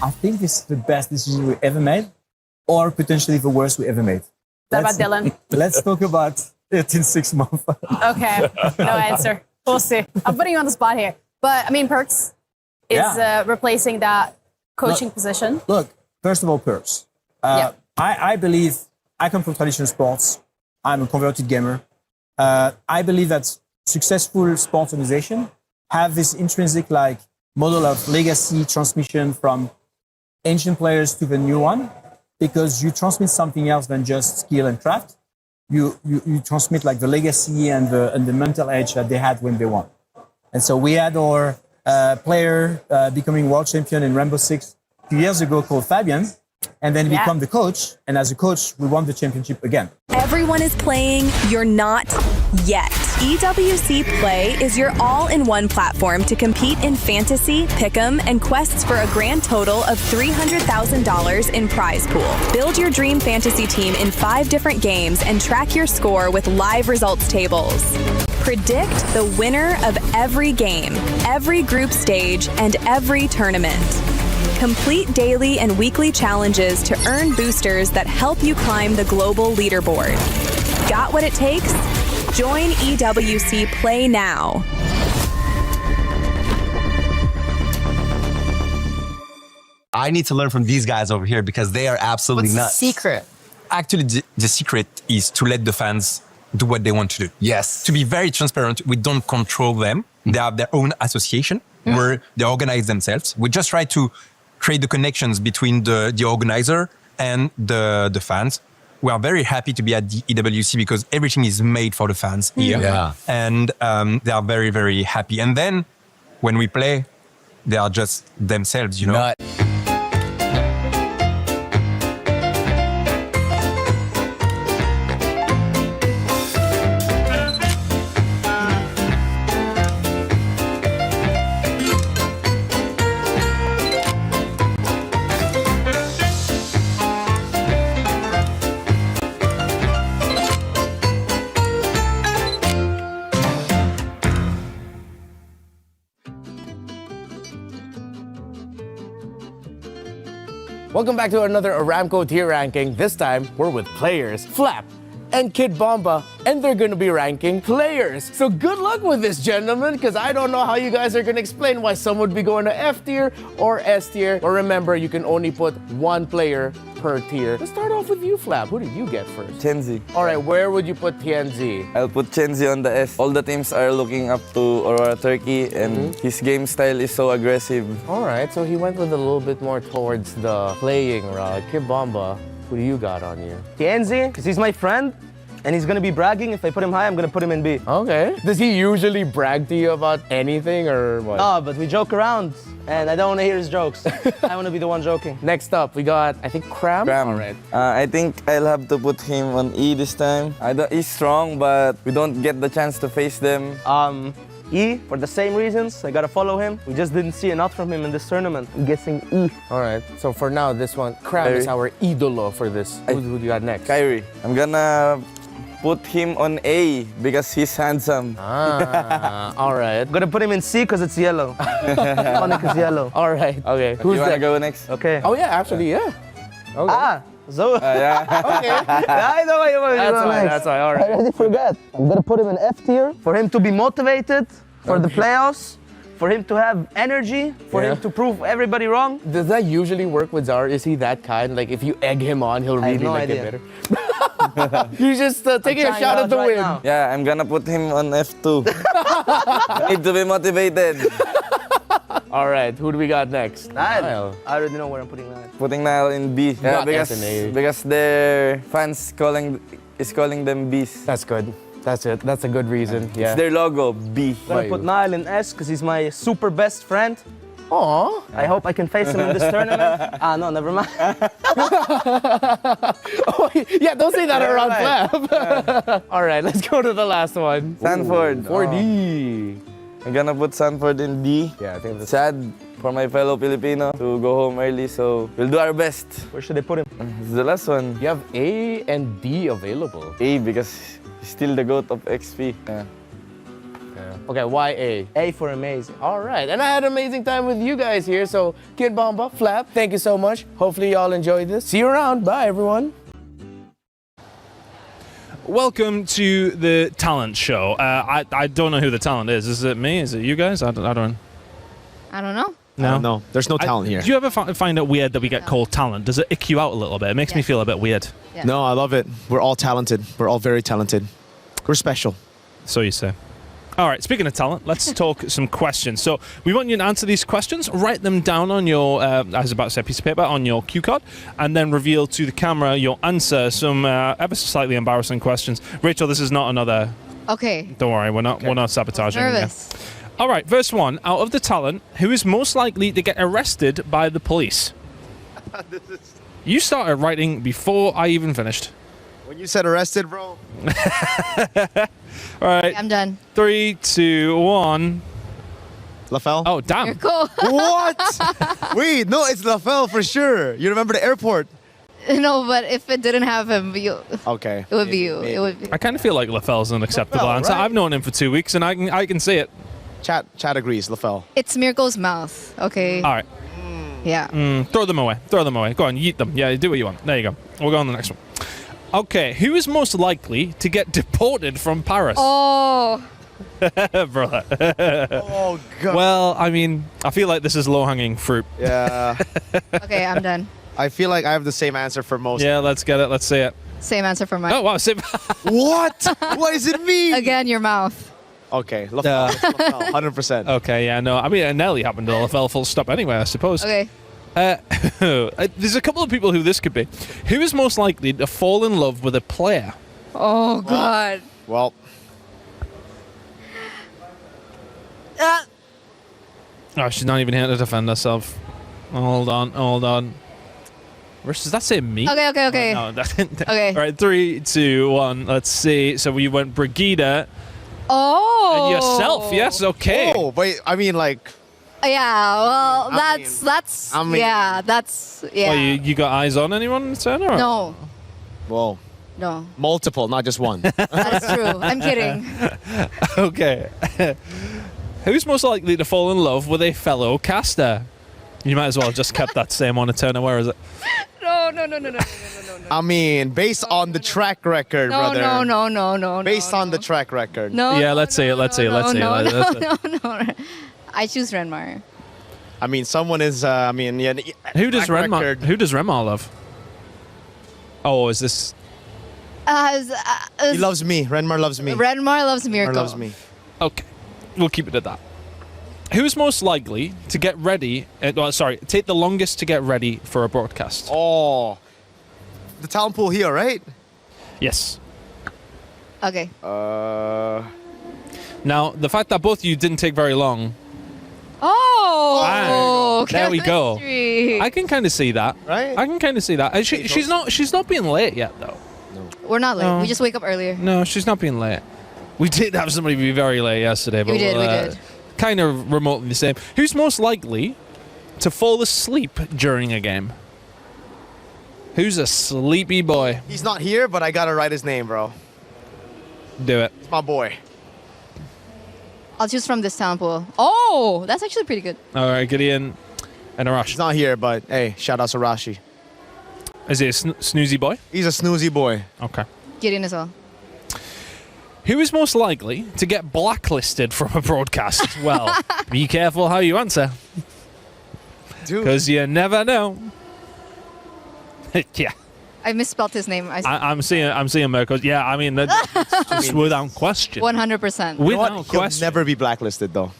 I think this is the best decision we ever made, or potentially the worst we ever made. What about Dylan? Let's talk about it in 6 months. Okay, no answer. We'll see. I'm putting you on the spot here. But, I mean, Perks is replacing that coaching position. Look, first of all, Perks. I believe, I come from traditional sports. I'm a converted gamer. I believe that successful sports organizations have this intrinsic model of legacy transmission from ancient players to the new one, because you transmit something else than just skill and craft. You transmit the legacy and the mental edge that they had when they won. And so we had our player becoming world champion in Rainbow Six 2 years ago called Fabian, and then become the coach. And as a coach, we won the championship again. Everyone is playing, you're not yet. EWC Play is your all-in-one platform to compete in fantasy, pick'em, and quests for a grand total of $300,000 in prize pool. Build your dream fantasy team in 5 different games and track your score with live results tables. Predict the winner of every game, every group stage, and every tournament. Complete daily and weekly challenges to earn boosters that help you climb the global leaderboard. Got what it takes? Join EWC Play now. I need to learn from these guys over here because they are absolutely What's nuts. the secret? Actually, the secret is to let the fans do what they want to do. Yes. To be very transparent, we don't control them. They have their own association where they organize themselves. We just try to create the connections between the organizer and the fans. We are very happy to be at the EWC because everything is made for the fans here. Yeah. And they are very, very happy. And then when we play, they are just themselves, you know? Nut. Welcome back to another Aramco tier ranking. This time, we're with players, Flap and Kid Bomba, and they're gonna be ranking players. So good luck with this, gentlemen, because I don't know how you guys are gonna explain why some would be going to F tier or S tier. Or remember, you can only put 1 player per tier. Let's start off with you, Flap. Who did you get first? Chenzi. All right, where would you put TNZ? I'll put Chenzi on the S. All the teams are looking up to Aurora Turkey, and his game style is so aggressive. All right, so he went with a little bit more towards the playing route. Kid Bomba, who do you got on you? TNZ, because he's my friend, and he's gonna be bragging. If I put him high, I'm gonna put him in B. Okay. Does he usually brag to you about anything or what? No, but we joke around, and I don't wanna hear his jokes. I wanna be the one joking. Next up, we got, I think, Cram? Cram. All right. I think I'll have to put him on E this time. He's strong, but we don't get the chance to face them. E, for the same reasons. I gotta follow him. We just didn't see enough from him in this tournament. I'm guessing E. All right. So for now, this one, Cram is our idolo for this. Who do you got next? Kyrie. I'm gonna put him on A because he's handsome. All right. I'm gonna put him in C because it's yellow. Iconic is yellow. All right. Okay. Who's wanna go next? Okay. Oh yeah, actually, yeah. Okay. So Yeah. Okay. I know what you want to That's go fine. next. That's fine. All I right. already forgot. I'm gonna put him in F tier for him to be motivated for the playoffs, for him to have energy, for him to prove everybody wrong. Does that usually work with Zara? Is he that kind? Like if you egg him on, he'll I have really no like idea. it better. You're just taking a trying shot out at the right win. now. Yeah, I'm gonna put him on F2. I need to be motivated. All right. Who do we got next? Niall. I already know where I'm putting that. Putting Niall in B. Yeah, got S and A. because their fans is calling them Bs. That's good. That's it. That's a good reason. Yeah. It's their logo, B. I'm gonna put Niall in S because he's my super best friend. Aw. I hope I can face him in this tournament. No, never mind. Oh, yeah, don't say that around Flap. All right, let's go to the last one. Sanford. 4D. I'm gonna put Sanford in D. Yeah, I think that's Sad for my fellow Filipino to go home early, so we'll do our best. Where should I put him? This is the last one. You have A and D available. A because he's still the GOAT of XP. Yeah. Okay, YA. A for amazing. All right, and I had an amazing time with you guys here. So, Kid Bomba, Flap, thank you so much. Hopefully, y'all enjoyed this. See you around. Bye, everyone. Welcome to the talent show. I don't know who the talent is. Is it me? Is it you guys? I don't. I don't know. No. No, there's no talent here. Do you ever find it weird that we get called talent? Does it ick you out a little bit? It makes me feel a bit weird. Yeah. No, I love it. We're all talented. We're all very talented. We're special. So you say. All right, speaking of talent, let's talk some questions. So we want you to answer these questions, write them down on your, I was about to say piece of paper, on your cue card, and then reveal to the camera your answer. Some ever so slightly embarrassing questions. Rachel, this is not another... Okay. Don't worry, we're not sabotaging. Nervous. All right, verse 1. Out of the talent, who is most likely to get arrested by the police? You started writing before I even finished. When you said arrested, bro. All right. I'm done. 3, 2, 1. LaFell? Oh, damn. You're cool. What? Wait, no, it's LaFell for sure. You remember the airport? No, but if it didn't have him, Okay. it would be you. It would be. I kind of feel like LaFell's an acceptable LaFell, answer. right? I've known him for 2 weeks, and I can see it. Chat agrees, LaFell. It's Mirko's mouth. Okay. All right. Yeah. Throw them away. Throw them away. Go on, yeet them. Yeah, do what you want. There you go. We'll go on to the next one. Okay, who is most likely to get deported from Paris? Oh. Brother. Oh, God. Well, I mean, I feel like this is low-hanging fruit. Yeah. Okay, I'm done. I feel like I have the same answer for most. Yeah, let's get it. Let's see it. Same answer for mine. Oh, wow. What? What does it mean? Again, your mouth. Okay, LaFell. It's LaFell, 100%. Okay, yeah, no. I mean, it nearly happened to LaFell full stop anyway, I suppose. Okay. There's a couple of people who this could be. Who is most likely to fall in love with a player? Oh, God. Well, Oh, she's not even here to defend herself. Hold on. Does that say me? Okay. No, that didn't. Okay. All right, 3, 2, 1. Let's see. So we went Brigida Oh. and yourself. Yes, okay. oh, but I mean, like, Yeah, well, I that's mean- yeah, that's yeah. Well, you got eyes on anyone, Turner? or- No, whoa, no, multiple, not just one. that is true. I'm kidding. Okay. Who's most likely to fall in love with a fellow caster? You might as well have just kept that same one, Turner. Where is it? No. I mean, based on the track record, brother. No. Based on the track record. No. Yeah, let's see it. Let's see it. Let's see it. No. I choose Renmar. I mean, someone is. I mean, yeah. Who does track Renmar? record. Who does Renmar love? Oh, is this? He loves me. Renmar loves me. Renmar loves Mirko. Renmar loves me. Okay, we'll keep it at that. Who's most likely to get ready? Take the longest to get ready for a broadcast. Oh, the talent pool here, right? Yes. Okay. Now, the fact that both of you didn't take very long, Oh. there we go. chemistry. I can kind of see that. Right? I can kind of see that. And she's not being late yet, though. We're not late. No. We just wake up earlier. No, she's not being late. We did have somebody be very late yesterday, but We did. kind of remotely the same. Who's most likely to fall asleep during a game? Who's a sleepy boy? He's not here, but I gotta write his name, bro. Do it. It's my boy. I'll choose from this talent pool. Oh, that's actually pretty good. All right, Gideon and Arash. He's not here, but hey, shout out to Rashi. Is he a snoozy boy? He's a snoozy boy. Okay. Gideon as well. Who is most likely to get blacklisted from a broadcast? Well, be careful how you answer, Dude. because you never know. Yeah, I misspelled his name. I'm seeing Mirko. Yeah, I mean, that's just without question. 100%. You know what? Without He'll question. never be blacklisted, though.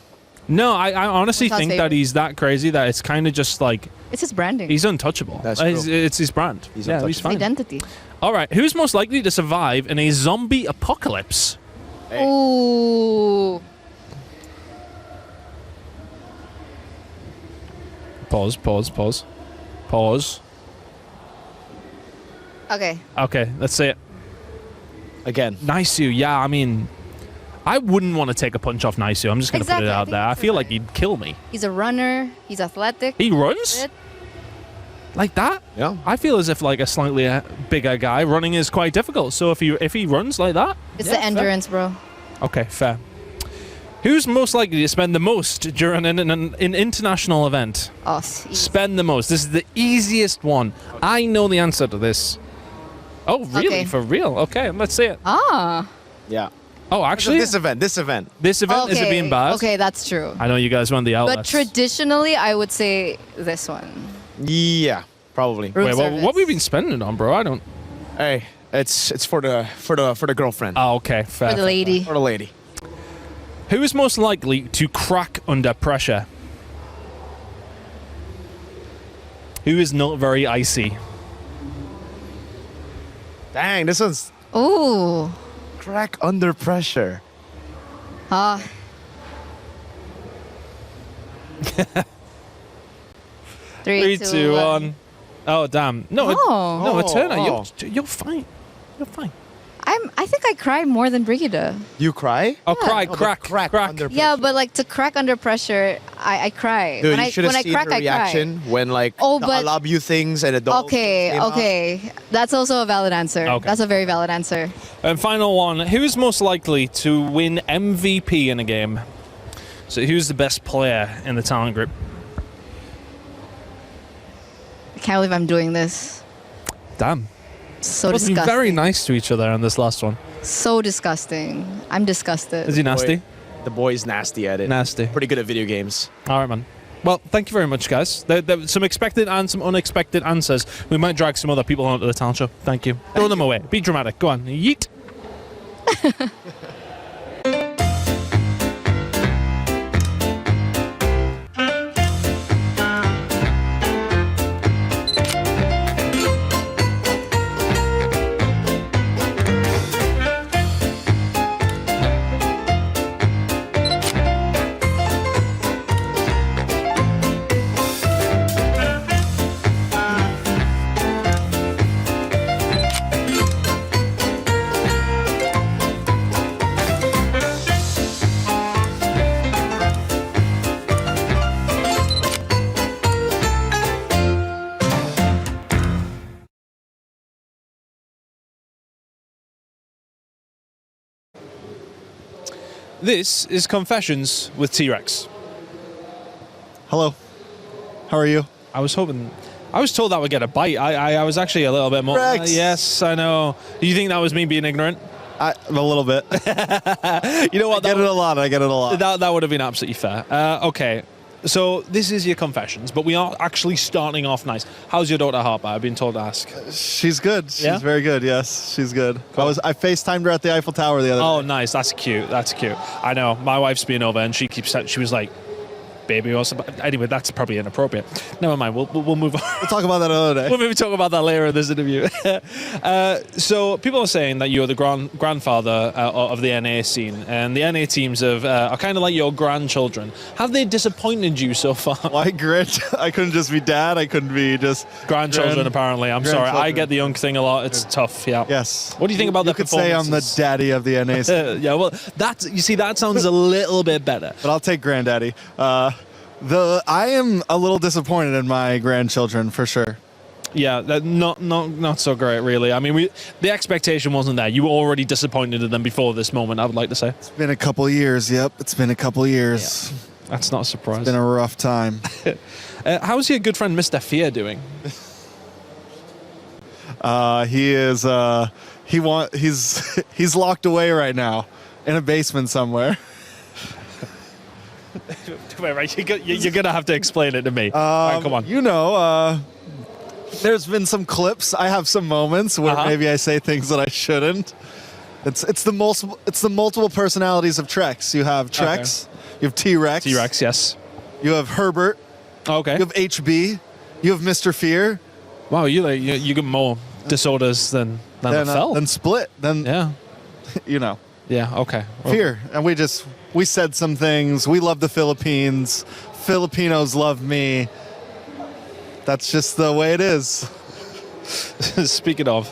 No, I honestly What's our think that favorite? he's that crazy that it's kind of just like It's his branding. he's untouchable. That's It's his brand. He's yeah, untouchable. he's his fine. identity. All right, who's most likely to survive in a zombie apocalypse? Hey. Ooh. Pause. Okay. Okay, let's see it. Again. Naisu, yeah, I mean, I wouldn't want to take a punch off Naisu. I'm just going to Exactly, put it I out think there. I that's feel right. like he'd kill me. He's a runner. He's athletic. He runs Good. like that? Yeah. I feel as if like a slightly bigger guy running is quite difficult. So if he runs like that, It's yeah, the endurance, bro. fair. Okay, fair. Who's most likely to spend the most during an international event? Us. Spend the most. This is the easiest one. I know the answer to this. Oh, really? Okay. For real? Okay, let's see it. Ah. Yeah. Oh, actually, This event. this event, is it being bad? Okay, that's true. I know you guys want the outlets. But traditionally, I would say this one. Yeah, probably. Room Wait, service. what have we been spending it on, bro? I don't. Hey, it's for the girlfriend. Oh, okay, fair. For the lady. For the lady. Who is most likely to crack under pressure? Who is not very icy? Dang, this one's Ooh. crack under pressure. Ah. Three, two, one. Oh, damn. No, Oh. no, Eterna, Oh. you're fine. You're fine. I think I cry more than Brigida. You cry? Oh, cry, Oh, crack, but crack crack. under pressure. Yeah, but like to crack under pressure, I cry. Dude, when you I should have seen crack, her reaction when like Oh, the I but- love you things and adults. Okay, came out. okay. That's also a valid answer. Okay. That's a very valid answer. And final one. Who is most likely to win MVP in a game? So who's the best player in the talent group? I can't believe I'm doing this. Damn. So Must be disgusting. very nice to each other on this last one. So disgusting. I'm disgusted. Is he nasty? The boy's nasty at it. Nasty. Pretty good at video games. All right, man. Well, thank you very much, guys. There were some expected and some unexpected answers. We might drag some other people onto the talent show. Thank you. Throw them away. Be dramatic. Go on. Yeet. This is Confessions with T-Rex. Hello. How are you? I was hoping... I was told that would get a bite. I was actually a little bit more... Rex. Yes, I know. Do you think that was me being ignorant? A little bit. You know what? I get it a lot. I get it a lot. That would have been absolutely fair. Okay, so this is your confessions, but we are actually starting off nice. How's your daughter Harper? I've been told to ask. She's good. She's Yeah? very good. Yes, she's good. I FaceTimed her at the Eiffel Tower the other Oh, day. nice. That's cute. That's cute. I know. My wife's been over, and she was like, "Baby, what's about?" Anyway, that's probably inappropriate. Never mind. We'll move on. We'll talk about that another day. We'll maybe talk about that later in this interview. So people are saying that you're the grandfather of the NA scene, and the NA teams are kind of like your grandchildren. Have they disappointed you so far? Why grit? I couldn't just be dad. I couldn't be just Grandchildren, apparently. I'm sorry. I grandchildren. get the young thing a lot. It's tough. Yeah. Yes. What do you think about You the could say I'm the performances? daddy of the NA scene, Yeah. Well, that sounds a little bit better. but I'll take granddaddy. I am a little disappointed in my grandchildren for sure. Yeah, not so great, really. I mean, the expectation wasn't there. You were already disappointed in them before this moment, I would like to say. It's been a couple years. Yep, it's been a couple years. That's not a surprise. It's been a rough time. How's your good friend Mr. Fear doing? He is. He's locked away right now in a basement somewhere. Wait, right, you're going to have to explain it to me. All right, come on. You know, there's been some clips. I have some moments where maybe I say things that I shouldn't. It's the multiple personalities of Trex. You have Trex. You have T-Rex. T-Rex, yes. You have Herbert. Okay. You have HB. You have Mr. Fear. Wow, you get more disorders than the fell. Then Split. Then Yeah. you know. Yeah, okay. Fear. And we said some things. We love the Philippines. Filipinos love me. That's just the way it is. Speaking of,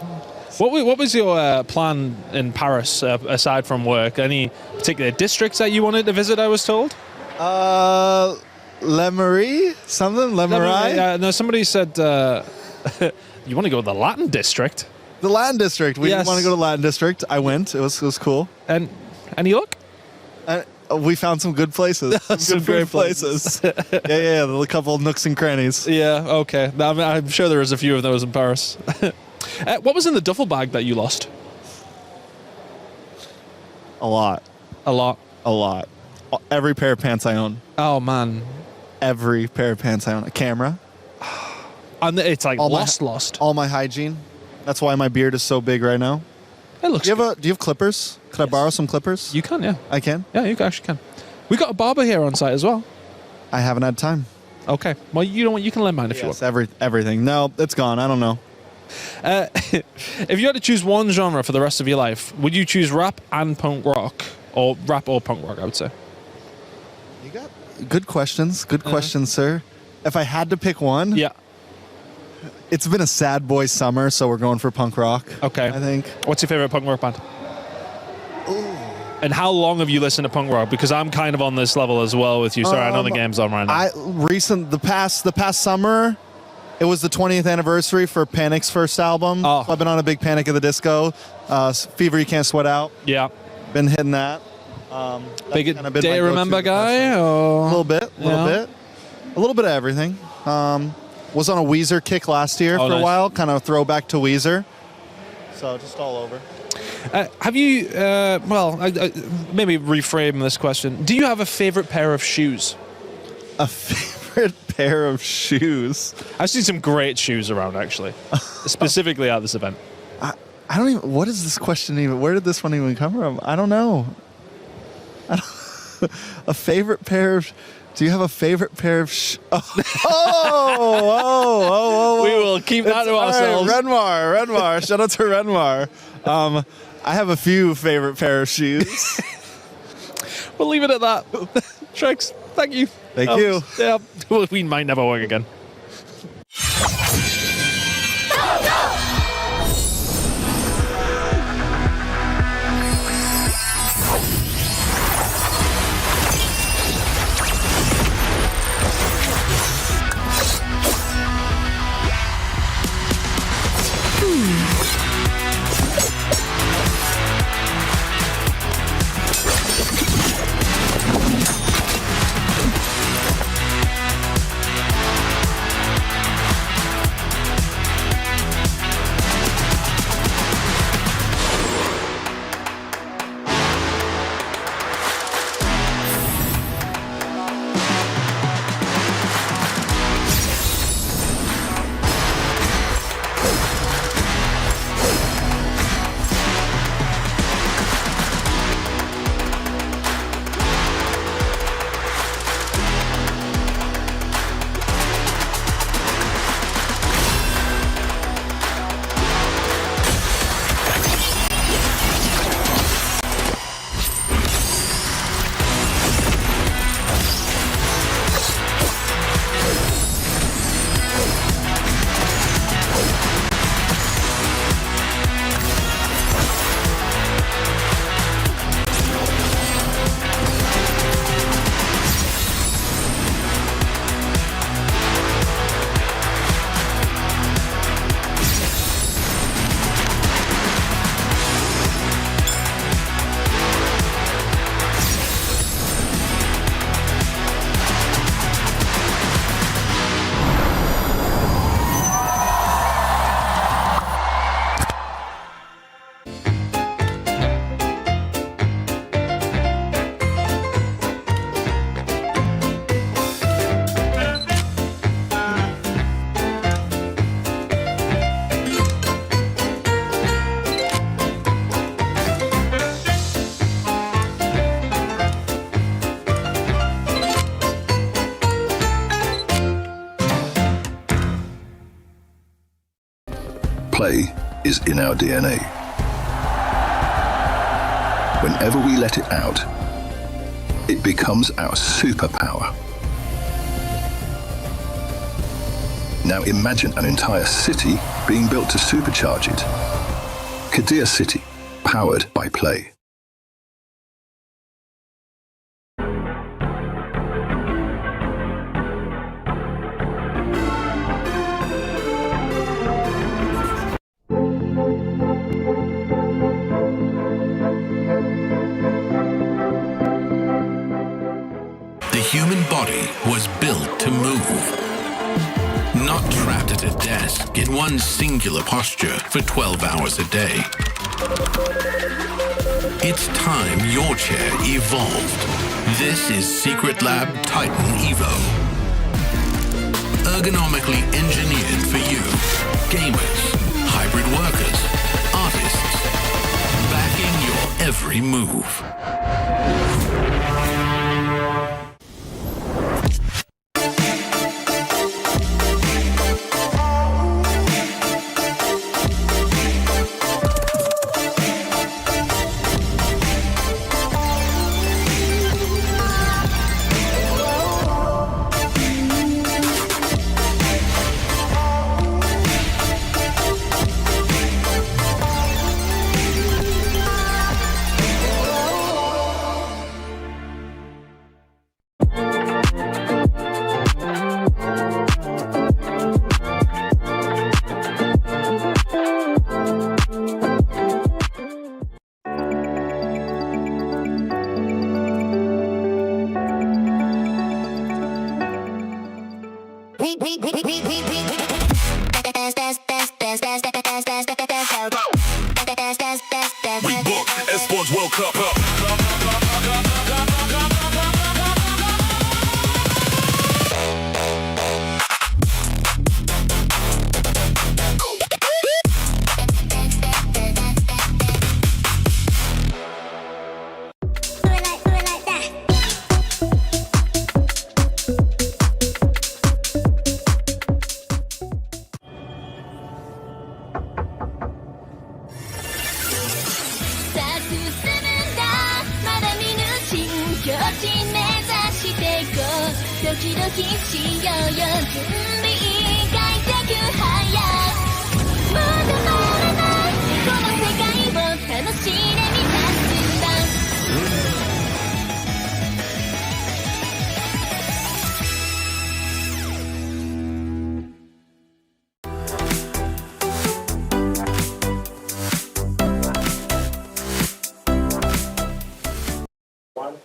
what was your plan in Paris aside from work? Any particular districts that you wanted to visit? I was told. Le Marie? Something? Le Marie? No, somebody said you want to go to the Latin district. The Latin District. We Yes. want to go to Latin District. I went. It was cool. And any luck? We found some good places. Some good great food places. yeah. A couple of nooks and crannies. Yeah, okay. I'm sure there is a few of those in Paris. What was in the duffel bag that you lost? A lot. A lot. A lot. Every pair of pants I own. Oh, man. Every pair of pants I own. A camera. And it's like lost. All my hygiene. That's why my beard is so big right now. It looks Do you have clippers? Could I borrow some clippers? You can, yeah. I can? Yeah, you actually can. We got a barber here on site as well. I haven't had time. Okay. Well, you know what? You can lend mine if you want. Everything. No, it's gone. I don't know. If you had to choose one genre for the rest of your life, would you choose rap and punk rock? Or rap or punk rock, I would say. You got good questions. Good questions, sir. If I had to pick one, Yeah. it's been a sad boy summer, so we're going for punk rock. Okay. I think. What's your favorite punk rock band? And how long have you listened to punk rock? Because I'm kind of on this level as well with you. Sorry, I know the game's on right now. The past summer, it was the 20th anniversary for Panic's first album. Oh. So I've been on a big Panic of the Disco. Fever You Can't Sweat Out. Yeah. Been hitting that. Big kinda been Day my go-to Remember the guy? Or? A little bit. A little bit of everything. Was on a Weezer kick last year for nice. a while, kind of throwback to Weezer. So just all over. Have you, maybe reframe this question. Do you have a favorite pair of shoes? A favorite pair of shoes? I've seen some great shoes around, actually, specifically at this event. I don't even, what is this question even? Where did this one even come from? I don't know. A favorite pair of, do you have a favorite pair of We will keep that to ourselves. Right, Renmar. Shout out to Renmar. I have a few favorite pair of shoes. We'll leave it at that. Trex, thank you. Thank you. Yeah, we might never work again. Play is in our DNA. Whenever we let it out, it becomes our superpower. Now imagine an entire city being built to supercharge it. Kadir City, powered by Play. not trapped at a desk in one singular posture for 12 hours a day. It's time your chair evolved. This is Secret Lab Titan Evo. Ergonomically engineered for you, gamers, hybrid workers, artists, backing your every move.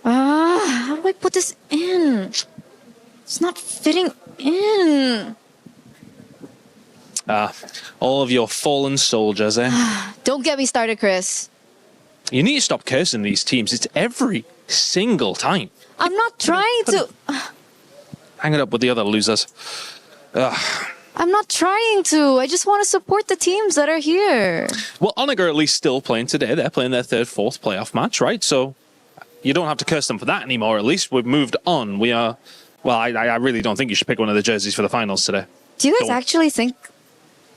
How do I put this in? It's not fitting in. All of your fallen soldiers, eh? Don't get me started, Chris. You need to stop cursing these teams. It's every single time. I'm not trying to. Hang it up with the other losers. I'm not trying to. I just want to support the teams that are here. Well, Onig are at least still playing today. They're playing their third, fourth playoff match, right? So you don't have to curse them for that anymore. At least we've moved on. We are. Well, I really don't think you should pick one of the jerseys for the finals today. Do you guys actually think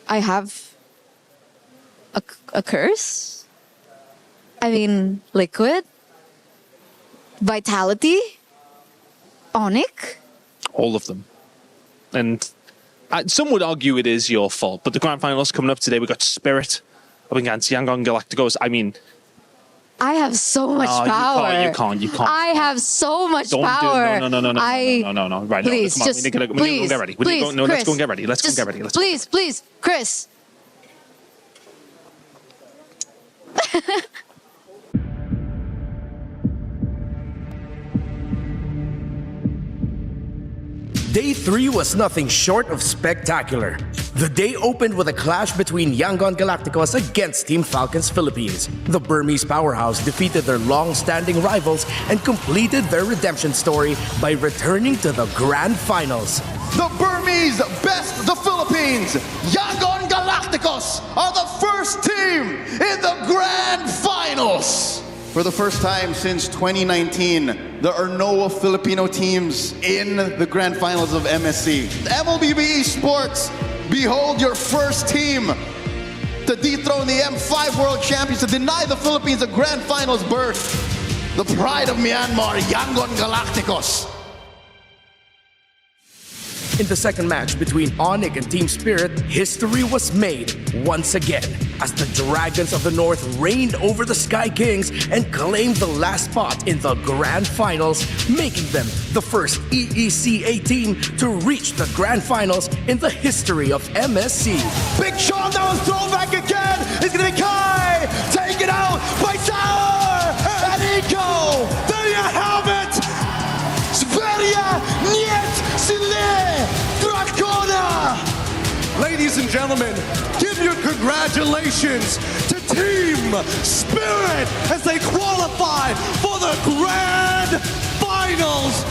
I have a curse? I mean, Liquid? Vitality? Onic? All of them. And some would argue it is your fault, but the grand finals coming up today, we've got Spirit up against Yangon Galacticos. I mean, I have so much power. You can't. I have so much power. No. Right, please, come on. just We need to please, get ready. Please, let's go and get ready. Let's go and get ready. Please, Chris. Day 3 was nothing short of spectacular. The day opened with a clash between Yangon Galacticos against Team Falcons Philippines. The Burmese powerhouse defeated their long-standing rivals and completed their redemption story by returning to the grand finals. The Burmese best the Philippines. Yangon Galacticos are the first team in the grand finals. For the first time since 2019, there are no Filipino teams in the grand finals of MSC. MLBB Esports, behold your first team to dethrone the M5 World Champions, to deny the Philippines a grand finals berth. The pride of Myanmar, Yangon Galacticos. In the second match between Onic and Team Spirit, history was made once again as the Dragons of the North reigned over the Sky Kings and claimed the last spot in the grand finals, making them the first EECA team to reach the grand finals in the history of MSC. Big Sean, that was thrown back again. It's gonna be Kai, taken out by Tower and Eco. There you have it. Sverige, niet sile, Drakona. gentlemen, give your congratulations to Team Spirit as they qualify for the Grand Finals.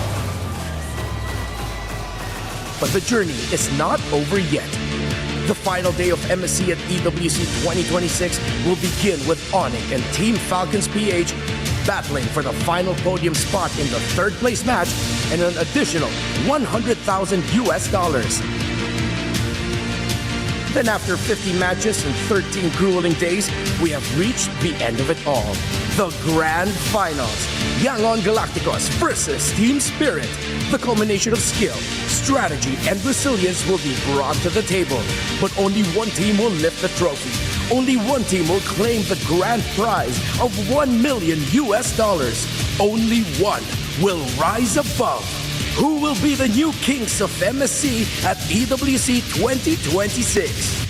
But the journey is not over yet. The final day of MSC at EWC 2026 will begin with Onyx and Team Falcons PH battling for the final podium spot in the third place match and an additional $100,000 US. Then after 50 matches and 13 grueling days, we have reached the end of it all. The Grand Finals. Yangon Galacticos versus Team Spirit. The culmination of skill, strategy, and resilience will be brought to the table. But only one team will lift the trophy. Only one team will claim the grand prize of $1 million US. Only one will rise above. Who will be the new kings of MSC at EWC 2026?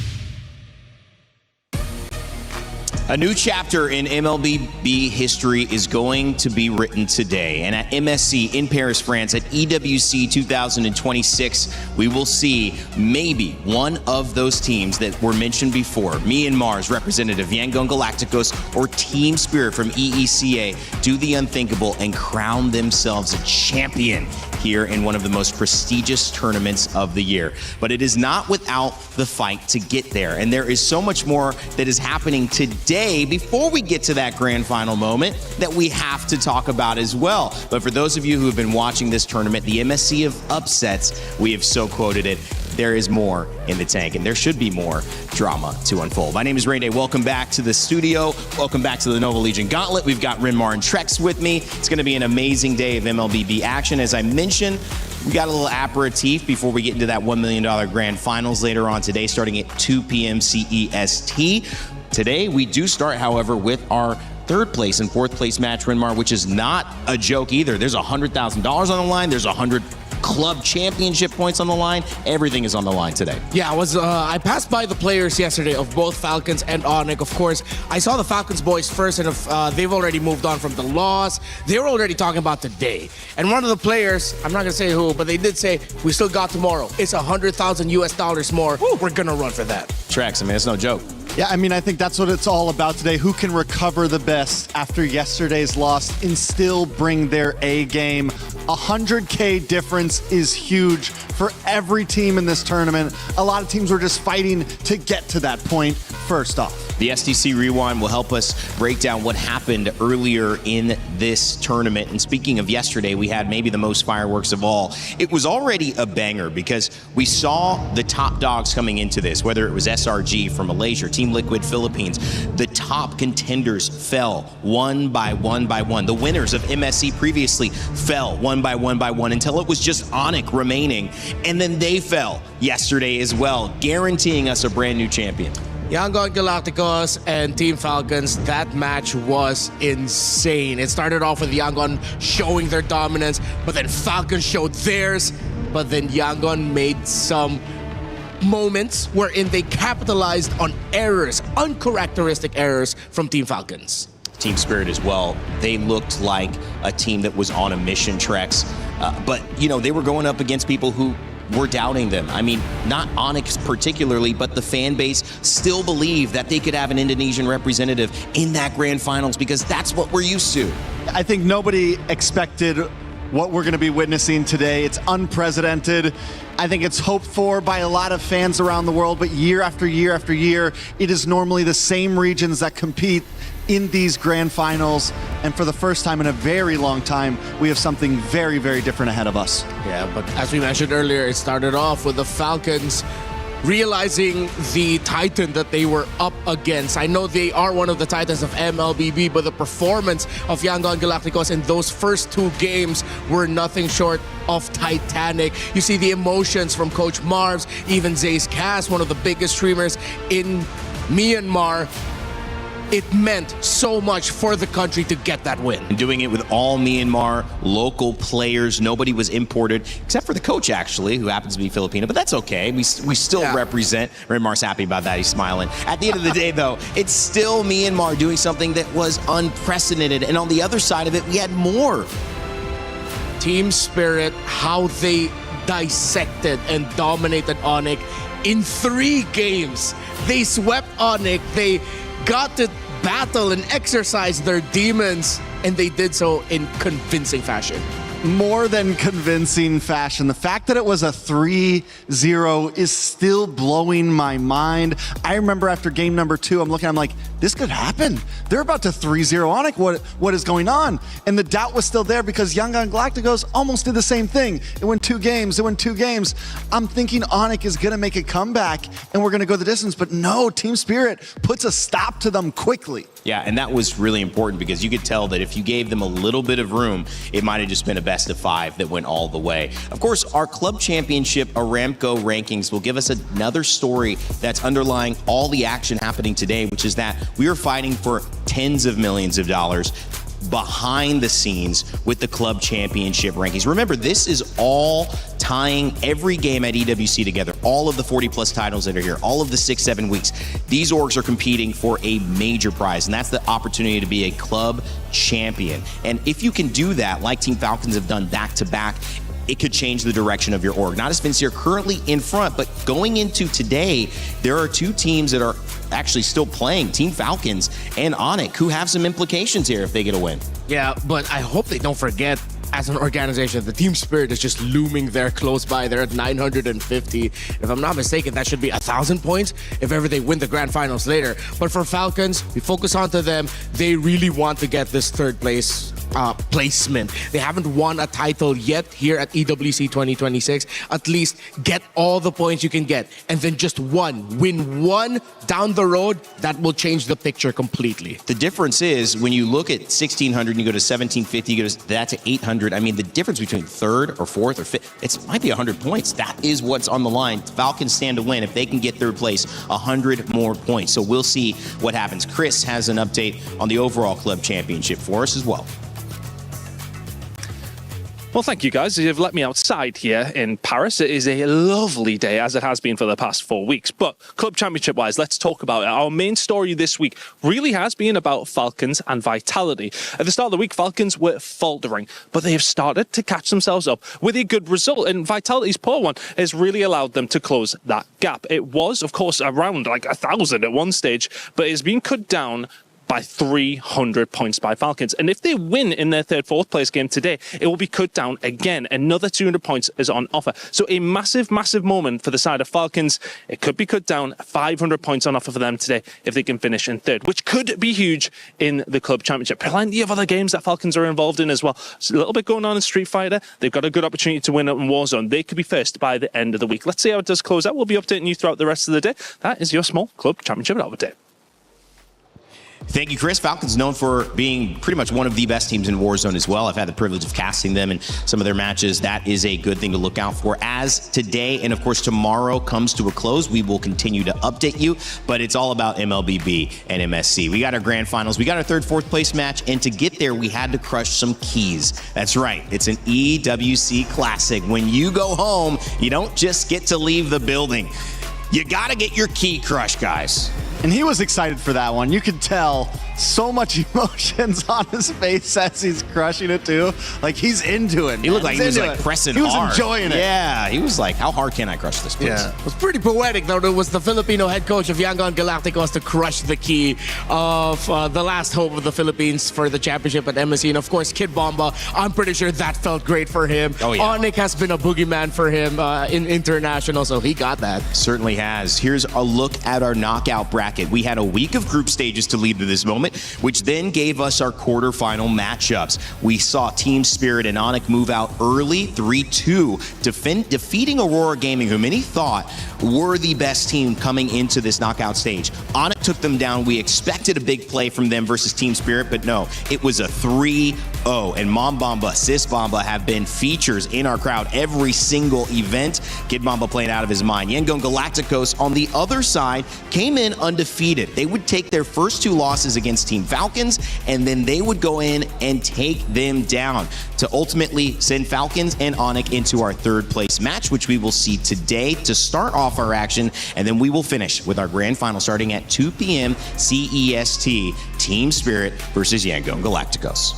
A new chapter in MLBB history is going to be written today. And at MSC in Paris, France, at EWC 2026, we will see maybe one of those teams that were mentioned before, Myanmar's representative, Yangon Galacticos, or Team Spirit from EECA, do the unthinkable and crown themselves a champion here in one of the most prestigious tournaments of the year. But it is not without the fight to get there. And there is so much more that is happening today before we get to that grand final moment that we have to talk about as well. But for those of you who have been watching this tournament, the MSC of upsets, we have so quoted it. There is more in the tank, and there should be more drama to unfold. My name is Ray Day. Welcome back to the studio. Welcome back to the Nova Legion Gauntlet. We've got Renmar and Trex with me. It's going to be an amazing day of MLBB action. As I mentioned, we got a little aperitif before we get into that $1 million grand finals later on today, starting at 2 p.m. CEST. Today, we do start, however, with our third place and fourth place match, Renmar, which is not a joke either. There's $100,000 on the line. There's 100 club championship points on the line. Everything is on the line today. Yeah, I passed by the players yesterday of both Falcons and Onyx. Of course, I saw the Falcons boys first, and they've already moved on from the loss. They were already talking about today. And one of the players, I'm not gonna say who, but they did say, we still got tomorrow. It's $100,000 US more. Woo. We're gonna run for that. Trex, I mean, it's no joke. Yeah, I mean, I think that's what it's all about today. Who can recover the best after yesterday's loss and still bring their A game? 100K difference is huge for every team in this tournament. A lot of teams were just fighting to get to that point first off. The STC Rewind will help us break down what happened earlier in this tournament. And speaking of yesterday, we had maybe the most fireworks of all. It was already a banger because we saw the top dogs coming into this, whether it was SRG from Malaysia, Team Liquid Philippines. The top contenders fell one by one by one. The winners of MSC previously fell one by one until it was just Onyx remaining. And then they fell yesterday as well, guaranteeing us a brand new champion. Yangon Galacticos and Team Falcons, that match was insane. It started off with Yangon showing their dominance, but then Falcons showed theirs, but then Yangon made some moments wherein they capitalized on errors, uncharacteristic errors from Team Falcons. Team Spirit as well. They looked like a team that was on a mission, Trex. But, you know, they were going up against people who were doubting them. I mean, not Onyx particularly, but the fan base still believed that they could have an Indonesian representative in that grand finals because that's what we're used to. I think nobody expected what we're going to be witnessing today. It's unprecedented. I think it's hoped for by a lot of fans around the world, but year after year after year, it is normally the same regions that compete in these grand finals. And for the first time in a very long time, we have something very, very different ahead of us. Yeah, but as we mentioned earlier, it started off with the Falcons realizing the Titan that they were up against. I know they are one of the Titans of MLBB, but the performance of Yangon Galacticos in those first two games were nothing short of titanic. You see the emotions from Coach Marvs, even Zay's Cass, one of the biggest streamers in Myanmar. It meant so much for the country to get that win. And doing it with all Myanmar local players. Nobody was imported, except for the coach, actually, who happens to be Filipino. But that's okay. We still represent. Renmar's happy about that. He's smiling. At the end of the day, though, it's still Myanmar doing something that was unprecedented. And on the other side of it, we had more. Team Spirit, how they dissected and dominated Onyx in 3 games. They swept Onyx. They got to battle and exercise their demons, and they did so in convincing fashion. More than convincing fashion. The fact that it was a 3-0 is still blowing my mind. I remember after game number 2, I'm like, this could happen. They're about to 3-0 Onyx. What is going on? And the doubt was still there because Young Gun Galacticos almost did the same thing. It went 2 games. I'm thinking Onyx is going to make a comeback and we're going to go the distance. But no, Team Spirit puts a stop to them quickly. Yeah, and that was really important because you could tell that if you gave them a little bit of room, it might have just been a best of 5 that went all the way. Of course, our club championship Aramco rankings will give us another story that's underlying all the action happening today, which is that we are fighting for tens of millions of dollars behind the scenes with the club championship rankings. Remember, this is all tying every game at EWC together, all of the 40-plus titles that are here, all of the 6-7 weeks. These orgs are competing for a major prize, and that's the opportunity to be a club champion. And if you can do that, like Team Falcons have done back-to-back, it could change the direction of your org. Not as Vincier currently in front, but going into today, there are 2 teams that are actually still playing, Team Falcons and Onyx, who have some implications here if they get a win. Yeah, but I hope they don't forget, as an organization, the Team Spirit is just looming there close by. They're at 950. If I'm not mistaken, that should be 1,000 points if ever they win the grand finals later. But for Falcons, we focus on to them. They really want to get this 3rd place placement. They haven't won a title yet here at EWC 2026. At least get all the points you can get, and then just win one down the road. That will change the picture completely. The difference is when you look at 1,600 and you go to 1,750, you go to that to 800. I mean, the difference between 3rd or 4th or 5th, it might be 100 points. That is what's on the line. Falcons stand to win if they can get 3rd place, 100 more points. So we'll see what happens. Chris has an update on the overall club championship for us as well. Well, thank you guys. You've let me outside here in Paris. It is a lovely day, as it has been for the past 4 weeks. But club championship-wise, let's talk about it. Our main story this week really has been about Falcons and Vitality. At the start of the week, Falcons were faltering, but they have started to catch themselves up with a good result. And Vitality's poor one has really allowed them to close that gap. It was, of course, around like 1,000 at one stage, but it's been cut down by 300 points by Falcons. And if they win in their 3rd, 4th place game today, it will be cut down again. Another 200 points is on offer. So a massive, massive moment for the side of Falcons. It could be cut down, 500 points on offer for them today if they can finish in 3rd, which could be huge in the club championship. Plenty of other games that Falcons are involved in as well. There's a little bit going on in Street Fighter. They've got a good opportunity to win it in Warzone. They could be first by the end of the week. Let's see how it does close out. We'll be updating you throughout the rest of the day. That is your small club championship update. Thank you, Chris. Falcons known for being pretty much one of the best teams in Warzone as well. I've had the privilege of casting them in some of their matches. That is a good thing to look out for. As today and, of course, tomorrow comes to a close, we will continue to update you, but it's all about MLBB and MSC. We got our grand finals. We got our 3rd, 4th place match, and to get there, we had to crush some keys. That's right. It's an EWC Classic. When you go home, you don't just get to leave the building. You got to get your key crushed, guys. And he was excited for that one. You could tell so much emotions on his face as he's crushing it too. Like he's into it. He looked like he was like pressing hard. He was enjoying it. Yeah, he was like, how hard can I crush this, please? Yeah. It was pretty poetic, though. It was the Filipino head coach of Young Gun Galacticos to crush the key of the last hope of the Philippines for the championship at MSC. And of course, Kid Bomba, I'm pretty sure that felt great for him. Oh, yeah. Onyx has been a boogeyman for him in international, so he got that. Certainly has. Here's a look at our knockout bracket. We had a week of group stages to lead to this moment, which then gave us our quarterfinal matchups. We saw Team Spirit and Onyx move out early, 3-2, defeating Aurora Gaming, who many thought were the best team coming into this knockout stage. Onyx took them down. We expected a big play from them versus Team Spirit, but no, it was a 3-0. And Mom Bomba, Sis Bomba have been features in our crowd every single event. Kid Bomba playing out of his mind. Yengon Galacticos on the other side came in undefeated. They would take their first 2 losses against Team Falcons, and then they would go in and take them down to ultimately send Falcons and Onyx into our 3rd place match, which we will see today to start off our action, and then we will finish with our grand final starting at 2 p.m. CEST, Team Spirit versus Yangon Galacticos.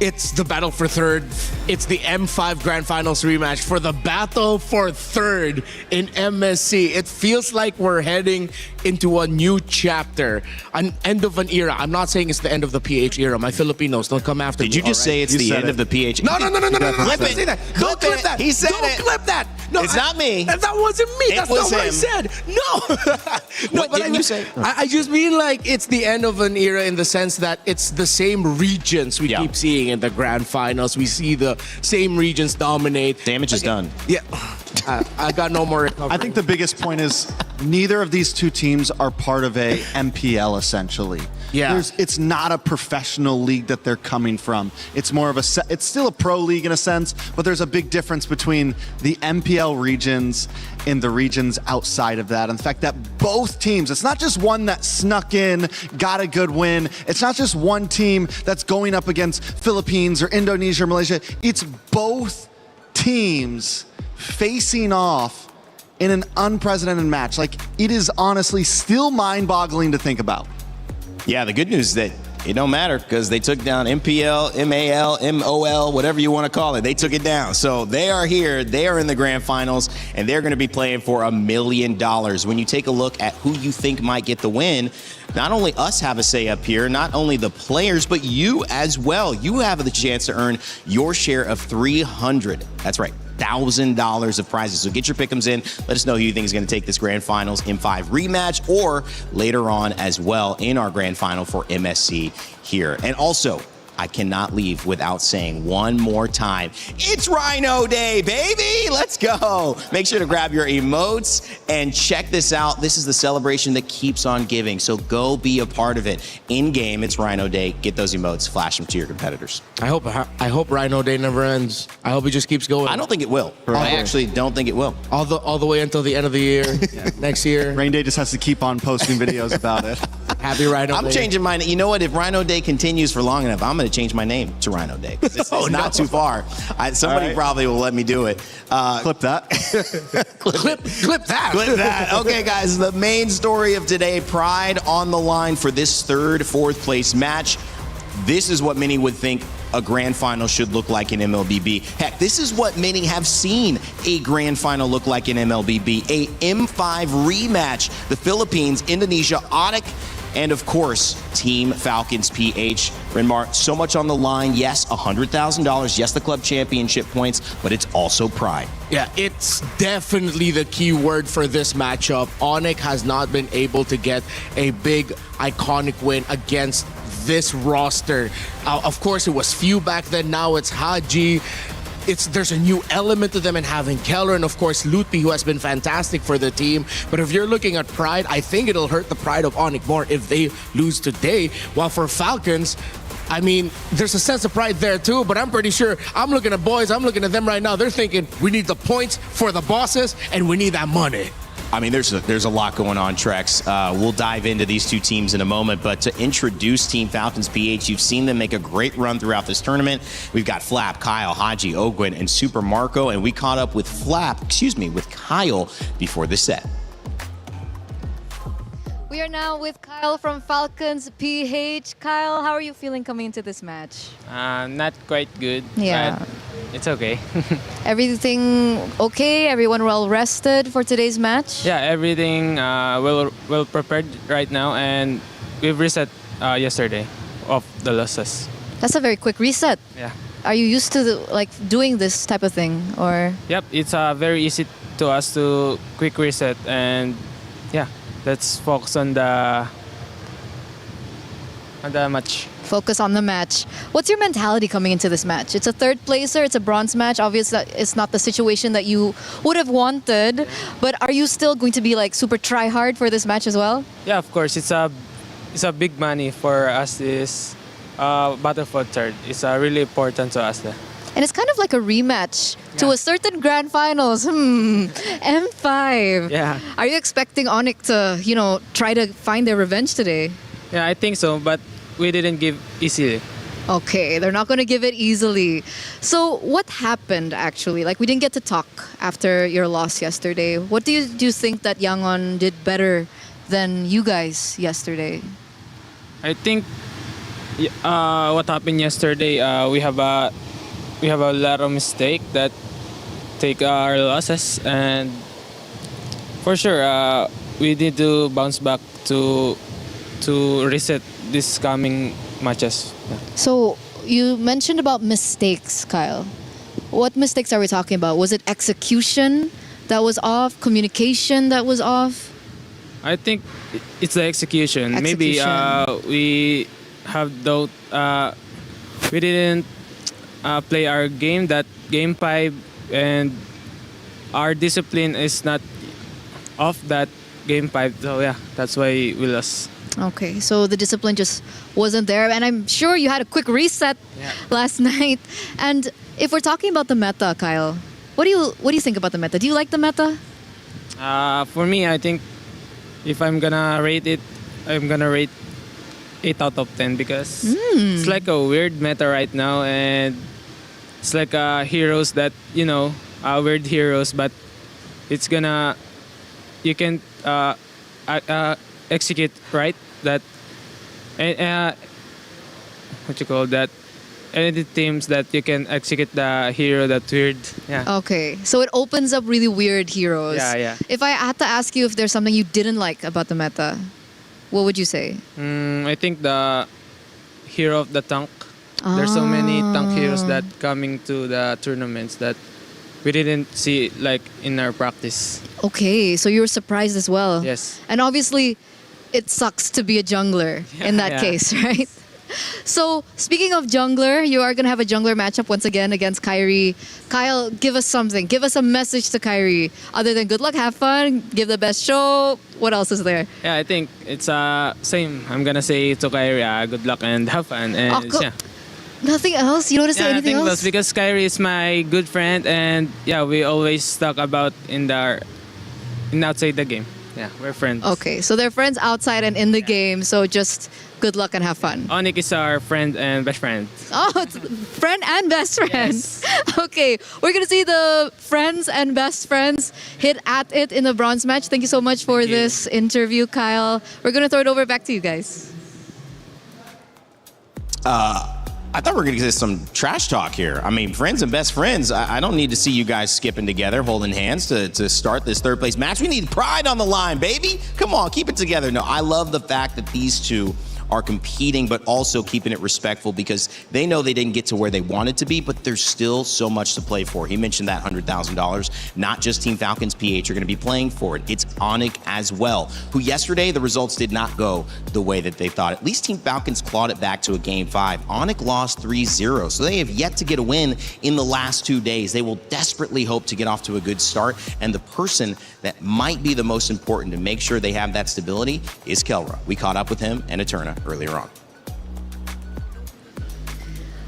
It's the battle for third. It's the M5 Grand Finals rematch for the battle for third in MSC. It feels like we're heading into a new chapter, an end of an era. I'm not saying it's the end of the PH era. My Filipinos, don't come after me. Did you just say it's the end of the PH? No. Clip Don't say that. Don't clip that. He said don't it. clip that. No, It's not me. That wasn't me. It That's was not what I him. said. No. What didn't you say? I just mean like it's the end of an era in the sense that it's the same regions we keep seeing in the grand finals. We see the same regions dominate. Damage is done. Yeah. I got no more recovery. I think the biggest point is neither of these two teams are part of a MPL essentially. Yeah. It's not a professional league that they're coming from. It's more of it's still a pro league in a sense, but there's a big difference between the MPL regions and the regions outside of that. And the fact that both teams, it's not just one that snuck in, got a good win. It's not just one team that's going up against Philippines or Indonesia or Malaysia. It's both teams facing off in an unprecedented match. Like, it is honestly still mind-boggling to think about. Yeah, the good news is that it don't matter because they took down MPL, MAL, MOL, whatever you want to call it. They took it down. So they are here. They are in the grand finals, and they're going to be playing for $1 million. When you take a look at who you think might get the win, not only us have a say up here, not only the players, but you as well. You have the chance to earn your share of $300. That's right. $1,000 of prizes. So get your pick'ems in. Let us know who you think is going to take this grand finals M5 rematch or later on as well in our grand final for MSC here. And also, I cannot leave without saying one more time, it's Rhino Day, baby! Let's go! Make sure to grab your emotes and check this out. This is the celebration that keeps on giving, so go be a part of it. In-game, it's Rhino Day. Get those emotes, flash them to your competitors. I hope Rhino Day never ends. I hope it just keeps going. I don't think it will. I actually don't think it will. All the way until the end of the year, next year. Rain Day just has to keep on posting videos about it. Happy Rhino Day. I'm changing mine. You know what? If Rhino Day continues for long enough, I'm going to change my name to Rhino Day. It's not too far. Somebody probably will let me do it. Clip that. Clip that. Clip that. Okay, guys, the main story of today, pride on the line for this third, fourth place match. This is what many would think a grand final should look like in MLBB. Heck, this is what many have seen a grand final look like in MLBB. A M5 rematch. The Philippines, Indonesia, Onyx, and of course, Team Falcons PH. Renmar, so much on the line. Yes, $100,000. Yes, the club championship points, but it's also pride. Yeah, it's definitely the key word for this matchup. Onyx has not been able to get a big, iconic win against this roster. Of course, it was few back then. Now it's Haji. There's a new element to them in having Keller and of course Lutpi, who has been fantastic for the team. But if you're looking at pride, I think it'll hurt the pride of Onyx more if they lose today. While for Falcons, I mean, there's a sense of pride there too, but I'm pretty sure I'm looking at them right now. They're thinking we need the points for the bosses and we need that money. I mean, there's a lot going on, Trex. We'll dive into these two teams in a moment, but to introduce Team Falcons PH, you've seen them make a great run throughout this tournament. We've got Flap, Kyle, Haji, Ogwin, and Super Marco, and we caught up with with Kyle before the set. We are now with Kyle from Falcons PH. Kyle, how are you feeling coming into this match? Not quite good. Yeah. But it's okay. Everything okay? Everyone well rested for today's match? Yeah, everything well prepared right now, and we've reset yesterday of the losses. That's a very quick reset. Yeah. Are you used to doing this type of thing, or? Yep, it's very easy to us to quick reset, and yeah, let's focus on the match. Focus on the match. What's your mentality coming into this match? It's a third placer, it's a bronze match. Obviously, it's not the situation that you would have wanted, but are you still going to be super try hard for this match as well? Yeah, of course. It's a big money for us. This battle for third. It's really important to us. And it's kind of like a rematch to a certain grand finals. M5. Yeah. Are you expecting Onyx to, try to find their revenge today? Yeah, I think so, but we didn't give easily. Okay, they're not going to give it easily. So what happened actually? We didn't get to talk after your loss yesterday. What do you think that Yangon did better than you guys yesterday? I think What happened yesterday? We have a lot of mistake that take our losses, and for sure we need to bounce back to reset this coming matches. Yeah. So you mentioned about mistakes, Kyle. What mistakes are we talking about? Was it execution that was off? Communication that was off? I think it's the execution. Maybe we have thought we didn't play our game, that game 5, and our discipline is not off that game 5. So yeah, that's why we lost. Okay, so the discipline just wasn't there, and I'm sure you had a quick reset last night. And if we're talking about the meta, Kyle, what do you think about the meta? Do you like the meta? For me, I think if I'm gonna rate it, I'm gonna rate 8 out of 10 because it's like a weird meta right now, and it's like heroes that weird heroes, but it's gonna you can execute right that what you call that, any teams that you can execute the hero that weird. Yeah. Okay, so it opens up really weird heroes. Yeah. If I had to ask you if there's something you didn't like about the meta, what would you say? I think the hero of the tank. There's so many tank heroes that coming to the tournaments that we didn't see like in our practice. Okay, so you were surprised as well. Yes. And obviously, it sucks to be a jungler in that case, right? So, speaking of jungler, you are going to have a jungler matchup once again against Kyrie. Kyle, give us something. Give us a message to Kyrie. Other than good luck, have fun, give the best show. What else is there? Yeah, I think it's same. I'm going to say to Kyrie, good luck and have fun. And Nothing else? You don't want to say anything nothing else? Because Kyrie is my good friend, and we always talk about in outside the game. Yeah, we're friends. Okay, so they're friends outside and in the game, so just good luck and have fun. Onik is our friend and best friend. Oh, it's friend and best friend. Yes. Okay, we're going to see the friends and best friends hit at it in the bronze match. Thank you so much for this interview, Kyle. We're going to throw it over back to you guys. I thought we were going to get some trash talk here. I mean, friends and best friends. I don't need to see you guys skipping together, holding hands to start this third place match. We need pride on the line, baby. Come on, keep it together. No, I love the fact that these two are competing, but also keeping it respectful because they know they didn't get to where they wanted to be, but there's still so much to play for. He mentioned that $100,000. Not just Team Falcons PH are going to be playing for it. It's Onik as well, who yesterday the results did not go the way that they thought. At least Team Falcons clawed it back to a game 5. Onik lost 3-0, so they have yet to get a win in the last 2 days. They will desperately hope to get off to a good start, and the person that might be the most important to make sure they have that stability is Kelra. We caught up with him and Eterna earlier on.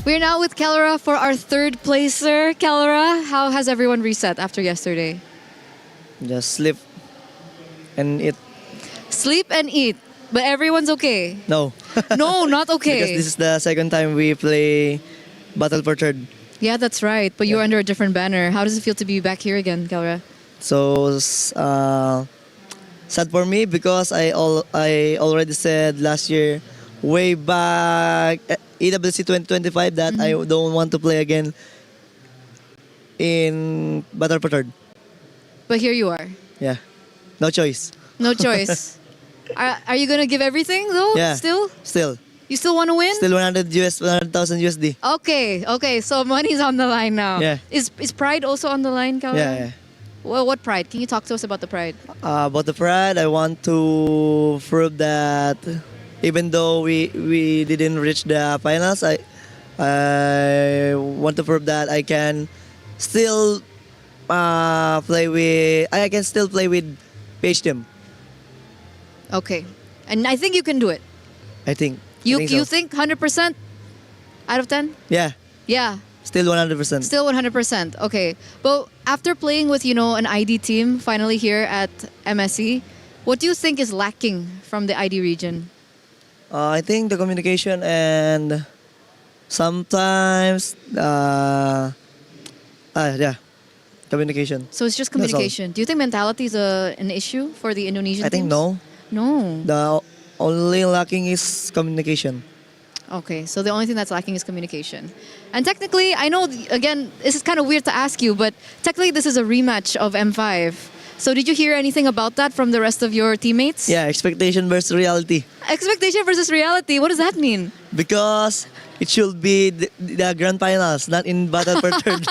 We're now with Kelra for our third placer. Kelra, how has everyone reset after yesterday? Just sleep and eat. Sleep and eat, but everyone's okay? No. No, not okay. Because this is the second time we play Battle for Third. Yeah, that's right, but you're under a different banner. How does it feel to be back here again, Kelra? So sad for me because I already said last year, way back EWC 2025, that I don't want to play again in Battle for Third. But here you are. Yeah, no choice. No choice. Are you gonna give everything though? Yeah. Still. You still want to win? Still 100,000 USD. Okay. So money's on the line now. Yeah. Is pride also on the line, Kelra? Yeah. Well, what pride? Can you talk to us about the pride? About the pride, I want to prove that even though we didn't reach the finals, I want to prove that I can still play with PH team. Okay, and I think you can do it. I think. You think 100% out of 10? Yeah. Yeah. Still 100%. Still 100%. Okay. But after playing with, an ID team finally here at MSC, what do you think is lacking from the ID region? I think the communication and sometimes, communication. So it's just communication. Do you think mentality is an issue for the Indonesian I think teams? no. No. The only lacking is communication. Okay, so the only thing that's lacking is communication. And technically, I know, again, this is kind of weird to ask you, but technically this is a rematch of M5. So did you hear anything about that from the rest of your teammates? Yeah, expectation versus reality. Expectation versus reality, what does that mean? Because it should be the grand finals, not in battle for third.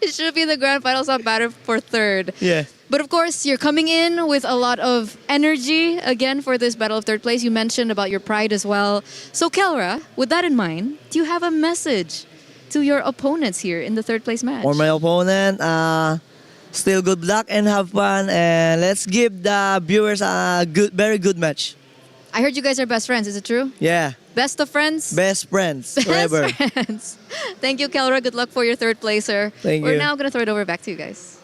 It should be the grand finals, not battle for third. Yeah. But of course, you're coming in with a lot of energy, again, for this battle of third place. You mentioned about your pride as well. So Kelra, with that in mind, do you have a message to your opponents here in the third place match? For my opponent, still good luck and have fun. And let's give the viewers a very good match. I heard you guys are best friends, is it true? Yeah. Best of friends? Best friends forever. Best friends. Thank you, Kelra. Good luck for your third placer. Thank We're you. now going to throw it over back to you guys.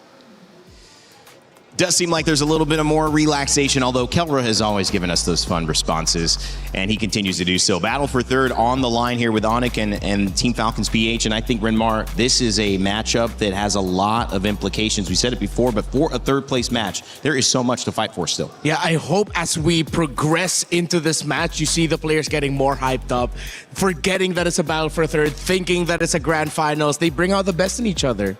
Does seem like there's a little bit of more relaxation, although Kelra has always given us those fun responses, and he continues to do so. Battle for third on the line here with Onic and Team Falcons PH, and I think, Renmar, this is a matchup that has a lot of implications. We said it before, but for a third-place match, there is so much to fight for still. Yeah, I hope as we progress into this match, you see the players getting more hyped up, forgetting that it's a battle for third, thinking that it's a grand finals. They bring out the best in each other.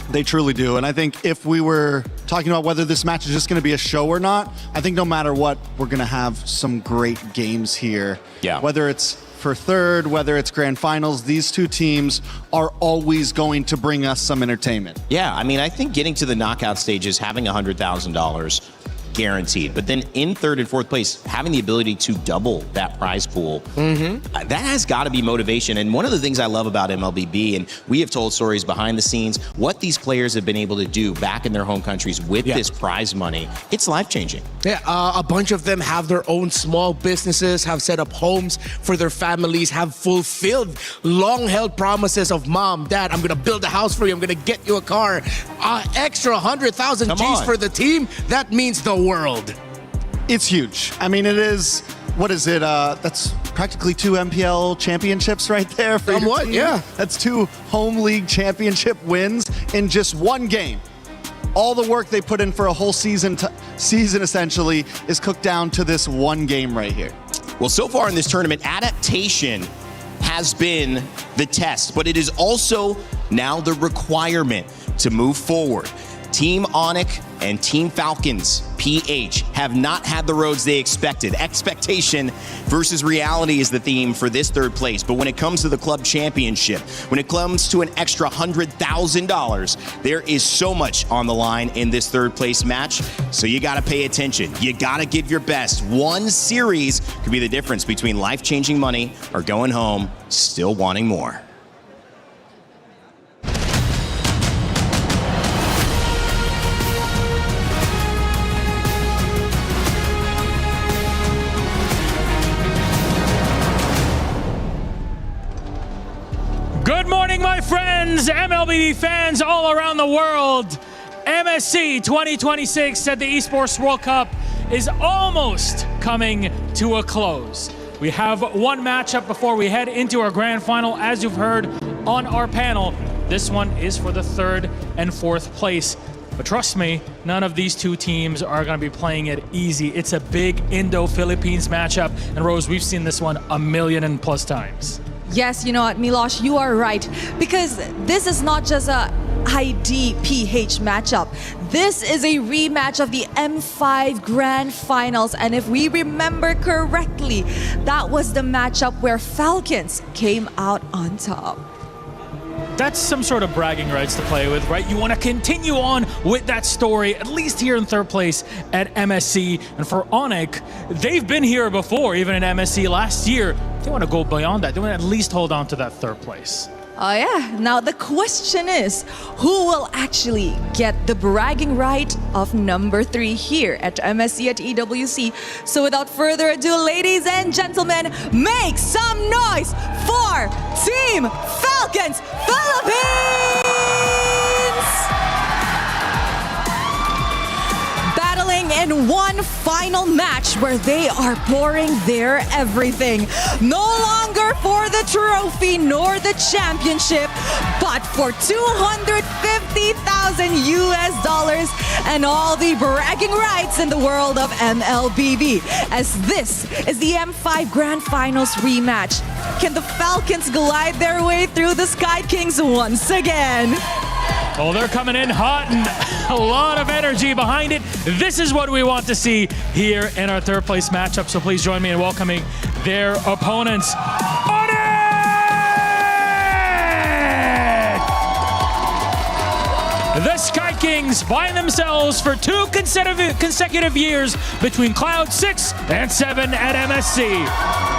They truly do. And I think if we were talking about whether this match is just going to be a show or not, I think no matter what, we're going to have some great games here. Yeah. Whether it's for third, whether it's grand finals, these two teams are always going to bring us some entertainment. Yeah, I mean, I think getting to the knockout stages, having $100,000 guaranteed, but then in third and fourth place, having the ability to double that prize pool, that has got to be motivation. And one of the things I love about MLBB, and we have told stories behind the scenes, what these players have been able to do back in their home countries with this prize money, it's life-changing. Yeah, a bunch of them have their own small businesses, have set up homes for their families, have fulfilled long-held promises of mom, dad, I'm going to build a house for you, I'm going to get you a car, extra 100,000 G's for the team. That means the world. It's huge. I mean, it is, what is it? That's practically 2 MPL championships right there. For your team. Yeah. That's 2 home league championship wins in just one game. All the work they put in for a whole season essentially is cooked down to this one game right here. Well, so far in this tournament, adaptation has been the test, but it is also now the requirement to move forward. Team Onic and Team Falcons PH have not had the roads they expected. Expectation versus reality is the theme for this third place. But when it comes to the club championship, when it comes to an extra $100,000, there is so much on the line in this third place match. So you got to pay attention. You got to give your best. One series could be the difference between life-changing money or going home still wanting more. Good morning, my friends, MLB fans all around the world. MSC 2026 at the Esports World Cup is almost coming to a close. We have one matchup before we head into our grand final. As you've heard on our panel, this one is for the third and fourth place. But trust me, none of these two teams are going to be playing it easy. It's a big Indo-Philippines matchup. And Rose, we've seen this one 1,000,000+ times. Yes, you know what, Milosh, you are right. Because this is not just a ID-PH matchup. This is a rematch of the M5 Grand Finals. And if we remember correctly, that was the matchup where Falcons came out on top. That's some sort of bragging rights to play with, right? You want to continue on with that story, at least here in third place at MSC. And for Onic, they've been here before, even in MSC last year. They want to go beyond that. They want to at least hold on to that third place. Oh yeah, now the question is, who will actually get the bragging right of number 3 here at MSC at EWC? So without further ado, ladies and gentlemen, make some noise for Team Falcons Philippines! Battling in one final match where they are pouring their everything. No longer for the trophy nor the championship, but for $250,000 $50,000 and all the bragging rights in the world of MLBB. As this is the M5 Grand Finals rematch. Can the Falcons glide their way through the Sky Kings once again? Oh, they're coming in hot and a lot of energy behind it. This is what we want to see here in our third place matchup. So please join me in welcoming their opponents. On it! The Sky Kings find themselves for 2 consecutive years between Cloud 6 and 7 at MSC.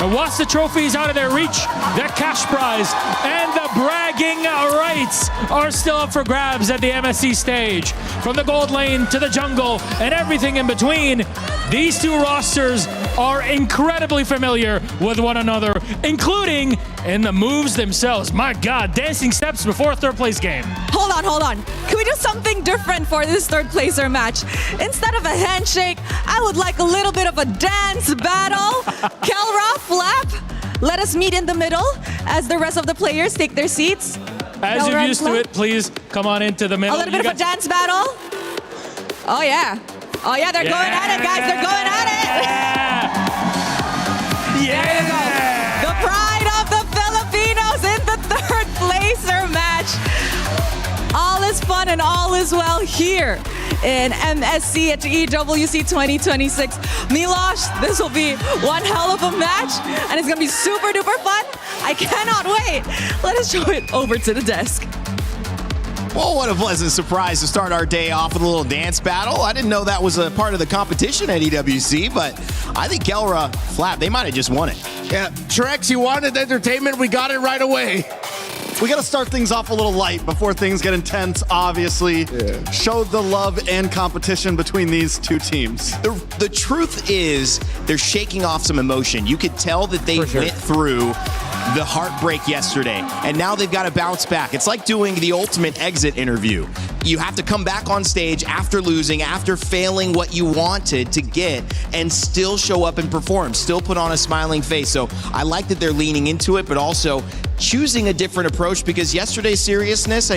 And whilst the trophy is out of their reach, the cash prize and the bragging rights are still up for grabs at the MSC stage. From the gold lane to the jungle and everything in between, these two rosters are incredibly familiar with one another, including in the moves themselves. My God, dancing steps before a third place game. Hold on. Can we do something different for this third placer match? Instead of a handshake, I would like a little bit of a dance battle. Kelra, Flap, let us meet in the middle as the rest of the players take their seats. As Kelra you're and used to Flap. it, please come on into the middle. A little bit of a dance battle. Oh yeah, they're going at it, guys. They're going at it. Yeah. There you go. The pride of the Filipinos in the third placer match. All is fun and all is well here in MSC at EWC 2026. Milosh, this will be one hell of a match and it's gonna be super duper fun. I cannot wait. Let us show it over to the desk. Well, what a pleasant surprise to start our day off with a little dance battle. I didn't know that was a part of the competition at EWC, but I think Kelra, Flap, they might have just won it. Yeah, Trex, you wanted entertainment. We got it right away. We got to start things off a little light before things get intense, obviously. Yeah. Show the love and competition between these two teams. The truth is they're shaking off some emotion. You could tell that they went through the heartbreak yesterday, and now they've got to bounce back. It's like doing the ultimate exit interview. You have to come back on stage after losing, after failing what you wanted to get, and still show up and perform, still put on a smiling face. So I like that they're leaning into it, but also choosing a different approach, because yesterday's seriousness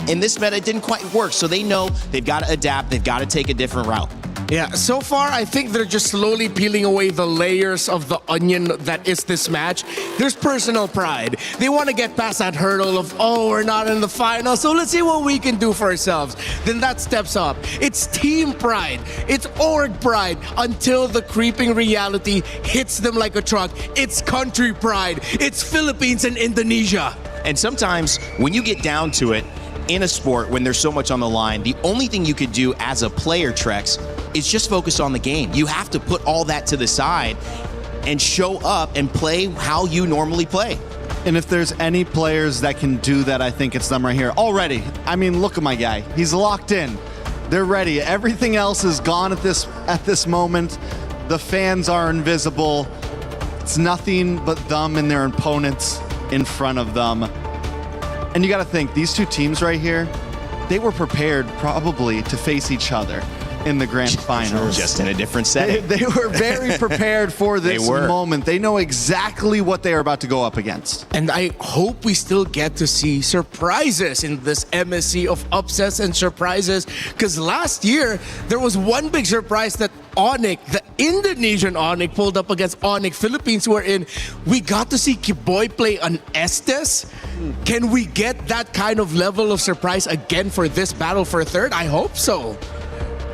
in this meta didn't quite work. So they know they've got to adapt, they've got to take a different route. Yeah, so far I think they're just slowly peeling away the layers of the onion that is this match. There's personal pride. They want to get past that hurdle of, oh, we're not in the final, so let's see what we can do for ourselves. Then that steps up. It's team pride. It's org pride until the creeping reality hits them like a truck. It's country pride. It's Philippines and Indonesia. And sometimes when you get down to it, in a sport, when there's so much on the line, the only thing you could do as a player, Trex, is just focus on the game. You have to put all that to the side and show up and play how you normally play. And if there's any players that can do that, I think it's them right here. Already, I mean, look at my guy. He's locked in. They're ready. Everything else is gone at this moment. The fans are invisible. It's nothing but them and their opponents in front of them. And you got to think, these two teams right here, they were prepared probably to face each other in the grand finals. Just in a different setting. They were very prepared for this moment. They know exactly what they are about to go up against. And I hope we still get to see surprises in this MSC of upsets and surprises, because last year there was one big surprise that Onyx, the Indonesian Onyx, pulled up against Onyx Philippines, wherein we got to see Kiboy play an Estes. Can we get that kind of level of surprise again for this battle for third? I hope so.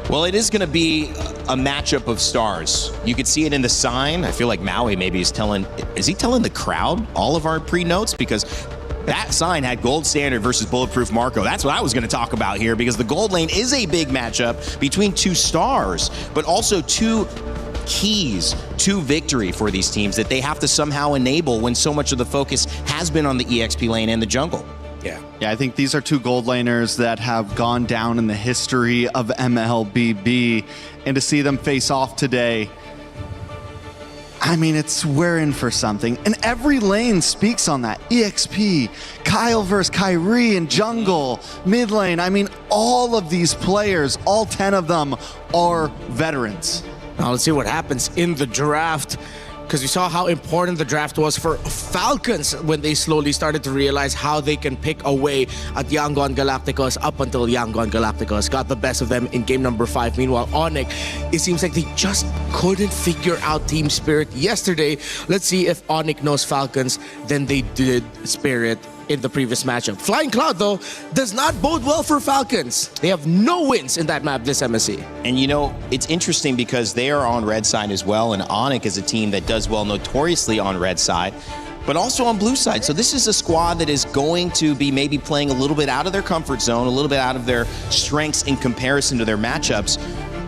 Well, it is going to be a matchup of stars. You could see it in the sign. I feel like Maui maybe is he telling the crowd all of our pre-notes? Because that sign had Gold Standard versus Bulletproof Marco. That's what I was going to talk about here, because the gold lane is a big matchup between two stars, but also two keys to victory for these teams that they have to somehow enable when so much of the focus has been on the EXP lane and the jungle. Yeah, I think these are two gold laners that have gone down in the history of MLBB, and to see them face off today, I mean, we're in for something. And every lane speaks on that. EXP, Kyle versus Kyrie in jungle, mid lane. I mean, all of these players, all 10 of them are veterans. Now let's see what happens in the draft. because we saw how important the draft was for Falcons when they slowly started to realize how they can pick away at Yangon Galacticos up until Yangon Galacticos got the best of them in game number 5. Meanwhile, Onyx, it seems like they just couldn't figure out team spirit yesterday. Let's see if Onyx knows Falcons than they did Spirit in the previous matchup. Flying Cloud, though, does not bode well for Falcons. They have no wins in that map this MSC. And you know, it's interesting because they are on red side as well, and Onyx is a team that does well notoriously on red side, but also on blue side. So this is a squad that is going to be maybe playing a little bit out of their comfort zone, a little bit out of their strengths in comparison to their matchups.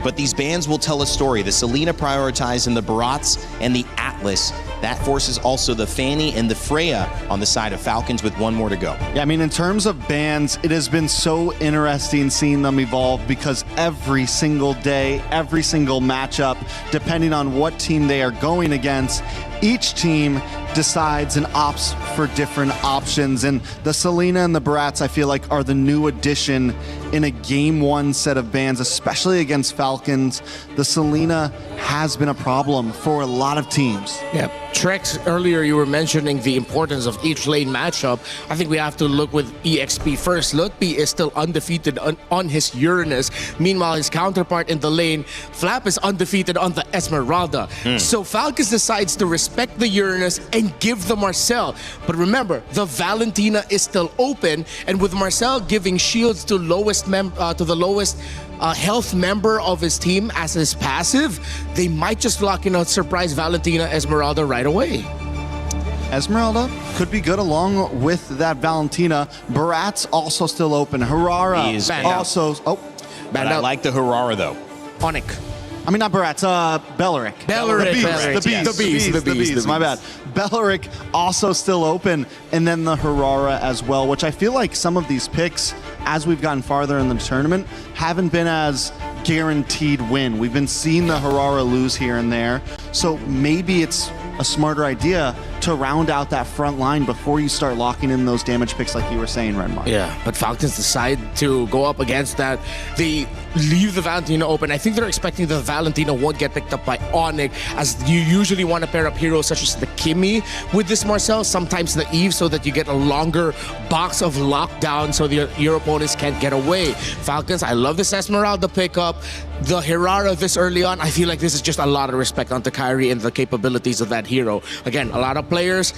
But these bans will tell a story. The Selena prioritizing the Barats and the Atlas. That forces also the Fanny and the Freya on the side of Falcons with one more to go. Yeah, I mean, in terms of bans, it has been so interesting seeing them evolve because every single day, every single matchup, depending on what team they are going against, each team decides and opts for different options. And the Selena and the Barats, I feel like, are the new addition in a game 1 set of bans, especially against Falcons. The Selena has been a problem for a lot of teams. Yeah. Trex, earlier you were mentioning the importance of each lane matchup. I think we have to look with EXP first. Lutpi is still undefeated on his Uranus. Meanwhile, his counterpart in the lane, Flap, is undefeated on the Esmeralda. So Falcons decides to respect the Uranus and give the Marcel. But remember, the Valentina is still open, and with Marcel giving shields to the lowest health member of his team as his passive, they might just lock in a surprise Valentina Esmeralda right away. Esmeralda could be good along with that Valentina. Barat's also still open. Harara is also... Oh, but I like the Harara, though. Onyx. I mean, not Barat's, Belleric. The Beast, my bad. Belleric also still open, and then the Harara as well, which I feel like some of these picks, as we've gotten farther in the tournament, haven't been as guaranteed win. We've been seeing the Harara lose here and there, so maybe it's a smarter idea to round out that front line before you start locking in those damage picks like you were saying, Renmar. Yeah, but Falcons decide to go up against that. They leave the Valentina open. I think they're expecting the Valentina won't get picked up by Onyx, as you usually want to pair up heroes such as the Kimmy with this Marcel, sometimes the Eve, so that you get a longer box of lockdown so your opponents can't get away. Falcons, I love this Esmeralda pickup. The Hirara this early on, I feel like this is just a lot of respect onto Kyrie and the capabilities of that hero. Again, a lot of players,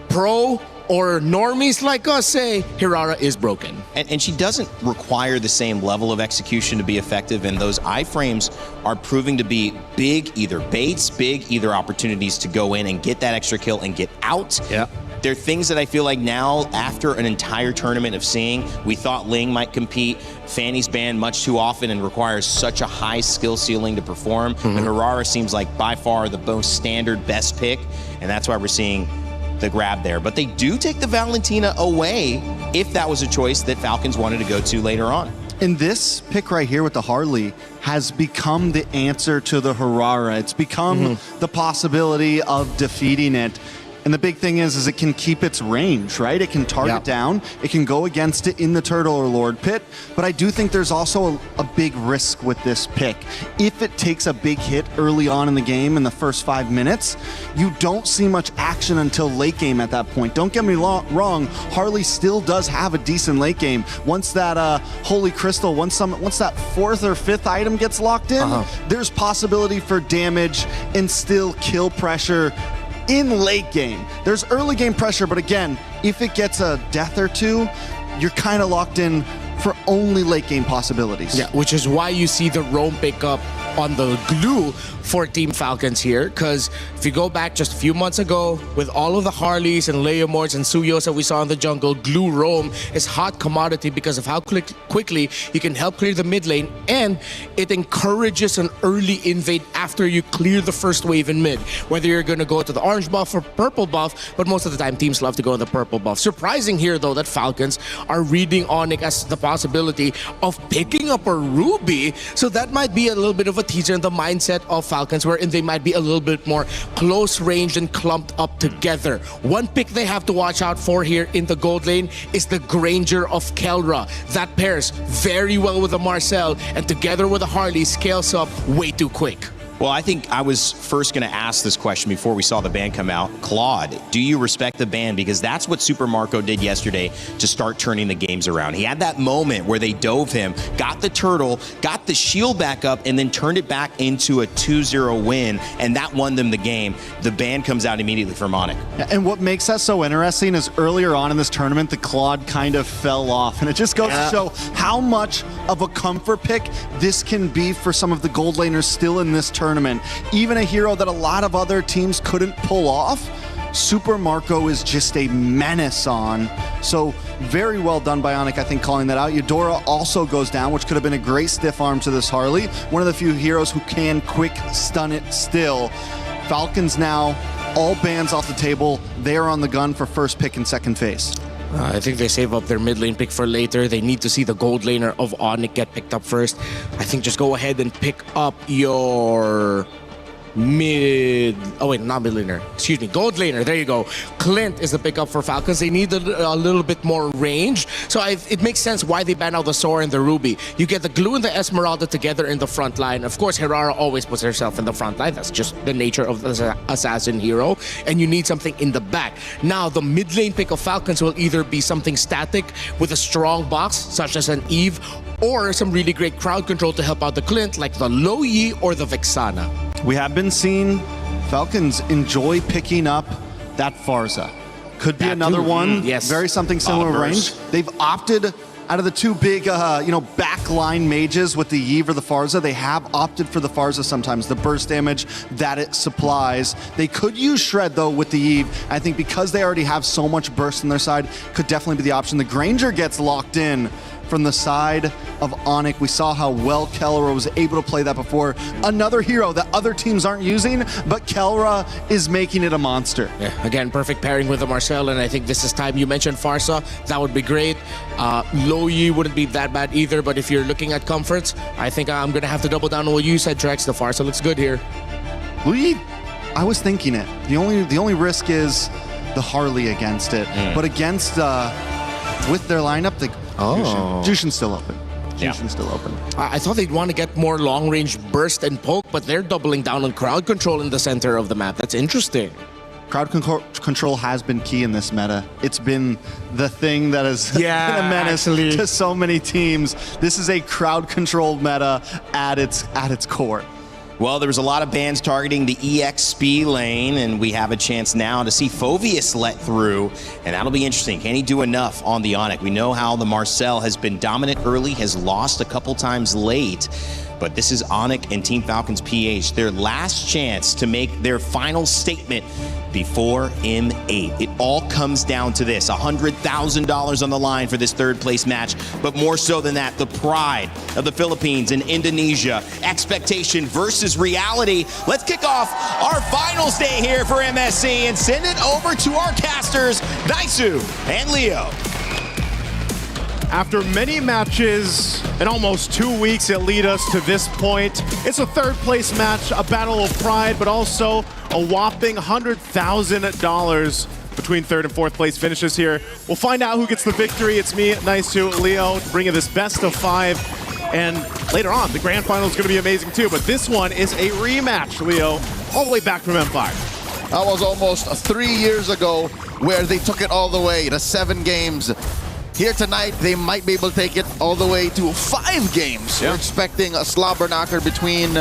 pro or normies like us, say Hirara is broken. And she doesn't require the same level of execution to be effective, and those iframes are proving to be big either baits, big either opportunities to go in and get that extra kill and get out. Yeah. They're things that I feel like now, after an entire tournament of seeing, we thought Ling might compete. Fanny's banned much too often and requires such a high skill ceiling to perform. And Harara seems like by far the most standard best pick, and that's why we're seeing the grab there. But they do take the Valentina away if that was a choice that Falcons wanted to go to later on. And this pick right here with the Harley has become the answer to the Harara. It's become the possibility of defeating it. And the big thing is it can keep its range, right? It can target down. It can go against it in the Turtle or Lord pit. But I do think there's also a big risk with this pick. If it takes a big hit early on in the game in the first 5 minutes, you don't see much action until late game at that point. Don't get me wrong, Harley still does have a decent late game. Once that Holy Crystal, once that 4th or 5th item gets locked in, there's possibility for damage and still kill pressure in late game. There's early game pressure, but again, if it gets a death or two, you're kind of locked in for only late game possibilities. Yeah, which is why you see the roam pickup on the glue for Team Falcons here, because if you go back just a few months ago with all of the Harleys and Leomords and Suyos that we saw in the jungle, glue roam is hot commodity because of how quickly you can help clear the mid lane, and it encourages an early invade after you clear the first wave in mid, whether you're going to go to the orange buff or purple buff, but most of the time teams love to go in the purple buff. Surprising here though that Falcons are reading Onyx as the possibility of picking up a Ruby, so that might be a little bit of a teaser in the mindset of Falcons, wherein they might be a little bit more close range and clumped up together. One pick they have to watch out for here in the gold lane is the Granger of Kelra. That pairs very well with the Marcel, and together with the Harley scales up way too quick. Well, I think I was first going to ask this question before we saw the ban come out. Claude, do you respect the ban? Because that's what Super Marco did yesterday to start turning the games around. He had that moment where they dove him, got the turtle, got the shield back up, and then turned it back into a 2-0 win, and that won them the game. The ban comes out immediately for Onyx. And what makes that so interesting is earlier on in this tournament, the Claude kind of fell off, and it just goes to show how much of a comfort pick this can be for some of the gold laners still in this tournament. Even a hero that a lot of other teams couldn't pull off, Super Marco is just a menace on. So very well done by Onyx, I think, calling that out. Eudora also goes down, which could have been a great stiff arm to this Harley. One of the few heroes who can quick stun it still. Falcons now, all bans off the table. They are on the gun for first pick and second phase. I think they save up their mid lane pick for later. They need to see the gold laner of Onyx get picked up first. I think just go ahead and pick up your mid... Oh, wait, not mid laner. Excuse me, gold laner. There you go. Clint is the pickup for Falcons. They need a little bit more range. So it makes sense why they ban out the Sora and the Ruby. You get the Glue and the Esmeralda together in the front line. Of course, Herrera always puts herself in the front line. That's just the nature of the assassin hero. And you need something in the back. Now, the mid lane pick of Falcons will either be something static with a strong box, such as an Eve, or some really great crowd control to help out the Clint, like the Lo Yi or the Vexana. We have been seeing Falcons enjoy picking up that Farza. Could be another one. Yes. Very something similar range. They've opted out of the two big, backline mages with the Yve or the Farza. They have opted for the Farza sometimes, the burst damage that it supplies. They could use Shred, though, with the Yve. I think because they already have so much burst on their side, could definitely be the option. The Granger gets locked in from the side of Onyx. We saw how well Kelra was able to play that before. Another hero that other teams aren't using, but Kelra is making it a monster. Yeah, again, perfect pairing with the Marcel, and I think this is time. You mentioned Farsa, that would be great. Lo Yi wouldn't be that bad either, but if you're looking at comforts, I think I'm gonna have to double down on what you said, Trex. The Farsa looks good here. Lo Yi, I was thinking it. The only risk is the Harley against it, but against with their lineup, the Jushin's still open. Jushin's still open. I thought they'd want to get more long-range burst and poke, but they're doubling down on crowd control in the center of the map. That's interesting. Crowd control has been key in this meta. It's been the thing that has been a menace to so many teams. This is a crowd-controlled meta at its core. Well, there was a lot of bans targeting the EXP lane, and we have a chance now to see Phoveus let through, and that'll be interesting. Can he do enough on the Onyx? We know how the Marcel has been dominant early, has lost a couple times late, but this is Onyx and Team Falcons PH, their last chance to make their final statement before M8. It all comes down to this, $100,000 on the line for this third place match, but more so than that, the pride of the Philippines and Indonesia, expectation versus reality. Let's kick off our finals day here for MSC and send it over to our casters, Daisu and Leo. After many matches and almost 2 weeks that lead us to this point, it's a third place match, a battle of pride, but also a whopping $100,000 between third and fourth place finishes here. We'll find out who gets the victory. It's me, Daisu, Leo, to bring you this best of 5. And later on, the grand final is going to be amazing too, but this one is a rematch, Leo, all the way back from M5. That was almost 3 years ago where they took it all the way to 7 games. Here tonight, they might be able to take it all the way to 5 games. We're expecting a slobber knocker between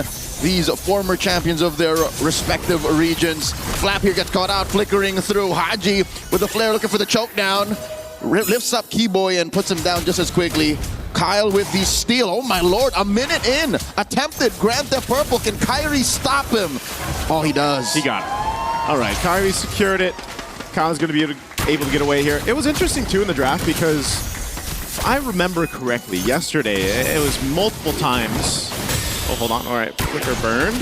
these former champions of their respective regions. Flap here gets caught out, flickering through. Haji with the flare looking for the choke down. Lifts up Keyboy and puts him down just as quickly. Kyle with the steal. Oh my lord, a minute in. Attempted Grand Theft Purple. Can Kyrie stop him? Oh, he does. He got it. All right, Kyrie secured it. Kyle's going to be able to get away here. It was interesting too in the draft because if I remember correctly, yesterday it was multiple times. Oh, hold on. All right, quicker burn.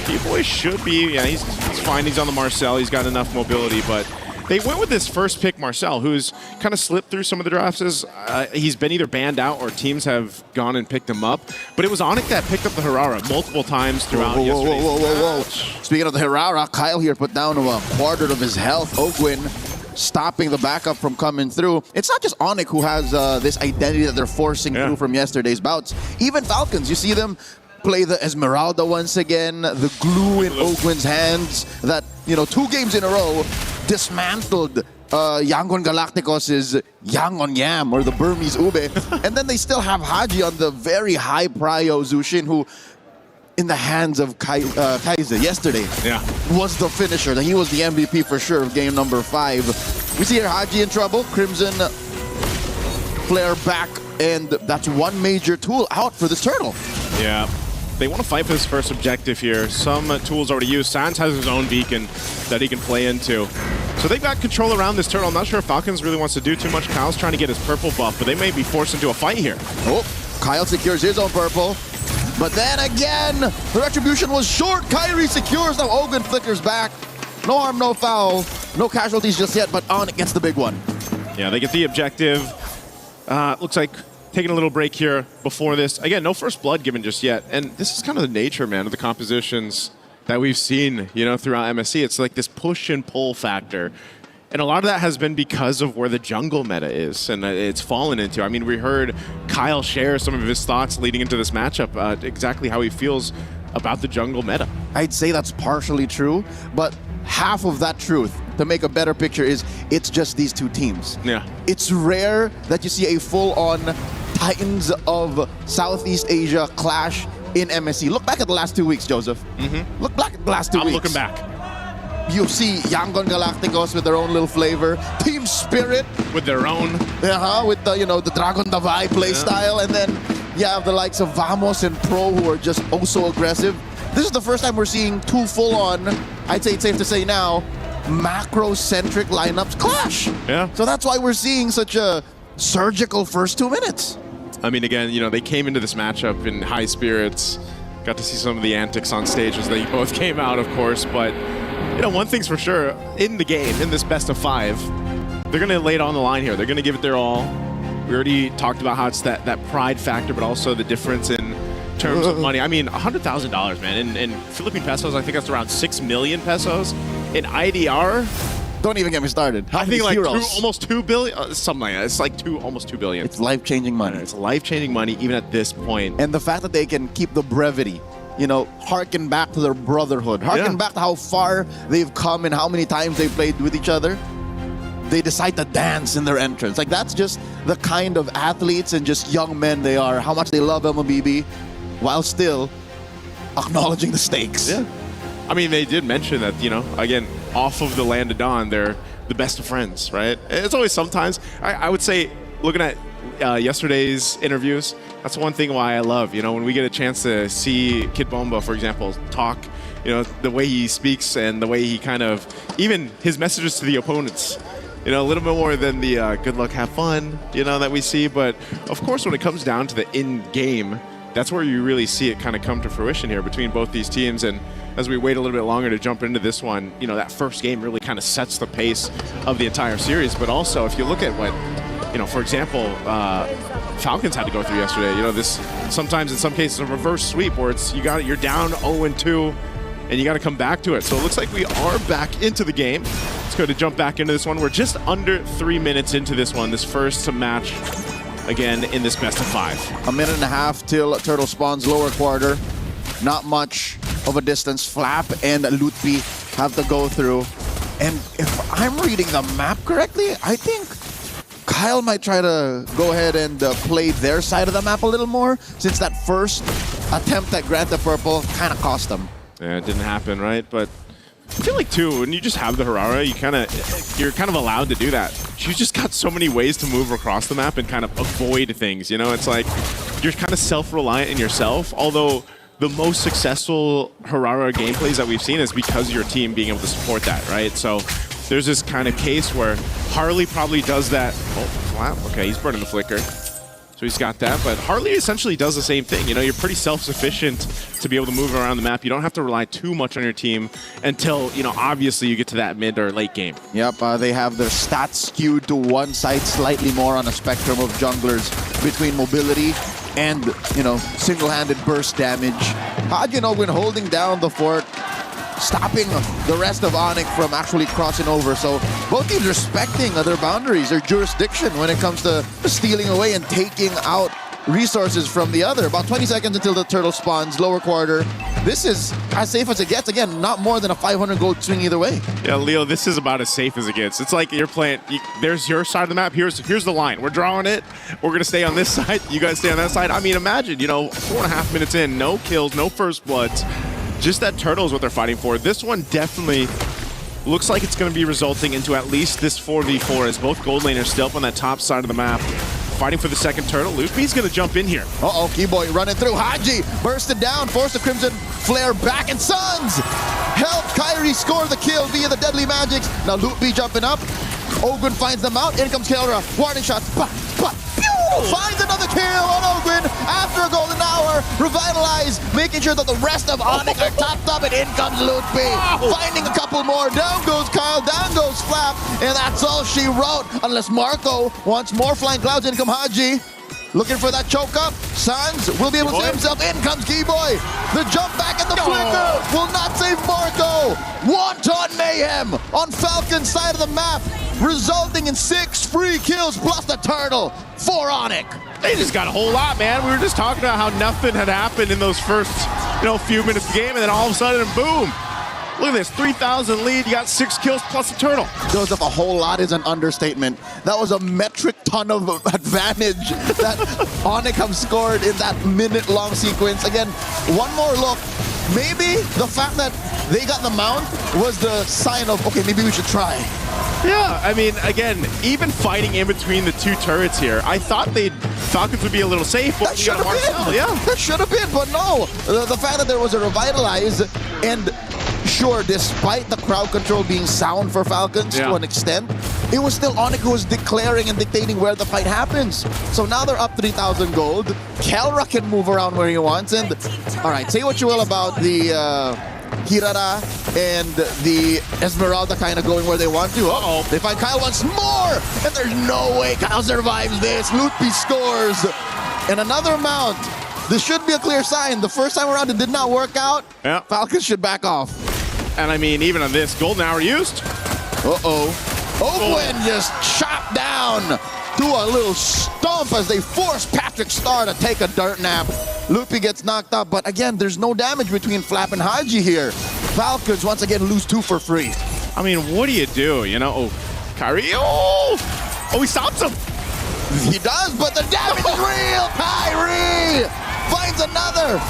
Keyboy should be, yeah, he's fine. He's on the Marcel. He's got enough mobility, but they went with this first pick, Marcel, who's kind of slipped through some of the drafts. He's been either banned out or teams have gone and picked him up. But it was Onyx that picked up the Herrera multiple times throughout yesterday's match. Speaking of the Herrera, Kyle here put down to a quarter of his health. Ogwin stopping the backup from coming through. It's not just Onyx who has this identity that they're forcing through from yesterday's bouts. Even Falcons, you see them play the Esmeralda once again, the glue in Oakland's hands that, 2 games in a row dismantled Yangon Galacticos' Yang on Yam, or the Burmese Ube. And then they still have Haji on the very high prio Zushin, who, in the hands of Kaiser yesterday, was the finisher. He was the MVP for sure of game number 5. We see here Haji in trouble. Crimson flare back, and that's one major tool out for this turtle. Yeah. They want to fight for this first objective here. Some tools already used. Sans has his own beacon that he can play into. So they've got control around this turtle. I'm not sure if Falcons really wants to do too much. Kyle's trying to get his purple buff, but they may be forced into a fight here. Oh, Kyle secures his own purple. But then again, the retribution was short. Kyrie secures. Now Ogun flickers back. No harm, no foul. No casualties just yet, but Onyx gets the big one. Yeah, they get the objective. Looks like taking a little break here before this. Again, no first blood given just yet. And this is kind of the nature, man, of the compositions that we've seen, throughout MSC. It's like this push and pull factor. And a lot of that has been because of where the jungle meta is and it's fallen into. I mean, we heard Kyle share some of his thoughts leading into this matchup, exactly how he feels about the jungle meta. I'd say that's partially true, but half of that truth, to make a better picture, is it's just these 2 teams. Yeah. It's rare that you see a full-on Titans of Southeast Asia clash in MSC. Look back at the last 2 weeks, Joseph. Look back at the last 2 weeks. I'm looking back. You see Yangon Galacticos with their own little flavor, Team Spirit with their own, with the Dragon Davai play style, and then you have the likes of Vamos and Pro who are just oh so aggressive. This is the first time we're seeing 2 full-on, I'd say it's safe to say now, macro-centric lineups clash. Yeah. So that's why we're seeing such a surgical first 2 minutes. I mean, again, they came into this matchup in high spirits. Got to see some of the antics on stage as they both came out, of course. But, one thing's for sure, in the game, in this best of 5, they're going to lay it on the line here. They're going to give it their all. We already talked about how it's that pride factor, but also the difference in terms of money. I mean, $100,000, man. In Philippine pesos, I think that's around 6 million pesos. In IDR, don't even get me started. I think like almost 2 billion, something like that. It's like almost 2 billion. It's life-changing money. It's life-changing money even at this point. And the fact that they can keep the brevity, harken back to their brotherhood, harken back to how far they've come and how many times they've played with each other. They decide to dance in their entrance. Like, that's just the kind of athletes and just young men they are, how much they love MLBB, while still acknowledging the stakes. Yeah. I mean, they did mention that, again, off of the Land of Dawn, they're the best of friends, right? It's always sometimes. I would say, looking at yesterday's interviews, that's one thing why I love, when we get a chance to see Kid Bomba, for example, talk, the way he speaks and the way he kind of, even his messages to the opponents, a little bit more than the good luck, have fun, that we see. But, of course, when it comes down to the in-game, that's where you really see it kind of come to fruition here between both these teams. And as we wait a little bit longer to jump into this one, that first game really kind of sets the pace of the entire series. But also, if you look at what, for example, Falcons had to go through yesterday, this sometimes in some cases a reverse sweep where you're down 0-2 and you got to come back to it. So it looks like we are back into the game. Let's go to jump back into this one. We're just under 3 minutes into this one, this first match. Again, in this best of 5. A minute and a half till Turtle spawns lower quarter. Not much of a distance. Flap and Lutpi have to go through. And if I'm reading the map correctly, I think Kyle might try to go ahead and play their side of the map a little more, since that first attempt at Grant the Purple kind of cost them. Yeah, it didn't happen, right? But I feel like, too, when you just have the Harara, you're kind of allowed to do that. You just got so many ways to move across the map and kind of avoid things, It's like you're kind of self-reliant in yourself, although the most successful Harara gameplays that we've seen is because of your team being able to support that, right? So there's this kind of case where Harley probably does that. Oh, wow, okay, he's burning the flicker. So he's got that, but Harley essentially does the same thing. You're pretty self-sufficient to be able to move around the map. You don't have to rely too much on your team until, obviously you get to that mid or late game. Yep, they have their stats skewed to one side slightly more on a spectrum of junglers between mobility and, single-handed burst damage. Hajinogun holding down the fort, stopping the rest of Onyx from actually crossing over. So both teams respecting their boundaries, their jurisdiction when it comes to stealing away and taking out resources from the other. About 20 seconds until the turtle spawns, lower quarter. This is as safe as it gets. Again, not more than a 500 gold swing either way. Yeah, Leo, this is about as safe as it gets. It's like you're playing, there's your side of the map, here's the line. We're drawing it, we're going to stay on this side, you guys stay on that side. I mean, imagine, 4.5 minutes in, no kills, no first bloods. Just that turtle is what they're fighting for. This one definitely looks like it's going to be resulting into at least this 4v4 as both gold laners still up on that top side of the map. Fighting for the second turtle. Loopy's going to jump in here. Uh-oh, Keyboy running through. Haji bursted down, forced the Crimson Flare back, and Suns helped Kyrie score the kill via the deadly magics. Now Loopy jumping up. Ogwin finds them out. In comes Kelra. Warning shots. Finds another kill on Ogwin after a golden hour. Revitalize, making sure that the rest of Onyx are topped up, and in comes Loopy. Finding a couple more. Down goes Kyle, down goes Flap, and that's all she wrote. Unless Marco wants more flying clouds. In come Haji. Looking for that choke up. Suns will be able to save himself. In comes Keyboy. The jump back and the flicker will not save Marco. Wanton mayhem on Falcon's side of the map, resulting in 6 free kills plus the turtle for Onyx. They just got a whole lot, man. We were just talking about how nothing had happened in those first, few minutes of the game, and then all of a sudden, boom. Look at this, 3,000 lead, you got 6 kills plus a turtle. Joseph, a whole lot is an understatement. That was a metric ton of advantage that Onyx have scored in that minute-long sequence. Again, one more look. Maybe the fact that they got the mount was the sign of, okay, maybe we should try. Yeah, I mean, again, even fighting in between the two turrets here, I thought Falcons would be a little safe, but that should have been. Yeah, that should have been, but no. The fact that there was a revitalize, and sure, despite the crowd control being sound for Falcons to an extent, it was still Onyx who was declaring and dictating where the fight happens. So now they're up 3,000 gold. Kelra can move around where he wants, and all right, say what you will about the Hirara and the Esmeralda kind of going where they want to. Uh-oh. They find Kyle once more, and there's no way Kyle survives this. Loopy scores, and another mount. This should be a clear sign. The first time around it did not work out. Yeah. Falcons should back off. And I mean, even on this, golden hour used. Uh-oh. Ogwin just chopped down to a little stomp as they force Patrick Star to take a dirt nap. Loopy gets knocked up, but again, there's no damage between Flap and Haji here. Falcons once again lose 2 for free. I mean, what do you do? Oh, Kyrie, oh, he stops him. He does, but the damage is real. Kyrie finds another.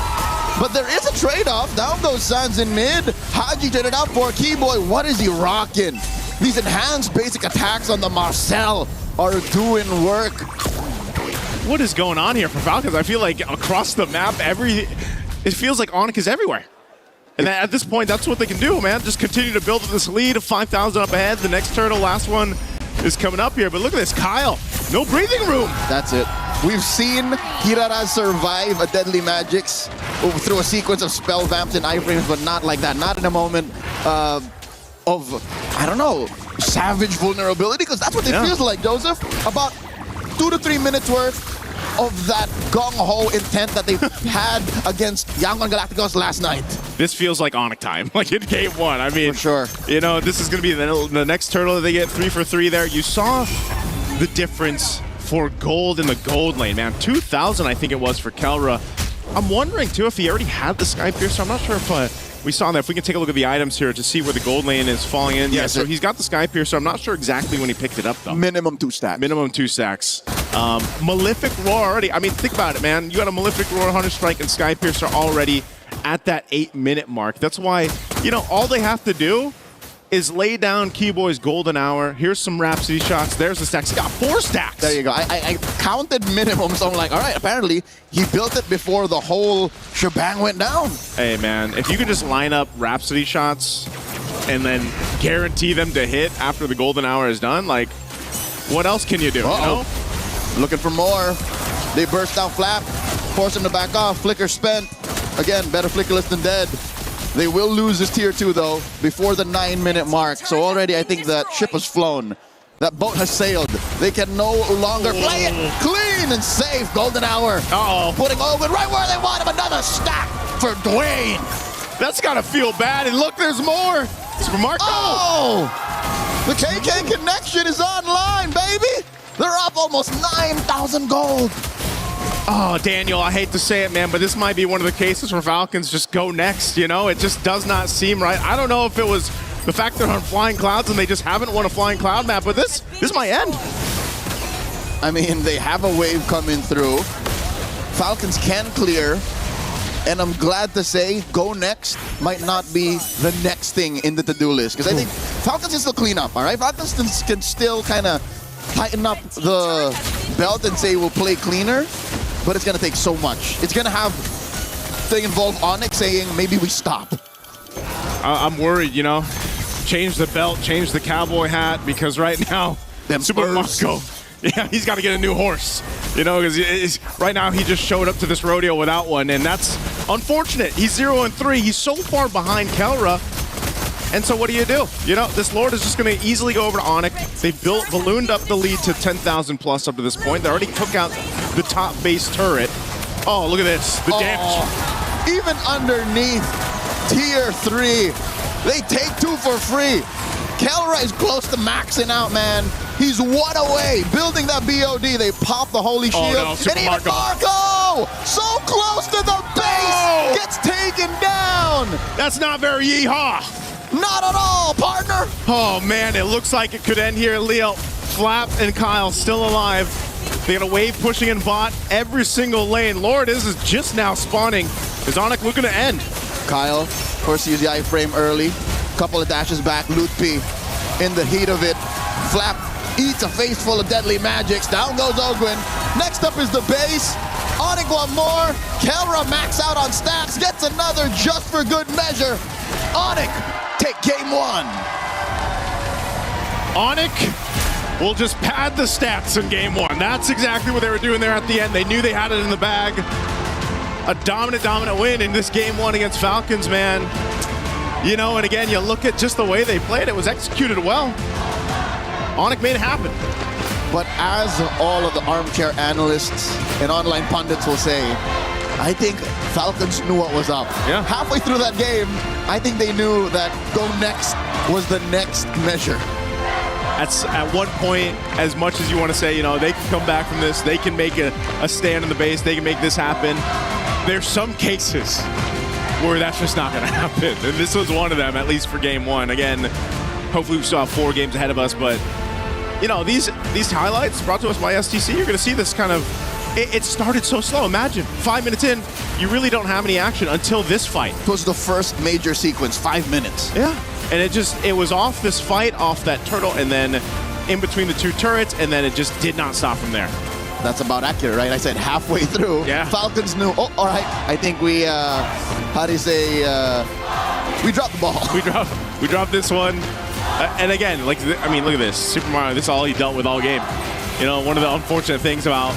But there is a trade-off. Down goes Suns in mid. Haji traded out for Keyboy. What is he rocking? These enhanced basic attacks on the Marcel are doing work. What is going on here for Falcons? I feel like across the map, it feels like Onyx is everywhere. And at this point, that's what they can do, man. Just continue to build this lead of 5,000 up ahead. The next turtle, last one, is coming up here. But look at this, Kyle. No breathing room. That's it. We've seen Hirara survive a deadly magics through a sequence of spell vamps and iframes, but not like that. Not in a moment of, I don't know, savage vulnerability, because that's what it feels like, Joseph. About 2 to 3 minutes worth of that gung-ho intent that they had against Yangon Galacticos last night. This feels like Onyx time, like in game 1. I mean, for sure. This is going to be the next turtle that they get 3 for 3 there. You saw the difference for gold in the gold lane, man. 2,000, I think it was, for Kelra. I'm wondering, too, if he already had the Sky Piercer. I'm not sure if we saw that. If we can take a look at the items here to see where the gold lane is falling in. Yeah, so he's got the Sky Piercer. I'm not sure exactly when he picked it up, though. Minimum 2 stacks. Minimum 2 stacks. Malefic Roar already. I mean, think about it, man. You got a Malefic Roar, Hunter Strike, and Sky Piercer already at that 8-minute mark. That's why, all they have to do is lay down Keyboy's golden hour. Here's some Rhapsody shots. There's the stacks. He got 4 stacks. There you go. I counted minimum, so I'm like, all right, apparently he built it before the whole shebang went down. Hey, man, if you could just line up Rhapsody shots and then guarantee them to hit after the golden hour is done, like, what else can you do, Looking for more. They burst down Flap, force him to back off. Flicker spent. Again, better flickerless than dead. They will lose this tier 2, though, before the 9-minute mark. So already I think that ship has flown. That boat has sailed. They can no longer play it clean and safe. Golden hour. Putting Owen right where they want him. Another stack for Dwayne. That's got to feel bad. And look, there's more. It's for Marco. Oh! The KK connection is online, baby. They're up almost 9,000 gold. Oh, Daniel, I hate to say it, man, but this might be one of the cases where Falcons just go next, you know? It just does not seem right. I don't know if it was the fact they're on Flying Clouds and they just haven't won a Flying Cloud map, but this might end. I mean, they have a wave coming through. Falcons can clear. And I'm glad to say, go next might not be the next thing in the to-do list. Because I think Falcons can still clean up, all right? Falcons can still kind of tighten up the belt and say we'll play cleaner. But it's going to take so much. It's going to have to involve Onyx saying maybe we stop. I'm worried, you know. Change the belt, change the cowboy hat, because right now, Super Marco, yeah, he's got to get a new horse. You know, because right now he just showed up to this rodeo without one, and that's unfortunate. He's 0-3. He's so far behind Kelra. And so what do? You know, this Lord is just going to easily go over to Onyx. They ballooned up the lead to 10,000 plus up to this point. They already took out the top base turret. Oh, look at this. The damage. Even underneath tier 3, they take 2 for free. Kelra is close to maxing out, man. He's one away. Building that BOD. They pop the Holy Shield. Oh, no, and even Marco! So close to the base! Gets taken down! That's not very yeehaw. Not at all, partner! Oh, man, it looks like it could end here. Leo, Flap, and Kyle still alive. They got a wave pushing in bot every single lane. Lord is just now spawning. Is Onyx looking to end? Kyle, of course, used the iframe early. Couple of dashes back. Loot P in the heat of it. Flap eats a face full of deadly magics. Down goes Ogwin. Next up is the base. Onyx one more. Kelra max out on stats. Gets another just for good measure. Onyx take game 1. Onyx will just pad the stats in game 1. That's exactly what they were doing there at the end. They knew they had it in the bag. A dominant win in this game 1 against Falcons, man. You know, and again, you look at just the way they played. It was executed well. Onyx made it happen. But as all of the armchair analysts and online pundits will say, I think Falcons knew what was up. Yeah. Halfway through that game, I think they knew that go next was the next measure. That's at one point, as much as you want to say, you know, they can come back from this, they can make a stand in the base, they can make this happen. There's some cases where that's just not going to happen. And this was one of them, at least for game 1. Again, hopefully we still have 4 games ahead of us, but you know, these highlights brought to us by STC, you're going to see this kind of, it started so slow. Imagine 5 minutes in, you really don't have any action until this fight. It was the first major sequence, 5 minutes. Yeah, and it was off this fight, off that turtle, and then in between the 2 turrets, and then it just did not stop from there. That's about accurate, right? I said halfway through. Yeah. Falcons knew, oh, all right, I think we, how do you say, we dropped the ball. We dropped this one. And again, like, I mean, look at this. Super Mario, this is all he dealt with all game. You know, one of the unfortunate things about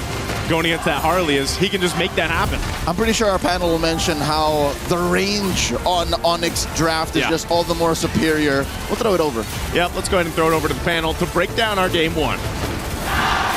going against that Harley is he can just make that happen. I'm pretty sure our panel will mention how the range on Onyx draft is just all the more superior. We'll throw it over. Yep, let's go ahead and throw it over to the panel to break down our game 1.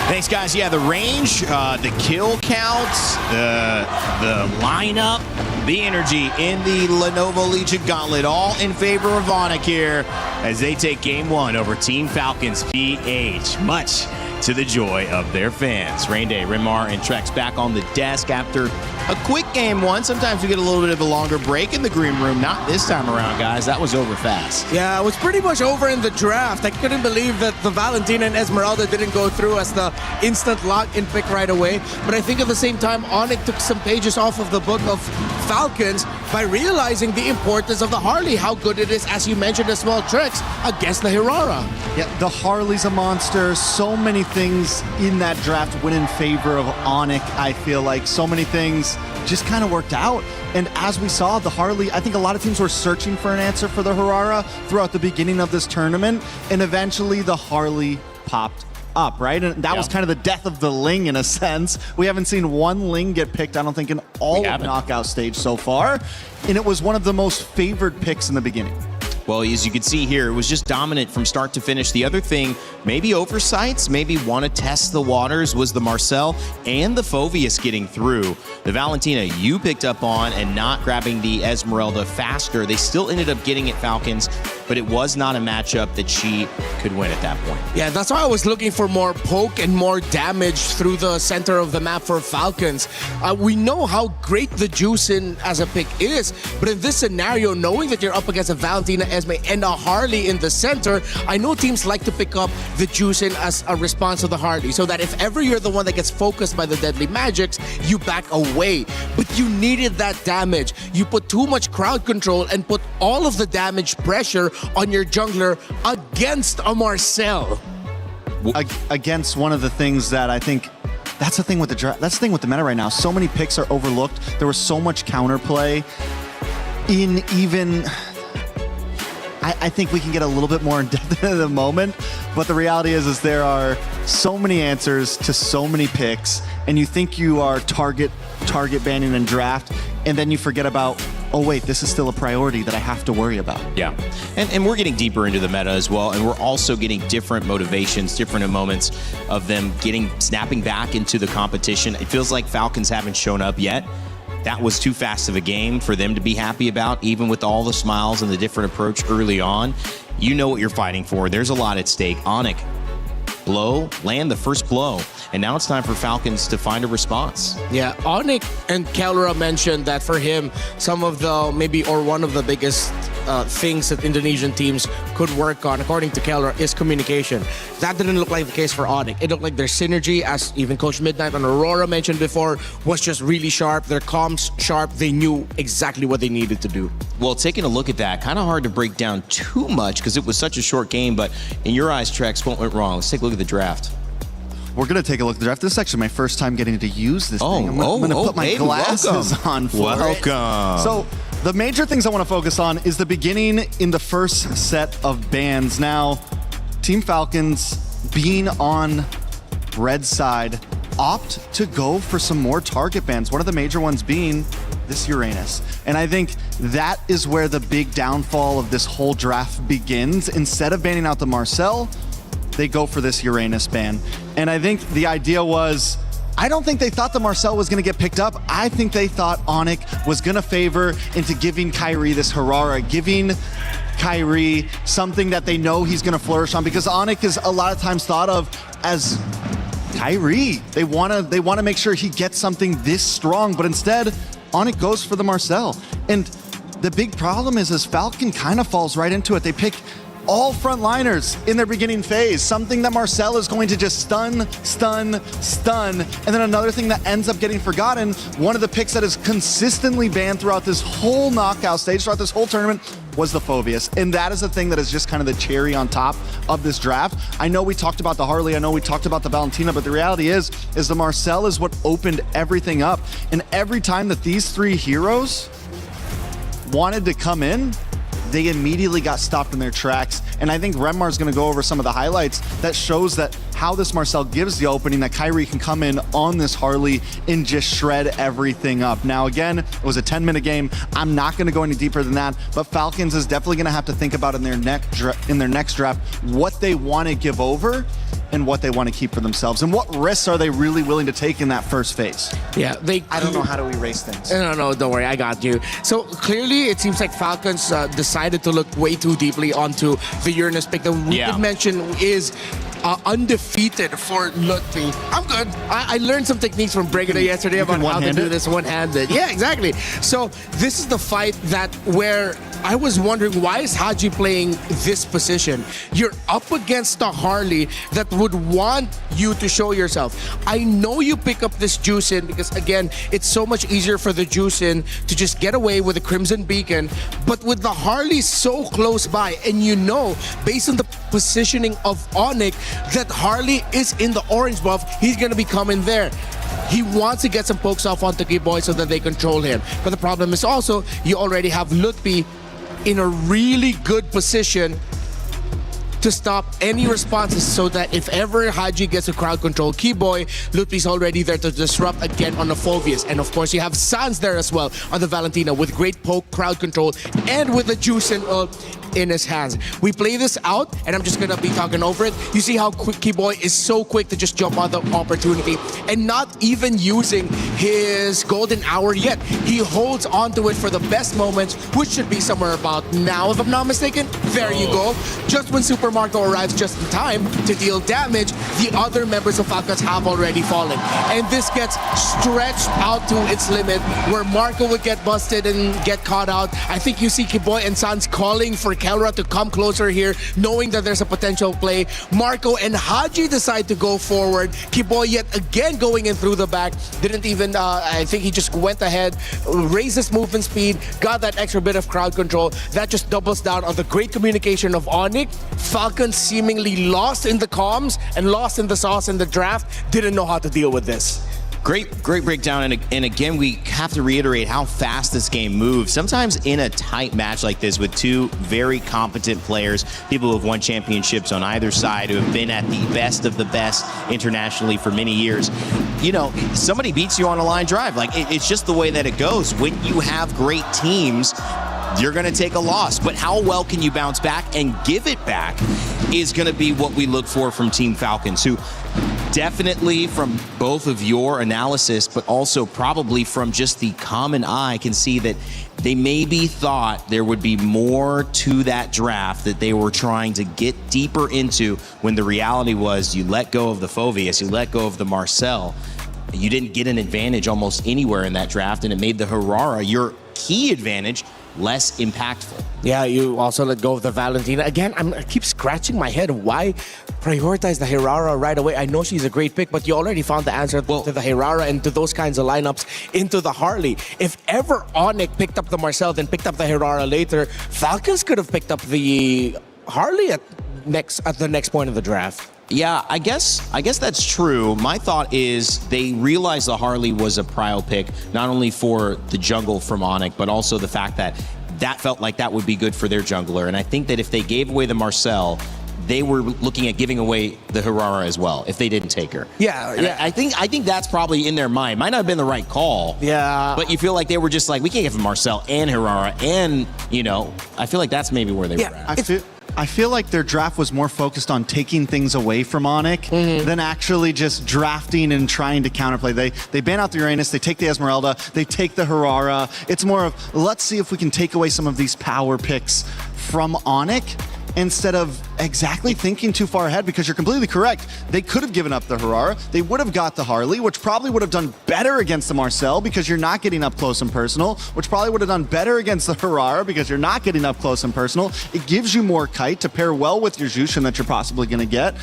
Thanks, guys. Yeah, the range, the kill counts, the lineup, the energy in the Lenovo Legion Gauntlet, all in favor of Onyx here as they take game 1 over Team Falcons PH. Much to the joy of their fans. Rainday, Rimar, and Trex back on the desk after a quick game 1. Sometimes we get a little bit of a longer break in the green room. Not this time around, guys. That was over fast. Yeah, it was pretty much over in the draft. I couldn't believe that the Valentina and Esmeralda didn't go through as the instant lock-in pick right away. But I think at the same time, Onyx took some pages off of the book of Falcons by realizing the importance of the Harley, how good it is, as you mentioned, the small tricks against the Hirara. Yeah, the Harley's a monster. So many things in that draft went in favor of Onyx, I feel like. So many things just kind of worked out. And as we saw, the Harley, I think a lot of teams were searching for an answer for the Hirara throughout the beginning of this tournament. And eventually the Harley popped up, right? And that was kind of the death of the Ling in a sense. We haven't seen one Ling get picked, I don't think, in all of knockout stage so far. And it was one of the most favored picks in the beginning. Well, as you can see here, it was just dominant from start to finish. The other thing, maybe oversights, maybe want to test the waters, was the Marcel and the Phoveus getting through. The Valentina you picked up on and not grabbing the Esmeralda faster. They still ended up getting it, Falcons. but it was not a matchup that she could win at that point. Yeah, that's why I was looking for more poke and more damage through the center of the map for Falcons. We know how great the Juicin as a pick is, but in this scenario, knowing that you're up against a Valentina Esme and a Harley in the center, I know teams like to pick up the Juicin as a response to the Harley, so that if ever you're the one that gets focused by the deadly magics, you back away. But you needed that damage. You put too much crowd control and put all of the damage pressure on your jungler against a Marcel. Against one of the things that I think, that's the thing with the meta right now. So many picks are overlooked. There was so much counterplay in even... I think we can get a little bit more in depth in the moment, but the reality is there are so many answers to so many picks, and you think you are target banning and draft, and then you forget about, oh wait, this is still a priority that I have to worry about. Yeah, and we're getting deeper into the meta as well, and we're also getting different motivations, different moments of them snapping back into the competition. It feels like Falcons haven't shown up yet. That was too fast of a game for them to be happy about, even with all the smiles and the different approach early on. You know what you're fighting for. There's a lot at stake. Onyx, land the first blow. And now it's time for Falcons to find a response. Yeah, Onyx and Kelra mentioned that for him, some of the one of the biggest things that Indonesian teams could work on, according to Kelra, is communication. That didn't look like the case for Onyx. It looked like their synergy, as even Coach Midnight and Aurora mentioned before, was just really sharp. Their comms sharp. They knew exactly what they needed to do. Well, taking a look at that, kind of hard to break down too much because it was such a short game, but in your eyes, Trex, what went wrong? Let's take a look at the draft. We're going to take a look at the draft. This is actually my first time getting to use this thing. I'm going to put my glasses on for it. So the major things I want to focus on is the beginning in the first set of bans. Now, Team Falcons, being on red side, opt to go for some more target bans. One of the major ones being this Uranus. And I think that is where the big downfall of this whole draft begins. Instead of banning out the Marcel, they go for this Uranus ban. And I think the idea was, I don't think they thought the Marcel was going to get picked up. I think they thought Onyx was going to favor into giving Kyrie this Harara, giving Kyrie something that they know he's going to flourish on, because Onyx is a lot of times thought of as Kyrie. They want to make sure he gets something this strong, but instead Onyx goes for the Marcel. And the big problem is Falcon kind of falls right into it. They pick all frontliners in their beginning phase, something that Marcel is going to just stun. And then another thing that ends up getting forgotten, one of the picks that is consistently banned throughout this whole knockout stage, throughout this whole tournament, was the Phobius. And that is the thing that is just kind of the cherry on top of this draft. I know we talked about the Harley, I know we talked about the Valentina, but the reality is the Marcel is what opened everything up. And every time that these three heroes wanted to come in, they immediately got stopped in their tracks. And I think Remmar's going to go over some of the highlights that shows that how this Marcel gives the opening, that Kyrie can come in on this Harley and just shred everything up. Now, again, it was a 10-minute game. I'm not going to go any deeper than that, but Falcons is definitely going to have to think about in their next draft what they want to give over and what they want to keep for themselves, and what risks are they really willing to take in that first phase. Yeah, I don't know how to erase things. No, don't worry, I got you. So clearly, it seems like Falcons decided to look way too deeply onto the Uranus pick that we did mention is undefeated for Lutfi. I'm good. I learned some techniques from Brigida yesterday about how to do this one-handed. Yeah, exactly. So this is the fight where I was wondering, why is Haji playing this position? You're up against a Harley that would want you to show yourself. I know you pick up this Juicin because, again, it's so much easier for the Juicin to just get away with the Crimson Beacon, but with the Harley so close by, and you know, based on the positioning of Onyx, that Harley is in the orange buff, he's going to be coming there. He wants to get some pokes off onto K-Boy so that they control him. But the problem is also, you already have Lutfi in a really good position to stop any responses, so that if ever Haji gets a crowd control Keyboy, Lutfi's already there to disrupt again on the Phobius. And of course, you have Sans there as well on the Valentina with great poke, crowd control, and with the Juicin ult. in his hands. We play this out, and I'm just gonna be talking over it. You see how quick Keyboy is so quick to just jump on the opportunity and not even using his golden hour yet. He holds onto it for the best moments, which should be somewhere about now, if I'm not mistaken. There you go. Just when Super Marco arrives just in time to deal damage, the other members of Falcons have already fallen. And this gets stretched out to its limit, where Marco would get busted and get caught out. I think you see Keyboy and Sans calling for Kelra to come closer here, knowing that there's a potential play. Marco and Haji decide to go forward. Keyboy yet again going in through the back. Didn't even, I think he just went ahead, raised his movement speed, got that extra bit of crowd control. That just doubles down on the great communication of Onyx. Falcons seemingly lost in the comms and lost in the sauce in the draft. Didn't know how to deal with this. Great breakdown, and again, we have to reiterate how fast this game moves. Sometimes in a tight match like this with two very competent players, people who have won championships on either side, who have been at the best of the best internationally for many years, you know, somebody beats you on a line drive. Like, it's just the way that it goes. When you have great teams, you're going to take a loss, but how well can you bounce back and give it back is going to be what we look for from Team Falcons, who definitely from both of your analysis, but also probably from just the common eye, can see that they maybe thought there would be more to that draft that they were trying to get deeper into, when the reality was you let go of the Phoveus, you let go of the Marcel. You didn't get an advantage almost anywhere in that draft, and it made the Harara, your key advantage, less impactful. Yeah, you also let go of the Valentina. Again, I keep scratching my head. Why prioritize the Hirara right away? I know she's a great pick, but you already found the answer to the Hirara and to those kinds of lineups into the Harley. If ever Onyx picked up the Marcel, then picked up the Hirara later, Falcons could have picked up the Harley at the next point of the draft. Yeah, I guess that's true. My thought is they realized the Harley was a prio pick, not only for the jungle from Onyx, but also the fact that felt like that would be good for their jungler. And I think that if they gave away the Marcel, they were looking at giving away the Hirara as well if they didn't take her. Yeah. I think that's probably in their mind. Might not have been the right call. Yeah. But you feel like they were just like, we can't give him Marcel and Hirara, and I feel like that's maybe where they were at. I feel like their draft was more focused on taking things away from Onyx than actually just drafting and trying to counterplay. They ban out the Uranus, they take the Esmeralda, they take the Hirara. It's more of, let's see if we can take away some of these power picks from Onyx, instead of exactly thinking too far ahead, because you're completely correct. They could have given up the Harara. They would have got the Harley, which probably would have done better against the Marcel because you're not getting up close and personal, which probably would have done better against the Harara because you're not getting up close and personal. It gives you more kite to pair well with your Jushin that you're possibly going to get.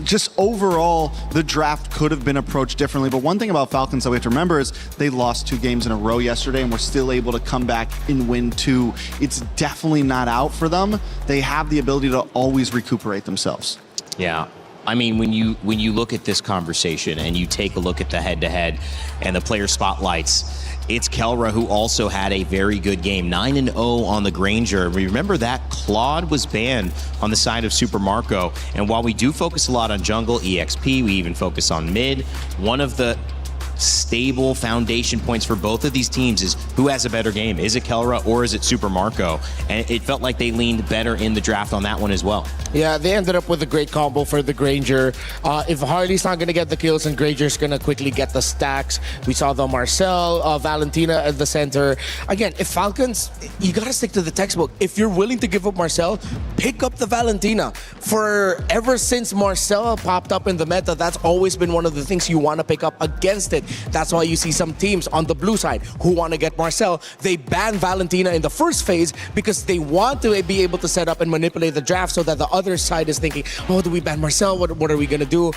Just overall, the draft could have been approached differently. But one thing about Falcons that we have to remember is they lost 2 games in a row yesterday and were still able to come back and win 2. It's definitely not out for them. They have the ability to always recuperate themselves. Yeah. I mean, when you look at this conversation and you take a look at the head-to-head and the player spotlights, it's Kelra who also had a very good game, 9-0 on the Granger. Remember that Claude was banned on the side of Super Marco. And while we do focus a lot on jungle, EXP, we even focus on mid, one of the stable foundation points for both of these teams is who has a better game. Is it Kelra or is it Super Marco? And it felt like they leaned better in the draft on that one as well. Yeah, they ended up with a great combo for the Granger. If Harley's not going to get the kills and Granger's going to quickly get the stacks, we saw the Marcel, Valentina at the center. Again, if Falcons, you got to stick to the textbook. If you're willing to give up Marcel, pick up the Valentina. Ever since Marcel popped up in the meta, that's always been one of the things you want to pick up against it. That's why you see some teams on the blue side who want to get Marcel. They ban Valentina in the first phase because they want to be able to set up and manipulate the draft so that the other side is thinking, oh, do we ban Marcel? What are we going to do?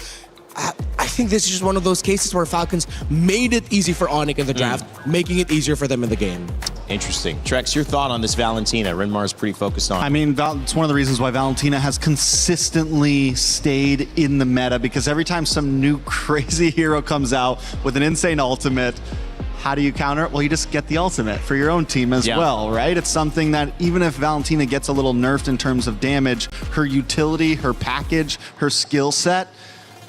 I think this is just one of those cases where Falcons made it easy for Onyx in the draft, making it easier for them in the game. Interesting. Trex, your thought on this Valentina? Renmar's pretty focused on. I mean, it's one of the reasons why Valentina has consistently stayed in the meta, because every time some new crazy hero comes out with an insane ultimate, how do you counter it? Well, you just get the ultimate for your own team as well, right? It's something that even if Valentina gets a little nerfed in terms of damage, her utility, her package, her skill set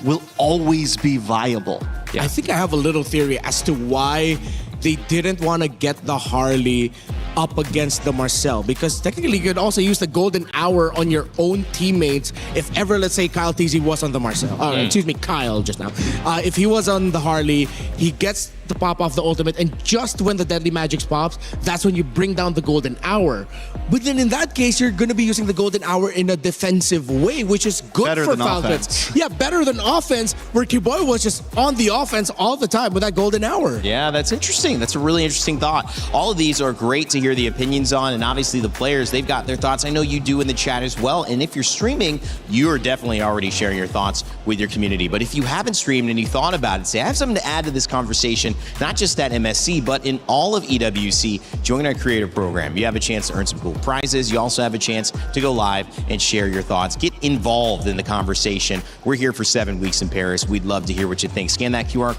will always be viable. I think I have a little theory as to why they didn't want to get the Harley up against the Marcel, because technically you could also use the golden hour on your own teammates if ever, let's say, Kyle TZ was on the Marcel. Excuse me, Kyle just now. If he was on the Harley, he gets the pop off the ultimate, and just when the Deadly Magics pops, that's when you bring down the golden hour. But then in that case, you're going to be using the golden hour in a defensive way, which is good Better for than Falcons. offense. Yeah, better than offense, where Kiboy was just on the offense all the time with that golden hour. Yeah, that's interesting. That's a really interesting thought. All of these are great to hear the opinions on, and obviously the players, they've got their thoughts. I know you do in the chat as well, and if you're streaming, you're definitely already sharing your thoughts with your community. But if you haven't streamed and you thought about it, say, I have something to add to this conversation, not just at MSC, but in all of EWC, join our creator program. You have a chance to earn some cool prizes. You also have a chance to go live and share your thoughts. Get involved in the conversation. We're here for 7 weeks in Paris. We'd love to hear what you think. Scan that QR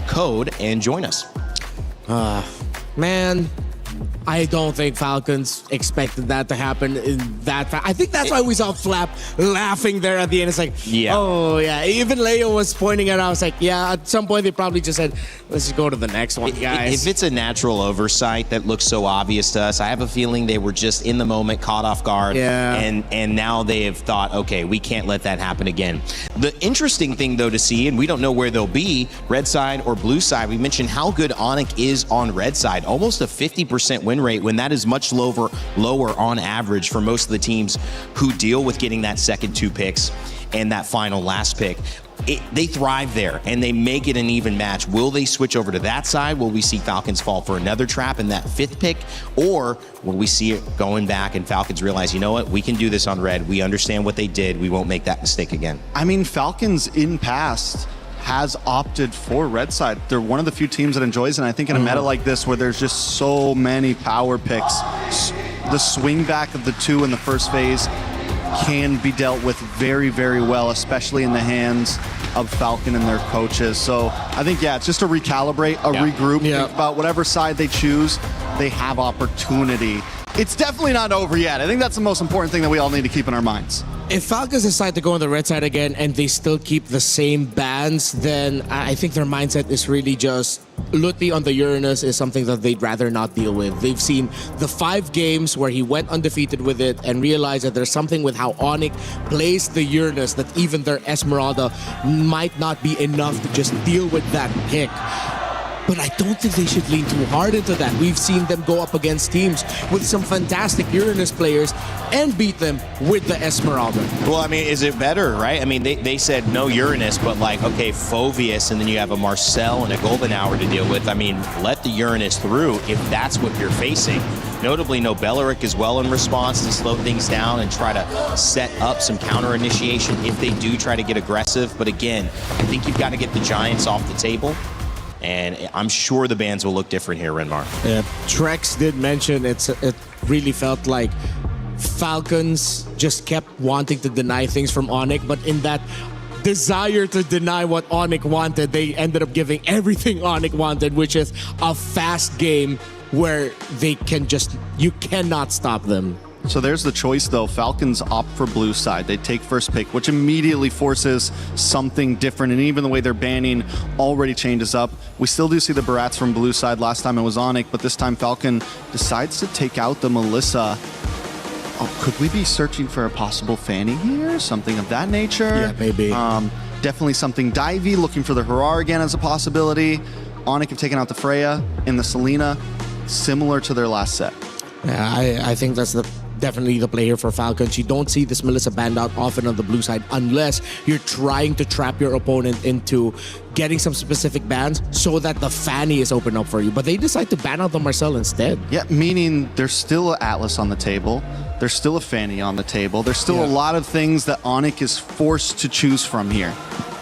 code and join us. Man, I don't think Falcons expected that to happen in that fast. I think that's why we saw Flap laughing there at the end. It's like, oh yeah. Even Leo was pointing at it. I was like, yeah, at some point they probably just said, let's just go to the next one, guys. If it's a natural oversight that looks so obvious to us, I have a feeling they were just in the moment, caught off guard, and now they have thought, okay, we can't let that happen again. The interesting thing, though, to see, and we don't know where they'll be, red side or blue side, we mentioned how good Onic is on red side, almost a 50% win rate, when that is much lower on average for most of the teams who deal with getting that second 2 picks and that final last pick. They thrive there, and they make it an even match. Will they switch over to that side? Will we see Falcons fall for another trap in that 5th pick? Or will we see it going back and Falcons realize, you know what, we can do this on red. We understand what they did. We won't make that mistake again. I mean, Falcons in past has opted for red side. They're one of the few teams that enjoys it, and I think in a meta like this where there's just so many power picks, the swing back of the 2 in the first phase can be dealt with very, very well, especially in the hands of Falcon and their coaches. So I think, it's just to recalibrate, regroup, think about whatever side they choose, they have opportunity. It's definitely not over yet. I think that's the most important thing that we all need to keep in our minds. If Falcons decide to go on the red side again and they still keep the same bans, then I think their mindset is really just Luthi on the Uranus is something that they'd rather not deal with. They've seen the 5 games where he went undefeated with it and realized that there's something with how Onic plays the Uranus that even their Esmeralda might not be enough to just deal with that pick. But I don't think they should lean too hard into that. We've seen them go up against teams with some fantastic Uranus players and beat them with the Esmeralda. Well, I mean, is it better, right? I mean, they said no Uranus, but like, okay, Phoveus, and then you have a Marcel and a Golden Hour to deal with. I mean, let the Uranus through if that's what you're facing. Notably, no Belleric as well in response to slow things down and try to set up some counter initiation if they do try to get aggressive. But again, I think you've got to get the Giants off the table. And I'm sure the bands will look different here, Renmar. Yeah, Trex did mention it really felt like Falcons just kept wanting to deny things from Onic, but in that desire to deny what Onic wanted, they ended up giving everything Onic wanted, which is a fast game where you cannot stop them. So there's the choice, though. Falcons opt for blue side. They take first pick, which immediately forces something different. And even the way they're banning already changes up. We still do see the Barats from blue side. Last time it was Onic, but this time Falcon decides to take out the Melissa. Oh, could we be searching for a possible Fanny here? Something of that nature? Yeah, maybe. Definitely something divey, looking for the Harar again as a possibility. Onic have taken out the Freya and the Selena, similar to their last set. Yeah, I think that's definitely the play here for Falcons. You don't see this Melissa banned out often on the blue side unless you're trying to trap your opponent into getting some specific bans so that the Fanny is open up for you. But they decide to ban out the Marcel instead. Yeah, meaning there's still an Atlas on the table. There's still a Fanny on the table. There's still a lot of things that Onic is forced to choose from here.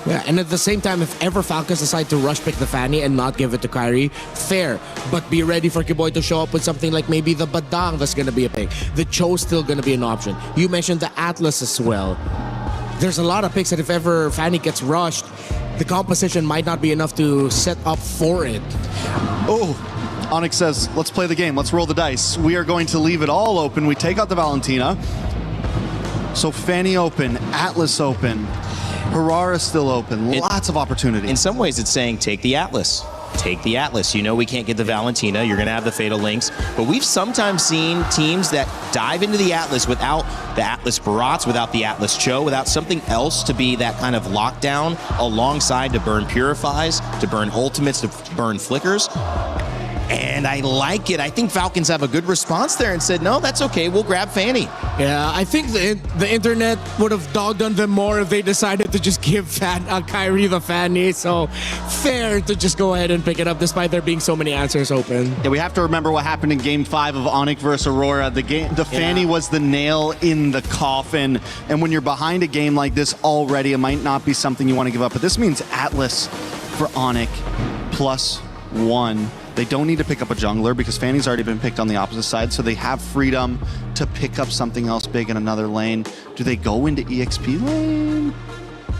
Yeah, and at the same time, if ever Falcons decide to rush pick the Fanny and not give it to Kyrie, fair. But be ready for Kiboy to show up with something like maybe the Badang that's going to be a pick. The Cho's still going to be an option. You mentioned the Atlas as well. There's a lot of picks that if ever Fanny gets rushed, the composition might not be enough to set up for it. Oh, Onic says, let's play the game. Let's roll the dice. We are going to leave it all open. We take out the Valentina. So Fanny open, Atlas open. Harara still open. Lots of opportunity. In some ways, it's saying take the Atlas. take the Atlas. You know we can't get the Valentina. You're going to have the Fatal Links. But we've sometimes seen teams that dive into the Atlas without the Atlas Barats, without the Atlas Cho, without something else to be that kind of lockdown alongside to burn Purifies, to burn Ultimates, to burn Flickers. And I like it. I think Falcons have a good response there and said, no, that's okay. We'll grab Fanny. Yeah, I think the internet would have dogged on them more if they decided to just give Kyrie the Fanny. So fair to just go ahead and pick it up despite there being so many answers open. Yeah, we have to remember what happened in Game 5 of Onyx versus Aurora. The Fanny was the nail in the coffin. And when you're behind a game like this already, it might not be something you want to give up. But this means Atlas for Onyx +1. They don't need to pick up a jungler because Fanny's already been picked on the opposite side, so they have freedom to pick up something else big in another lane. Do they go into EXP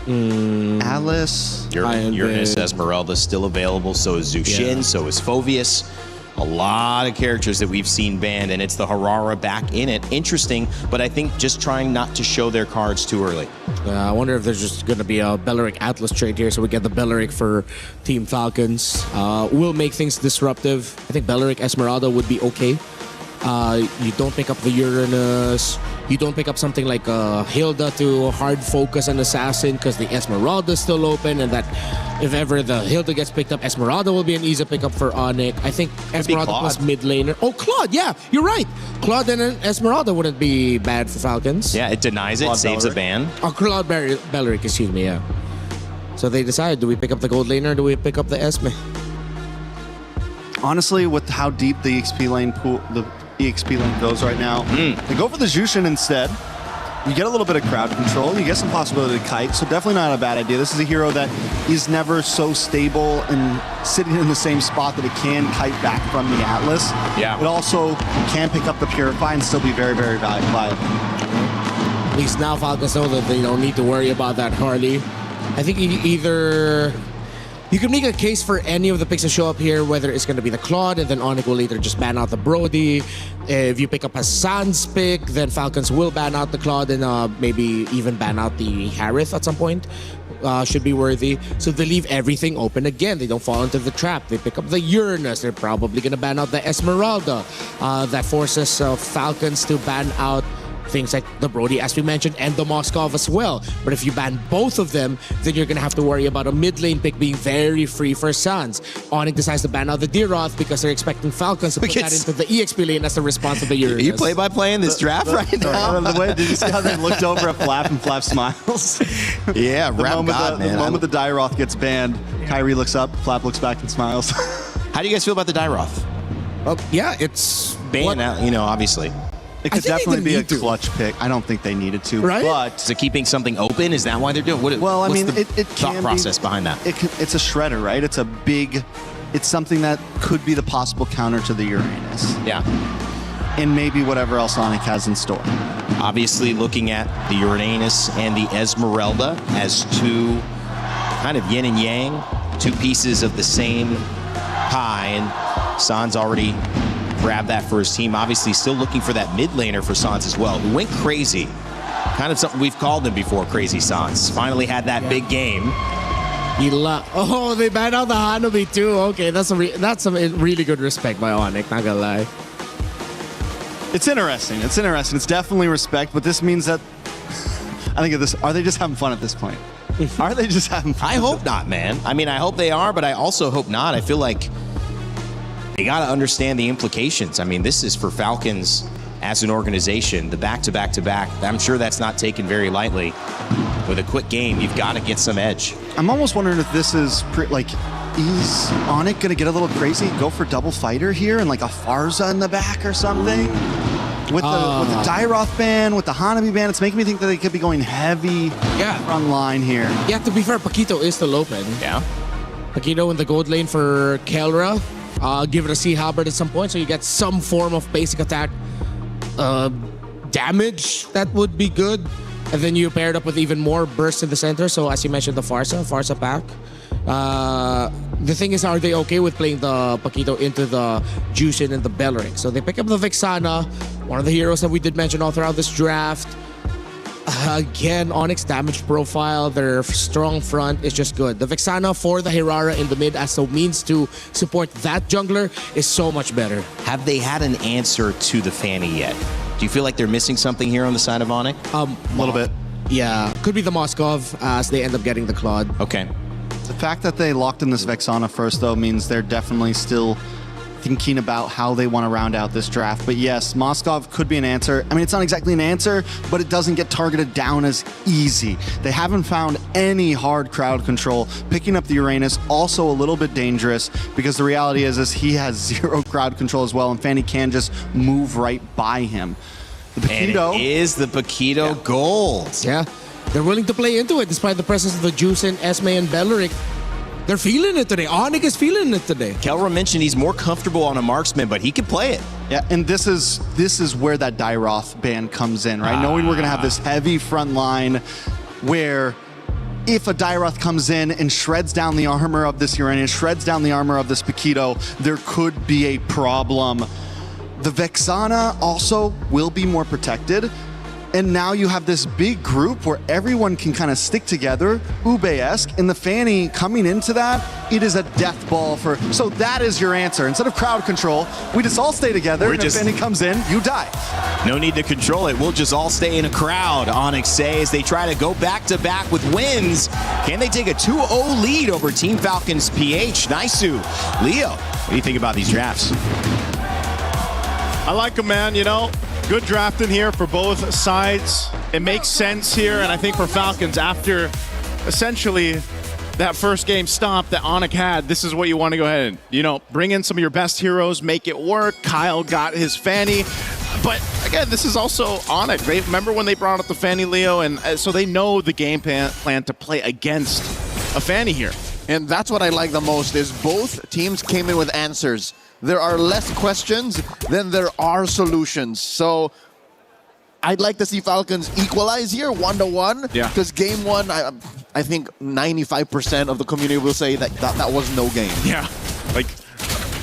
lane? Alice? Uranus Esmeralda still available, so is Zushin, so is Phoveus. A lot of characters that we've seen banned, and it's the Harara back in it. Interesting, but I think just trying not to show their cards too early. I wonder if there's just going to be a Belleric Atlas trade here, so we get the Belleric for Team Falcons. Will make things disruptive. I think Belleric Esmeralda would be okay. You don't pick up the Uranus. You don't pick up something like Hilda to hard focus an assassin because the Esmeralda is still open, and that if ever the Hilda gets picked up, Esmeralda will be an easy pickup for Onyx. I think Esmeralda plus mid laner. Oh, Claude, yeah, you're right. Claude and Esmeralda wouldn't be bad for Falcons. Yeah, it denies it, saves a ban. Oh, Claude Belleric, excuse me, yeah. So they decide, do we pick up the gold laner or do we pick up the Esme? Honestly, with how deep the EXP lane pool, the EXP lane goes right now, they go for the Jushin instead. You get a little bit of crowd control. You get some possibility to kite, so definitely not a bad idea. This is a hero that is never so stable and sitting in the same spot that it can kite back from the Atlas. Yeah. It also can pick up the Purify and still be very, very valuable. At least now Falcons know that they don't need to worry about that Harley. I think either... You can make a case for any of the picks that show up here, whether it's going to be the Claude, and then Onyx will later just ban out the Brody. If you pick up a Sans pick, then Falcons will ban out the Claude and maybe even ban out the Harith at some point. Should be worthy. So they leave everything open again. They don't fall into the trap. They pick up the Uranus. They're probably going to ban out the Esmeralda. That forces Falcons to ban out things like the Brody, as we mentioned, and the Moskov as well. But if you ban both of them, then you're going to have to worry about a mid lane pick being very free for Suns. Onyx decides to ban out the Deeroth because they're expecting Falcons to put that into the EXP lane as a response to the Uranus. You play-by-play in this draft right now? The way, did you see how they looked over at Flap and Flap smiles? Yeah, the moment the Dieroth gets banned, Kyrie looks up, Flap looks back and smiles. How do you guys feel about the Dieroth? Yeah, it's... banned out, obviously. It could definitely be a clutch pick. I don't think they needed to, right? But is it keeping something open? Is that why they're doing? What's the thought process behind that? It's a shredder, right? It's something that could be the possible counter to the Uranus. Yeah. And maybe whatever else Onyx has in store. Obviously, looking at the Uranus and the Esmeralda as two kind of yin and yang, two pieces of the same pie, and Sans already grab that for his team. Obviously still looking for that mid laner for Sans as well, who went crazy. Kind of something we've called him before, Crazy Sans. Finally had that big game. They banned out the Hanabi too. Okay, that's some really good respect by Onyx, not gonna lie. It's interesting. It's definitely respect, but this means that I think are they just having fun at this point? Are they just having fun? I hope not, man. I mean, I hope they are, but I also hope not. I feel like they got to understand the implications. I mean, this is for Falcons as an organization, the back-to-back-to-back. I'm sure that's not taken very lightly. With a quick game, you've got to get some edge. I'm almost wondering if this is is Onyx going to get a little crazy, go for double fighter here and like a Farza in the back or something? With the Dieroth ban, with the Hanabi ban, it's making me think that they could be going heavy front line here. Yeah, to be fair, Paquito is still open. Yeah. Paquito in the gold lane for Kelra. Give it a Sea Halberd at some point so you get some form of basic attack damage. That would be good. And then you pair it up with even more burst in the center. So as you mentioned, the Farsa pack. The thing is, are they okay with playing the Paquito into the Jushin and the Belleric? So they pick up the Vexana, one of the heroes that we did mention all throughout this draft. Again, Onyx damage profile, their strong front is just good. The Vexana for the Hirara in the mid as a means to support that jungler is so much better. Have they had an answer to the Fanny yet? Do you feel like they're missing something here on the side of Onyx? A little bit. Yeah, could be the Moskov as they end up getting the Claude. Okay. The fact that they locked in this Vexana first, though, means they're definitely still thinking about how they want to round out this draft. But yes, Moskov could be an answer. I mean, it's not exactly an answer, but it doesn't get targeted down as easy. They haven't found any hard crowd control. Picking up the Uranus, also a little bit dangerous, because the reality is he has 0 crowd control as well, and Fanny can just move right by him. The Paquito, and it is the Paquito gold. Yeah, they're willing to play into it despite the presence of the Juice and Esme and Belleric. They're feeling it today. Onyx is feeling it today. Kelra mentioned he's more comfortable on a marksman, but he can play it. Yeah, and this is where that Dairoth ban comes in, right? Knowing we're going to have this heavy front line where if a Dairoth comes in and shreds down the armor of this Uranus, shreds down the armor of this Paquito, there could be a problem. The Vexana also will be more protected. And now you have this big group where everyone can kind of stick together, Ube-esque, and the Fanny coming into that, it is a death ball for... So that is your answer. Instead of crowd control, we just all stay together, and if Fanny comes in, you die. No need to control it. We'll just all stay in a crowd, Onyx say, as they try to go back-to-back with wins. Can they take a 2-0 lead over Team Falcon's PH? Naisu, Leo, what do you think about these drafts? I like them, man, you know. Good drafting here for both sides. It makes sense here, and I think for Falcons, after essentially that first game stop that Onyx had, this is what you want to go ahead and, you know, bring in some of your best heroes, make it work. Kyle got his Fanny. But again, this is also Onyx. Right? Remember when they brought up the Fanny, Leo? And so they know the game plan to play against a Fanny here. And that's what I like the most, is both teams came in with answers. There are less questions than there are solutions. So I'd like to see Falcons equalize here, 1-1. Yeah. Because game one, I think 95% of the community will say that was no game. Yeah. Like,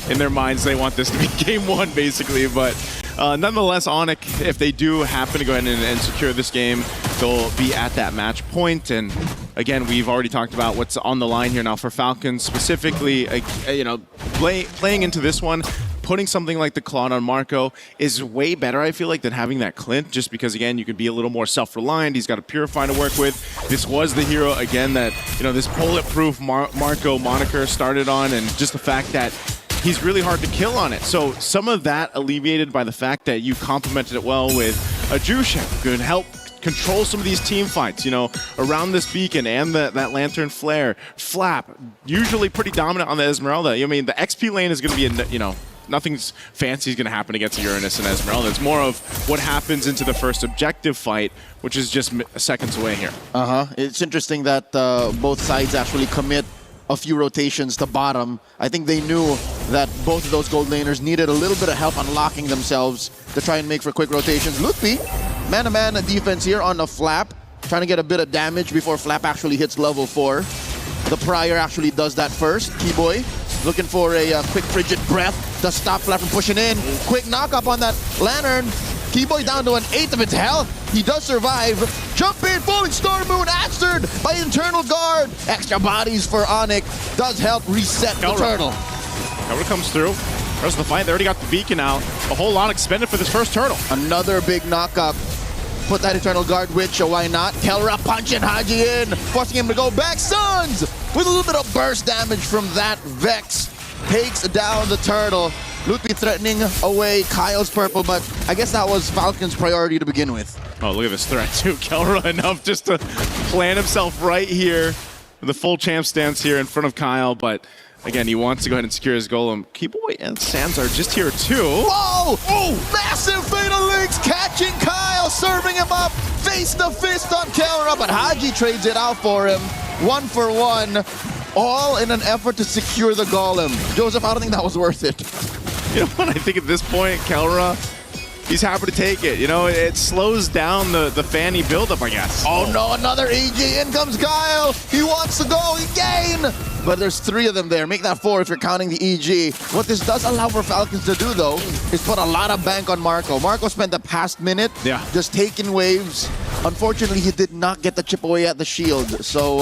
in their minds, they want this to be game one, basically. But nonetheless, Onyx, if they do happen to go ahead and secure this game, they'll be at that match point. And again, we've already talked about what's on the line here now for Falcons, specifically, you know, playing into this one. Putting something like the Claude on Marco is way better, I feel like, than having that Clint, just because, again, you can be a little more self-reliant. He's got a Purify to work with. This was the hero, again, that, you know, this bulletproof Marco moniker started on, and just the fact that he's really hard to kill on it. So some of that alleviated by the fact that you complemented it well with a Jushin, who could help control some of these team fights, you know, around this beacon and that Lantern Flare. Flap, usually pretty dominant on the Esmeralda. I mean, the XP lane is going to be, you know, nothing's fancy is going to happen against Uranus and Esmeralda. It's more of what happens into the first objective fight, which is just seconds away here. It's interesting that both sides actually commit a few rotations to bottom. I think they knew that both of those gold laners needed a little bit of help unlocking themselves to try and make for quick rotations. Lutfi, man-to-man defense here on the Flap, trying to get a bit of damage before Flap actually hits level 4. The Prior actually does that first. T-Boy looking for a quick frigid breath to stop Flap from pushing in. Quick knock up on that Lantern. T-Boy down to an 1/8 of its health. He does survive. Jump in, Falling Star Moon answered by Internal Guard. Extra bodies for Onyx does help reset the turtle. Kelra comes through. Rest of the fight, they already got the beacon out. A whole lot expended for this first turtle. Another big knock-up. Put that Eternal Guard Witch, so why not? Kelra punching Haji in, forcing him to go back. Suns with a little bit of burst damage from that Vex. Takes down the turtle. Lutfi threatening away Kyle's purple, but I guess that was Falcon's priority to begin with. Oh, look at this threat too. Kelra enough just to plant himself right here. The full champ stance here in front of Kyle, but again, he wants to go ahead and secure his golem. Keyboy and Sans are just here too. Whoa! Oh! Massive Fatal Links catching Kyle, serving him up face to fist on Kelra, but Haji trades it out for him. 1 for 1, all in an effort to secure the golem. Joseph, I don't think that was worth it. You know what? I think at this point, Kelra, he's happy to take it. You know, it slows down the Fanny buildup, I guess. Oh no, another EG. In comes Kyle. He wants to go again. But there's 3 of them there. Make that 4 if you're counting the EG. What this does allow for Falcons to do, though, is put a lot of bank on Marco. Marco spent the past minute just taking waves, Unfortunately, he did not get the chip away at the shield. So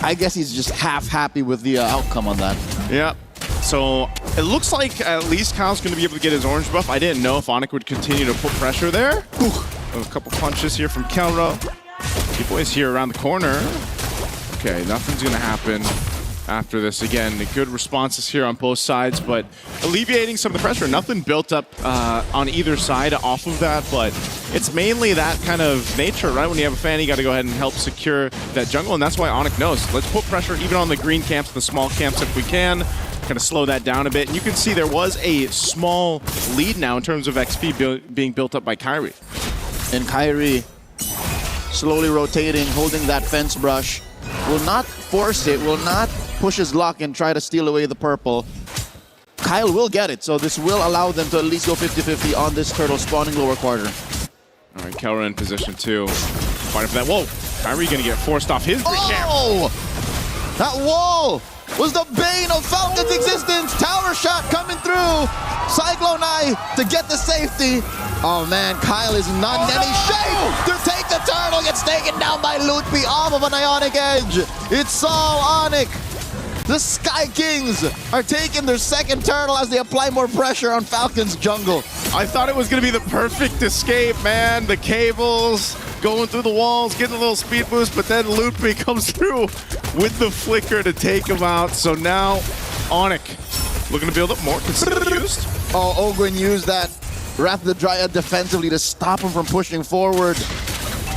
I guess he's just half happy with the outcome on that. Yeah. So it looks like at least Kyle's going to be able to get his orange buff. I didn't know if Onic would continue to put pressure there. A couple punches here from Kelro. T-Boy's here around the corner. Okay, nothing's going to happen after this. Again, good responses here on both sides, but alleviating some of the pressure. Nothing built up on either side off of that, but it's mainly that kind of nature, right? When you have a fan, you got to go ahead and help secure that jungle, and that's why Onic knows. Let's put pressure even on the green camps, the small camps if we can. Kind of slow that down a bit. And you can see there was a small lead now in terms of XP being built up by Kairi. And Kairi slowly rotating, holding that fence brush. Will not force it, will not push his luck and try to steal away the purple. Kyle will get it, so this will allow them to at least go 50-50 on this turtle spawning lower quarter. All right, Kelra in position 2. Fighting for that. Whoa, Kairi gonna get forced off his green camp. Oh! That wall was the bane of Falcon's existence. Tower shot coming through. Cyclone Eye to get the safety. Oh man, Kyle is not in any shape to take the turtle. Gets taken down by Lutpi off of an Ionic Edge. It's all Onic. The Sky Kings are taking their second turtle as they apply more pressure on Falcon's jungle. I thought it was going to be the perfect escape, man. The cables going through the walls, getting a little speed boost, but then Lutpi comes through with the flicker to take him out. So now Onic looking to build up more. Consider used. Oh, Ogwin used that Wrath of the Dryad defensively to stop him from pushing forward.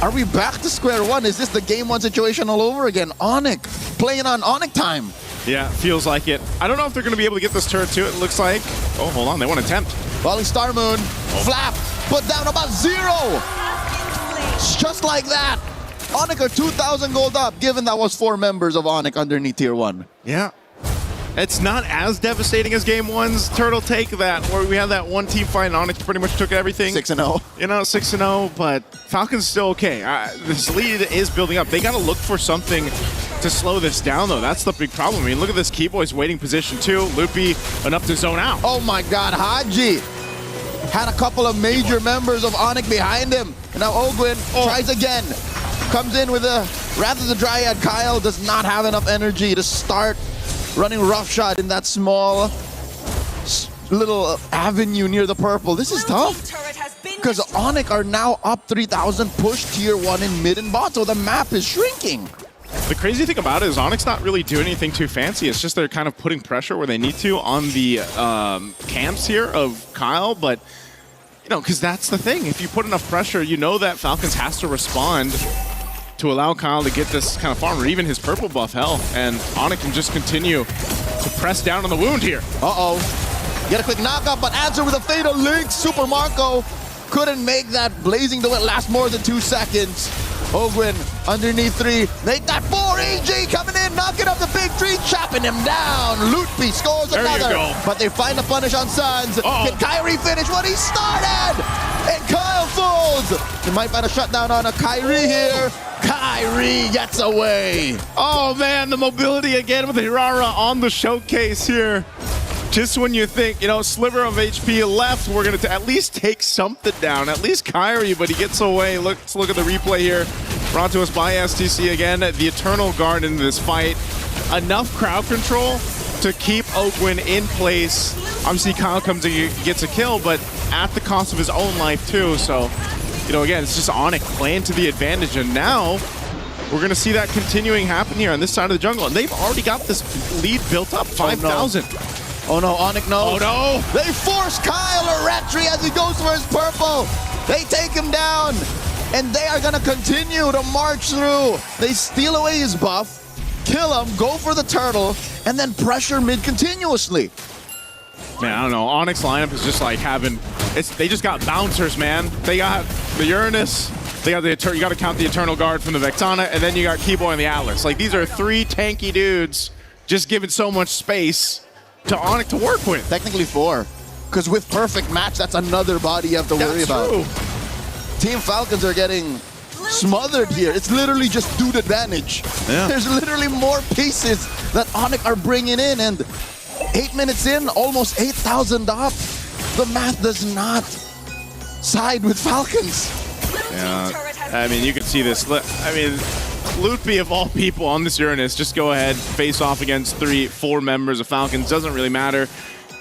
Are we back to square one? Is this the game 1 situation all over again? Onic playing on Onic time. Yeah, feels like it. I don't know if they're going to be able to get this turret too, it looks like. Oh, hold on, they want to attempt. Volley Star Moon, Flap, put down about 0. Just like that. Onic are 2,000 gold up, given that was 4 members of Onic underneath tier 1. Yeah. It's not as devastating as game 1's turtle take that, where we had that one team fight and Onic pretty much took everything. 6-0. You know, 6-0, but Falcon's still okay. This lead is building up. They got to look for something to slow this down, though. That's the big problem. I mean, look at this Keyboy's waiting position, too. Lutpi enough to zone out. Oh, my God. Haji had a couple of major members of Onic behind him. And now Ogwin tries again. Comes in with a Wrath of the Dryad. Kyle does not have enough energy to start running roughshod in that small little avenue near the purple. This is tough because Onic are now up 3,000, push tier 1 in mid and bot, so the map is shrinking. The crazy thing about it is Onyx not really doing anything too fancy. It's just they're kind of putting pressure where they need to on the camps here of Kyle, but you know, because that's the thing. If you put enough pressure, you know that Falcons has to respond to allow Kyle to get this kind of farm, or even his purple buff, hell. And Onic can just continue to press down on the wound here. Uh-oh. Get a quick knockup, but answer with a fatal link. Super Marco couldn't make that blazing duel last more than 2 seconds. Ogwin underneath 3. Make that 4. AG coming in, knocking up the big tree, chopping him down. Lutpi scores another. But they find the punish on Suns. Can Kyrie finish what he started? And Kyle falls. They might find a shutdown on a Kyrie here. Kyrie gets away. Oh man, the mobility again with Hirara on the showcase here. Just when you think, you know, sliver of HP left, we're going to at least take something down. At least Kyrie, but he gets away. Let's look at the replay here. Brought to us by STC again. The Eternal Guard in this fight. Enough crowd control to keep Ogwin in place. Obviously, Kyle comes and gets a kill, but at the cost of his own life too. So, you know, again, it's just Onic playing to the advantage. And now we're going to see that continuing happen here on this side of the jungle. And they've already got this lead built up, 5,000. Oh no, Onic knows. Oh no! They force Kyle a retry as he goes for his purple. They take him down, and they are gonna continue to march through. They steal away his buff, kill him, go for the turtle, and then pressure mid continuously. Man, I don't know. Onyx lineup is just like having, they just got bouncers, man. They got the Uranus, they got the you got to count the Eternal Guard from the Vexana, and then you got Keyboy and the Atlas. Like, these are 3 tanky dudes just giving so much space to Onic to work with. Technically 4, because with perfect match, that's another body you have to worry about. True. Team Falcons are getting smothered here. It's literally just dude advantage. Yeah. There's literally more pieces that Onic are bringing in, and 8 minutes in, almost 8,000 up. The math does not side with Falcons. Yeah, I mean, you can see this. I mean, Loopy, of all people on this Uranus, just go ahead, face off against 3-4 members of Falcons. Doesn't really matter.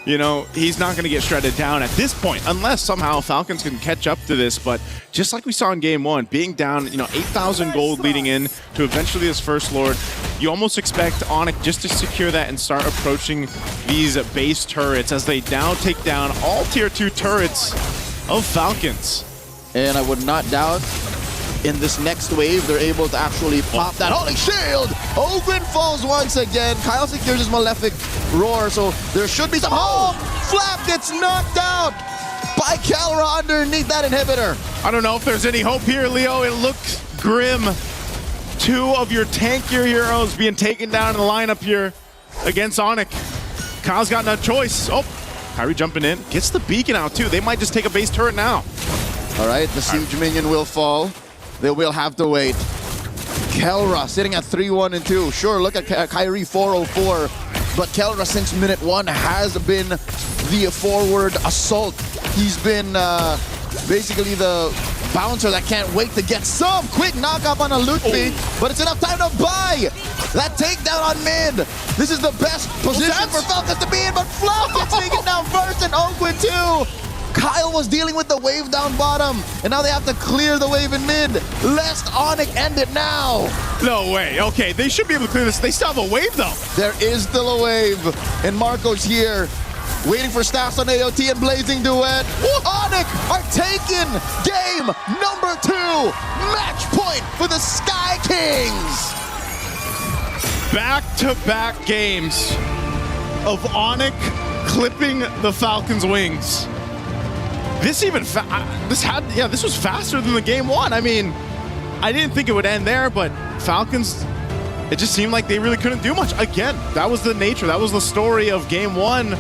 You know, he's not going to get shredded down at this point, unless somehow Falcons can catch up to this. But just like we saw in Game 1, being down, 8,000 gold leading in to eventually this First Lord, you almost expect Onyx just to secure that and start approaching these base turrets as they now take down all Tier 2 turrets of Falcons. And I would not doubt in this next wave, they're able to actually pop that holy shield. Ogren falls once again. Kyle secures his Malefic Roar, so there should be some hope. Flap gets knocked out by Kalra underneath that inhibitor. I don't know if there's any hope here, Leo. It looks grim. 2 of your tankier heroes being taken down in the lineup here against Onyx. Kyle's got no choice. Oh, Kyrie jumping in. Gets the beacon out too. They might just take a base turret now. All right, the Siege Minion will fall. They will have to wait. Kelra sitting at 3-1-2. Sure, look at Kyrie 404. But Kelra since minute 1 has been the forward assault. He's been basically the bouncer that can't wait to get some quick knockup on a loot feed. But it's enough time to buy that takedown on mid. This is the best position for Falcons to be in, but Fluff gets taken down first and Oakwood too. Kyle was dealing with the wave down bottom, and now they have to clear the wave in mid, lest Onyx end it now. No way. Okay, they should be able to clear this. They still have a wave, though. There is still a wave, and Marco's here, waiting for stacks on AOT and Blazing Duet. Onyx are taking game number 2. Match point for the Sky Kings. Back-to-back games of Onyx clipping the Falcons' wings. This was faster than the Game 1. I mean, I didn't think it would end there, but Falcons, it just seemed like they really couldn't do much. Again, that was the nature, that was the story of Game 1.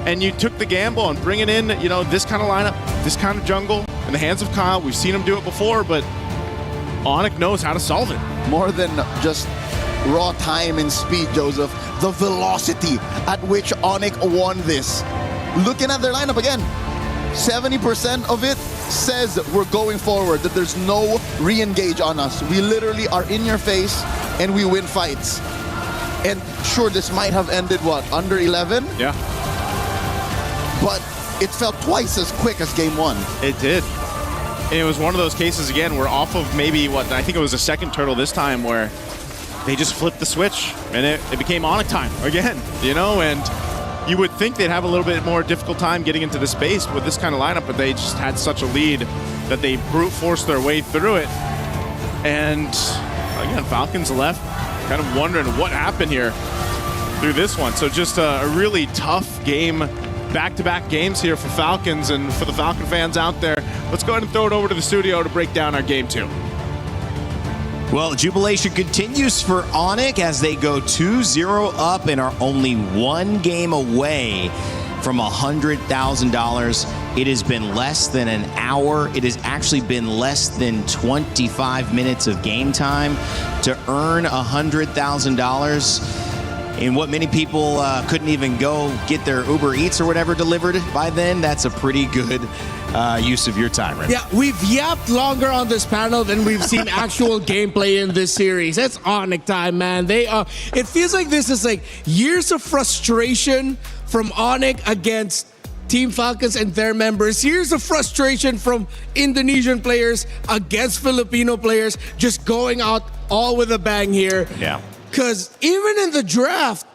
And you took the gamble and bring it in, this kind of lineup, this kind of jungle in the hands of Kyle. We've seen him do it before, but Onyx knows how to solve it. More than just raw time and speed, Joseph. The velocity at which Onyx won this. Looking at their lineup again, 70% of it says we're going forward, that there's no re-engage on us. We literally are in your face and we win fights. And sure, this might have ended, under 11? Yeah. But it felt twice as quick as Game 1. It did. And it was one of those cases, again, where off of maybe, I think it was a second turtle this time, where they just flipped the switch and it became Onyx time again, and you would think they'd have a little bit more difficult time getting into the space with this kind of lineup, but they just had such a lead that they brute forced their way through it. And again, Falcons left kind of wondering what happened here through this one. So just a really tough game, back-to-back games here for Falcons. And for the Falcon fans out there, let's go ahead and throw it over to the studio to break down our Game 2. Well, jubilation continues for Onyx as they go 2-0 up and are only 1 game away from $100,000. It has been less than an hour. It has actually been less than 25 minutes of game time to earn $100,000. In what many people couldn't even go get their Uber Eats or whatever delivered by then. That's a pretty good use of your time, right? Yeah, we've yapped longer on this panel than we've seen actual gameplay in this series. That's Onyx time, man. It feels like this is like years of frustration from Onyx against Team Falcons and their members. Years of frustration from Indonesian players against Filipino players, just going out all with a bang here. Yeah. Because even in the draft,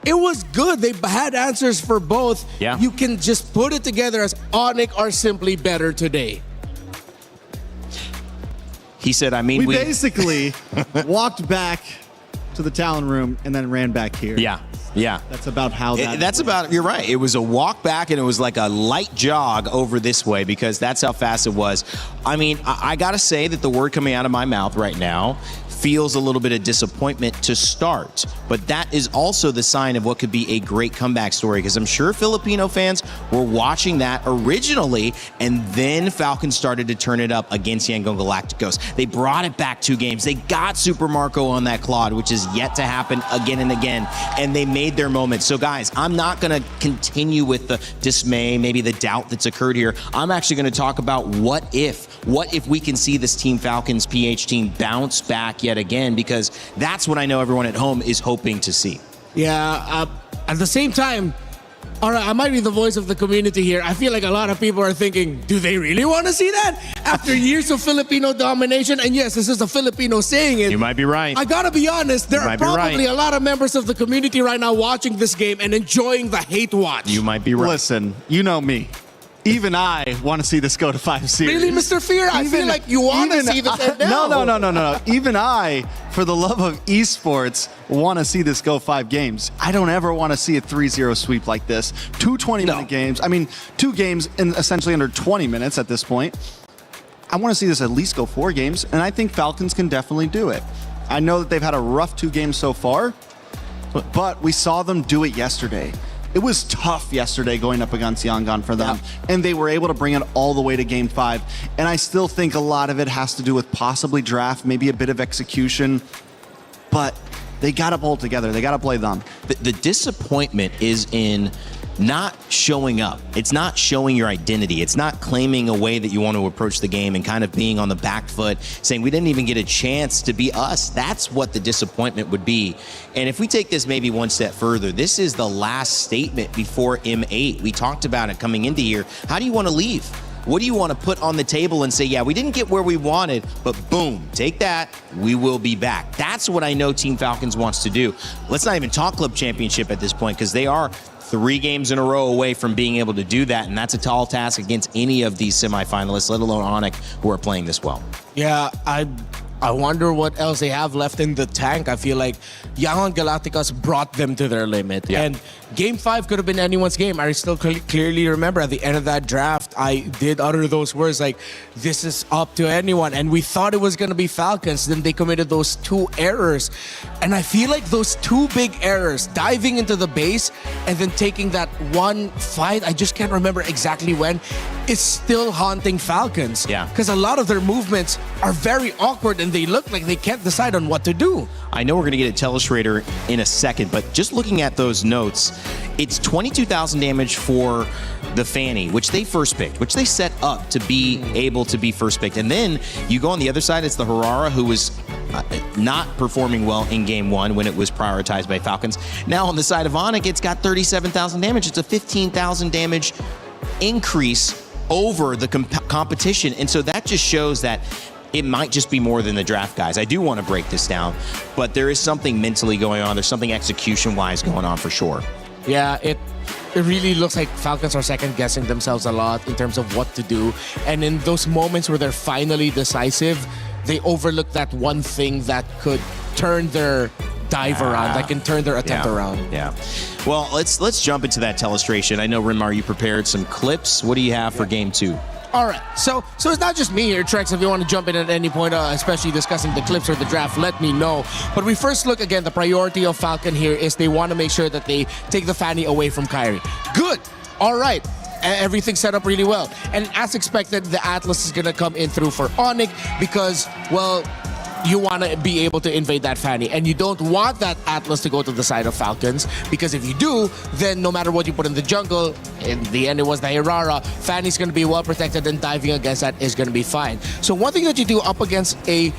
it was good. They had answers for both. Yeah. You can just put it together as Onyx are simply better today. He said, we basically walked back to the Talon room and then ran back here. Yeah. That's about how you're right. It was a walk back and it was like a light jog over this way because that's how fast it was. I got to say that the word coming out of my mouth right now feels a little bit of disappointment to start, but that is also the sign of what could be a great comeback story, because I'm sure Filipino fans were watching that originally, and then Falcons started to turn it up against Yangon Galacticos. They brought it back 2 games. They got Super Marco on that Claude, which is yet to happen again and again, and they made made their moment. So guys, I'm not going to continue with the dismay, maybe the doubt that's occurred here. I'm actually going to talk about what if we can see this Team Falcons PH team bounce back yet again, because that's what I know everyone at home is hoping to see. Yeah, at the same time, all right, I might be the voice of the community here. I feel like a lot of people are thinking, do they really want to see that? After years of Filipino domination, and yes, this is a Filipino saying it. You might be right. I gotta be honest, there are probably a lot of members of the community right now watching this game and enjoying the hate watch. You might be right. Listen, you know me. Even I want to see this go to 5 series. Really, Mr. Fear? I feel like you want to see this end now. No. Even I, for the love of esports, want to see this go 5 games. I don't ever want to see a 3-0 sweep like this. 2 20-minute games. I mean, 2 games in essentially under 20 minutes at this point. I want to see this at least go 4 games, and I think Falcons can definitely do it. I know that they've had a rough 2 games so far, but we saw them do it yesterday. It was tough yesterday going up against Yangon for them, and they were able to bring it all the way to Game 5. And I still think a lot of it has to do with possibly draft, maybe a bit of execution, but they got to pull together. They got to play them. The disappointment is in not showing up. It's not showing your identity. It's not claiming a way that you want to approach the game and kind of being on the back foot, saying we didn't even get a chance to be us. That's what the disappointment would be. And if we take this maybe one step further, this is the last statement before M8. We talked about it coming into here. How do you want to leave? What do you want to put on the table and say, yeah, we didn't get where we wanted, but boom, take that, we will be back. That's what I know Team Falcons wants to do. Let's not even talk Club Championship at this point, because they are 3 games in a row away from being able to do that, and that's a tall task against any of these semifinalists, let alone Onyx, who are playing this well. Yeah, I wonder what else they have left in the tank. I feel like Yangon Galacticos brought them to their limit. Yeah. And Game 5 could have been anyone's game. I still clearly remember at the end of that draft, I did utter those words like, this is up to anyone. And we thought it was going to be Falcons. Then they committed those 2 errors. And I feel like those 2 big errors, diving into the base and then taking that one fight, I just can't remember exactly when, is still haunting Falcons. Yeah. Because a lot of their movements are very awkward and they look like they can't decide on what to do. I know we're going to get a Telestrator in a second, but just looking at those notes, it's 22,000 damage for the Fanny, which they first picked, which they set up to be able to be first picked. And then you go on the other side, it's the Harara, who was not performing well in Game 1 when it was prioritized by Falcons. Now on the side of Onyx, it's got 37,000 damage. It's a 15,000 damage increase over the competition. And so that just shows that it might just be more than the draft guys. I do want to break this down, but there is something mentally going on. There's something execution-wise going on for sure. Yeah, it really looks like Falcons are second-guessing themselves a lot in terms of what to do. And in those moments where they're finally decisive, they overlook that one thing that could turn their dive around, that can turn their attempt around. Yeah. Well, let's jump into that telestration. I know, Rinmar, you prepared some clips. What do you have for Game 2? All right, so it's not just me here, Trex. If you want to jump in at any point, especially discussing the clips or the draft, let me know. But we first look, again, the priority of Falcon here is they want to make sure that they take the Fanny away from Kyrie. Good. All right. Everything set up really well. And as expected, the Atlas is going to come in through for Onyx because, well, you want to be able to invade that Fanny. And you don't want that Atlas to go to the side of Falcons, because if you do, then no matter what you put in the jungle, in the end it was the Hirara, Fanny's going to be well protected and diving against that is going to be fine. So one thing that you do up against a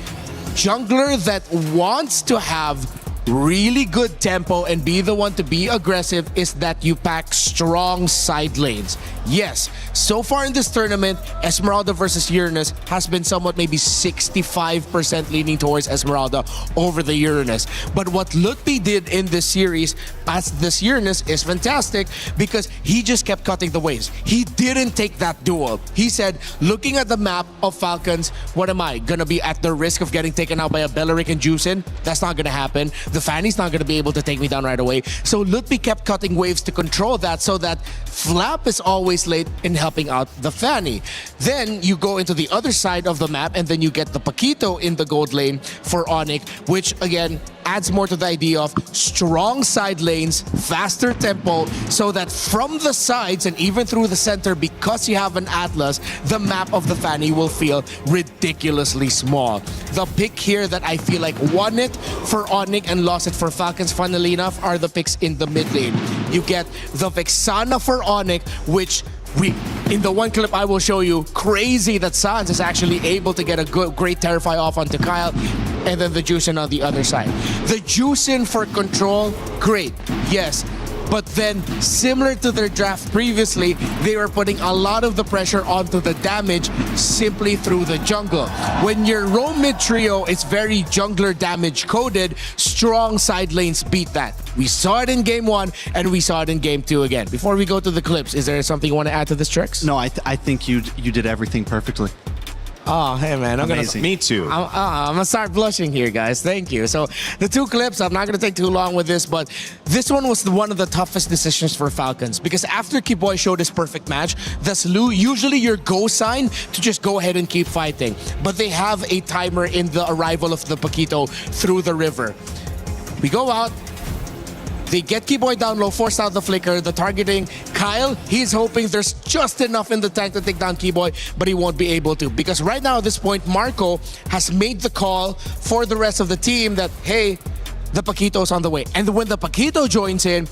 jungler that wants to have really good tempo and be the one to be aggressive is that you pack strong side lanes. Yes, so far in this tournament, Esmeralda versus Uranus has been somewhat maybe 65% leaning towards Esmeralda over the Uranus. But what Lutpi did in this series as this Uranus is fantastic because he just kept cutting the waves. He didn't take that duel. He said, looking at the map of Falcons, what am I? Gonna be at the risk of getting taken out by a Belleric and Juicin? That's not gonna happen. The Fanny's not gonna be able to take me down right away. So Lutpi kept cutting waves to control that so that Flap is always always late in helping out the Fanny. Then you go into the other side of the map, and then you get the Paquito in the gold lane for Onyx, which again adds more to the idea of strong side lanes, faster tempo, so that from the sides and even through the center, because you have an Atlas, the map of the Fanny will feel ridiculously small. The pick here that I feel like won it for Onyx and lost it for Falcons, funnily enough, are the picks in the mid lane. You get the Vexana for Onyx, which in the one clip I will show you, crazy that Sans is actually able to get a great Terrify off onto Kyle, and then the Juicin on the other side. The Juicin for control, great, yes. But then, similar to their draft previously, they were putting a lot of the pressure onto the damage simply through the jungle. When your roam mid trio is very jungler damage coded, strong side lanes beat that. We saw it in game 1, and we saw it in game 2 again. Before we go to the clips, is there something you want to add to this, Trix? No, I think you did everything perfectly. Oh, hey man, Me too. I'm gonna start blushing here, guys. Thank you. So the 2 clips, I'm not gonna take too long with this, but this one was one of the toughest decisions for Falcons, because after Kiboy showed his perfect match, that's usually your go sign to just go ahead and keep fighting. But they have a timer in the arrival of the Paquito through the river. We go out. They get Kiboy down low, force out the flicker, the targeting. Kyle, he's hoping there's just enough in the tank to take down Kiboy, but he won't be able to. Because right now at this point, Marco has made the call for the rest of the team that, hey, the Paquito's on the way. And when the Paquito joins in,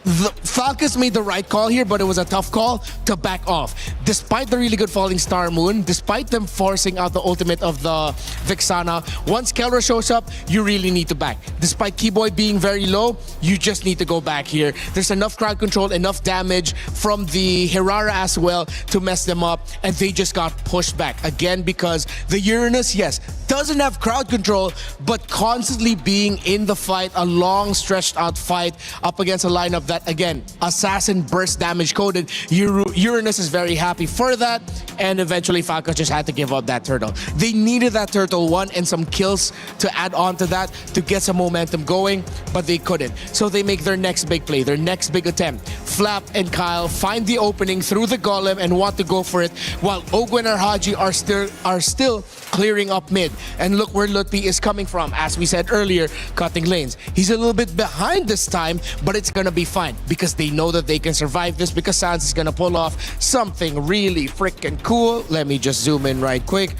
the Falcons made the right call here, but it was a tough call to back off. Despite the really good Falling Star Moon, despite them forcing out the ultimate of the Vexana, once Kelra shows up, you really need to back. Despite Kiboy being very low, you just need to go back here. There's enough crowd control, enough damage from the Herrera as well to mess them up, and they just got pushed back. Again, because the Uranus, yes, doesn't have crowd control, but constantly being in the fight, a long stretched out fight up against a lineup that, again, assassin burst damage coded. Uranus is very happy for that, and eventually Falcons just had to give up that turtle. They needed that turtle 1 and some kills to add on to that to get some momentum going, but they couldn't. So they make their next big play, their next big attempt. Flap and Kyle find the opening through the golem and want to go for it, while Ogwen and Haji are still clearing up mid. And look where Lutfi is coming from, as we said earlier, cutting lanes. He's a little bit behind this time, but it's gonna be fine because they know that they can survive this, because Sans is gonna pull off something really freaking cool. Let me just zoom in right quick.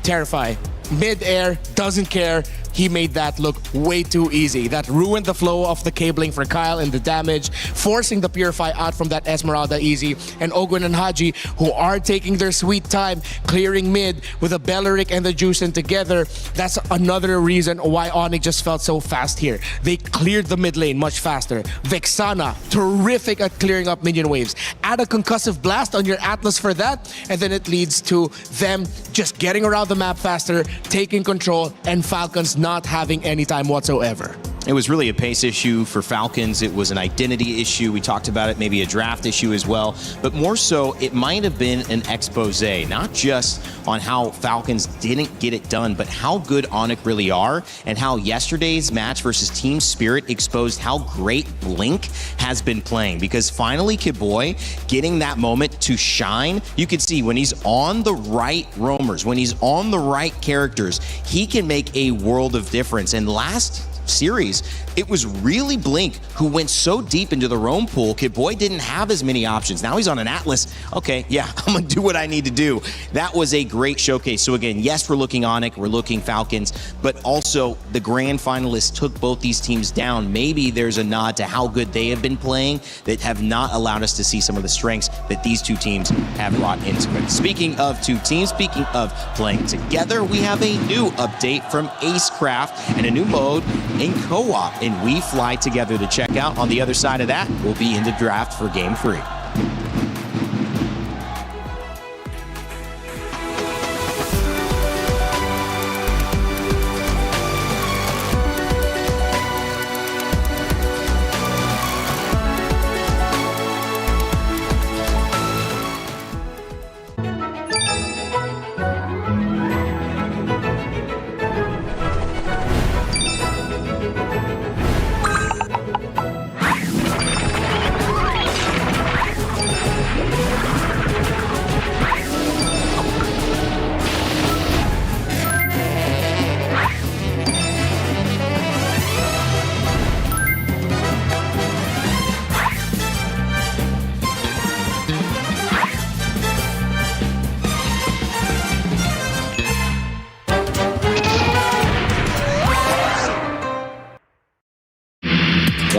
Terrify. Mid-air, doesn't care. He made that look way too easy. That ruined the flow of the cabling for Kyle and the damage, forcing the Purify out from that Esmeralda easy. And Ogwen and Haji, who are taking their sweet time, clearing mid with a Belleric and the Juicin together. That's another reason why Onyx just felt so fast here. They cleared the mid lane much faster. Vexana, terrific at clearing up minion waves. Add a concussive blast on your Atlas for that, and then it leads to them just getting around the map faster, taking control, and Falcons not having any time whatsoever. It was really a pace issue for Falcons. It was an identity issue. We talked about it, maybe a draft issue as well. But more so, it might have been an expose, not just on how Falcons didn't get it done, but how good Onyx really are, and how yesterday's match versus Team Spirit exposed how great Blink has been playing. Because finally, Kiboy getting that moment to shine, you can see when he's on the right roamers, when he's on the right characters, he can make a world of difference. And last series, it was really Blink who went so deep into the roam pool. Kiboy didn't have as many options. Now he's on an Atlas. Okay, yeah, I'm gonna do what I need to do. That was a great showcase. So again, yes, we're looking Onyx, we're looking Falcons, but also the grand finalists took both these teams down. Maybe there's a nod to how good they have been playing that have not allowed us to see some of the strengths that these two teams have brought into it. Speaking of two teams, speaking of playing together, we have a new update from Acecraft and a new mode in co-op, and we fly together to check out. On the other side of that, we'll be in the draft for Game 3.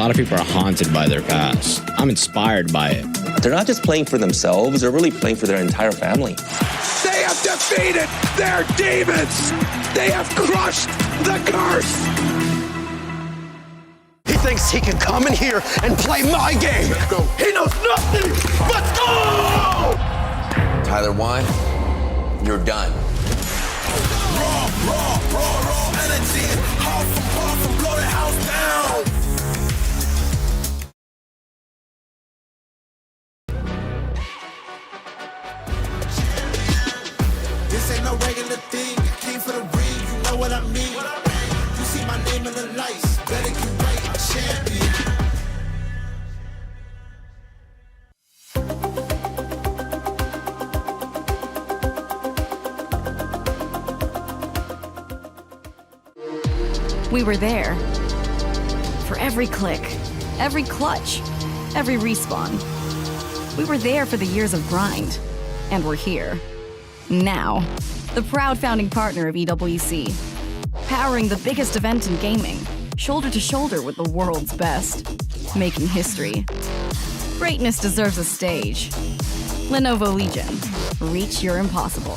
lot of people are haunted by their past. I'm inspired by it. They're not just playing for themselves, they're really playing for their entire family. They have defeated their demons! They have crushed the curse! He thinks he can come in here and play my game. Let's go. He knows nothing. Let's go! Tyler, one, you're done. Raw energy. Half and blow the house down. This ain't no regular thing. I came for the ring, you know what I mean. You see my name in the lights. Better get right, I'm champion. We were there. For every click, every clutch, every respawn. We were there for the years of grind. And we're here. Now. The proud founding partner of EWC. Powering the biggest event in gaming. Shoulder to shoulder with the world's best. Making history. Greatness deserves a stage. Lenovo Legion. Reach your impossible.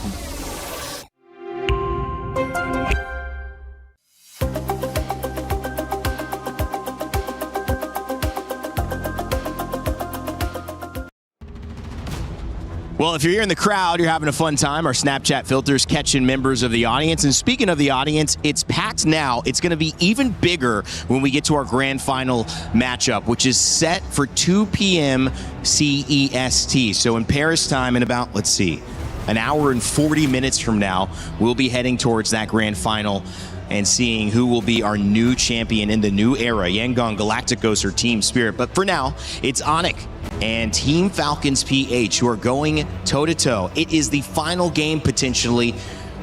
Well, if you're here in the crowd, you're having a fun time. Our Snapchat filters catching members of the audience. And speaking of the audience, it's packed now. It's going to be even bigger when we get to our grand final matchup, which is set for 2 p.m. CEST. So in Paris time in about, let's see, an hour and 40 minutes from now, we'll be heading towards that grand final and seeing who will be our new champion in the new era, Yangon Galacticos or Team Spirit. But for now, it's Onyx and Team Falcons PH who are going toe-to-toe. It is the final game potentially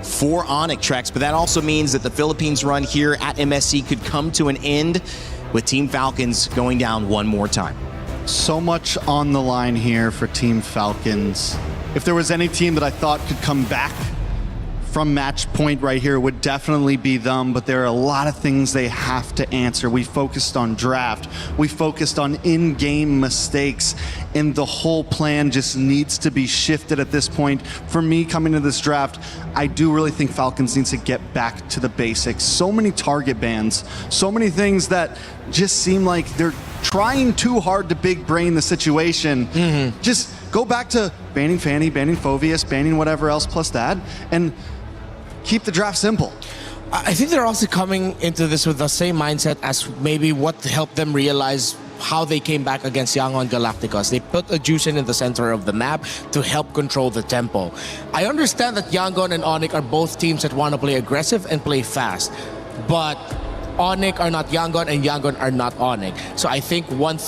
for Onyx Trex, but that also means that the Philippines run here at MSC could come to an end with Team Falcons going down one more time. So much on the line here for Team Falcons. If there was any team that I thought could come back from match point right here, would definitely be them, but there are a lot of things they have to answer. We focused on draft, we focused on in-game mistakes, and the whole plan just needs to be shifted at this point. For me, coming to this draft, I do really think Falcons needs to get back to the basics. So many target bans, so many things that just seem like they're trying too hard to big brain the situation. Just go back to banning Fanny, banning Phoveus, banning whatever else plus that, and keep the draft simple. I think they're also coming into this with the same mindset as maybe what helped them realize how they came back against Yangon Galacticos. They put a Juicin in the center of the map to help control the tempo. I understand that Yangon and Onyx are both teams that want to play aggressive and play fast, but Onyx are not Yangon and Yangon are not Onyx. So I think one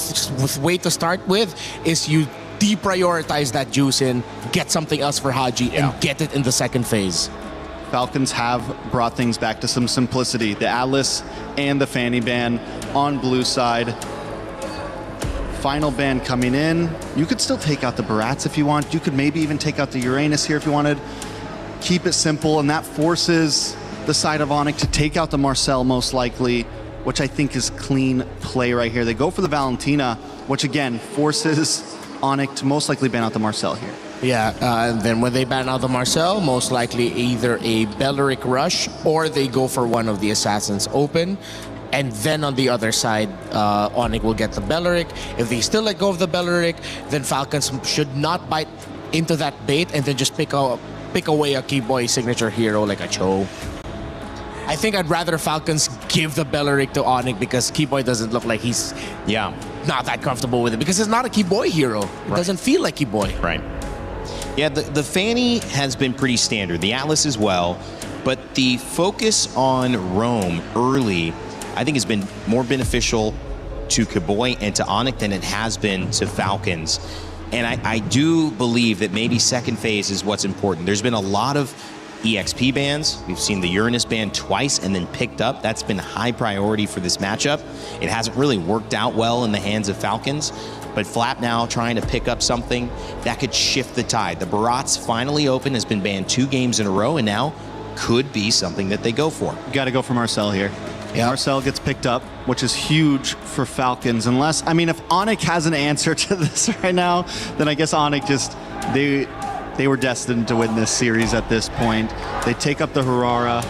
way to start with is you deprioritize that Juicin, get something else for Haji, and get it in the second phase. Falcons have brought things back to some simplicity. The Atlas and the Fanny ban on blue side. Final ban coming in. You could still take out the Barats if you want. You could maybe even take out the Uranus here if you wanted. Keep it simple, and that forces the side of Onyx to take out the Marcel most likely, which I think is clean play right here. They go for the Valentina, which again forces Onyx to most likely ban out the Marcel here. Yeah, and then when they ban out the Marcel, most likely either a Belleric rush or they go for one of the Assassins open. And then on the other side, Onyx will get the Belleric. If they still let go of the Belleric, then Falcons should not bite into that bait and then just pick away a Keyboy signature hero like a Cho. I think I'd rather Falcons give the Belleric to Onyx because Keyboy doesn't look like he's not that comfortable with it because it's not a Keyboy hero. It doesn't feel like Keyboy. Right. Yeah, the Fanny has been pretty standard. The Atlas as well. But the focus on Rome early, I think, has been more beneficial to Keyboy and to Onyx than it has been to Falcons. And I do believe that maybe second phase is what's important. There's been a lot of EXP bans. We've seen the Uranus ban twice and then picked up. That's been high priority for this matchup. It hasn't really worked out well in the hands of Falcons. But Flap now trying to pick up something that could shift the tide. The Barats finally open, has been banned 2 games in a row, and now could be something that they go for. Got to go for Marcel here. Marcel gets picked up, which is huge for Falcons. Unless, I mean, if Onyx has an answer to this right now, then I guess Onyx just, they were destined to win this series at this point. They take up the Harara.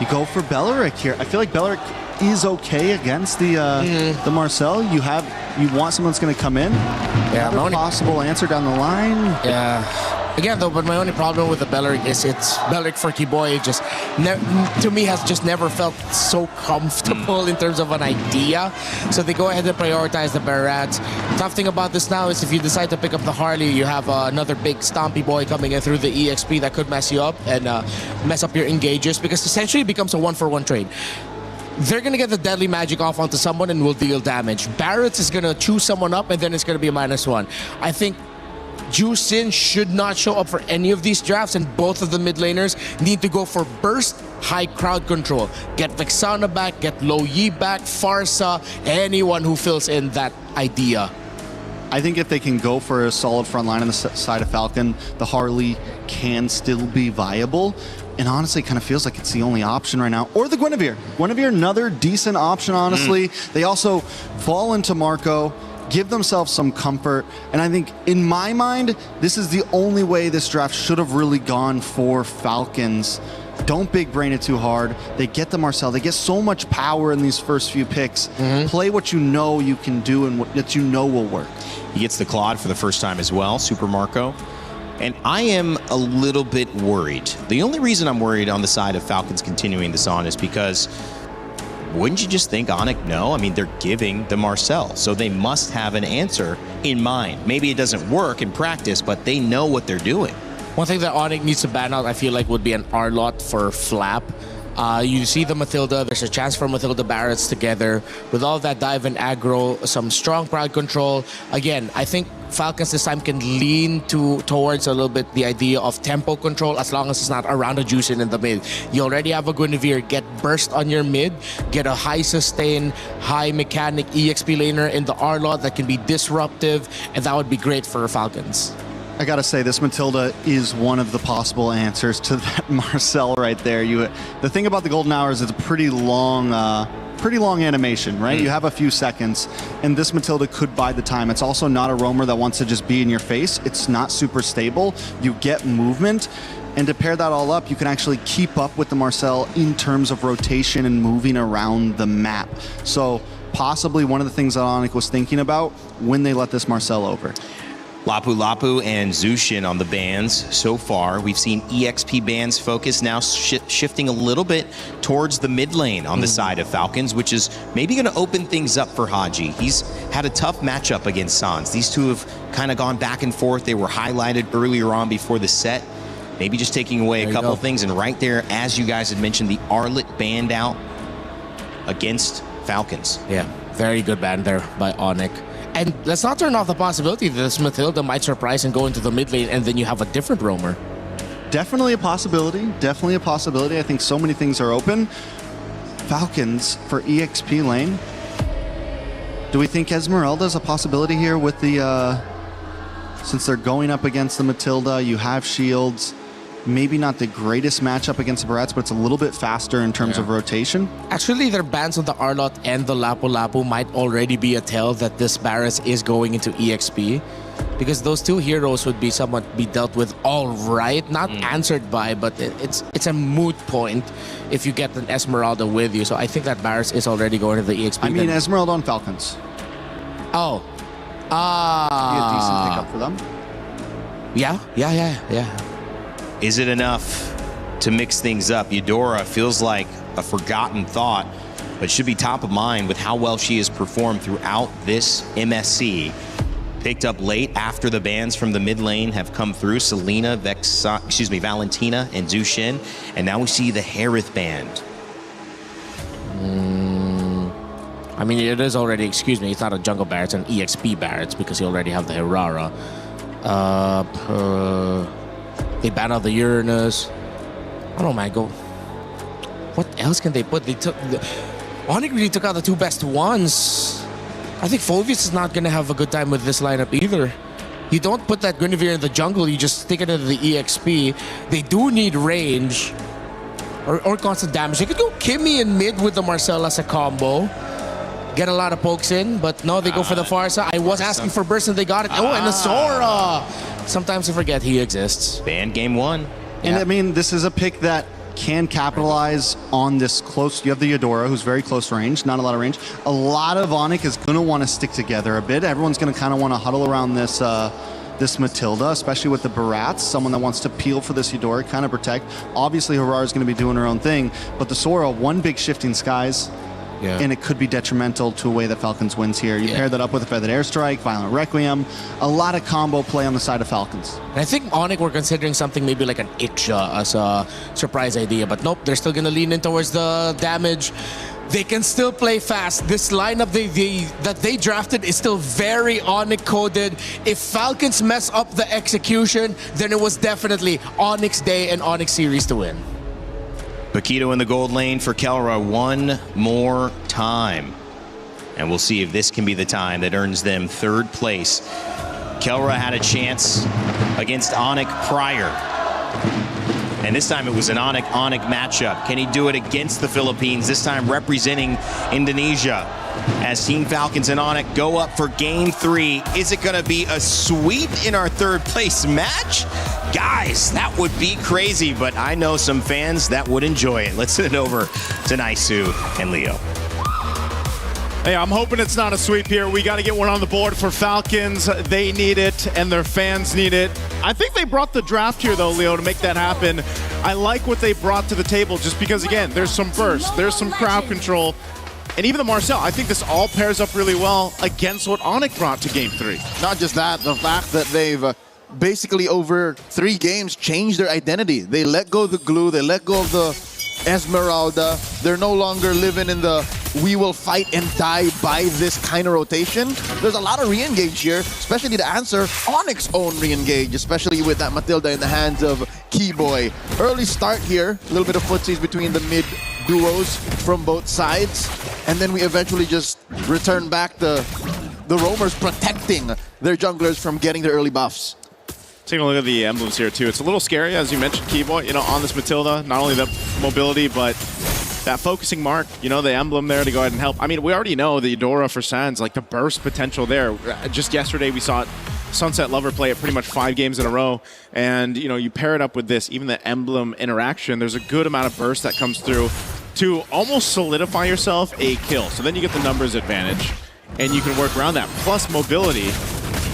You go for Belleric here. I feel like Belleric is okay against the Marcel. You want someone that's going to come in. Yeah, another possible answer down the line. Yeah. Again, though, but my only problem with the Belleric is it's Belleric for Kiboy. Just to me has just never felt so comfortable in terms of an idea. So they go ahead and prioritize the Barats. Tough thing about this now is if you decide to pick up the Harley, you have another big stompy boy coming in through the EXP that could mess you up and mess up your engages, because essentially it becomes a 1-for-1 trade. They're going to get the deadly magic off onto someone and will deal damage. Barrett's is going to choose someone up and then it's going to be a -1. I think Jusin should not show up for any of these drafts, and both of the mid laners need to go for burst, high crowd control. Get Vexana back, get Lo Yi back, Farsa, anyone who fills in that idea. I think if they can go for a solid front line on the side of Falcon, the Harley can still be viable. And honestly, it kind of feels like it's the only option right now. Or the Guinevere. Guinevere, another decent option, honestly. They also fall into Marco, give themselves some comfort. And I think, in my mind, this is the only way this draft should have really gone for Falcons. Don't big brain it too hard. They get the Marcel. They get so much power in these first few picks. Play what you know you can do and what you know will work. He gets the Claude for the first time as well, Super Marco. And I am a little bit worried. The only reason I'm worried on the side of Falcons continuing this on is because wouldn't you just think Onyx no? I mean, they're giving the Marcel, so they must have an answer in mind. Maybe it doesn't work in practice, but they know what they're doing. One thing that Onyx needs to ban out, I feel like, would be an R-Lot for Flap. You see the Matilda, there's a chance for Matilda Barretts together. With all that dive and aggro, some strong crowd control. Again, I think Falcons this time can lean towards a little bit the idea of tempo control as long as it's not around a Juicin in the mid. You already have a Guinevere, get burst on your mid, get a high sustain, high mechanic EXP laner in the R-Lot that can be disruptive, and that would be great for Falcons. I gotta say, this Matilda is one of the possible answers to that Marcel right there. The thing about the Golden Hour is it's a pretty long animation, right? You have a few seconds, and this Matilda could buy the time. It's also not a roamer that wants to just be in your face. It's not super stable. You get movement, and to pair that all up, you can actually keep up with the Marcel in terms of rotation and moving around the map. So possibly one of the things that Onyx was thinking about when they let this Marcel over. Lapu Lapu and Zushin on the bans so far. We've seen EXP bans focus now shifting a little bit towards the mid lane on the side of Falcons, which is maybe going to open things up for Haji. He's had a tough matchup against Sans. These two have kind of gone back and forth. They were highlighted earlier on before the set. Maybe just taking away a couple of things. And right there, as you guys had mentioned, the Arlet banned out against Falcons. Yeah, very good ban there by Onyx. And let's not turn off the possibility that this Matilda might surprise and go into the mid lane, and then you have a different roamer. Definitely a possibility. Definitely a possibility. I think so many things are open. Falcons for EXP lane. Do we think Esmeralda's a possibility here with the... since they're going up against the Matilda, you have shields. Maybe not the greatest matchup against the Barats, but it's a little bit faster in terms of rotation. Actually, their bans on the Arlot and the Lapu Lapu might already be a tell that this Barats is going into EXP, because those two heroes would be somewhat be dealt with all right, not answered by, but it's a moot point if you get an Esmeralda with you. So I think that Barats is already going to the EXP. I mean, Esmeralda on Falcons. Oh. Be a decent pickup for them. Yeah. Is it enough to mix things up? Eudora feels like a forgotten thought, but should be top of mind with how well she has performed throughout this MSC. Picked up late after the bans from the mid lane have come through. Selena, Valentina, and Zushin. And now we see the Harith band. I mean, it is already, it's not a jungle Barrett, it's an EXP Barrett because you already have the Herrera. They ban out the Uranus. I don't know, man. What else can they put? Onyx really took out the two best ones. I think Phoveus is not going to have a good time with this lineup either. You don't put that Guinevere in the jungle, you just stick it into the EXP. They do need range. or constant damage. They could go Kimmy in mid with the Marcel as a combo. Get a lot of pokes in, but no, they go for the Farsa. I was asking for burst and they got it. Oh, and the Sora! Sometimes I forget he exists. Banned game 1. And I mean, this is a pick that can capitalize on this close. You have the Eudora, who's very close range, not a lot of range. A lot of Onyx is going to want to stick together a bit. Everyone's going to kind of want to huddle around this this Matilda, especially with the Barats, someone that wants to peel for this Eudora, kind of protect. Obviously, Harar is going to be doing her own thing, but the Sora, one big shifting skies, and it could be detrimental to a way that Falcons wins here. You pair that up with a Feathered Airstrike, Violent Requiem, a lot of combo play on the side of Falcons. And I think Onyx were considering something maybe like an Iksha as a surprise idea, but nope, they're still going to lean in towards the damage. They can still play fast. This lineup that they drafted is still very Onyx coded. If Falcons mess up the execution, then it was definitely Onyx Day and Onyx Series to win. Paquito in the gold lane for Kelra one more time. And we'll see if this can be the time that earns them 3rd place. Kelra had a chance against Onyx prior. And this time it was an Onyx matchup. Can he do it against the Philippines, this time representing Indonesia? As Team Falcons and Onyx go up for game 3. Is it going to be a sweep in our 3rd place match? Guys, that would be crazy, but I know some fans that would enjoy it. Let's send it over to Naisu and Leo. Hey, I'm hoping it's not a sweep here. We got to get one on the board for Falcons. They need it, and their fans need it. I think they brought the draft here, though, Leo, to make that happen. I like what they brought to the table just because, again, there's some burst, there's some crowd control, and even the Marcel. I think this all pairs up really well against what Onyx brought to Game 3. Not just that, the fact that they've basically over 3 games changed their identity. They let go of the glue, they let go of the Esmeralda. They're no longer living in the we will fight and die by this kind of rotation. There's a lot of re-engage here, especially to answer Onyx's own re-engage, especially with that Matilda in the hands of Keyboy. Early start here, a little bit of footsies between the mid duos from both sides, and then we eventually just return back the roamers protecting their junglers from getting their early buffs. Taking a look at the emblems here too. It's a little scary, as you mentioned, Keyboy, on this Matilda. Not only the mobility, but that focusing mark, the emblem there to go ahead and help. I mean, we already know the Eudora for Sans, like the burst potential there. Just yesterday we saw Sunset Lover play it pretty much 5 games in a row. And, you pair it up with this, even the emblem interaction, there's a good amount of burst that comes through to almost solidify yourself a kill. So then you get the numbers advantage and you can work around that, plus mobility.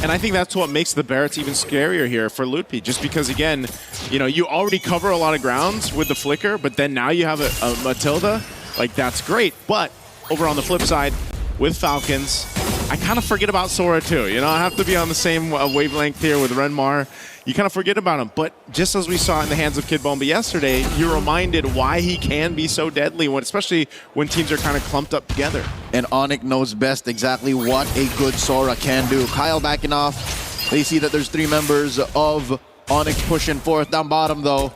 And I think that's what makes the Barretts even scarier here for Lutpi, just because, again, you already cover a lot of grounds with the Flicker, but then now you have a Matilda. Like, that's great. But over on the flip side, with Falcons, I kind of forget about Sora too. I have to be on the same wavelength here with Renmar. You kind of forget about him. But just as we saw in the hands of Kid Bomba yesterday, you're reminded why he can be so deadly, especially when teams are kind of clumped up together. And Onyx knows best exactly what a good Sora can do. Kyle backing off. They see that there's 3 members of Onyx pushing forth. Down bottom, though,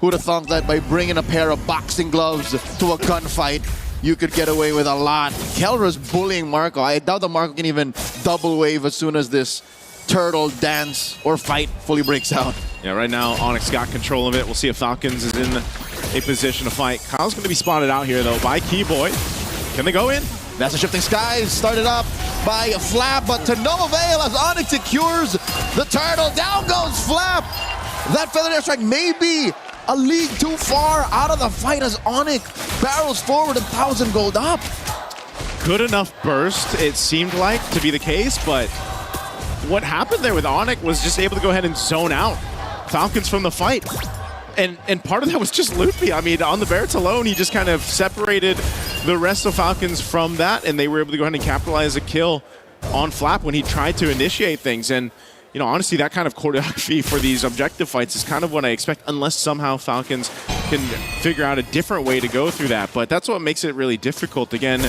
who'd have thought that by bringing a pair of boxing gloves to a gunfight, you could get away with a lot. Kelra's bullying Marco. I doubt that Marco can even double wave as soon as this turtle dance or fight fully breaks out. Yeah, right now Onyx got control of it. We'll see if Falcons is in a position to fight. Kyle's going to be spotted out here, though, by Keyboy. Can they go in? That's a shifting skies, started up by Flap, but to no avail as Onyx secures the turtle. Down goes Flap. That Feathered Airstrike may be a league too far out of the fight as Onyx barrels forward 1,000 gold up. Good enough burst, it seemed like, to be the case, but what happened there with Onyx was just able to go ahead and zone out Falcons from the fight. And part of that was just Lutpi. I mean, on the Barretts alone, he just kind of separated the rest of Falcons from that, and they were able to go ahead and capitalize a kill on Flap when he tried to initiate things. And, honestly, that kind of choreography for these objective fights is kind of what I expect, unless somehow Falcons can figure out a different way to go through that. But that's what makes it really difficult. Again,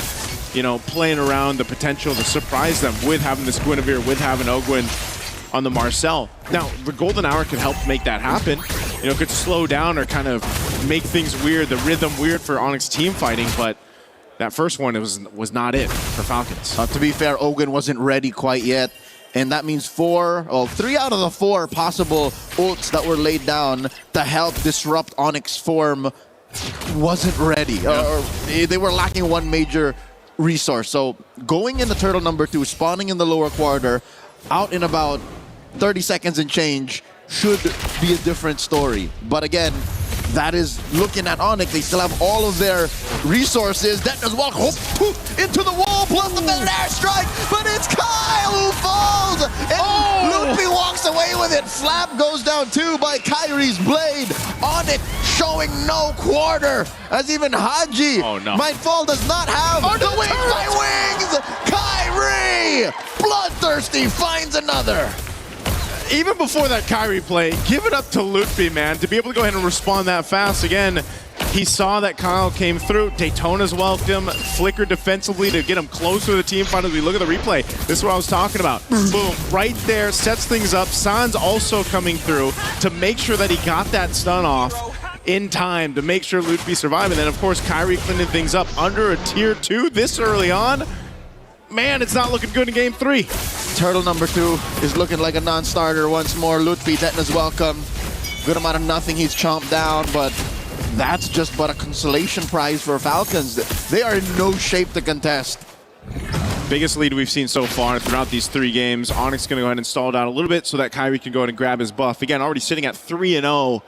playing around the potential to surprise them with having this Guinevere, with having Ogwyn on the Marcel. Now, the Golden Hour could help make that happen. Could slow down or kind of make things weird, the rhythm weird for Onyx team fighting, but that first one was not it for Falcons. To be fair, Ogwyn wasn't ready quite yet, and that means 3 out of the 4 possible ults that were laid down to help disrupt Onyx form wasn't ready. Or they were lacking one major resource. So going into turtle number 2, spawning in the lower quarter, out in about 30 seconds and change should be a different story. But again, that is looking at Onyx. They still have all of their resources. That as well into the wall, plus the feathered airstrike, but it's Kyle who falls! And Loopy walks away with it. Flap goes down too by Kyrie's blade. Onyx showing no quarter, as even Haji might fall, does not have the wings by wings! Kyrie, bloodthirsty, finds another. Even before that Kyrie play, give it up to Lutfi, man, to be able to go ahead and respond that fast. Again, he saw that Kyle came through. Daytona's welcomed him, flickered defensively to get him closer to the team fight. As we look at the replay, this is what I was talking about. Boom, right there, sets things up. San's also coming through to make sure that he got that stun off in time to make sure Lutfi survived. And then, of course, Kyrie cleaning things up under a tier 2 this early on. Man, it's not looking good in game 3. Turtle number 2 is looking like a non-starter once more. Lutfi, Detna's welcome. Good amount of nothing he's chomped down, but that's just but a consolation prize for Falcons. They are in no shape to contest. Biggest lead we've seen so far throughout these 3 games. Onyx going to go ahead and stall down a little bit so that Kyrie can go ahead and grab his buff. Again, already sitting at 3-0.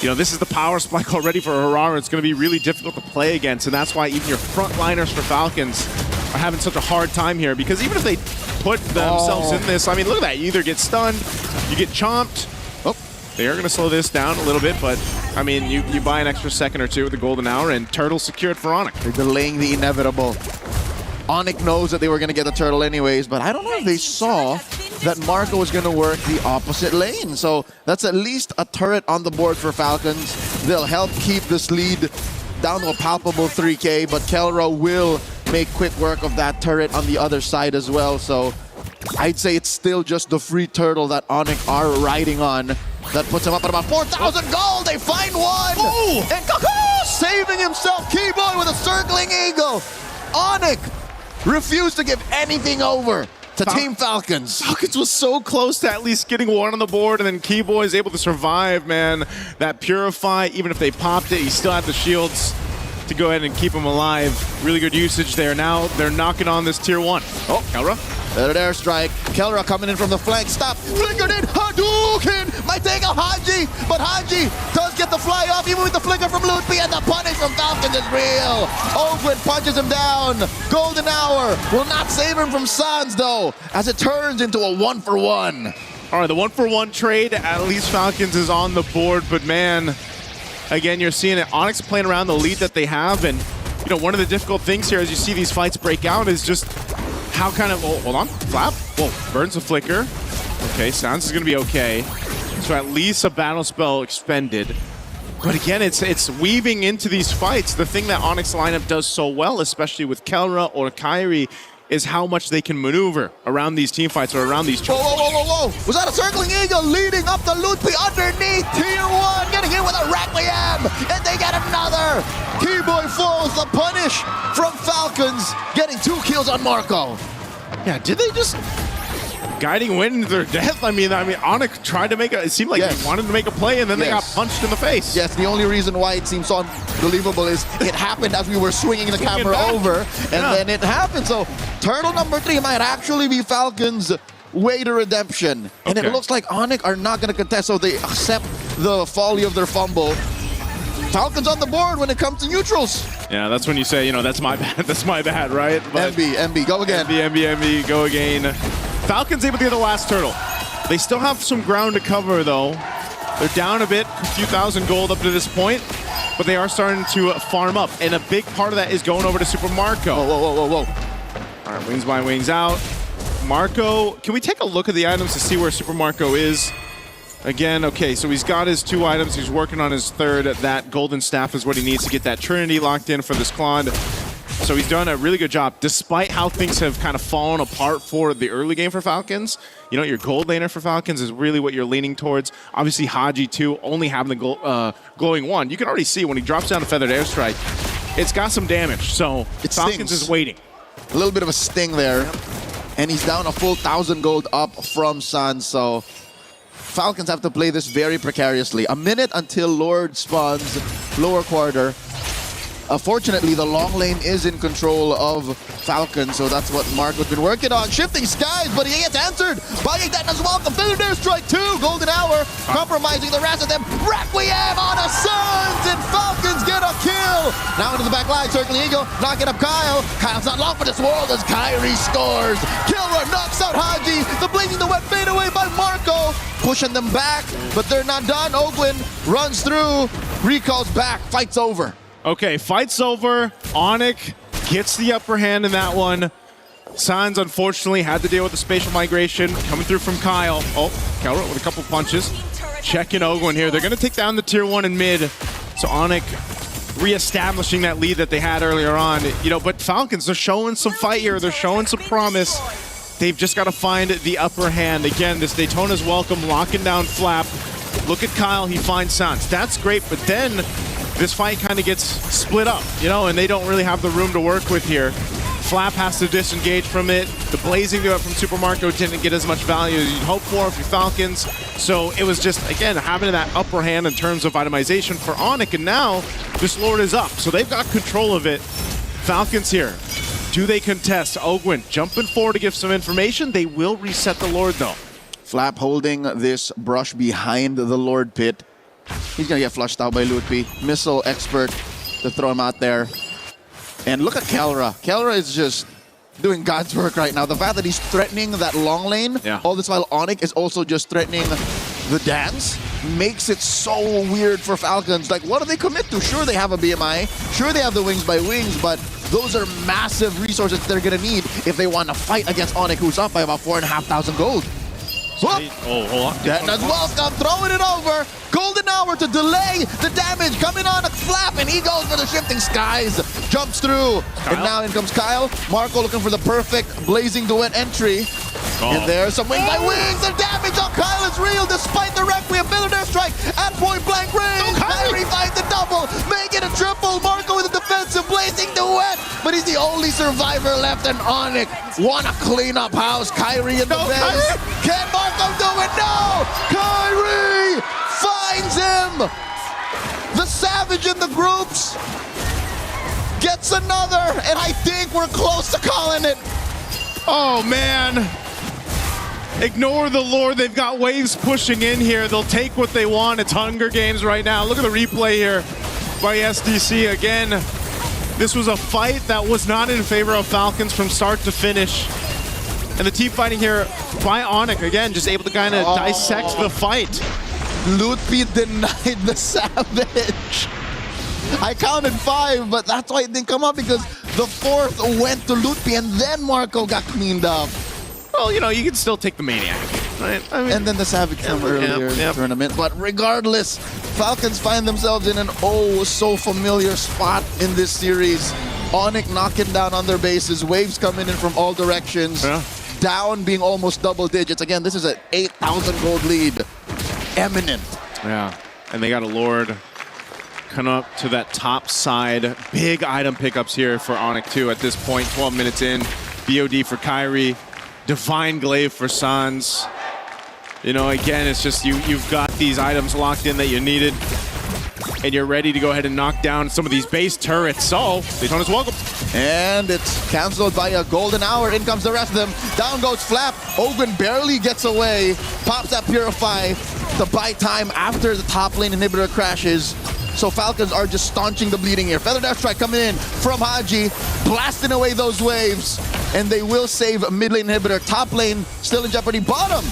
You know, this is the power spike already for Harara. It's going to be really difficult to play against, and that's why even your frontliners for Falcons are having such a hard time here, because even if they put themselves in this, I mean, look at that. You either get stunned, you get chomped. Oh, they are going to slow this down a little bit, but, I mean, you buy an extra second or two with the golden hour, and Turtle secured for Onyx. They're delaying the inevitable. Onyx knows that they were going to get the turtle anyways, but I don't know if they saw that Marco was going to work the opposite lane. So that's at least a turret on the board for Falcons. They'll help keep this lead down to a palpable 3K, but Kelra will make quick work of that turret on the other side as well. So I'd say it's still just the free turtle that Onyx are riding on that puts him up at about 4,000 gold. They find one! Oh! And Kaku saving himself. Keyboy with a circling eagle. Onyx refused to give anything over to Team Falcons. Falcons was so close to at least getting one on the board, and then Keyboy is able to survive, man. That Purify, even if they popped it, he still had the shields to go ahead and keep him alive. Really good usage there. Now they're knocking on this tier 1. Oh, Kelra. Better airstrike. Kelra coming in from the flank. Stop. Flickered in. Hadouken. Might take a Haji, but Haji does get the fly off even with the flicker from Lutfi, and the punish from Falcons is real. Oakwood punches him down. Golden hour will not save him from Sans though, as it turns into a 1-for-1. All right, the 1-for-1 trade, at least Falcons is on the board, but man, again, you're seeing it. Onyx playing around the lead that they have, and you know, one of the difficult things here as you see these fights break out is just how kind of, oh, hold on, Flap, whoa, burns a flicker. Okay, Sans is gonna be okay. So at least a battle spell expended. But again, it's weaving into these fights. The thing that Onyx lineup does so well, especially with Kelra or Kyrie, is how much they can maneuver around these team fights or around these... Whoa, whoa, whoa, whoa, whoa! Was that a circling eagle leading up to Lutfi underneath tier 1, getting hit with a Requiem, and they get another! Keyboy falls, the punish from Falcons, getting 2 kills on Marco. Yeah, did they just... guiding wind into their death? I mean, Onyx tried to make it seemed like he wanted to make a play, and then they got punched in the face. Yes, the only reason why it seems so unbelievable is it happened as we were swinging the camera over, and then it happened. So turtle number 3 might actually be Falcons' way to redemption. And it looks like Onyx are not going to contest, so they accept the folly of their fumble. Falcons on the board when it comes to neutrals. Yeah, that's when you say, you know, that's my bad, that's my bad, right? But MB, go again. MB, go again. Falcons able to get the last turtle. They still have some ground to cover, though. They're down a bit, a few thousand gold up to this point, but they are starting to farm up, and a big part of that is going over to Super Marco. Whoa, whoa, whoa, whoa, whoa. All right, wings by wings out. Marco, can we take a look at the items to see where Super Marco is? Again, okay, so he's got his 2 items. He's working on his 3rd. That golden staff is what he needs to get that Trinity locked in for this Claude. So he's done a really good job, despite how things have kind of fallen apart for the early game for Falcons. You know, your gold laner for Falcons is really what you're leaning towards. Obviously, Haji, too, only having the glowing 1. You can already see when he drops down a feathered airstrike, it's got some damage. So Falcons is waiting. A little bit of a sting there. And he's down a full 1,000 gold up from Sans. So Falcons have to play this very precariously. A minute until Lord spawns. lower quarter. Fortunately, the long lane is in control of Falcon, so that's what Marco's been working on. Shifting skies, but he gets answered by that as well. The Feather Dare Strike 2, Golden Hour, compromising the rest of them. Requiem on a Suns, and Falcons get a kill. Now into the back line, circling Eagle, knocking up Kyle. Kyle's not long for this world as Kyrie scores. Killra knocks out Haji. The Blazing Duet fade away by Marco, pushing them back, but they're not done. Ogwin runs through, recalls back, fight's over. Okay, fight's over. Onyx gets the upper hand in that one. Sans, unfortunately, had to deal with the spatial migration coming through from Kyle. Oh, Kelra with a couple punches. Checking Ogwin here. They're going to take down the tier 1 in mid. So Onyx reestablishing that lead that they had earlier on. You know, but Falcons, they're showing some fight here. They're showing some promise. They've just got to find the upper hand. Again, this Daytona's welcome, locking down Flap. Look at Kyle, he finds Sans. That's great, but then this fight kind of gets split up, you know, and they don't really have the room to work with here. Flap has to disengage from it. The Blazing Duet from Super Marco didn't get as much value as you'd hope for if you're Falcons. So it was just, again, having that upper hand in terms of itemization for Onyx, and now this Lord is up. So they've got control of it. Falcons here. Do they contest? Ogwin jumping forward to give some information. They will reset the Lord, though. Flap holding this brush behind the Lord pit. He's going to get flushed out by Lutpi. Missile expert to throw him out there. And look at Kelra. Kelra is just doing God's work right now. The fact that he's threatening that long lane, all this while Onyx is also just threatening the dance, makes it so weird for Falcons. Like, what do they commit to? Sure, they have a BMI. Sure, they have the Wings by Wings, but those are massive resources they're going to need if they want to fight against Onyx, who's up by about 4,500 gold. Oh, hold on. Detna's welcome, throwing it over. Golden Hour to delay the damage. Coming on a Flap, and he goes for the Shifting Skies. Jumps through. Kyle. And now in comes Kyle. Marco looking for the perfect Blazing Duet entry. And there's some Wings by Wings. The damage on Kyle is real despite the Requiem. Feather Dare Strike at point blank range. Kyrie finds the double. Make it a triple. Marco with a defensive Blazing Duet. But he's the only survivor left, and Onyx wanna clean up house. Kyrie in the base. Can Marco do it? No! Kyrie finds him! The Savage in the groups gets another, and I think we're close to calling it. Oh, man. Ignore the Lord. They've got waves pushing in here. They'll take what they want. It's Hunger Games right now. Look at the replay here by SDC. Again, this was a fight that was not in favor of Falcons from start to finish. And the team fighting here by Onyx, again, just able to kind of dissect the fight. Lutpi denied the Savage. I counted 5, but that's why it didn't come up, because the 4th went to Lutpi, and then Marco got cleaned up. Well, you know, you can still take the Maniac, right? I mean, and then the Savage from earlier in the tournament. But regardless, Falcons find themselves in an oh-so-familiar spot in this series. Onyx knocking down on their bases, waves coming in from all directions. Down being almost double digits. Again, this is an 8,000 gold lead. Eminent. Yeah, and they got a Lord coming up to that top side. Big item pickups here for Onyx too at this point. 12 minutes in. BOD for Kyrie. Divine Glaive for Sans. You know, again, it's just you've got these items locked in that you needed, and you're ready to go ahead and knock down some of these base turrets. So, Daytona's welcome. And it's canceled by a Golden Hour. In comes the rest of them. Down goes Flap. Ogwin barely gets away. Pops that Purify to buy time after the top lane inhibitor crashes. So Falcons are just staunching the bleeding here. Feather Dare Strike coming in from Haji, blasting away those waves. And they will save mid lane inhibitor. Top lane still in jeopardy. Bottom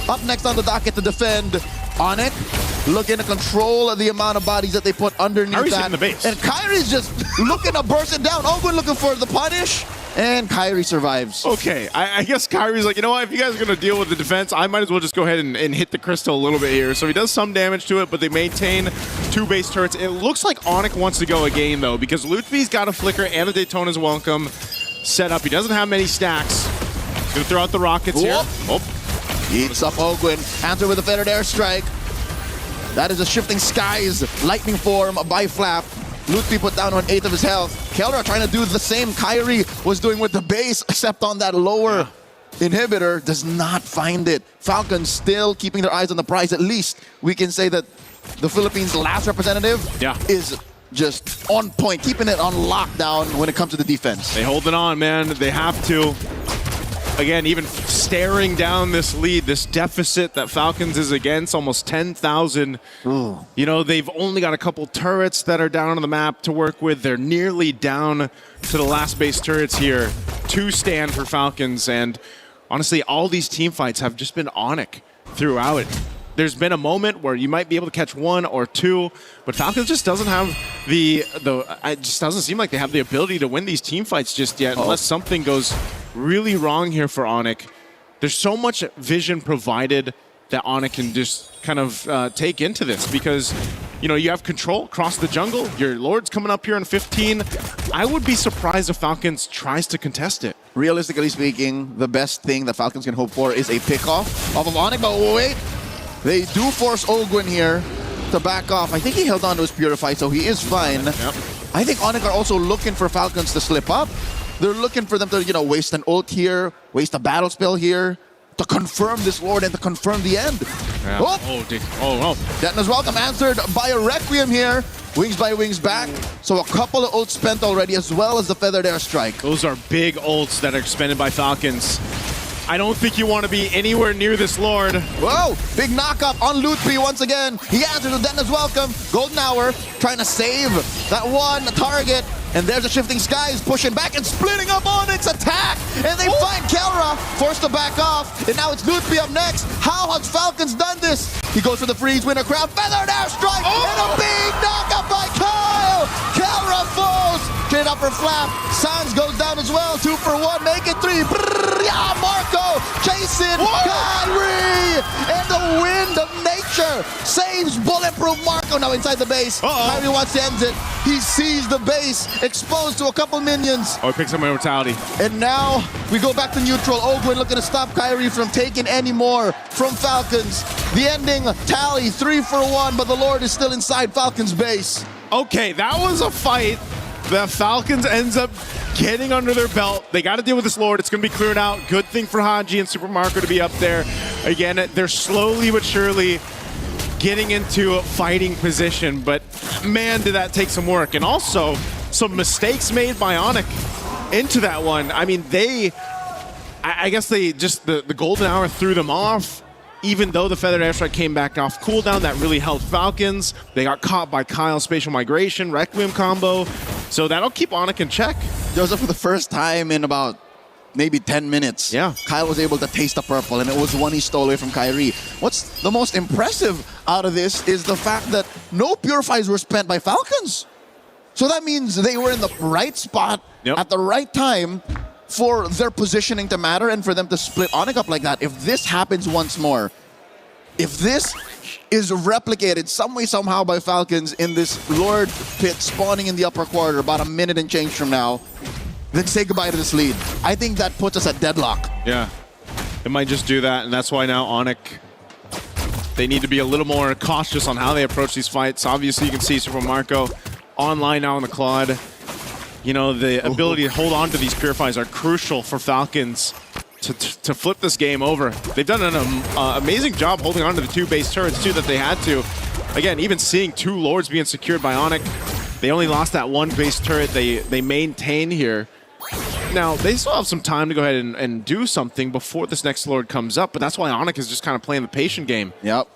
up next on the docket to defend. Onyx looking to control the amount of bodies that they put underneath Kyrie's that. hitting the base. And Kyrie's just looking to burst it down. Ogwin looking for the punish. And Kyrie survives. Okay, I guess Kyrie's like, you know what, if you guys are going to deal with the defense, I might as well just go ahead and hit the crystal a little bit here. So he does some damage to it, but they maintain 2 base turrets. It looks like Onyx wants to go again, though, because Lutfi's got a flicker and a Daytona's welcome set up. He doesn't have many stacks. He's going to throw out the rockets here. Eats up Ogwin. Answer with a Feather Dare Strike. That is a Shifting Skies lightning form by Flap. Lutfi put down 1/8 of his health. Kelra trying to do the same Kyrie was doing with the base, except on that lower inhibitor, does not find it. Falcons still keeping their eyes on the prize. At least we can say that the Philippines' last representative is just on point, keeping it on lockdown when it comes to the defense. They holding on, man. They have to. Again, even staring down this lead, this deficit that Falcons is against, almost 10,000. You know, they've only got a couple turrets that are down on the map to work with. They're nearly down to the last base turrets here. 2 stand for Falcons, and honestly, all these team fights have just been Onic throughout it. There's been a moment where you might be able to catch 1 or 2, but Falcons just doesn't have it just doesn't seem like they have the ability to win these team fights just yet, unless something goes really wrong here for Onic. There's so much vision provided that Onic can just kind of take into this, because you know, you have control across the jungle. Your Lord's coming up here in 15. I would be surprised if Falcons tries to contest it. Realistically speaking, the best thing that Falcons can hope for is a pickoff off of Onic, but wait. They do force Ogwin here to back off. I think he held on to his Purify, so he is fine. Yep. I think Onic are also looking for Falcons to slip up. They're looking for them to, you know, waste an ult here, waste a battle spell here, to confirm this Lord and to confirm the end. Yeah. Oh, Detna's welcome answered by a Requiem here. Wings by wings back. So a couple of ults spent already, as well as the Feathered Airstrike. Those are big ults that are expended by Falcons. I don't think you want to be anywhere near this Lord. Whoa, big knockup on Lutpi once again. He answers with Detna's welcome. Golden Hour trying to save that one target. And there's the Shifting Skies pushing back and splitting up Onyx attack. And they find Kelra, forced to back off. And now it's Lutpi up next. How has Falcons done this? He goes for the freeze, winner crown, Feathered Airstrike, and a big knockup by Kyle. Kelra falls. Straight up for Flap. Sans goes down as well. 2 for 1, make it 3. Brrr, yeah, Marco chasing Kyrie. And the wind of nature saves bulletproof Marco now inside the base. Kyrie wants to end it. He sees the base exposed to a couple minions. Oh, he picks up immortality. And now we go back to neutral. Ogwin looking to stop Kyrie from taking any more from Falcons. The ending tally 3 for 1, but the Lord is still inside Falcons base. Okay, that was a fight. The Falcons ends up getting under their belt. They got to deal with this Lord. It's going to be cleared out. Good thing for Haji and Super Marco to be up there. Again, they're slowly but surely getting into a fighting position, but man, did that take some work. And also, some mistakes made by Onic into that one. I mean, I guess they just, the Golden Hour threw them off. Even though the Feathered Airstrike came back off cooldown, that really helped Falcons. They got caught by Kyle's Spatial Migration, Requiem combo. So that'll keep Onic in check. Joseph, for the first time in about maybe 10 minutes, Kyle was able to taste the purple, and it was one he stole away from Kyrie. What's the most impressive out of this is the fact that no Purifies were spent by Falcons. So that means they were in the right spot at the right time for their positioning to matter and for them to split Onic up like that. If this happens once more, if this is replicated some way, somehow by Falcons in this Lord pit spawning in the upper quarter about a minute and change from now, then say goodbye to this lead. I think that puts us at deadlock. Yeah, it might just do that, and that's why now Onic, they need to be a little more cautious on how they approach these fights. Obviously, you can see Super Marco online now on the Claude. You know, the ability to hold on to these Purifies are crucial for Falcons to flip this game over. They've done an amazing job holding on to the 2 base turrets, too, that they had to. Again, even seeing 2 Lords being secured by Onic. They only lost that 1 base turret they maintain here. Now, they still have some time to go ahead and do something before this next Lord comes up, but that's why Onic is just kind of playing the patient game. Yep.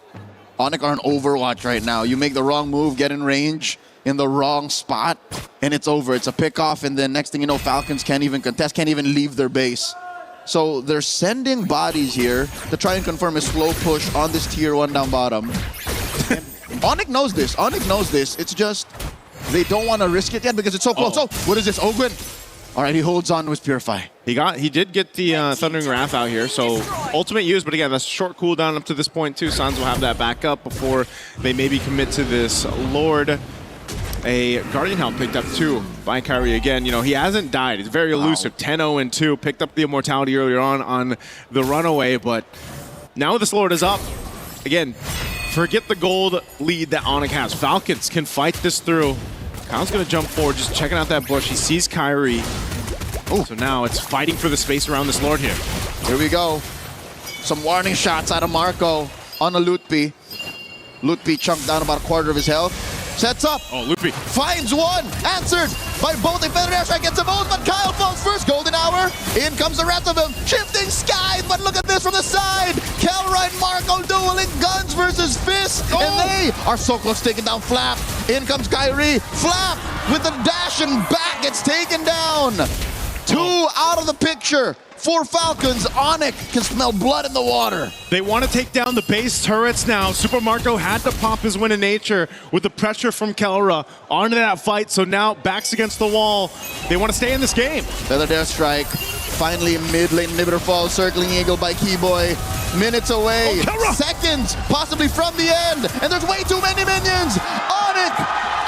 Onic are on Overwatch right now. You make the wrong move, get in range in the wrong spot, and it's over. It's a pickoff, and then next thing you know, Falcons can't even contest, can't even leave their base. So they're sending bodies here to try and confirm a slow push on this tier 1 down bottom. Onic knows this. Onic knows this. It's just they don't want to risk it yet because it's so close. Oh, what is this? Ogwin. All right, he holds on to his Purify. He did get the Thundering Wrath out here, so ultimate use, but again, that's short cooldown up to this point too. Sans will have that back up before they maybe commit to this Lord. A Guardian Helm picked up too by Kyrie again. You know, he hasn't died. He's very elusive. 10-0-2. Picked up the immortality earlier on the runaway, but now this Lord is up. Again, forget the gold lead that Onic has. Falcons can fight this through. Kyle's going to jump forward, just checking out that bush. He sees Kyrie. Oh, so now it's fighting for the space around this Lord here. Here we go. Some warning shots out of Marco on a Lutpi. Lutpi chunked down about a quarter of his health. Sets up. Oh, loopy. Finds one. Answered by both. A better airstrike gets them both, but Kyle falls first. Golden hour. In comes the rest of them. Shifting skies, but look at this from the side. Kelra and Marco dueling guns versus fists. Oh. And they are so close taking down Flap. In comes Kyrie. Flap with the dash and back gets taken down. 2 out of the picture. For Falcons, Onyx can smell blood in the water. They want to take down the base turrets now. Super Marco had to pop his win in nature with the pressure from Kelra onto that fight. So now backs against the wall. They want to stay in this game. Feather Dare Strike. Finally, mid lane inhibitor fall, circling Eagle by Keyboy. Minutes away. Seconds, possibly from the end. And there's way too many minions. Onyx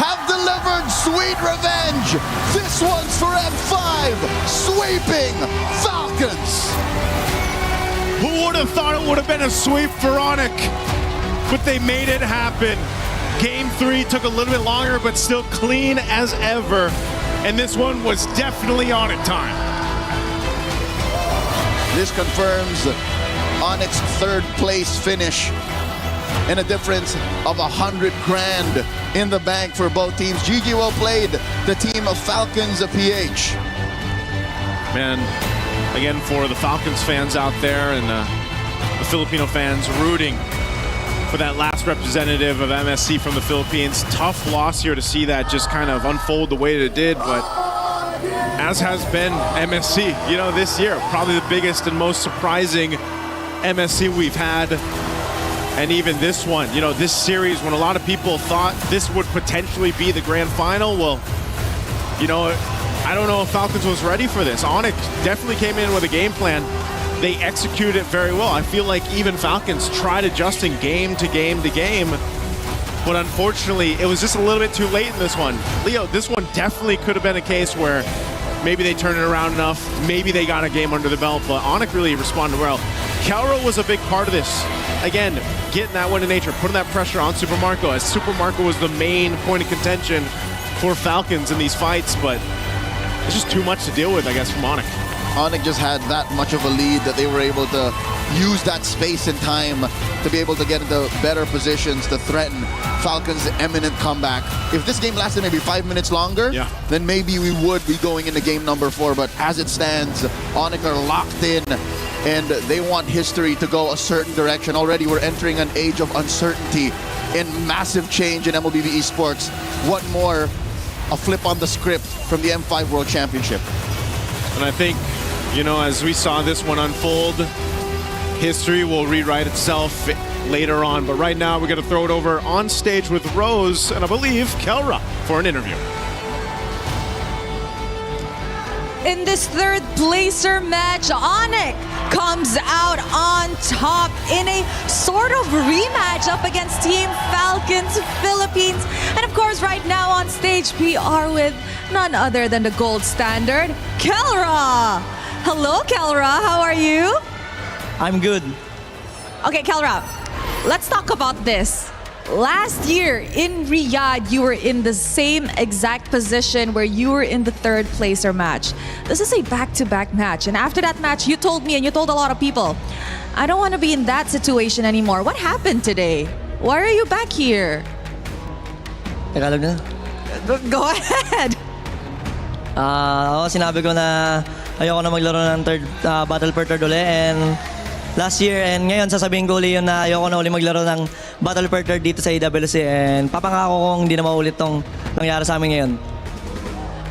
have delivered sweet revenge. This one's for M5. Sweeping Falcons. Who would have thought it would have been a sweep for Onyx? But they made it happen. Game 3 took a little bit longer, but still clean as ever. And this one was definitely Onyx time. This confirms Onyx's third place finish and a difference of $100,000 in the bank for both teams. GG well played, the team of Falcons of PH. Man, again, for the Falcons fans out there and the Filipino fans rooting for that last representative of MSC from the Philippines. Tough loss here to see that just kind of unfold the way that it did, but as has been MSC, you know, this year, probably the biggest and most surprising MSC we've had. And even this one, you know, this series, when a lot of people thought this would potentially be the grand final, well, you know, I don't know if Falcons was ready for this. Onyx definitely came in with a game plan. They executed it very well. I feel like even Falcons tried adjusting game to game to game, but unfortunately, it was just a little bit too late in this one. Leo, this one definitely could have been a case where maybe they turned it around enough, maybe they got a game under the belt, but Onyx really responded well. Kelra was a big part of this. Again, getting that one in nature, putting that pressure on Super Marco, as Super Marco was the main point of contention for Falcons in these fights, but it's just too much to deal with, I guess, from Onyx. Onyx just had that much of a lead that they were able to use that space and time to be able to get into better positions to threaten Falcons' imminent comeback. If this game lasted maybe 5 minutes longer, then maybe we would be going into game number 4. But as it stands, Onyx are locked in and they want history to go a certain direction. Already we're entering an age of uncertainty and massive change in MLBB esports. What more? A flip on the script from the M5 World Championship. And I think, you know, as we saw this one unfold, history will rewrite itself later on. But right now, we're going to throw it over on stage with Rose and I believe Kelra for an interview. In this third placer match, Onyx comes out on top in a sort of rematch up against Team Falcons Philippines. And of course, right now on stage, we are with none other than the gold standard, Kelra. Hello, Kelra. How are you? I'm good. Okay, Kelra, let's talk about this. Last year in Riyadh, you were in the same exact position where you were in the third placer match. This is a back-to-back match. And after that match, you told me and you told a lot of people, I don't want to be in that situation anymore. What happened today? Why are you back here? Tagalog na? Go ahead. Ako sinabi ko na ayoko na maglaro ng third battle per third uli, and last year and ngayon sasabihin ko uli yun na ayoko na uli maglaro ng battle per third dito sa AWC, and papangako kong hindi na maulit tong nangyari sa amin ngayon.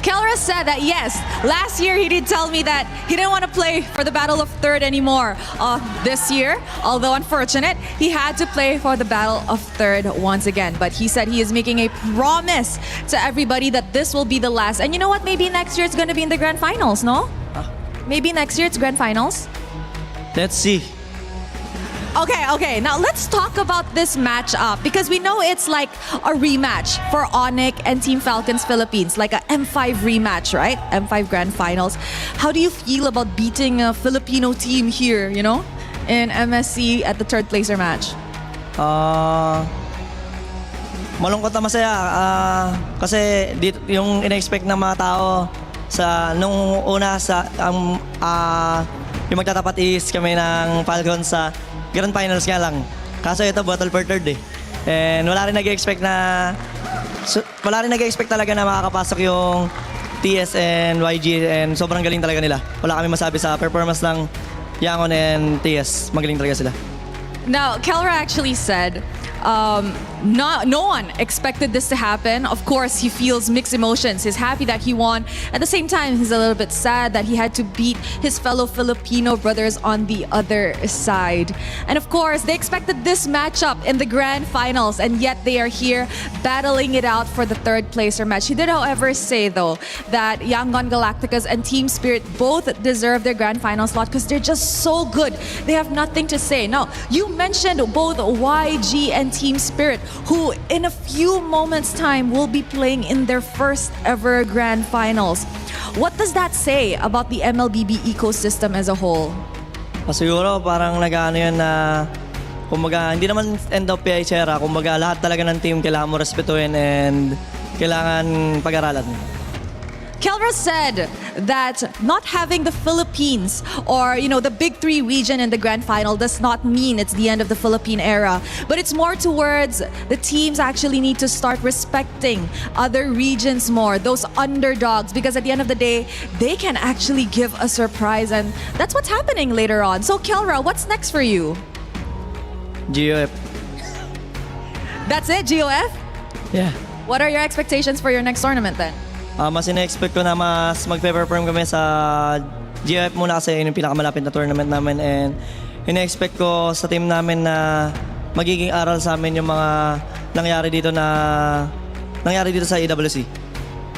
Kelra said that yes, last year he did tell me that he didn't want to play for the Battle of Third anymore. This year, although unfortunate, he had to play for the Battle of Third once again. But he said he is making a promise to everybody that this will be the last. And you know what? Maybe next year it's going to be in the Grand Finals, no? Maybe next year it's Grand Finals? Let's see. Okay. Now let's talk about this matchup because we know it's like a rematch for Onyx and Team Falcons Philippines, like a M5 rematch, right? M5 Grand Finals. How do you feel about beating a Filipino team here, you know, in MSC at the third placer match? Malungkot na masaya kasi yung ina-expect ng mga tao sa nung una sa yung magtatapat is kami ng Falcons sa Grand Finals nga lang. Kaso ito battle per third eh. And wala rin nag-expect na So, wala rin nag-expect talaga na makakapasok yung TS and YG and sobrang galing talaga nila. Wala kami masabi sa performance ng Yangon and TS. Magaling talaga sila. Now, Kelra actually said, no one expected this to happen. Of course, he feels mixed emotions. He's happy that he won. At the same time, he's a little bit sad that he had to beat his fellow Filipino brothers on the other side. And of course, they expected this matchup in the grand finals, and yet they are here battling it out for the third placer match. He did, however, say though that Yangon Galacticos and Team Spirit both deserve their grand final slot because they're just so good. They have nothing to say. Now, you mentioned both YG and Team Spirit, who in a few moments' time will be playing in their first ever grand finals. What does that say about the MLBB ecosystem as a whole? Siguro parang nag-ano yun na kumbaga hindi naman end of PICera, kumbaga lahat talaga ng team kailangan mo respetuhin and kailangan pag-aralan. Kelra said that not having the Philippines or, the big three region in the grand final does not mean it's the end of the Philippine era, but it's more towards the teams actually need to start respecting other regions more, those underdogs, because at the end of the day, they can actually give a surprise, and that's what's happening later on. So Kelra, what's next for you? GOF. That's it, GOF? Yeah. What are your expectations for your next tournament then? Mas ina-expect ko na mas mag-perform kami sa GF muna kasi yun yung pinakamalapit na tournament namin and ina-expect ko sa team namin na magiging aral sa amin yung mga nangyari dito sa EWC.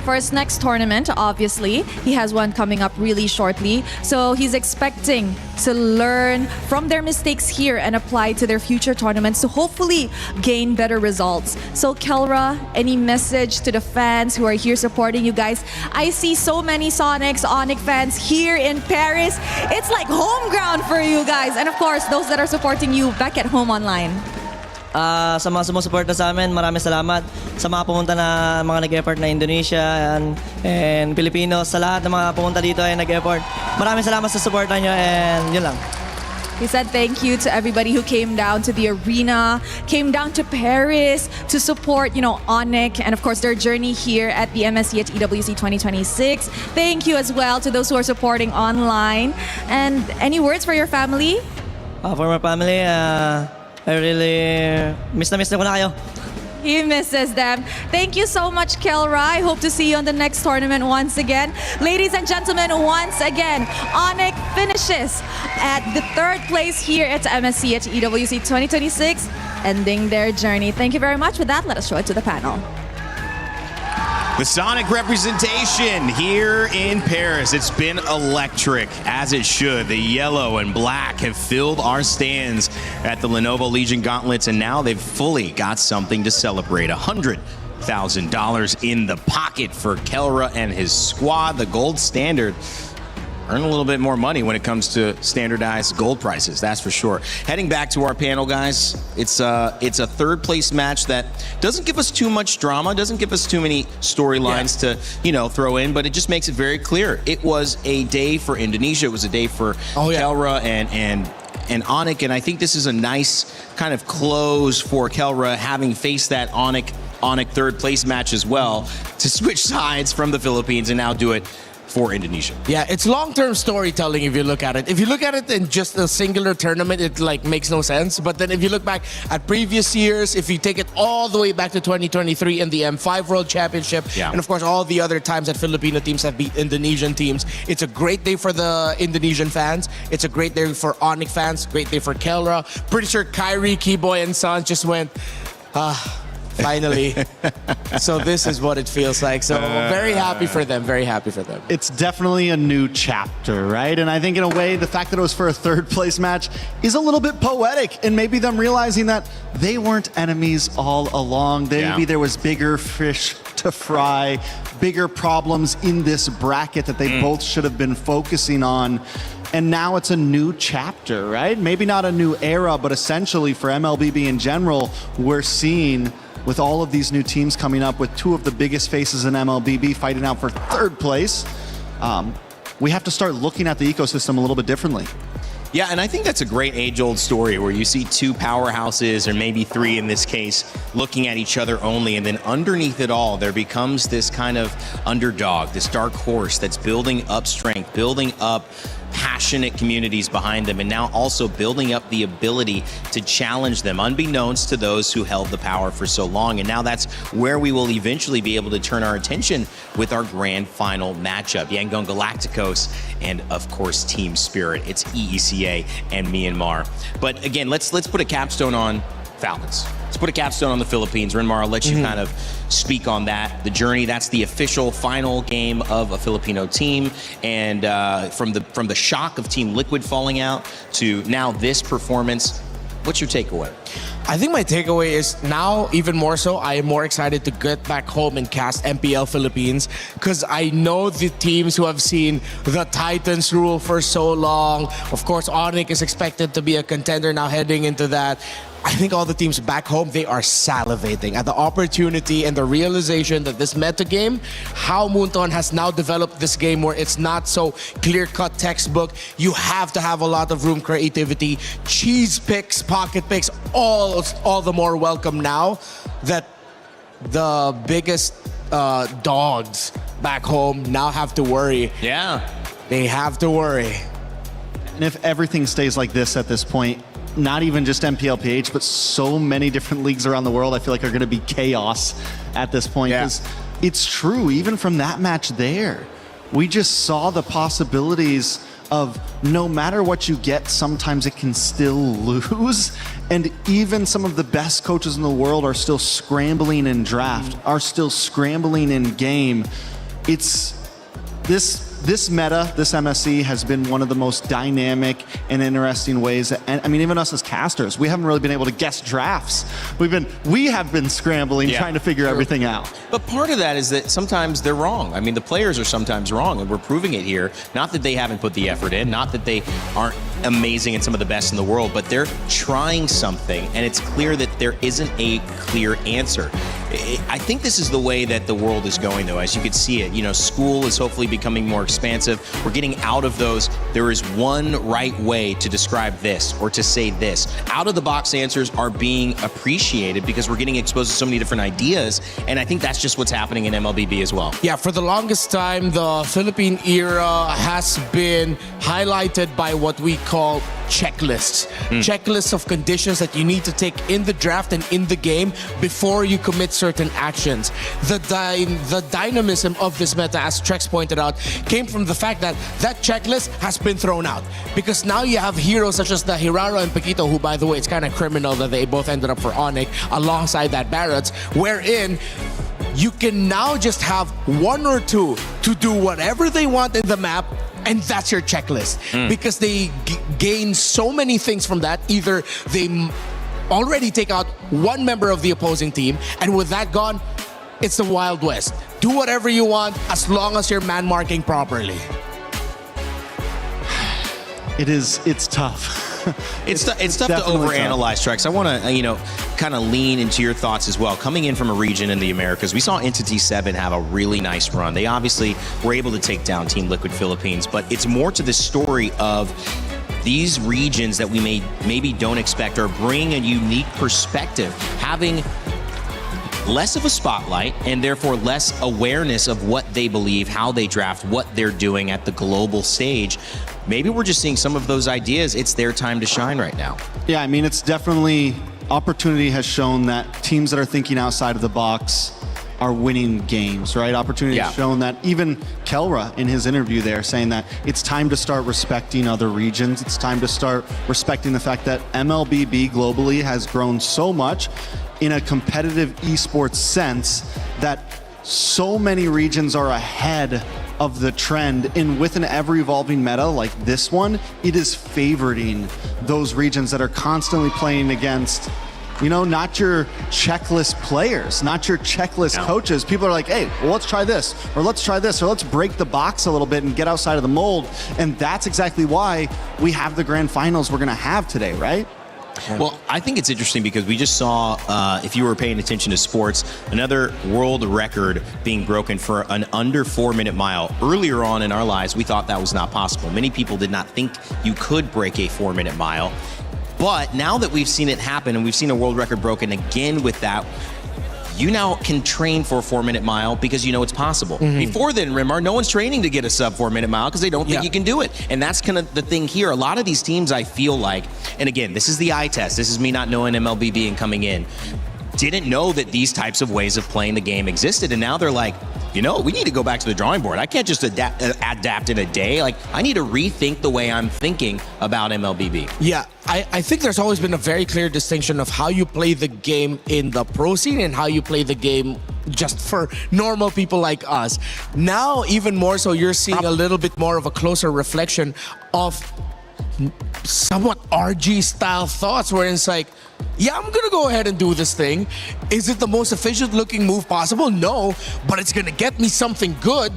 For his next tournament, obviously, he has one coming up really shortly. So he's expecting to learn from their mistakes here and apply to their future tournaments to hopefully gain better results. So Kelra, any message to the fans who are here supporting you guys? I see so many Sonics, Onyx fans here in Paris. It's like home ground for you guys. And of course, those that are supporting you back at home online. Sa mga sumusuporta sa amin, maraming salamat. Sa mga pumunta na mga nag-effort na Indonesia and Pilipinos, sa lahat ng mga pumunta dito ay nag-effort. Maraming salamat sa suporta nyo and yun lang. He said thank you to everybody who came down to the arena, came down to Paris to support, Onyx and of course their journey here at the MSC at EWC 2026. Thank you as well to those who are supporting online. And any words for your family? For my family, I really miss na ko na kayo. He misses them. Thank you so much, Kelra. I hope to see you on the next tournament once again. Ladies and gentlemen, once again, Onyx finishes at the third place here at MSC at EWC 2026, ending their journey. Thank you very much. With that, let us show it to the panel. The Sonic representation here in Paris. It's been electric, as it should. The yellow and black have filled our stands at the Lenovo Legion Gauntlets, and now they've fully got something to celebrate. $100,000 in the pocket for Kelra and his squad. The gold standard earn a little bit more money when it comes to standardized gold prices, that's for sure. Heading back to our panel, guys, it's a third place match that doesn't give us too much drama, doesn't give us too many storylines to, throw in, but it just makes it very clear. It was a day for Indonesia, it was a day for Kelra and Onyx, and I think this is a nice kind of close for Kelra, having faced that Onyx third place match as well, to switch sides from the Philippines and now do it for Indonesia. Yeah, it's long-term storytelling if you look at it. If you look at it in just a singular tournament, it makes no sense. But then if you look back at previous years, if you take it all the way back to 2023 in the M5 World Championship, and of course all the other times that Filipino teams have beat Indonesian teams, it's a great day for the Indonesian fans. It's a great day for Onyx fans. Great day for Kelra. Pretty sure Kyrie, Keyboy, and Son just went, finally. So this is what it feels like. So very happy for them. Very happy for them. It's definitely a new chapter, right? And I think in a way, the fact that it was for a third place match is a little bit poetic, and maybe them realizing that they weren't enemies all along. Maybe there was bigger fish to fry, bigger problems in this bracket that they both should have been focusing on. And now it's a new chapter, right? Maybe not a new era, but essentially for MLBB in general, we're seeing with all of these new teams coming up with two of the biggest faces in MLBB fighting out for third place, we have to start looking at the ecosystem a little bit differently. Yeah, and I think that's a great age-old story where you see two powerhouses, or maybe three in this case, looking at each other only, and then underneath it all, there becomes this kind of underdog, this dark horse that's building up strength, building up passionate communities behind them, and now also building up the ability to challenge them, unbeknownst to those who held the power for so long. And now that's where we will eventually be able to turn our attention with our grand final matchup. Yangon Galacticos and, of course, Team Spirit. It's EECA and Myanmar. But again, let's put a capstone on Falcons. Let's put a capstone on the Philippines. Renmar, I'll let you kind of speak on that. The journey, that's the official final game of a Filipino team. And from the shock of Team Liquid falling out to now this performance, what's your takeaway? I think my takeaway is now, even more so, I am more excited to get back home and cast MPL Philippines, because I know the teams who have seen the Titans rule for so long. Of course, Onyx is expected to be a contender now heading into that. I think all the teams back home, they are salivating at the opportunity and the realization that this meta game, how Moonton has now developed this game where it's not so clear-cut textbook. You have to have a lot of room creativity. Cheese picks, pocket picks, all the more welcome now that the biggest dogs back home now have to worry. Yeah. They have to worry. And if everything stays like this at this point, not even just MPLPH, but so many different leagues around the world, I feel like are going to be chaos at this point. Because it's true, even from that match there, we just saw the possibilities of no matter what you get, sometimes it can still lose. And even some of the best coaches in the world are still scrambling in draft, are still scrambling in game. It's this meta, this MSC has been one of the most dynamic and interesting ways. And I mean, even us as casters, we haven't really been able to guess drafts. We have been scrambling, trying to figure everything out. But part of that is that sometimes they're wrong. I mean, the players are sometimes wrong, and we're proving it here. Not that they haven't put the effort in, not that they aren't amazing and some of the best in the world, but they're trying something, and it's clear that there isn't a clear answer. I think this is the way that the world is going, though, as you can see it. You know, school is hopefully becoming more expansive. We're getting out of those. There is one right way to describe this or to say this. Out-of-the-box answers are being appreciated because we're getting exposed to so many different ideas, and I think that's just what's happening in MLBB as well. Yeah, for the longest time, the Philippine era has been highlighted by what we call checklists. Checklists of conditions that you need to take in the draft and in the game before you commit certain actions. The dynamism of this meta, as Trex pointed out, came from the fact that that checklist has been thrown out. Because now you have heroes such as the Hiraro and Paquito, who, by the way, it's kind of criminal that they both ended up for Onyx alongside that Barrett's, wherein you can now just have one or two to do whatever they want in the map, and that's your checklist. Because they gain so many things from that. Either they already take out one member of the opposing team, and with that gone, it's the Wild West. Do whatever you want as long as you're man marking properly. It's tough. It's tough to overanalyze, Trex. I want to, kind of lean into your thoughts as well. Coming in from a region in the Americas, we saw Entity 7 have a really nice run. They obviously were able to take down Team Liquid Philippines, but it's more to the story of these regions that we maybe don't expect or bring a unique perspective, having less of a spotlight and therefore less awareness of what they believe, how they draft, what they're doing at the global stage. Maybe we're just seeing some of those ideas. It's their time to shine right now. Yeah, I mean, it's definitely, Opportunity has shown that teams that are thinking outside of the box are winning games, right? Opportunity has shown that. Even Kelra in his interview there saying that it's time to start respecting other regions. It's time to start respecting the fact that MLBB globally has grown so much in a competitive esports sense that so many regions are ahead of the trend, and with an ever-evolving meta like this one, it is favoriting those regions that are constantly playing against, not your checklist players, not your checklist coaches. People are like, hey, well, let's try this, or let's try this, or let's break the box a little bit and get outside of the mold. And that's exactly why we have the grand finals we're going to have today, right? Well, I think it's interesting because we just saw, if you were paying attention to sports, another world record being broken for an under 4-minute mile. Earlier on in our lives, we thought that was not possible. Many people did not think you could break a 4-minute mile. But now that we've seen it happen and we've seen a world record broken again with that, you now can train for a 4-minute mile because you know it's possible. Before then, Rimar, no one's training to get a sub 4-minute mile because they don't think you can do it. And that's kind of the thing here. A lot of these teams, I feel like, and again, this is the eye test. This is me not knowing MLBB and coming in. Didn't know that these types of ways of playing the game existed. And now they're like, you know, we need to go back to the drawing board. I can't just adapt in a day. Like, I need to rethink the way I'm thinking about MLBB. Yeah, I think there's always been a very clear distinction of how you play the game in the pro scene and how you play the game just for normal people like us. Now, even more so, you're seeing a little bit more of a closer reflection of somewhat RG style thoughts where it's like, yeah, I'm gonna go ahead and do this thing. Is it the most efficient looking move possible? No, but it's gonna get me something good,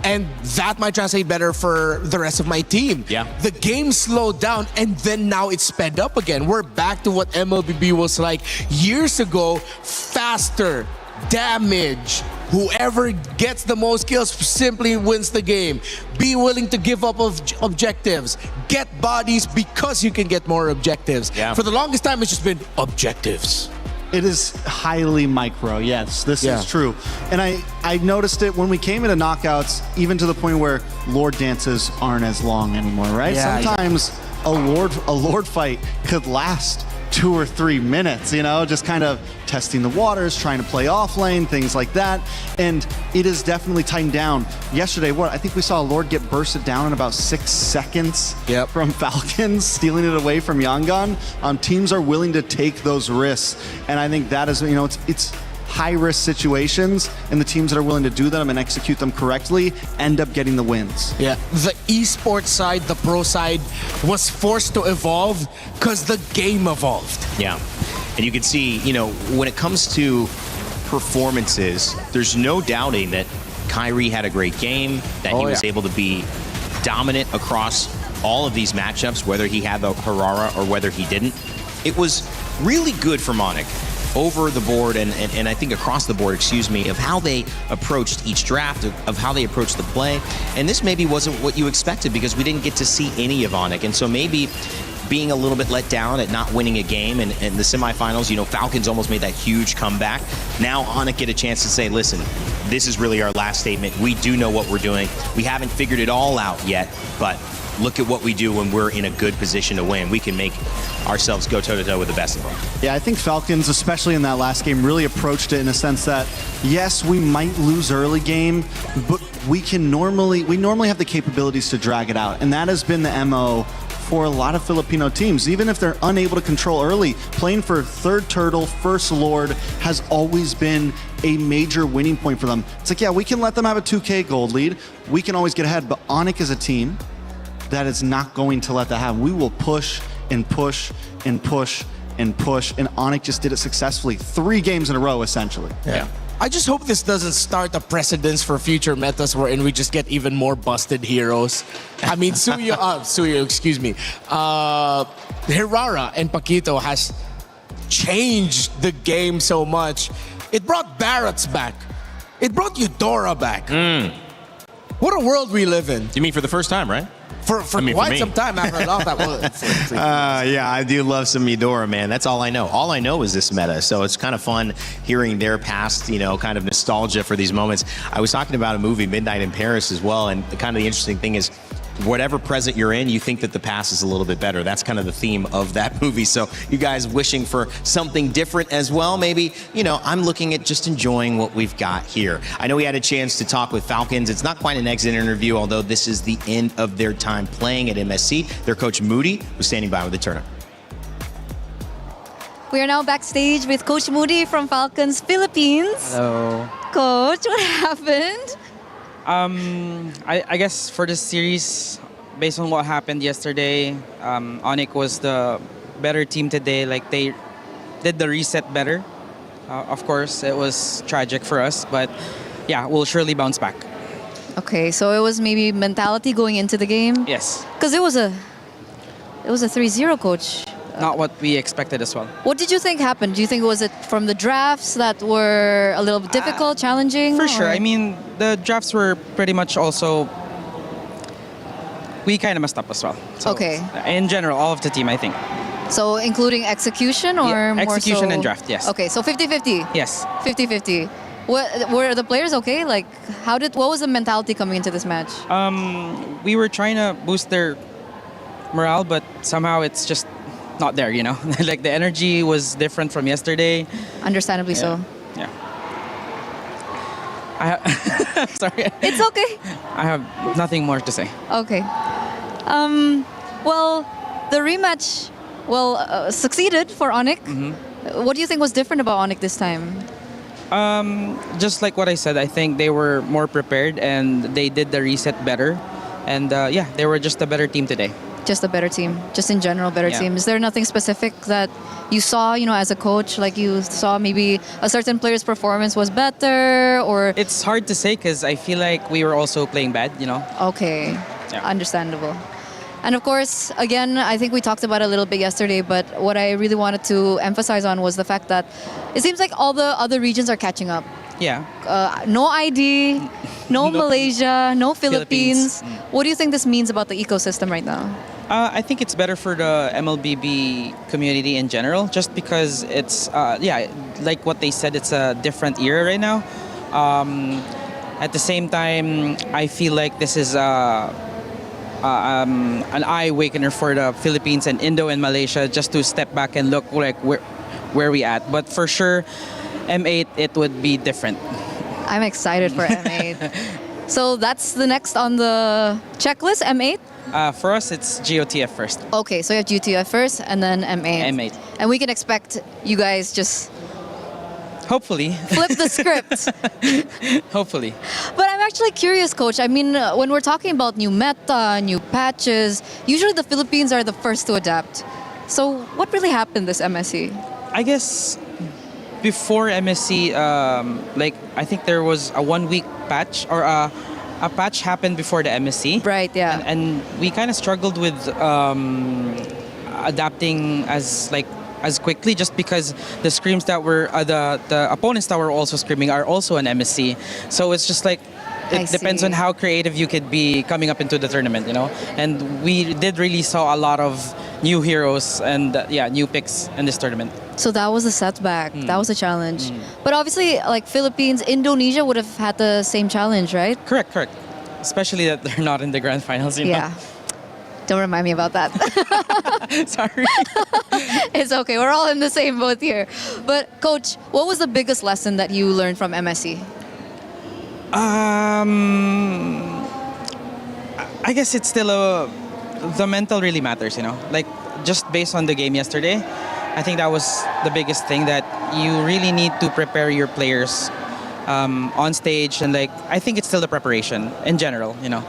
and that might translate better for the rest of my team. Yeah. The game slowed down and then now it's sped up again. We're back to what MLBB was like years ago. Faster, damage. Whoever gets the most kills simply wins the game. Be willing to give up objectives. Get bodies because you can get more objectives. Yeah. For the longest time, it's just been objectives. It is highly micro, yes, this is true. And I noticed it when we came into knockouts, even to the point where Lord dances aren't as long anymore, right? Yeah, sometimes a Lord fight could last 2 or 3 minutes, you know, just kind of testing the waters, trying to play off lane, things like that. And it is definitely tightened down. Yesterday, I think we saw Lord get bursted down in about 6 seconds from Falcons, stealing it away from Yangon. Teams are willing to take those risks. And I think that is, you know, it's high-risk situations, and the teams that are willing to do them and execute them correctly end up getting the wins. Yeah, the esports side, the pro side, was forced to evolve because the game evolved. Yeah, and you can see, you know, when it comes to performances, there's no doubting that Kyrie had a great game, that he was able to be dominant across all of these matchups, whether he had the Harara or whether he didn't. It was really good for Monic over the board and I think across the board, excuse me, of how they approached each draft, of how they approached the play. And this maybe wasn't what you expected because we didn't get to see any of Onic. And so maybe being a little bit let down at not winning a game and the semifinals, you know, Falcons almost made that huge comeback. Now Onic get a chance to say, listen, this is really our last statement. We do know what we're doing. We haven't figured it all out yet, but look at what we do when we're in a good position to win. We can make ourselves go toe-to-toe with the best of them. Yeah, I think Falcons, especially in that last game, really approached it in a sense that, yes, we might lose early game, but we normally have the capabilities to drag it out. And that has been the MO for a lot of Filipino teams. Even if they're unable to control early, playing for third turtle, first Lord has always been a major winning point for them. It's like, yeah, we can let them have a 2K gold lead. We can always get ahead, but Onic is a team that is not going to let that happen. We will push and push and push and push, and Onic just did it successfully 3 games in a row, essentially. Yeah. I just hope this doesn't start a precedence for future metas wherein we just get even more busted heroes. I mean, Suyo, excuse me. Hirara and Paquito has changed the game so much. It brought Barrett's back. It brought Eudora back. What a world we live in. You mean for the first time, right? For quite some time after I lost that one. Yeah, I do love some Eudora, man. That's all I know. All I know is this meta, so it's kind of fun hearing their past, you know, kind of nostalgia for these moments. I was talking about a movie, Midnight in Paris, as well, and kind of the interesting thing is whatever present you're in, you think that the past is a little bit better. That's kind of the theme of that movie. So you guys wishing for something different as well, maybe, you know, I'm looking at just enjoying what we've got here. I know we had a chance to talk with Falcons. It's not quite an exit interview, although this is the end of their time playing at MSC. Their coach Moody was standing by with the turn-up. We are now backstage with Coach Moody from Falcons Philippines. Hello. Coach, what happened? I guess for this series, based on what happened yesterday, Onic was the better team today. Like, they did the reset better. Of course, it was tragic for us, but yeah, we'll surely bounce back. Okay, so it was maybe mentality going into the game? Yes. Because it was a 3-0, Coach. not what we expected as well. What did you think happened? Do you think was it from the drafts that were a little bit difficult, challenging? For sure. or- I mean, the drafts were pretty much also. We kind of messed up as well. So, Okay. In general, all of the team, I think. So including execution or Yeah, more execution so- and draft, yes. Okay, so 50-50. Yes. 50-50. Were the players okay? Like, what was the mentality coming into this match? We were trying to boost their morale, but somehow it's just not there, you know? Like the energy was different from yesterday. Understandably so. Yeah. Sorry. It's okay. I have nothing more to say. Okay. Well, the rematch, succeeded for Onyx. What do you think was different about Onyx this time? Just like what I said, I think they were more prepared and they did the reset better. And yeah, they were just a better team today. Just a better team, just in general, better Yeah. team. Is there nothing specific that you saw, as a coach, like you saw maybe a certain player's performance was better, or? It's hard to say because I feel like we were also playing bad, you know? Okay, Yeah. understandable. And of course, again, I think we talked about it a little bit yesterday, but what I really wanted to emphasize on was the fact that it seems like all the other regions are catching up. Yeah. No ID, no No- Malaysia, no Philippines. Philippines. What do you think this means about the ecosystem right now? I think it's better for the MLBB community in general, just because it's, like what they said, it's a different era right now. At the same time, I feel like this is an eye awakener for the Philippines and Indo and Malaysia, just to step back and look like where we at. But for sure, M8, it would be different. I'm excited for M8. So that's the next on the checklist, M8? For us, it's GOTF first. Okay, so you have GTF first and then M8. M8. And we can expect you guys just Hopefully. flip the script. Hopefully. But I'm actually curious, Coach. I mean, when we're talking about new meta, new patches, usually the Philippines are the first to adapt. So what really happened this MSC? I guess before MSC, I think there was a 1 week patch or a patch happened before the MSC. Right, yeah. And we kind of struggled with adapting as quickly, just because the screams that were the opponents that were also screaming are also an MSC. So it's just like it depends on how creative you could be coming up into the tournament, you know. And we did really saw a lot of new heroes and new picks in this tournament. So that was a setback. That was a challenge. But obviously, like Philippines, Indonesia would have had the same challenge, right? Correct. Especially that they're not in the grand finals, you know. Yeah. Don't remind me about that. Sorry. It's okay. We're all in the same boat here. But Coach, what was the biggest lesson that you learned from MSC? I guess it's still the mental really matters, you know. Like just based on the game yesterday, I think that was the biggest thing, that you really need to prepare your players on stage, and I think it's still the preparation in general, you know.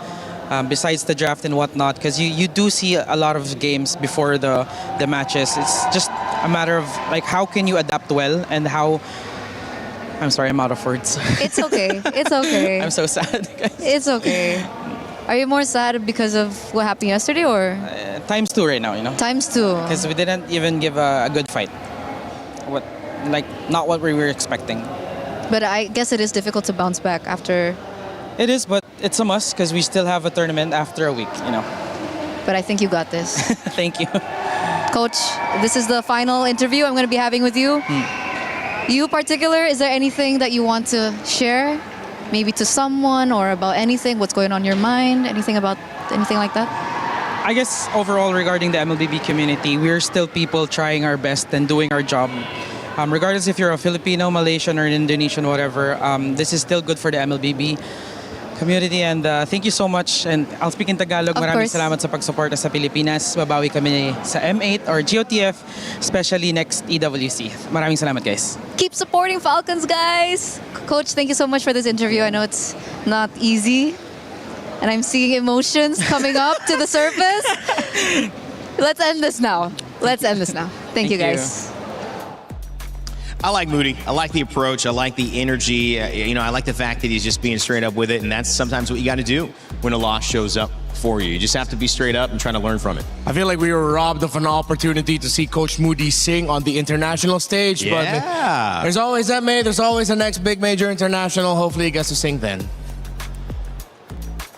Besides the draft and whatnot, because you do see a lot of games before the matches. It's just a matter of how can you adapt well, and how. I'm sorry, I'm out of words. It's okay. It's okay. I'm so sad, guys. It's okay. Are you more sad because of what happened yesterday, or? Times 2 right now, you know. Times 2. Because we didn't even give a good fight. Not what we were expecting. But I guess it is difficult to bounce back after. It is, but it's a must because we still have a tournament after a week, you know. But I think you got this. Thank you. Coach, this is the final interview I'm going to be having with you. You particular, is there anything that you want to share? Maybe to someone, or about anything, what's going on in your mind, anything like that? I guess overall regarding the MLBB community, we're still people trying our best and doing our job. Regardless if you're a Filipino, Malaysian, or Indonesian, whatever, this is still good for the MLBB community, and thank you so much. And I'll speak in Tagalog. Of Maraming course. salamat sa pagsuporta sa Pilipinas. Babawi kami sa M8 or GOTF, especially next EWC. Maraming salamat, guys. Keep supporting Falcons, guys. Coach, thank you so much for this interview. I know it's not easy, and I'm seeing emotions coming up to the surface. Let's end this now. Thank you, guys. I like Moody. I like the approach. I like the energy. I like the fact that he's just being straight up with it, and that's sometimes what you got to do when a loss shows up. for you. You just have to be straight up and try to learn from it. I feel like we were robbed of an opportunity to see Coach Moody sing on the international stage. Yeah. But there's always MA, there's always the next big major international. Hopefully he gets to sing then.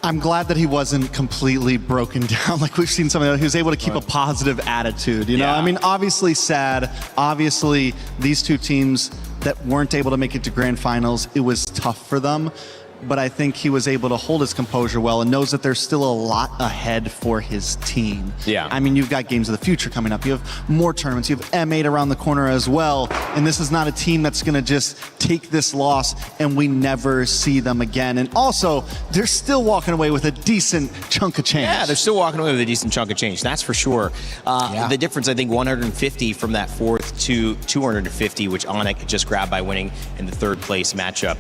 I'm glad that he wasn't completely broken down like we've seen some of the. He was able to keep a positive attitude. You know, I mean, obviously sad. Obviously, these two teams that weren't able to make it to grand finals, it was tough for them. But I think he was able to hold his composure well and knows that there's still a lot ahead for his team. Yeah. I mean, you've got games of the future coming up. You have more tournaments. You have M8 around the corner as well. And this is not a team that's going to just take this loss and we never see them again. And also, they're still walking away with a decent chunk of change. Yeah, they're still walking away with a decent chunk of change. That's for sure. The difference, I think, 150 from that fourth to 250, which Onik just grabbed by winning in the third place matchup.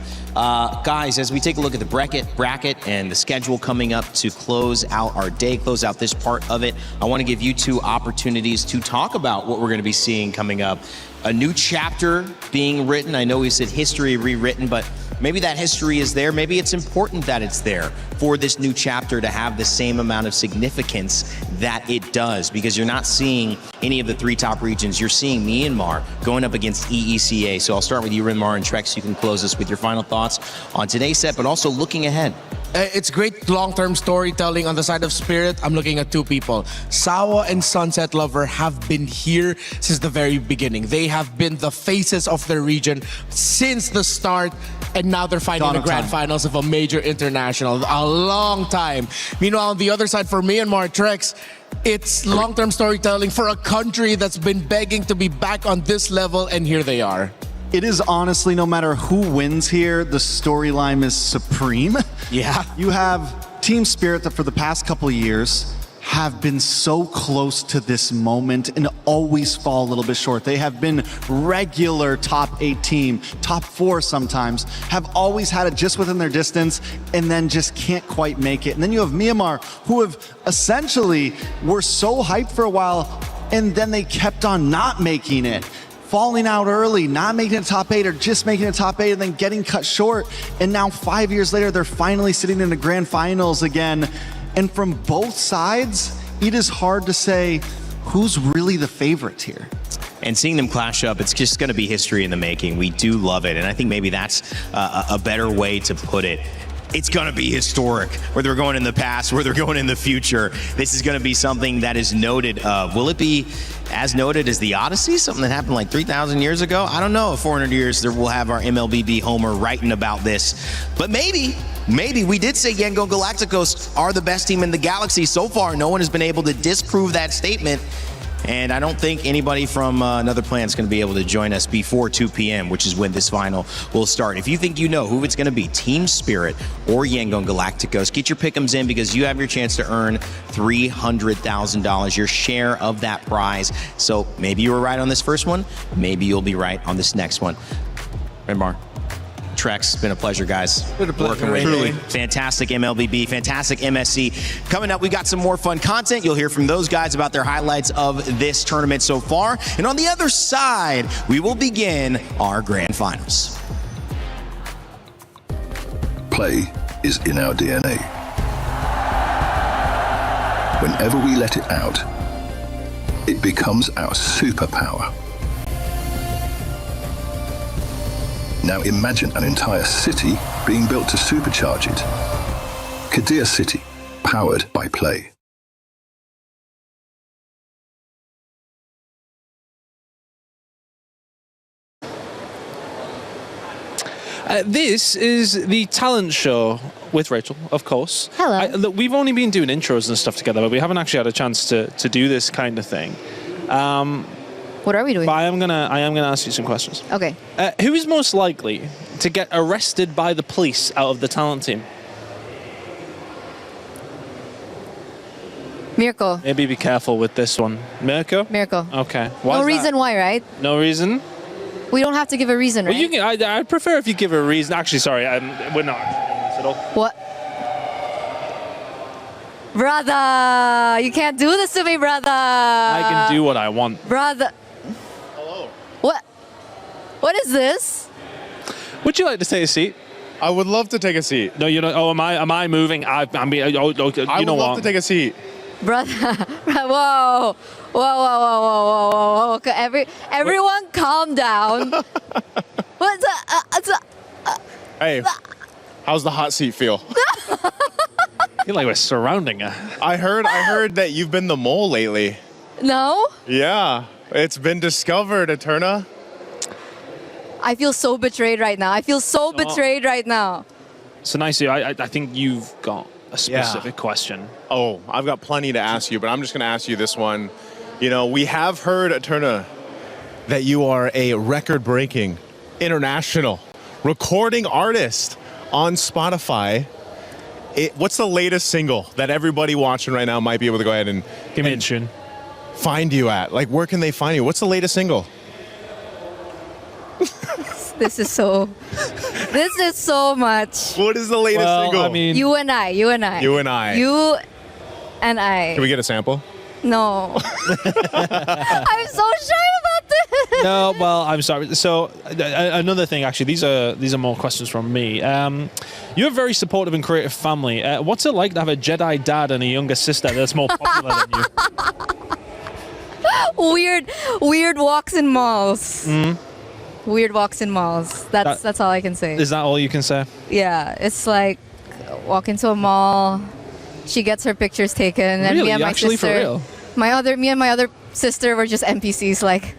Guys, as we take a look at the bracket and the schedule coming up to close out our day, close out this part of it, I want to give you two opportunities to talk about what we're going to be seeing coming up. A new chapter being written. I know we said history rewritten, but maybe that history is there. Maybe it's important that it's there for this new chapter to have the same amount of significance that it does, because you're not seeing any of the three top regions. You're seeing Myanmar going up against EECA. So I'll start with you, Rinmar and Trex. You can close us with your final thoughts on today's set, but also looking ahead. It's great long-term storytelling on the side of Spirit. I'm looking at two people. Sawa and Sunset Lover have been here since the very beginning. They have been the faces of their region since the start, and now they're fighting the grand finals of a major international. A long time. Meanwhile, on the other side for Myanmar, Trex, it's long-term storytelling for a country that's been begging to be back on this level, and here they are. It is honestly, no matter who wins here, the storyline is supreme. Yeah. You have Team Spirit that for the past couple of years have been so close to this moment and always fall a little bit short. They have been regular top 8 team, top 4 sometimes, have always had it just within their distance and then just can't quite make it. And then you have Myanmar, who have essentially were so hyped for a while and then they kept on not making it. Falling out early, not making a top 8 or just making a top 8 and then getting cut short. And now 5 years later, they're finally sitting in the grand finals again. And from both sides, it is hard to say who's really the favorite here. And seeing them clash up, it's just going to be history in the making. We do love it. And I think maybe that's a better way to put it. It's going to be historic, whether we're going in the past, whether we're going in the future. This is going to be something that is noted of. Will it be as noted as the Odyssey, something that happened like 3,000 years ago? I don't know. In 400 years, we'll have our MLBB Homer writing about this. But maybe we did say Yangon Galacticos are the best team in the galaxy. So far, no one has been able to disprove that statement. And I don't think anybody from another planet is going to be able to join us before 2 p.m., which is when this final will start. If you think you know who it's going to be, Team Spirit or Yangon Galacticos, get your pick'ems in because you have your chance to earn $300,000, your share of that prize. So maybe you were right on this first one. Maybe you'll be right on this next one. Rinmar. Trex, it's been a pleasure, guys. Been a pleasure. Working with you. Truly. Fantastic MLBB, fantastic MSC. Coming up, we got some more fun content. You'll hear from those guys about their highlights of this tournament so far. And on the other side, we will begin our grand finals. Play is in our DNA. Whenever we let it out, it becomes our superpower. Now imagine an entire city being built to supercharge it. Kadir City, powered by play. This is the talent show with Rachel, of course. Hello. Look, we've only been doing intros and stuff together, but we haven't actually had a chance to do this kind of thing. What are we doing? But I am gonna ask you some questions. Okay. Who is most likely to get arrested by the police out of the talent team? Mirko. Maybe be careful with this one. Mirko? Mirko. Okay. No reason why, right? No reason? We don't have to give a reason, right? Well, you can, I'd prefer if you give a reason. Actually, sorry, we're not doing this at all. What? Brother, you can't do this to me, brother. I can do what I want. Brother. What is this? Would you like to take a seat? I would love to take a seat. No, you know. Oh, am I moving? I'm being. Oh, okay, I you know would love what? to take a seat. Brother, whoa. Whoa. Okay, everyone calm down. What's Hey, how's the hot seat feel? I feel like we're surrounding her. I heard that you've been the mole lately. No? Yeah, it's been discovered, Eterna. I feel so betrayed right now. So nice. I think you've got a specific question. Oh, I've got plenty to ask you, but I'm just going to ask you this one. You know, we have heard, Eterna, that you are a record-breaking international recording artist on Spotify. What's the latest single that everybody watching right now might be able to go ahead and find you at? Like, where can they find you? What's the latest single? This is so much. What is the latest single? I mean, You and I. You and I. You and I. Can we get a sample? No. I'm so shy about this. No, well, I'm sorry. So another thing, actually, these are more questions from me. You have a very supportive and creative family. What's it like to have a Jedi dad and a younger sister that's more popular than you? Weird walks in malls. Mm. Weird walks in malls. That's all I can say. Is that all you can say? Yeah, it's like walk into a mall. She gets her pictures taken, and Really? me and my Actually, sister. for real? Me and my other sister were just NPCs. Like,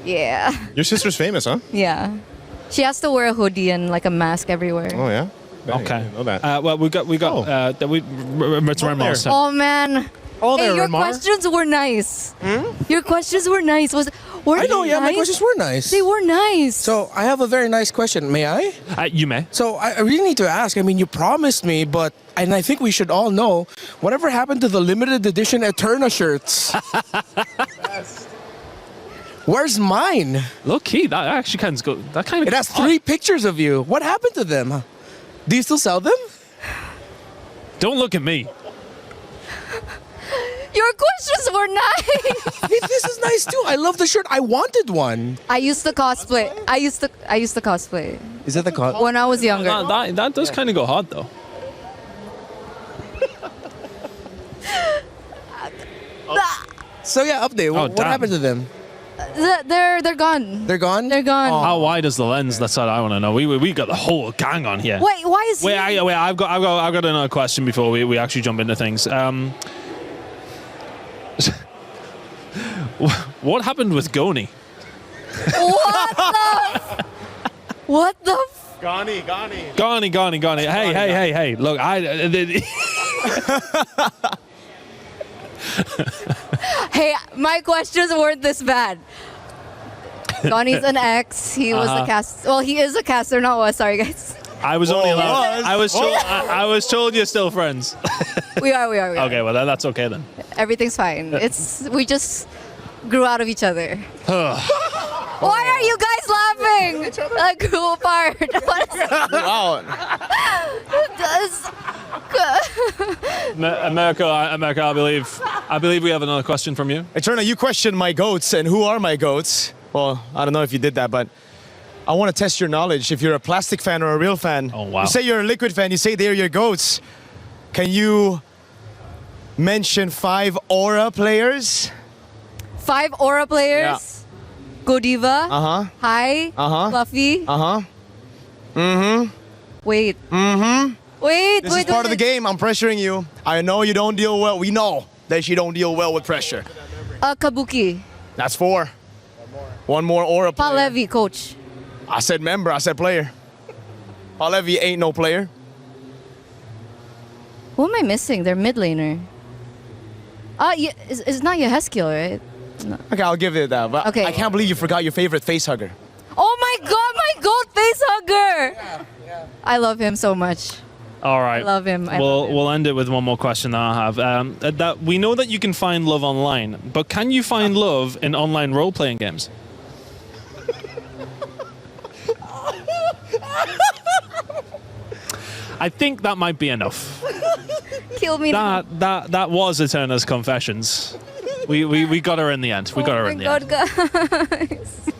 yeah, Your sister's famous, huh? yeah. She has to wear a hoodie and like a mask everywhere. Oh, yeah? Okay. I didn't know that. Well, we got. Oh man. Oh, Hey, there, your Renmar. questions were nice. Your questions were nice. Weren't I know, they yeah, my nice? questions were nice. They were nice. So I have a very nice question. May I? You may. So I really need to ask. I mean, you promised me, and I think we should all know, whatever happened to the limited edition Eterna shirts? Where's mine? Low key, that actually kind of go. That kind of. It has 3 pictures of you. What happened to them? Do you still sell them? Don't look at me. Your questions were nice. Hey, this is nice too. I love the shirt. I wanted one. I used to cosplay. I used to cosplay Is that the cosplay? when I was younger. That does kind of go hard though. So yeah, update. What damn. happened to them? They're gone. They're gone? They're gone. How wide is the lens? That's what I want to know. We got the whole gang on here. Wait, why is he? I've got another question before we actually jump into things. What happened with Goni? What the? Gani. Goni. Hey. Look, Hey, my questions weren't this bad. Donnie's an ex. He was a cast. Well, he is a caster, not was. Sorry, guys. I was only allowed. I was told you're still friends. We are. Okay, well that's okay then. Everything's fine. We just grew out of each other. Why are you guys laughing? Like, grew apart. Wow. America, I believe we have another question from you. Eterna, you questioned my goats and who are my goats. Well, I don't know if you did that, but I want to test your knowledge. If you're a plastic fan or a real fan, wow. You say you're a liquid fan, you say they're your goats. Can you mention 5 Aura players? 5 Aura players. Godiva. Hi. Fluffy. Wait. Wait. This is part of the game. I'm pressuring you. I know you don't deal well. We know that you don't deal well with pressure. Kabuki. That's 4. One more Aura player. Palevi, coach. I said member. I said player. Palevi ain't no player. Who am I missing? They're mid laner. It's not Yehezkiel, right? No. Okay, I'll give it that. But Okay. I can't believe you forgot your favorite face hugger. Oh my god, my goat face hugger! I love him so much. All right. I love him. We'll end it with one more question that I have. That we know that you can find love online, but can you find love in online role-playing games? I think that might be enough. Kill me. That was Eterna's confessions. We got her in the end. We got her in the end. Oh my god, guys.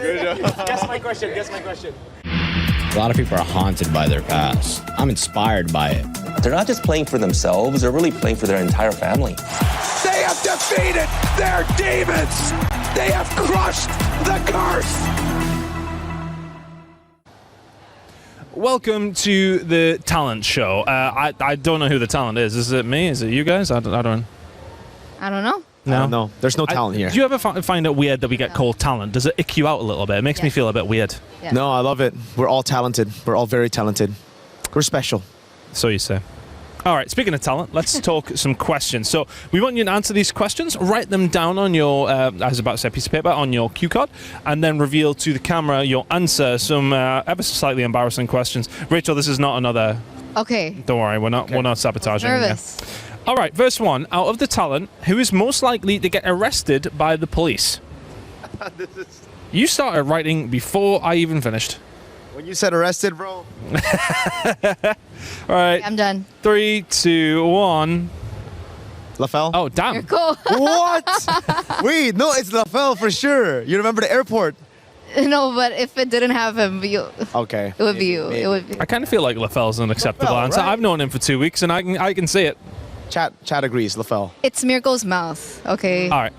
Good Guess my question. Guess my question. A lot of people are haunted by their past. I'm inspired by it. They're not just playing for themselves, they're really playing for their entire family. They have defeated their demons. They have crushed the curse. Welcome to the talent show. I don't know who the talent is. Is it me? Is it you guys? I don't. I don't know. No, no. There's no talent here. Do you ever find it weird that we get called talent? Does it ick you out a little bit? It makes me feel a bit weird. Yeah. No, I love it. We're all talented. We're all very talented. We're special. So you say. All right, speaking of talent, let's talk some questions. So we want you to answer these questions, write them down on your, I was about to say piece of paper, on your cue card, and then reveal to the camera your answer. Some ever so slightly embarrassing questions. Rachel, this is not another... Okay. Don't worry, we're not sabotaging. Nervous. All right, verse 1. Out of the talent, who is most likely to get arrested by the police? You started writing before I even finished. When you said arrested, bro. All right. I'm done. 3, 2, 1. LaFell? Oh, damn. You're cool. What? Wait, no, it's LaFell for sure. You remember the airport? No, but if it didn't have him, Okay. it would be you. It would be. I kind of feel like LaFell's an acceptable LaFell, answer. right? I've known him for 2 weeks, and I can see it. Chat agrees, LaFell. It's Mirko's mouth. Okay. All right.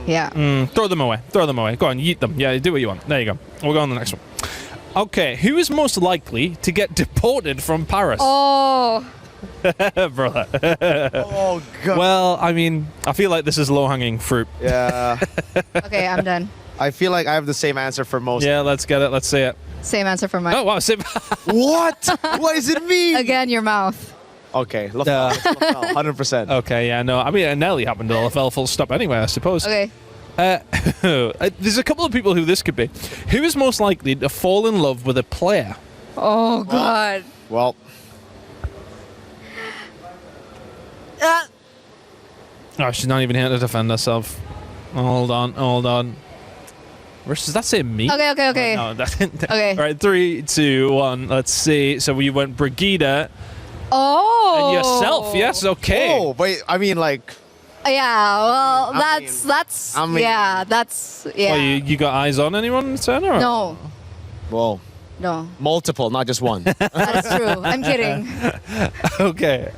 Yeah. Throw them away. Throw them away. Go on, yeet them. Yeah, do what you want. There you go. We'll go on to the next one. Okay, who is most likely to get deported from Paris? Oh. Brother. Oh, God. Well, I mean, I feel like this is low-hanging fruit. Yeah. Okay, I'm done. I feel like I have the same answer for most. Yeah, let's get it. Let's see it. Same answer for mine. Oh, wow. Same. What? What does it mean? Again, your mouth. Okay, LaFell. It's LaFell, 100%. Okay, yeah, no. I mean, Nelly happened to LaFell full stop anyway, I suppose. Okay. There's a couple of people who this could be. Who is most likely to fall in love with a player? Oh, God. Well. Oh, she's not even here to defend herself. Hold on. Does that say me? Okay. No, that didn't. Okay. All right, 3, 2, 1. Let's see. So we went Brigida Oh. and yourself. Yes, okay. Oh, but I mean, like. Yeah, well, I that's mean- yeah, that's yeah. Well, you got eyes on anyone, Turner? No, Whoa. no, Multiple, not just one. that is true. I'm kidding. Okay.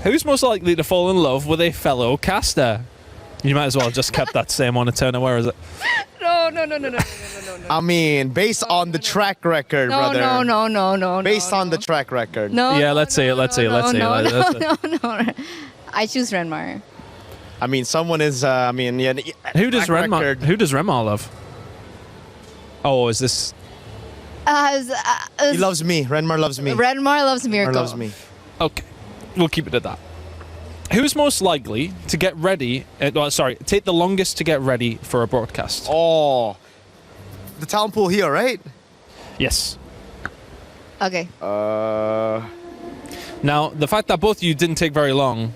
Who's most likely to fall in love with a fellow caster? You might as well have just kept that same one, Turner. Where is it? No. I mean, based on the track record, brother. No. Based on the track record. No. Yeah, let's see it. Let's see it. No. I choose Renmar. I mean, someone is. Yeah. Who does track Renmar? record. Who does Renmar love? Oh, is this? He loves me. Renmar loves me. Renmar loves Mirko. Renmar loves me. Okay, we'll keep it at that. Who's most likely to get ready? Take the longest to get ready for a broadcast. Oh, the talent pool here, right? Yes. Okay. Now, the fact that both of you didn't take very long.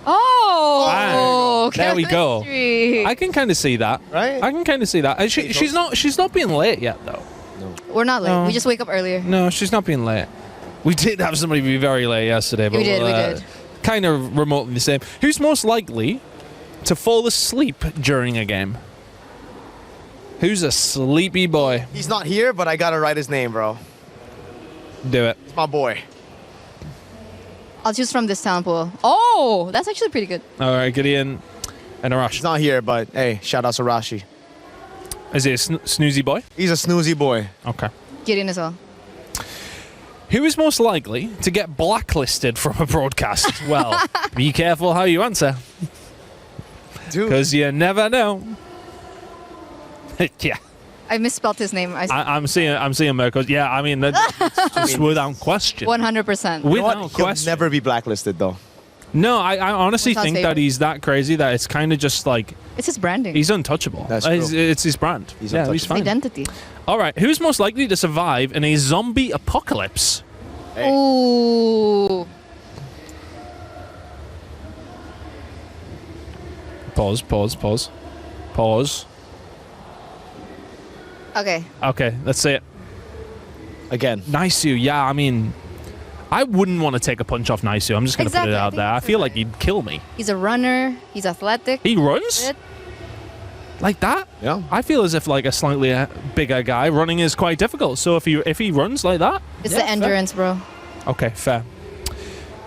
Oh, there we go. chemistry. I can kind of see that. Right? I can kind of see that. And she's not being late yet, though. We're not late. No. We just wake up earlier. No, she's not being late. We did have somebody be very late yesterday, but We did. Kind of remotely the same. Who's most likely to fall asleep during a game? Who's a sleepy boy? He's not here, but I gotta write his name, bro. Do it. It's my boy. I'll choose from this talent pool. Oh, that's actually pretty good. All right, Gideon and Arashi. He's not here, but hey, shout out to Arashi. Is he a snoozy boy? He's a snoozy boy. Okay. Gideon as well. Who is most likely to get blacklisted from a broadcast? Well, be careful how you answer. Dude. Because you never know. Yeah. I misspelled his name. I'm seeing Mirko. Yeah, I mean, that's just without question. 100%. Without He'll question. never be blacklisted, though. No, I honestly What's think his that favorite? he's that crazy that it's kind of just like It's his branding. he's untouchable. That's true. It's his brand. He's He's untouchable. fine. identity. All right, who's most likely to survive in a zombie apocalypse? Hey. Ooh. Pause. Okay. Okay, let's see it. Again. Naisu, yeah, I mean, I wouldn't want to take a punch off Naisu. I'm just going to put Exactly, it I out think there. I that's feel like he'd kill me. He's a runner. He's athletic. He runs? Good. Like that? Yeah. I feel as if like a slightly bigger guy running is quite difficult. So if he runs like that, It's the endurance, bro. okay, fair.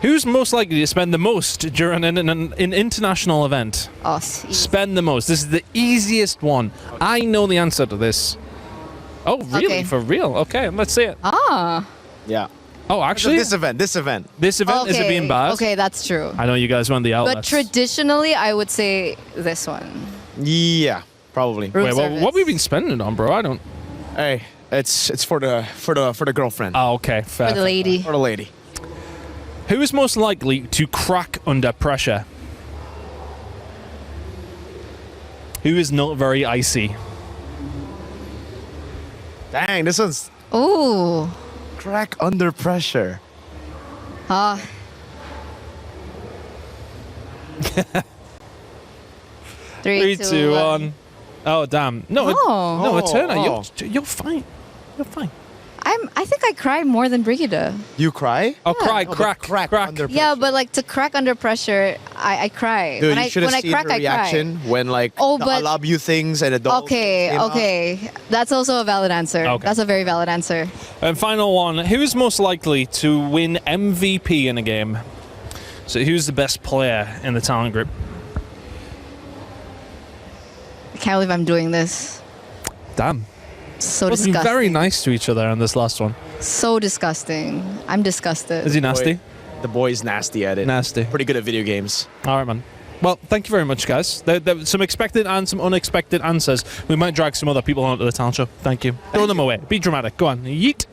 Who's most likely to spend the most during an international event? Us. Spend the most. This is the easiest one. I know the answer to this. Oh, really? Okay. For real? Okay, let's see it. Ah. Yeah. Oh, actually, This event. this event is it being bad? Okay, that's true. I know you guys want the But outlets. traditionally, I would say this one. Yeah, probably. Room Wait, service. what have we been spending it on, bro? I don't. Hey, it's for the girlfriend. Oh, okay, fair. For the lady. For the lady. Who is most likely to crack under pressure? Who is not very icy? Dang, this one's Ooh. crack under pressure. Ah. Three, two, one. Oh, damn. No, Oh. no, Eterna, Oh. you're fine. You're fine. I think I cry more than Brigida. You cry? Oh, cry, No, but crack. under Yeah, but like to crack under pressure, I cry. Dude, when you I should have seen crack, her I reaction when like Oh, the but- I love you things and adults. Okay, okay. That's also a valid answer. Okay. That's a very valid answer. And final one. Who is most likely to win MVP in a game? So who's the best player in the talent group? I can't believe I'm doing this. Damn. So We've been disgusting. very nice to each other on this last one. So disgusting. I'm disgusted. Is he nasty? The boy's nasty at it. Nasty. Pretty good at video games. All right, man. Well, thank you very much, guys. There were some expected and some unexpected answers. We might drag some other people onto the talent show. Thank you. Throw them away. Be dramatic. Go on. Yeet.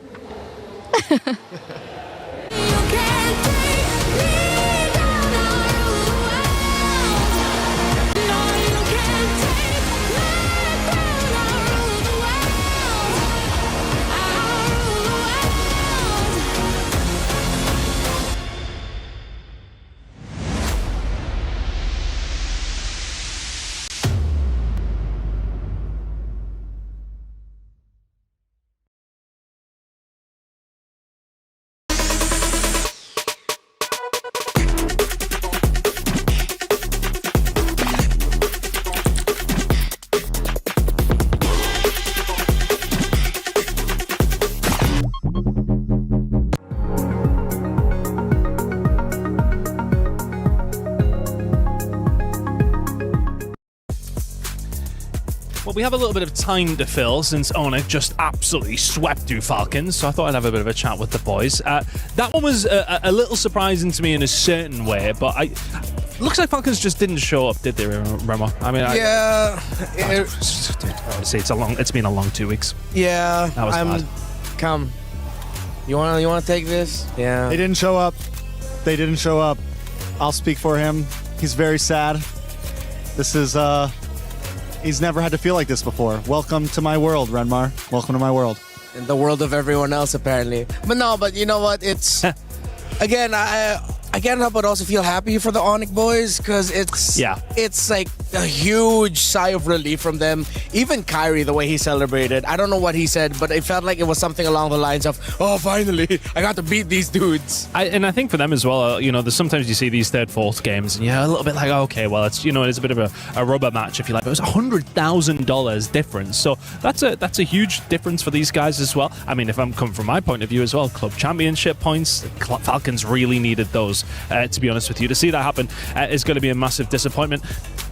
Well, we have a little bit of time to fill since Onyx just absolutely swept through Falcons, so I thought I'd have a bit of a chat with the boys. That one was a little surprising to me in a certain way, but looks like Falcons just didn't show up, did they, Remo? I mean, Yeah. honestly, it's been a long 2 weeks. Yeah. That was bad. Come. You wanna take this? Yeah. They didn't show up. They didn't show up. I'll speak for him. He's very sad. This is he's never had to feel like this before. Welcome to my world, Renmar. Welcome to my world. In the world of everyone else, apparently. But you know what? It's again, I can't help but also feel happy for the Onyx boys because it's like a huge sigh of relief from them. Even Kyrie, the way he celebrated, I don't know what he said, but it felt like it was something along the lines of, "Oh, finally, I got to beat these dudes." And I think for them as well, there's sometimes you see these third, fourth games, and you're a little bit like, okay, well, it's it's a bit of a rubber match, if you like. But it was $100,000 difference, so that's a huge difference for these guys as well. I mean, if I'm coming from my point of view as well, club championship points, Falcons really needed those. To be honest with you, to see that happen is going to be a massive disappointment.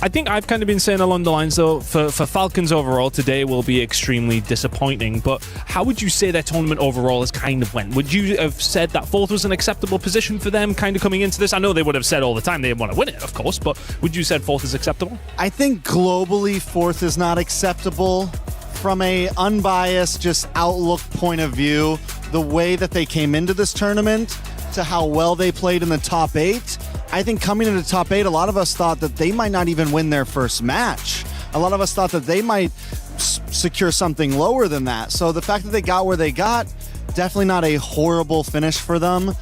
I think I've kind of been saying along the lines, though, for Falcons overall, today will be extremely disappointing. But how would you say their tournament overall has kind of went? Would you have said that fourth was an acceptable position for them kind of coming into this? I know they would have said all the time they want to win it, of course, but would you said fourth is acceptable? I think globally fourth is not acceptable. From a unbiased, just outlook point of view, the way that they came into this tournament to how well they played in the top 8, I think coming into the top 8, a lot of us thought that they might not even win their first match. A lot of us thought that they might secure something lower than that. So the fact that they got where they got, definitely not a horrible finish for them.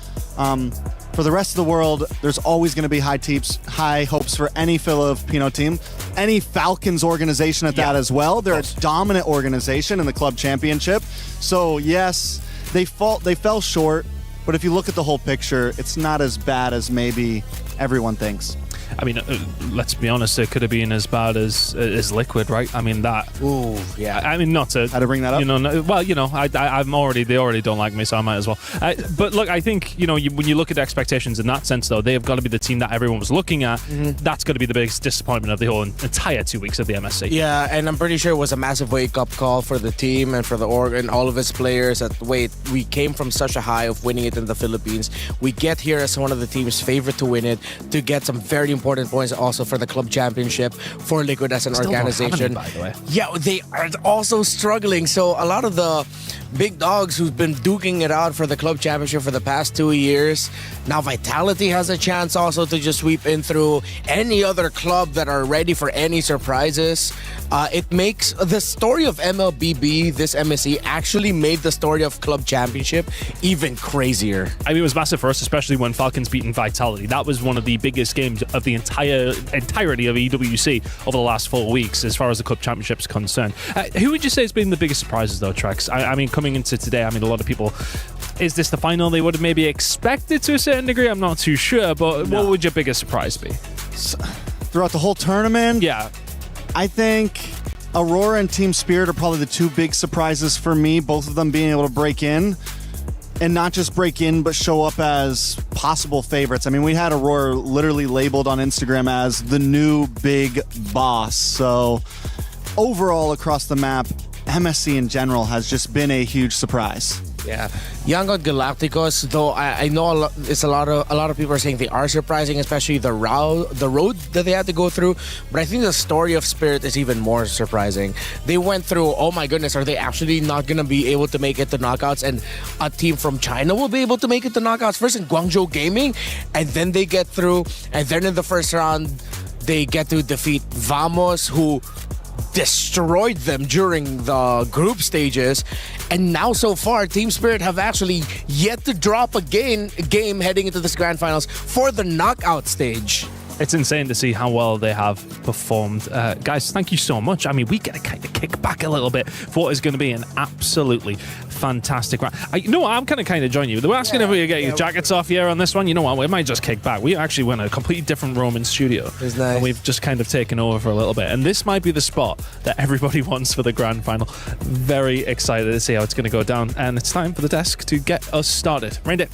For the rest of the world, there's always going to be high hopes for any Filipino team, any Falcons organization at that as well. They're a dominant organization in the club championship. So yes, they fell short. But if you look at the whole picture, it's not as bad as maybe everyone thinks. I mean, let's be honest, it could have been as bad as Liquid, right? I mean, that. Ooh, yeah. I mean, not to. How to bring that up? You know, they already don't like me, so I might as well. But look, I think, when you look at expectations in that sense, though, they have got to be the team that everyone was looking at. That's got to be the biggest disappointment of the whole entire 2 weeks of the MSC. Yeah, and I'm pretty sure it was a massive wake-up call for the team and for the org and all of its players that, wait, we came from such a high of winning it in the Philippines. We get here as one of the team's favorite to win it, to get some very important points also for the club championship, for Liquid as an organization. By the way. Yeah, they are also struggling. So a lot of the big dogs who've been duking it out for the club championship for the past 2 years, now Vitality has a chance also to just sweep in through any other club that are ready for any surprises. It makes the story of MLBB, this MSC, actually made the story of club championship even crazier. I mean, it was massive for us, especially when Falcons beaten Vitality. That was one of the biggest games of the entirety of EWC over the last 4 weeks, as far as the club championship is concerned. Who would you say has been the biggest surprises, though, Trex? I mean, coming into today, I mean, a lot of people, is this the final they would have maybe expected to a certain degree? I'm not too sure, but what would your biggest surprise be? Throughout the whole tournament? Yeah. I think Aurora and Team Spirit are probably the two big surprises for me, both of them being able to break in. And not just break in, but show up as possible favorites. I mean, we had Aurora literally labeled on Instagram as the new big boss. So overall across the map, MSC in general has just been a huge surprise. Yeah, Young God Galacticos, though I know a lot of people are saying they are surprising, especially the road that they had to go through. But I think the story of Spirit is even more surprising. They went through, oh my goodness, are they actually not going to be able to make it to knockouts? And a team from China will be able to make it to knockouts first in Guangzhou Gaming, and then they get through, and then in the first round they get to defeat Vamos, who destroyed them during the group stages. And now so far, Team Spirit have actually yet to drop a game heading into this grand finals for the knockout stage. It's insane to see how well they have performed. Guys, thank you so much. I mean, we get to kind of kick back a little bit for what is going to be an absolutely fantastic round. You know what? I'm kind of joining you. They were asking if we could get your jackets off here on this one. You know what? We might just kick back. We actually went a completely different room in studio. It's nice. And we've just kind of taken over for a little bit. And this might be the spot that everybody wants for the grand final. Very excited to see how it's going to go down. And it's time for the desk to get us started. Rain it.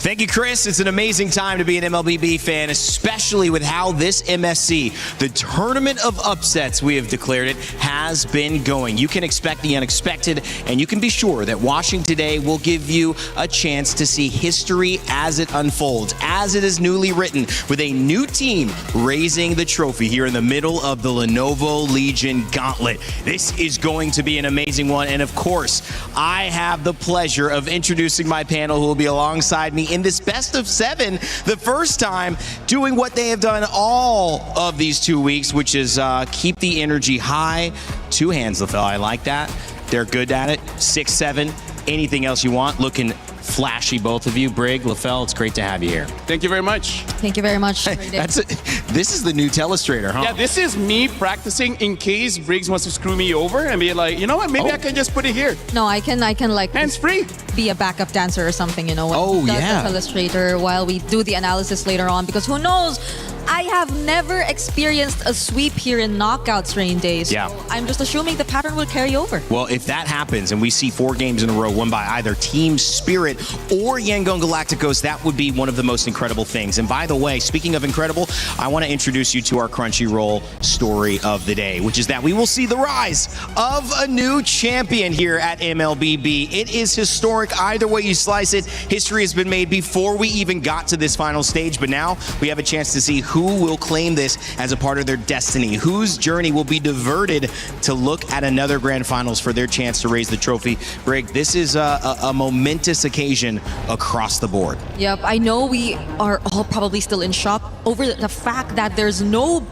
Thank you, Chris. It's an amazing time to be an MLBB fan, especially with how this MSC, the tournament of upsets we have declared it, has been going. You can expect the unexpected, and you can be sure that watching today will give you a chance to see history as it unfolds, as it is newly written, with a new team raising the trophy here in the middle of the Lenovo Legion Gauntlet. This is going to be an amazing one, and of course, I have the pleasure of introducing my panel who will be alongside me in this best of 7, the first time doing what they have done all of these 2 weeks, which is keep the energy high. 2 hands, LaFell. I like that. They're good at it. 6, 7, anything else you want. Looking flashy, both of you. Brig, LaFell, it's great to have you here. Thank you very much. Thank you very much. This is the new Telestrator, huh? Yeah, this is me practicing in case Briggs wants to screw me over and be like, you know what, maybe I can just put it here. No, I can like hands-free. Be a backup dancer or something, you know, when the yeah. Illustrator while we do the analysis later on, because who knows, I have never experienced a sweep here in Knockouts Rain Days. So Yeah. I'm just assuming the pattern will carry over. Well, if that happens and we see 4 games in a row won by either Team Spirit or Yangon Galacticos, that would be one of the most incredible things. And by the way, speaking of incredible, I want to introduce you to our Crunchyroll story of the day, which is that we will see the rise of a new champion here at MLBB. It is historic either way you slice it. History has been made before we even got to this final stage, but now we have a chance to see who will claim this as a part of their destiny, whose journey will be diverted to look at another grand finals for their chance to raise the trophy. Brig, this is a momentous occasion across the board. Yep, I know we are all probably still in shock over the fact that there's no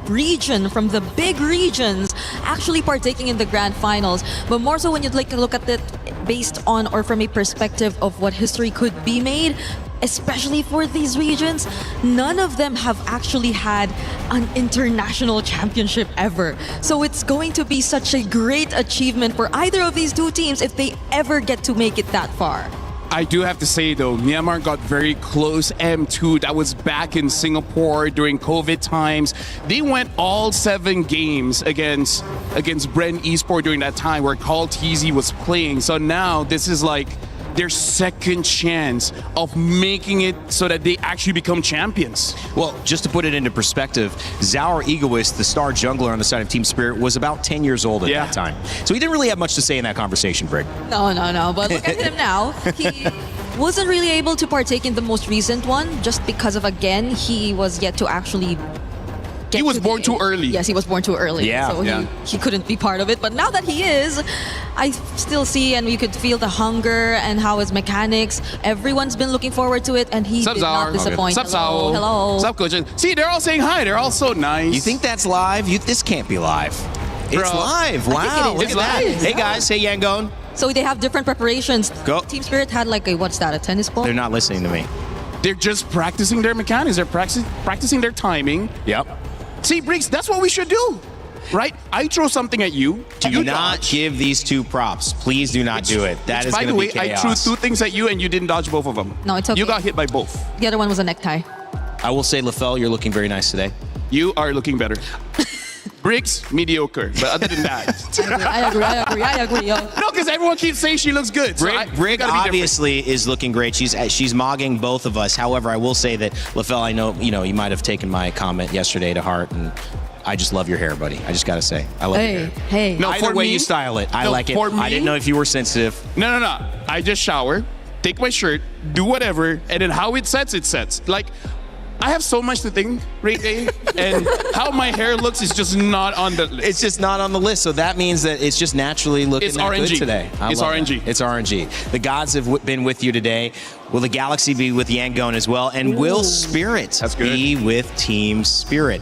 region from the big regions actually partaking in the grand finals, but more so when you like to look at it based on or from a perspective of what history could be made, especially for these regions, none of them have actually had an international championship ever. So it's going to be such a great achievement for either of these 2 teams if they ever get to make it that far. I do have to say though, Myanmar got very close. M2, that was back in Singapore during COVID times. They went all 7 games against Bren Esport during that time where Carl Teasy was playing. So now this is like their second chance of making it so that they actually become champions. Well, just to put it into perspective, Zaur Egoist, the star jungler on the side of Team Spirit, was about 10 years old at that time. So he didn't really have much to say in that conversation, Brig. No. But look at him now. He wasn't really able to partake in the most recent one just because of, again, he was yet to actually He was born too early. Yes, he was born too early. Yeah, so yeah. He couldn't be part of it. But now that he is, I still see and we could feel the hunger and how his mechanics. Everyone's been looking forward to it and he did not disappoint. Sup, Sao? Hello. Sup, Coach? See, they're all saying hi. They're all so nice. You think that's live? This can't be live. It's Bro. live. I Wow, think it look is. at that. It is. Hey guys, hey Yangon. So they have different preparations. Go. Team Spirit had like a, what's that, a tennis ball? They're not listening to me. They're just practicing their mechanics. They're practicing their timing. Yep. See, Briggs, that's what we should do, right? I throw something at you. Do not give these 2 props. Please do not do it. That is By going the to be way, chaos. I threw 2 things at you and you didn't dodge both of them. No, it's okay. You got hit by both. The other one was a necktie. I will say, LaFell, you're looking very nice today. You are looking better. Briggs, mediocre. But other than that. I agree. Yo. No, because everyone keeps saying she looks good. So Brig obviously is looking great. She's mogging both of us. However, I will say that, LaFell, I know you might have taken my comment yesterday to heart, and I just love your hair, buddy. I just got to say, I love your hair. Hey. No, Either for way me, you style it, I no, like it. for me- I didn't know if you were sensitive. No. I just shower, take my shirt, do whatever, and then how it sets, it sets. Like, I have so much to think, Ray Day, and how my hair looks is just not on the list. It's just not on the list, so that means that it's just naturally looking It's that good RNG. today. It's love RNG. that. It's RNG. The gods have been with you today. Will the Galaxy be with Yangon as well? And will Spirit be with Team Spirit?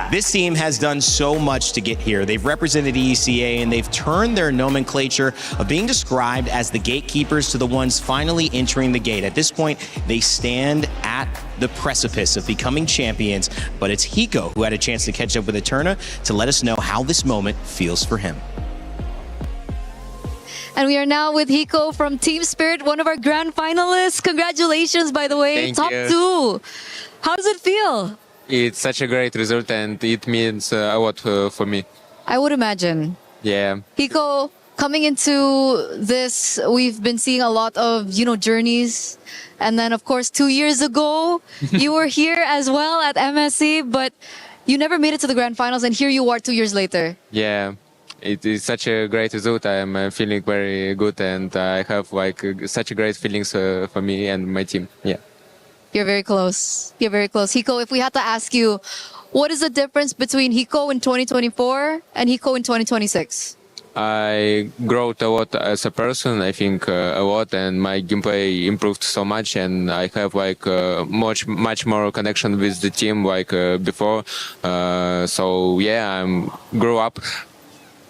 This team has done so much to get here. They've represented ECA and they've turned their nomenclature of being described as the gatekeepers to the ones finally entering the gate. At this point, they stand at the precipice of becoming champions, but it's Hiko who had a chance to catch up with Eterna to let us know how this moment feels for him. And we are now with Hiko from Team Spirit, one of our grand finalists. Congratulations, by the way. Thank Top you. 2. How does it feel? It's such a great result and it means a lot for me. I would imagine. Yeah. Hiko, coming into this, we've been seeing a lot of, journeys. And then, of course, 2 years ago, you were here as well at MSC, but you never made it to the grand finals, and here you are 2 years later. Yeah. It is such a great result. I am feeling very good and I have such a great feelings for me and my team. Yeah. You're very close. You're very close. Hiko, if we had to ask you, what is the difference between Hiko in 2024 and Hiko in 2026? I grew a lot as a person, I think a lot, and my gameplay improved so much, and I have much more connection with the team before. So yeah, I grew up.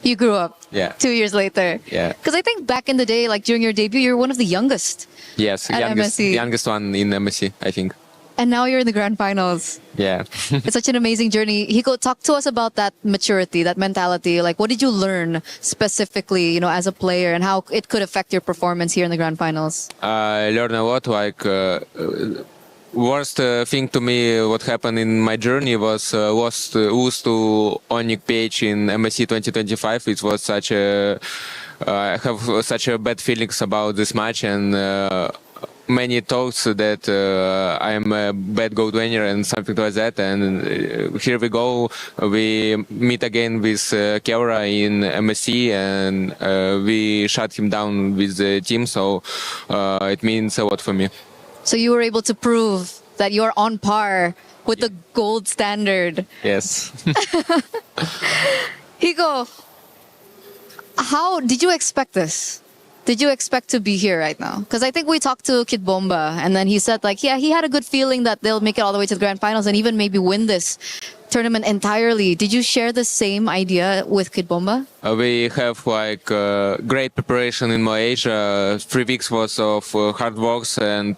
You grew up. Yeah. 2 years later. Yeah. Because I think back in the day, like during your debut, you were one of the youngest. Yes, At MSC. youngest one in MSC, I think. And now you're in the grand finals. Yeah. It's such an amazing journey. Hiko, talk to us about that maturity, that mentality. Like, what did you learn specifically, as a player, and how it could affect your performance here in the grand finals? I learned a lot. Worst thing to me, what happened in my journey was lose to Onyx Page in MSC 2025. It was I have such a bad feelings about this match and many talks that I am a bad gold winner and something like that. And here we go. We meet again with Kelra in MSC and we shut him down with the team. So it means a lot for me. So you were able to prove that you're on par with the gold standard. Yes. Hiko, how did you expect this? Did you expect to be here right now? Because I think we talked to Kid Bomba, and then he said, he had a good feeling that they'll make it all the way to the grand finals and even maybe win this tournament entirely. Did you share the same idea with Kid Bomba? We have like great preparation in Malaysia. 3 weeks worth of hard works and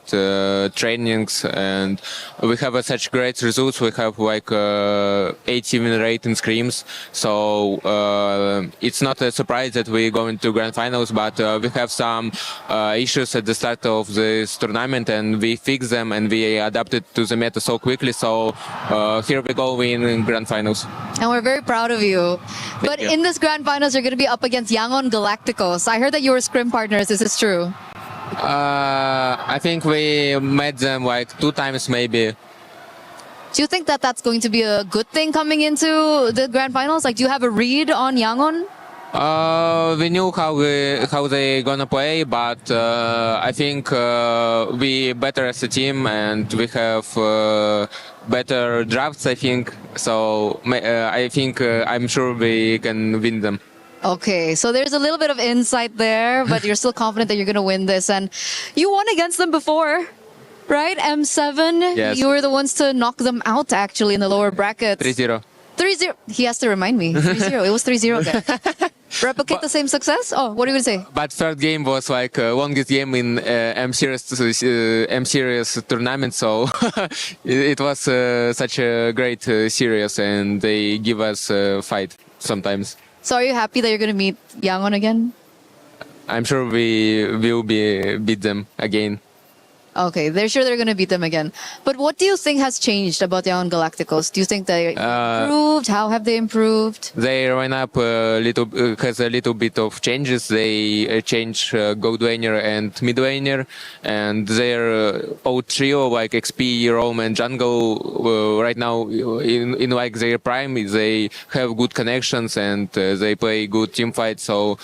trainings, and we have such great results. We have like 80 win rate in scrims, so it's not a surprise that we go into grand finals. But we have some issues at the start of this tournament, and we fix them, and we adapted to the meta so quickly. So here we go in grand finals. And we're very proud of you. But you. in this grand finals, you're going to be up against Yangon Galacticos. I heard that you were scrim partners. Is this true? I think we met them like 2 times maybe. Do you think that that's going to be a good thing coming into the grand finals? Like, do you have a read on Yangon? We knew how they gonna play, but I think we better as a team, and we have better drafts. I think so. I'm sure we can win them. Okay, so there's a little bit of insight there, but you're still confident that you're going to win this. And you won against them before, right? M7. Yes. You were the ones to knock them out actually in the lower brackets. 3-0. 3-0. He has to remind me. 3-0. It was 3-0 guys. Replicate the same success? Oh, what are you going to say? But third game was like longest game in M series tournament, so it was such a great series, and they give us a fight sometimes. So are you happy that you're going to meet Yangon again? I'm sure we will beat them again. Okay, they're sure they're going to beat them again. But what do you think has changed about Yangon Galacticos? Do you think they improved? How have they improved? They ran up has a little bit of changes. They changed gold laner and mid laner, and their old trio like XP, Roam, and Jungle right now in like their prime. They have good connections, and they play good team fights. So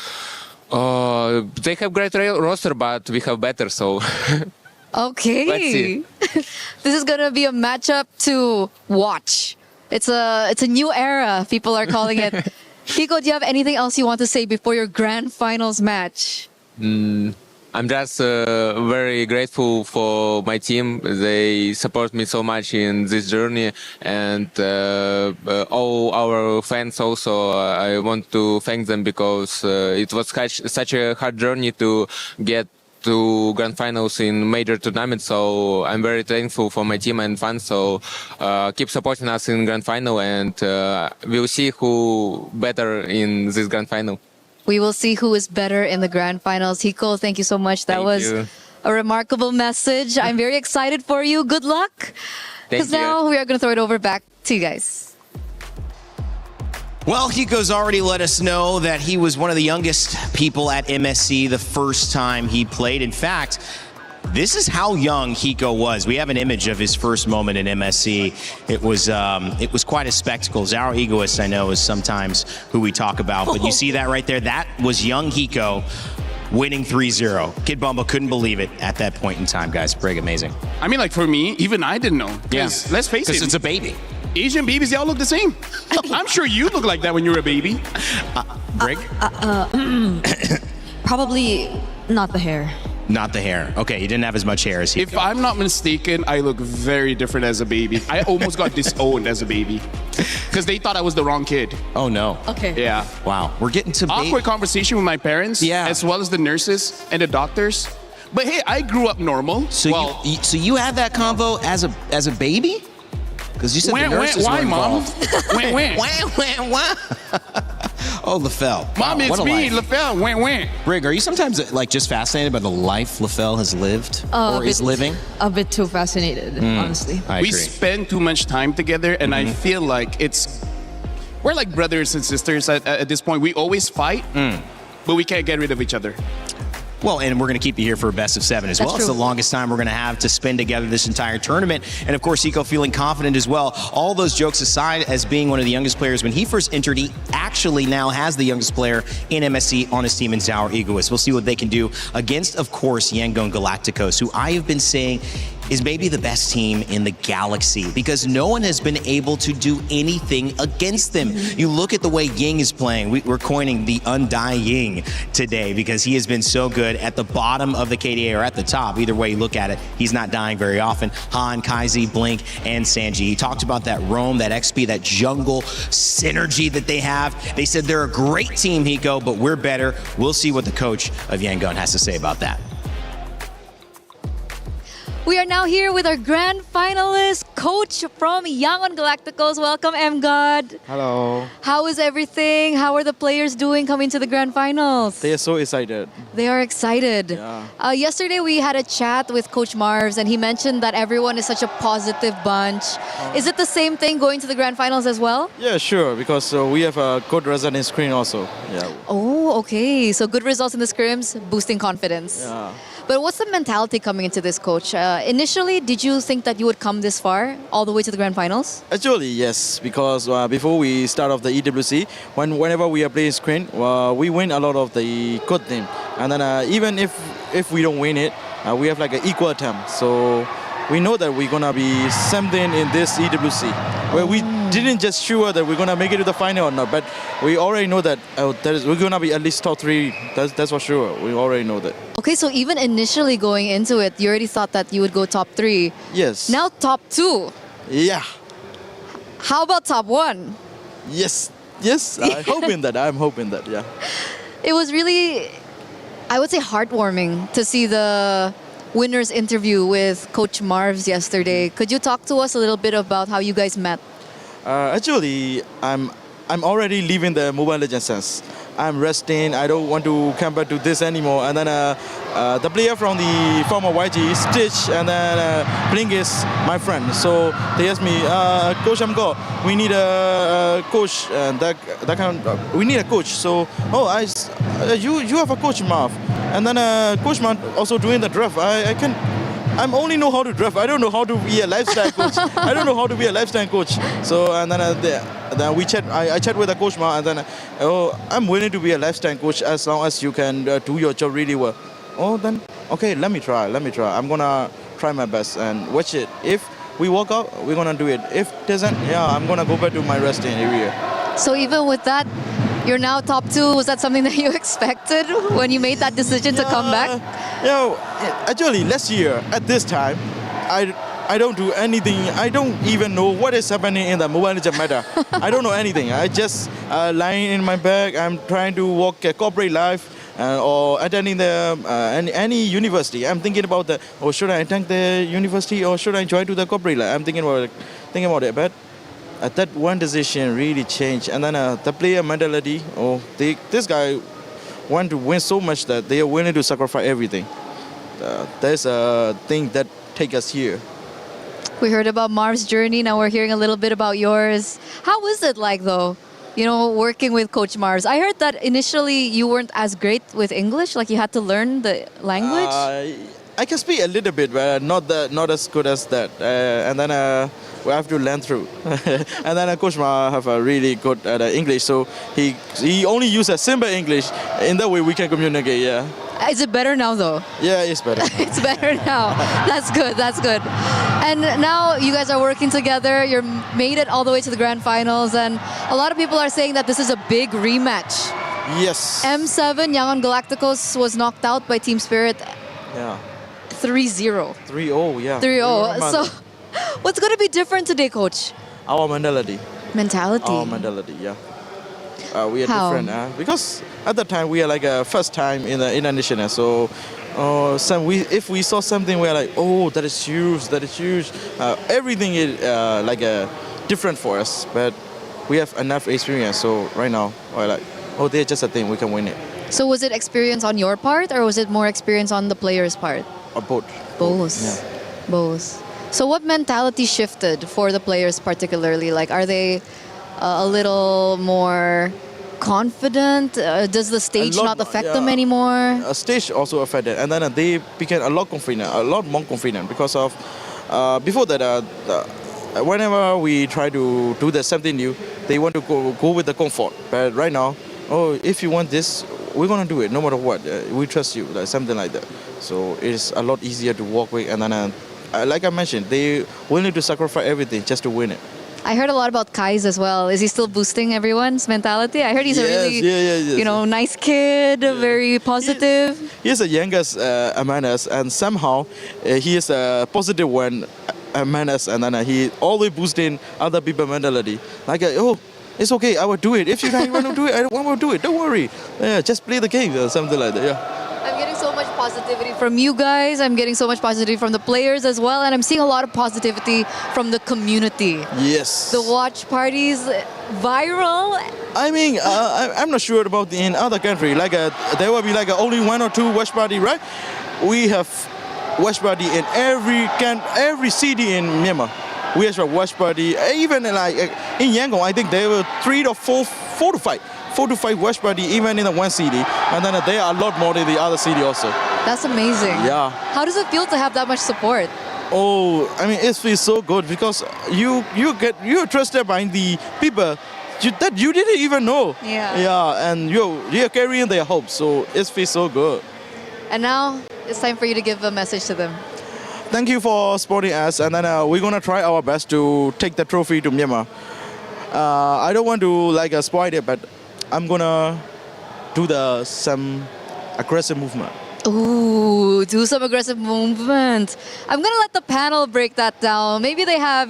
they have great roster, but we have better. So. Okay. Let's see. This is going to be a matchup to watch. It's a new era, people are calling it. Kiko, do you have anything else you want to say before your grand finals match? I'm just very grateful for my team. They support me so much in this journey, and all our fans also. I want to thank them because it was such a hard journey to get to grand finals in major tournaments, so I'm very thankful for my team and fans. So keep supporting us in grand final, and we'll see who better in this grand final. We will see who is better in the grand finals. Hiko, thank you so much. That was a remarkable message. I'm very excited for you. Good luck. Because now we are going to throw it over back to you guys. Well, Hiko's already let us know that he was one of the youngest people at MSC the first time he played. In fact, this is how young Hiko was. We have an image of his first moment in MSC. It was quite a spectacle. Our Egoist, I know, is sometimes who we talk about, but you see that right there? That was young Hiko winning 3-0. Kid Bumble couldn't believe it at that point in time, guys. Pretty amazing. I mean, like for me, even I didn't know. Yes. Let's face it. Because it's a baby. Asian babies, they all look the same. I'm sure you look like that when you were a baby. Brig? Probably not the hair. Not the hair. Okay, you didn't have as much hair as he. If I'm not mistaken, I look very different as a baby. I almost got disowned as a baby because they thought I was the wrong kid. Oh no. Okay. Yeah. Wow. We're getting to awkward conversation with my parents. Yeah. As well as the nurses and the doctors. But hey, I grew up normal. So you had that convo as a baby? Because you said the nurses were involved. Mom? Oh, LaFell. Mom, Wow, it's what a me, life. LaFell. Brig, are you sometimes like just fascinated by the life LaFell has lived or is living? A bit too fascinated, honestly. I We agree. spend too much time together, and I feel like we're like brothers and sisters at this point. We always fight, but we can't get rid of each other. Well, and we're going to keep you here for a best of 7 as well. It's the longest time we're going to have to spend together this entire tournament. And of course, Hiko feeling confident as well. All those jokes aside, as being one of the youngest players, when he first entered, he actually now has the youngest player in MSC on his team in Our Egoist. We'll see what they can do against, of course, Yangon Galacticos, who I have been saying is maybe the best team in the galaxy because no one has been able to do anything against them. You look at the way Ying is playing. We're coining the undying today because he has been so good at the bottom of the KDA or at the top. Either way you look at it, he's not dying very often. Han, Kaizi, Blink, and Sanji. He talked about that roam, that XP, that jungle synergy that they have. They said they're a great team, Hiko, but we're better. We'll see what the coach of Yangon has to say about that. We are now here with our grand finalist, coach from Yangon Galacticos. Welcome, M-God. Hello. How is everything? How are the players doing coming to the grand finals? They are so excited. They are excited. Yeah. Yesterday we had a chat with Coach Marvs and he mentioned that everyone is such a positive bunch. Is it the same thing going to the grand finals as well? Yeah, sure, because we have a good result in screen also. Yeah. Oh, okay. So good results in the scrims, boosting confidence. Yeah. But what's the mentality coming into this, coach? Initially, did you think that you would come this far, all the way to the grand finals? Actually, yes, because before we start off the EWC, whenever we are playing screen, we win a lot of the good team. And then even if we don't win it, we have like an equal attempt. So we know that we're gonna be something in this EWC, where we didn't just sure that we're gonna make it to the final or not, but we already know that we're gonna be at least top 3. That's for sure. We already know that. Okay, so even initially going into it, you already thought that you would go top 3. Yes. Now top 2. Yeah. How about top 1? Yes. Yes. I'm hoping that. I'm hoping that. Yeah. It was really, I would say, heartwarming to see the winner's interview with Coach Marvs yesterday. Could you talk to us a little bit about how you guys met? Actually, I'm already leaving the Mobile Legends sense. I'm resting. I don't want to come back to this anymore. And then the player from the former YG, Stitch, and then Blink is my friend. So they asked me, Coach Amgo, we need a coach. And that kind of, we need a coach. So you have a coach, Marv. And then Coach Marv also doing the draft. I only know how to draft. I don't know how to be a lifestyle coach. I don't know how to be a lifestyle coach. So and then we chat. I chat with the coach Ma, and then I'm willing to be a lifestyle coach as long as you can do your job really well. Oh, then okay, let me try. I'm gonna try my best and watch it. If we walk out, we're gonna do it. If it doesn't, yeah, I'm gonna go back to my resting area. So even with that, you're now top 2. Was that something that you expected when you made that decision to come back? Actually, last year at this time, I don't do anything. I don't even know what is happening in the Mobile Legends meta. I don't know anything. I just lying in my bed. I'm trying to walk a corporate life or attending the any university. I'm thinking about should I attend the university or should I join to the corporate life? I'm thinking about it, but. That one decision really changed, and then the player mentality. This guy want to win so much that they are willing to sacrifice everything. That's a thing that take us here. We heard about Marv's journey. Now we're hearing a little bit about yours. How was it like, though? You know, working with Coach Marvs. I heard that initially you weren't as great with English, like you had to learn the language. I can speak a little bit, but not as good as that. And then. We have to learn through. And then Coach Ma have a really good English, so he only uses simple English. In that way we can communicate, yeah. Is it better now though? Yeah, it's better. It's better now. That's good, that's good. And now you guys are working together, you made it all the way to the grand finals, and a lot of people are saying that this is a big rematch. Yes. M7, Yangon Galacticos was knocked out by Team Spirit. Yeah. 3-0. 3-0, yeah. 3-0. So what's going to be different today, Coach? Our mentality. Mentality? Our mentality, yeah. We are How? different because at the time we are like a first time in the international. So if we saw something, we're like, oh, that is huge, that is huge. Everything is different for us, but we have enough experience. So right now, we're like, oh, they're just a thing, we can win it. So was it experience on your part, or was it more experience on the player's part? Both. Both. Yeah. Both. So what mentality shifted for the players particularly? Like, are they a little more confident? Does the stage not affect them anymore? Stage also affected, and then they became a lot more confident because of before that. Whenever we try to do something new, they want to go with the comfort. But right now, if you want this, we're gonna do it no matter what. We trust you, like something like that. So it's a lot easier to work with, and then like I mentioned, they willing to sacrifice everything just to win it. I heard a lot about Kai's as well. Is he still boosting everyone's mentality? I heard he's a really, yes. nice kid, very positive. He's the youngest among us, and somehow he is a positive one among us, and then he always boosting other people's mentality. Like, it's okay, I will do it. If you don't want to do it, I won't do it. Don't worry. Just play the game or something like that. Yeah. I'm getting so much positivity from you guys. I'm getting so much positivity from the players as well. And I'm seeing a lot of positivity from the community. Yes. The watch parties viral. I mean, I'm not sure about in other country. Like there will be like only 1 or 2 watch party, right? We have watch party in every city in Myanmar. We have a watch party. Even like in Yangon, I think there were 3 to 4 to 5 watch party even in the one city, and then there are a lot more in the other city also. That's amazing. Yeah. How does it feel to have that much support? Oh, I mean, it feels so good because you're trusted by the people that you didn't even know. Yeah. Yeah, and you're carrying their hopes, so it feels so good. And now it's time for you to give a message to them. Thank you for supporting us, and then we're gonna try our best to take the trophy to Myanmar. I don't want to spoil it, but I'm gonna do some aggressive movement. Ooh, do some aggressive movement. I'm gonna let the panel break that down. Maybe they have,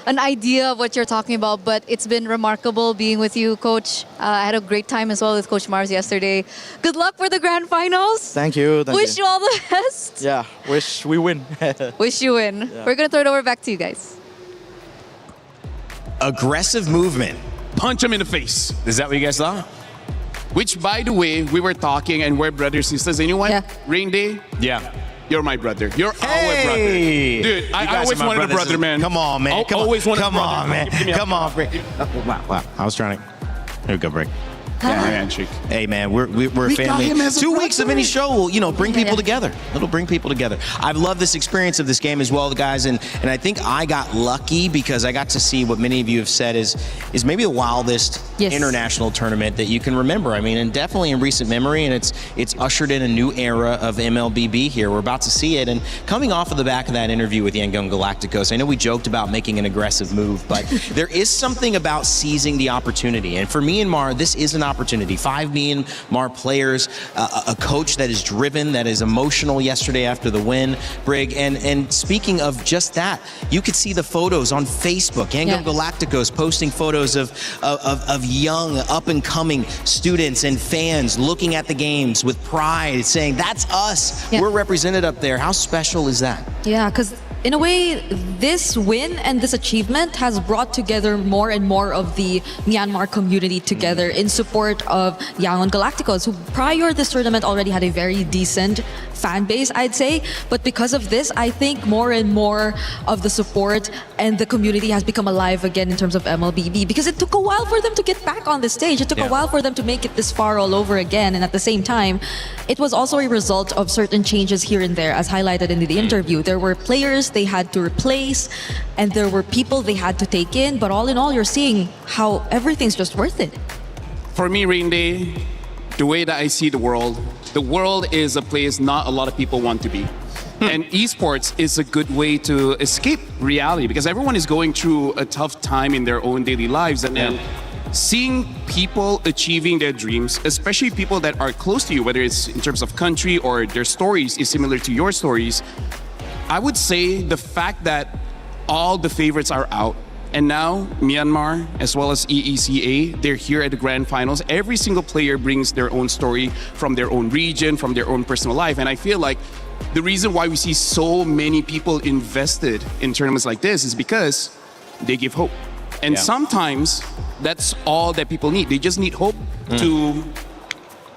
an idea of what you're talking about, but it's been remarkable being with you, Coach. I had a great time as well with Coach Mars yesterday. Good luck for the grand finals. Thank you. Wish you all the best. Yeah, wish we win. Wish you win. Yeah. We're gonna throw it over back to you guys. Aggressive movement. Punch him in the face. Is that what you guys thought? Which, by the way, we were talking and we're brothers and sisters. Anyone? Yeah. Rain Day? Yeah. You're my brother. You're our brother. Dude, I guys always are my wanted a brothers. brother, man. Come on, man. Come always on. wanted Come a brother. on, man. Give me a Come on, Brick. Wow. I was trying to. Here we go, Brick. Yeah, handshake. Hey, man, we're a We family. got him as a 2 weeks of any show will, bring people Yeah. together. It'll bring people together. I've loved this experience of this game as well, guys, and I think I got lucky because I got to see what many of you have said is maybe the wildest Yes. international tournament that you can remember. I mean, and definitely in recent memory, and it's ushered in a new era of MLBB here. We're about to see it, and coming off of the back of that interview with Yangon Galacticos, I know we joked about making an aggressive move, but there is something about seizing the opportunity, and for Myanmar, this is an opportunity. 5 Myanmar players, a coach that is driven, that is emotional yesterday after the win, Brig. And speaking of just that, you could see the photos on Facebook. Yangon Galacticos posting photos of young, up-and-coming students and fans looking at the games with pride, saying, that's us. Yeah. We're represented up there. How special is that? Yeah, because in a way, this win and this achievement has brought together more and more of the Myanmar community together in support of Yangon Galacticos, who prior this tournament already had a very decent fan base, I'd say. But because of this, I think more and more of the support and the community has become alive again in terms of MLBB, because it took a while for them to get back on the stage. It took a while for them to make it this far all over again. And at the same time, it was also a result of certain changes here and there, as highlighted in the interview. There were players they had to replace, and there were people they had to take in. But all in all, you're seeing how everything's just worth it. For me, Rain Day, the way that I see the world is a place not a lot of people want to be. And esports is a good way to escape reality, because everyone is going through a tough time in their own daily lives. And then seeing people achieving their dreams, especially people that are close to you, whether it's in terms of country or their stories is similar to your stories, I would say the fact that all the favorites are out, and now Myanmar, as well as EECA, they're here at the grand finals. Every single player brings their own story from their own region, from their own personal life. And I feel like the reason why we see so many people invested in tournaments like this is because they give hope. And sometimes that's all that people need. They just need hope to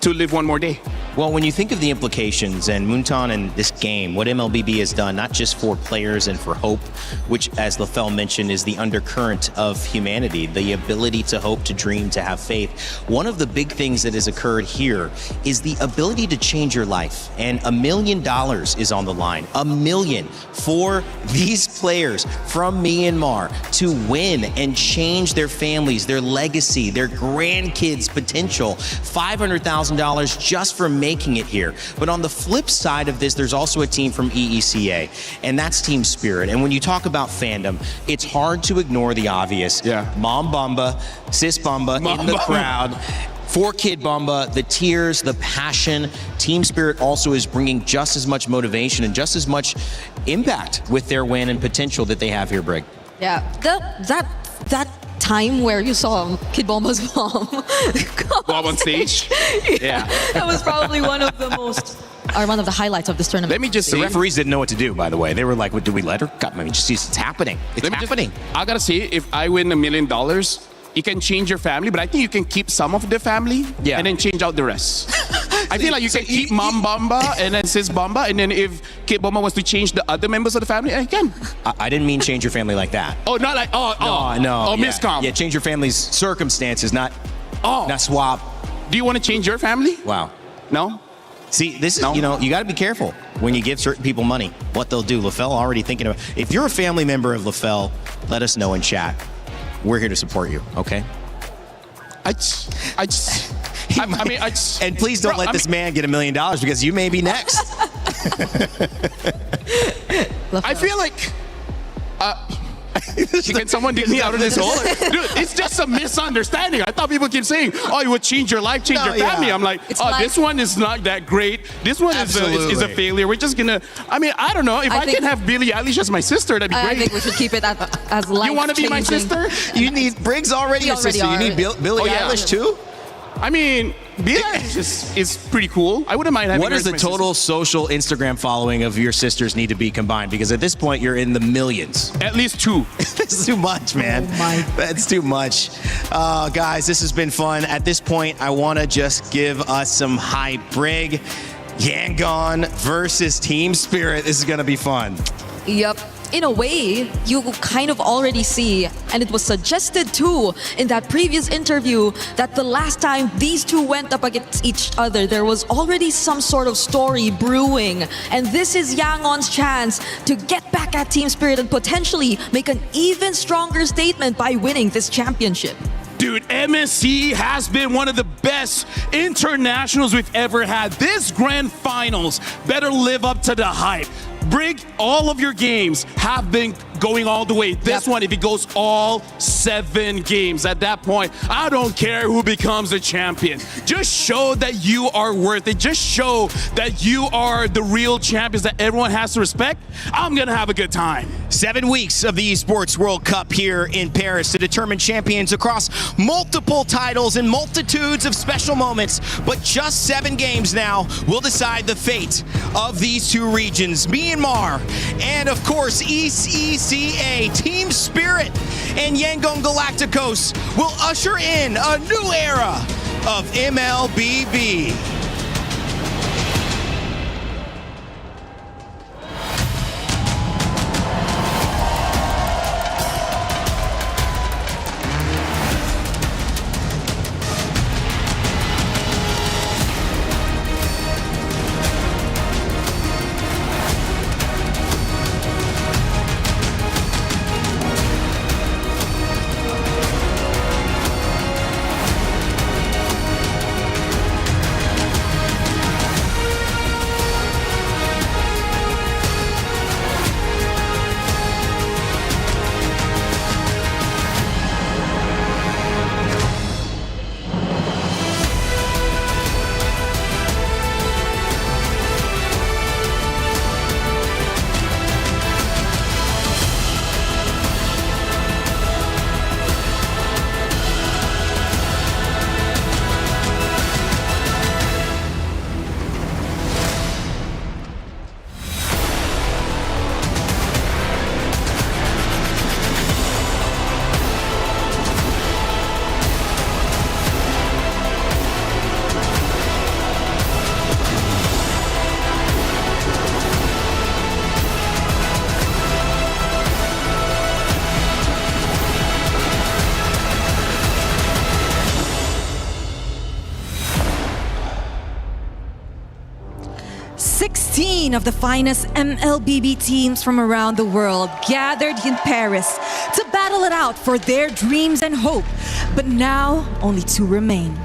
live one more day. Well, when you think of the implications and Moonton and this game, what MLBB has done, not just for players and for hope, which, as LaFell mentioned, is the undercurrent of humanity, the ability to hope, to dream, to have faith. One of the big things that has occurred here is the ability to change your life. And $1 million is on the line. $1 million for these players from Myanmar to win and change their families, their legacy, their grandkids' potential. $500,000 just for making it here. But on the flip side of this, there's also a team from EECA, and that's Team Spirit. And when you talk about fandom, it's hard to ignore the obvious. Yeah. Mom Bamba, Sis Bamba in the crowd. For Kid Bamba, the tears, the passion. Team Spirit also is bringing just as much motivation and just as much impact with their win and potential that they have here, Brig. Yeah, that time where you saw Kid Bomba's mom Bob on stage. yeah, that was probably one of the highlights of this tournament. Let me just The say, referees didn't know what to do, by the way. They were like, "What, do we let her?" I mean, just it's happening. It's happening. I gotta say, if I win $1 million, you can change your family, but I think you can keep some of the family and then change out the rest. I feel like you can keep Mom Bamba and then Sis Bamba, and then if Kid Bamba wants to change the other members of the family, I can. I didn't mean change your family like that. Oh, not like, No. Oh, yeah. miscom. Yeah, change your family's circumstances, not swap. Do you want to change your family? Wow. No? See, this is, you know, you got to be careful when you give certain people money, what they'll do. LaFell already thinking about, if you're a family member of LaFell, let us know in chat. We're here to support you, okay? And please don't let this man get $1 million because you may be next. I feel like, can someone dig me out of this hole? Dude, it's just a misunderstanding. I thought people keep saying, "Oh, you would change your life, change your family." I'm like, this one is not that great. This one is a failure. We're just gonna. I mean, I don't know. If I can have Billie Eilish as my sister, that'd be great. I think we should keep it as life. You want to be my sister? You need Briggs already your sister. You need Billie Eilish too. I mean, Billie Eilish is pretty cool. I wouldn't mind having. What does the total social Instagram following of your sisters need to be combined? Because at this point, you're in the millions. At least 2. That's too much, man. Oh my. That's too much. Guys, this has been fun. At this point, I want to just give us some hype. Brig, Yangon versus Team Spirit. This is going to be fun. Yep. In a way, you kind of already see, and it was suggested too in that previous interview, that the last time these two went up against each other, there was already some sort of story brewing. And this is Yangon's chance to get back at Team Spirit and potentially make an even stronger statement by winning this championship. Dude, MSC has been one of the best internationals we've ever had. This grand finals better live up to the hype. Brig, all of your games have been going all the way. This one, if it goes all 7 games, at that point, I don't care who becomes the champion. Just show that you are worth it. Just show that you are the real champions that everyone has to respect. I'm going to have a good time. 7 weeks of the Esports World Cup here in Paris to determine champions across multiple titles and multitudes of special moments. But just 7 games now will decide the fate of these two regions, Myanmar and, of course, EECA. Team Spirit and Yangon Galacticos will usher in a new era of MLBB. Of the finest MLBB teams from around the world gathered in Paris to battle it out for their dreams and hope. But now, only 2 remain.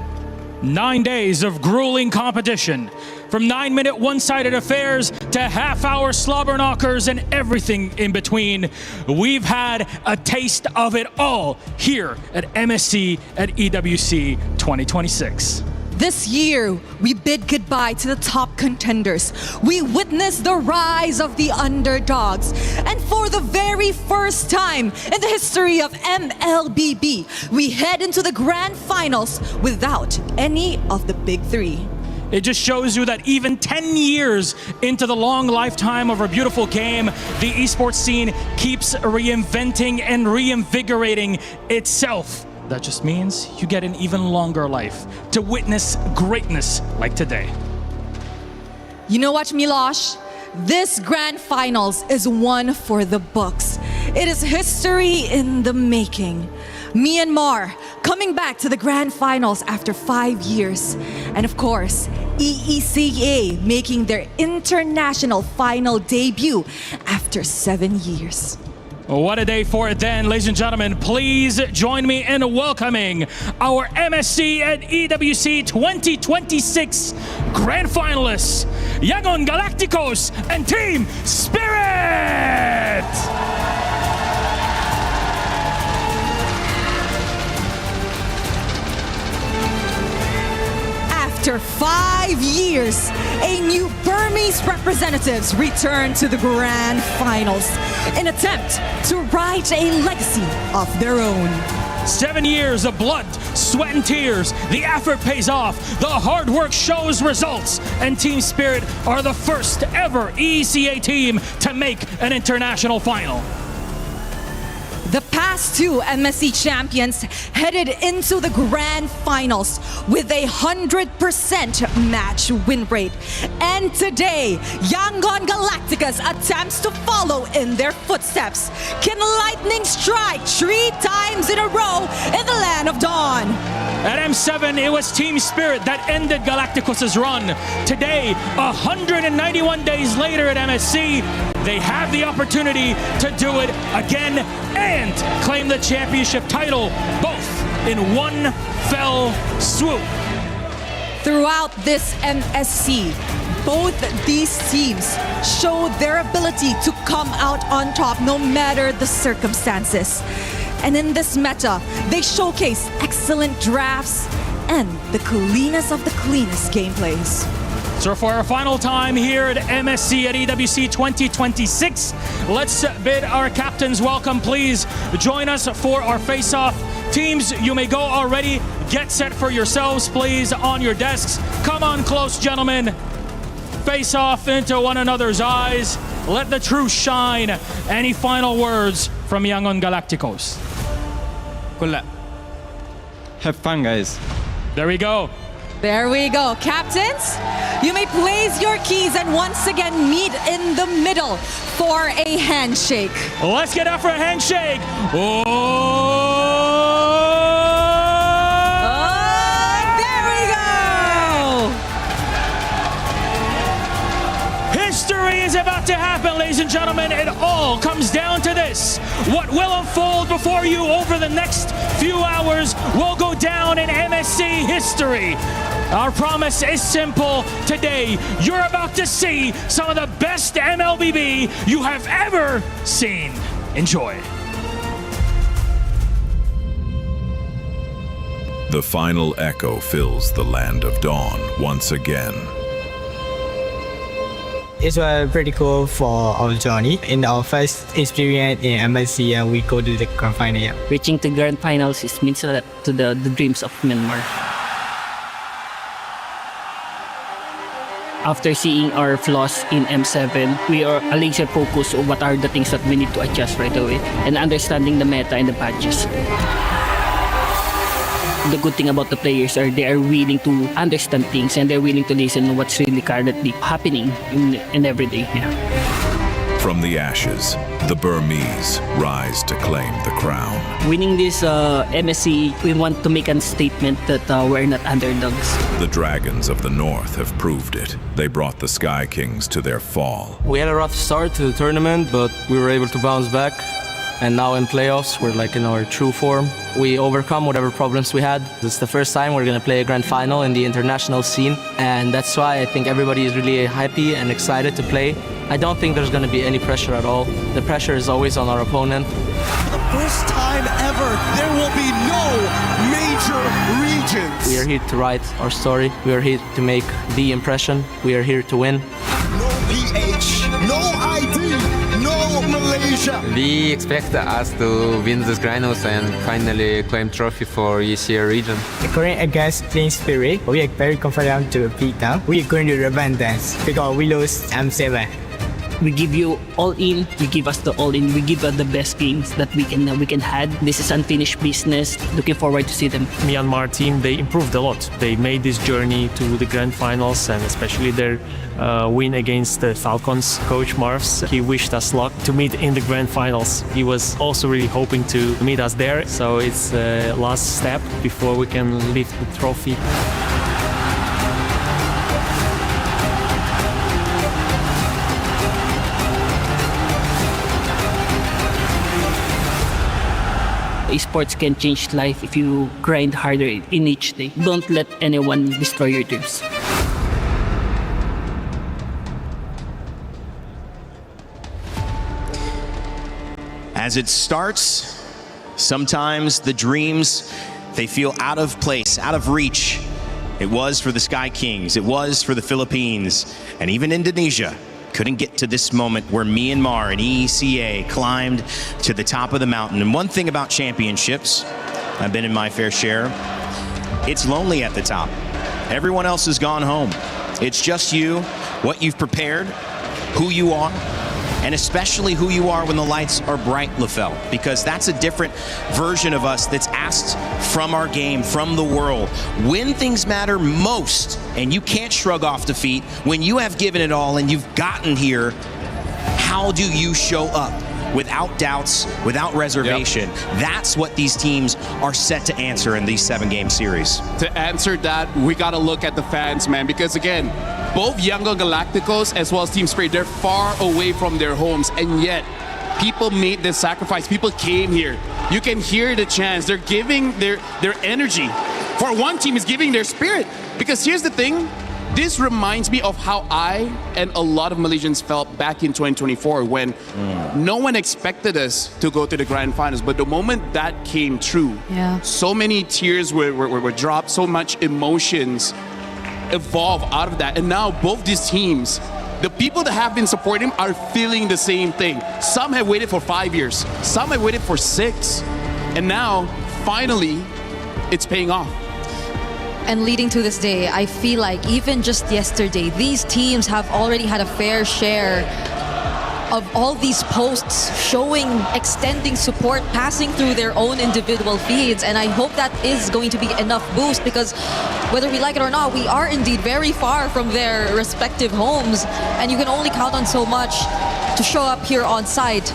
9 days of grueling competition. From 9-minute one-sided affairs to half-hour slobber knockers and everything in between, we've had a taste of it all here at MSC at EWC 2026. This year, we bid goodbye to the top contenders. We witnessed the rise of the underdogs. And for the very first time in the history of MLBB, we head into the grand finals without any of the big three. It just shows you that even 10 years into the long lifetime of our beautiful game, the esports scene keeps reinventing and reinvigorating itself. That just means you get an even longer life to witness greatness like today. You know what, Milosh? This grand finals is one for the books. It is history in the making. Myanmar coming back to the grand finals after 5 years. And of course, EECA making their international final debut after 7 years. What a day for it then, ladies and gentlemen. Please join me in welcoming our MSC at EWC 2026 Grand Finalists, Yangon Galacticos and Team Spirit! After 5 years, a new Burmese representatives return to the grand finals in attempt to write a legacy of their own. 7 years of blood, sweat, and tears. The effort pays off. The hard work shows results. And Team Spirit are the first ever ECA team to make an international final. The past two MSC champions headed into the grand finals with a 100% match win rate. And today, Yangon Galacticos attempts to follow in their footsteps. Can lightning strike 3 times in a row in the land of dawn? At M7, it was Team Spirit that ended Galacticos' run. Today, 191 days later at MSC, they have the opportunity to do it again and claim the championship title, both in one fell swoop. Throughout this MSC, both these teams showed their ability to come out on top no matter the circumstances. And in this meta, they showcase excellent drafts and the cleanest of the cleanest gameplays. So for our final time here at MSC at EWC 2026, let's bid our captains welcome. Please join us for our face-off. Teams, you may go already. Get set for yourselves, please, on your desks. Come on close, gentlemen. Face off into one another's eyes. Let the truth shine. Any final words from Yangon Galacticos? Kula. Have fun, guys. There we go. There we go. Captains, you may place your keys and once again meet in the middle for a handshake. Let's get up for a handshake. Oh, there we go. History is about to happen, ladies and gentlemen. It all comes down to this. What will unfold before you over the next few hours will go down in MSC history. Our promise is simple. Today, you're about to see some of the best MLBB you have ever seen. Enjoy. The final echo fills the land of dawn once again. It was pretty cool for our journey. In our first experience in MSC, we go to the grand final. Reaching the grand finals means a lot to the dreams of Myanmar. After seeing our flaws in M7, we are laser focused on what are the things that we need to adjust right away and understanding the meta and the patches. The good thing about the players are they are willing to understand things and they're willing to listen to what's really currently happening in every day. Yeah. From the ashes, the Burmese rise to claim the crown. Winning this MSC, we want to make a statement that we're not underdogs. The Dragons of the North have proved it. They brought the Sky Kings to their fall. We had a rough start to the tournament, but we were able to bounce back. And now in playoffs, we're like in our true form. We overcome whatever problems we had. It's the first time we're going to play a grand final in the international scene. And that's why I think everybody is really happy and excited to play. I don't think there's going to be any pressure at all. The pressure is always on our opponent. For the first time ever, there will be no major regions. We are here to write our story. We are here to make the impression. We are here to win. No PH, no ID, no Malaysia. We expect us to win this finals and finally claim trophy for ECA region. Going against Team Spirit, we are very confident to beat them. We are going to revenge them because we lose M7. We give you all in. You give us the all in. We give us the best games that we can had. This is unfinished business. Looking forward to see them. Myanmar team, they improved a lot. They made this journey to the grand finals, and especially their win against the Falcons. Coach Marvs, he wished us luck to meet in the grand finals. He was also really hoping to meet us there. So it's the last step before we can lift the trophy. Esports can change life if you grind harder in each day. Don't let anyone destroy your dreams. As it starts, sometimes the dreams, they feel out of place, out of reach. It was for the Sky Kings, it was for the Philippines, and even Indonesia couldn't get to this moment where Myanmar and ECA climbed to the top of the mountain. And one thing about championships, I've been in my fair share, it's lonely at the top. Everyone else has gone home. It's just you, what you've prepared, who you are, and especially who you are when the lights are bright, LaFell, because that's a different version of us that's asked from our game, from the world. When things matter most, and you can't shrug off defeat, when you have given it all and you've gotten here, how do you show up? Without doubts, without reservation. Yep. That's what these teams are set to answer in these 7-game series. To answer that, we got to look at the fans, man, because again, both Yangon Galacticos as well as Team Spirit, they're far away from their homes, and yet people made this sacrifice. People came here. You can hear the chants. They're giving their energy. For one team is giving their spirit. Because here's the thing, this reminds me of how I and a lot of Malaysians felt back in 2024 when no one expected us to go to the grand finals. But the moment that came true, so many tears were dropped, so much emotions evolved out of that. And now both these teams, the people that have been supporting them are feeling the same thing. Some have waited for 5 years. Some have waited for 6. And now, finally, it's paying off. And leading to this day, I feel like even just yesterday, these teams have already had a fair share of all these posts showing, extending support, passing through their own individual feeds. And I hope that is going to be enough boost, because whether we like it or not, we are indeed very far from their respective homes. And you can only count on so much to show up here on site.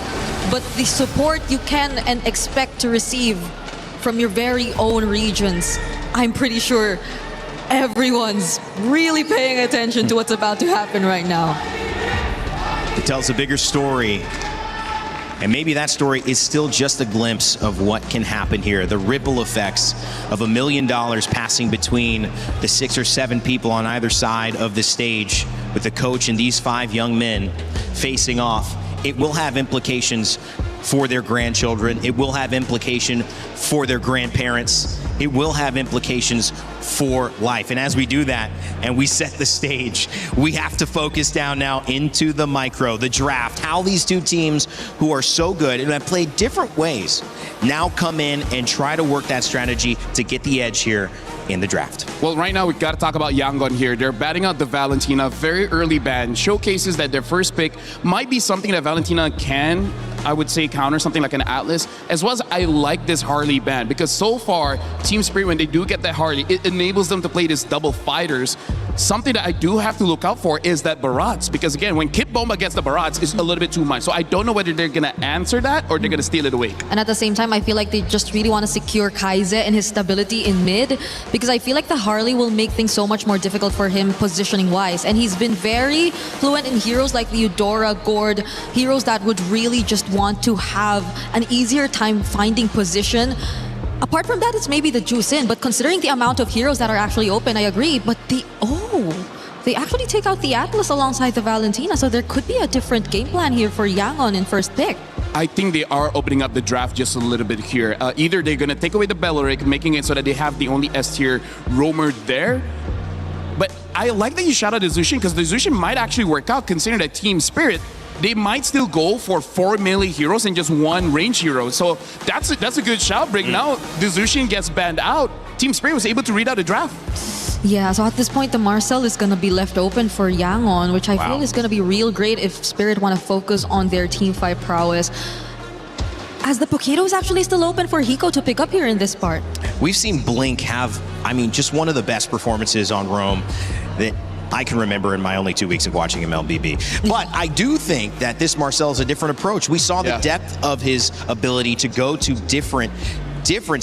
But the support you can and expect to receive from your very own regions, I'm pretty sure everyone's really paying attention to what's about to happen right now. It tells a bigger story, and maybe that story is still just a glimpse of what can happen here. The ripple effects of $1 million passing between the 6 or 7 people on either side of the stage with the coach and these 5 young men facing off. It will have implications for their grandchildren. It will have implication for their grandparents. It will have implications for life. And as we do that and we set the stage, we have to focus down now into the micro, the draft, how these two teams who are so good and have played different ways now come in and try to work that strategy to get the edge here in the draft. Well, right now we've got to talk about Yangon here. They're batting out the Valentina, very early ban, showcases that their first pick might be something that Valentina can, I would say, counter, something like an Atlas, as well as I like this Harley ban, because so far, Team Spirit, when they do get that Harley, it enables them to play this double fighters. something that I do have to look out for is that Barats, because again, when Kit Bomba gets the Barats, it's a little bit too much. So I don't know whether they're gonna answer that or they're gonna steal it away. And at the same time, I feel like they just really want to secure Kaize and his stability in mid, because I feel like the Harley will make things so much more difficult for him positioning wise. And he's been very fluent in heroes like the Eudora, Gord, heroes that would really just want to have an easier time finding position. Apart from that, it's maybe the juice in, but considering the amount of heroes that are actually open, I agree. But they actually take out the Atlas alongside the Valentina, so there could be a different game plan here for Yangon in first pick. I think they are opening up the draft just a little bit here. Either they're going to take away the Belleric, making it so that they have the only S-tier roamer there. But I like that you shout out the Zushin, because the Zushin might actually work out, considering that Team Spirit, they might still go for 4 melee heroes and just 1 range hero. So that's a good shout, Brig. Now the Zushin gets banned out. Team Spirit was able to read out the draft. Yeah, so at this point, the Marcel is going to be left open for Yangon, which I feel is going to be real great if Spirit want to focus on their team fight prowess. As the Pokito is actually still open for Hiko to pick up here in this part. We've seen Blink have, I mean, just one of the best performances on Roam that I can remember in my only 2 weeks of watching MLBB. But I do think that this Marcel is a different approach. We saw the depth of his ability to go to different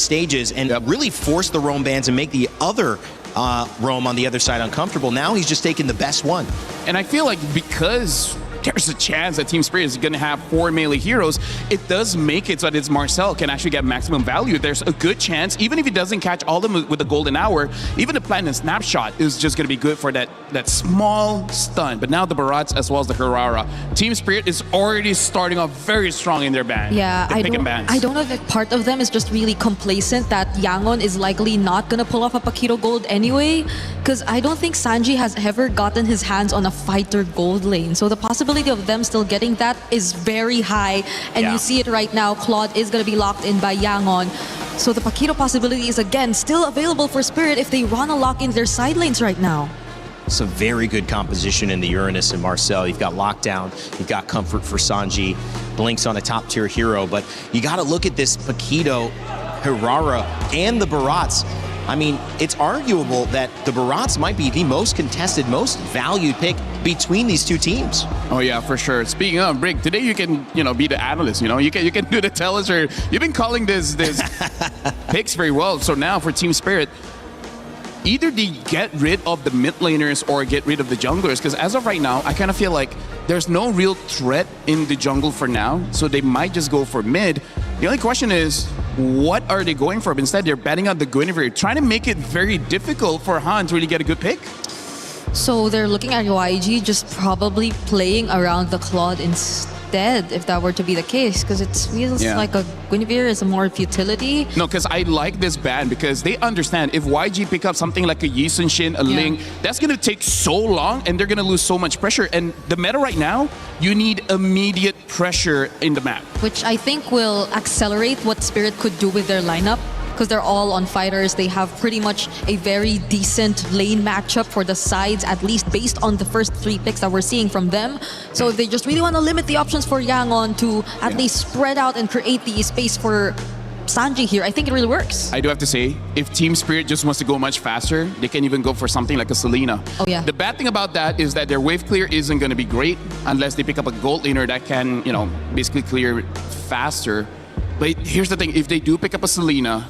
stages and really force the Roam bans and make the other Roam on the other side uncomfortable. Now he's just taking the best one. And I feel like because there's a chance that Team Spirit is going to have 4 melee heroes, it does make it so that Marcel can actually get maximum value. There's a good chance, even if he doesn't catch all of them with the golden hour, even the Platinum Snapshot is just going to be good for that small stun. But now the Barats as well as the Hirara. Team Spirit is already starting off very strong in their ban. Yeah, I don't know if part of them is just really complacent that Yangon is likely not going to pull off a Pokito Gold anyway, because I don't think Sanji has ever gotten his hands on a fighter gold lane. So the possibility of them still getting that is very high, and you see it right now. Claude is going to be locked in by Yangon, so the Pokito possibility is again still available for Spirit if they want to lock in their side lanes right now. Some very good composition in the Uranus and Marcel. You've got Lockdown, you've got Comfort for Sanji, Blink's on a top tier hero, but you got to look at this Pokito, Hirara, and the Barats. I mean, it's arguable that the Barats might be the most contested, most valued pick between these two teams. Oh yeah, for sure. Speaking of, Brig, today you can, be the analyst, you can do the tellers, or you've been calling this picks very well. So now for Team Spirit, either they get rid of the mid laners or get rid of the junglers, because as of right now, I kind of feel like there's no real threat in the jungle for now, so they might just go for mid. The only question is, what are they going for? Instead, they're batting out the Guinevere, trying to make it very difficult for Han to really get a good pick. So they're looking at YG just probably playing around the Claude instead, if that were to be the case, because it feels like a Guinevere is a more futility. No, because I like this ban because they understand if YG pick up something like a Yi Sun Shin, a Ling, that's going to take so long and they're going to lose so much pressure. And the meta right now, you need immediate pressure in the map. Which I think will accelerate what Spirit could do with their lineup, because they're all on fighters. They have pretty much a very decent lane matchup for the sides, at least based on the first 3 picks that we're seeing from them. So if they just really want to limit the options for Yangon to at least spread out and create the space for Sanji here, I think it really works. I do have to say, if Team Spirit just wants to go much faster, they can even go for something like a Selena. Oh yeah. The bad thing about that is that their wave clear isn't going to be great unless they pick up a gold laner that can, basically clear faster. But here's the thing, if they do pick up a Selena,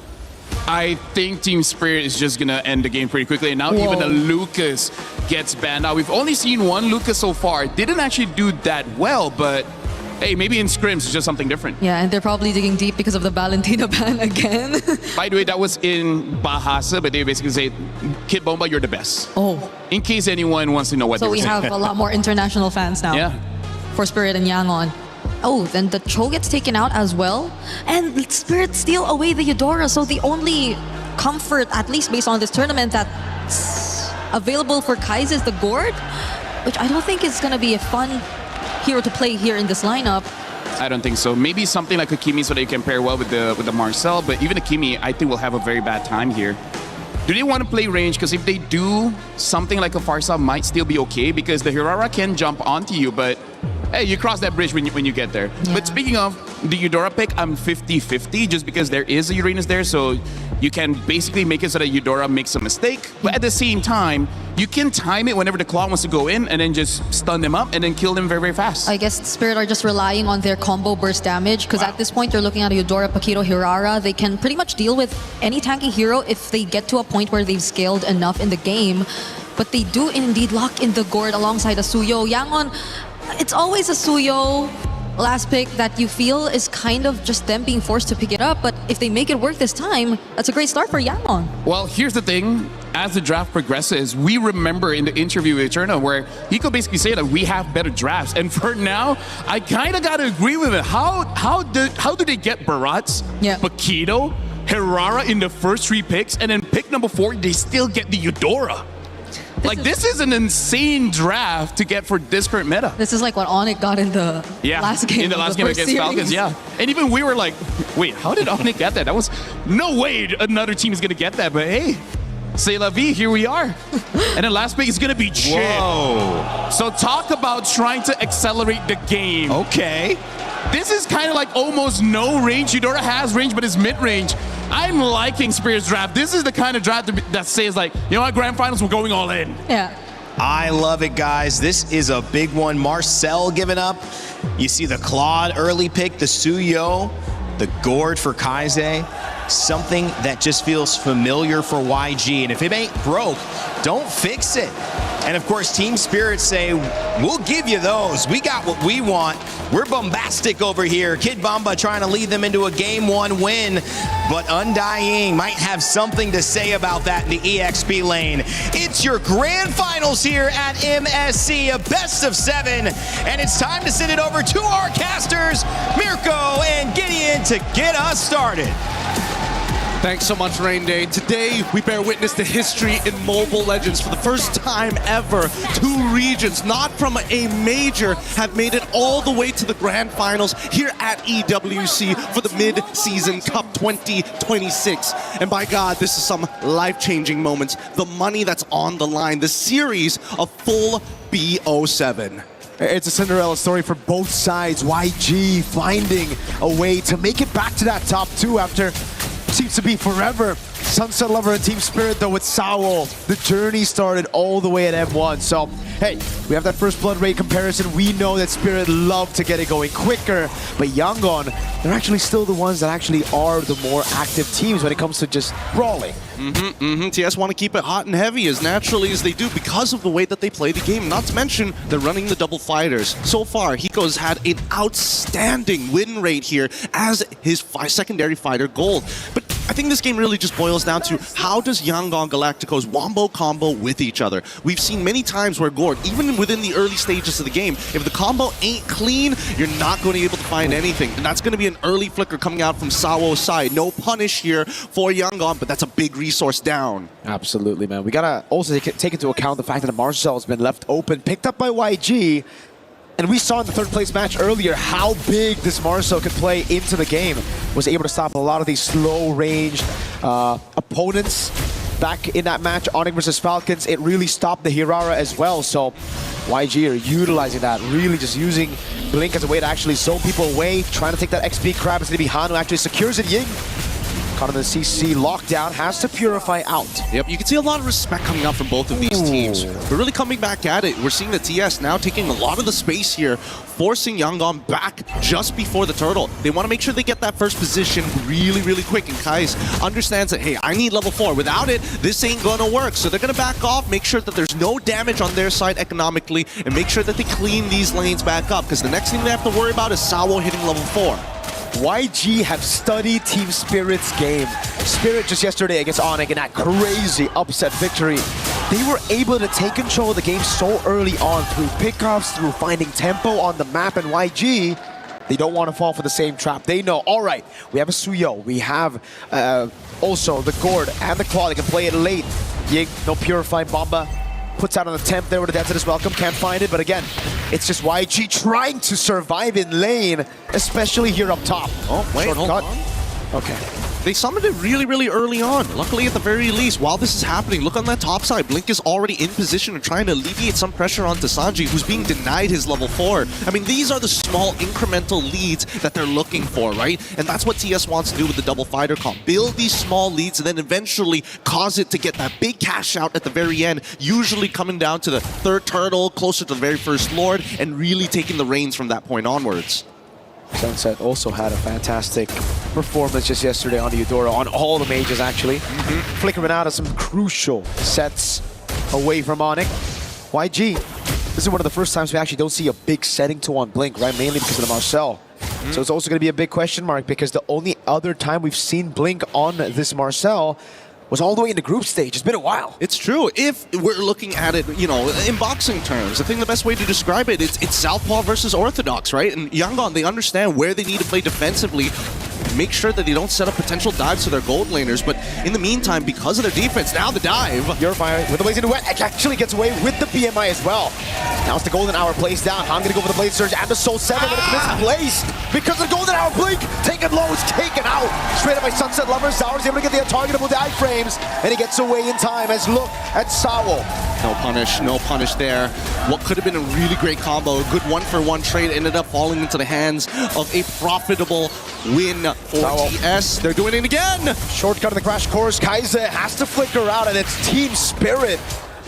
I think Team Spirit is just going to end the game pretty quickly. And now even the Lucas gets banned. Now, we've only seen one Lucas so far. Didn't actually do that well, but hey, maybe in scrims it's just something different. Yeah, and they're probably digging deep because of the Valentina ban again. By the way, that was in Bahasa, but they basically say, Kit Bomba, you're the best. Oh. In case anyone wants to know what they were saying. So we have a lot more international fans now. Yeah. For Spirit and Yangon. Oh, then the Cho gets taken out as well. And Spirit steal away the Eudora. So the only comfort, at least based on this tournament, that's available for Kai's is the Gord, which I don't think is going to be a fun hero to play here in this lineup. I don't think so. Maybe something like a Kimi so they can pair well with the Marcel, but even a Kimi, I think will have a very bad time here. Do they want to play range? Because if they do, something like a Farsa might still be okay, because the Hirara can jump onto you, but hey, you cross that bridge when you get there. Yeah. But speaking of the Eudora pick, I'm 50-50 just because there is a Uranus there, so you can basically make it so that Eudora makes a mistake. But at the same time, you can time it whenever the claw wants to go in and then just stun them up and then kill them very, very fast. I guess Spirit are just relying on their combo burst damage because at this point they're looking at a Eudora, Paquito, Hirara. They can pretty much deal with any tanking hero if they get to a point where they've scaled enough in the game. But they do indeed lock in the Gord alongside a Suyo. Yangon, it's always a Suyo last pick that you feel is kind of just them being forced to pick it up, but if they make it work this time, that's a great start for Yangon. Well, here's the thing. As the draft progresses, we remember in the interview with Eterna where he could basically say that we have better drafts. And for now, I kind of got to agree with it. How do they get Barats, Paquito, Hirara in the first 3 picks, and then pick number 4, they still get the Eudora? Like, this is an insane draft to get for this current meta. This is like what Onyx got in the last game. In the last game against series. Falcons, yeah. And even we were like, wait, how did Onyx get that? That was no way another team is going to get that. But hey, c'est la vie, here we are. And the last pick is going to be Jin. Whoa. So talk about trying to accelerate the game. Okay. This is kind of like almost no range. Eudora has range, but it's mid-range. I'm liking Spirit's draft. This is the kind of draft that says like, you know what, Grand Finals, we're going all in. Yeah. I love it, guys. This is a big one. Marcel giving up. You see the Claude early pick, the Suyo, the Gord for Kaize. Something that just feels familiar for YG. And if it ain't broke, don't fix it. And of course, Team Spirit say, we'll give you those. We got what we want. We're bombastic over here. Kid Bomba trying to lead them into a Game 1 win. But Undying might have something to say about that in the EXP lane. It's your grand finals here at MSC, a best of 7. And it's time to send it over to our casters, Mirko and Gideon, to get us started. Thanks so much, Rain Day. Today, we bear witness to history in Mobile Legends. For the first time ever, 2 regions, not from a major, have made it all the way to the grand finals here at EWC for the Mid-Season Cup 2026. And by God, this is some life-changing moments. The money that's on the line, the series of full BO7. It's a Cinderella story for both sides. YG finding a way to make it back to that top 2 after seems to be forever. Sunset Lover and Team Spirit, though, with Saul. The journey started all the way at M1. So, hey, we have that first blood rate comparison. We know that Spirit love to get it going quicker. But Yangon, they're actually still the ones that actually are the more active teams when it comes to just brawling. TS want to keep it hot and heavy as naturally as they do because of the way that they play the game. Not to mention, they're running the double fighters. So far, Hiko's had an outstanding win rate here as his secondary fighter Gold. But I think this game really just boils down to how does Yangon Galacticos wombo combo with each other. We've seen many times where Gord, even within the early stages of the game, if the combo ain't clean, you're not going to be able to find anything. And that's going to be an early flicker coming out from Sawo's side. No punish here for Yangon, but that's a big resource down. Absolutely, man. We got to also take into account the fact that Marcel has been left open, picked up by YG. And we saw in the 3rd place match earlier how big this Marcel could play into the game. Was able to stop a lot of these slow-ranged opponents. Back in that match, Onyx versus Falcons, it really stopped the Hirara as well. So YG are utilizing that, really just using Blink as a way to actually zone people away, trying to take that XP crab. It's going to be Han who actually secures it. Ying caught in the CC lockdown, has to purify out. Yep, you can see a lot of respect coming out from both of these teams. But really coming back at it, we're seeing the TS now taking a lot of the space here, forcing Yangon back just before the turtle. They want to make sure they get that first position really, really quick. And Kai's understands that, hey, I need level 4. Without it, this ain't going to work. So they're going to back off, make sure that there's no damage on their side economically, and make sure that they clean these lanes back up. Because the next thing they have to worry about is Sawo hitting level 4. YG have studied Team Spirit's game. Spirit just yesterday against Onyx in that crazy upset victory. They were able to take control of the game so early on through pickoffs, through finding tempo on the map, and YG, they don't want to fall for the same trap. They know, all right, we have a Suyo, we have also the Gord and the Claw. They can play it late. Ying, no Purifying Bomba. Puts out an attempt there with the Desert is welcome, can't find it, but again, it's just YG trying to survive in lane, especially here up top. Oh, wait, hold on. Okay. They summoned it really, really early on. Luckily, at the very least, while this is happening, look on that top side. Blink is already in position and trying to alleviate some pressure onto Sanji, who's being denied his level 4. I mean, these are the small incremental leads that they're looking for, right? And that's what TS wants to do with the double fighter comp. Build these small leads and then eventually cause it to get that big cash out at the very end, usually coming down to the third turtle, closer to the very first Lord, and really taking the reins from that point onwards. Sunset also had a fantastic performance just yesterday on the Eudora, on all the mages actually. Flickering out of some crucial sets away from Onyx. YG, this is one of the first times we actually don't see a big setting to on Blink, right? Mainly because of the Marcel. So it's also going to be a big question mark because the only other time we've seen Blink on this Marcel was all the way in the group stage. It's been a while. It's true. If we're looking at it, you know, in boxing terms, I think the best way to describe it is it's Southpaw versus Orthodox, right? And Yangon, they understand where they need to play defensively, make sure that they don't set up potential dives to their gold laners. But in the meantime, because of their defense, now the dive. Purifier with the Blazing Duet actually gets away with the BMI as well. Now it's the Golden Hour plays down. I'm going to go for the Blade Surge and the Soul 7, but it's misplaced because the Golden Hour Blink taken low, is taken out. Straight up by Sunset Lover. Zaur's able to get the targetable dive frames, and he gets away in time as look at Sawo. No punish there. What could have been a really great combo, a good one-for-one trade, ended up falling into the hands of a profitable win for TS. They're doing it again! Shortcut in the crash course. Kaiser has to flicker out, and it's Team Spirit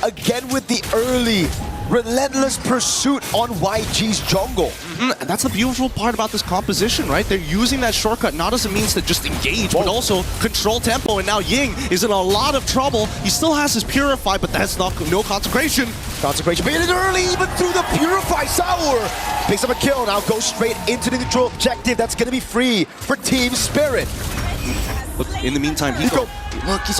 again with the early relentless pursuit on YG's jungle. And that's the beautiful part about this composition, right? They're using that shortcut not as a means to just engage, but also control tempo. And now Ying is in a lot of trouble. He still has his Purify, but that's not no consecration. Consecration baited early, even through the Purify. Sour picks up a kill. Now goes straight into the neutral objective. That's going to be free for Team Spirit. Look, in the meantime, he's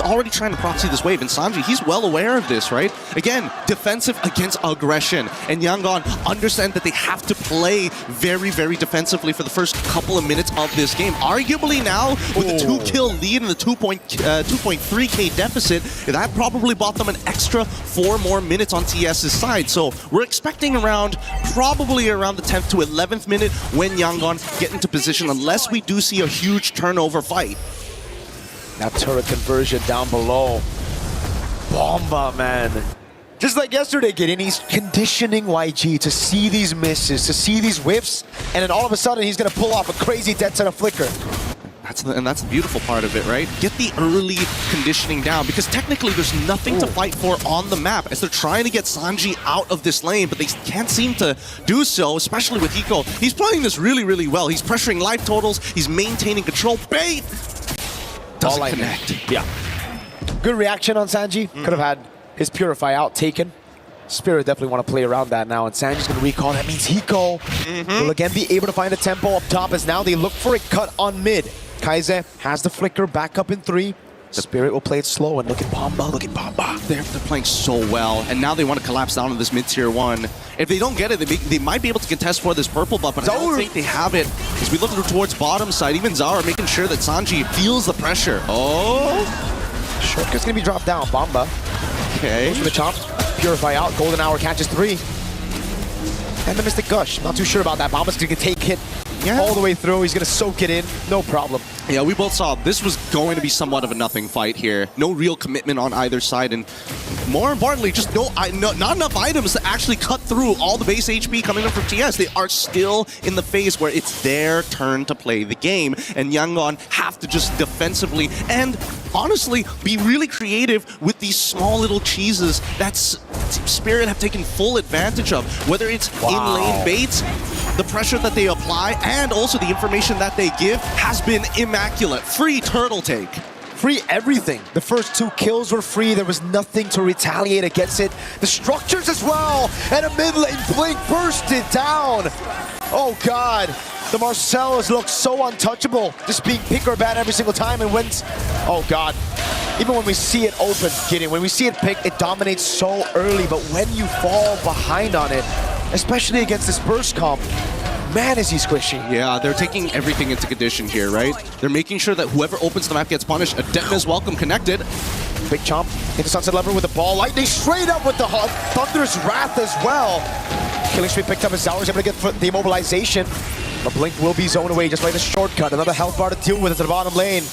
already trying to proxy this wave, and Sanji, he's well aware of this, right? Again, defensive against aggression, and Yangon understand that they have to play very, very defensively for the first couple of minutes of this game. Arguably now, with the 2-kill lead and the 2.3k deficit, that probably bought them an extra 4 more minutes on TS's side. So we're expecting probably around the 10th to 11th minute when Yangon get into position, unless we do see a huge turnover fight. Now turret conversion down below. Bomba, man. Just like yesterday, Gideon, he's conditioning YG to see these misses, to see these whiffs, and then all of a sudden he's going to pull off a crazy dead center flicker. That's the beautiful part of it, right? Get the early conditioning down, because technically there's nothing to fight for on the map as they're trying to get Sanji out of this lane, but they can't seem to do so, especially with Hiko. He's playing this really, really well. He's pressuring life totals, he's maintaining control. Bait! Doesn't connect. Yeah. Good reaction on Sanji. Could have had his Purify out taken. Spirit definitely want to play around that now, and Sanji's going to recall. That means Hiko will again be able to find a tempo up top as now they look for a cut on mid. Kaiser has the flicker back up in 3. Spirit will play it slow, and look at Bomba, They're playing so well, and now they want to collapse down on this mid-tier 1. If they don't get it, they might be able to contest for this purple buff, but I don't think they have it. As we look towards bottom side, even Zaur making sure that Sanji feels the pressure. Oh! Shortcut's going to be dropped down. Bomba. Okay. Goes for the chop. Purify out. Golden Hour catches 3. And the Mystic Gush. Not too sure about that. Bomba's going to take hit all the way through. He's going to soak it in. No problem. Yeah, we both saw this was going to be somewhat of a nothing fight here. No real commitment on either side, and more importantly, just not enough items to actually cut through all the base HP coming in from TS. They are still in the phase where it's their turn to play the game, and Yangon have to just defensively and honestly be really creative with these small little cheeses that Spirit have taken full advantage of, whether it's in-lane baits, the pressure that they apply, and also the information that they give has been immaculate. Free turtle take. Free everything. The first 2 kills were free. There was nothing to retaliate against it. The structures as well. And a mid lane Blink bursted down. Oh God. The Marcellus looks so untouchable. Just being pick or ban every single time. And when, oh God. Even when we see it open, Gideon, when we see it pick, it dominates so early. But when you fall behind on it, especially against this burst comp, man, is he squishy. Yeah, they're taking everything into condition here, right? They're making sure that whoever opens the map gets punished. Adeptness welcome connected. Big chomp into Sunset Lover with the ball. Lightning straight up with the Thunder's Wrath as well. Killing Street picked up as Zaur's able to get the immobilization. But Blink will be zoned away just by the shortcut. Another health bar to deal with at the bottom lane.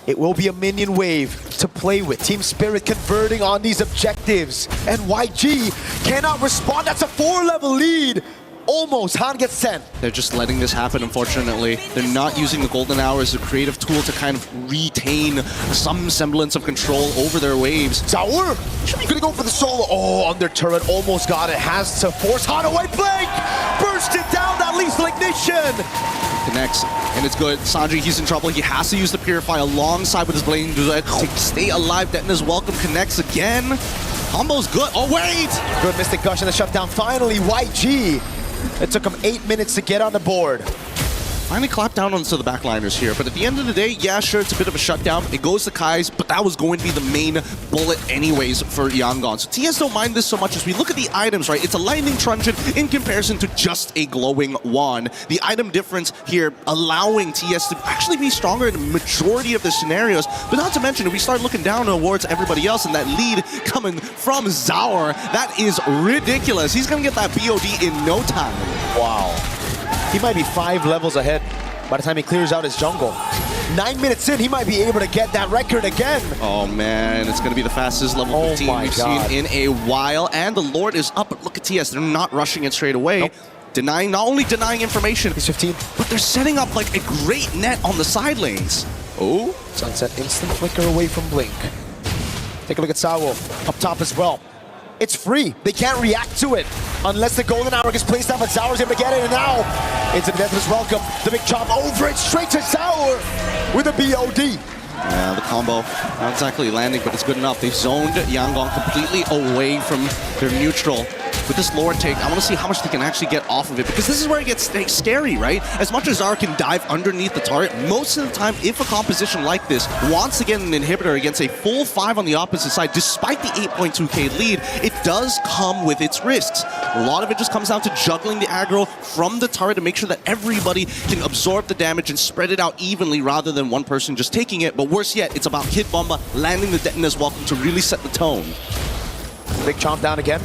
It will be a minion wave to play with. Team Spirit converting on these objectives. And YG cannot respond. That's a 4-level lead. Almost. Han gets sent. They're just letting this happen, unfortunately. They're not using the Golden Hour as a creative tool to kind of retain some semblance of control over their waves. Zaur should be gonna go for the solo. Oh, under turret, almost got it. Has to force Han away. Blink! Burst it down, that lethal ignition! Connects, and it's good. Sanji, he's in trouble. He has to use the Purify alongside with his Blazing Duet to stay alive. Detna's welcome connects again. Combo's good. Oh, wait! Good Mystic Gush and the shutdown. Finally, YG. It took him 8 minutes to get on the board. Finally clapped down onto the backliners here, but at the end of the day, yeah, sure, it's a bit of a shutdown. It goes to Kai's, but that was going to be the main bullet anyways for Yangon. So TS don't mind this so much as we look at the items, right? It's a Lightning Truncheon in comparison to just a Glowing Wand. The item difference here allowing TS to actually be stronger in the majority of the scenarios, but not to mention, if we start looking down towards everybody else and that lead coming from Zaur, that is ridiculous. He's going to get that BOD in no time. Wow. He might be 5 levels ahead by the time he clears out his jungle. 9 minutes in, he might be able to get that record again. Oh man, it's going to be the fastest level 15 we've seen in a while. And the Lord is up, but look at TS. They're not rushing it straight away. Nope. Denying, not only denying information, he's 15, but they're setting up like a great net on the side lanes. Oh, Sunset instant flicker away from Blink. Take a look at Sawo up top as well. It's free. They can't react to it unless the Golden Hour gets placed down, but Zaur's able to get it, and now into the Deathless Welcome. The big chop over it, straight to Zaur with a BOD. Yeah, the combo, not exactly landing, but it's good enough. They've zoned Yangon completely away from their neutral. With this Lord take, I want to see how much they can actually get off of it, because this is where it gets scary, right? As much as Zaur can dive underneath the turret, most of the time, if a composition like this wants to get an inhibitor against a full 5 on the opposite side, despite the 8.2k lead, it does come with its risks. A lot of it just comes down to juggling the aggro from the turret to make sure that everybody can absorb the damage and spread it out evenly rather than one person just taking it. But worse yet, it's about Kid Bomba landing the Detna's welcome to really set the tone. Big chomp down again.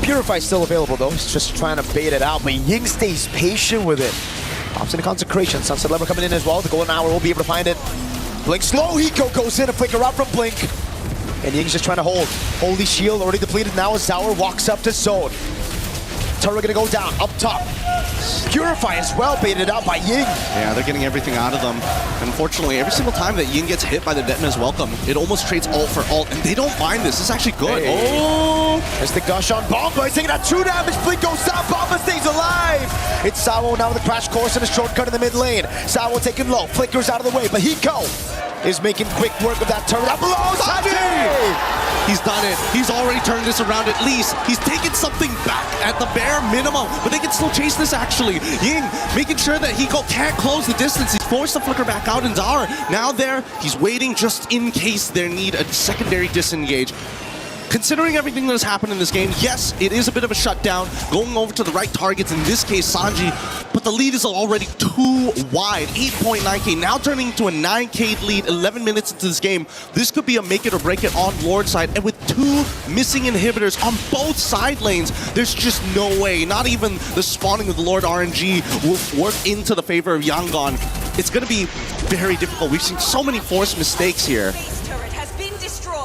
Purify's still available though, he's just trying to bait it out, but Ying stays patient with it. Pops into Consecration, Sunset Lever coming in as well, the Golden Hour will be able to find it. Blink slow, Hiko goes in, a flicker out from Blink. And Ying's just trying to hold. Holy Shield already depleted now as Zaur walks up to zone. Turret gonna go down, up top. Purify as well, baited out by Ying. Yeah, they're getting everything out of them. Unfortunately, every single time that Ying gets hit by the Detna's welcome, it almost trades ult for ult, and they don't mind this. It's actually good. Hey. Oh! There's the gush on Bomba. He's taking out 2 damage. Blink goes down. Bomba stays alive. It's Sawo now with a crash course and a shortcut in the mid lane. Sawo taking low. Flickers out of the way, but Hiko is making quick work of that turret. Up below, Sanji! He's done it. He's already turned this around at least. He's taken something back at the bare minimum, but they can still chase this actually. Ying making sure that Hiko can't close the distance. He's forced to flicker back out, and Zaur now there. He's waiting just in case they need a secondary disengage. Considering everything that has happened in this game, yes, it is a bit of a shutdown, going over to the right targets, in this case, Sanji, but the lead is already too wide. 8.9k, now turning into a 9k lead, 11 minutes into this game. This could be a make it or break it on Lord side, and with 2 missing inhibitors on both side lanes, there's just no way, not even the spawning of the Lord RNG will work into the favor of Yangon. It's going to be very difficult. We've seen so many forced mistakes here.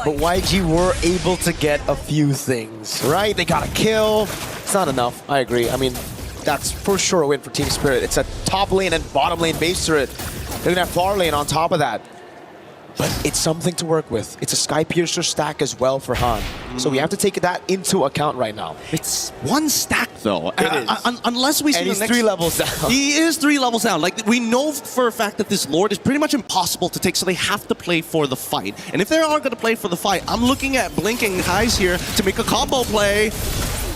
But YG were able to get a few things, right? They got a kill. It's not enough, I agree. I mean, that's for sure a win for Team Spirit. It's a top lane and bottom lane base turret. They're gonna have far lane on top of that. But it's something to work with. It's a Sky Piercer stack as well for Han. So we have to take that into account right now. It's 1 stack though. Unless we see and the he's next 3 levels down. He is 3 levels down. Like, we know for a fact that this Lord is pretty much impossible to take, so they have to play for the fight. And if they are going to play for the fight, I'm looking at Blink and Kai's here to make a combo play.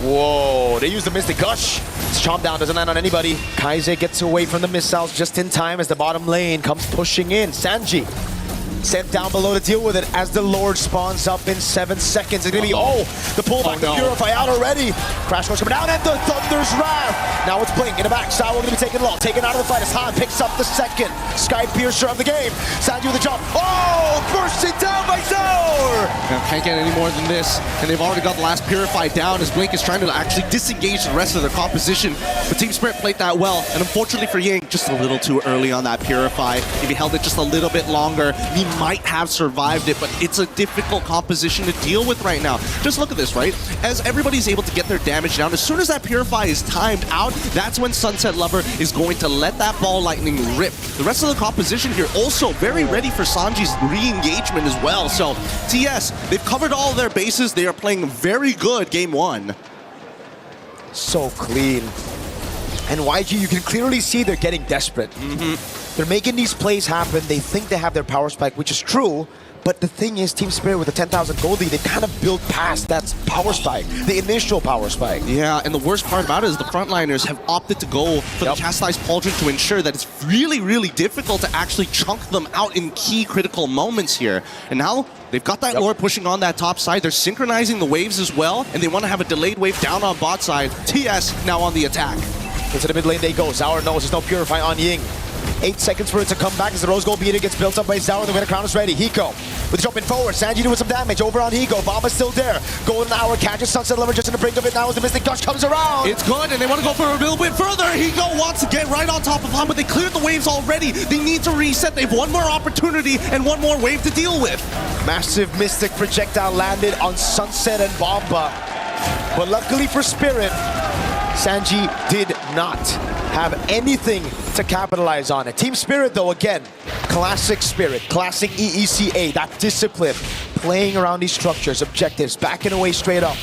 Whoa, they use the Mystic Gush. It's chomp down, doesn't land on anybody. Kaize gets away from the missiles just in time as the bottom lane comes pushing in. Sanji sent down below to deal with it as the Lord spawns up in 7 seconds. It's gonna be, the pullback to Purify out already. Crash course coming down and the Thunder's Wrath. Now it's Blink in the back. Sawo gonna be taken low, taken out of the fight as Han picks up the second Sky Piercer of the game. Sanji with a jump. Oh, bursting down by Zaur. Can't get any more than this. And they've already got the last Purify down as Blink is trying to actually disengage the rest of their composition. But Team Spirit played that well. And unfortunately for Ying, just a little too early on that Purify. If he held it just a little bit longer, he might have survived it, but it's a difficult composition to deal with right now. Just look at this, right? As everybody's able to get their damage down, as soon as that Purify is timed out, that's when Sunset Lover is going to let that Ball Lightning rip. The rest of the composition here also very ready for Sanji's re-engagement as well. So TS, they've covered all their bases. They are playing very good game one. So clean. And YG, you can clearly see they're getting desperate. They're making these plays happen. They think they have their power spike, which is true. But the thing is, Team Spirit with the 10,000 gold lead, they kind of built past that power spike, the initial power spike. Yeah, and the worst part about it is the frontliners have opted to go for the Chastised Pauldron to ensure that it's really, really difficult to actually chunk them out in key critical moments here. And now they've got that lore pushing on that top side. They're synchronizing the waves as well, and they want to have a delayed wave down on bot side. TS now on the attack. Into the mid lane they go. Zaur knows there's no Purify on Ying. 8 seconds for it to come back as the Rose Gold Beater gets built up by Zaur. The winner crown is ready. Hiko with jumping forward. Sanji doing some damage over on Hiko. Bomba's still there. Golden Hour catches Sunset Lover just in the brink of it now as the Mystic Gush comes around. It's good, and they want to go for a little bit further. Hiko wants to get right on top of Han, but they cleared the waves already. They need to reset. They have one more opportunity and one more wave to deal with. Massive Mystic projectile landed on Sunset and Bomba. But luckily for Spirit, Sanji did not have anything to capitalize on it. Team Spirit, though, again, classic Spirit, classic EECA, that discipline, playing around these structures, objectives, backing away straight up,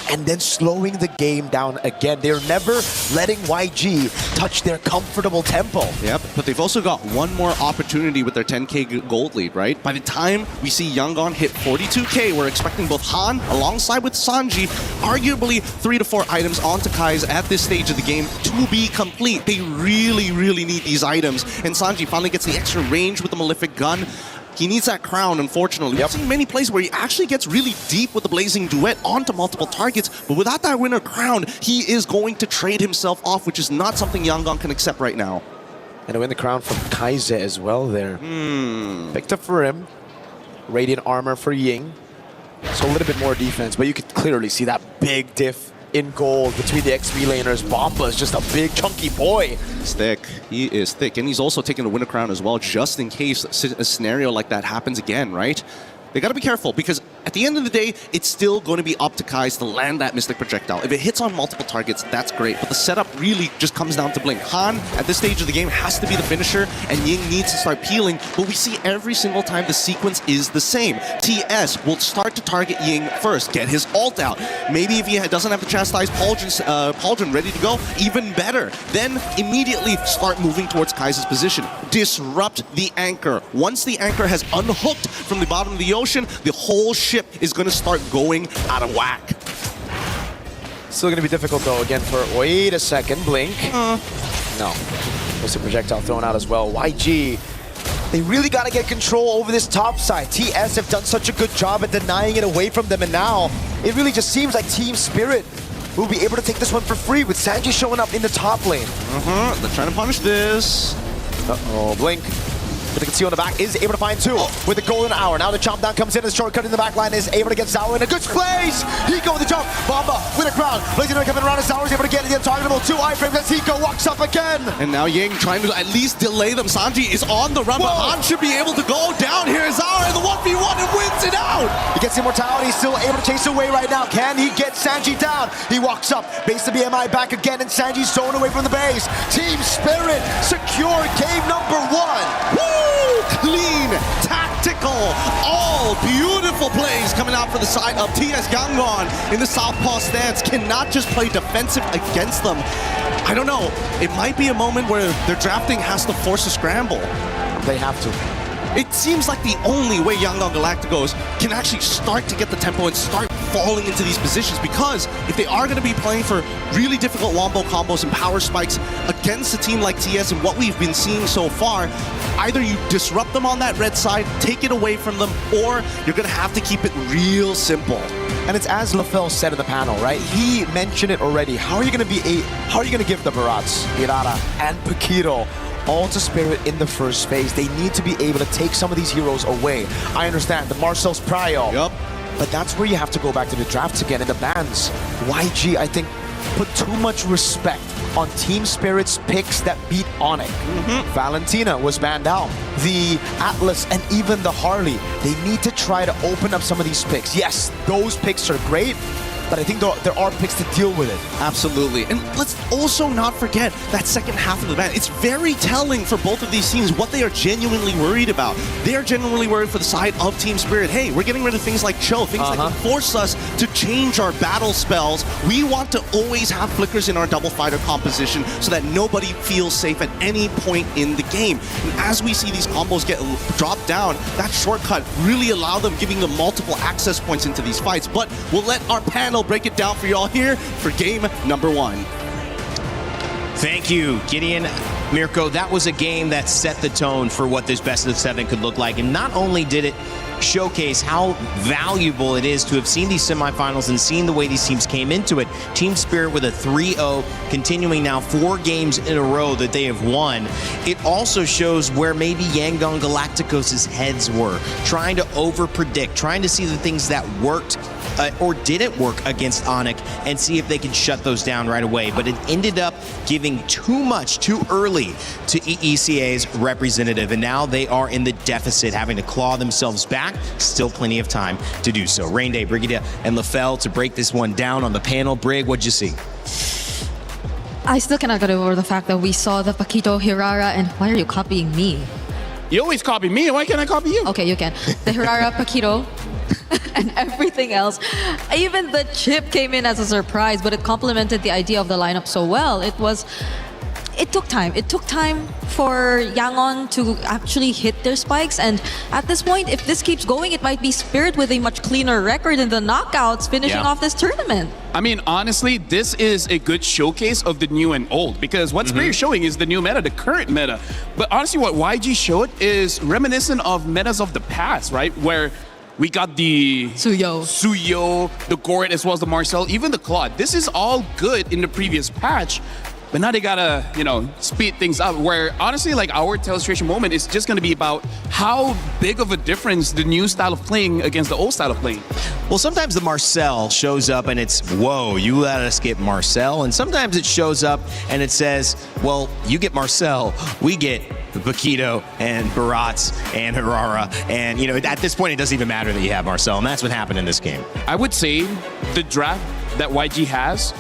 and then slowing the game down again. They're never letting YG touch their comfortable tempo. Yep, but they've also got one more opportunity with their 10k gold lead, right? By the time we see Yangon hit 42k, we're expecting both Han alongside with Sanji, arguably 3 to 4 items onto Kai's at this stage of the game to be complete. They really, really need these items. And Sanji finally gets the extra range with the Malefic Gun. He needs that crown, unfortunately. We've seen many plays where he actually gets really deep with the Blazing Duet onto multiple targets, but without that winner crown, he is going to trade himself off, which is not something Yangon can accept right now. And to win the crown from Kaize as well there. Picked up for him. Radiant armor for Ying. So a little bit more defense, but you could clearly see that big diff in gold between the XP laners. Bomba is just a big chunky boy. He's thick. He is thick. And he's also taking the winner crown as well, just in case a scenario like that happens again, right? They got to be careful because at the end of the day, it's still going to be up to Kai's to land that Mystic Projectile. If it hits on multiple targets, that's great. But the setup really just comes down to Blink. Han, at this stage of the game, has to be the finisher, and Ying needs to start peeling. But we see every single time the sequence is the same. TS will start to target Ying first, get his ult out. Maybe if he doesn't have the Chastised Pauldron ready to go, even better. Then immediately start moving towards Kai's position. Disrupt the anchor. Once the anchor has unhooked from the bottom of the ocean, the whole ship is going to start going out of whack. Still going to be difficult, though, again, for... Wait a second, Blink. No. There's a projectile thrown out as well. YG, they really got to get control over this top side. TS have done such a good job at denying it away from them, and now it really just seems like Team Spirit will be able to take this one for free with Sanji showing up in the top lane. They're trying to punish this. Uh-oh, Blink. But the conceal in the back is able to find two with the golden hour. Now the chomp down comes in, the shortcut in the back line is able to get Zaur in a good place. Hiko with the jump. Bomba with a crown. Blazing coming around, and Zaur is able to get the untargetable 2 iframes as Hiko walks up again. And now Ying trying to at least delay them. Sanji is on the run, but Han should be able to go down here. Zaur in the 1v1 and wins it out. He gets immortality, still able to chase away right now. Can he get Sanji down? He walks up, base the BMI back again, and Sanji's thrown away from the base. Team Spirit secure game number 1. Woo! Clean, tactical, all beautiful plays coming out for the side of TS Yangon in the southpaw stance. Cannot just play defensive against them. I don't know. It might be a moment where their drafting has to force a scramble. They have to. It seems like the only way Yangon Galacticos can actually start to get the tempo and start falling into these positions, because if they are going to be playing for really difficult wombo combos and power spikes against a team like TS and what we've been seeing so far, either you disrupt them on that red side, take it away from them, or you're going to have to keep it real simple. And it's as LaFell said in the panel, right? He mentioned it already. How are you going to give the Barats, Irara, and Paquito all to Spirit in the first phase? They need to be able to take some of these heroes away. I understand the Marcel's Prio. Yup. But that's where you have to go back to the drafts again and the bans. YG, I think, put too much respect on Team Spirit's picks that beat Onyx. Valentina was banned out. The Atlas and even the Harley, they need to try to open up some of these picks. Yes, those picks are great, but I think there are picks to deal with it. Absolutely. And let's also not forget that second half of the match. It's very telling for both of these teams what they are genuinely worried about. They are genuinely worried for the side of Team Spirit. Hey, we're getting rid of things like chill, things that can force us to change our battle spells. We want to always have flickers in our double fighter composition so that nobody feels safe at any point in the game. And as we see these combos get dropped down, that shortcut really allow them, giving them multiple access points into these fights. But we'll let our panel break it down for y'all here for game number 1. Thank you, Gideon. Mirko, that was a game that set the tone for what this best of 7 could look like. And not only did it showcase how valuable it is to have seen these semifinals and seen the way these teams came into it. Team Spirit with a 3-0, continuing now 4 games in a row that they have won. It also shows where maybe Yangon Galacticos' heads were, trying to over-predict, trying to see the things that worked or didn't work against Onyx and see if they can shut those down right away. But it ended up giving too much too early to EECA's representative, and now they are in the deficit, having to claw themselves back. Still plenty of time to do so. Rain Day, Brigida, and LaFell to break this one down on the panel. Brig, what'd you see? I still cannot get over the fact that we saw the Paquito Hirara, and why are you copying me? You always copy me. Why can't I copy you? Okay, you can. The Hirara, Paquito, and everything else. Even the chip came in as a surprise, but it complemented the idea of the lineup so well. It took time. It took time for Yangon to actually hit their spikes, and at this point, if this keeps going, it might be Spirit with a much cleaner record in the knockouts finishing off this tournament. I mean, honestly, this is a good showcase of the new and old, because what Spirit is showing is the new meta, the current meta. But honestly, what YG showed is reminiscent of metas of the past, right? Where we got the Suyo, the Goret, as well as the Marcel, even the Claude. This is all good in the previous patch. But now they gotta, speed things up, where honestly, like, our illustration moment is just gonna be about how big of a difference the new style of playing against the old style of playing. Well, sometimes the Marcel shows up and it's, whoa, you let us get Marcel. And sometimes it shows up and it says, well, you get Marcel, we get Paquito and Barats and Hirara. And, at this point, it doesn't even matter that you have Marcel. And that's what happened in this game. I would say the draft that YG has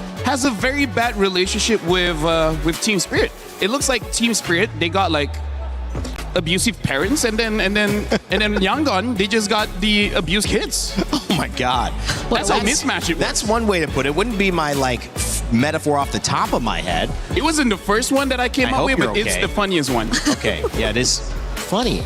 a very bad relationship with Team Spirit. It looks like Team Spirit, they got like abusive parents, and then Yangon, they just got the abused kids. Oh my God. That's how mismatch it was. That's one way to put it. Wouldn't be my metaphor off the top of my head. It wasn't the first one that I came up with, but it's the funniest one. Okay, yeah, it is funny.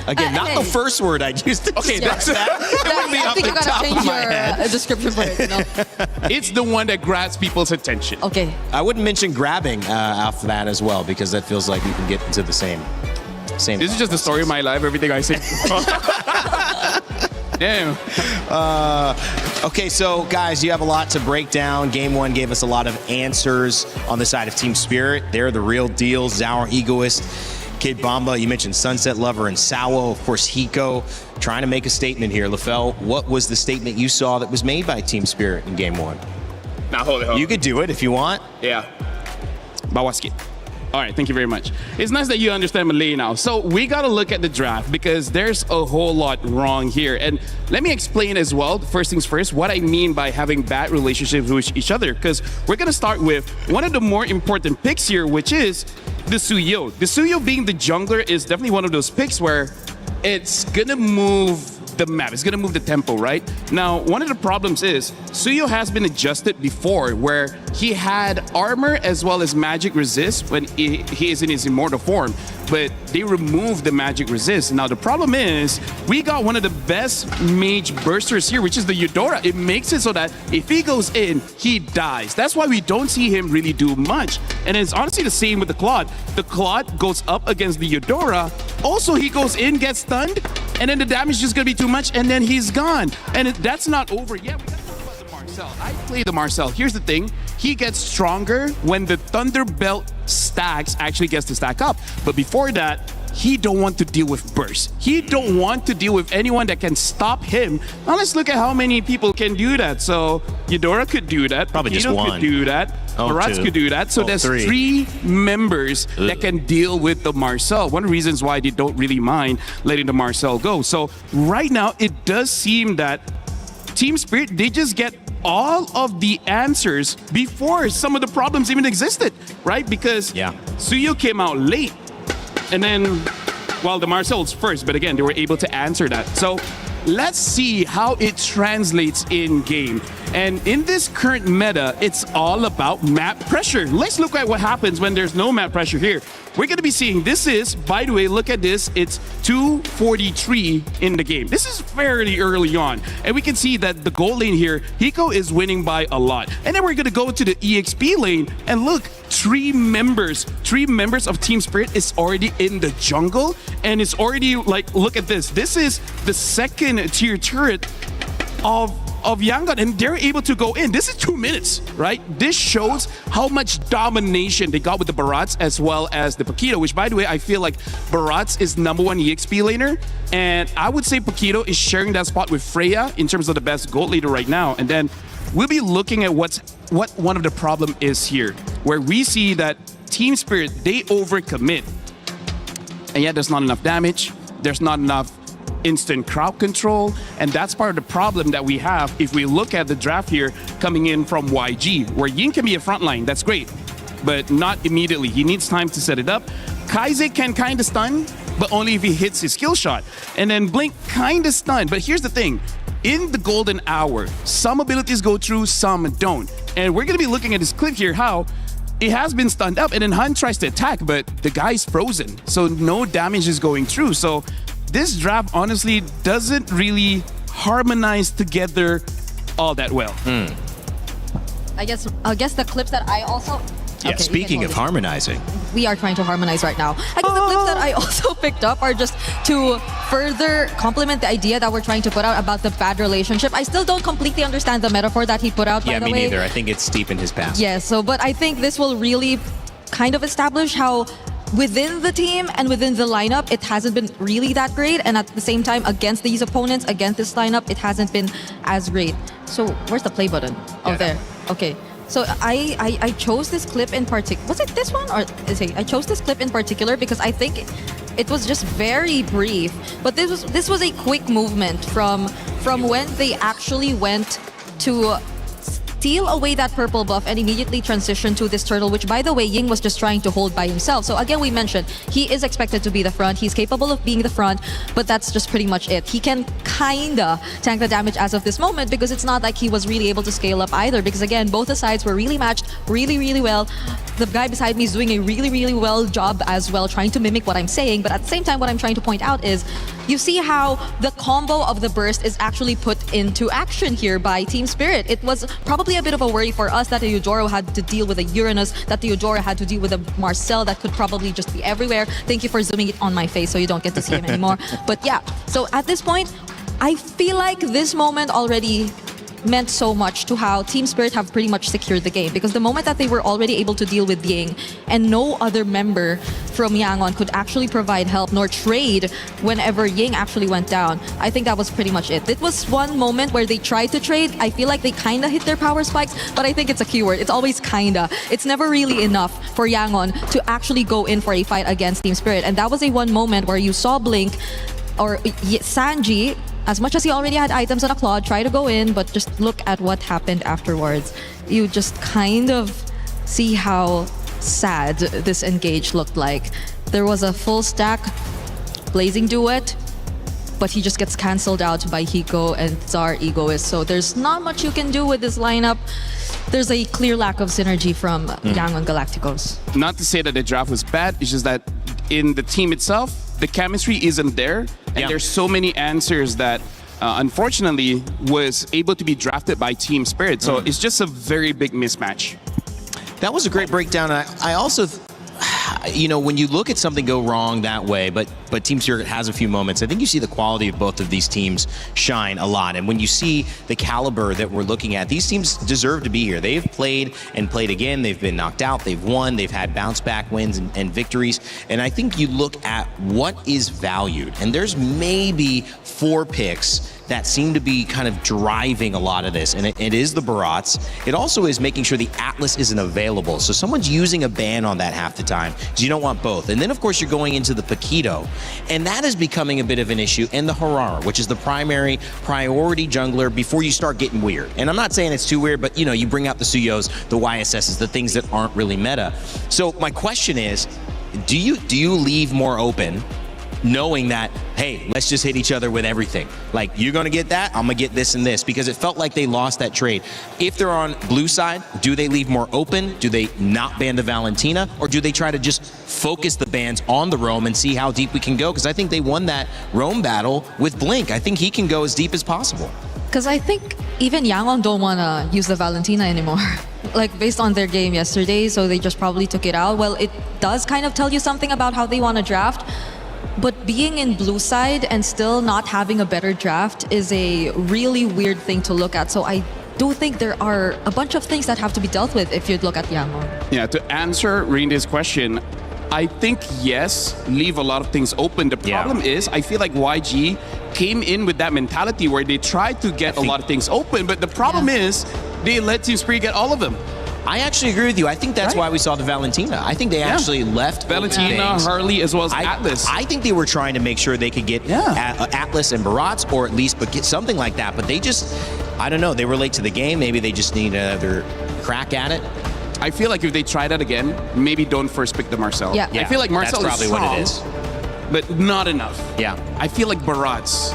Again, not the first word I used to Okay, describe that. It wouldn't be I off think the you gotta top change of my head. your description for it. It's the one that grabs people's attention. Okay. I wouldn't mention grabbing off that as well, because that feels like you can get into the same. This is just the story of my life, everything I say. Damn. Okay, so guys, you have a lot to break down. Game 1 gave us a lot of answers on the side of Team Spirit. They're the real deal. Zauer, Egoist, Kid Bomba, you mentioned Sunset Lover and Sawo, of course, Hiko, trying to make a statement here. LaFell, what was the statement you saw that was made by Team Spirit in Game 1? Now, hold it. You could do it if you want. Yeah. Bawaski. All right, thank you very much. It's nice that you understand Malay now. So we got to look at the draft, because there's a whole lot wrong here. And let me explain as well, first things first, what I mean by having bad relationships with each other. Because we're going to start with one of the more important picks here, which is the Suyo. The Suyo being the jungler is definitely one of those picks where it's going to move the map. It's going to move the tempo, right? Now, one of the problems is Suyo has been adjusted before, where he had armor as well as magic resist when he is in his immortal form, but they removed the magic resist. Now, the problem is we got one of the best mage bursters here, which is the Eudora. It makes it so that if he goes in, he dies. That's why we don't see him really do much. And it's honestly the same with the Claude. The Claude goes up against the Eudora. Also, he goes in, gets stunned, and then the damage is just going to be too much, and then he's gone. And that's not over yet. We got to talk about the Marcel. I play the Marcel. Here's the thing. He gets stronger when the Thunder Belt stacks actually gets to stack up. But before that, he don't want to deal with burst. He don't want to deal with anyone that can stop him. Now let's look at how many people can do that. So Eudora could do that. Probably just Paquito one. could do that. Barats could do that. So there's three members that can deal with the Marcel. One of the reasons why they don't really mind letting the Marcel go. So right now, it does seem that Team Spirit, they just get all of the answers before some of the problems even existed, right? Because Suyo came out late. And then, well, the Marcel's first, but again, they were able to answer that. So let's see how it translates in game. And in this current meta, it's all about map pressure. Let's look at what happens when there's no map pressure here. We're going to be seeing, this is, by the way, look at this, it's 2:43 in the game. This is fairly early on. And we can see that the gold lane here, Hiko is winning by a lot. And then we're going to go to the EXP lane, and look, three members of Team Spirit is already in the jungle, and it's already like, look at this. This is the second tier turret of Yangon, and they're able to go in. This is 2 minutes, right? This shows how much domination they got with the Barats as well as the Paquito, which, by the way, I feel like Barats is #1 EXP laner, and I would say Paquito is sharing that spot with Freya in terms of the best gold leader right now. And then we'll be looking at what one of the problem is here, where we see that Team Spirit, they overcommit, and yet there's not enough damage, there's not enough instant crowd control, and that's part of the problem that we have if we look at the draft here coming in from YG, where Yin can be a frontline, that's great, but not immediately. He needs time to set it up. Kaize can kind of stun, but only if he hits his skill shot. And then Blink kind of stun, but here's the thing. In the golden hour, some abilities go through, some don't. And we're going to be looking at this clip here, how it has been stunned up, and then Han tries to attack, but the guy's frozen, so no damage is going through. So this draft honestly doesn't really harmonize together all that well. I guess the clips that I also... Yeah, Okay, speaking of harmonizing. We are trying to harmonize right now. I guess the clips that I also picked up are just to further complement the idea that we're trying to put out about the bad relationship. I still don't completely understand the metaphor that he put out, by the way. Yeah, me neither. I think it's deep in his past. Yeah, but I think this will really kind of establish how within the team and within the lineup, it hasn't been really that great. And at the same time, against these opponents, against this lineup, it hasn't been as great. So where's the play button? Oh, there. Okay. So I chose this clip in particular. Was it this one? Or I chose this clip in particular because I think it was just very brief. But this was a quick movement from when they actually went to steal away that purple buff and immediately transition to this turtle, which, by the way, Ying was just trying to hold by himself. So again, we mentioned he is expected to be the front. He's capable of being the front, but that's just pretty much it. He can kinda tank the damage as of this moment because it's not like he was really able to scale up either, because again, both the sides were really matched really well. The guy beside me is doing a really well job as well, trying to mimic what I'm saying, but at the same time, what I'm trying to point out is you see how the combo of the burst is actually put into action here by Team Spirit. It was probably a bit of a worry for us that the Eudora had to deal with a Uranus, that the Eudora had to deal with a Marcel that could probably just be everywhere. Thank you for zooming it on my face so you don't get to see him anymore. But yeah, so at this point, I feel like this moment already meant so much to how Team Spirit have pretty much secured the game, because the moment that they were already able to deal with Ying and no other member from Yangon could actually provide help nor trade whenever Ying actually went down, I think that was pretty much it. It was one moment where they tried to trade. I feel like they kinda hit their power spikes, but I think it's a keyword. It's always kinda. It's never really enough for Yangon to actually go in for a fight against Team Spirit, and that was a one moment where you saw Blink or Sanji, as much as he already had items on a Claude, try to go in, but just look at what happened afterwards. You just kind of see how sad this engage looked like. There was a full stack Blazing Duet, but he just gets cancelled out by Hiko and Tsar Egoist. So there's not much you can do with this lineup. There's a clear lack of synergy from Yangon Galacticos. Not to say that the draft was bad, it's just that in the team itself, the chemistry isn't there, and there's so many answers that unfortunately was able to be drafted by Team Spirit. So it's just a very big mismatch. That was a great breakdown. I also, you know, when you look at something go wrong that way, but but Team Spirit has a few moments. I think you see the quality of both of these teams shine a lot. And when you see the caliber that we're looking at, these teams deserve to be here. They've played and played again. They've been knocked out. They've won. They've had bounce back wins and victories. And I think you look at what is valued. And there's maybe 4 picks that seem to be kind of driving a lot of this. And it is the Barats. It also is making sure the Atlas isn't available. So someone's using a ban on that half the time because you don't want both. And then, of course, you're going into the Paquito. And that is becoming a bit of an issue. And the Harara, which is the primary priority jungler before you start getting weird. And I'm not saying it's too weird, but, you know, you bring out the Suyos, the YSSs, the things that aren't really meta. So my question is, do you leave more open knowing that, hey, let's just hit each other with everything? Like, you're going to get that, I'm going to get this and this, because it felt like they lost that trade. If they're on blue side, do they leave more open? Do they not ban the Valentina? Or do they try to just focus the bans on the Roam and see how deep we can go? Because I think they won that Roam battle with Blink. I think he can go as deep as possible. Because I think even Yangon don't want to use the Valentina anymore. Like, based on their game yesterday, so they just probably took it out. Well, it does kind of tell you something about how they want to draft. But being in blue side and still not having a better draft is a really weird thing to look at. So I do think there are a bunch of things that have to be dealt with if you'd look at Yangon. Yeah, to answer Rinde's question, I think yes, leave a lot of things open. The problem is, I feel like YG came in with that mentality where they tried to get a lot of things open, but the problem is they let Team Spirit get all of them. I actually agree with you. I think that's why we saw the Valentina. I think they actually left Valentina, Harley, as well as Atlas. I think they were trying to make sure they could get Atlas and Barats, or at least get something like that. But they just, I don't know, they were late to the game. Maybe they just need another crack at it. I feel like if they try that again, maybe don't first pick the Marcel. Yeah. I feel like Marcel that's probably is strong, what it is. but not enough. Yeah. I feel like Barats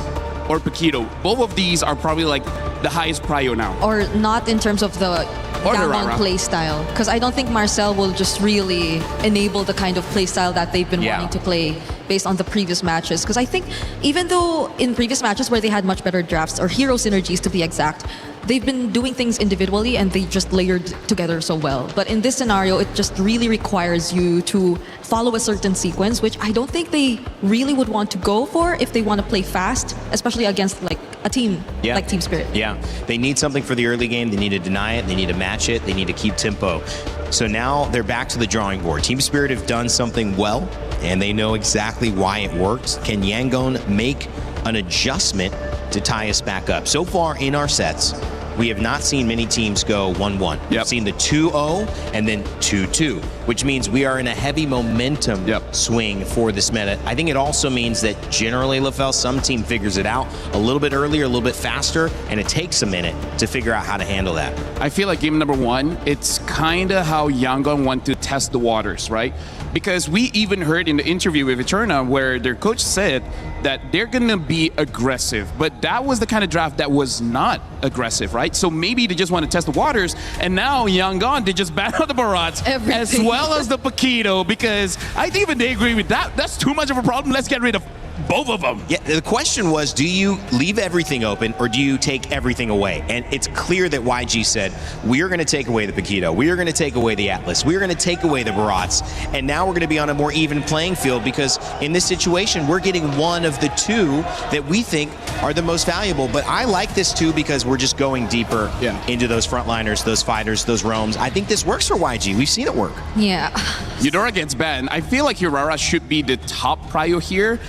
or Paquito, both of these are probably like the highest prio now. Or not in terms of the Yangon play style. Because I don't think Marcel will just really enable the kind of play style that they've been wanting to play based on the previous matches. Because I think even though in previous matches where they had much better drafts, or hero synergies to be exact, they've been doing things individually and they just layered together so well. But in this scenario, it just really requires you to follow a certain sequence, which I don't think they really would want to go for if they want to play fast, especially against like a team like Team Spirit. Yeah, they need something for the early game. They need to deny it. They need to match it. They need to keep tempo. So now they're back to the drawing board. Team Spirit have done something well, and they know exactly why it works. Can Yangon make an adjustment to tie us back up? So far in our sets, we have not seen many teams go 1-1. We've seen the 2-0 and then 2-2, which means we are in a heavy momentum swing for this meta. I think it also means that generally, LaFell, some team figures it out a little bit earlier, a little bit faster, and it takes a minute to figure out how to handle that. I feel like game number 1, it's kind of how Yangon want to test the waters, right? Because we even heard in the interview with Eterna where their coach said that they're going to be aggressive. But that was the kind of draft that was not aggressive, right? So maybe they just want to test the waters. And now Yangon, they just ban out the Barats as well as the Paquito, because I think even they agree with that. That's too much of a problem. Let's get rid of both of them. Yeah, the question was, do you leave everything open or do you take everything away? And it's clear that YG said, we are going to take away the Paquito. We are going to take away the Atlas. We are going to take away the Barats. And now we're going to be on a more even playing field, because in this situation, we're getting one of the two that we think are the most valuable. But I like this too because we're just going deeper into those frontliners, those fighters, those roams. I think this works for YG. We've seen it work. Yeah. Eudora gets banned. I feel like Hirara should be the top prio here.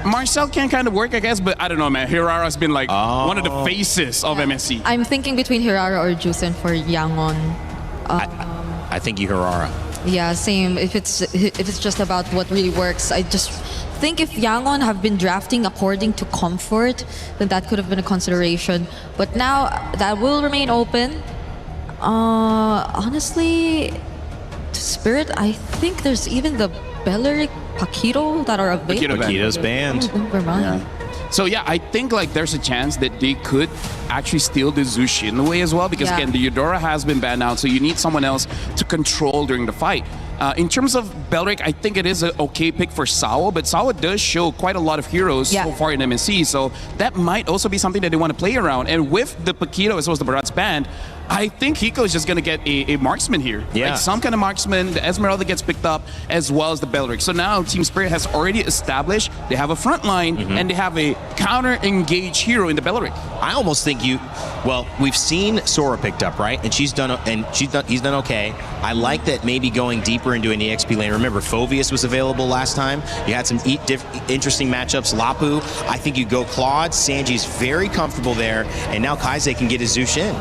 Marcel can kind of work, I guess, but I don't know, man. Hirara's been like one of the faces of MSC. I'm thinking between Hirara or Jusen for Yangon. I think Hirara. Yeah, same. If it's just about what really works, I just think if Yangon have been drafting according to comfort, then that could have been a consideration. But now that will remain open. Honestly, to Spirit, I think there's even the Belleric Paquito that are available. Paquito's banned. Oh, never mind. So yeah, I think like there's a chance that they could actually steal the Zushin away as well, because again, the Eudora has been banned out, so you need someone else to control during the fight. In terms of Belric, I think it is an okay pick for Sawa, but Sawa does show quite a lot of heroes so far in MSC, so that might also be something that they want to play around. And with the Paquito as well as the Barat's band, I think Hiko is just going to get a marksman here. Yeah. Like some kind of marksman. The Esmeralda gets picked up as well as the Belric. So now Team Spirit has already established they have a front line and they have a counter-engage hero in the Belric. I almost think we've seen Sora picked up, right? And he's done okay. I like that maybe going deeper into an EXP lane. Remember, Phoveus was available last time. You had some interesting matchups. Lapu, I think you go Claude. Sanji's very comfortable there. And now Kaise can get his Zush in.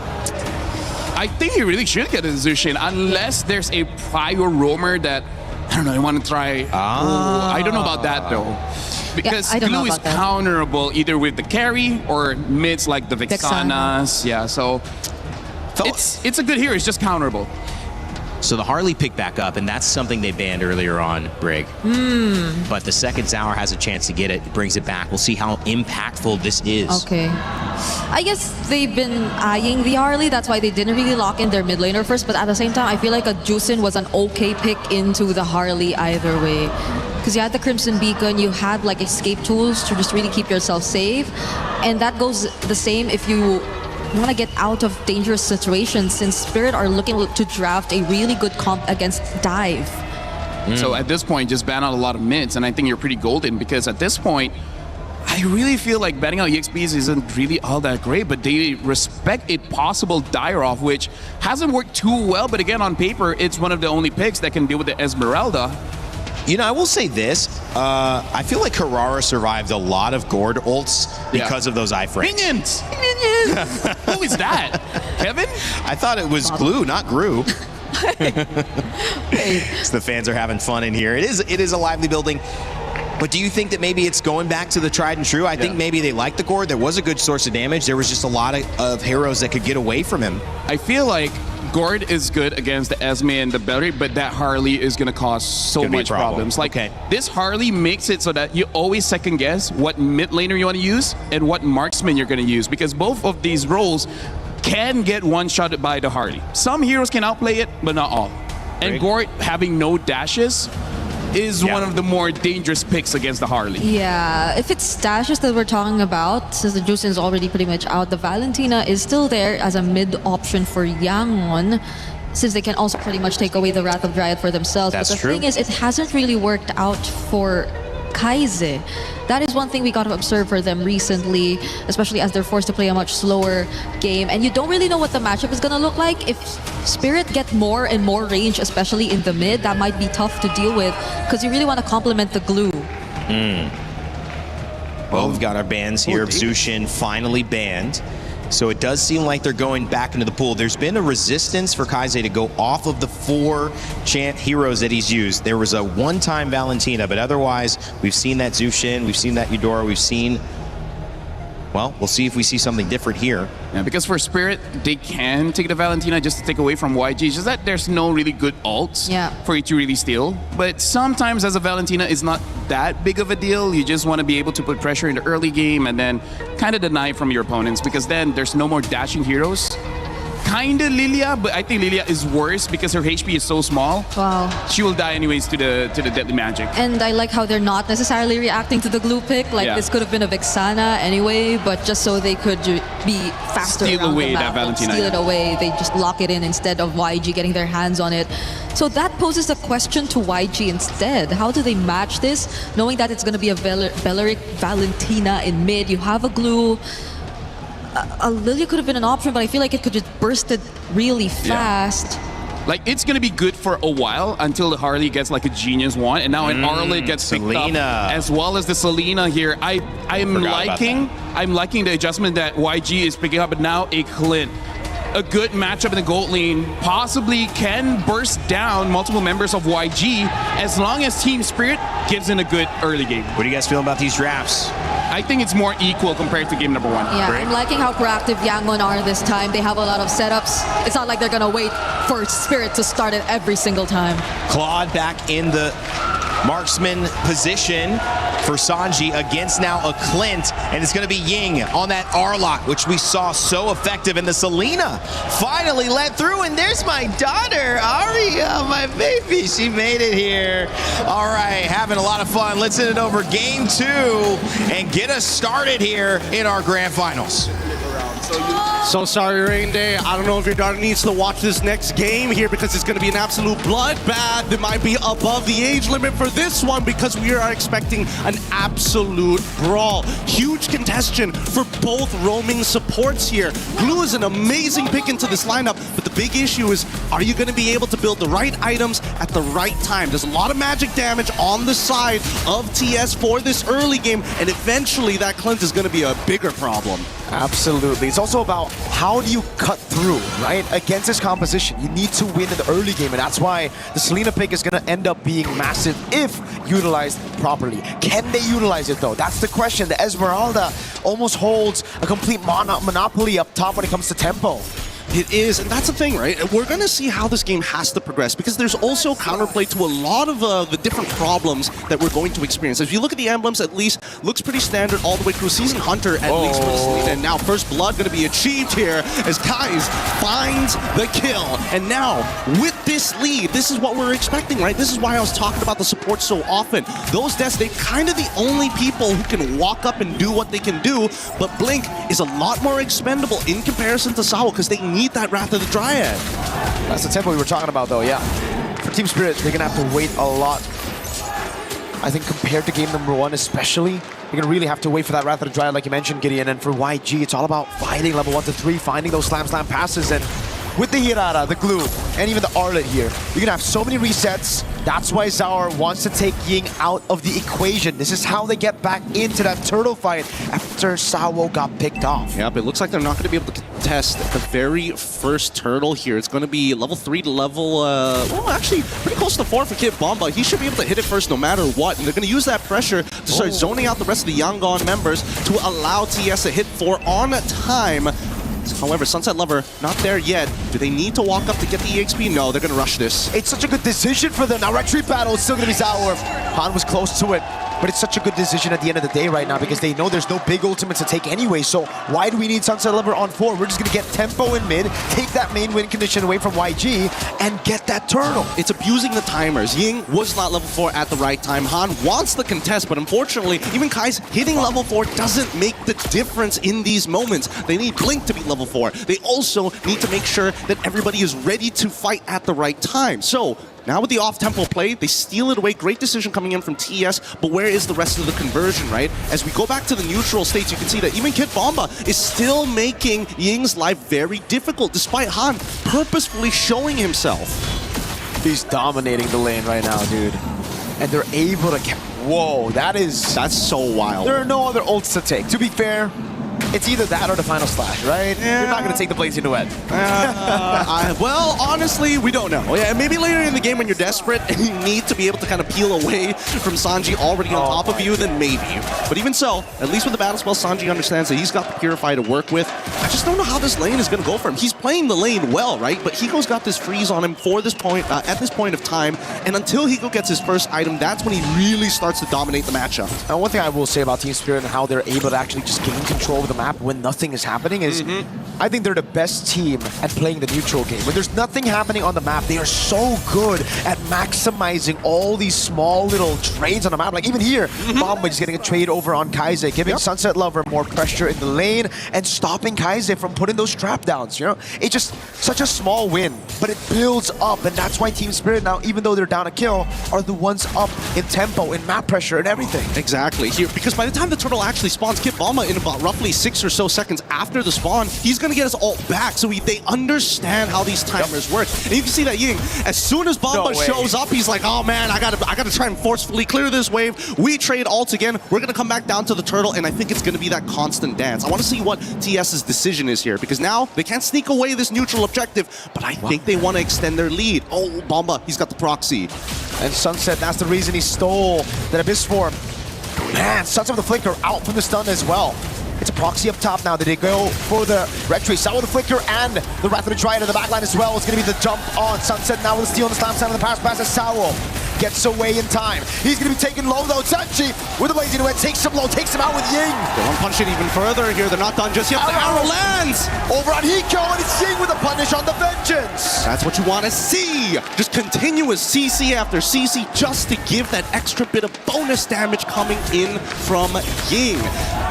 I think he really should get a Zushin unless there's a prior roamer that, I don't know, I want to try. I don't know about that though. Because Glue is counterable either with the carry or mids like the Vexanas. Yeah, so it's a good hero, it's just counterable. So the Harley picked back up, and that's something they banned earlier on, Brig. But the second Tower has a chance to get it, brings it back. We'll see how impactful this is. Okay. I guess they've been eyeing the Harley, that's why they didn't really lock in their mid laner first, but at the same time, I feel like a Jusin was an okay pick into the Harley either way. Because you had the Crimson Beacon, you had like escape tools to just really keep yourself safe, and that goes the same if you want to get out of dangerous situations, since Spirit are looking to draft a really good comp against Dive. So at this point, just ban out a lot of mids, and I think you're pretty golden, because at this point, I really feel like banning out EXPs isn't really all that great, but they respect a possible die-off, which hasn't worked too well, but again, on paper, it's one of the only picks that can deal with the Esmeralda. You know, I will say this. I feel like Carrara survived a lot of Gord ults because of those iframes. Minions! Minions! Who is that? Kevin? I thought it was Glue, not Gru. So the fans are having fun in here. It is a lively building. But do you think that maybe it's going back to the tried and true? I think maybe they like the Gord. There was a good source of damage. There was just a lot of heroes that could get away from him. I feel like Gord is good against the Esme and the Belric, but that Harley is going to cause so much problems. Like, this Harley makes it so that you always second guess what mid laner you want to use and what marksman you're going to use, because both of these roles can get one-shotted by the Harley. Some heroes can outplay it, but not all. And Gord having no dashes is one of the more dangerous picks against the Harley. Yeah, if it's stashes that we're talking about, since the Jusin is already pretty much out, the Valentina is still there as a mid option for Yangon, since they can also pretty much take away the Wrath of Dryad for themselves. But the thing is, it hasn't really worked out for Kaise. That is one thing we got to observe for them recently, especially as they're forced to play a much slower game. And you don't really know what the matchup is going to look like. If Spirit get more and more range, especially in the mid, that might be tough to deal with, because you really want to complement the Glue. Well, we've got our bans here of Zushin finally banned. So it does seem like they're going back into the pool. There's been a resistance for Kaise to go off of the 4 chant heroes that he's used. There was a one-time Valentina, but otherwise, we've seen that Zushin, we've seen that Eudora, we've seen... Well, we'll see if we see something different here. Yeah, because for Spirit, they can take the Valentina just to take away from YG. It's just that there's no really good ults for you to really steal. But sometimes as a Valentina, it's not that big of a deal. You just want to be able to put pressure in the early game and then kind of deny from your opponents, because then there's no more dashing heroes. Kinda Lilia, but I think Lilia is worse because her HP is so small. Wow. She will die anyways to the deadly magic. And I like how they're not necessarily reacting to the Glue pick. Like, this could have been a Vexana anyway, but just so they could be faster Steal around away the map, that Valentina. steal it away. They just lock it in instead of YG getting their hands on it. So that poses a question to YG instead. How do they match this, knowing that it's going to be a Belric Valentina in mid? You have a Glue. A Lilia could have been an option, but I feel like it could just burst it really fast. Like, it's going to be good for a while until the Harley gets like a genius one, and now an Arlet gets picked up, as well as the Selena here. I'm liking the adjustment that YG is picking up, but now a Clint. A good matchup in the gold lane possibly can burst down multiple members of YG as long as Team Spirit gives in a good early game. What do you guys feel about these drafts? I think it's more equal compared to game number 1. Yeah, I'm liking how proactive Yangon are this time. They have a lot of setups. It's not like they're going to wait for Spirit to start it every single time. Claude back in the marksman position for Sanji against now a Clint, and it's going to be Ying on that R-lock, which we saw so effective, and the Selena finally let through, and there's my daughter, Aria, my baby. She made it here. All right, having a lot of fun. Let's send it over game 2 and get us started here in our grand finals. So sorry, Rain Day. I don't know if your daughter needs to watch this next game here because it's going to be an absolute bloodbath. It might be above the age limit for this one because we are expecting an absolute brawl. Huge contestation for both roaming supports here. Glue is an amazing pick into this lineup, but the big issue is, are you going to be able to build the right items at the right time? There's a lot of magic damage on the side of TS for this early game, and eventually that Clint is going to be a bigger problem. Absolutely. It's also about how do you cut through, right? Against this composition, you need to win in the early game, and that's why the Selena pick is going to end up being massive if utilized properly. Can they utilize it, though? That's the question. The Esmeralda almost holds a complete monopoly up top when it comes to tempo. It is, and that's the thing, right? We're going to see how this game has to progress because there's also counterplay to a lot of the different problems that we're going to experience. If you look at the emblems, at least looks pretty standard all the way through. Season Hunter, at least for the Selena. And now First Blood going to be achieved here as Kais finds the kill. And now, with this lead, this is what we're expecting, right? This is why I was talking about the support so often. Those deaths, they're kind of the only people who can walk up and do what they can do, but Blink is a lot more expendable in comparison to Sawa because they need that Wrath of the Dryad. That's the tempo we were talking about, though, yeah. For Team Spirit, they're going to have to wait a lot. I think compared to game number 1 especially, you're going to really have to wait for that Wrath of the Dryad, like you mentioned, Gideon. And for YG, it's all about fighting level 1 to 3, finding those slam passes. And with the Hirara, the Glue, and even the Arlet here, you're going to have so many resets. That's why Zaur wants to take Ying out of the equation. This is how they get back into that turtle fight after Sawo got picked off. Yep, it looks like they're not going to be able to contest the very first turtle here. It's going to be level 3 to level, well, actually, pretty close to 4 for Kid Bomba. He should be able to hit it first no matter what. And they're going to use that pressure to start zoning out the rest of the Yangon members to allow TS to hit 4 on time. However, Sunset Lover, not there yet. Do they need to walk up to get the EXP? No, they're going to rush this. It's such a good decision for them. Now, retreat battle is still going to be Zaur. Han was close to it, but it's such a good decision at the end of the day right now because they know there's no big ultimates to take anyway. So why do we need Sunset Lover on 4? We're just going to get tempo in mid, take that main win condition away from YG, and get that turtle. It's abusing the timers. Ying was not level 4 at the right time. Han wants the contest, but unfortunately, even Kai's hitting level 4 doesn't make the difference in these moments. They need Blink to be level 4. They also need to make sure that everybody is ready to fight at the right time. So now with the off-tempo play, they steal it away. Great decision coming in from TS, but where is the rest of the conversion, right? As we go back to the neutral states, you can see that even Kid Bomba is still making Ying's life very difficult, despite Han purposefully showing himself. He's dominating the lane right now, dude. And they're able to... Whoa, that's so wild. There are no other ults to take. To be fair, it's either that or the final slash, right? Yeah. You're not going to take the Blazing Duet. Well, honestly, we don't know. Yeah, maybe later in the game when you're desperate and you need to be able to kind of peel away from Sanji already on top of you, then maybe. But even so, at least with the battle spell, Sanji understands that he's got the Purify to work with. I just don't know how this lane is going to go for him. He's playing the lane well, right? But Hiko's got this freeze on him for this point, at this point of time. And until Hiko gets his first item, that's when he really starts to dominate the matchup. Now, one thing I will say about Team Spirit and how they're able to actually just gain control of the map when nothing is happening is I think they're the best team at playing the neutral game. When there's nothing happening on the map, they are so good at maximizing all these small little trades on the map. Like even here, Bomba is getting a trade over on Kaize, giving Sunset Lover more pressure in the lane and stopping Kaize from putting those trap downs, you know? It's just such a small win, but it builds up, and that's why Team Spirit now, even though they're down a kill, are the ones up in tempo, in map pressure, and everything. Exactly. Here, because by the time the turtle actually spawns, Kid Bomba in about roughly 6 or so seconds after the spawn, he's going to get his ult back, so they understand how these timers work. And you can see that Ying, as soon as Bomba shows up, he's like, oh man, I gotta try and forcefully clear this wave. We trade ults again. We're going to come back down to the turtle, and I think it's going to be that constant dance. I want to see what TS's decision is here, because now they can't sneak away this neutral objective, but I think they want to extend their lead. Oh, Bomba, he's got the proxy. And Sunset, that's the reason he stole that Abyss form. Man, Sunset with the Flicker out from the stun as well. It's a proxy up top now. Did they go for the red tree? Saw with the Flicker and the Wrath of the Dryad in the backline as well. It's going to be the jump on Sunset now with the steal on the slam side of the pass as Sawo gets away in time. He's going to be taken low though. Sanji with a blazing duet takes him low, takes him out with Ying. They want to punch it even further here. They're not done just yet. The arrow lands! Over on Hiko, and it's Ying with a punish on the Vengeance. That's what you want to see. Just continuous CC after CC just to give that extra bit of bonus damage coming in from Ying.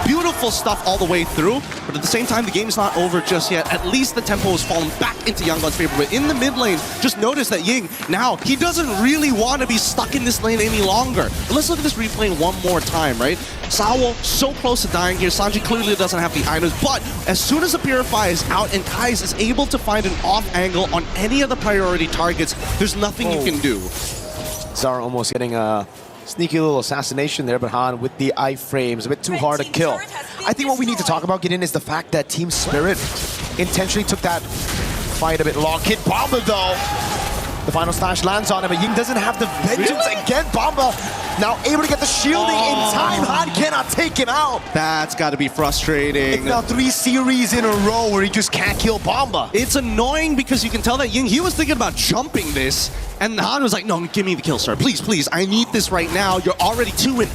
Beautiful stuff all the way through, but at the same time, the game's not over just yet. At least the tempo has fallen back into Yangon's favor, but in the mid lane, just notice that Ying, now, he doesn't really want to be stuck in this lane any longer. But let's look at this replay one more time, right? Sawo so close to dying here. Sanji clearly doesn't have the items, but as soon as the Purify is out and Kais is able to find an off angle on any of the priority targets, there's nothing you can do. Zara almost getting a sneaky little assassination there, but Han with the iframes, a bit too hard to kill. I think what we need to talk about, Gideon, is the fact that Team Spirit intentionally took that fight a bit long. Kid Bomba, though, the final slash lands on him, but Ying doesn't have the Vengeance again. Bomba now able to get the shielding in time. Han cannot take him out. That's got to be frustrating. It's now 3 series in a row where he just can't kill Bomba. It's annoying because you can tell that Ying, he was thinking about jumping this, and Han was like, no, give me the kill, sir. Please, please, I need this right now. You're already 2-0.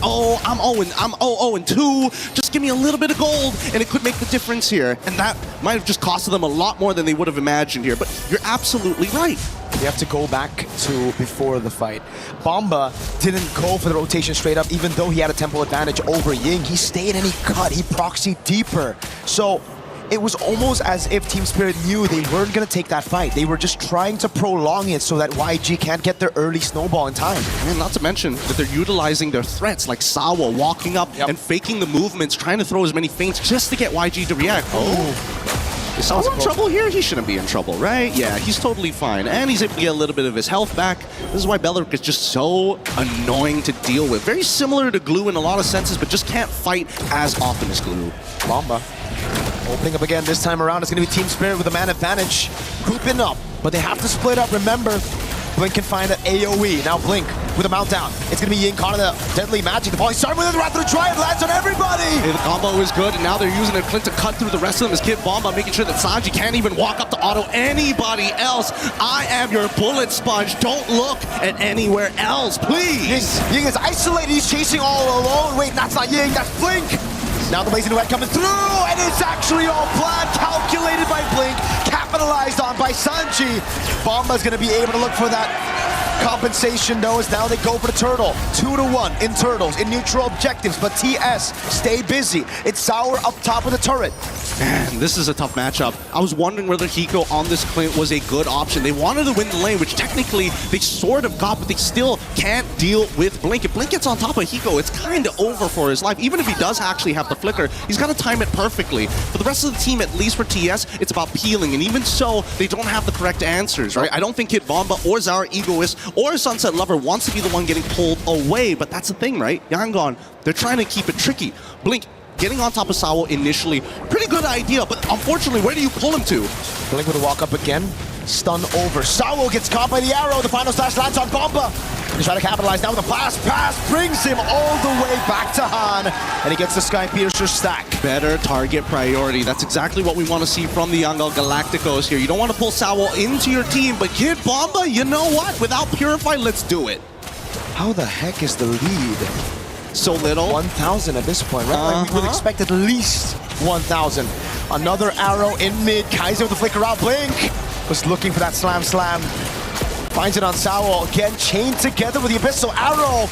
I'm 0-2. Just give me a little bit of gold, and it could make the difference here. And that might have just costed them a lot more than they would have imagined here. But you're absolutely right. You have to go back to before the fight. Bomba didn't go for the rotation straight up, even though he had a tempo advantage over Ying. He stayed and he cut. He proxied deeper. So it was almost as if Team Spirit knew they weren't going to take that fight. They were just trying to prolong it so that YG can't get their early snowball in time. And not to mention that they're utilizing their threats, like Sawa walking up and faking the movements, trying to throw as many feints just to get YG to react. Is Sawa in trouble here? He shouldn't be in trouble, right? Yeah, he's totally fine. And he's able to get a little bit of his health back. This is why Beleric is just so annoying to deal with. Very similar to Glue in a lot of senses, but just can't fight as often as Glue. Bomba opening up again. This time around, it's going to be Team Spirit with a man advantage. Grouping up, but they have to split up. Remember, Blink can find an AoE. Now Blink with a mount down. It's going to be Ying caught in the deadly magic. The volley started with it, right through the drive, lands on everybody! Hey, the combo is good, and now they're using their Clint to cut through the rest of them as Kid Bomba, making sure that Sanji can't even walk up to auto anybody else. I am your bullet sponge. Don't look at anywhere else, please! Ying is isolated. He's chasing all alone. Wait, that's not Ying, that's Blink! Now the blazing duet coming through, and it's actually all planned, calculated by Blink, capitalized on by Sanji. Bomba's going to be able to look for that compensation, though, as now they go for the turtle. 2-1 in turtles, in neutral objectives, but TS stay busy. It's Sour up top of the turret. Man, this is a tough matchup. I was wondering whether Hiko on this Clint was a good option. They wanted to win the lane, which technically they sort of got, but they still can't deal with Blink. If Blink gets on top of Hiko, it's kind of over for his life. Even if he does actually have the flicker, he's got to time it perfectly. For the rest of the team, at least for TS, it's about peeling, and even so, they don't have the correct answers, right? I don't think Kid Bomba or Zara Egoist or Sunset Lover wants to be the one getting pulled away, but that's the thing, right? Yangon, they're trying to keep it tricky. Blink getting on top of Sawo initially, pretty good idea, but unfortunately, where do you pull him to? Blink with a walk up again, stun over. Sawo gets caught by the arrow, the final slash lands on Bomba. He's trying to capitalize now with a fast pass, brings him all the way back to Han, and he gets the Sky Piercer stack. Better target priority. That's exactly what we want to see from the Yangon Galacticos here. You don't want to pull Sawo into your team, but Kid Bomba, you know what? Without Purify, let's do it. How the heck is the lead? So little. 1,000 at this point, right? Like we would expect at least 1,000. Another arrow in mid. Kaiser with the flicker out. Blink was looking for that slam. Finds it on Sawo. Again, chained together with the Abyssal Arrow.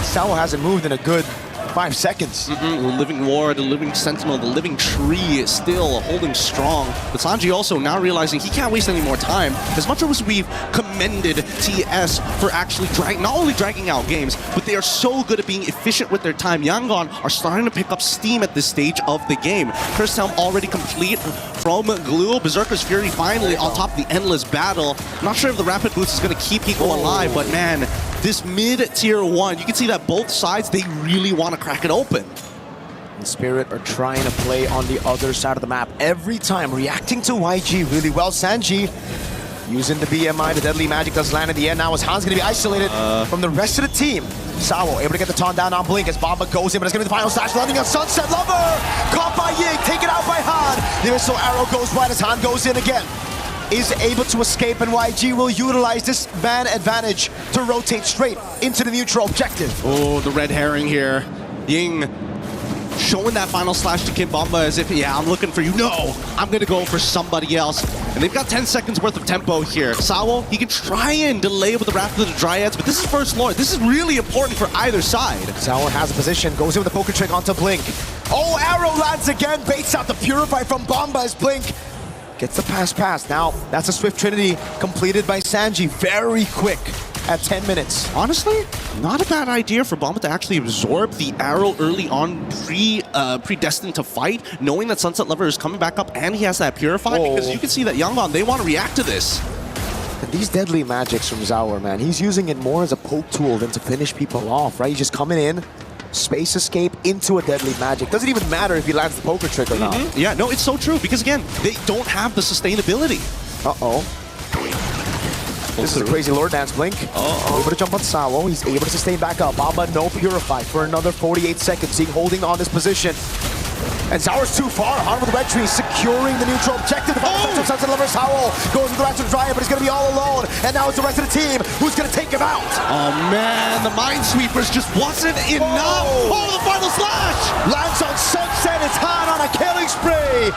Sawo hasn't moved in a good 5 seconds. The Living Ward, the Living Sentinel, the Living Tree is still holding strong. But Sanji also now realizing he can't waste any more time. As much as we've commended TS for actually not only dragging out games, but they are so good at being efficient with their time. Yangon are starting to pick up steam at this stage of the game. Curse Helm already complete from Glue. Berserker's Fury finally on top of the endless battle. I'm not sure if the Rapid Boost is going to keep Hiko alive, but man, this mid-tier 1, you can see that both sides, they really want to crack it open. And Spirit are trying to play on the other side of the map every time, reacting to YG really well. Sanji using the BMI, the deadly magic does land in the end. Now as Han's going to be isolated from the rest of the team. Sawo able to get the taunt down on Blink as Bomba goes in, but it's going to be the final slash landing on Sunset Lover. Caught by Ying, taken out by Han. The Abyssal Arrow goes wide as Han goes in again. is able to escape, and YG will utilize this man advantage to rotate straight into the neutral objective. Oh, the red herring here. Ying showing that final slash to Kid Bomba as if, yeah, I'm looking for you. No, I'm going to go for somebody else. And they've got 10 seconds worth of tempo here. Sawo, he can try and delay with the Wrath of the Dryads, but this is First Lord. This is really important for either side. Sawo has a position, goes in with the poker trick onto Blink. Oh, arrow lands again, baits out the Purify from Bomba as Blink gets the pass. Now, that's a Swift Trinity completed by Sanji. Very quick at 10 minutes. Honestly, not a bad idea for Bomba to actually absorb the arrow early on, predestined to fight, knowing that Sunset Lover is coming back up and he has that Purify, because you can see that Yangon, they want to react to this. And these deadly magics from Zaur, man, he's using it more as a poke tool than to finish people off, right? He's just coming in, space escape into a deadly magic. Doesn't even matter if he lands the poker trick or not. Yeah, no, it's so true, because again, they don't have the sustainability. Uh-oh. This is a crazy Lord Dance Blink. Able to jump on Sawo. He's able to sustain back up. Bomba no Purify for another 48 seconds. He's holding on this position. And Zaur's too far. On with the red tree, securing the neutral objective. The Sunset Lover Sawo goes with the Wrath of the Dryad, but he's going to be all alone. And now it's the rest of the team who's going to take him out. Oh man, the Minesweepers just wasn't enough. Oh, the final slash! Lands on Sunset. It's Han on a killing spree.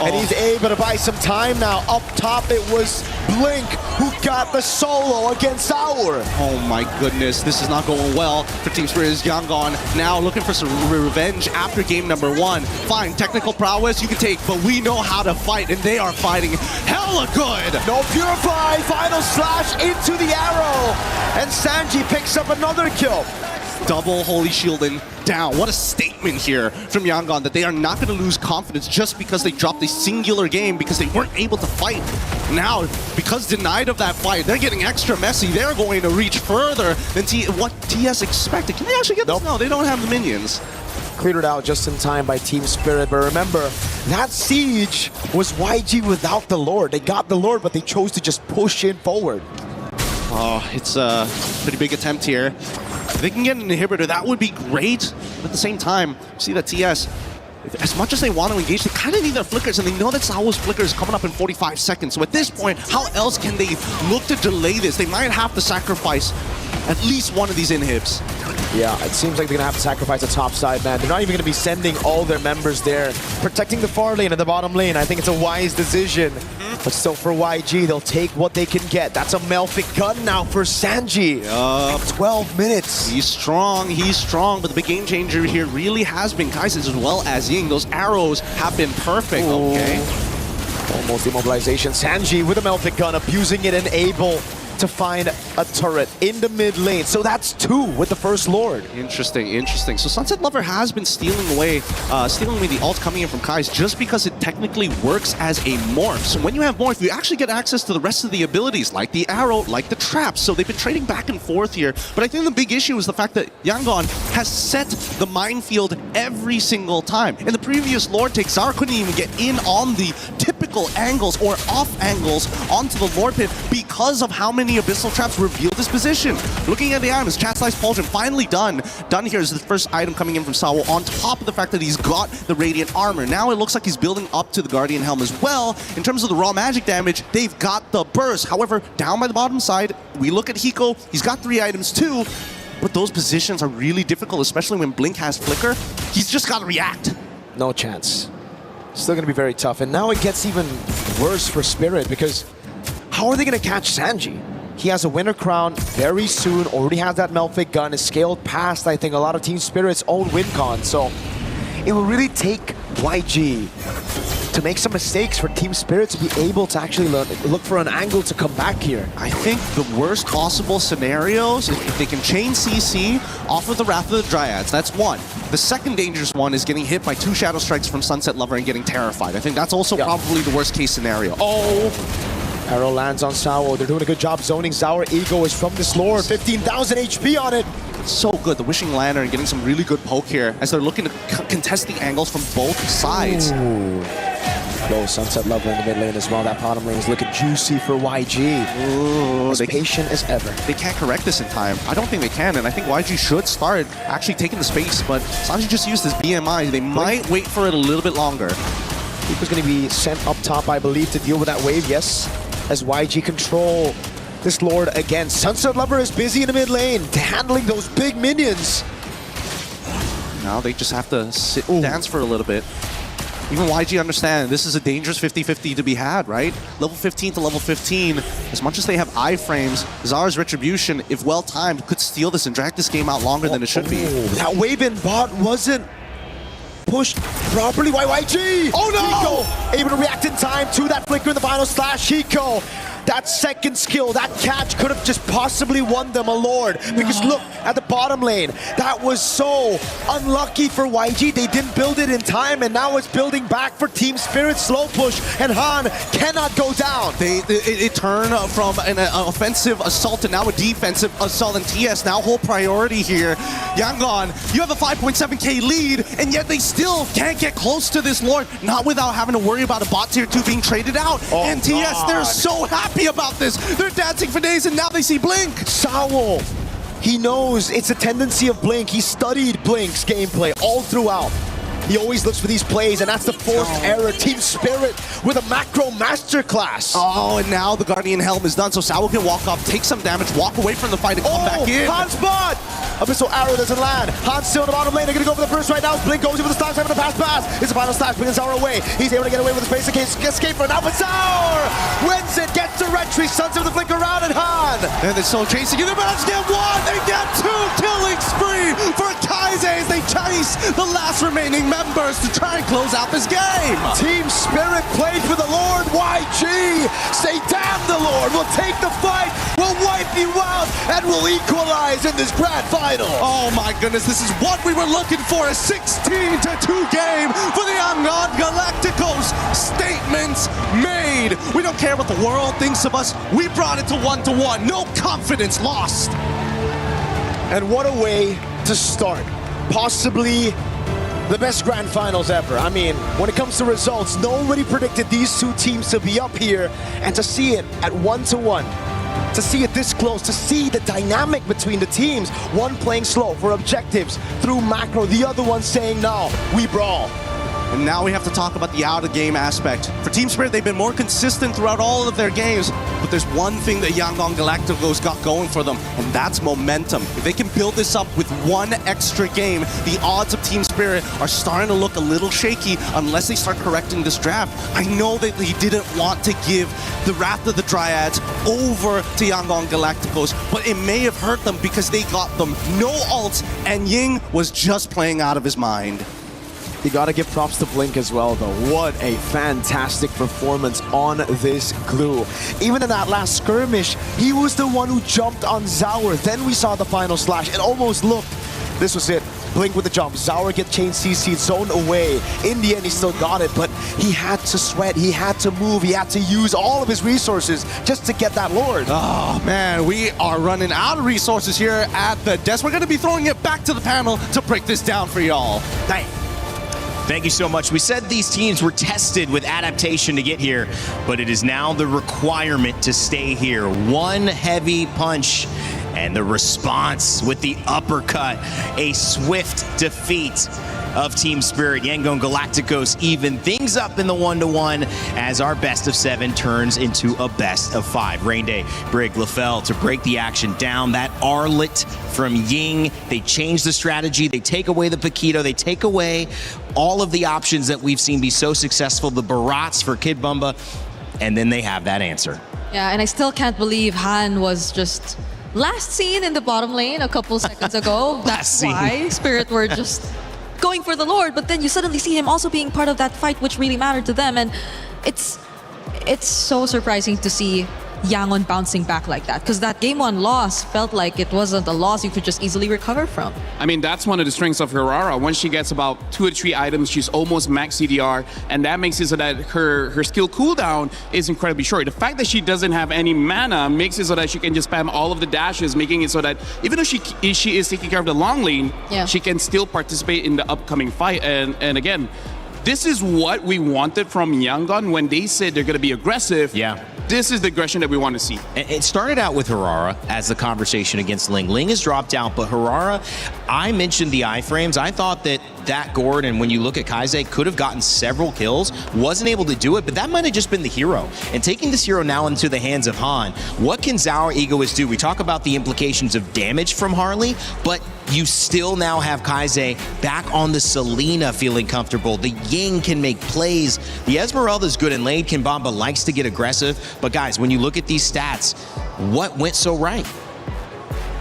And he's able to buy some time now. Up top, it was Blink who got the solo against Zaur. Oh my goodness, this is not going well for Team Spirit's Yangon. Now looking for some revenge after game number 1. Fine, technical prowess you can take, but we know how to fight, and they are fighting hella good. No Purify, final slash into the arrow, and Sanji picks up another kill. Double Holy Shielding down. What a statement here from Yangon that they are not going to lose confidence just because they dropped a singular game because they weren't able to fight. Now, because denied of that fight, they're getting extra messy. They're going to reach further than what TS expected. Can they actually get this? No, they don't have the minions. Cleared it out just in time by Team Spirit, but remember, that siege was YG without the Lord. They got the Lord, but they chose to just push in forward. Oh, it's a pretty big attempt here. If they can get an inhibitor, that would be great. But at the same time, see that TS, as much as they want to engage, they kind of need their flickers, and they know that Sawo's flicker is coming up in 45 seconds. So at this point, how else can they look to delay this? They might have to sacrifice at least one of these inhibs. Yeah, it seems like they're going to have to sacrifice the top side, man. They're not even going to be sending all their members there. Protecting the far lane and the bottom lane, I think it's a wise decision. But still, for YG, they'll take what they can get. That's a Melfic gun now for Sanji. 12 minutes. He's strong, but the big game changer here really has been Kaizen as well as Ying. Those arrows have been perfect. Ooh. Okay. Almost immobilization. Sanji with a Melfic gun, abusing it and able to find a turret in the mid lane. So that's 2 with the First Lord. Interesting. So Sunset Lover has been stealing away the ult coming in from Kai's just because it technically works as a morph. So when you have morph, you actually get access to the rest of the abilities, like the arrow, like the trap. So they've been trading back and forth here. But I think the big issue is the fact that Yangon has set the minefield every single time. In the previous Lord take, Zaur couldn't even get in on the typical angles or off angles onto the Lord pit because of how many abyssal traps revealed his position. Looking at the items, Chat Slice Pauldron finally done. Done here is the first item coming in from Sawo, on top of the fact that he's got the Radiant Armor. Now it looks like he's building up to the Guardian Helm as well. In terms of the raw magic damage, they've got the burst. However, down by the bottom side, we look at Hiko, he's got 3 items too, but those positions are really difficult, especially when Blink has Flicker. He's just got to react. No chance. Still going to be very tough. And now it gets even worse for Spirit, because how are they going to catch Sanji? He has a Winter Crown very soon, already has that Melfic gun, is scaled past, I think, a lot of Team Spirit's own win con. So it will really take YG to make some mistakes for Team Spirit to be able to actually look for an angle to come back here. I think the worst possible scenarios is if they can chain CC off of the Wrath of the Dryads. That's one. The second dangerous one is getting hit by 2 Shadow Strikes from Sunset Lover and getting terrified. I think that's also probably the worst case scenario. Arrow lands on Sawo. They're doing a good job zoning. Zaur Ego is from this Lord. 15,000 HP on it. So good. The Wishing Lantern getting some really good poke here as they're looking to contest the angles from both sides. Ooh. Yo, Sunset Lover in the mid lane as well. That bottom lane is looking juicy for YG. Ooh, as patient as ever. They can't correct this in time. I don't think they can, and I think YG should start actually taking the space, but Sanji just used his BMI. They might wait for it a little bit longer. Hiko's going to be sent up top, I believe, to deal with that wave, yes. as YG control this Lord again. Sunset Lover is busy in the mid lane, handling those big minions. Now they just have to sit and dance for a little bit. Even YG understand this is a dangerous 50-50 to be had, right? Level 15 to level 15, as much as they have iframes, Zara's Retribution, if well timed, could steal this and drag this game out longer than it should be. That wave in bot wasn't pushed properly by YG. Oh no! Hiko able to react in time to that flicker in the final slash. Hiko, that second skill, that catch could have just possibly won them a Lord. Because look at the bottom lane. That was so unlucky for YG. They didn't build it in time, and now it's building back for Team Spirit. Slow push, and Han cannot go down. It turned from an offensive assault to now a defensive assault, and TS now whole priority here. Yangon, you have a 5.7k lead, and yet they still can't get close to this Lord, not without having to worry about a bot tier 2 being traded out. And TS, they're so happy about this. They're dancing for days, and now they see Blink. Saul, he knows it's a tendency of Blink. He studied Blink's gameplay all throughout. He always looks for these plays, and that's the forced error. Team Spirit with a macro masterclass. Oh, and now the Guardian Helm is done, so Saul can walk off, take some damage, walk away from the fight, and come back in. Han's bot! Abyssal arrow doesn't land. Han's still in the bottom lane. They're going to go for the first right now. Blink goes in with the stock time and the pass. It's the final slash, bringing Zara away. He's able to get away with the space escape for now, but Zara wins it, gets the retry, suns him the flick around, and Han. And they're still chasing you. They're about to get one, they get two, killing spree for Kaise as they chase the last remaining members to try and close out this game. Team Spirit played for the Lord. YG say, damn the Lord, we'll take the fight, we'll wipe you out, and we'll equalize in this grand final. Oh my goodness, this is what we were looking for, a 16-2 game for the Yangon Galacticos. Statements made. We don't care what the world thinks of us, we brought it to 1-1, no confidence lost. And what a way to start. Possibly the best grand finals ever. I mean, when it comes to results, nobody predicted these two teams to be up here, and to see it at 1-1, to see it this close, to see the dynamic between the teams, one playing slow for objectives through macro, the other one saying, no, we brawl. And now we have to talk about the out-of-game aspect. For Team Spirit, they've been more consistent throughout all of their games, but there's one thing that Yangon Galacticos got going for them, and that's momentum. If they can build this up with one extra game, the odds of Team Spirit are starting to look a little shaky unless they start correcting this draft. I know that he didn't want to give the Wrath of the Dryads over to Yangon Galacticos, but it may have hurt them because they got them no ults, and Ying was just playing out of his mind. You gotta give props to Blink as well, though. What a fantastic performance on this glue. Even in that last skirmish, he was the one who jumped on Zaur. Then we saw the final slash. It almost looked, this was it. Blink with the jump. Zaur get chain CC, zone away. In the end, he still got it, but he had to sweat, he had to move, he had to use all of his resources just to get that Lord. Oh man, we are running out of resources here at the desk. We're gonna be throwing it back to the panel to break this down for y'all. Dang. Thank you so much. We said these teams were tested with adaptation to get here, but it is now the requirement to stay here. One heavy punch, and the response with the uppercut. A swift defeat of Team Spirit. Yangon Galacticos even things up in the 1-1 as our best of 7 turns into a best of 5. Rainday, Brig, LaFell to break the action down. That Arlet from Ying. They change the strategy. They take away the Paquito. They take away all of the options that we've seen be so successful. The Barats for Kid Bumba. And then they have that answer. Yeah, and I still can't believe Han was just last seen in the bottom lane a couple seconds ago. That's why Spirit were just going for the Lord, but then you suddenly see him also being part of that fight which really mattered to them, and it's so surprising to see Yangon bouncing back like that, because that game 1 loss felt like it wasn't a loss you could just easily recover from. I mean, that's one of the strengths of Hirara. Once she gets about 2 or 3 items, she's almost max CDR, and that makes it so that her skill cooldown is incredibly short. The fact that she doesn't have any mana makes it so that she can just spam all of the dashes, making it so that even though she is taking care of the long lane, she can still participate in the upcoming fight. And again, this is what we wanted from Yangon when they said they're going to be aggressive. Yeah. This is the aggression that we want to see. It started out with Harara as the conversation against Ling. Ling has dropped out, but Harara, I mentioned the iframes. I thought that Gord, and when you look at Kaise, could have gotten several kills, wasn't able to do it, but that might have just been the hero. And taking this hero now into the hands of Han, what can Zauer Egoist do? We talk about the implications of damage from Harley, but you still now have Kaise back on the Selena feeling comfortable. The Ying can make plays. The Esmeralda's good in lane. Kimbamba likes to get aggressive. But guys, when you look at these stats, what went so right?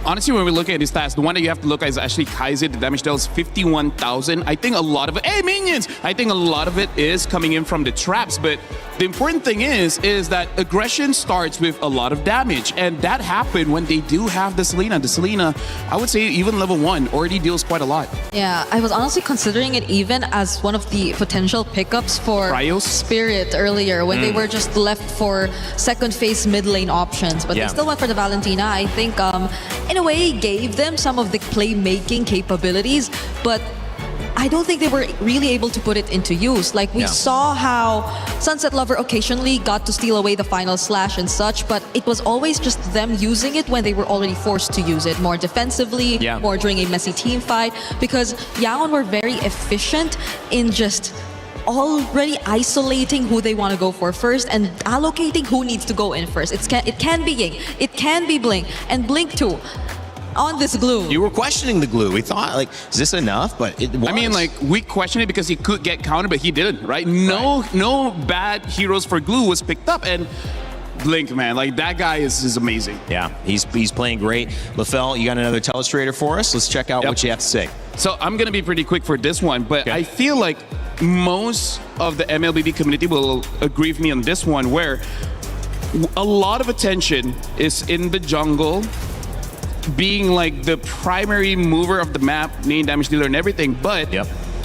Honestly, when we look at his stats, the one that you have to look at is actually Kaise. The damage dealt is 51,000. I think a lot of it, hey minions! I think a lot of it is coming in from the traps, but the important thing is that aggression starts with a lot of damage, and that happened when they do have the Selena. The Selena, I would say even level 1, already deals quite a lot. Yeah, I was honestly considering it even as one of the potential pickups for Cryos? Spirit earlier when they were just left for second phase mid lane options, but they still went for the Valentina. I think in a way gave them some of the playmaking capabilities, but I don't think they were really able to put it into use. Like we saw how Sunset Lover occasionally got to steal away the final slash and such, but it was always just them using it when they were already forced to use it more defensively, more during a messy team fight, because Yangon were very efficient in just already isolating who they want to go for first and allocating who needs to go in first. It can be Ying, it can be Blink, and Blink too. On this glue. You were questioning the glue. We thought, like, is this enough? But it was. I mean, like, we questioned it because he could get countered, but he didn't, right? No bad heroes for glue was picked up, and Blink, man, like, that guy is amazing. Yeah, he's playing great. LaFell, you got another Telestrator for us? Let's check out what you have to say. So I'm going to be pretty quick for this one, but I feel like most of the MLBB community will agree with me on this one, where a lot of attention is in the jungle, being like the primary mover of the map, main damage dealer and everything, but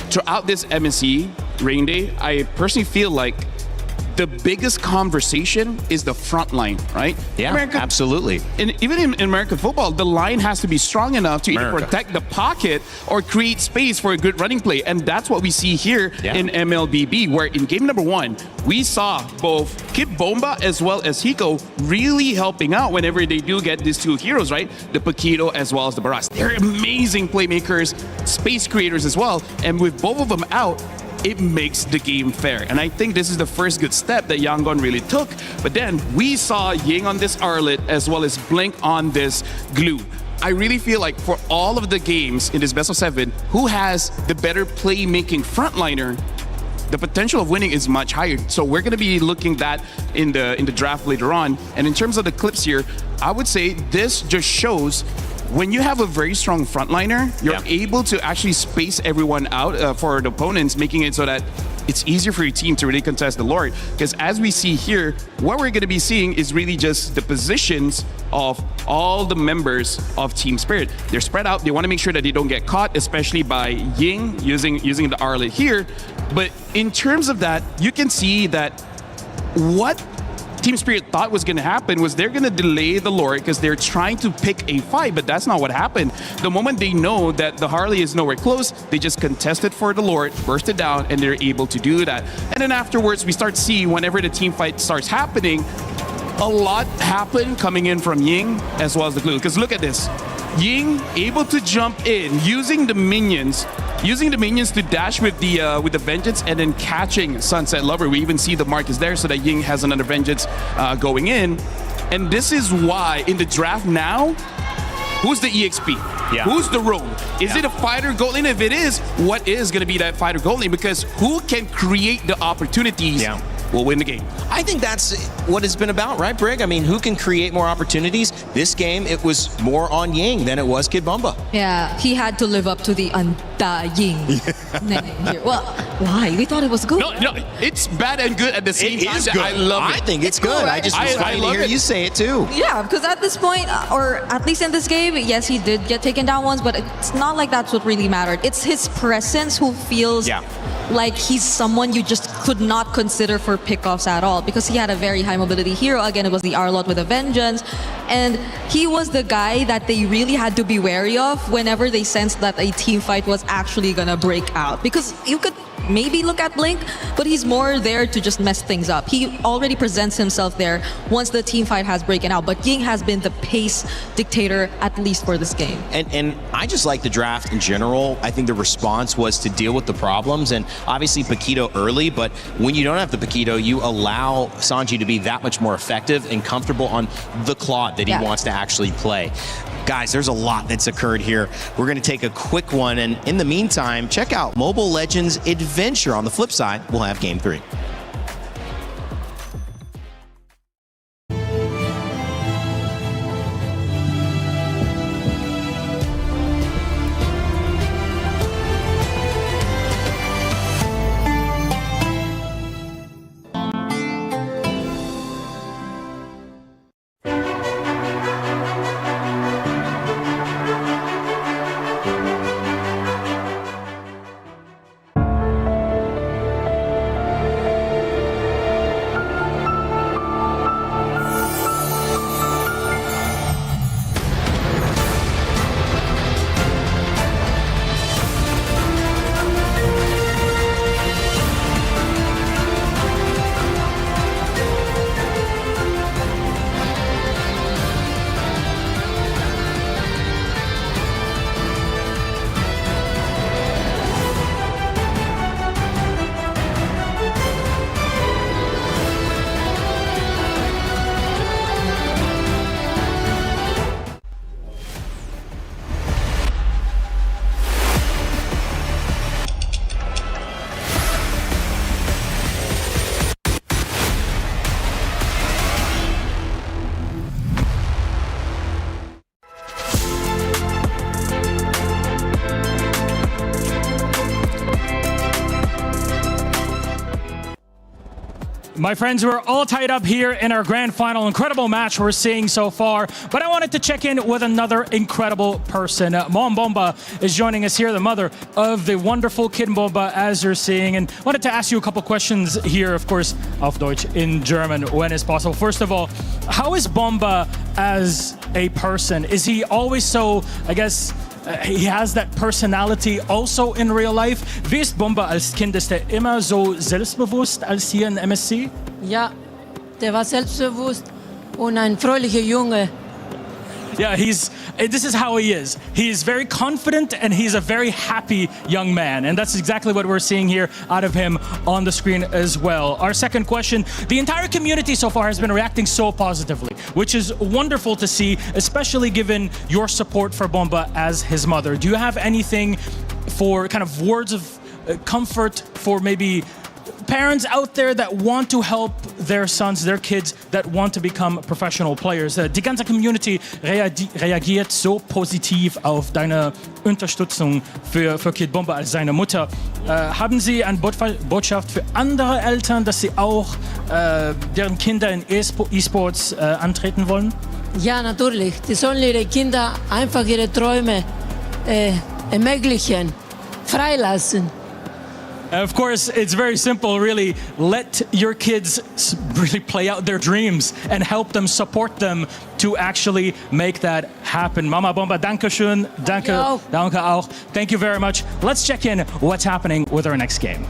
throughout this MSC Rain Day, I personally feel like the biggest conversation is the front line, right? Yeah, absolutely. And even in American football, the line has to be strong enough to either protect the pocket or create space for a good running play. And that's what we see here in MLBB, where in game number 1, we saw both Kid Bomba as well as Hiko really helping out whenever they do get these two heroes, right? The Paquito as well as the Barras. They're amazing playmakers, space creators as well. And with both of them out, it makes the game fair. And I think this is the first good step that Yangon really took. But then we saw Ying on this Arlet as well as Blink on this Glue. I really feel like for all of the games in this best of 7, who has the better playmaking frontliner, the potential of winning is much higher. So we're going to be looking that in the draft later on. And in terms of the clips here, I would say this just shows when you have a very strong frontliner, you're able to actually space everyone out for the opponents, making it so that it's easier for your team to really contest the Lord. Because as we see here, what we're going to be seeing is really just the positions of all the members of Team Spirit. They're spread out. They want to make sure that they don't get caught, especially by Ying using the Arlet here. But in terms of that, you can see that what Team Spirit thought was going to happen was they're going to delay the Lord because they're trying to pick a fight, but that's not what happened. The moment they know that the Harley is nowhere close, they just contested for the Lord, burst it down, and they're able to do that. And then afterwards, we start seeing whenever the team fight starts happening, a lot happen coming in from Ying as well as the Glue. Because look at this. Ying able to jump in using the minions to dash with the Vengeance and then catching Sunset Lover. We even see the mark is there so that Ying has another Vengeance going in. And this is why in the draft now, who's the EXP? Who's the roam? Is it a fighter gold lane? If it is, what is going to be that fighter gold lane? Because who can create the opportunities will win the game. I think that's what it's been about, right, Brig? I mean, who can create more opportunities? This game, it was more on Ying than it was Kid Bomba. Yeah, he had to live up to the Ying name here. Well, why? We thought it was good. No, it's bad and good at the same time. It is good. I love it. I think it's good. I just was glad to hear you say it too. Yeah, because at this point, or at least in this game, yes, he did get taken down once, but it's not like that's what really mattered. It's his presence who feels like he's someone you just could not consider for pickoffs at all, because he had a very high mobility hero. Again, it was the Arlot with a Vengeance, and he was the guy that they really had to be wary of whenever they sensed that a team fight was actually gonna break out, because you could maybe look at Blink, but he's more there to just mess things up. He already presents himself there once the team fight has broken out, but Ying has been the pace dictator, at least for this game. And I just like the draft in general. I think the response was to deal with the problems, and obviously Paquito early, but when you don't have the Paquito, you allow Sanji to be that much more effective and comfortable on the Claude that he wants to actually play. Guys, there's a lot that's occurred here. We're going to take a quick one, and in the meantime, check out Mobile Legends Adventure. On the flip side, we'll have Game 3. My friends, we're all tied up here in our grand final. Incredible match we're seeing so far. But I wanted to check in with another incredible person. Mom Bomba is joining us here, the mother of the wonderful Kid Bomba, as you're seeing. And wanted to ask you a couple questions here, of course, auf Deutsch, in German, when it's possible. First of all, how is Bomba as a person? Is he always so, I guess, he has that personality also in real life? Wie ist Bomba als Kind? Ist er immer so selbstbewusst als hier in MSC? Ja, der war selbstbewusst und ein fröhlicher Junge. Yeah, this is how he is. He is very confident and he's a very happy young man. And that's exactly what we're seeing here out of him on the screen as well. Our second question, the entire community so far has been reacting so positively, which is wonderful to see, especially given your support for Bomba as his mother. Do you have anything for kind of words of comfort for maybe parents out there that want to help their sons, their kids that want to become professional players? Die ganze Community reagiert so positiv auf deine Unterstützung für Kid Bomba als seine Mutter. Haben Sie eine Botschaft für andere Eltern, dass sie auch deren Kinder in E-Sports antreten wollen? Ja, natürlich. Die sollen ihre Kinder einfach ihre Träume ermöglichen, freilassen. Of course, it's very simple, really. Let your kids really play out their dreams and help them, support them to actually make that happen. Mama Bomba, danke schön. Danke auch. Thank you very much. Let's check in what's happening with our next game.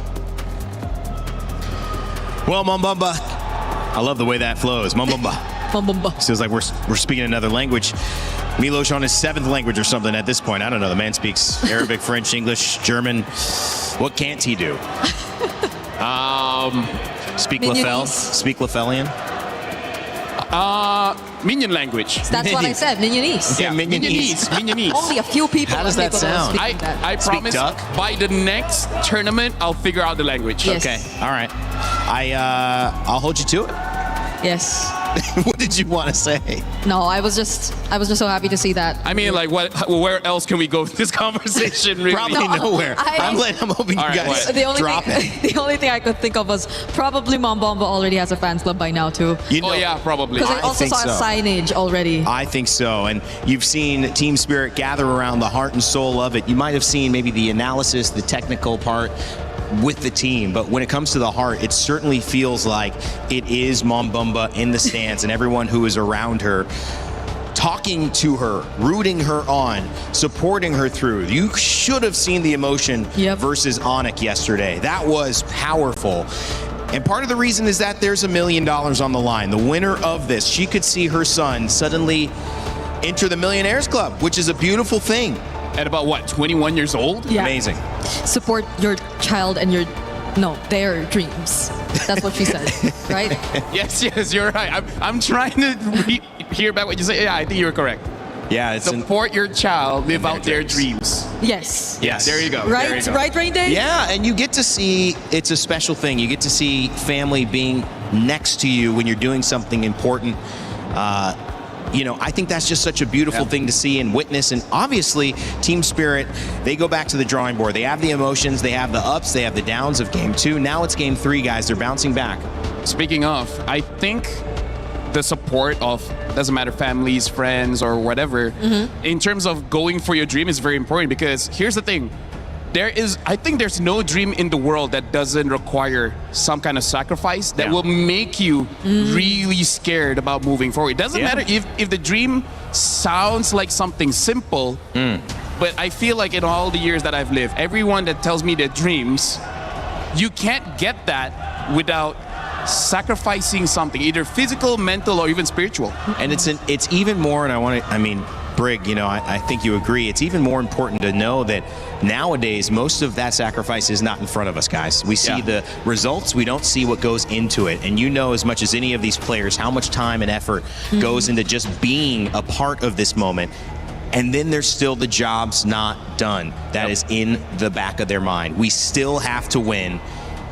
Well, Mom Bomba, I love the way that flows. Mom Bomba. Mom Bomba. Feels like we're speaking another language. Milos on his 7th language or something at this point. I don't know. The man speaks Arabic, French, English, German. What can't he do? Speak Lafel? Speak Lafelian? Minion language. That's what I said, Minionese. Yeah, Minionese. Only a few people. How does that sound? I promise by the next tournament, I'll figure out the language. Yes. Okay, all right. I'll hold you to it. Yes. What did you want to say? No, I was just so happy to see that. I mean, like, where else can we go with this conversation? Really? Probably nowhere. I'm hoping you guys drop it. The only thing I could think of was probably Mom Bomba already has a fans club by now too. Yeah, probably. Because I also saw a signage already. I think so, and you've seen Team Spirit gather around the heart and soul of it. You might have seen maybe the analysis, the technical part with the team, but when it comes to the heart, it certainly feels like it is Mom Bomba in the stands and everyone who is around her talking to her, rooting her on, supporting her through. You should have seen the emotion versus Onyx yesterday. That was powerful. And part of the reason is that there's $1 million on the line. The winner of this, she could see her son suddenly enter the Millionaires Club, which is a beautiful thing. At about what, 21 years old? Yeah. Amazing. Support your child and their dreams. That's what she said, right? Yes, you're right. I'm trying to hear back what you say. Yeah, I think you're correct. Yeah, it's support your child, live out their dreams. Yes. Yes. There you go. Right, there you go. right, Rain Day? Yeah, and you get to see, it's a special thing. You get to see family being next to you when you're doing something important. I think that's just such a beautiful thing to see and witness. And obviously, Team Spirit, they go back to the drawing board. They have the emotions, they have the ups, they have the downs of Game 2. Now it's Game 3, guys. They're bouncing back. Speaking of, I think the support of, doesn't matter, families, friends, or whatever, in terms of going for your dream is very important, because here's the thing. I think there's no dream in the world that doesn't require some kind of sacrifice that will make you really scared about moving forward. It doesn't matter if the dream sounds like something simple, but I feel like in all the years that I've lived, everyone that tells me their dreams, you can't get that without sacrificing something, either physical, mental, or even spiritual. And it's even more, and Brig, I think you agree, it's even more important to know that nowadays most of that sacrifice is not in front of us, guys. We see the results, we don't see what goes into it. And you know as much as any of these players how much time and effort goes into just being a part of this moment. And then there's still the job's not done. That is in the back of their mind. We still have to win.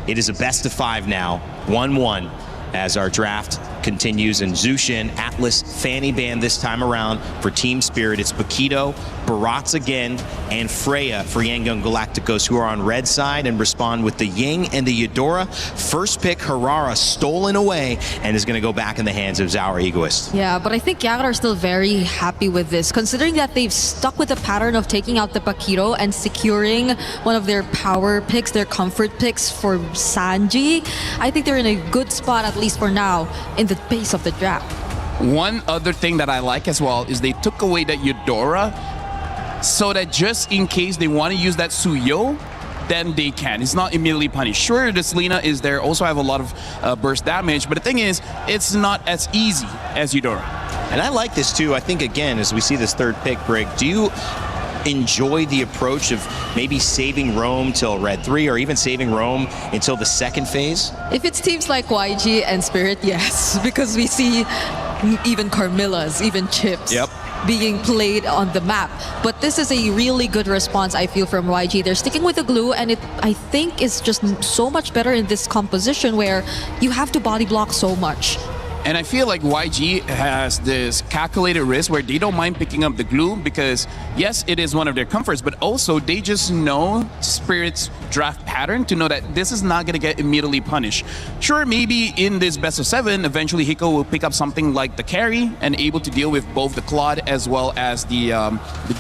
It is a best of 5 now, 1-1, as our draft continues. And Zushin, Atlas, Fanny Band this time around for Team Spirit. It's Paquito, Barats again, and Freya for Yangon Galacticos, who are on red side and respond with the Ying and the Eudora. First pick, Harara, stolen away, and is going to go back in the hands of Zauer Egoist. Yeah, but I think Yagar are still very happy with this, considering that they've stuck with the pattern of taking out the Paquito and securing one of their power picks, their comfort picks for Sanji. I think they're in a good spot, at least for now, in the base of the draft. One other thing that I like as well is they took away that Eudora, so that just in case they want to use that Suyo, then they can. It's not immediately punished. Sure, the Selena is there, also have a lot of burst damage, but the thing is, it's not as easy as Eudora. And I like this too. I think, again, as we see this third pick, Brig, do you enjoy the approach of maybe saving Rome till Red 3, or even saving Rome until the second phase? If it's teams like YG and Spirit, yes, because we see even Carmilla's, even Chips being played on the map. But this is a really good response, I feel, from YG. They're sticking with the glue, and it, I think, is just so much better in this composition where you have to body block so much. And I feel like YG has this calculated risk where they don't mind picking up the glue because, yes, it is one of their comforts, but also they just know Spirit's draft pattern to know that this is not going to get immediately punished. Sure, maybe in this best of 7, eventually Hiko will pick up something like the carry and able to deal with both the Claude as well as the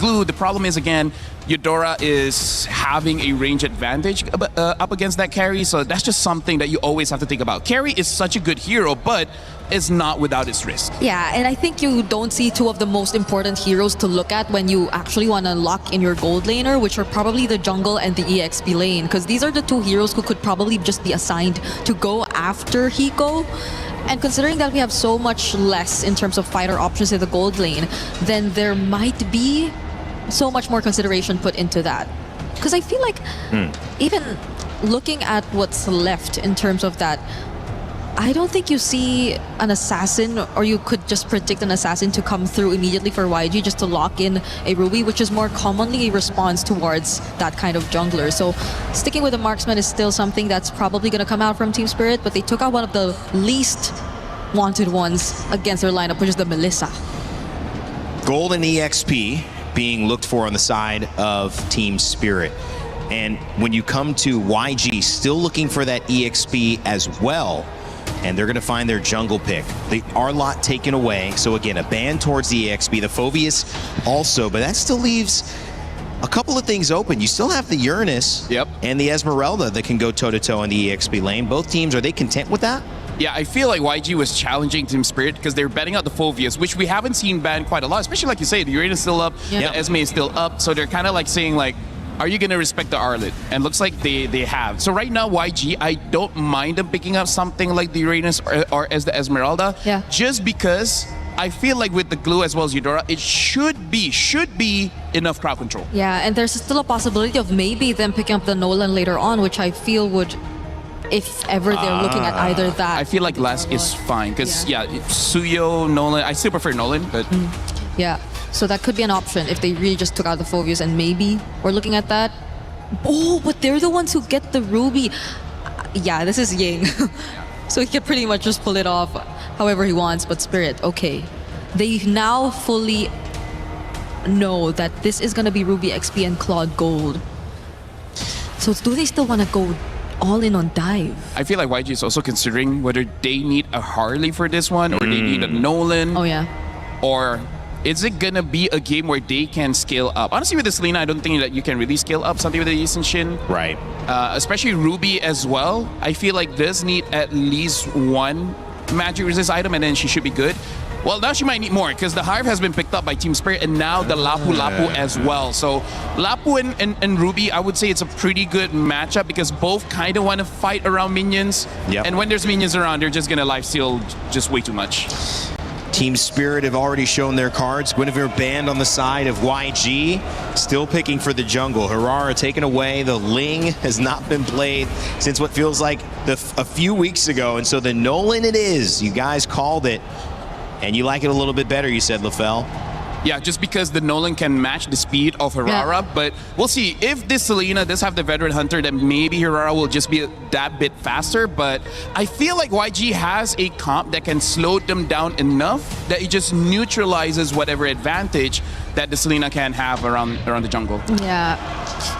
glue. The problem is, again, Eudora is having a range advantage up against that carry, so that's just something that you always have to think about. Carry is such a good hero, but it's not without its risk. Yeah, and I think you don't see two of the most important heroes to look at when you actually want to lock in your gold laner, which are probably the jungle and the EXP lane, because these are the two heroes who could probably just be assigned to go after Hiko. And considering that we have so much less in terms of fighter options in the gold lane, then there might be so much more consideration put into that. Because I feel like even looking at what's left in terms of that, I don't think you see an assassin, or you could just predict an assassin to come through immediately for YG just to lock in a Ruby, which is more commonly a response towards that kind of jungler. So sticking with the marksman is still something that's probably going to come out from Team Spirit, but they took out one of the least wanted ones against their lineup, which is the Melissa. Golden EXP being looked for on the side of Team Spirit. And when you come to YG, still looking for that EXP as well, and they're going to find their jungle pick. The Arlott taken away, so again, a ban towards the EXP. The Phobius also, but that still leaves a couple of things open. You still have the Uranus and the Esmeralda that can go toe-to-toe in the EXP lane. Both teams, are they content with that? Yeah, I feel like YG was challenging Team Spirit because they're betting out the Phovias, which we haven't seen ban quite a lot, especially like you say, the Uranus is still up, the Esme is still up, so they're kind of like saying like, are you going to respect the Arlet? And looks like they have. So right now, YG, I don't mind them picking up something like the Uranus or as the Esmeralda, just because I feel like with the glue as well as Eudora, it should be enough crowd control. Yeah, and there's still a possibility of maybe them picking up the Nolan later on, which I feel would, if ever they're looking at either that. I feel like last is fine because Suyo, Nolan, I still prefer Nolan, but yeah, so that could be an option if they really just took out the Phobias, and maybe we're looking at that. Oh, but they're the ones who get the Ruby. Yeah, this is Ying. So he can pretty much just pull it off however he wants, but Spirit, okay. They now fully know that this is gonna be Ruby XP and Claude Gold. So do they still wanna go all in on dive? I feel like YG is also considering whether they need a Harley for this one or they need a Nolan. Oh yeah. Or is it gonna be a game where they can scale up? Honestly, with the Selena, I don't think that you can really scale up something with the Yi Shin. Right. Especially Ruby as well. I feel like this need at least one magic resist item and then she should be good. Well, now she might need more because the Hive has been picked up by Team Spirit and now the Lapu Lapu as well. So Lapu and Ruby, I would say it's a pretty good matchup because both kind of want to fight around minions. And when there's minions around, they're just going to lifesteal just way too much. Team Spirit have already shown their cards. Guinevere banned on the side of YG, still picking for the jungle. Harara taken away. The Ling has not been played since what feels like a few weeks ago. And so the Nolan it is. You guys called it. And you like it a little bit better, you said, LaFell. Yeah, just because the Nolan can match the speed of Harara, but we'll see. If this Selena does have the Veteran Hunter, then maybe Harara will just be that bit faster, but I feel like YG has a comp that can slow them down enough that it just neutralizes whatever advantage that the Selena can have around the jungle. Yeah,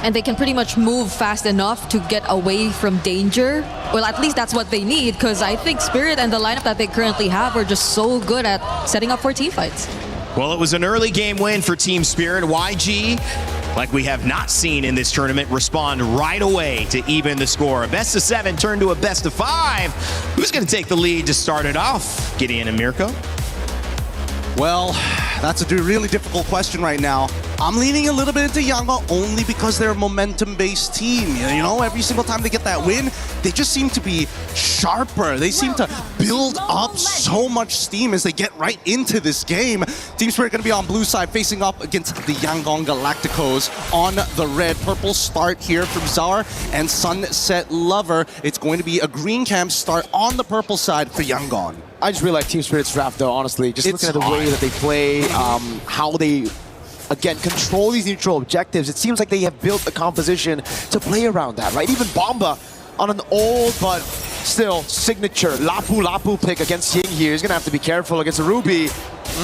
and they can pretty much move fast enough to get away from danger. Well, at least that's what they need, because I think Spirit and the lineup that they currently have are just so good at setting up for team fights. Well, it was an early game win for Team Spirit. YG, like we have not seen in this tournament, respond right away to even the score. A best of 7 turned to a best of 5. Who's going to take the lead to start it off? Gideon and Mirko? Well, that's a really difficult question right now. I'm leaning a little bit into Yanga only because they're a momentum-based team. You know, every single time they get that win, they just seem to be sharper. They seem to build up so much steam as they get right into this game. Team Spirit going to be on blue side, facing up against the Yangon Galacticos on the red. Purple start here from Czar and Sunset Lover. It's going to be a green cam start on the purple side for Yangon. I just really like Team Spirit's draft, though, honestly. Just looking at the way that they play, how they, again, control these neutral objectives. It seems like they have built a composition to play around that, right? Even Bomba on an old but still signature Lapu Lapu pick against Ying here. He's going to have to be careful against a Ruby.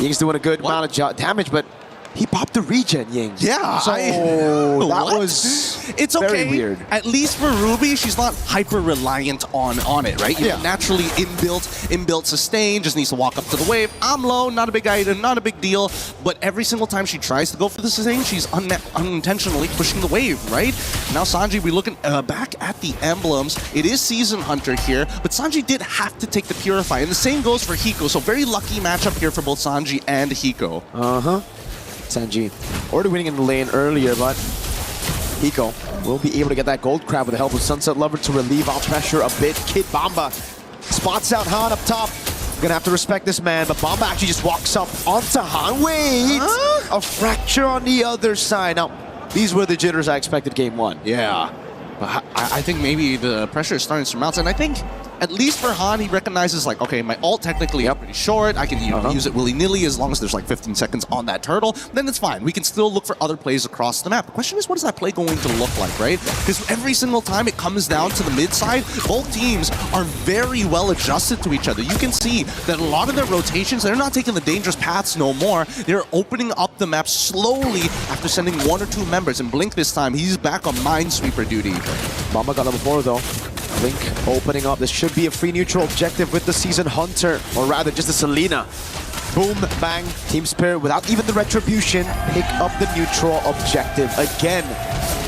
Ying's doing a good amount of damage, but he popped the regen, Ying. Yeah. So that was it's okay. Very weird. At least for Ruby, she's not hyper-reliant on it, right? You know, naturally inbuilt sustain, just needs to walk up to the wave. I'm low, not a big item, not a big deal. But every single time she tries to go for the sustain, she's unintentionally pushing the wave, right? Now Sanji, we're looking back at the emblems. It is Season Hunter here, but Sanji did have to take the Purify. And the same goes for Hiko, so very lucky matchup here for both Sanji and Hiko. Sanji already winning in the lane earlier, but Hiko will be able to get that gold crab with the help of Sunset Lover to relieve our pressure a bit. Kid Bomba spots out Han up top. Gonna have to respect this man, but Bomba actually just walks up onto Han. Wait! A fracture on the other side. Now, these were the jitters I expected game 1. Yeah. But I think maybe the pressure is starting to mount, and I think at least for Han, he recognizes like, okay, my ult technically is pretty short. I can use it willy-nilly as long as there's like 15 seconds on that turtle. Then it's fine. We can still look for other plays across the map. The question is, what is that play going to look like, right? Because every single time it comes down to the mid side, both teams are very well adjusted to each other. You can see that a lot of their rotations, they're not taking the dangerous paths no more. They're opening up the map slowly after sending 1 or 2 members. And Blink this time, he's back on Minesweeper duty. Bomba got level 4 though. Blink opening up. This should be a free neutral objective with the Season Hunter, or rather just the Selena. Boom, bang, Team Spirit without even the retribution, pick up the neutral objective again.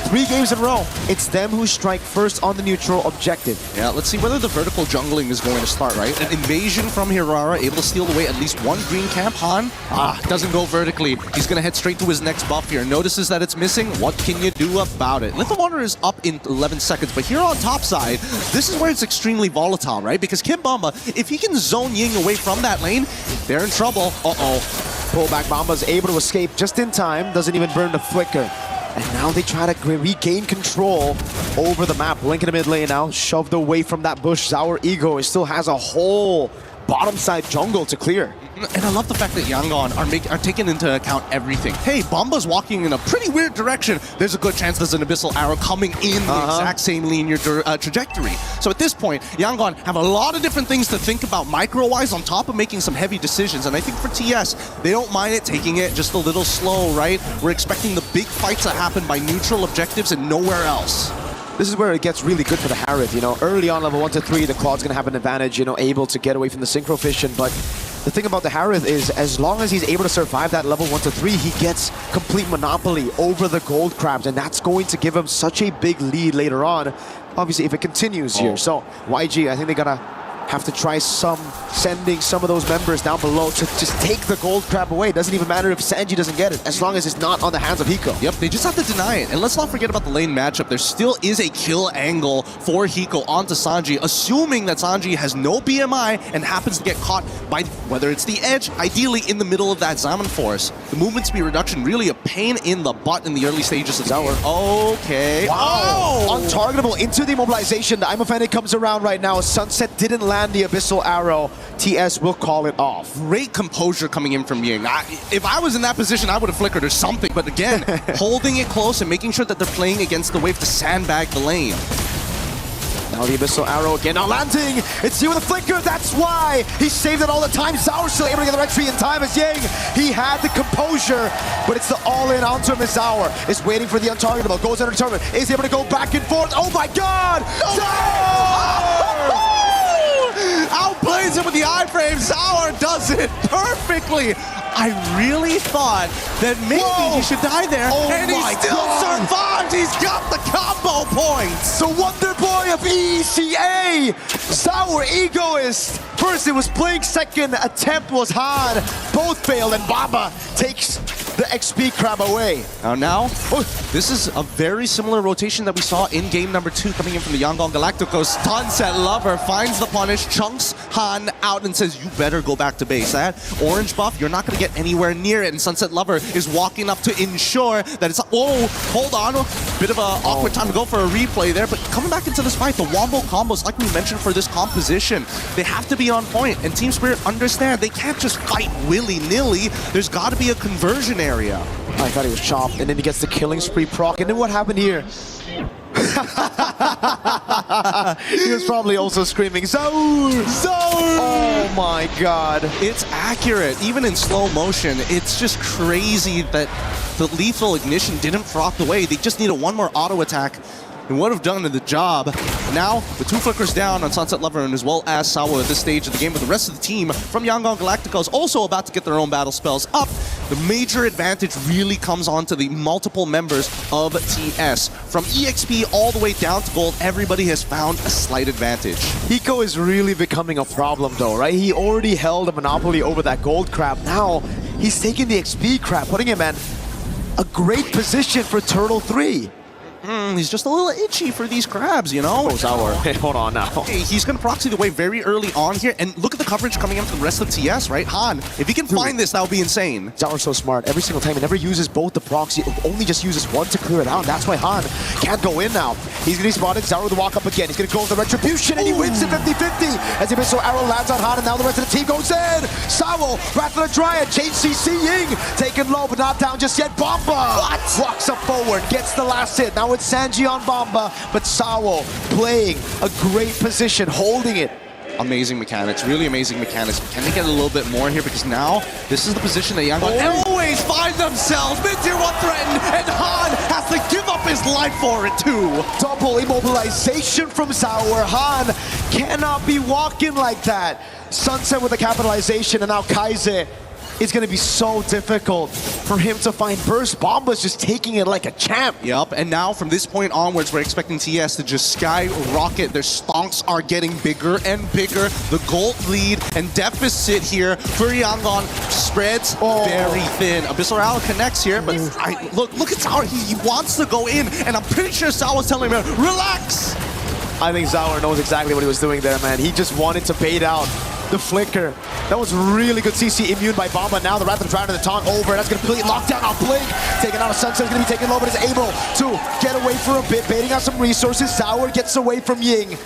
3 games in a row, it's them who strike first on the neutral objective. Yeah, let's see whether the vertical jungling is going to start, right? An invasion from Hirara, able to steal away at least one green camp. Han, doesn't go vertically. He's going to head straight to his next buff here. Notices that it's missing. What can you do about it? Little Wonder is up in 11 seconds, but here on top side, this is where it's extremely volatile, right? Because Kid Bomba, if he can zone Ying away from that lane, they're in trouble. Pullback Bomba's able to escape just in time, doesn't even burn the flicker. And now they try to regain control over the map. Link in the mid lane now, shoved away from that bush. Sour Ego still has a whole bottom side jungle to clear. And I love the fact that Yangon are taking into account everything. Hey, Bomba's walking in a pretty weird direction. There's a good chance there's an Abyssal Arrow coming in the exact same linear trajectory. So at this point, Yangon have a lot of different things to think about micro-wise on top of making some heavy decisions. And I think for TS, they don't mind it, taking it just a little slow, right? We're expecting the big fights to happen by neutral objectives and nowhere else. This is where it gets really good for the Harith, you know. Early on, level 1 to 3, the Claw's going to have an advantage, you know, able to get away from the Synchro Fission. But the thing about the Harith is, as long as he's able to survive that level 1 to 3, he gets complete monopoly over the gold crabs, and that's going to give him such a big lead later on, obviously, if it continues here. So, YG, I think they're going to have to try sending some of those members down below to just take the gold crab away. It doesn't even matter if Sanji doesn't get it, as long as it's not on the hands of Hiko. Yep, they just have to deny it. And let's not forget about the lane matchup. There still is a kill angle for Hiko onto Sanji, assuming that Sanji has no BMI and happens to get caught by, whether it's the edge, ideally in the middle of that Zaman Force. The movement speed reduction, really a pain in the butt in the early stages of the game. Okay. Wow! Untargetable into the immobilization. The Imofanic comes around right now. Sunset didn't land the Abyssal Arrow. TS will call it off. Great composure coming in from Ying. If I was in that position, I would have flickered or something. But again, holding it close and making sure that they're playing against the wave to sandbag the lane. Now the Abyssal Arrow again, now landing! It's you with a flicker, that's why! He saved it all the time, Zaur still able to get the entry in time as Ying. He had the composure, but it's the all-in onto him as Zaur is waiting for the untargetable, goes under tournament, is able to go back and forth, oh my god! Zaur! Outplays him with the iframe, Zaur does it perfectly! I really thought that maybe he should die there, and he still survived! He's got the combo points! The Wonder Boy of ECA! Sour Egoist! First it was Blink, second attempt was Han. Both failed, and Baba takes the XP crab away. Now, this is a very similar rotation that we saw in game number 2 coming in from the Yangon Galacticos. Sunset Lover finds the punish, chunks Han out and says, you better go back to base. That orange buff, you're not going to get anywhere near it. And Sunset Lover is walking up to ensure that it's... Oh, hold on. Bit of an awkward time to go for a replay there. But coming back into this fight, the wombo combos, like we mentioned for this composition, they have to be on point. And Team Spirit understand they can't just fight willy-nilly. There's got to be a conversion area. I thought he was chopped, and then he gets the killing spree proc. And then what happened here? He was probably also screaming, Zaur! Zaur! Oh my god. It's accurate, even in slow motion. It's just crazy that the lethal ignition didn't proc away. They just needed one more auto attack and would have done the job. Now, the 2 flickers down on Sunset Lover and as well as Sawa at this stage of the game, but the rest of the team from Yangon Galacticos also about to get their own battle spells up. The major advantage really comes on to the multiple members of TS. From EXP all the way down to gold, everybody has found a slight advantage. Hiko is really becoming a problem though, right? He already held a monopoly over that gold crab. Now, he's taking the XP crab, putting him in a great position for Turtle 3. He's just a little itchy for these crabs, you know? Oh, Zaur. Hey, hold on now. Hey, he's going to proxy the wave very early on here, and look at the coverage coming in from the rest of TS, right? Han, if he can find this, that would be insane. Zaur's so smart. Every single time, he never uses both the proxy, only just uses one to clear it out. That's why Han can't go in now. He's going to be spotted. Zaur with the walk up again. He's going to go with the Retribution, and he wins it 50-50. As the Abyssal Arrow lands on Han, and now the rest of the team goes in. Sawo, Wrath of the Dryad, JCC Ying, taken low, but not down just yet. Bomba walks up forward, gets the last hit. Now it's Sanji on Bomba, but Sawo playing a great position, holding it. Amazing mechanics, really amazing mechanics. Can they get a little bit more here? Because now, this is the position that Yangon always find themselves. Mid-tier 1 threatened, and Han has to give up his life for it too. Double immobilization from Zaur. Han cannot be walking like that. Sunset with the capitalization, and now Kaize it's going to be so difficult for him to find burst. Bomba's just taking it like a champ. Yup, and now from this point onwards, we're expecting TS to just skyrocket. Their stonks are getting bigger and bigger. The gold lead and deficit here for Yangon spreads very thin. Abyssal Rally connects here, but look at Sauer. He wants to go in, and I'm pretty sure Sauer's telling him, relax. I think Sauer knows exactly what he was doing there, man. He just wanted to bait out the flicker. That was really good CC immune by Bomba. Now the Wrath of the Dragon, the taunt over. That's going to completely lock down on Blink. Taking out a Sunset, is going to be taken low, but is able to get away for a bit, baiting out some resources. Sauer gets away from Ying.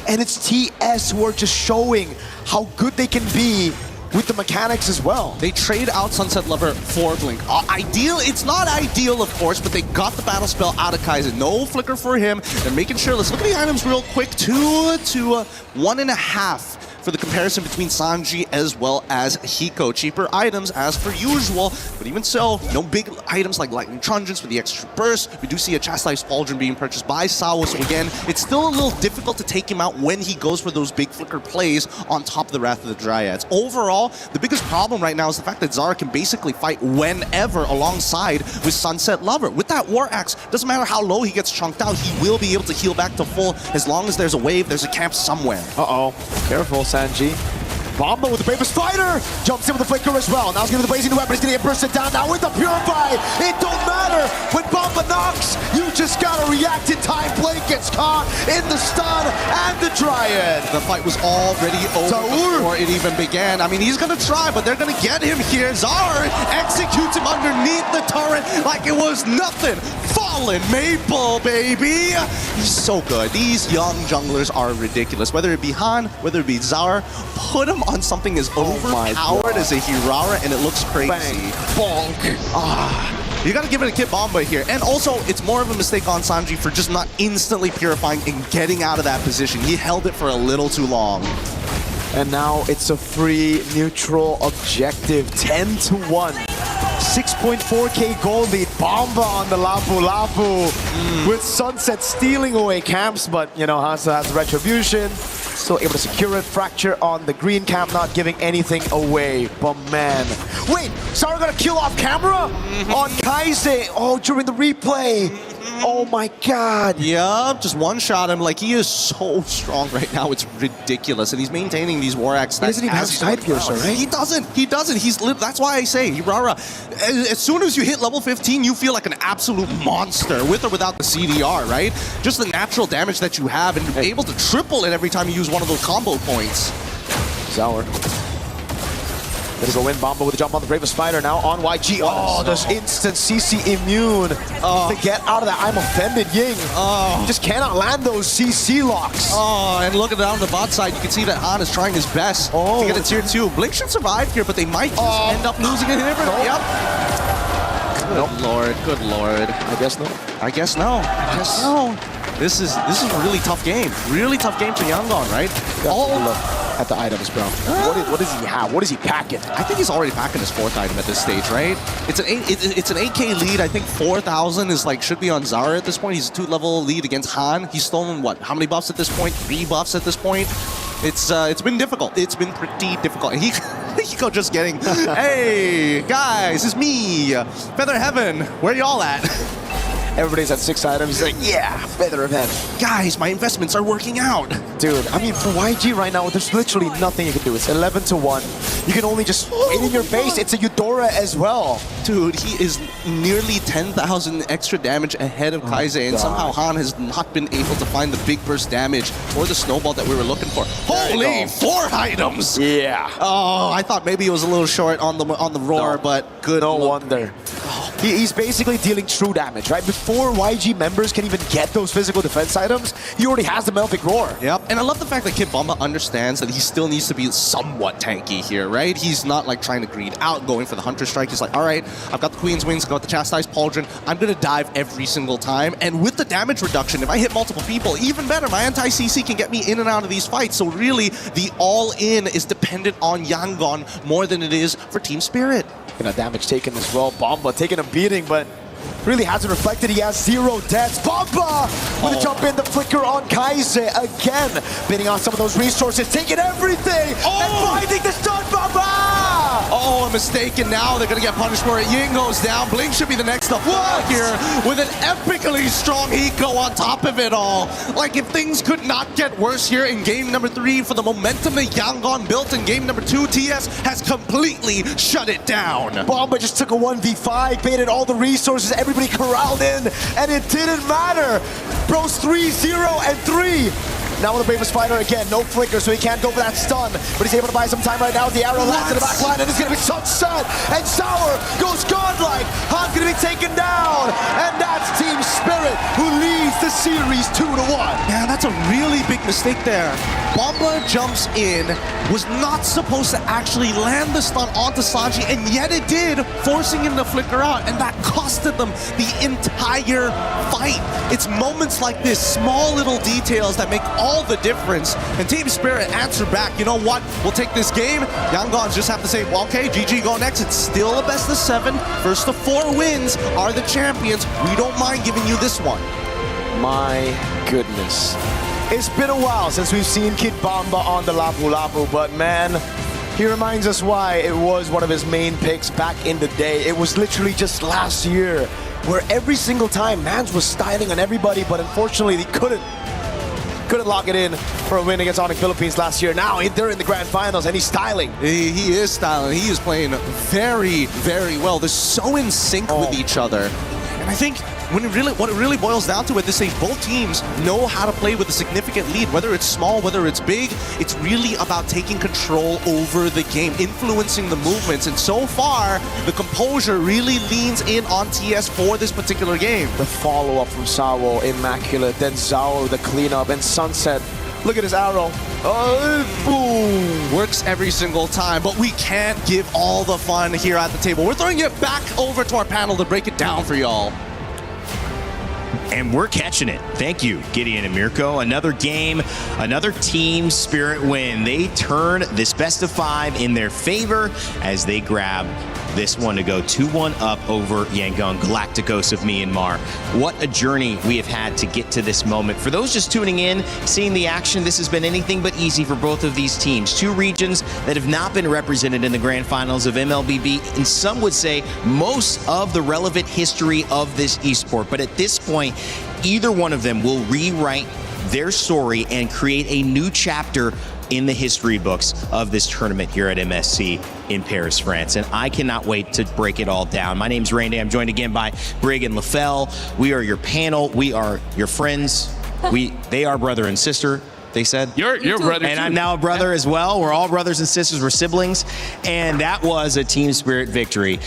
And it's TS who are just showing how good they can be with the mechanics as well. They trade out Sunset Lover for Blink. Ideal, it's not ideal, of course, but they got the battle spell out of Kaizen. No flicker for him. They're making sure. Let's look at the items real quick. 2 to 1.5 for the comparison between Sanji as well as Hiko. Cheaper items as per usual, but even so, no big items like Lightning Truncheons for the extra burst. We do see a Chastised Pauldron being purchased by Sao, so again, it's still a little difficult to take him out when he goes for those big flicker plays on top of the Wrath of the Dryads. Overall, the biggest problem right now is the fact that Zara can basically fight whenever alongside with Sunset Lover. With that War Axe, doesn't matter how low he gets chunked out, he will be able to heal back to full as long as there's a wave, there's a camp somewhere. Uh-oh. Careful, Sanji. Bomba with the Bravest Fighter jumps in with the flicker as well. Now he's going to the blazing weapon. He's going to get bursted down now with the Purify. It don't matter when Bomba knocks. You just got to react in time. Blake gets caught in the stun and the Dryad. The fight was already over before it even began. I mean, he's going to try, but they're going to get him here. Zara executes him underneath the turret like it was nothing. Fallen Maple, baby. He's so good. These young junglers are ridiculous. Whether it be Han, whether it be Zara, put him on something as overpowered as a Hirara, and it looks crazy. Bang. Bonk. You gotta give it a Kid Bomba here. And also, it's more of a mistake on Sanji for just not instantly purifying and getting out of that position. He held it for a little too long. And now it's a free neutral objective, 10-1. 6.4k gold lead. Bomba on the Lapu Lapu with Sunset stealing away camps, but you know, Hansa has Retribution. Still able to secure it. Fracture on the green camp, not giving anything away. But man, wait, Sara got a kill off camera on Kaize. Oh, during the replay. Oh my god. Yeah, just one-shot him. Like, he is so strong right now. It's ridiculous. And he's maintaining these War Axe stats. He doesn't even have Side Piercer, right? He doesn't. That's why I say, Hirara, as soon as you hit level 15, you feel like an absolute monster, with or without the CDR, right? Just the natural damage that you have, and you're able to triple it every time you use one of those combo points. Sauer. Gonna go in. Bomba with a jump on the Bravest Spider now on YG. Oh, there's instant CC immune to get out of that. I'm offended, Ying. Just cannot land those CC locks. Oh, and look at it on the bot side. You can see that Han is trying his best to get a tier 2. Blink should survive here, but they might just end up losing it here. Yep. Good lord, good lord. I guess no. I guess no. I guess no. This is a really tough game. Really tough game for Yangon, right? Look at the items, bro. What does he have? What is he packing? I think he's already packing his 4th item at this stage, right? It's an 8k lead. I think 4,000 is like should be on Zara at this point. He's a 2-level lead against Han. He's stolen what? How many buffs at this point? 3 buffs at this point. It's been difficult. It's been pretty difficult. And Hiko just getting, hey guys, it's me, Feather Heaven. Where y'all at? Everybody's at 6 items. He's like, yeah, Feather of Heaven. Guys, my investments are working out. Dude, I mean, for YG right now, there's literally nothing you can do. It's 11-1. You can only just wait in your base. It's a Eudora as well. Dude, he is nearly 10,000 extra damage ahead of Kaize, and somehow Han has not been able to find the big burst damage or the snowball that we were looking for. Holy, 4 items! Yeah. Oh, I thought maybe it was a little short on the roar, but good. No wonder. He's basically dealing true damage, right? Before YG members can even get those physical defense items, he already has the Melfic Roar. Yep, and I love the fact that Kid Bomba understands that he still needs to be somewhat tanky here, right? He's not like trying to greed out, going for the Hunter Strike. He's like, all right, I've got the Queen's Wings, I've got the Chastised Pauldron, I'm gonna dive every single time, and with the damage reduction, if I hit multiple people, even better, my anti-CC can get me in and out of these fights. So really, the all-in is dependent on Yangon more than it is for Team Spirit. And a damage taken as well. Bomba taking a beating, but really hasn't reflected. He has 0 deaths. Bomba with a jump in, the flicker on Kaize again. Bidding on some of those resources, taking everything and finding the stun. Bomba! Oh, a mistake, and now they're going to get punished for it. Ying goes down. Blink should be the next to fall here with an epically strong Hiko on top of it all. Like, if things could not get worse here in game number 3 for the momentum that Yangon built in game number 2, TS has completely shut it down. Bomba just took a 1v5, baited all the resources, everybody corralled in, and it didn't matter. Bros 3-0 and 3. Now with the Bravest Fighter again, no flicker, so he can't go for that stun. But he's able to buy some time right now. The arrow lands in the back line, and it's going to be Sunset. And Sour goes godlike. Han's going to be taken down. And that's Team Spirit, who leads the series 2-1. Yeah, that's a really big mistake there. Bomba jumps in, was not supposed to actually land the stun onto Sanji, and yet it did, forcing him to flicker out, and that costed them the entire fight. It's moments like this, small little details that make all the difference. And Team Spirit answered back, you know what, we'll take this game. Yangon's just have to say, well, okay, GG, go next. It's still a best of 7. First of 4 wins are the champions. We don't mind giving you this one. My goodness. It's been a while since we've seen Kid Bomba on the Lapu Lapu, but man, he reminds us why it was one of his main picks back in the day. It was literally just last year where every single time Mans was styling on everybody, but unfortunately they couldn't lock it in for a win against Onyx Philippines last year. Now they're in the grand finals and he's styling. He is styling. He is playing very, very well. They're so in sync with each other. And I think what it really boils down to at this stage, both teams know how to play with a significant lead, whether it's small, whether it's big. It's really about taking control over the game, influencing the movements. And so far, the composure really leans in on TS for this particular game. The follow-up from Sawo, immaculate, then Zao, the cleanup, and Sunset. Look at his arrow. Boom! Works every single time, but we can't give all the fun here at the table. We're throwing it back over to our panel to break it down for y'all. And we're catching it. Thank you, Gideon and Mirko. Another game, another Team Spirit win. They turn this best of 5 in their favor as they grab this one to go 2-1 up over Yangon Galacticos of Myanmar. What a journey we have had to get to this moment. For those just tuning in, seeing the action, this has been anything but easy for both of these teams. 2 regions that have not been represented in the grand finals of MLBB, and some would say most of the relevant history of this esport. But at this point, either one of them will rewrite their story and create a new chapter in the history books of this tournament here at MSC in Paris, France. And I cannot wait to break it all down. My name's Randy. I'm joined again by Brig and LaFell. We are your panel. We are your friends. They are brother and sister, they said. You're brother and too. I'm now a brother as well. We're all brothers and sisters. We're siblings. And that was a Team Spirit victory.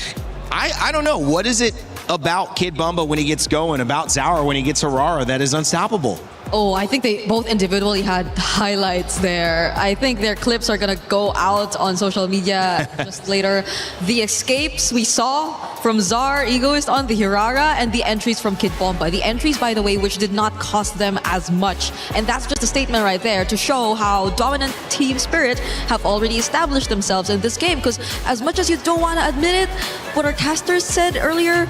I don't know. What is it about Kid Bomba when he gets going, about Zaur when he gets Harara, that is unstoppable? Oh, I think they both individually had highlights there. I think their clips are going to go out on social media just later. The escapes we saw from Zar, Egoist on the Hirara, and the entries from Kid Bomba. The entries, by the way, which did not cost them as much. And that's just a statement right there to show how dominant Team Spirit have already established themselves in this game. Because as much as you don't want to admit it, what our casters said earlier,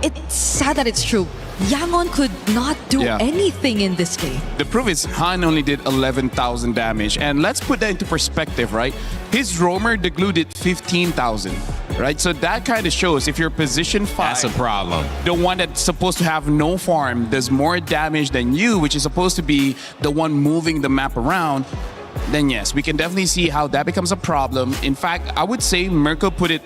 it's sad that it's true. Yangon could not do anything in this game. The proof is Han only did 11,000 damage. And let's put that into perspective, right? His roamer, the glue, did 15,000, right? So that kind of shows if you're position 5. That's a problem. The one that's supposed to have no farm does more damage than you, which is supposed to be the one moving the map around. Then yes, we can definitely see how that becomes a problem. In fact, I would say Mirko put it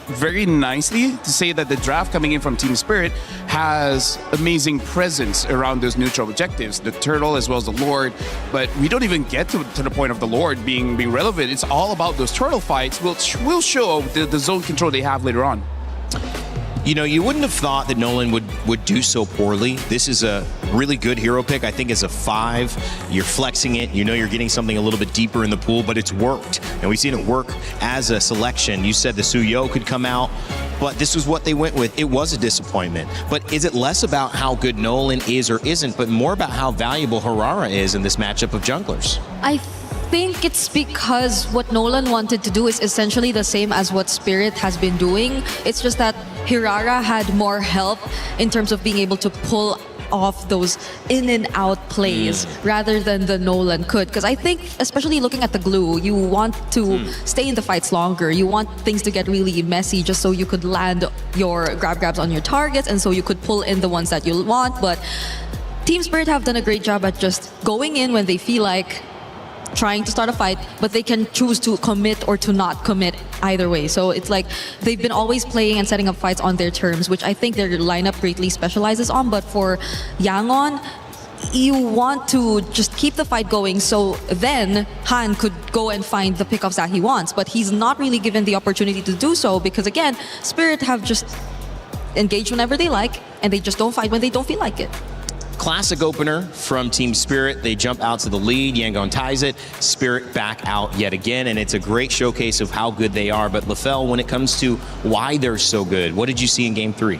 very nicely to say that the draft coming in from Team Spirit has amazing presence around those neutral objectives, the turtle as well as the Lord. But we don't even get to the point of the Lord being relevant. It's all about those turtle fights, which will show the zone control they have later on. You know, you wouldn't have thought that Nolan would do so poorly. This is a really good hero pick. I think as a 5, you're flexing it. You know you're getting something a little bit deeper in the pool, but it's worked. And we've seen it work as a selection. You said the Suyo could come out, but this was what they went with. It was a disappointment. But is it less about how good Nolan is or isn't, but more about how valuable Harara is in this matchup of junglers? I think it's because what Nolan wanted to do is essentially the same as what Spirit has been doing. It's just that Hirara had more help in terms of being able to pull off those in and out plays rather than the Nolan could. Because I think, especially looking at the glue, you want to stay in the fights longer. You want things to get really messy just so you could land your grabs on your targets and so you could pull in the ones that you want. But Team Spirit have done a great job at just going in when they feel like trying to start a fight, but they can choose to commit or to not commit either way. So it's like they've been always playing and setting up fights on their terms, which I think their lineup greatly specializes on. But for Yangon, you want to just keep the fight going so then Han could go and find the pickups that he wants. But he's not really given the opportunity to do so because, again, Spirit have just engaged whenever they like and they just don't fight when they don't feel like it. Classic opener from Team Spirit. They jump out to the lead. Yangon ties it. Spirit back out yet again, and it's a great showcase of how good they are. But LaFell, when it comes to why they're so good, what did you see in Game 3?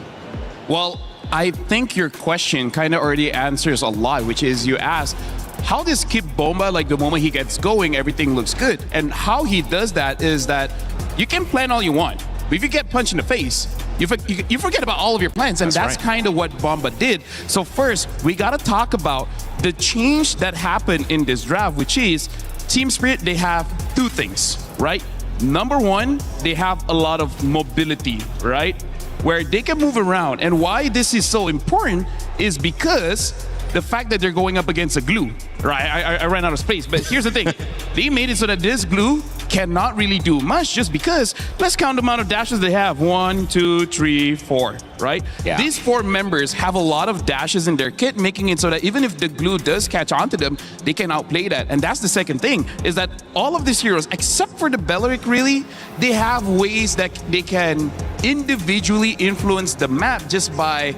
Well, I think your question kind of already answers a lot, which is you asked, how does Kip Bomba, like the moment he gets going, everything looks good? And how he does that is that you can plan all you want, but if you get punched in the face, you forget about all of your plans, and that's kind of what Bomba did. So first, we got to talk about the change that happened in this draft, which is Team Spirit, they have two things, right? Number one, they have a lot of mobility, right? Where they can move around. And why this is so important is because the fact that they're going up against a glue, right? I ran out of space, but here's the thing. They made it so that this glue cannot really do much just because, let's count the amount of dashes they have. 1, 2, 3, 4, right? Yeah. These 4 members have a lot of dashes in their kit, making it so that even if the glue does catch onto them, they can outplay that. And that's the second thing, is that all of these heroes, except for the Belleric really, they have ways that they can individually influence the map just by,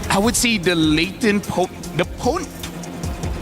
I would say, the latent, the potent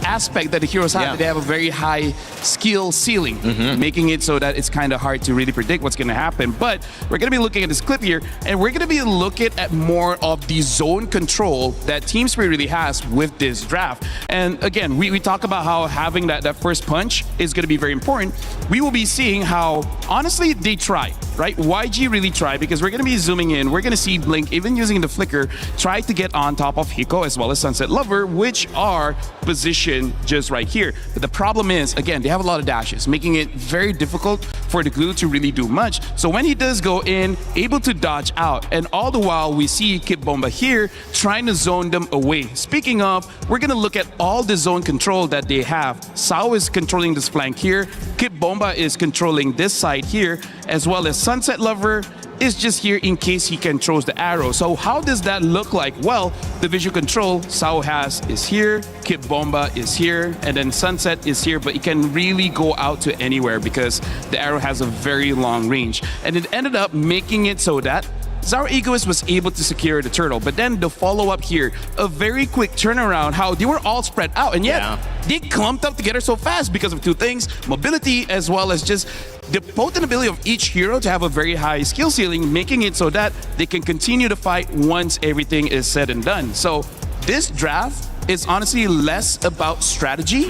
aspect that the heroes have. They have a very high skill ceiling, making it so that it's kind of hard to really predict what's going to happen. But we're going to be looking at this clip here, and we're going to be looking at more of the zone control that Team Spirit really has with this draft. And again, we talk about how having that first punch is going to be very important. We will be seeing how, honestly, they try, right? YG really tried, because we're going to be zooming in. We're going to see Blink, even using the flicker, try to get on top of Hiko as well as Sunset Lover, which are positioned just right here. But the problem is, again, they have a lot of dashes, making it very difficult for the glue to really do much. So when he does go in, able to dodge out, and all the while we see Kip Bomba here trying to zone them away. Speaking of, we're going to look at all the zone control that they have. Sao is controlling this flank here. Kip Bomba is controlling this side here, as well as Sunset Lover is just here in case he controls the arrow. So how does that look like? Well, the visual control Sao has is here, Kip Bomba is here, and then Sunset is here, but it can really go out to anywhere because the arrow has a very long range. And it ended up making it so that Zara Egoist was able to secure the turtle, but then the follow-up here, a very quick turnaround, how they were all spread out, and yet they clumped up together so fast because of two things, mobility as well as just the potent ability of each hero to have a very high skill ceiling, making it so that they can continue to fight once everything is said and done. So this draft is honestly less about strategy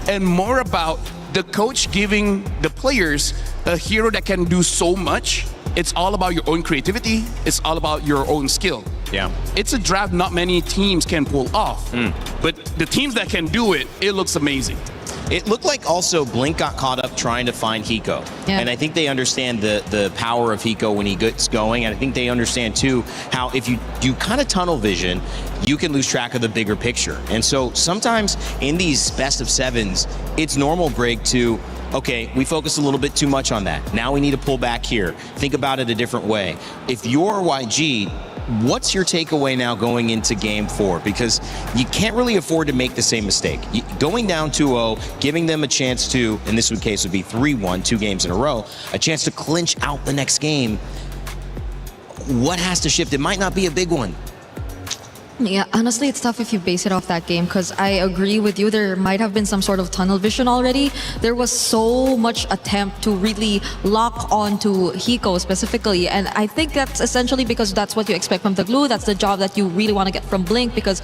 and more about the coach giving the players a hero that can do so much. It's all about your own creativity. It's all about your own skill. Yeah. It's a draft not many teams can pull off. But the teams that can do it, it looks amazing. It looked like also Blink got caught up trying to find Hiko. Yeah. And I think they understand the power of Hiko when he gets going. And I think they understand, too, how if you do kind of tunnel vision, you can lose track of the bigger picture. And so sometimes in these best of sevens, it's normal, Brig, to, okay, we focus a little bit too much on that. Now we need to pull back here. Think about it a different way. If you're YG, what's your takeaway now going into Game 4? Because you can't really afford to make the same mistake. Going down 2-0, giving them a chance to, in this case would be 3-1, 2 games in a row, a chance to clinch out the next game. What has to shift? It might not be a big one. Yeah, honestly, it's tough if you base it off that game because I agree with you. There might have been some sort of tunnel vision already. There was so much attempt to really lock onto Hiko specifically, and I think that's essentially because that's what you expect from the glue. That's the job that you really want to get from Blink, because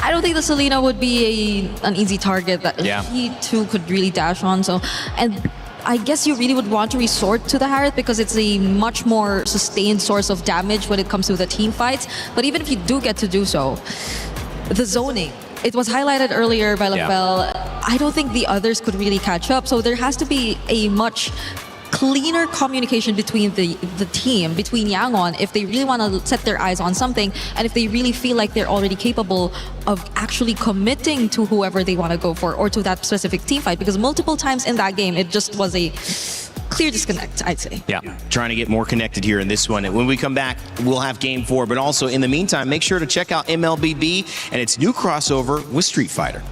I don't think the Selena would be an easy target that he too could really dash on. So, and I guess you really would want to resort to the Harith because it's a much more sustained source of damage when it comes to the team fights. But even if you do get to do so, the zoning. It was highlighted earlier by LaFell. I don't think the others could really catch up. So there has to be a much cleaner communication between the team, between Yangon, if they really want to set their eyes on something, and if they really feel like they're already capable of actually committing to whoever they want to go for or to that specific team fight. Because multiple times in that game, it just was a clear disconnect, I'd say. Yeah, trying to get more connected here in this one. And when we come back, we'll have Game 4. But also, in the meantime, make sure to check out MLBB and its new crossover with Street Fighter.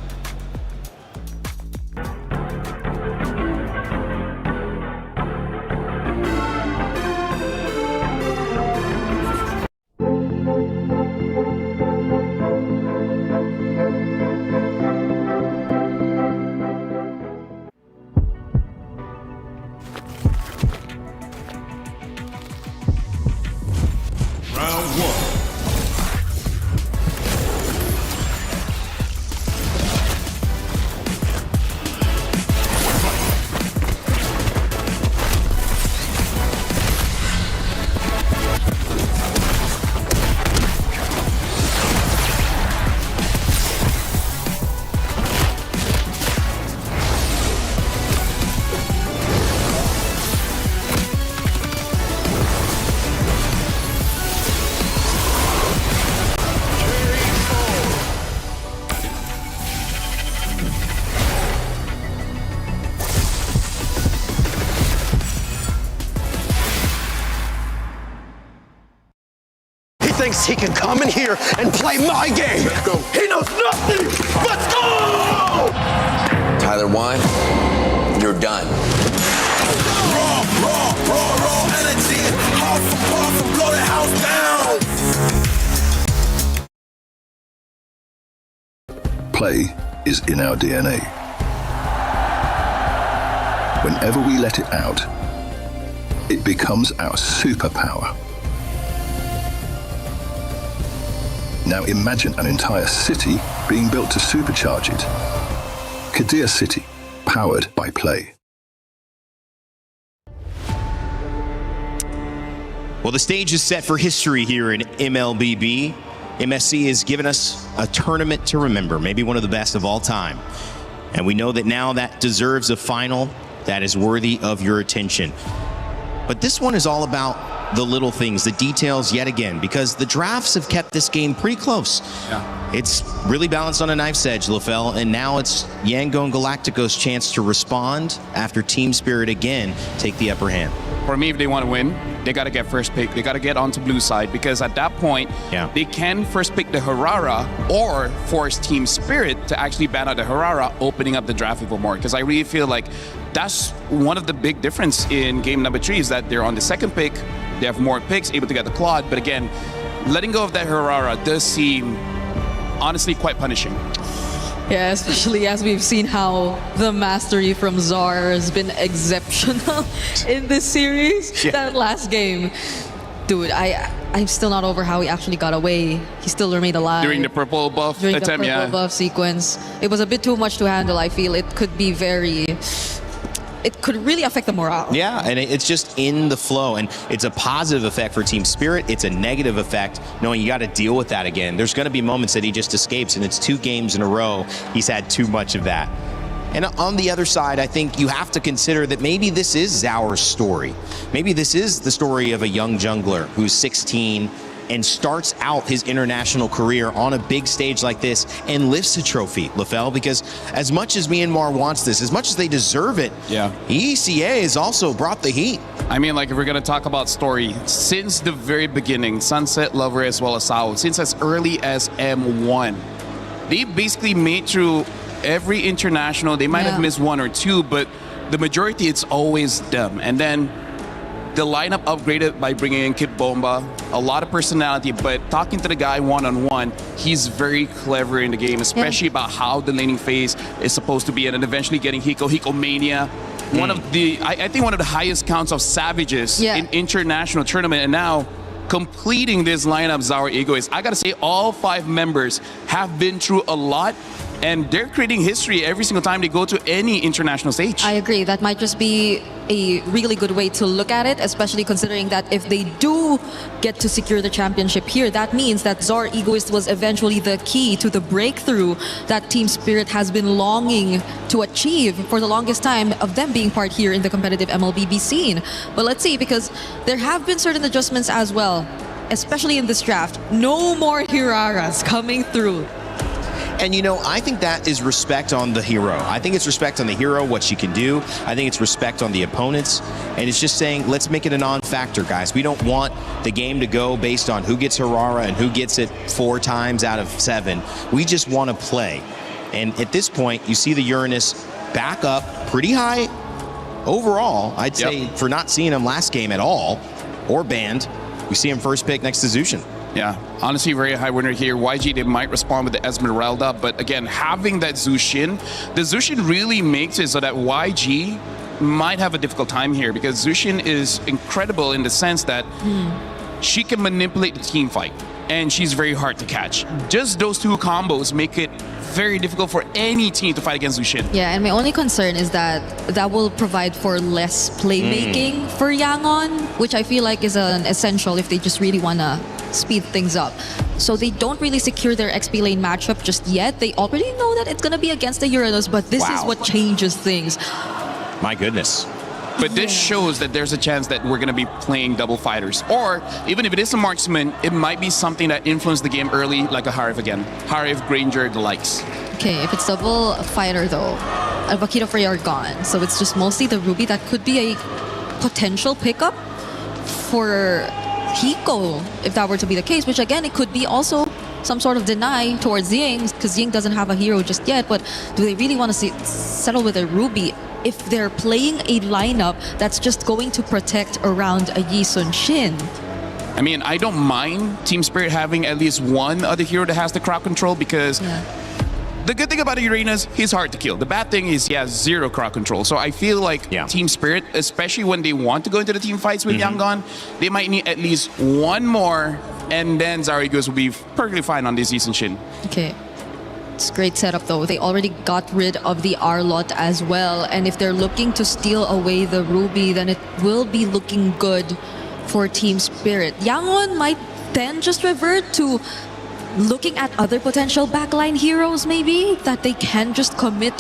Thinks he can come in here and play my game. Go. He knows nothing. Let's go! Tyler 1, you're done. Raw energy. Half from blow the house down. Play is in our DNA. Whenever we let it out, it becomes our superpower. Now imagine an entire city being built to supercharge it. Kadir City, powered by Play. Well, the stage is set for history here in MLBB. MSC has given us a tournament to remember, maybe one of the best of all time. And we know that now that deserves a final that is worthy of your attention. But this one is all about the little things, the details yet again, because the drafts have kept this game pretty close. Yeah. It's really balanced on a knife's edge, LaFell, and now it's Yangon Galactico's chance to respond after Team Spirit again take the upper hand. For me, if they want to win, they got to get first pick. They got to get onto blue side, because at that point, they can first pick the Harara or force Team Spirit to actually ban out the Harara, opening up the draft even more. Because I really feel like that's one of the big difference in game number 3 is that they're on the second pick. They have more picks, able to get the Claude. But again, letting go of that Harara does seem honestly quite punishing. Yeah, especially as we've seen how the mastery from Czar has been exceptional in this series. That last game, dude, I'm still not over how he actually got away. He still remained alive. During the purple buff attempt, the purple buff sequence. It was a bit too much to handle, I feel. It could be it could really affect the morale. Yeah, and it's just in the flow, and it's a positive effect for Team Spirit. It's a negative effect knowing you got to deal with that again. There's going to be moments that he just escapes, and it's 2 games in a row he's had too much of that. And on the other side, I think you have to consider that maybe this is Zaur's story. Maybe this is the story of a young jungler who's 16 and starts out his international career on a big stage like this and lifts a trophy, LaFell, because as much as Myanmar wants this, as much as they deserve it, ECA has also brought the heat. I mean, like, if we're going to talk about story, since the very beginning, Sunset, Lover, as well as Sao, since as early as M1, they basically made through every international. They might have missed 1 or 2, but the majority, it's always them. And then the lineup upgraded by bringing in Kid Bomba, a lot of personality, but talking to the guy one-on-one, he's very clever in the game, especially about how the laning phase is supposed to be, and then eventually getting Hiko Mania. One of the, I think one of the highest counts of Savages in international tournament, and now completing this lineup, Zaur Egoist. I gotta say, all 5 members have been through a lot, And they're creating history every single time they go to any international stage. I agree. That might just be a really good way to look at it, especially considering that if they do get to secure the championship here, that means that Zar Egoist was eventually the key to the breakthrough that Team Spirit has been longing to achieve for the longest time of them being part here in the competitive MLBB scene. But let's see, because there have been certain adjustments as well, especially in this draft. No more Hiraras coming through. And I think that is respect on the hero. I think it's respect on the hero, what she can do. I think it's respect on the opponents. And it's just saying, let's make it a non-factor, guys. We don't want the game to go based on who gets Hirara and who gets it 4 times out of 7. We just want to play. And at this point, you see the Uranus back up pretty high overall. I'd say for not seeing him last game at all, or banned, we see him first pick next to Zushin. Yeah, honestly, very high winner here. YG, they might respond with the Esmeralda, but again, having that Zushin, the Zushin really makes it so that YG might have a difficult time here, because Zushin is incredible in the sense that she can manipulate the team fight, and she's very hard to catch. Just those 2 combos make it very difficult for any team to fight against Zushin. Yeah, and my only concern is that that will provide for less playmaking for Yangon, which I feel like is an essential if they just really want to speed things up. So they don't really secure their XP lane matchup just yet. They already know that it's going to be against the Uranus, but this is what changes things. My goodness. But this shows that there's a chance that we're going to be playing double fighters. Or even if it is a marksman, it might be something that influenced the game early, like a Harif again. Harif, Granger, the likes. Okay, if it's double fighter though, Alvaquito Frey are gone. So it's just mostly the Ruby that could be a potential pickup for Hiko, if that were to be the case, which again, it could be also some sort of deny towards Ying, because Ying doesn't have a hero just yet, but do they really want to settle with a Ruby if they're playing a lineup that's just going to protect around a Yi Sun Shin? I mean, I don't mind Team Spirit having at least one other hero that has the crowd control, because the good thing about Uranus, he's hard to kill. The bad thing is he has 0 crowd control. So I feel like Team Spirit, especially when they want to go into the team fights with Yangon, they might need at least one more, and then Zarigos will be perfectly fine on this Yi Sun Shin. Okay. It's a great setup though. They already got rid of the R-Lot as well. And if they're looking to steal away the Ruby, then it will be looking good for Team Spirit. Yangon might then just revert to looking at other potential backline heroes maybe, that they can just commit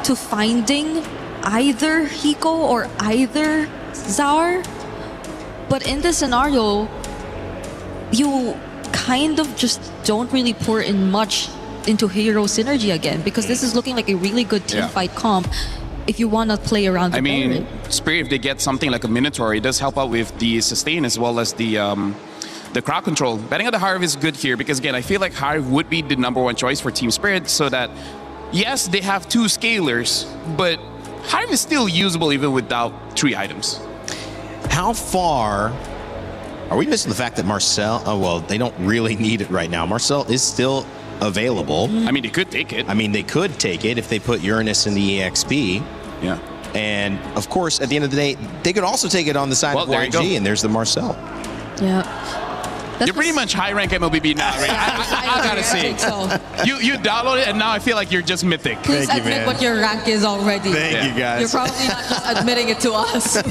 to finding either Hiko or either Zar. But in this scenario, you kind of just don't really pour in much into hero synergy again, because this is looking like a really good team fight comp if you want to play around the barrier. Spirit, if they get something like a Minotaur, it does help out with the sustain as well as the crowd control. Betting on the Harv is good here, because again, I feel like Harv would be the #1 choice for Team Spirit, so that yes, they have 2 scalers, but Harv is still usable even without 3 items. How far are we missing the fact that Marcel, well, they don't really need it right now. Marcel is still available. I mean, they could take it. I mean, they could take it if they put Uranus in the EXP. Yeah. And of course, at the end of the day, they could also take it on the side of YG, and there's the Marcel. Yeah. You're pretty much high rank MLBB now, right? I gotta see. I think so. You download it, and now I feel like you're just mythic. Please admit what your rank is already. Thank you, guys. You're probably not just admitting it to us.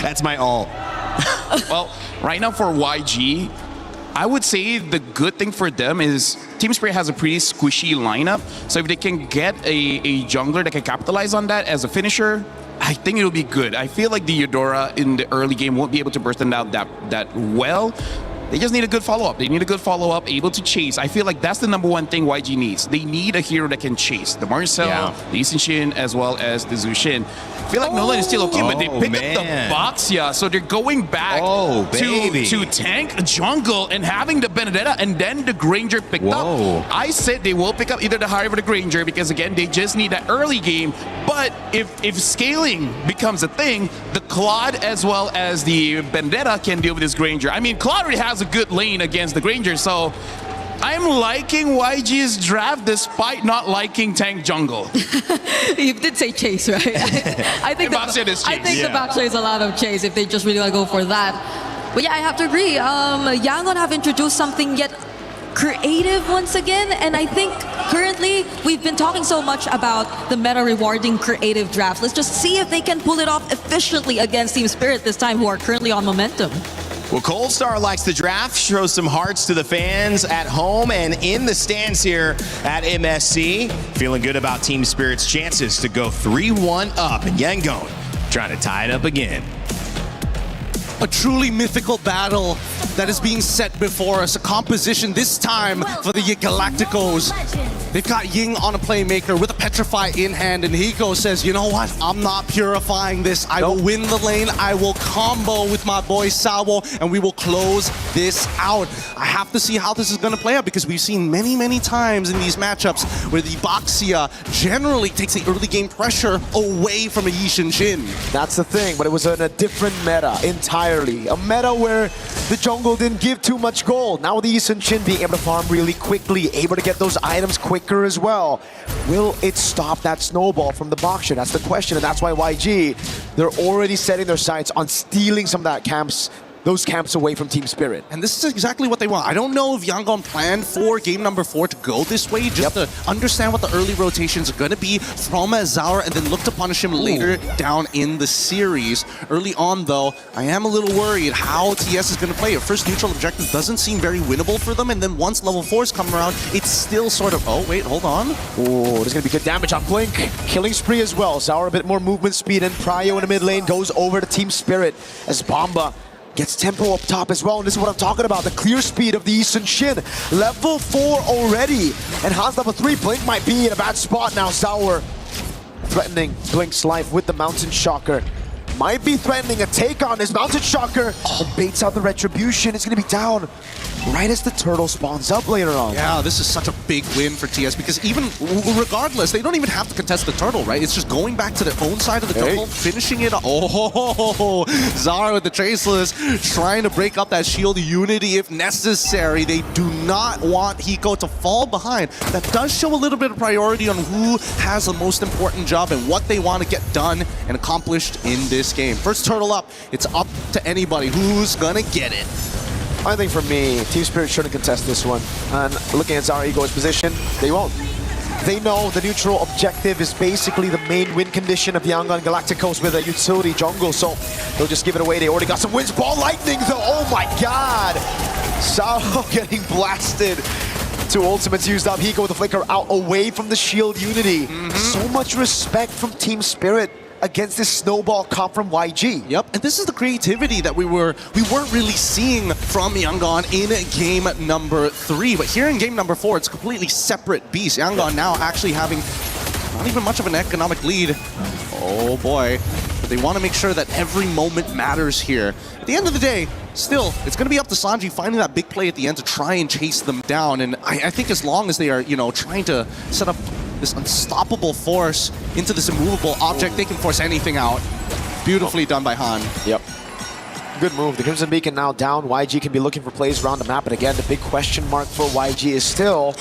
That's my all. Well, right now for YG, I would say the good thing for them is Team Spirit has a pretty squishy lineup. So if they can get a jungler that can capitalize on that as a finisher, I think it'll be good. I feel like the Eudora in the early game won't be able to burst them out that well. They just need a good follow-up. They need a good follow-up, able to chase. I feel like that's the #1 thing YG needs. They need a hero that can chase. The Marcel, the Yi Sun Shin, as well as the Zushin. I feel like Nolan is still okay, but they picked up the Boxia, so they're going back to tank jungle and having the Benedetta, and then the Granger picked up. I said they will pick up either the Harv or the Granger, because again, they just need that early game. But if scaling becomes a thing, the Claude as well as the Benedetta can deal with this Granger. I mean, Claude already has a good lane against the Granger, so I'm liking YG's draft despite not liking tank jungle. You did say chase, right? I think the Bachelor is a lot of chase if they just really want to go for that. But yeah, I have to agree. Yangon have introduced something yet creative once again. And I think currently we've been talking so much about the meta rewarding creative drafts. Let's just see if they can pull it off efficiently against Team Spirit this time, who are currently on momentum. Well, Cold Star likes the draft, shows some hearts to the fans at home and in the stands here at MSC. Feeling good about Team Spirit's chances to go 3-1 up, and Yangon trying to tie it up again. A truly mythical battle that is being set before us. A composition this time for the Galacticos. They've got Ying on a playmaker with a Petrify in hand, and Hiko says, you know what? I'm not purifying this. I will win the lane. I will combo with my boy Sawo, and we will close this out. I have to see how this is going to play out, because we've seen many, many times in these matchups where the Baxia generally takes the early game pressure away from a Yi Shin. That's the thing, but it was in a different meta entirely. A meta where the jungle didn't give too much gold. Now the Yi Shin being able to farm really quickly, able to get those items quicker as well. Will it stop that snowball from the Baxia? That's the question, and that's why YG, they're already setting their sights on stealing some of that those camps away from Team Spirit. And this is exactly what they want. I don't know if Yangon planned for game number 4 to go this way, just to understand what the early rotations are going to be from Zaur, and then look to punish him later down in the series. Early on, though, I am a little worried how TS is going to play. At first, neutral objective doesn't seem very winnable for them, and then once level 4s come around, it's still sort of, oh, wait, hold on. Oh, there's going to be good damage on Blink. Killing spree as well. Zaur a bit more movement speed, and Pryo in the mid lane goes over to Team Spirit as Bomba gets tempo up top as well, and this is what I'm talking about. The clear speed of the Yi Shin. Level 4 already, and Hans level 3. Blink might be in a bad spot now. Zaur threatening Blink's life with the Mountain Shocker. Might be threatening a take on his Mountain Shocker, and baits out the Retribution. It's going to be down right as the turtle spawns up later on. Yeah, this is such a big win for TS, because even regardless, they don't even have to contest the turtle, right? It's just going back to their own side of the jungle, finishing it off. Oh, Zaur with the Traceless, trying to break up that shield unity if necessary. They do not want Hiko to fall behind. That does show a little bit of priority on who has the most important job and what they want to get done and accomplished in this game. First turtle up, it's up to anybody who's gonna get it. I think for me, Team Spirit shouldn't contest this one. And looking at Zaur Ego's position, they won't. They know the neutral objective is basically the main win condition of Yangon Galacticos with a utility jungle, so they'll just give it away. They already got some wins. Ball lightning though, oh my god! Sawo getting blasted. 2 ultimates used up. Hiko with the flicker out away from the shield unity. So much respect from Team Spirit against this snowball comp from YG. Yep, and this is the creativity that we weren't really seeing from Yangon in game number 3. But here in game number 4, it's a completely separate beast. Yangon now actually having not even much of an economic lead. Oh boy. But they want to make sure that every moment matters here. At the end of the day, still, it's going to be up to Sanji finding that big play at the end to try and chase them down. And I think as long as they are, trying to set up this unstoppable force into this immovable object, they can force anything out. Beautifully done by Han. Yep. Good move. The Crimson Beacon now down. YG can be looking for plays around the map. And again, the big question mark for YG is still,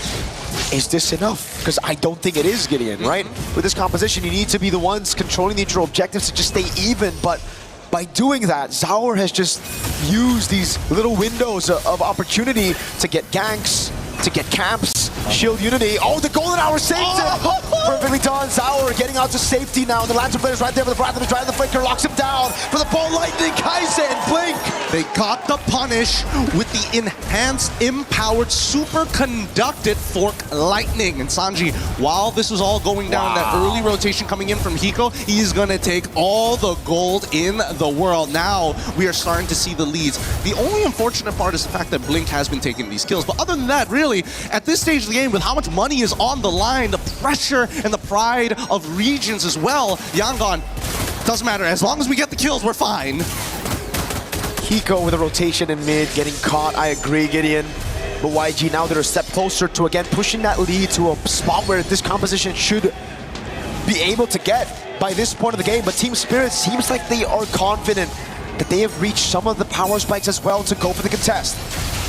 is this enough? Because I don't think it is, Gideon, right? With this composition, you need to be the ones controlling the neutral objectives to just stay even, but by doing that, Zaur has just used these little windows of opportunity to get ganks, to get camps, shield unity. Oh, the golden hour saves it! Perfectly done. Zaur getting out to safety now. The Lancer player's right there for the Breath of the Drive. The Flicker locks him down for the ball lightning. Kaizen, Blink. They got the punish with the enhanced, empowered, super conducted Fork Lightning. And Sanji, while this was all going down, that early rotation coming in from Hiko, he's gonna take all the gold in the world. Now we are starting to see the leads. The only unfortunate part is the fact that Blink has been taking these kills. But other than that, really, at this stage of the game, with how much money is on the line, the pressure and the pride of regions as well, Yangon, doesn't matter. As long as we get the kills, we're fine. Hiko with a rotation in mid, getting caught. I agree, Gideon. But YG now they're a step closer to, again, pushing that lead to a spot where this composition should be able to get by this point of the game. But Team Spirit seems like they are confident that they have reached some of the power spikes as well to go for the contest.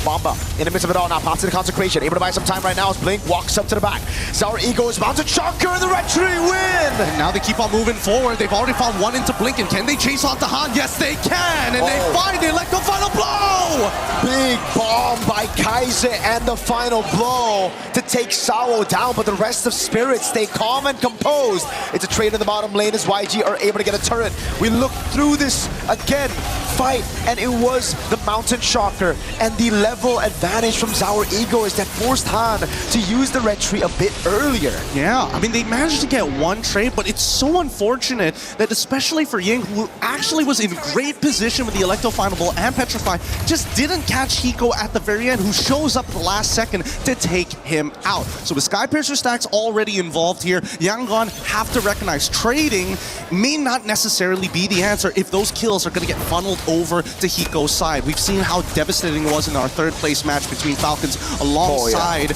Bomba in the midst of it all now, pops to the consecration, able to buy some time right now as Blink walks up to the back. Sour Ego is mounted shocker and the red tree win! And now they keep on moving forward. They've already found one into Blink, and can they chase off the Han? Yes, they can! And they find the Electro final blow! Big bomb by Kaiser and the final blow to take Sao down, but the rest of Spirit stay calm and composed. It's a trade in the bottom lane as YG are able to get a turret. We look through this again, fight, and it was the Mountain Shocker and the level advantage from Sour Ego is that forced Han to use the red tree a bit earlier. Yeah, I mean, they managed to get one trade, but it's so unfortunate that especially for Ying, who actually was in great position with the Electro Final Blow and Petrify, just didn't catch Hiko at the very end, who shows up at the last second to take him out. So with Skypiercer stacks already involved here, Yangon have to recognize trading may not necessarily be the answer if those kills are going to get funneled over to Hiko's side. We've seen how devastating it was in our third place match between Falcons alongside...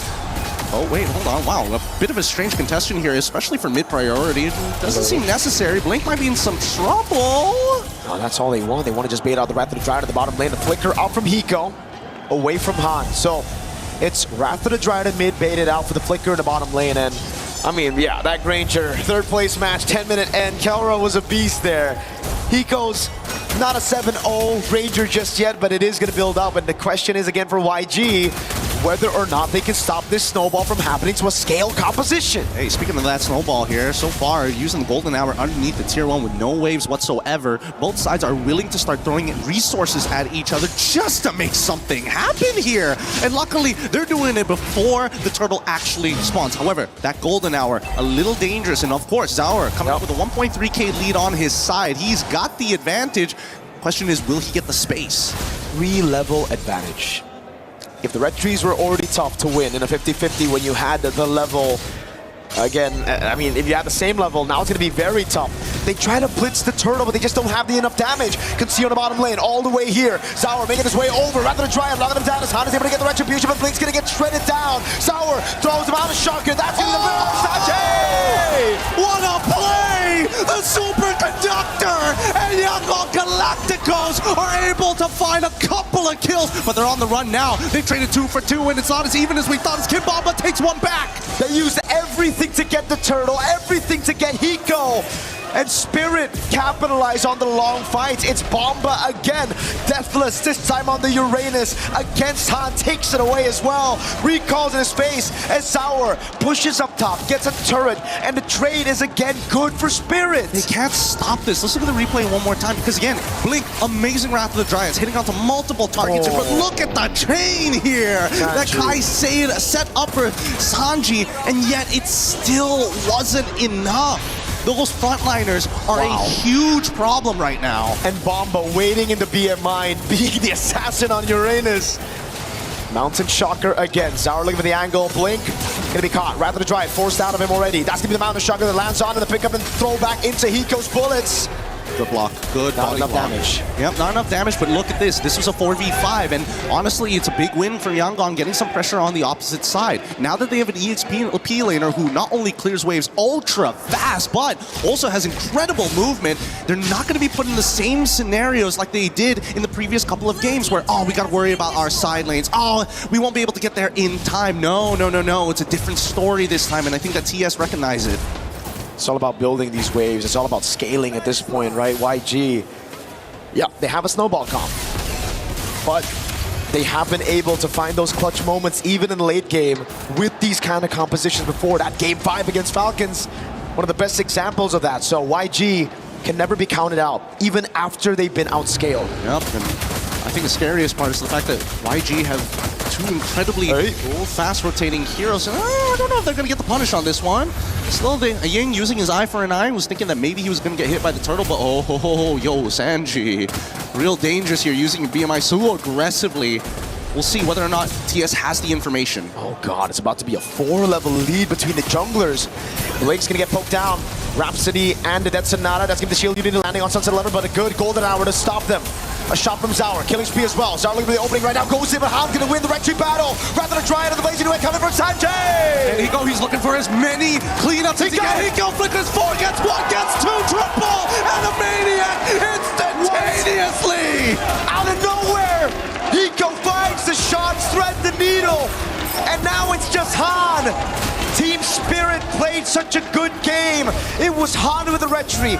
Oh, wait, hold on. Wow, a bit of a strange contestant here, especially for mid-priority. It doesn't seem necessary. Blink might be in some trouble. Oh, that's all they want. They want to just bait out the Wrath of the Dryad at the bottom lane. The flicker out from Hiko, away from Han. So it's Wrath of the Dryad in mid, baited out for the flicker in the bottom lane. And I mean, yeah, that Granger third place match, 10-minute end. Kelra was a beast there. Hiko's not a 7-0 Ranger just yet, but it is going to build up. And the question is again for YG, whether or not they can stop this snowball from happening to a scale composition. Hey, speaking of that snowball here, so far using the golden hour underneath the tier 1 with no waves whatsoever, both sides are willing to start throwing resources at each other just to make something happen here. And luckily, they're doing it before the turtle actually spawns. However, that golden hour, a little dangerous. And of course, Zaur coming up with a 1.3k lead on his side. He's got the advantage. Question is, will he get the space? 3-level advantage. If the red trees were already tough to win in a 50-50 when you had the level, again, I mean, if you had the same level, now it's going to be very tough. They try to blitz the turtle, but they just don't have the enough damage. Can see on the bottom lane all the way here. Sour making his way over, rather than try and lock him down as Han is able to get the retribution, but Blink's going to get shredded down. Sour throws him out of shocker. That's going to be the Sache! What a play! The superconductor and Yangon Galacticos are able to find a couple of kills, but they're on the run now. They traded 2 for 2, and it's not as even as we thought as Kimbamba takes one back. They used everything to get the turtle, everything to get Hiko. And Spirit capitalize on the long fights. It's Bomba again. Deathless, this time on the Uranus against Han, takes it away as well. Recalls in his face as Sour pushes up top, gets a turret, and the trade is again good for Spirit. They can't stop this. Let's look at the replay one more time, because again, Blink, amazing Wrath of the Dryads, hitting onto multiple targets here, but look at the chain here. That Kai Said set up for Sanji, and yet it still wasn't enough. Those frontliners are a huge problem right now. And Bomba waiting in the BMI and being the assassin on Uranus. Mountain Shocker again. Zaur looking for the angle. Blink gonna be caught. Rather to drive, forced out of him already. That's gonna be the Mountain Shocker that lands on and the pickup and throw back into Hiko's bullets. Good block. Good not body enough block. damage. Yep, not enough damage, but look at this. This was a 4v5, and honestly, it's a big win for Yangon, getting some pressure on the opposite side. Now that they have an EXP laner who not only clears waves ultra fast, but also has incredible movement, they're not going to be put in the same scenarios like they did in the previous couple of games where, oh, we got to worry about our side lanes. Oh, we won't be able to get there in time. No. It's a different story this time, and I think that TS recognized it. It's all about building these waves. It's all about scaling at this point, right? YG, yeah, they have a snowball comp, but they have been able to find those clutch moments even in the late game with these kind of compositions before. That Game 5 against Falcons, one of the best examples of that. So YG can never be counted out, even after they've been outscaled. Yep, and I think the scariest part is the fact that YG have two incredibly fast rotating heroes. And I don't know if they're going to get the punish on this one. Still, Ying using his eye for an eye was thinking that maybe he was going to get hit by the turtle, but yo, Sanji. Real dangerous here, using your BMI so aggressively. We'll see whether or not TS has the information. Oh god, it's about to be a 4-level lead between the junglers. Blake's gonna get poked down. Rhapsody and the Dead Sonata. That's gonna be the shield unit landing on Sunset 11, but a good golden hour to stop them. A shot from Zaur, killing spree as well. Zaur looking for the opening right now, goes in, but Han's gonna win the red tree battle. Rather than try it on the blazing away, coming from Sanjay! And he's looking for as many cleanups as he can. Hiko flickers 4, gets 1, gets 2, triple, and a maniac instantaneously! Out of nowhere, Hiko finds the shots and now it's just Han. Team Spirit played such a good game. It was Han with the retry.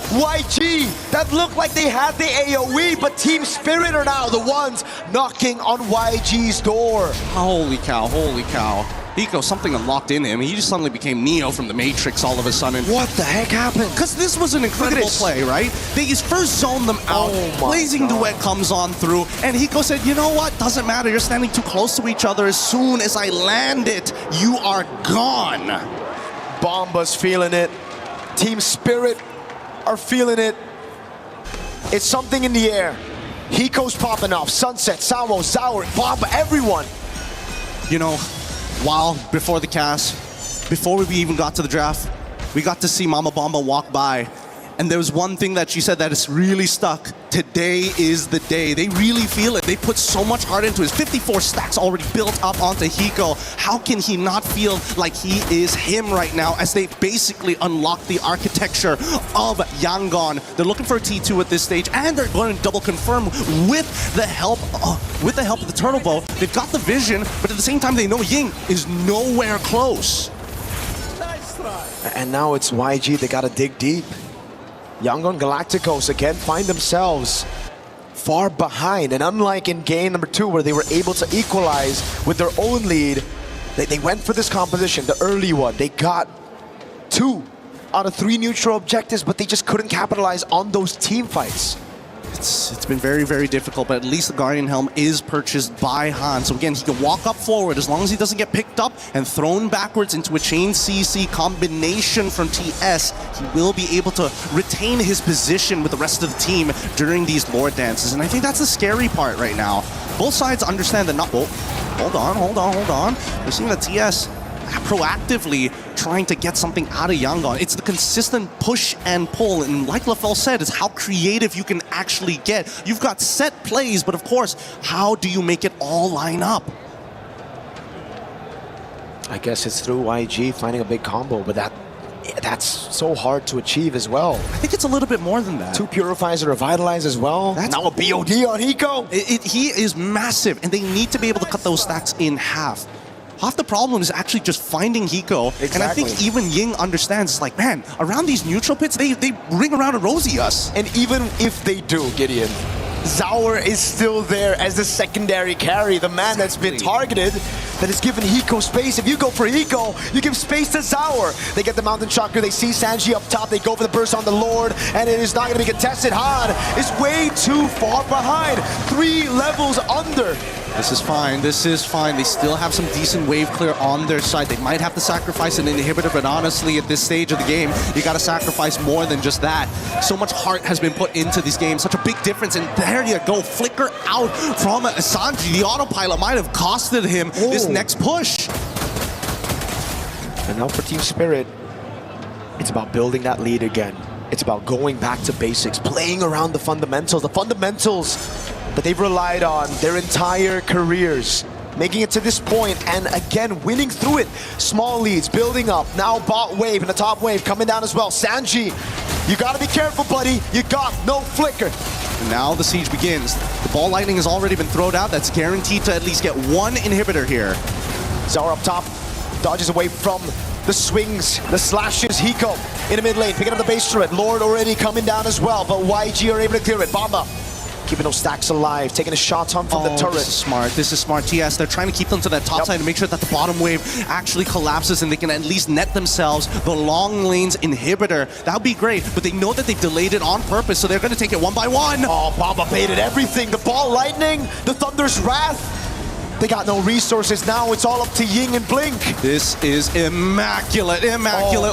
YG, that looked like they had the AoE, but Team Spirit are now the ones knocking on YG's door. Holy cow, holy cow. Hiko, something unlocked in him. He just suddenly became Neo from the Matrix all of a sudden. What the heck happened? Because this was an incredible play, right? They just first zoned them out. Blazing Duet comes on through, and Hiko said, you know what? Doesn't matter. You're standing too close to each other. As soon as I land it, you are gone. Bomba's feeling it. Team Spirit are feeling it. It's something in the air. Hiko's popping off. Sunset, Samo, Zaur, Bomba, everyone. You know, before the cast, before we even got to the draft, we got to see Mama Bomba walk by. And there was one thing that she said that is really stuck. Today is the day. They really feel it. They put so much heart into it. 54 stacks already built up onto Hiko. How can he not feel like he is him right now as they basically unlock the architecture of Yangon? They're looking for a T2 at this stage, and they're going to double confirm with the help of the Turtle Bow. They've got the vision, but at the same time they know Ying is nowhere close. And now it's YG. They got to dig deep. Yangon Galacticos again find themselves far behind, and unlike in game number 2 where they were able to equalize with their own lead, they went for this composition, the early one. They got 2 out of 3 neutral objectives, but they just couldn't capitalize on those team fights. It's been very, very difficult, but at least the Guardian Helm is purchased by Han. So again, he can walk up forward as long as he doesn't get picked up and thrown backwards into a chain CC combination from TS. He will be able to retain his position with the rest of the team during these Lord dances. And I think that's the scary part right now. Both sides understand that not... Oh, hold on. We're seeing the TS proactively trying to get something out of Yangon. It's the consistent push and pull, and like LaFell said, it's how creative you can actually get. You've got set plays, but of course, how do you make it all line up? I guess it's through YG finding a big combo, but that's so hard to achieve as well. I think it's a little bit more than that. 2 Purifies to revitalize as well. That's now a BOD on Hiko. He is massive, and they need to be able to cut those stacks in half. Half the problem is actually just finding Hiko. Exactly. And I think even Ying understands, it's like, man, around these neutral pits, they ring around and rosy us. And even if they do, Gideon, Zaur is still there as the secondary carry, the man that's been targeted, that is given Hiko space. If you go for Hiko, you give space to Zaur. They get the Mountain Chakra, they see Sanji up top, they go for the burst on the Lord, and it is not going to be contested. Han is way too far behind, 3 levels under. This is fine, They still have some decent wave clear on their side. They might have to sacrifice an inhibitor, but honestly, at this stage of the game, you gotta sacrifice more than just that. So much heart has been put into these games, such a big difference, and there you go, flicker out from Sanji. The autopilot might have costed him this next push. And now for Team Spirit, it's about building that lead again. It's about going back to basics, playing around the fundamentals that they've relied on their entire careers, making it to this point and again winning through it. Small leads building up, now bot wave and the top wave coming down as well. Sanji, you gotta be careful, buddy. You got no flicker. And now the siege begins. The ball lightning has already been thrown out. That's guaranteed to at least get 1 inhibitor here. Zaur up top, dodges away from the swings, the slashes. Hiko in the mid lane, picking up the base turret. Lord already coming down as well, but YG are able to clear it. Bomba keeping those stacks alive, taking a shot on from the turret. This is smart. TS, they're trying to keep them to that top side to make sure that the bottom wave actually collapses and they can at least net themselves the long lanes inhibitor. That would be great, but they know that they've delayed it on purpose, so they're going to take it 1 by 1. Oh, Bomba baited everything. The ball lightning, the Thunder's Wrath. They got no resources now. It's all up to Ying and Blink. This is immaculate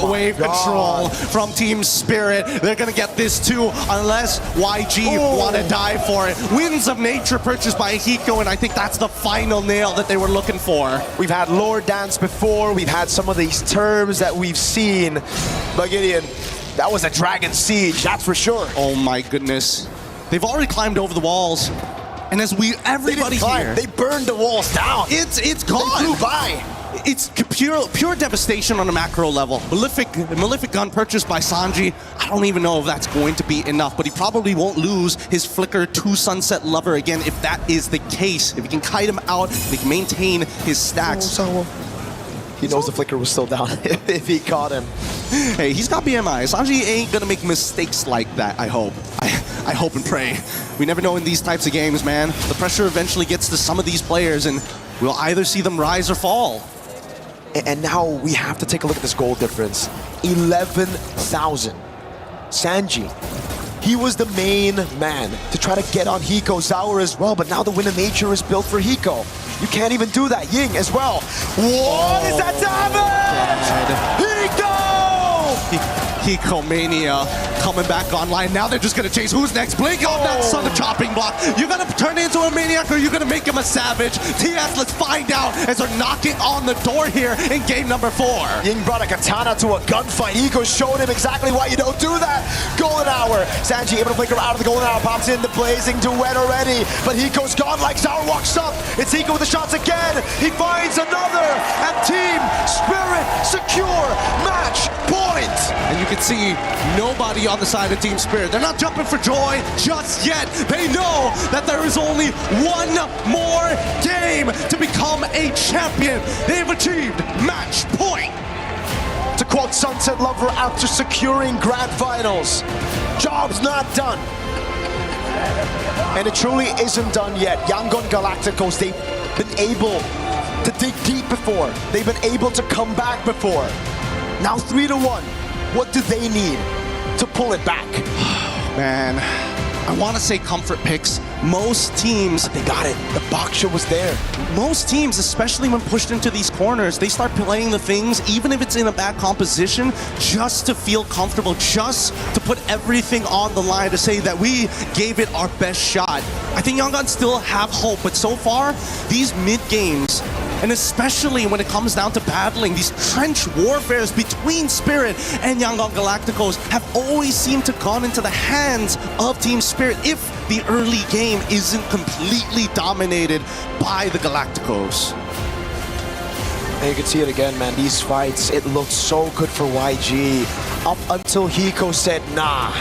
wave control from Team Spirit. They're going to get this too, unless YG want to die for it. Winds of Nature purchased by Hiko, and I think that's the final nail that they were looking for. We've had Lord Dance before. We've had some of these terms that we've seen. But Gideon, that was a Dragon Siege, that's for sure. Oh my goodness. They've already climbed over the walls. And as everybody here, they burned the walls down. It's gone. They flew by. it's pure devastation on a macro level. Malefic gun purchased by Sanji. I don't even know if that's going to be enough, but he probably won't lose his Flicker to Sunset Lover again if that is the case. If he can kite him out, if he can maintain his stacks. He knows the Flicker was still down if he caught him. Hey, he's got BMI. Sanji ain't gonna make mistakes like that, I hope. I hope and pray. We never know in these types of games, man. The pressure eventually gets to some of these players, and we'll either see them rise or fall. And now we have to take a look at this goal difference. 11,000. Sanji, he was the main man to try to get on Hiko. Zaur as well, but now the Wind of Nature is built for Hiko. You can't even do that. Ying as well. What is that damage? Hiko Mania coming back online. Now they're just gonna chase. Who's next? Blink on that son of chopping block. You're gonna turn into a maniac or you're gonna make him a savage. TS, let's find out as they're knocking on the door here in game number 4. Ying brought a katana to a gunfight. Hiko showed him exactly why you don't do that. Golden Hour. Sanji able to flicker out of the Golden Hour. Pops in the blazing duet already. But Hiko's gone like Zaur walks up. It's Hiko with the shots again. He finds another. And Team Spirit secure match point. And you can see nobody on the side of Team Spirit. They're not jumping for joy just yet. They know that there is only one more game to become a champion. They've achieved match point. To quote Sunset Lover after securing grand finals, job's not done. And it truly isn't done yet. Yangon Galacticos, they've been able to dig deep before. They've been able to come back before. Now 3-1. What do they need to pull it back? Man, I want to say comfort picks. Most teams, they got it. The Baksha was there. Most teams, especially when pushed into these corners, they start playing the things, even if it's in a bad composition, just to feel comfortable, just to put everything on the line to say that we gave it our best shot. I think Yangon still have hope, but so far, these mid-games, and especially when it comes down to battling, these trench warfares between Spirit and Yangon Galacticos have always seemed to gone into the hands of Team Spirit if the early game isn't completely dominated by the Galacticos. And you can see it again, man. These fights, it looked so good for YG. Up until Hiko said, nah,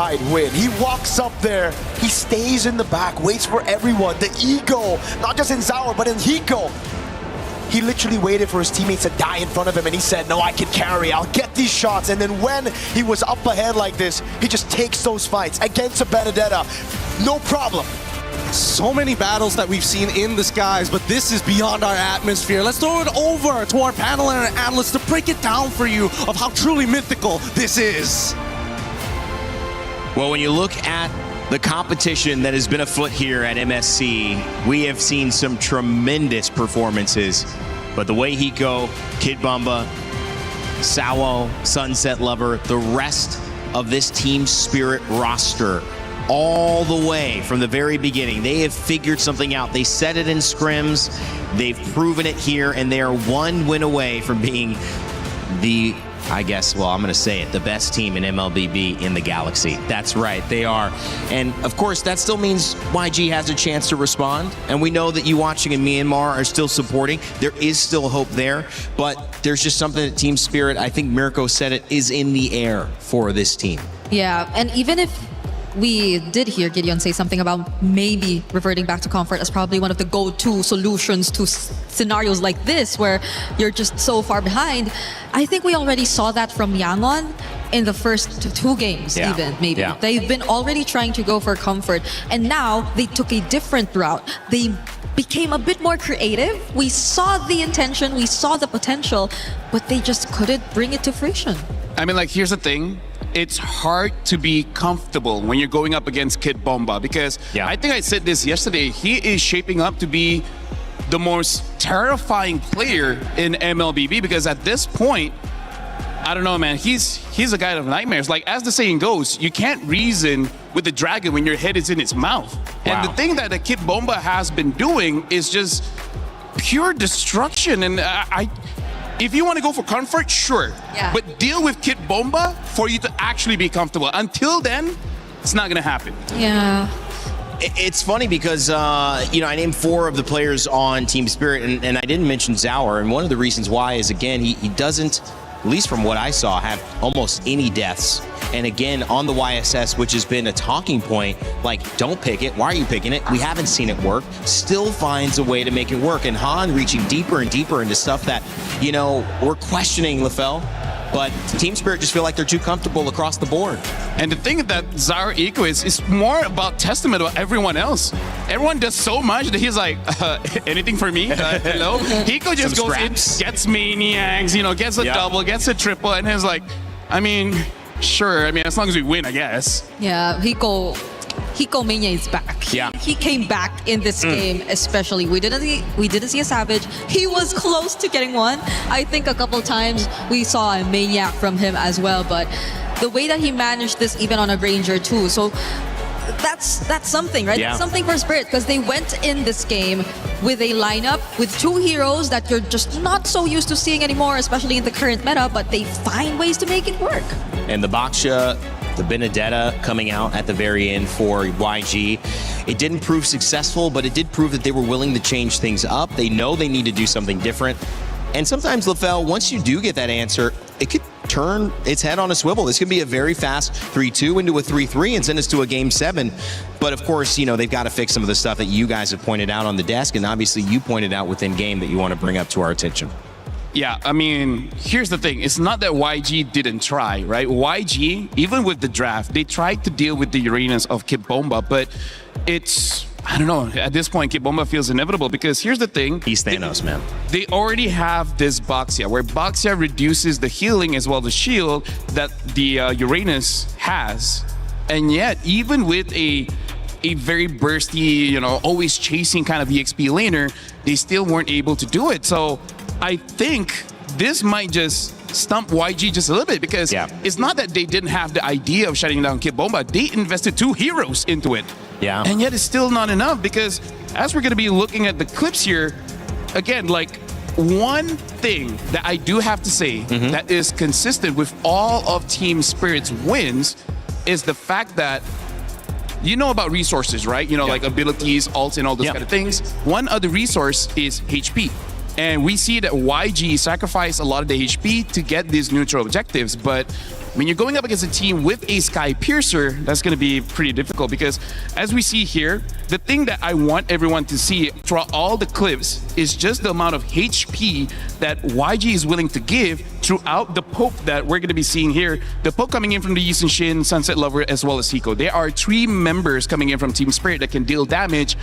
I'd win. He walks up there, he stays in the back, waits for everyone. The ego, not just in Zaur, but in Hiko. He literally waited for his teammates to die in front of him and he said, no, I can carry, I'll get these shots. And then when he was up ahead like this, he just takes those fights against a Benedetta. No problem. So many battles that we've seen in the skies, but this is beyond our atmosphere. Let's throw it over to our panel and our analysts to break it down for you of how truly mythical this is. Well, when you look at the competition that has been afoot here at MSC, we have seen some tremendous performances. But the way Hiko, Kid Bumba, Sawo, Sunset Lover, the rest of this Team Spirit roster, all the way from the very beginning, they have figured something out. They said it in scrims, they've proven it here, and they are one win away from being the, I guess, well, I'm going to say it, the best team in MLBB in the galaxy. That's right, they are. And of course, that still means YG has a chance to respond. And we know that you watching in Myanmar are still supporting. There is still hope there, but there's just something that Team Spirit, I think Mirko said it, is in the air for this team. Yeah, and even if we did hear Gideon say something about maybe reverting back to comfort as probably one of the go-to solutions to scenarios like this where you're just so far behind. I think we already saw that from Yangon in the first 2 games, even, maybe. Yeah. They've been already trying to go for comfort, and now they took a different route. They became a bit more creative. We saw the intention, we saw the potential, but they just couldn't bring it to fruition. I mean, like, here's the thing. It's hard to be comfortable when you're going up against Kid Bomba because I think I said this yesterday. He is shaping up to be the most terrifying player in MLBB because at this point, I don't know, man, he's a guy of nightmares. Like, as the saying goes, you can't reason with the dragon when your head is in its mouth. Wow. And the thing that the Kid Bomba has been doing is just pure destruction. And if you want to go for comfort, sure. Yeah. But deal with Kid Bomba for you to actually be comfortable. Until then, it's not going to happen. Yeah. It's funny because, I named 4 of the players on Team Spirit, and I didn't mention Zauer. And one of the reasons why is, again, he doesn't, at least from what I saw, have almost any deaths. And again, on the YSS, which has been a talking point, like, don't pick it. Why are you picking it? We haven't seen it work. Still finds a way to make it work. And Han reaching deeper and deeper into stuff that, we're questioning LaFell. But Team Spirit just feel like they're too comfortable across the board. And the thing that Zauer Eco is more about testament of everyone else. Everyone does so much that he's like, anything for me? Hello? Eco just goes in, gets maniacs, gets a double, gets a triple, and he's like, sure. As long as we win, I guess. Yeah, Hiko Mania is back. Yeah. He came back in this game, especially. We didn't see a Savage. He was close to getting one. I think a couple times we saw a Maniac from him as well, but the way that he managed this even on a Granger too. So that's something, right? Yeah. That's something for Spirit, because they went in this game with a lineup with 2 heroes that you're just not so used to seeing anymore, especially in the current meta, but they find ways to make it work. And the Baksha, the Benedetta coming out at the very end for YG. It didn't prove successful, but it did prove that they were willing to change things up. They know they need to do something different. And sometimes, LaFell, once you do get that answer, it could turn its head on a swivel. This could be a very fast 3-2 into a 3-3 and send us to a Game 7. But of course, they've got to fix some of the stuff that you guys have pointed out on the desk, and obviously you pointed out within game that you want to bring up to our attention. Yeah, here's the thing. It's not that YG didn't try, right? YG, even with the draft, they tried to deal with the Uranus of Kid Bomba, but I don't know. At this point, Kid Bomba feels inevitable because here's the thing. He's Thanos, man. They already have this Baxia, where Baxia reduces the healing as well as the shield that the Uranus has. And yet, even with a very bursty, always chasing kind of EXP laner, they still weren't able to do it. So I think this might just stump YG just a little bit because it's not that they didn't have the idea of shutting down Kid Bomba. They invested 2 heroes into it. Yeah. And yet it's still not enough because as we're going to be looking at the clips here, again, like one thing that I do have to say that is consistent with all of Team Spirit's wins is the fact that about resources, right? Like abilities, ults, and all those kind of things. One other resource is HP. And we see that YG sacrificed a lot of the HP to get these neutral objectives. But when you're going up against a team with a Sky Piercer, that's going to be pretty difficult because as we see here, the thing that I want everyone to see throughout all the clips is just the amount of HP that YG is willing to give throughout the poke that we're going to be seeing here. The poke coming in from the Yisun Shin, Sunset Lover, as well as Hiko. There are 3 members coming in from Team Spirit that can deal damage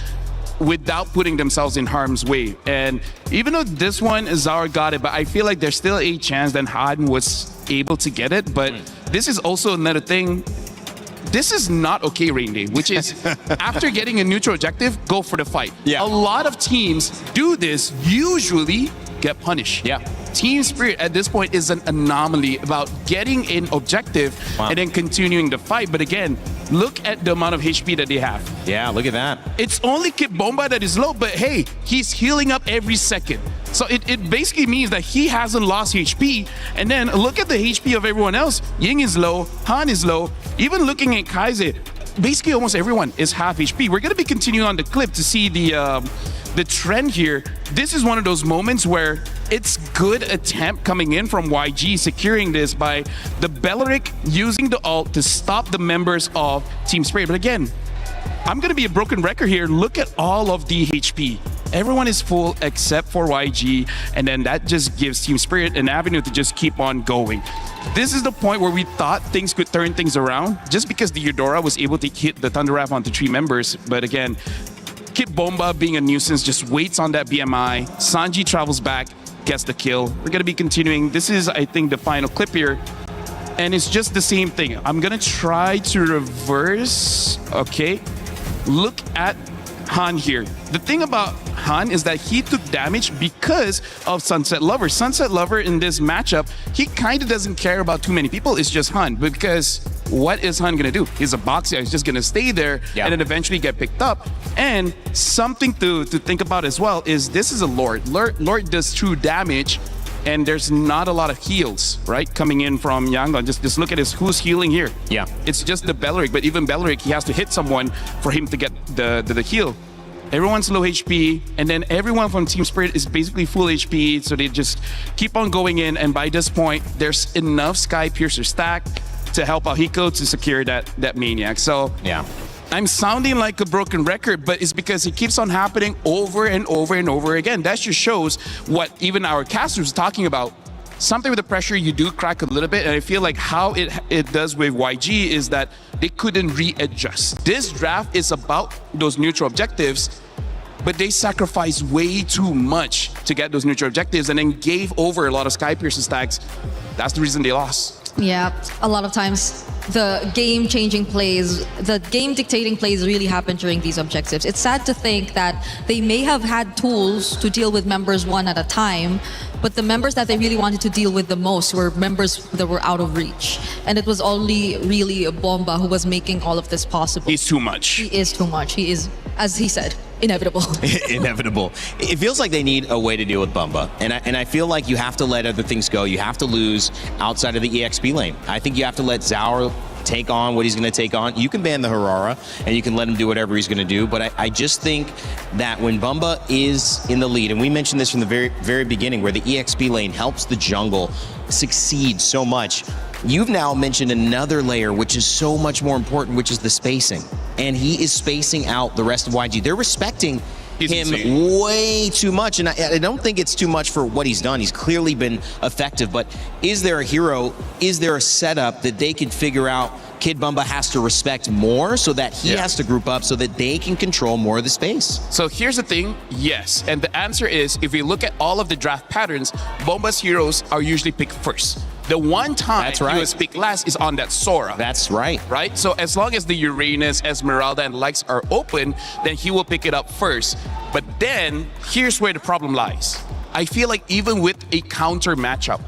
without putting themselves in harm's way. And even though this one, Zauer got it, but I feel like there's still a chance that Han was able to get it. But this is also another thing. This is not okay, Rain Day, which is after getting a neutral objective, go for the fight. Yeah. A lot of teams do this, usually get punished. Yeah. Team Spirit at this point is an anomaly about getting an objective and then continuing the fight. But again, look at the amount of HP that they have. Yeah, look at that. It's only Kid Bomba that is low, but hey, he's healing up every second. So it basically means that he hasn't lost HP. And then look at the HP of everyone else. Ying is low, Han is low. Even looking at Kaiser, basically almost everyone is half HP. We're going to be continuing on the clip to see the trend here. This is one of those moments where it's good attempt coming in from YG securing this by the Belleric using the ult to stop the members of Team Spirit. But again, I'm going to be a broken record here. Look at all of the HP. Everyone is full except for YG, and then that just gives Team Spirit an avenue to just keep on going. This is the point where we thought things could turn things around just because the Eudora was able to hit the Thunder Wrap onto 3 members. But again, Kid Bomba being a nuisance just waits on that BMI. Sanji travels back, gets the kill. We're going to be continuing. This is, I think, the final clip here. And it's just the same thing. I'm going to try to reverse. Okay. Look at Han here. The thing about Han is that he took damage because of Sunset Lover. Sunset Lover in this matchup, he kind of doesn't care about too many people. It's just Han. Because what is Han going to do? He's a boxer. He's just going to stay there and then eventually get picked up. And something to think about as well is this is a Lord. Lord does true damage and there's not a lot of heals, right, coming in from Yangon. Just look at who's healing here. Yeah. It's just the Belleric, but even Belleric, he has to hit someone for him to get the heal. Everyone's low HP, and then everyone from Team Spirit is basically full HP, so they just keep on going in, and by this point, there's enough Sky Piercer stack to help out Hiko to secure that Maniac. So yeah, I'm sounding like a broken record, but it's because it keeps on happening over and over and over again. That just shows what even our casters are talking about. Something with the pressure, you do crack a little bit, and I feel like how it does with YG is that they couldn't readjust. This draft is about those neutral objectives, but they sacrificed way too much to get those neutral objectives and then gave over a lot of Sky Piercer stacks. That's the reason they lost. Yeah, a lot of times the game-changing plays, the game-dictating plays really happen during these objectives. It's sad to think that they may have had tools to deal with members one at a time, but the members that they really wanted to deal with the most were members that were out of reach. And it was only really Bomba who was making all of this possible. He's too much. He is too much. He is, as he said, inevitable. Inevitable. It feels like they need a way to deal with Bumba. And I feel like you have to let other things go. You have to lose outside of the EXP lane. I think you have to let Zaur take on what he's going to take on. You can ban the Harara, and you can let him do whatever he's going to do. But I just think that when Bumba is in the lead, and we mentioned this from the very, very beginning, where the EXP lane helps the jungle succeed so much, you've now mentioned another layer, which is so much more important, which is the spacing. And he is spacing out the rest of YG. They're respecting him way too much, and I don't think it's too much for what he's done. He's clearly been effective, but is there a hero, is there a setup that they could figure out Kid Bumba has to respect more so that he has to group up so that they can control more of the space? So here's the thing, yes. And the answer is, if we look at all of the draft patterns, Bomba's heroes are usually picked first. The one time he was picked last is on that Sora. That's right. Right? So as long as the Uranus, Esmeralda, and likes are open, then he will pick it up first. But then, here's where the problem lies. I feel like even with a counter matchup,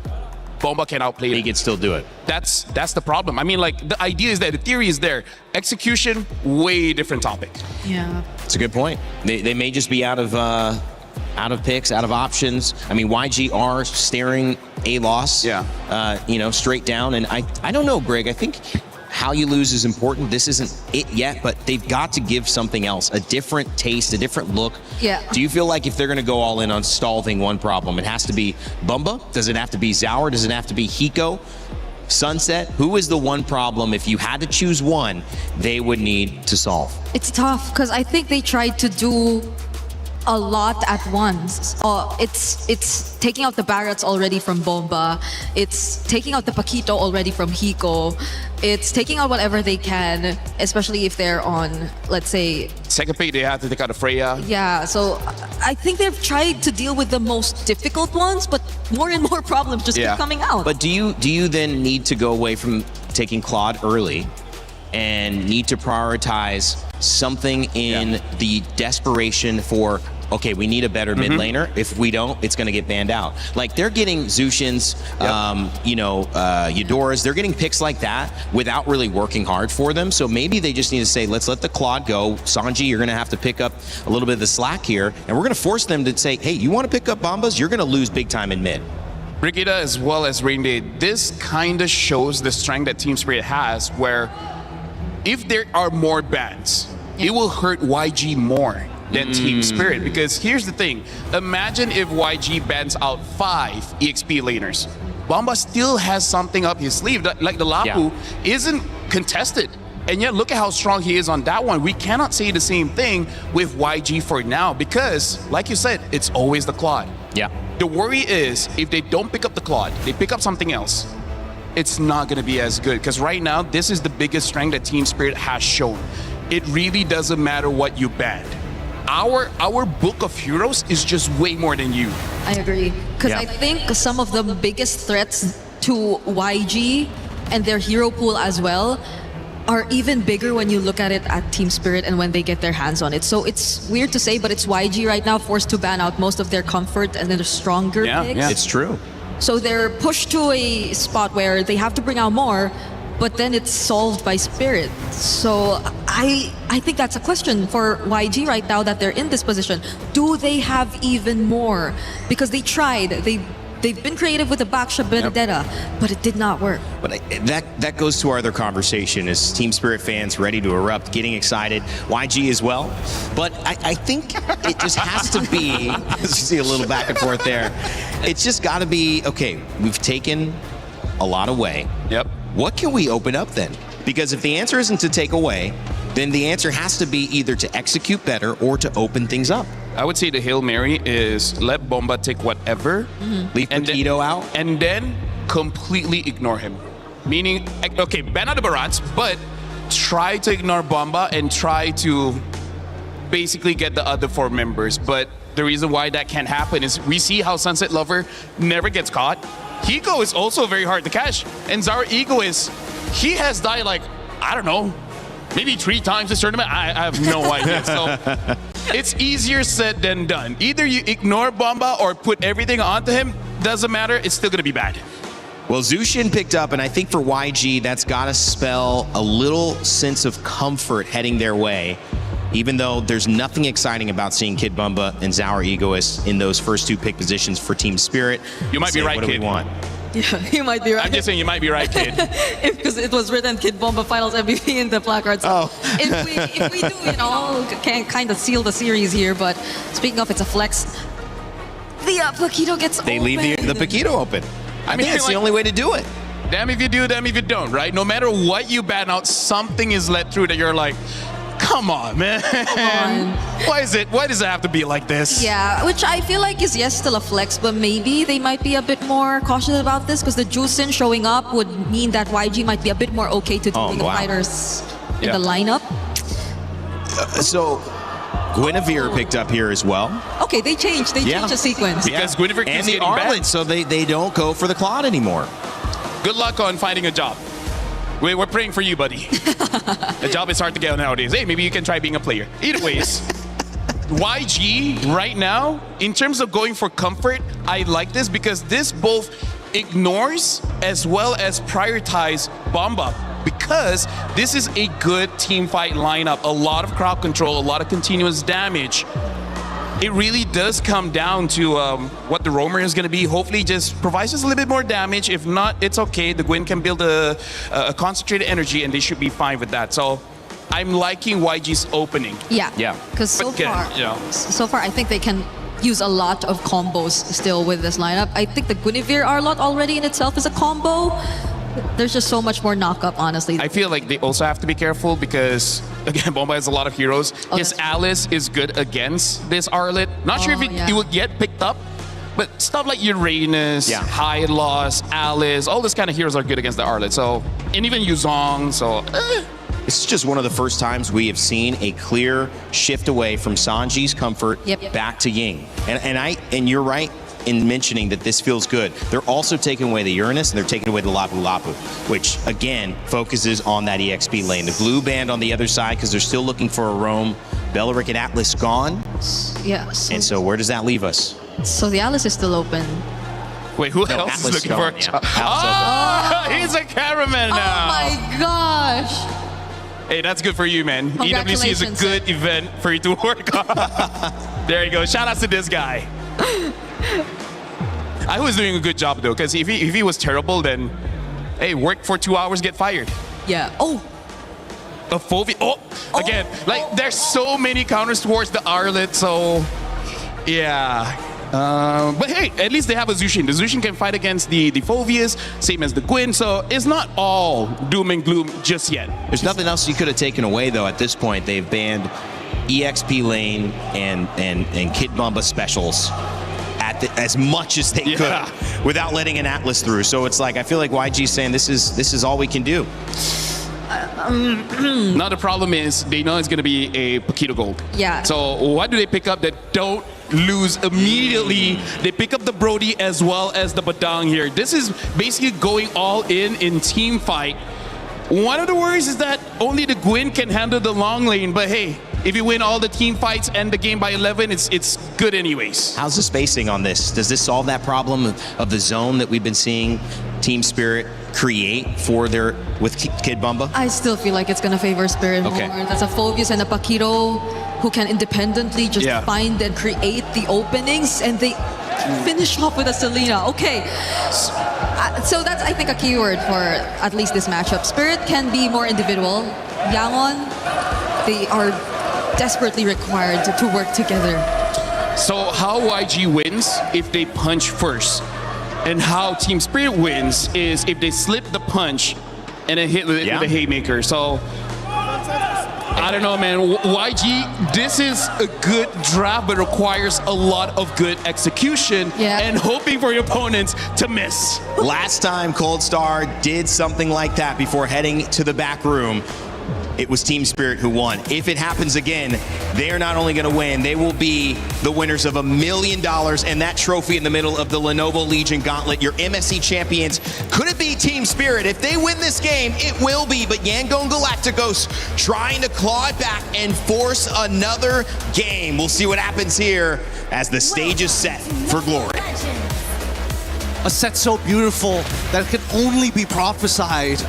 Bomba can outplay He can still do it. That's the problem. I mean, like, the idea is there, the theory is there. Execution, way different topic. Yeah. It's a good point. They may just be out of picks, out of options. I mean, YG are staring a loss, straight down. And I don't know, Greg. I think how you lose is important. This isn't it yet, but they've got to give something else, a different taste, a different look. Yeah. Do you feel like if they're going to go all in on solving one problem, it has to be Bumba? Does it have to be Zaur? Does it have to be Hiko? Sunset? Who is the one problem, if you had to choose one, they would need to solve? It's tough because I think they tried to do a lot at once. It's taking out the Barretts already from Bomba. It's taking out the Paquito already from Hiko. It's taking out whatever they can, especially if they're on, let's say... Second pick, they have to take out a Freya. Yeah, so I think they've tried to deal with the most difficult ones, but more and more problems just keep coming out. But do you then need to go away from taking Claude early and need to prioritize something in the desperation for, okay, we need a better mid laner. If we don't, it's going to get banned out. Like, they're getting Zushins, Eudoras. They're getting picks like that without really working hard for them. So maybe they just need to say, let's let the Claude go. Sanji, you're going to have to pick up a little bit of the slack here. And we're going to force them to say, hey, you want to pick up Bombas? You're going to lose big time in mid. Brigitte as well as Rain Day, this kind of shows the strength that Team Spirit has, where if there are more bans, it will hurt YG more than Team Spirit. Because here's the thing, imagine if YG bans out 5 EXP laners. Bomba still has something up his sleeve, like the Lapu isn't contested. And yet look at how strong he is on that one. We cannot say the same thing with YG for now because, like you said, it's always the Claude. Yeah. The worry is if they don't pick up the Claude, they pick up something else, it's not going to be as good. Because right now, this is the biggest strength that Team Spirit has shown. It really doesn't matter what you banned. Our book of heroes is just way more than you. I agree. Because I think some of the biggest threats to YG and their hero pool as well are even bigger when you look at it at Team Spirit and when they get their hands on it. So it's weird to say, but it's YG right now forced to ban out most of their comfort and their stronger picks. Yeah, it's true. So they're pushed to a spot where they have to bring out more, but then it's solved by Spirit. So I think that's a question for YG right now that they're in this position. Do they have even more? Because they tried. They They've been creative with the backshot Benedetta, but it did not work. But that goes to our other conversation. Is Team Spirit fans ready to erupt, getting excited? YG as well. But I think it just has to be, as you see a little back and forth there, it's just got to be, okay, we've taken a lot away. Yep. What can we open up then? Because if the answer isn't to take away, then the answer has to be either to execute better or to open things up. I would say the Hail Mary is let Bomba take whatever, leave Paquito out, and then completely ignore him. Meaning, okay, ban out the Barats, but try to ignore Bomba and try to basically get the other 4 members. But the reason why that can't happen is we see how Sunset Lover never gets caught. Hiko is also very hard to catch. And Zara Egoist, he has died like, I don't know, maybe 3 times this tournament. I have no idea. So it's easier said than done. Either you ignore Bomba or put everything onto him. Doesn't matter. It's still going to be bad. Well, Zushin picked up, and I think for YG, that's got to spell a little sense of comfort heading their way, even though there's nothing exciting about seeing Kid Bumba and Zauer Egoist in those first 2 pick positions for Team Spirit. You might be right, what Kid. do we want? Yeah, you might be right. I'm just saying you might be right, Kid. Because it was written Kid Bomba Finals MVP in the placards. Oh. If we do, can kind of seal the series here, but speaking of, it's a flex. The Paquito gets They open. leave the Paquito open. I mean, it's the only way to do it. Damn if you do, damn if you don't, right? No matter what you ban out, something is let through that you're like, come on, man. Come on. Why does it have to be like this? Yeah, which I feel like is, yes, still a flex, but maybe they might be a bit more cautious about this because the Juicin showing up would mean that YG might be a bit more okay to dealing the fighters in the lineup. So Guinevere picked up here as well. Okay, they changed the sequence. Because Guinevere keeps and the getting Arlet, banned. so they don't go for the Claude anymore. Good luck on finding a job. We're praying for you, buddy. A job is hard to get nowadays. Hey, maybe you can try being a player. Either ways, YG right now, in terms of going for comfort, I like this because this both ignores as well as prioritize Bomba, because this is a good team fight lineup. A lot of crowd control, a lot of continuous damage. It really does come down to what the roamer is going to be. Hopefully just provides us a little bit more damage. If not, it's okay. The Gwyn can build a concentrated energy and they should be fine with that. So I'm liking YG's opening. Yeah. Yeah. Because so far, I think they can use a lot of combos still with this lineup. I think the Guinevere Arlot already in itself is a combo. There's just so much more knock-up, honestly. I feel like they also have to be careful because, again, Bomba has a lot of heroes. His Alice is good against this Arlet. Not sure if it will get picked up, but stuff like Uranus, Hylos, Alice, all these kind of heroes are good against the Arlet. So, and even Yuzong, so... This is just one of the first times we have seen a clear shift away from Sanji's comfort back to Ying. And you're right in mentioning that this feels good. They're also taking away the Uranus and they're taking away the Lapu Lapu, which again focuses on that EXP lane. The blue band on the other side because they're still looking for a roam. Beleric and Atlas gone. Yeah. And so where does that leave us? So the Atlas is still open. Wait, who else Atlas is looking gone, for a job? He's a cameraman now. Oh my gosh. Hey, that's good for you, man. EWC is a good event for you to work on. There you go. Shout out to this guy. I was doing a good job though, because if he was terrible, then hey, work for 2 hours, get fired. Yeah. Oh. A Fovi. Again, there's so many counters towards the Arlet, so yeah. But hey, at least they have a Zushin. The Zushin can fight against the Phoveus, same as the Gwyn, so it's not all doom and gloom just yet. There's nothing else you could have taken away though at this point. They've banned EXP lane and Kid Bumba specials as much as they could without letting an Atlas through. So it's like I feel like YG's saying this is all we can do. Now the problem is they know it's going to be a Paquito Gold. Yeah. So what do they pick up that don't lose immediately? They pick up the Brody as well as the Badang here. This is basically going all in team fight. One of the worries is that only the Gwyn can handle the long lane, but hey, if you win all the team fights and the game by 11, it's good anyways. How's the spacing on this? Does this solve that problem of the zone that we've been seeing Team Spirit create with Kid Bumba? I still feel like it's going to favor Spirit more. That's a Phoveus and a Paquito who can independently just find and create the openings, and they Finish off with a Selena. Okay. So that's, I think, a keyword for at least this matchup. Spirit can be more individual. Yangon, they are desperately required to work together. So how YG wins if they punch first, and how Team Spirit wins is if they slip the punch and then hit with the haymaker. So I don't know, man. YG, this is a good draft, but requires a lot of good execution and hoping for your opponents to miss. Last time Cold Star did something like that before heading to the back room, it was Team Spirit who won. If it happens again, they are not only going to win, they will be the winners of $1 million and that trophy in the middle of the Lenovo Legion Gauntlet. Your MSC champions. Could it be Team Spirit? If they win this game, it will be. But Yangon Galacticos trying to claw it back and force another game. We'll see what happens here as the stage is set for glory. A set so beautiful that it can only be prophesied.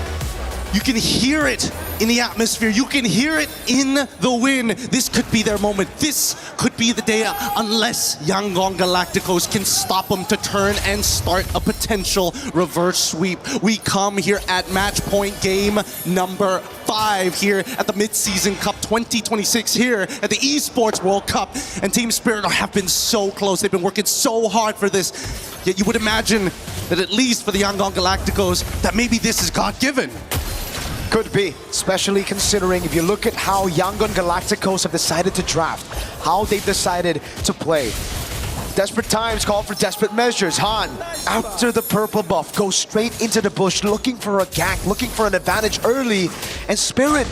You can hear it in the atmosphere. You can hear it in the wind. This could be their moment. This could be the day, unless Yangon Galacticos can stop them to turn and start a potential reverse sweep. We come here at match point game number 5 here at the Mid-Season Cup 2026 here at the Esports World Cup. And Team Spirit have been so close. They've been working so hard for this. Yet you would imagine that at least for the Yangon Galacticos, that maybe this is God-given. Could be, especially considering if you look at how Yangon Galacticos have decided to draft, how they've decided to play. Desperate times call for desperate measures. Han, after the purple buff, goes straight into the bush, looking for a gank, looking for an advantage early. And Spirit,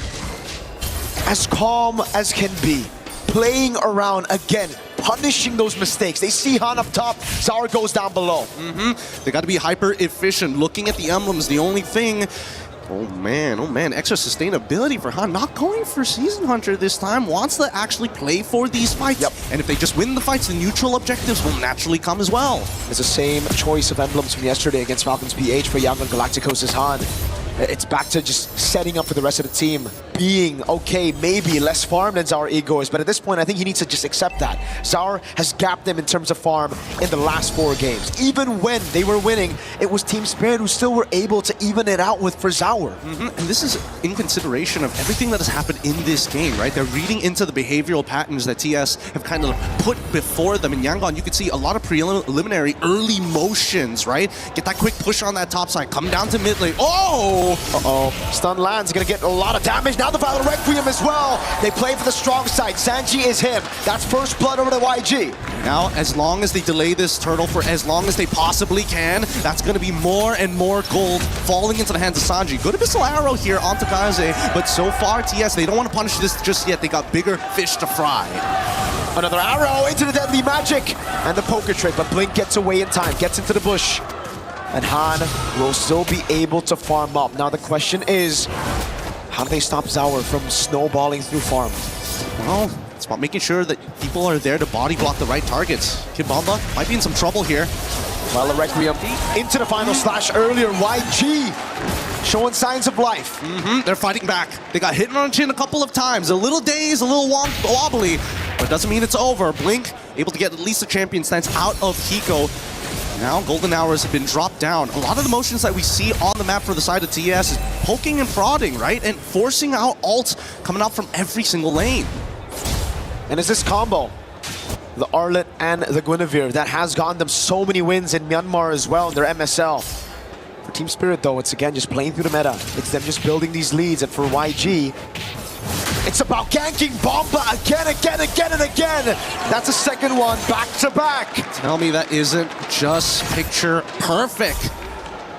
as calm as can be, playing around again, punishing those mistakes. They see Han up top, Zara goes down below. They got to be hyper efficient. Looking at the emblems, the only thing. Oh man, extra sustainability for Han. Not going for Season Hunter this time, wants to actually play for these fights. And if they just win the fights, the neutral objectives will naturally come as well. It's the same choice of emblems from yesterday against Falcons PH for Yangon Galacticos as Han. It's back to just setting up for the rest of the team, being, okay, maybe less farm than Zar Ego is, but at this point, I think he needs to just accept that. Zar has gapped them in terms of farm in the last 4 games. Even when they were winning, it was Team Spirit who still were able to even it out with for Zauer. And this is in consideration of everything that has happened in this game, right? They're reading into the behavioral patterns that TS have kind of put before them. In Yangon, you could see a lot of preliminary early motions, right? Get that quick push on that top side, come down to mid lane. Oh! Uh-oh. Stun lands, gonna get a lot of damage. Now the Valor Requiem as well. They play for the strong side. Sanji is him. That's first blood over to YG. Now, as long as they delay this turtle for as long as they possibly can, that's gonna be more and more gold falling into the hands of Sanji. Good Abyssal Arrow here onto Kaze, but so far, TS, they don't want to punish this just yet. They got bigger fish to fry. Another arrow into the deadly magic. And the poker trick, but Blink gets away in time, gets into the bush. And Han will still be able to farm up. Now the question is, how do they stop Zauer from snowballing through farm? Well, it's about making sure that people are there to body block the right targets. Kid Bomba might be in some trouble here. Valor Requiem into the final slash earlier. YG showing signs of life. They're fighting back. They got hit on the chin a couple of times. A little dazed, a little wobbly, but it doesn't mean it's over. Blink able to get at least a champion stance out of Hiko. Now Golden Hours have been dropped down. A lot of the motions that we see on the map for the side of TS is poking and prodding, right? And forcing out ults coming out from every single lane. And is this combo, the Arlet and the Guinevere, that has gotten them so many wins in Myanmar as well in their MSL. For Team Spirit though, it's again just playing through the meta. It's them just building these leads, and for YG, it's about ganking Bomba again and again. That's a second one, back to back. Tell me that isn't just picture perfect.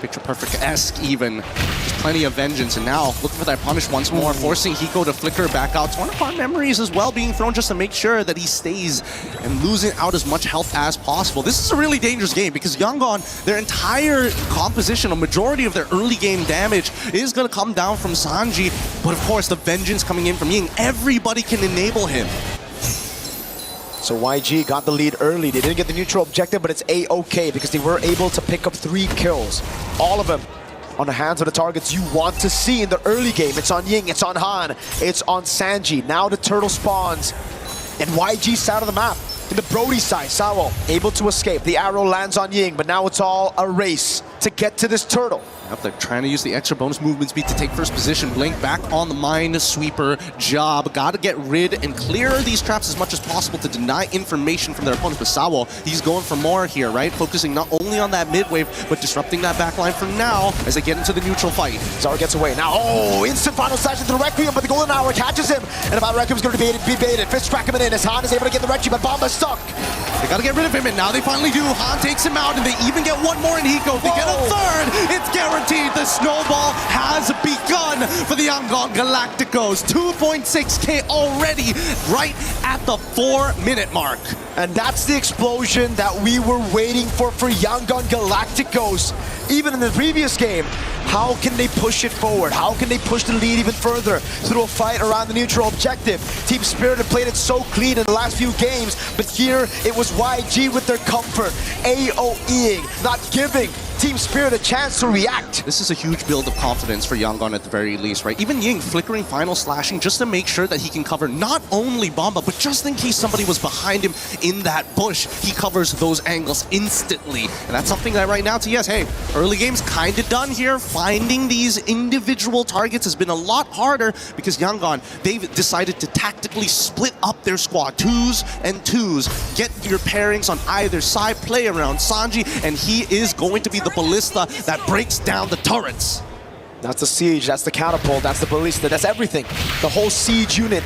Picture perfect-esque even. Just plenty of vengeance, and now looking for that punish once more, forcing Hiko to flicker back out. It's one of our memories as well being thrown just to make sure that he stays and losing out as much health as possible. This is a really dangerous game because Yangon, their entire composition, a majority of their early game damage is going to come down from Sanji, but of course the vengeance coming in from Ying, everybody can enable him. So YG got the lead early. They didn't get the neutral objective, but it's A-okay because they were able to pick up 3 kills. All of them on the hands of the targets you want to see in the early game. It's on Ying, it's on Han, it's on Sanji. Now the turtle spawns, and YG side of the map. In the Brody side, Sawo able to escape. The arrow lands on Ying, but now it's all a race to get to this turtle. Yep, they're trying to use the extra bonus movement speed to take first position. Blink back on the Minesweeper job. Got to get rid and clear these traps as much as possible to deny information from their opponents. But Sawo, he's going for more here, right? Focusing not only on that mid wave, but disrupting that backline for now as they get into the neutral fight. Zara gets away. Now, instant final slash into the Requiem, but the Golden Hour catches him. And about Requiem's going to be baited. Fist crack him in as Han is able to get the Requiem, but Bomba's stuck. They got to get rid of him, and now they finally do. Han takes him out, and they even get one more in Hiko. They get a third. It's guaranteed. The snowball has begun for the Yangon Galacticos. 2.6K already, right at the 4-minute mark. And that's the explosion that we were waiting for Yangon Galacticos. Even in the previous game, how can they push it forward? How can they push the lead even further through a fight around the neutral objective? Team Spirit had played it so clean in the last few games, but here it was YG with their comfort, AOEing, not giving Team Spirit a chance to react. This is a huge build of confidence for Yangon at the very least, right? Even Ying flickering final slashing just to make sure that he can cover not only Bomba, but just in case somebody was behind him in that bush, he covers those angles instantly. And that's something that right now, TS, hey, early game's kind of done here. Finding these individual targets has been a lot harder because Yangon, they've decided to tactically split up their squad. 2s and 2s. Get your pairings on either side, play around Sanji, and he is going to be the ballista that breaks down the turrets. That's the siege, that's the catapult, that's the ballista, that's everything. The whole siege unit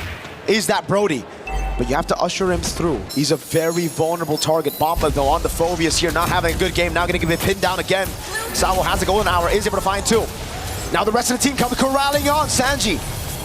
is that Brody. But you have to usher him through. He's a very vulnerable target. Bomba, though, on the Phobius here, not having a good game. Now going to get pinned down again. Sawo has the Golden Hour, is able to find two. Now the rest of the team comes corralling on Sanji.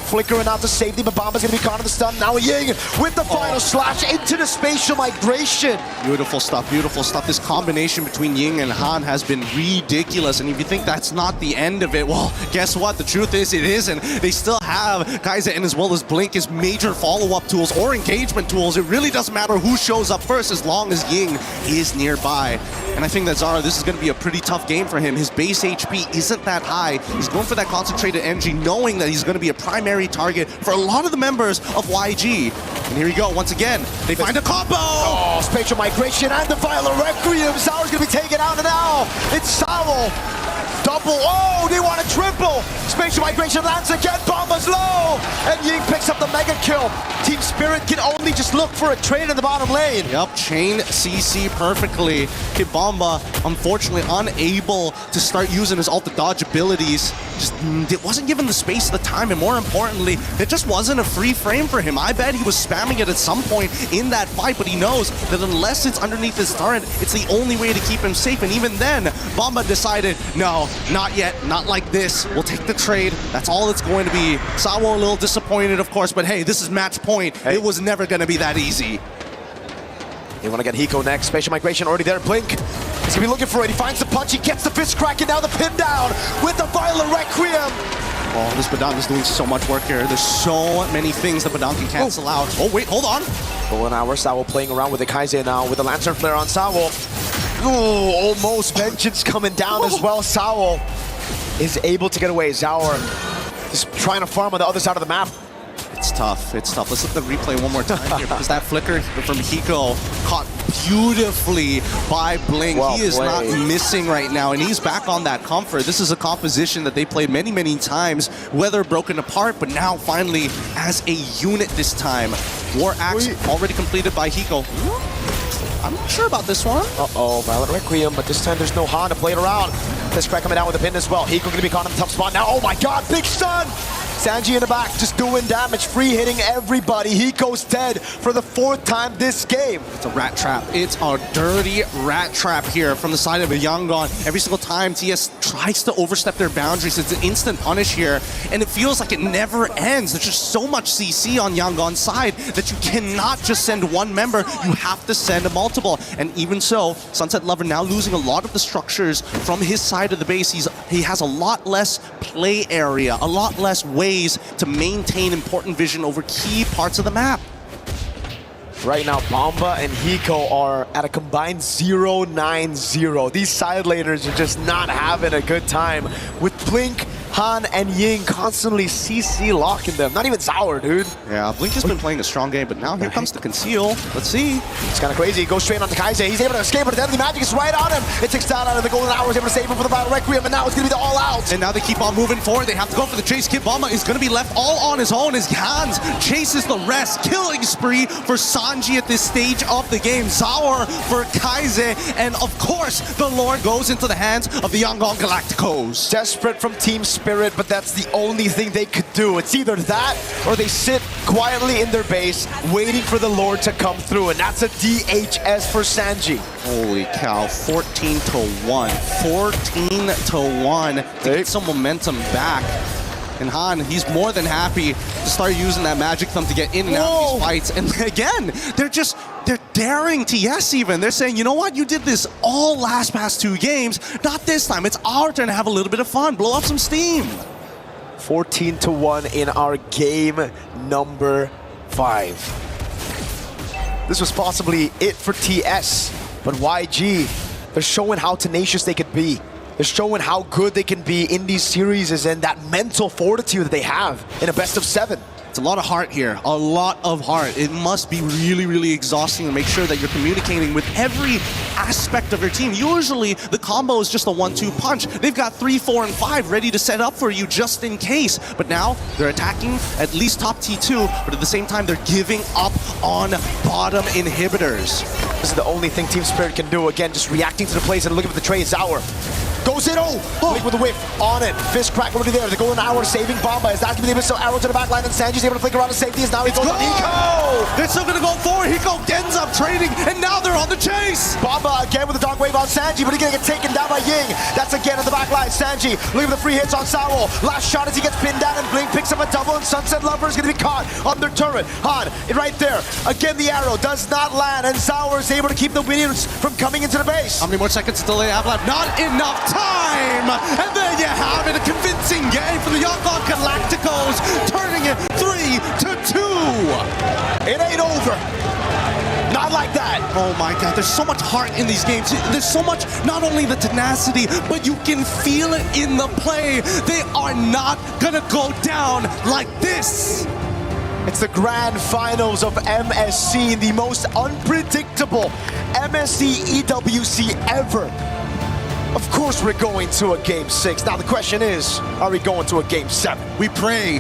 Flickering out to safety, but Bomba's going to be caught in the stun. Now Ying with the final slash into the spatial migration. Beautiful stuff, beautiful stuff. This combination between Ying and Han has been ridiculous. And if you think that's not the end of it, well, guess what? The truth is it isn't. They still have Kaiser and as well as Blink as major follow-up tools or engagement tools. It really doesn't matter who shows up first as long as Ying is nearby. And I think that Zara, this is going to be a pretty tough game for him. His base HP isn't that high. He's going for that concentrated energy, knowing that he's going to be a primary target for a lot of the members of YG. And here we go, once again, they find a combo! Oh, spatial migration and the Violet Requiem. Sao's gonna be taken out, and now it's Sawo. Double, they want a triple. Spatial migration lands again, Bomba's low. And Ying picks up the mega kill. Team Spirit can only just look for a trade in the bottom lane. Yep, chain CC perfectly. Kid Bomba, unfortunately, unable to start using his ult to dodge abilities. Just it wasn't given the space, the time, and more importantly, it just wasn't a free frame for him. I bet he was spamming it at some point in that fight, but he knows that unless it's underneath his turret, it's the only way to keep him safe. And even then, Bomba decided, no, not yet, not like this. We'll take the trade. That's all it's going to be. Sawo a little disappointed, of course, but hey, this is match point. Hey. It was never going to be that easy. They want to get Hiko next. Spatial migration already there. Blink. He's going to be looking for it. He finds the punch. He gets the fist crack, and now the pin down with the Violet Requiem. Oh, this Badang is doing so much work here. There's so many things that Badang can cancel out. Oh, wait, hold on. Golden Hour, Sawo playing around with the Kaiser now with the Lantern Flare on Sawo. Ooh, almost Vengeance coming down as well. Sawo is able to get away. Zaur is trying to farm on the other side of the map. It's tough, it's tough. Let's look at the replay one more time here because that flicker from Hiko caught beautifully by Blink. Well, he is not missing right now, and he's back on that comfort. This is a composition that they played many, many times, whether broken apart, but now finally as a unit this time. War Axe already completed by Hiko. I'm not sure about this one. Uh-oh, Violet Requiem, but this time there's no Han to play it around. This crack coming out with a pin as well. Hiko gonna be caught in the tough spot now. Oh my god, big stun! Sanji in the back, just doing damage, free hitting everybody. Hiko's dead for the 4th time this game. It's a rat trap. It's a dirty rat trap here from the side of Yangon. Every single time TS tries to overstep their boundaries, it's an instant punish here, and it feels like it never ends. There's just so much CC on Yangon's side that you cannot just send one member, you have to send a multiple. And even so, Sunset Lover now losing a lot of the structures from his side of the base. He has a lot less play area, a lot less ways to maintain important vision over key parts of the map. Right now, Bomba and Hiko are at a combined 0-9-0. These side laners are just not having a good time. With Blink, Han and Ying constantly CC locking them. Not even Zauer, dude. Yeah, Blink has been playing a strong game, but now here comes the conceal. Let's see. It's kind of crazy. He goes straight onto Kaise. He's able to escape, but the deadly magic is right on him. It takes down out of the golden hour. He's able to save him for the battle requiem, and now it's going to be the all out. And now they keep on moving forward. They have to go for the chase. Kid Bomba is going to be left all on his own. His hands chases the rest. Killing spree for Sanji at this stage of the game. Zauer for Kaise. And of course, the Lord goes into the hands of the Yangon Galacticos. Desperate from Team Spirit, but that's the only thing they could do. It's either that or they sit quietly in their base waiting for the Lord to come through, and that's a DHS for Sanji. Holy cow, 14 to 1. 14 to 1 to get some momentum back. And Han, he's more than happy to start using that magic thumb to get in and out of these fights. And again, they're daring TS even. They're saying, you know what, you did this all last past 2 games. Not this time. It's our turn to have a little bit of fun. Blow up some steam. 14 to 1 in our game number 5. This was possibly it for TS, but YG, they're showing how tenacious they could be. They're showing how good they can be in these series and that mental fortitude that they have in a best of 7. It's a lot of heart here, a lot of heart. It must be really, really exhausting to make sure that you're communicating with every aspect of your team. Usually, the combo is just a 1-2 punch. They've got 3, 4, and 5 ready to set up for you just in case. But now, they're attacking at least top T2, but at the same time, they're giving up on bottom inhibitors. This is the only thing Team Spirit can do. Again, just reacting to the plays and looking at the trade. Zauer goes in, Blink with a whiff on it. Fist crack already there. The golden hour saving Bomba. Is that going to be the missile arrow to the back line? And Sanji's able to flick around to safety. Is now he goes on Hiko. They're still going to go forward. Hiko ends up trading, and now they're on the chase. Bomba again with the dark wave on Sanji, but he's going to get taken down by Ying. That's again at the back line. Sanji looking for the free hits on Sao. Last shot as he gets pinned down, and Blink picks up a double, and Sunset Lover is going to be caught on their turret. Han, right there. Again, the arrow does not land, and Zauer is able to keep the minions from coming into the base. How many more seconds till they have left? Not enough time! And there you have it, a convincing game for the Yangon Galacticos, turning it 3-2. It ain't over. Not like that. Oh my God, there's so much heart in these games. There's so much, not only the tenacity, but you can feel it in the play. They are not gonna go down like this. It's the grand finals of MSC, the most unpredictable MSC EWC ever. Of course we're going to a Game 6. Now the question is, are we going to a Game 7? We pray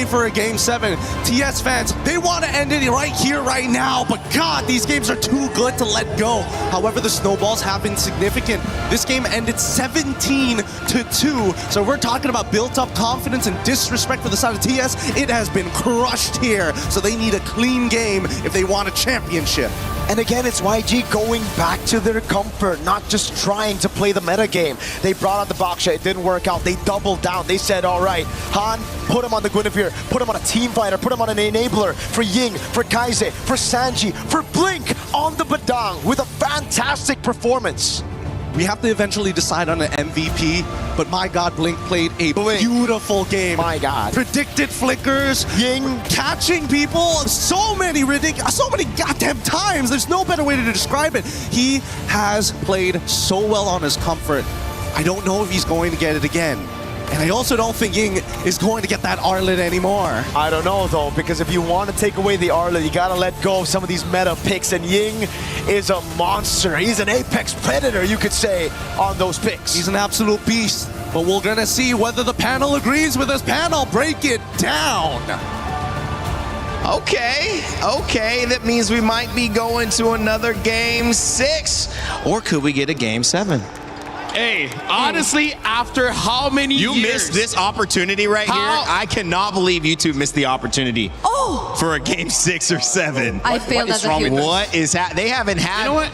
for a Game 7. TS fans, they want to end it right here, right now, but God, these games are too good to let go. However, the snowballs have been significant. This game ended 17-2, so we're talking about built-up confidence and disrespect for the side of TS. It has been crushed here, so they need a clean game if they want a championship. And again, it's YG going back to their comfort, not just trying to play the meta game. They brought out the Baksha, it didn't work out. They doubled down. They said, all right, Han, put him on the Guinevere, put him on a team fighter, put him on an enabler for Ying, for Kaise, for Sanji, for Blink on the Badang with a fantastic performance. We have to eventually decide on an MVP, but my God, Blink played a beautiful game. My God. Predicted flickers, Ying catching people so many goddamn times. There's no better way to describe it. He has played so well on his comfort. I don't know if he's going to get it again. And I also don't think Ying is going to get that Arlet anymore. I don't know though, because if you want to take away the Arlet, you gotta let go of some of these meta picks, and Ying is a monster. He's an apex predator, you could say, on those picks. He's an absolute beast, but we're gonna see whether the panel agrees with this panel. Break it down. Okay, that means we might be going to another Game 6, or could we get a Game 7? Hey, honestly, after how many years? You missed this opportunity right here. I cannot believe you two missed the opportunity for a Game 6 or 7. I failed as a hero. What is they haven't had. You know what?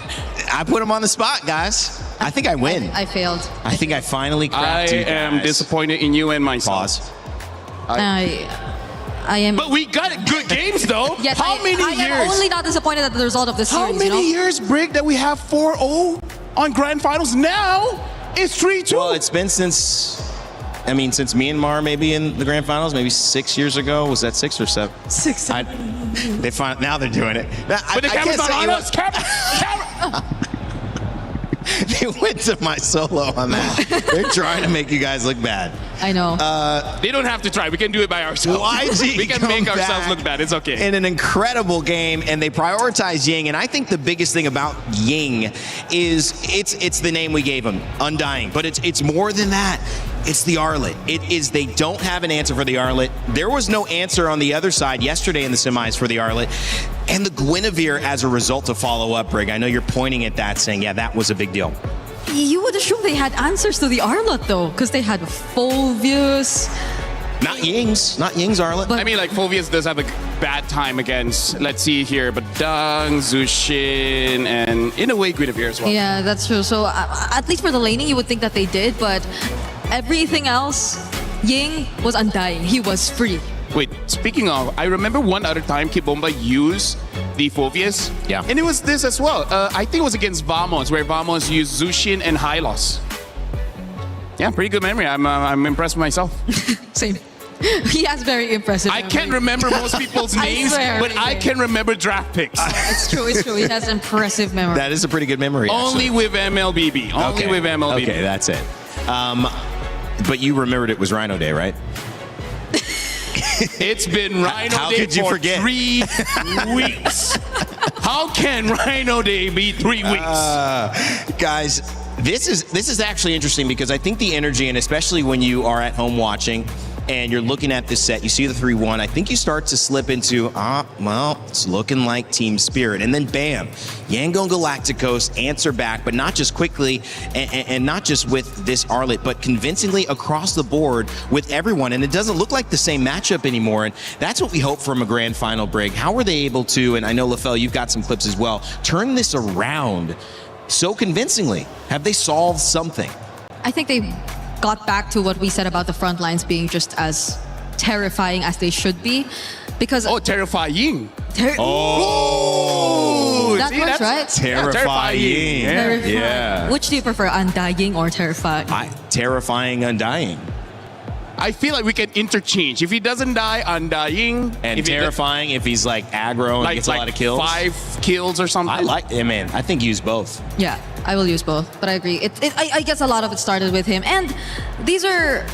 I put them on the spot, guys. I think I win. I failed. I think I finally cracked you guys. I am disappointed in you and myself. Pause. I am. But we got good games though. Yes, how many I years? am only not disappointed at the result of this series. How many years, Brig, that we have 4-0 on grand finals? Now it's 3-2. Well, it's been since Myanmar maybe in the grand finals, maybe 6 years ago. Was that 6 or 7? 6. Now they're doing it. But the camera's not on us. Camera. They went to my solo on that. They're trying to make you guys look bad. I know. They don't have to try. We can do it by ourselves. YG we can make ourselves look bad. It's okay. In an incredible game, and they prioritize Ying. And I think the biggest thing about Ying is it's the name we gave him, Undying. But it's more than that. It's the Arlet. It is, they don't have an answer for the Arlet. There was no answer on the other side yesterday in the semis for the Arlet. And the Guinevere as a result to follow up, Brig. I know you're pointing at that saying, yeah, that was a big deal. You would assume they had answers to the Arlet though, because they had Phoveus. Not Ying's Arlet. I mean, like, Phoveus does have a bad time against, let's see here, but Dung, Zushin, and in a way, Guinevere as well. Yeah, that's true. So at least for the laning, you would think that they did, but everything else, Ying was undying. He was free. Wait, speaking of, I remember one other time Kibomba used the Phoveus. Yeah. And it was this as well. I think it was against Vamos, where Vamos used Zushin and Hylos. Yeah, pretty good memory. I'm impressed with myself. Same. He has very impressive I memory. can't remember most people's names, but I can remember draft picks. It's true, it's true. He has impressive memory. That is a pretty good memory. Only actually. with MLBB. Only with MLBB. Okay, that's it. But you remembered it was Rhino Day, right? It's been Rhino How Day could you for forget? 3 weeks. How can Rhino Day be 3 weeks? Guys, this is actually interesting because I think the energy, and especially when you are at home watching and you're looking at this set, you see the 3-1, I think you start to slip into, well, it's looking like Team Spirit. And then bam, Yangon Galacticos answer back, but not just quickly and not just with this Arlet, but convincingly across the board with everyone. And it doesn't look like the same matchup anymore. And that's what we hope from a grand final, Brig. How were they able to, and I know, LaFell, you've got some clips as well, turn this around so convincingly? Have they solved something? I think they got back to what we said about the front lines being just as terrifying as they should be. Because terrifying. Oh! That See, works, that's right? Terrifying. Terrifying. Yeah. Which do you prefer, Undying or Terrifying? Terrifying Undying. I feel like we can interchange. If he doesn't die, Undying. And if terrifying if he's like aggro and gets a lot of kills. 5 kills or something. I like it, man. I think use both. Yeah, I will use both, but I agree. I guess a lot of it started with him, and these are,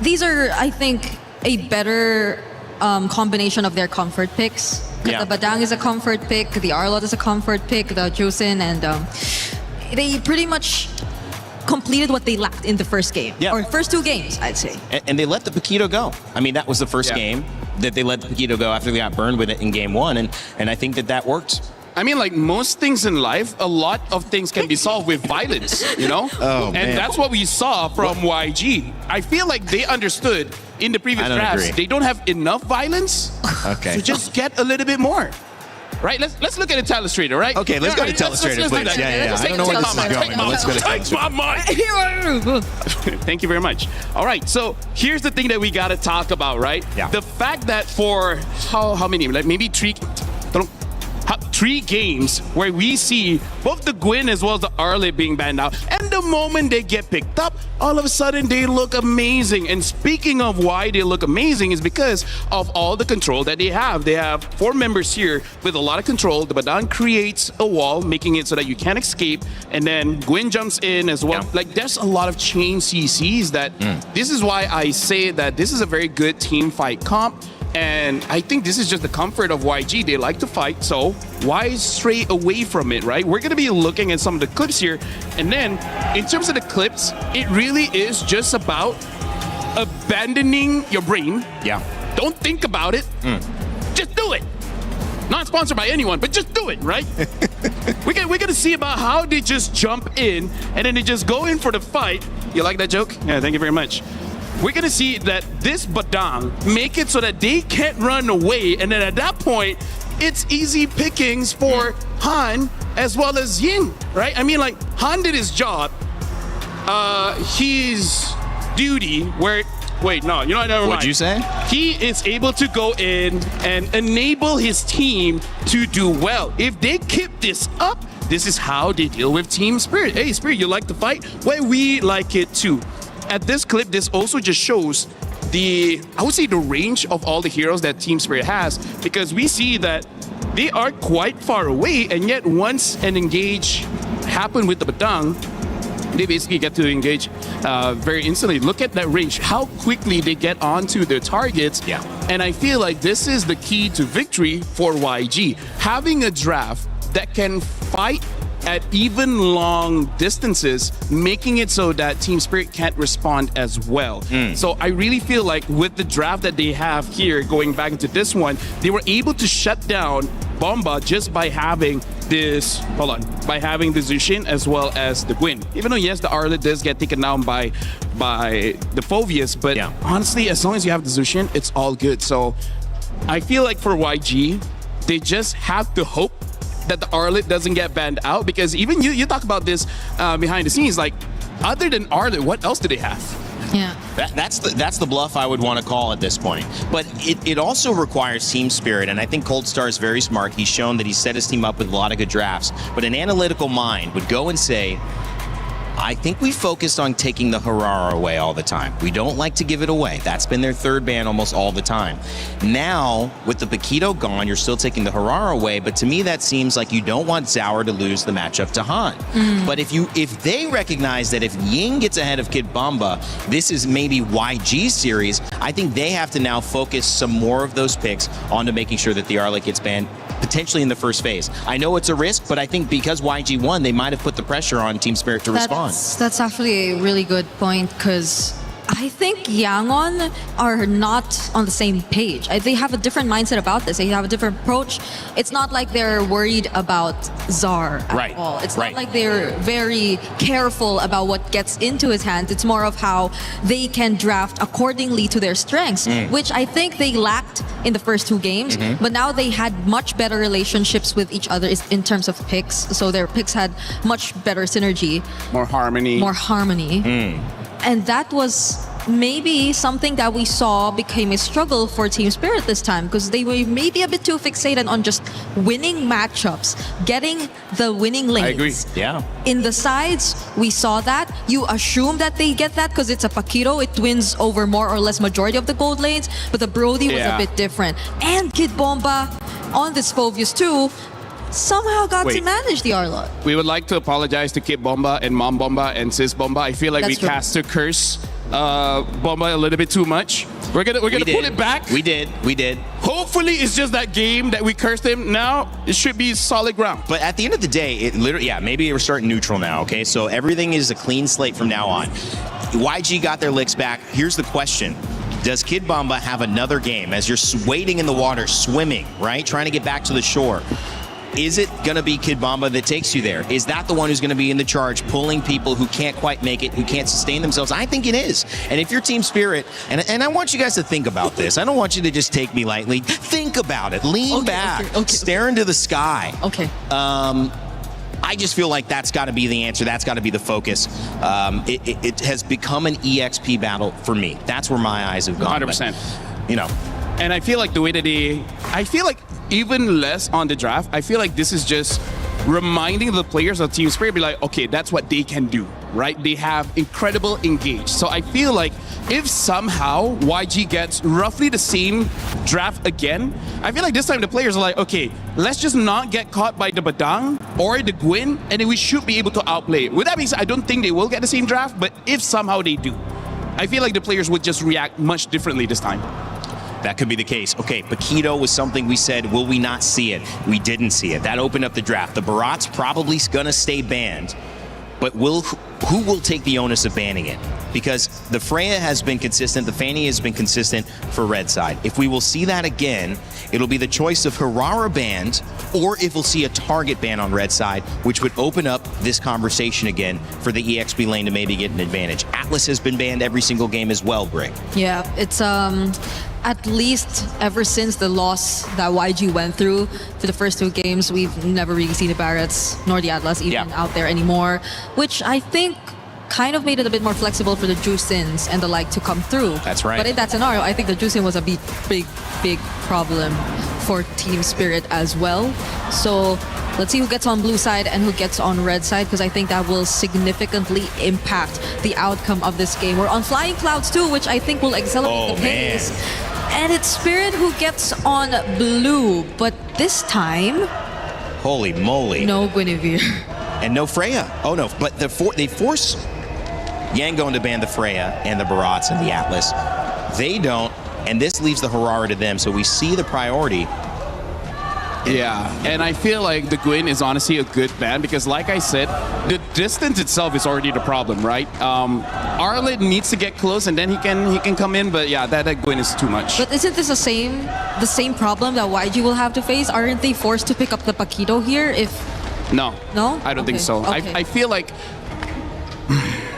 I think, a better combination of their comfort picks. Yeah. The Badang is a comfort pick, the Arlot is a comfort pick, the Jusin, and they pretty much completed what they lacked in the first game. Yeah. Or first 2 games, I'd say. And they let the Paquito go. I mean, that was the first game that they let the Paquito go after they got burned with it in game 1, and I think that worked. I mean, like most things in life, a lot of things can be solved with violence, you know? Oh, and man. that's what we saw from YG. I feel like they understood in the previous I don't drafts, agree. they don't have enough violence. Okay. So just get a little bit more. Right? Let's look at a Telestrator, right? Okay, let's go to Let's Telestrator, do please. that. Yeah. Let's I don't know where this is going, but let's go to Take my mind. Thank you very much. All right, so here's the thing that we got to talk about, right? Yeah. The fact that for how many? Like maybe 3 games where we see both the Gwyn as well as the Arlet being banned out, and the moment they get picked up, all of a sudden they look amazing. And speaking of why they look amazing is because of all the control that they have. They have 4 members here with a lot of control. The Badan creates a wall, making it so that you can't escape, and then Gwyn jumps in as well. Yeah. Like there's a lot of chain CCs that this is why I say that this is a very good team fight comp. And I think this is just the comfort of YG. They like to fight, so why stray away from it, right? We're going to be looking at some of the clips here. And then, in terms of the clips, it really is just about abandoning your brain. Yeah. Don't think about it. Just do it. Not sponsored by anyone, but just do it, right? We're going to see about how they just jump in, and then they just go in for the fight. You like that joke? Yeah, thank you very much. We're going to see that this Badang make it so that they can't run away. And then at that point, it's easy pickings for Han as well as Ying, right? I mean, like, Han did his job. His duty where... Wait, no, you know what? Never mind. What'd you say? He is able to go in and enable his team to do well. If they keep this up, this is how they deal with Team Spirit. Hey, Spirit, you like the fight? Well, we like it too. At this clip, this also just shows the range of all the heroes that Team Spirit has, because we see that they are quite far away, and yet once an engage happened with the Batang, they basically get to engage very instantly. Look at that range, how quickly they get onto their targets. Yeah. And I feel like this is the key to victory for YG. Having a draft that can fight at even long distances, making it so that Team Spirit can't respond as well. So I really feel like with the draft that they have here, going back into this one, they were able to shut down Bomba just by having this, by having the Zushin as well as the Gwyn. Even though, yes, the Arlet does get taken down by the Phoveus, but honestly, as long as you have the Zushin, it's all good. So I feel like for YG, they just have to hope that the Arlet doesn't get banned out, because even you talk about this behind the scenes, like, other than Arlet, what else do they have? Yeah. That's the bluff I would want to call at this point. But it also requires team spirit, and I think Cold Star is very smart. He's shown that he's set his team up with a lot of good drafts. But an analytical mind would go and say, I think we focused on taking the Harara away all the time. We don't like to give it away. That's been their third ban almost all the time. Now, with the Paquito gone, you're still taking the Harara away, but to me that seems like you don't want Zauer to lose the matchup to Han. But if they recognize that if Ying gets ahead of Kid Bomba, this is maybe YG's series, I think they have to now focus some more of those picks onto making sure that the Arlet gets banned potentially in the first phase. I know it's a risk, but I think because YG won, they might have put the pressure on Team Spirit to respond. That's actually a really good point, because I think Yangon are not on the same page. They have a different mindset about this. They have a different approach. It's not like they're worried about Czar at all. It's not like they're very careful about what gets into his hands. It's more of how they can draft accordingly to their strengths, which I think they lacked in the first two games. But now they had much better relationships with each other in terms of picks. So their picks had much better synergy. More harmony. And that was maybe something that we saw became a struggle for Team Spirit this time, because they were maybe a bit too fixated on just winning matchups, getting the winning lanes. I agree. Yeah. In the sides, we saw that. You assume that they get that because it's a Paquito. It wins over more or less majority of the gold lanes, but the Brody was a bit different. And Kid Bomba on this Phoveus too somehow got to manage the Arlot. We would like to apologize to Kid Bomba and Mom Bomba and Sis Bomba. I feel like we cast a curse Bomba a little bit too much. We're gonna pull it back. We did. Hopefully it's just that game that we cursed him. Now it should be solid ground. But at the end of the day, it literally, maybe we're starting neutral now, okay? So everything is a clean slate from now on. YG got their licks back. Here's the question. Does Kid Bomba have another game as you're wading in the water, swimming, right? Trying to get back to the shore. Is it going to be Kid Bomba that takes you there? Is that the one who's going to be in the charge, pulling people who can't quite make it, who can't sustain themselves? I think it is. And if you're Team Spirit, and I want you guys to think about this. I don't want you to just take me lightly. Think about it. Lean back. Stare into the sky. Okay. I just feel like that's got to be the answer. That's got to be the focus. It has become an EXP battle for me. That's where my eyes have gone. 100%. But, you know. And I feel like the way that I feel like even less on the draft, I feel like this is just reminding the players of Team Spirit, be like, okay, that's what they can do, right? They have incredible engage. So I feel like if somehow YG gets roughly the same draft again, I feel like this time the players are like, okay, let's just not get caught by the Batang or the Gwyn, and then we should be able to outplay it. With that being said, I don't think they will get the same draft, but if somehow they do, I feel like the players would just react much differently this time. That could be the case. Okay, Paquito was something we said, will we not see it? We didn't see it. That opened up the draft. The Barat's probably going to stay banned, but who will take the onus of banning it? Because the Freya has been consistent, the Fanny has been consistent for red side. If we will see that again, it'll be the choice of Harara banned, or if we'll see a target ban on red side, which would open up this conversation again for the EXP lane to maybe get an advantage. Atlas has been banned every single game as well, Brick. Yeah, it's at least ever since the loss that YG went through for the first two games, we've never really seen the Barretts nor the Atlas even out there anymore, which I think kind of made it a bit more flexible for the Jusins and the like to come through. That's right. But in that scenario, I think the Jusin was a big problem for Team Spirit as well. So let's see who gets on blue side and who gets on red side, because I think that will significantly impact the outcome of this game. We're on Flying Clouds too, which I think will accelerate the pace. And it's Spirit who gets on blue, but this time... Holy moly. No Guinevere. And no Freya. Oh no, but they force Yangon to ban the Freya and the Barats and the Atlas. They don't, and this leaves the Harara to them. So we see the priority. Yeah, and I feel like the Gwyn is honestly a good ban because, like I said, the distance itself is already the problem, right? Arlen needs to get close, and then he can come in. But yeah, that Gwyn is too much. But isn't this the same problem that YG will have to face? Aren't they forced to pick up the Paquito here? No, I don't Okay. think so. Okay. I feel like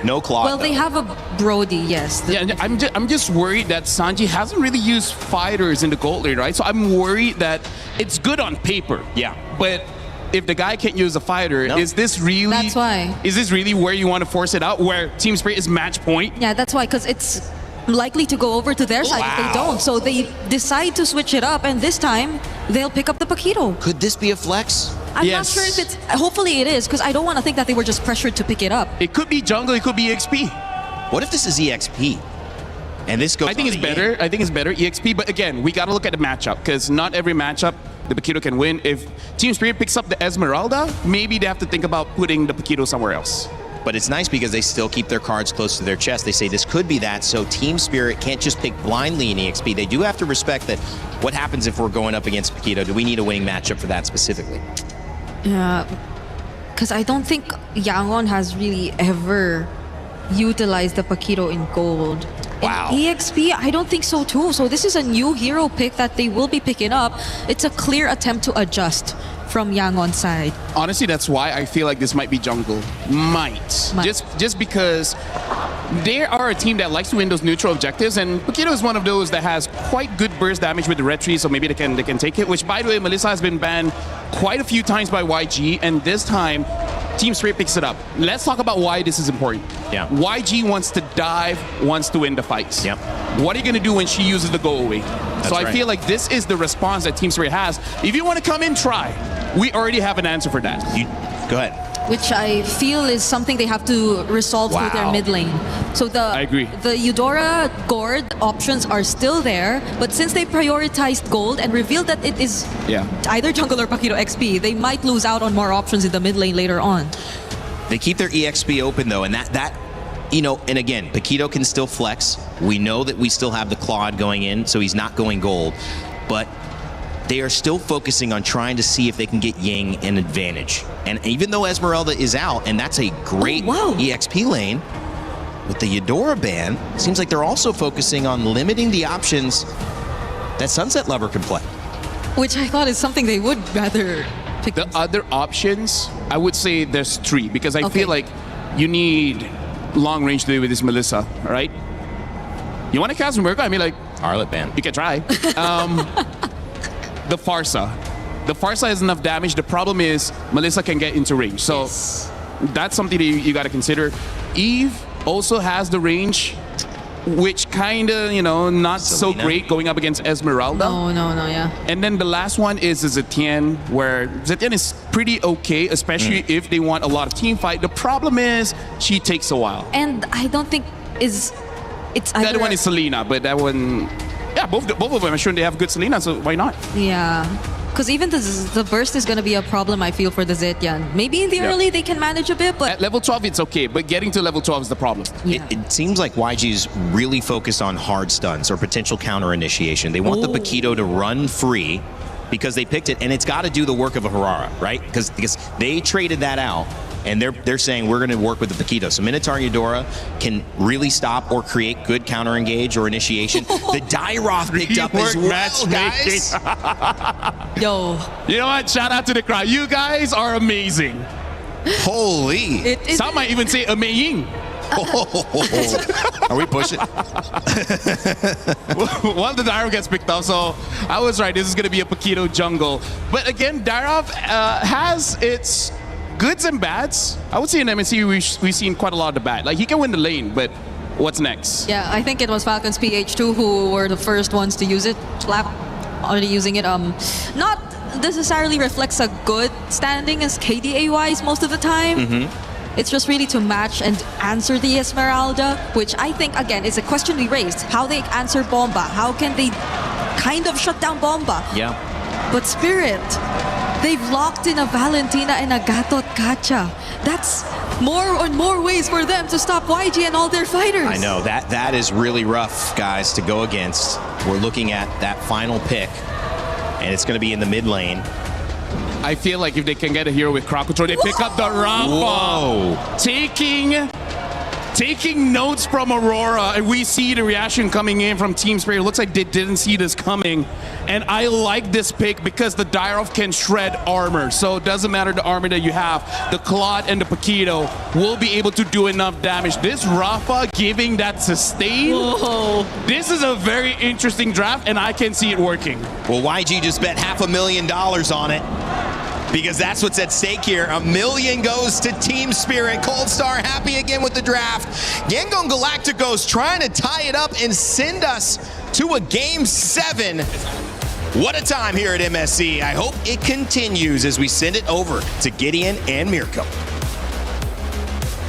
no Claude. Well, they have a Brody, yes. Yeah, I'm just worried that Sanji hasn't really used fighters in the gold league, right? So I'm worried that it's good on paper. Yeah. But if the guy can't use a fighter, is this really... That's why. Is this really where you want to force it out, where Team Spirit is match point? Yeah, that's why, because it's likely to go over to their side if they don't. So they decide to switch it up, and this time, they'll pick up the Paquito. Could this be a flex? I'm not sure if it's... Hopefully it is, because I don't want to think that they were just pressured to pick it up. It could be jungle, it could be EXP. What if this is EXP? And this goes I think it's better. I think it's better EXP, but again, we got to look at the matchup, because not every matchup the Paquito can win. If Team Spirit picks up the Esmeralda, maybe they have to think about putting the Paquito somewhere else. But it's nice because they still keep their cards close to their chest. They say this could be that, so Team Spirit can't just pick blindly in EXP. They do have to respect that. What happens if we're going up against Paquito? Do we need a winning matchup for that specifically? Yeah, because I don't think Yangon has really ever utilized the Paquito in gold. Wow. In EXP, I don't think so too. So this is a new hero pick that they will be picking up. It's a clear attempt to adjust from Yangon's side. Honestly, that's why I feel like this might be jungle. Might. Just because they are a team that likes to win those neutral objectives, and Paquito is one of those that has quite good burst damage with the red tree, so maybe they can take it, which, by the way, Melissa has been banned quite a few times by YG, and this time Team Spirit picks it up. Let's talk about why this is important. Yeah. YG wants to dive, wants to win the fights. Yep. What are you going to do when she uses the go away? That's so I right. feel like this is the response that Team Spirit has. If you want to come in, try. We already have an answer for that. Go ahead. Which I feel is something they have to resolve through their mid lane. So I agree. The Eudora Gord options are still there, but since they prioritized gold and revealed that it is either jungle or Paquito XP, they might lose out on more options in the mid lane later on. They keep their EXP open though, and that you know, and again, Paquito can still flex. We know that we still have the Claude going in, so he's not going gold, but they are still focusing on trying to see if they can get Ying an advantage. And even though Esmeralda is out, and that's a great EXP lane, with the Eudora ban, it seems like they're also focusing on limiting the options that Sunset Lover can play. Which I thought is something they would rather pick. The other options, I would say there's three, because I feel like you need long range to do with this Melissa, right? You want to cast Murka? I mean, like, Arlet ban. You can try. The Farsa. The Farsa has enough damage. The problem is Melissa can get into range. So that's something that you got to consider. Eve also has the range, which kind of, you know, not so great going up against Esmeralda. No, yeah. And then the last one is Zetienne, where Zetienne is pretty okay, especially if they want a lot of team fight. The problem is she takes a while. And I don't think it's The either other one is Selena, but that one, yeah, both of them, I'm sure they have good Selena, so why not? Yeah. Because even the burst is going to be a problem, I feel, for the Zetian. Maybe in the early they can manage a bit, but... At level 12, it's okay, but getting to level 12 is the problem. It seems like YG's really focused on hard stuns or potential counter initiation. They want the Paquito to run free because they picked it, and it's got to do the work of a Harara, right? Because they traded that out, and they're saying we're going to work with the Paquito. So Minotaur Eudora can really stop or create good counter engage or initiation. The Dairoth picked up as well, guys. Yo. You know what? Shout out to the crowd. You guys are amazing. Holy. Some might even say amazing. Are we pushing? Well, the Dairoth gets picked up, so I was right. This is going to be a Paquito jungle. But again, Dairoth has its goods and bads. I would say in MSC we've seen quite a lot of the bad. Like, he can win the lane, but what's next? Yeah, I think it was Falcons PH2 who were the first ones to use it. Slap already using it. Not necessarily reflects a good standing as KDA-wise most of the time. It's just really to match and answer the Esmeralda, which I think, again, is a question we raised. How they answer Bomba. How can they kind of shut down Bomba? Yeah. But Spirit, they've locked in a Valentina and a Gatot Kacha. That's more and more ways for them to stop YG and all their fighters. I know, that is really rough, guys, to go against. We're looking at that final pick, and it's going to be in the mid lane. I feel like if they can get a hero with crowd control, they pick up the Rampa. Taking notes from Aurora, and we see the reaction coming in from Team Spirit. It looks like they didn't see this coming. And I like this pick because the Dyrov can shred armor. So it doesn't matter the armor that you have. The Claude and the Paquito will be able to do enough damage. This Rafa giving that sustain. Whoa. This is a very interesting draft, and I can see it working. Well, YG just bet $500,000 on it, because that's what's at stake here. $1 million goes to Team Spirit. Cold Star happy again with the draft. Yangon Galacticos trying to tie it up and send us to a Game 7. What a time here at MSC. I hope it continues as we send it over to Gideon and Mirko.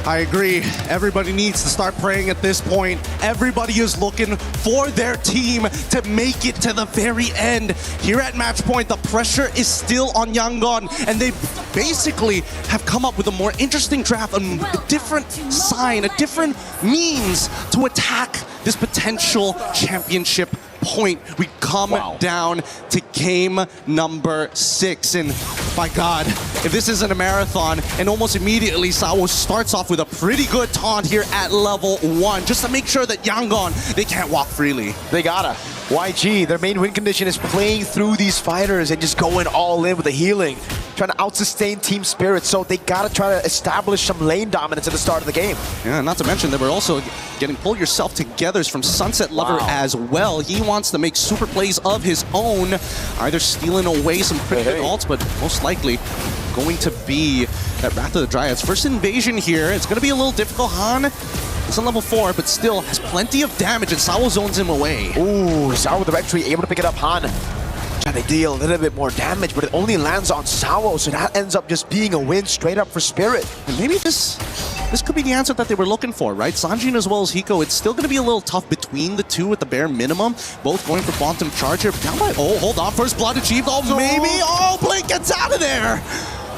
I agree. Everybody needs to start praying at this point. Everybody is looking for their team to make it to the very end. Here at match point, the pressure is still on Yangon, and they basically have come up with a more interesting draft, a different sign, a different means to attack this potential championship point. We come down to game number 6, and my God, if this isn't a marathon, and almost immediately Sawo starts off with a pretty good taunt here at level 1, just to make sure that Yangon, they can't walk freely. They gotta. YG, their main win condition is playing through these fighters and just going all in with the healing, trying to out-sustain Team Spirit, so they gotta try to establish some lane dominance at the start of the game. Yeah, not to mention that we're also getting Pull Yourself Togethers from Sunset Lover as well. He wants to make super plays of his own, either stealing away some pretty good ults, but most likely going to be that Wrath of the Dryads. First invasion here, it's gonna be a little difficult. Han is on level 4, but still has plenty of damage, and Sawo zones him away. Ooh, Sawo with the Rectory able to pick it up. Han trying to deal a little bit more damage, but it only lands on Sawo, so that ends up just being a win straight up for Spirit. And maybe this could be the answer that they were looking for, right? Sanjin as well as Hiko, it's still going to be a little tough between the two at the bare minimum. Both going for Quantum Charger. Down by, oh, hold on, first blood achieved. Oh, maybe, oh, Blink gets out of there.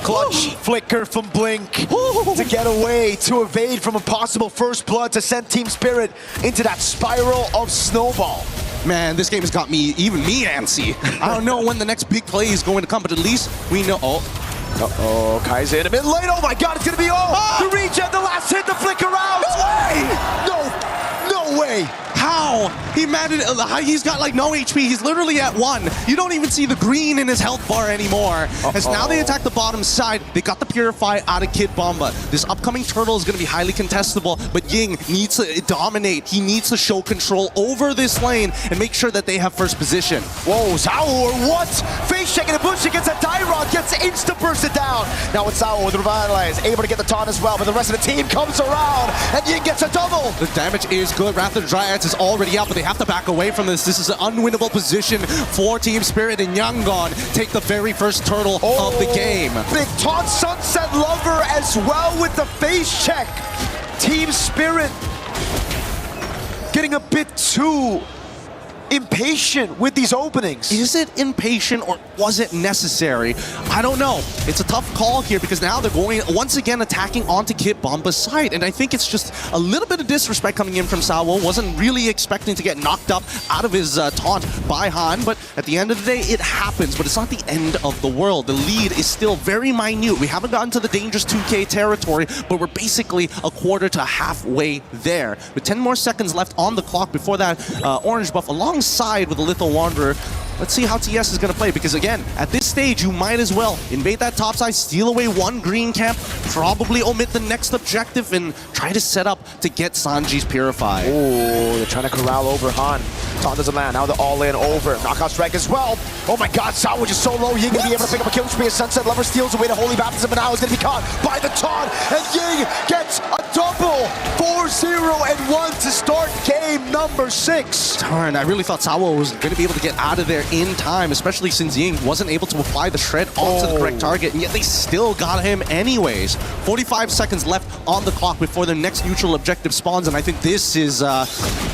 Clutch flicker from Blink to get away, to evade from a possible first blood, to send Team Spirit into that spiral of Snowball. Man, this game has got me, even me, antsy. I don't know when the next big play is going to come, but at least we know. Uh-oh, Kai's in a bit late. Oh my God, it's gonna be the regen, the last hit, the flicker out. No way. How? He managed, he's got like no HP. He's literally at 1. You don't even see the green in his health bar anymore. As now they attack the bottom side, they got the Purify out of Kid Bomba. This upcoming turtle is going to be highly contestable, but Ying needs to dominate. He needs to show control over this lane and make sure that they have first position. Whoa, Sao or what? Face check in the bush against a Dyrod, gets insta-bursted down. Now it's Sao with Revitalize, able to get the taunt as well, but the rest of the team comes around, and Ying gets a double. The damage is good. Wrath of the Dryads is already out, but they have to back away from this. This is an unwinnable position for Team Spirit, and Yangon take the very first turtle of the game. Big taunt, Sunset Lover as well with the face check. Team Spirit getting a bit too impatient with these openings. Is it impatient or was it necessary? I don't know. It's a tough call here because now they're going once again attacking onto Kid Bomba's side, and I think it's just a little bit of disrespect coming in from Sawo. Wasn't really expecting to get knocked up out of his taunt by Han, but at the end of the day, it happens, but it's not the end of the world. The lead is still very minute. We haven't gotten to the dangerous 2K territory, but we're basically a quarter to halfway there. With 10 more seconds left on the clock before that orange buff alongside with the Lethal Wanderer. Let's see how TS is going to play, because again, at this stage, you might as well invade that top side, steal away one green camp, probably omit the next objective, and try to set up to get Sanji's Purify. Oh, they're trying to corral over Han. Taunt doesn't land. Now they're all in over. Knockout strike as well. Oh my God, Sao just so low. Ying gonna be able to pick up a killing spree as Sunset Lover steals away the Holy Baptism, but now he's gonna be caught by the taunt, and Ying gets a double. 4-0-1 to start game number 6. Darn, I really thought Sawo was going to be able to get out of there in time, especially since Ying wasn't able to apply the shred onto the correct target, and yet they still got him anyways. 45 seconds left on the clock before their next neutral objective spawns, and I think this is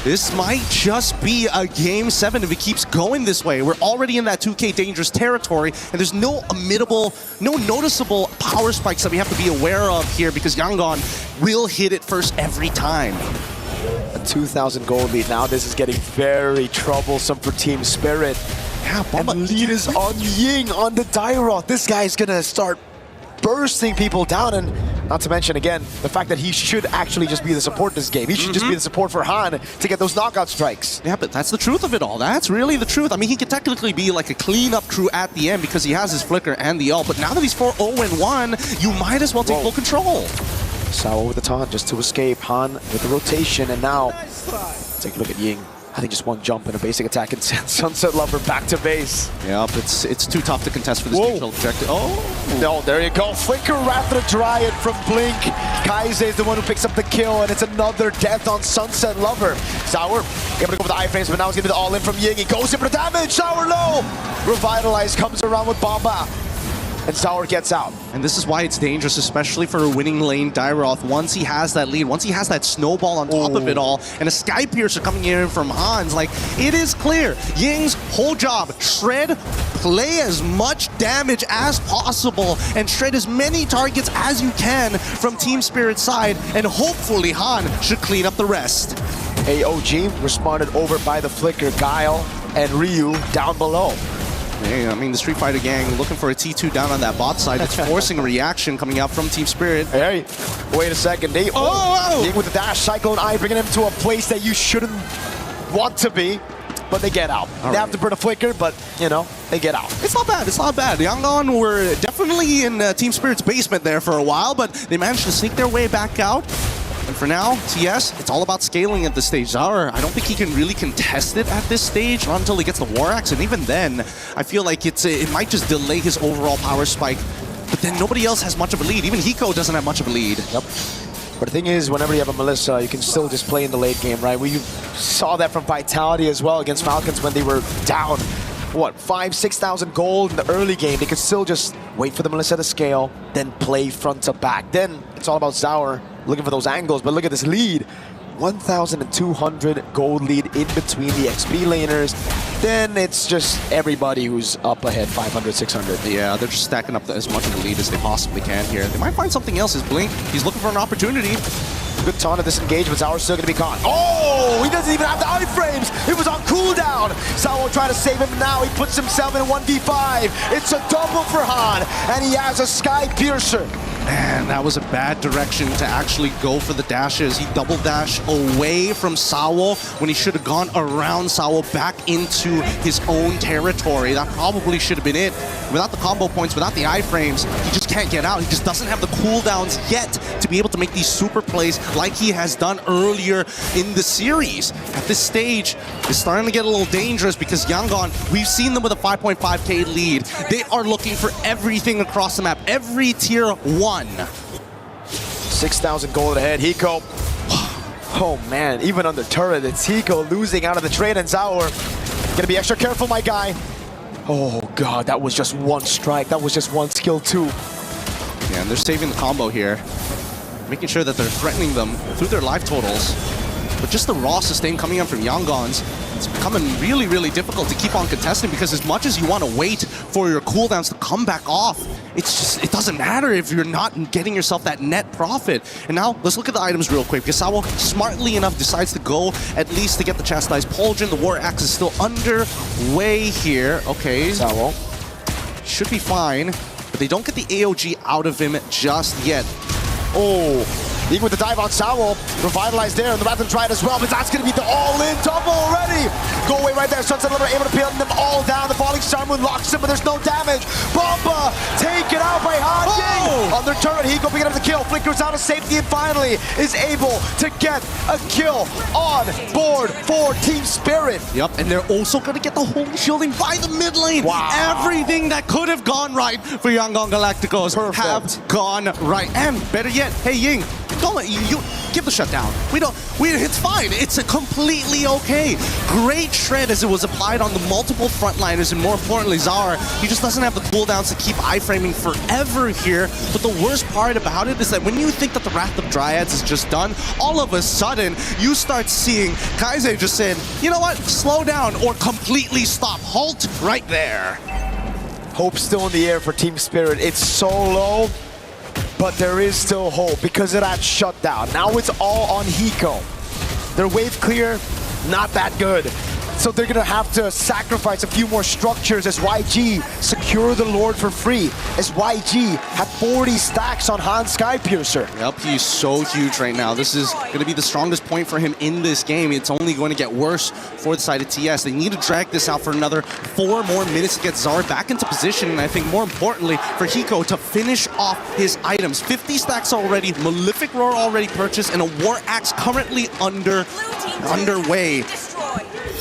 this might just be a Game 7 if it keeps going this way. We're already in that 2K dangerous territory, and there's no noticeable power spikes that we have to be aware of here because Yangon will hit it first every time. A 2,000 gold lead. Now this is getting very troublesome for Team Spirit. Yeah, and lead is on Ying on the Dairoth. This guy's gonna start bursting people down, and not to mention again the fact that he should actually just be the support this game. He should just be the support for Han to get those knockout strikes. Yeah, but that's the truth of it all. That's really the truth. I mean, he could technically be like a cleanup crew at the end because he has his flicker and the ult, but now that he's 4-0-1, you might as well take full control. Sao with the taunt just to escape. Han with the rotation, and now take a look at Ying. I think just one jump and a basic attack and send Sunset Lover back to base. Yep, it's too tough to contest for this neutral objective. Oh! No, there you go. Flicker after the Dryad from Blink. Kaise is the one who picks up the kill, and it's another death on Sunset Lover. Sour able to go for the iframes, but now he's going to be the all-in from Ying. He goes in for the damage. Sour low! Revitalize comes around with Bomba. And Sour gets out. And this is why it's dangerous, especially for a winning lane Dairoth. Once he has that lead, once he has that snowball on top of it all, and a Sky Piercer coming in from Hans, like, it is clear. Ying's whole job, shred, play as much damage as possible, and shred as many targets as you can from Team Spirit's side, and hopefully Han should clean up the rest. AOG responded over by the Flicker, Guile and Ryu down below. Yeah, I mean, the Street Fighter gang looking for a T2 down on that bot side. It's forcing a reaction coming out from Team Spirit. Hey, wait a second. They with the dash, Cyclone Eye bringing him to a place that you shouldn't want to be, but they get out. They have to burn a flicker, but, you know, they get out. It's not bad. It's not bad. Yangon were definitely in Team Spirit's basement there for a while, but they managed to sneak their way back out. And for now, TS, it's all about scaling at this stage. Zara, I don't think he can really contest it at this stage, not until he gets the War Axe, and even then, I feel like it might just delay his overall power spike. But then nobody else has much of a lead. Even Hiko doesn't have much of a lead. Yep. But the thing is, whenever you have a Melissa, you can still just play in the late game, right? We saw that from Vitality as well against Falcons when they were down, what, 5,000-6,000 gold in the early game. They could still just wait for the Melissa to scale, then play front to back. Then it's all about Zaur looking for those angles, but look at this lead. 1,200 gold lead in between the XP laners. Then it's just everybody who's up ahead, 500, 600. Yeah, they're just stacking up as much of the lead as they possibly can here. They might find something else. His Blink, he's looking for an opportunity. Good taunt to disengage, but Zaur's still going to be caught. Oh, he doesn't even have the iframes. It was on cooldown. Zaur trying to save him now. He puts himself in a 1v5. It's a double for Han, and he has a Sky Piercer. Man, that was a bad direction to actually go for the dashes. He double dashed away from Sao when he should have gone around Sao back into his own territory. That probably should have been it. Without the combo points, without the iframes, he just can't get out. He just doesn't have the cooldowns yet to be able to make these super plays like he has done earlier in the series. At this stage, it's starting to get a little dangerous because Yangon, we've seen them with a 5.5k lead. They are looking for everything across the map, every tier 1. 6,000 gold ahead. Hiko. Oh man, even on the turret, it's Hiko losing out of the trade, and Zaur gonna be extra careful, my guy. Oh god, that was just one strike. That was just one skill too. Yeah, and they're saving the combo here, making sure that they're threatening them through their life totals. But just the raw sustain coming in from Yangon's, it's becoming really, really difficult to keep on contesting because as much as you want to wait for your cooldowns to come back off, it doesn't matter if you're not getting yourself that net profit. And now, let's look at the items real quick because Sao, smartly enough, decides to go at least to get the Chastised Pauldron. The War Axe is still underway here. Okay. Sao should be fine, but they don't get the AOG out of him just yet. Oh, even with the dive on Sao, revitalized there, and the Rathan tried as well, but that's going to be the all-in double already. Go away right there. Sunset Lover able to pin them all down. The falling Star Moon locks him, but there's no damage. Bomba taken out by Han Ying. On their turret, Hiko picking up the kill. Flickers out of safety and finally is able to get a kill on board for Team Spirit. Yep, and they're also going to get the holy shielding by the mid lane. Wow. Everything that could have gone right for Yangon Galacticos have gone right. And better yet, hey Ying, you give the shutdown. It's fine. It's completely okay. Great shred as it was applied on the multiple frontliners, and more importantly, Zar, he just doesn't have the cooldowns to keep iframing forever here. But the worst part about it is that when you think that the Wrath of Dryads is just done, all of a sudden, you start seeing Kaise just saying, you know what, slow down or completely stop. Halt right there. Hope still in the air for Team Spirit. It's so low, but there is still hope because of that shutdown. Now it's all on Hiko. Their wave clear, not that good. So they're gonna have to sacrifice a few more structures as YG secure the Lord for free. As YG have 40 stacks on Han Skypiercer. Yep, he's so huge right now. This is gonna be the strongest point for him in this game. It's only going to get worse for the side of TS. They need to drag this out for another 4 more minutes to get Zara back into position, and I think more importantly for Hiko to finish off his items. 50 stacks already, Malefic Roar already purchased, and a War Axe currently underway.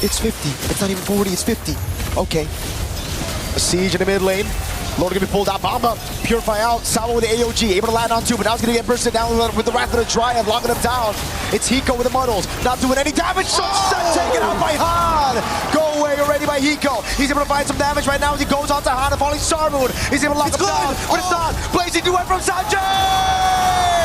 It's 50. It's not even 40, it's 50. Okay. A siege in the mid lane. Lord gonna be pulled out. Bomba, purify out. Salvo with the AOG, able to land on two, but now he's gonna get bursted down with the Wrath of the Dryad, locking him down. It's Hiko with the muddles, not doing any damage. Sunset taken out by Han. Go away already by Hiko. He's able to find some damage right now as he goes on to Han and falling Star Moon. He's able to lock him down, but it's not. Blazing duel from Sanjay!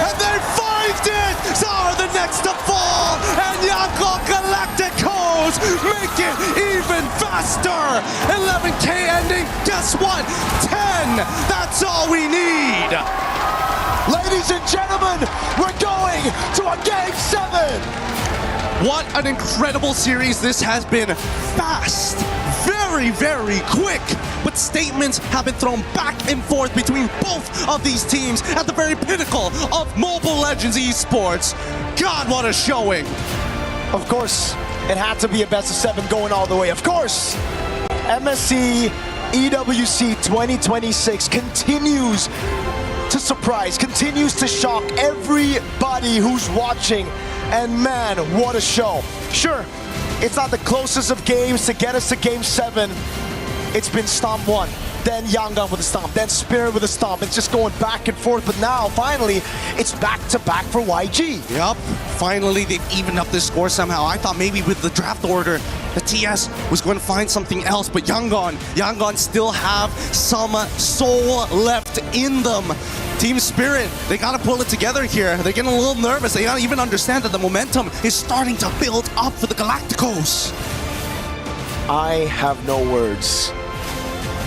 And they find it! Zara the next to fall, and Yanko Galacticos make it even faster! 11K ending, guess what? 10! That's all we need! Ladies and gentlemen, we're going to a Game 7! What an incredible series this has been. Fast, very, very quick. But statements have been thrown back and forth between both of these teams at the very pinnacle of Mobile Legends esports. God, what a showing. Of course, it had to be a best of 7 going all the way. Of course, MSC EWC 2026 continues to surprise, continues to shock everybody who's watching. And man, what a show. Sure, it's not the closest of games to get us to Game 7. It's been Stomp 1, then Yangon with a Stomp, then Spirit with a Stomp. It's just going back and forth, but now, finally, it's back-to-back for YG. Yup, finally they've evened up this score somehow. I thought maybe with the draft order, the TS was going to find something else, but Yangon still have some soul left in them. Team Spirit, they gotta pull it together here. They're getting a little nervous. They gotta even understand that the momentum is starting to build up for the Galacticos. I have no words.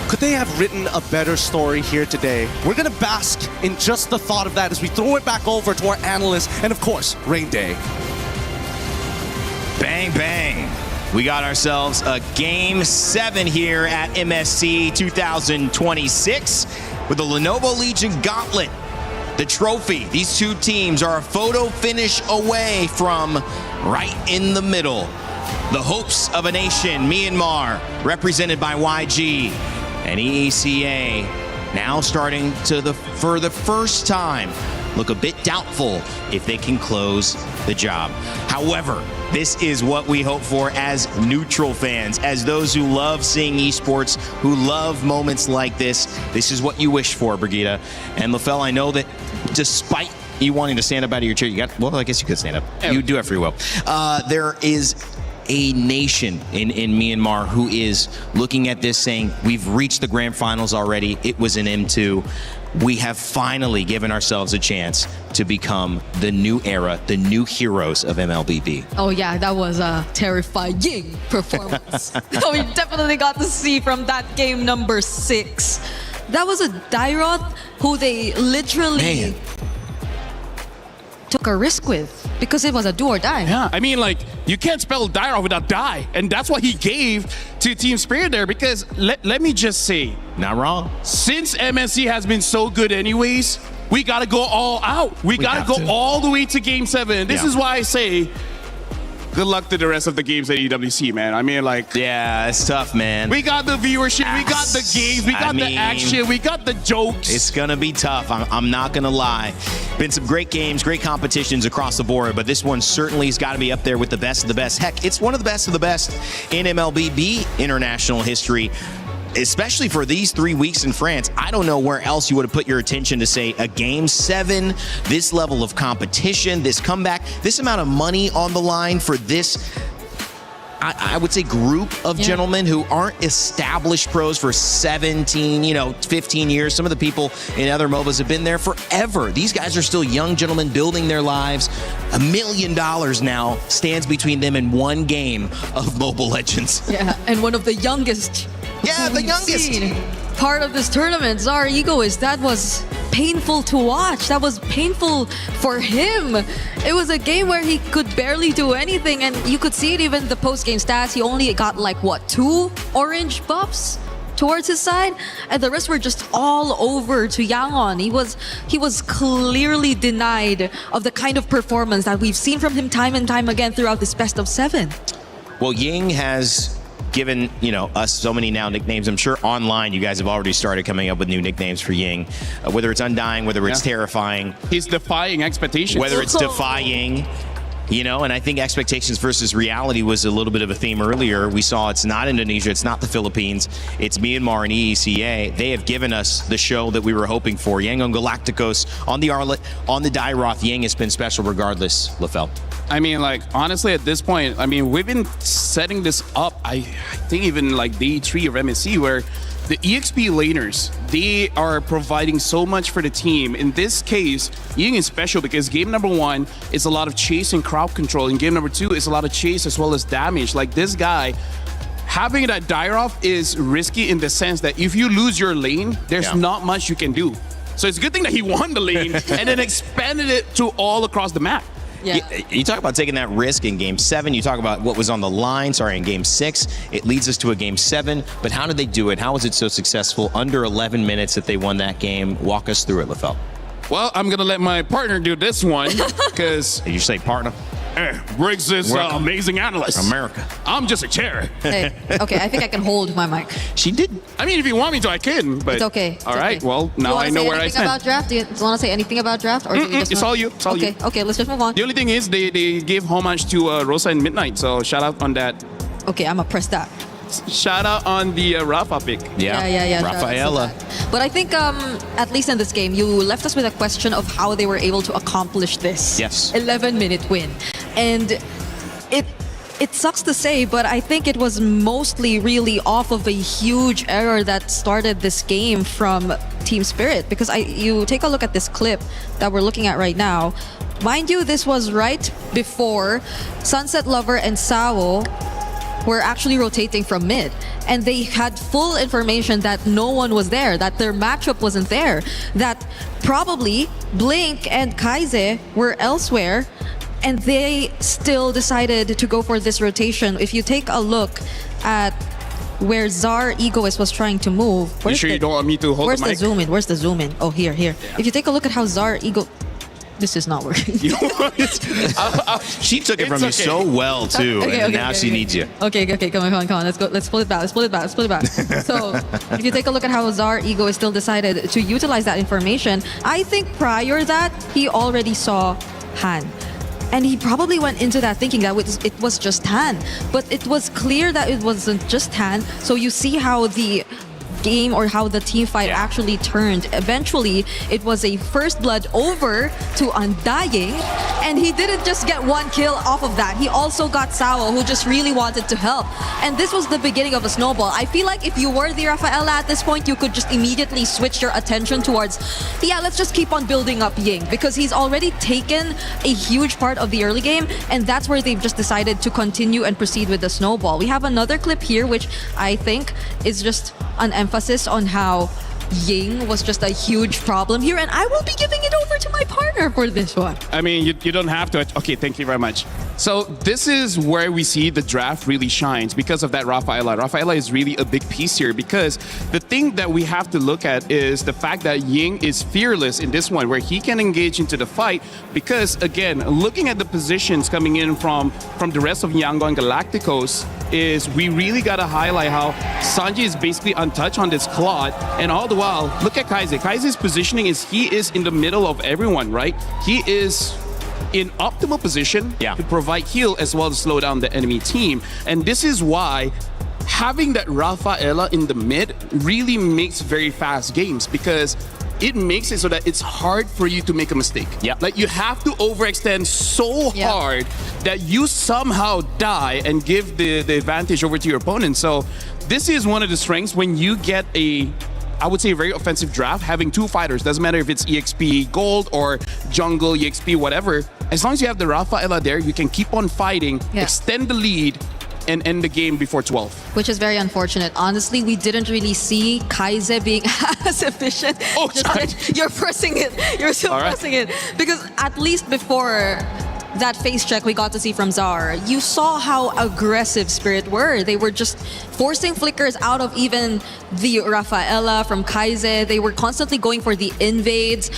Could they have written a better story here today? We're gonna bask in just the thought of that as we throw it back over to our analysts and of course, Rain Day. Bang, bang. We got ourselves a Game 7 here at MSC 2026 with the Lenovo Legion Gauntlet, the trophy. These two teams are a photo finish away from right in the middle. The hopes of a nation, Myanmar, represented by YG, and EECA now starting to, for the first time, look a bit doubtful if they can close the job. However, this is what we hope for as neutral fans, as those who love seeing esports, who love moments like this. This is what you wish for, Brigitte. And LaFell, I know that despite you wanting to stand up out of your chair, well, I guess you could stand up. You do it free will. There is a nation in Myanmar who is looking at this saying, we've reached the grand finals already. It was an M2. We have finally given ourselves a chance to become the new era, the new heroes of MLBB. Oh yeah, that was a terrifying performance. We definitely got to see from that game number 6. That was a Dairoth who they literally took a risk with because it was a do or die. Yeah, I mean, like, you can't spell Dairoth without die, and that's what he gave to Team Spirit there, because let me just say, not wrong. Since MSC has been so good anyways, we gotta go all out. We gotta go all the way to Game 7. This is why I say, good luck to the rest of the games at EWC, man. I mean, like... Yeah, it's tough, man. We got the viewership, we got the games, we got the action, we got the jokes. It's gonna be tough, I'm not gonna lie. Been some great games, great competitions across the board, but this one certainly has got to be up there with the best of the best. Heck, it's one of the best in MLBB international history. especially for these 3 weeks in France, I don't know where else you would have put your attention to say a Game 7, this level of competition, this comeback, this amount of money on the line for this, I would say, group of gentlemen who aren't established pros for 17, 15 years. Some of the people in other MOBAs have been there forever. These guys are still young gentlemen building their lives. $1 million now stands between them and one game of Mobile Legends. Yeah, and one of the youngest. Yeah, the youngest. Part of this tournament, Zar Egoist, that was painful to watch. That was painful for him. It was a game where he could barely do anything, and you could see it even the post-game stats. He only got 2 orange buffs towards his side, and the rest were just all over to Yangon. He was clearly denied of the kind of performance that we've seen from him time and time again throughout this best of 7. Well, Ying has given us so many now nicknames. I'm sure online you guys have already started coming up with new nicknames for Ying, whether it's Undying, whether it's Terrifying. He's defying expectations. Whether it's Defying, and I think expectations versus reality was a little bit of a theme earlier. We saw it's not Indonesia, it's not the Philippines, it's Myanmar and EECA. They have given us the show that we were hoping for. Yangon Galacticos on the Arlet, on the Dairoth. Ying has been special regardless, Lefel. I mean, honestly, at this point, we've been setting this up, I think even day 3 of MSC, where the EXP laners, they are providing so much for the team. In this case, Ying is special because game number 1 is a lot of chase and crowd control. And game number 2 is a lot of chase as well as damage. This guy, having that Dairoth is risky in the sense that if you lose your lane, there's not much you can do. So it's a good thing that he won the lane and then expanded it to all across the map. Yeah. You talk about taking that risk in Game 7. You talk about what was on the line, in Game 6. It leads us to a Game 7. But how did they do it? How was it so successful? Under 11 minutes that they won that game. Walk us through it, Lefel. Well, I'm going to let my partner do this one because... Did you say partner? Briggs is amazing analyst. America. I'm just a chair. Hey, okay, I think I can hold my mic. She did. I mean, if you want me to, I can. But it's okay. All right. Well, now I know where I stand. About draft? Do you want to say anything about draft, or do you just it's all you. It's all you. Okay. Let's just move on. The only thing is they gave homage to Rosa and Midnight, so shout out on that. Okay, I'm gonna press that. Shout out on the Rafa pick. Yeah. Rafaela. But I think, at least in this game, you left us with a question of how they were able to accomplish this. Yes. 11-minute win. And it sucks to say, but I think it was mostly really off of a huge error that started this game from Team Spirit. Because you take a look at this clip that we're looking at right now. Mind you, this was right before Sunset Lover and Sao were actually rotating from mid. And they had full information that no one was there, that their matchup wasn't there, that probably Blink and Kaize were elsewhere, and they still decided to go for this rotation. If you take a look at where Zar Egoist was trying to move... You sure you don't want me to hold the mic? Where's the zoom in? Oh, here. Yeah. If you take a look at how Zar Ego... This is not working. She took it from you so well, too, and now she needs you. Okay, come on. Let's go. Let's split it back. So, if you take a look at how Zar Ego still decided to utilize that information, I think prior that, he already saw Han. And he probably went into that thinking that it was just Han. But it was clear that it wasn't just Han. So you see how the game or how the team fight actually turned. Eventually, it was a first blood over to Undying, and he didn't just get one kill off of that. He also got Sao, who just really wanted to help. And this was the beginning of a snowball. I feel like if you were the Rafaela at this point, you could just immediately switch your attention towards, let's just keep on building up Ying, because he's already taken a huge part of the early game, and that's where they've just decided to continue and proceed with the snowball. We have another clip here, which I think is just an emphasis on how Ying was just a huge problem here, and I will be giving it over to my partner for this one. I mean, you don't have to. Okay, thank you very much. So this is where we see the draft really shines because of that Rafaela. Rafaela is really a big piece here because the thing that we have to look at is the fact that Ying is fearless in this one, where he can engage into the fight because, again, looking at the positions coming in from the rest of Yangon Galacticos, is we really got to highlight how Sanji is basically untouched on this Claude, and all the while, look at Kaize. Kaize's positioning is he is in the middle of everyone, right? He is in optimal position to provide heal as well as slow down the enemy team. And this is why having that Rafaela in the mid really makes very fast games because it makes it so that it's hard for you to make a mistake. Yeah. Like you have to overextend so hard that you somehow die and give the advantage over to your opponent. So this is one of the strengths when you get I would say a very offensive draft, having two fighters. Doesn't matter if it's EXP Gold or Jungle, EXP, whatever. As long as you have the Rafaela there, you can keep on fighting, extend the lead, and end the game before 12. Which is very unfortunate. Honestly, we didn't really see Kaize being as efficient. Oh, you're pressing it. You're still pressing it. Because at least before that face check we got to see from Zar, you saw how aggressive Spirit were. They were just forcing flickers out of even the Rafaela from Kaize. They were constantly going for the invades.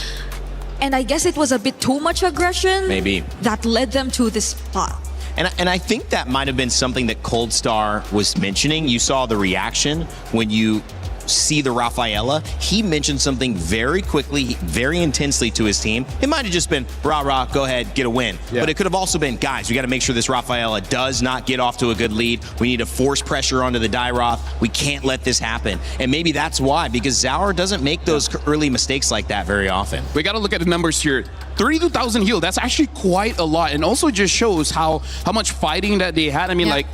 And I guess it was a bit too much aggression. Maybe. That led them to this spot. And I think that might have been something that Cold Star was mentioning. You saw the reaction when you see the Rafaela. He mentioned something very quickly, very intensely to his team. It might have just been, rah, go ahead, get a win. Yeah. But it could have also been, guys, we got to make sure this Rafaela does not get off to a good lead. We need to force pressure onto the Dairoth. We can't let this happen. And maybe that's why, because Zaur doesn't make those early mistakes like that very often. We got to look at the numbers here. 32,000 heal, that's actually quite a lot. And also just shows how much fighting that they had. I mean, like,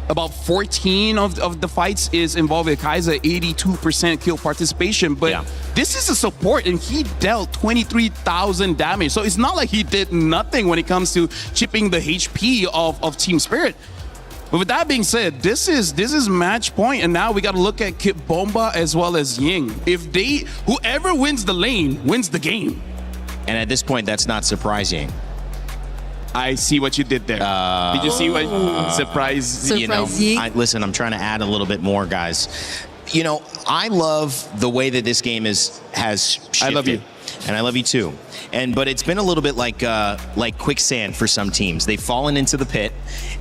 about 14 of the fights is involved with Kaiza, 82% kill participation. But this is a support, and he dealt 23,000 damage. So it's not like he did nothing when it comes to chipping the HP of Team Spirit. But with that being said, this is match point, and now we got to look at Kit Bomba as well as Ying. Whoever wins the lane wins the game. And at this point, that's not surprising. I see what you did there. Did you see what surprise? You know, listen, I'm trying to add a little bit more, guys. You know, I love the way that this game has shifted. I love you. And I love you too. But it's been a little bit like quicksand for some teams. They've fallen into the pit,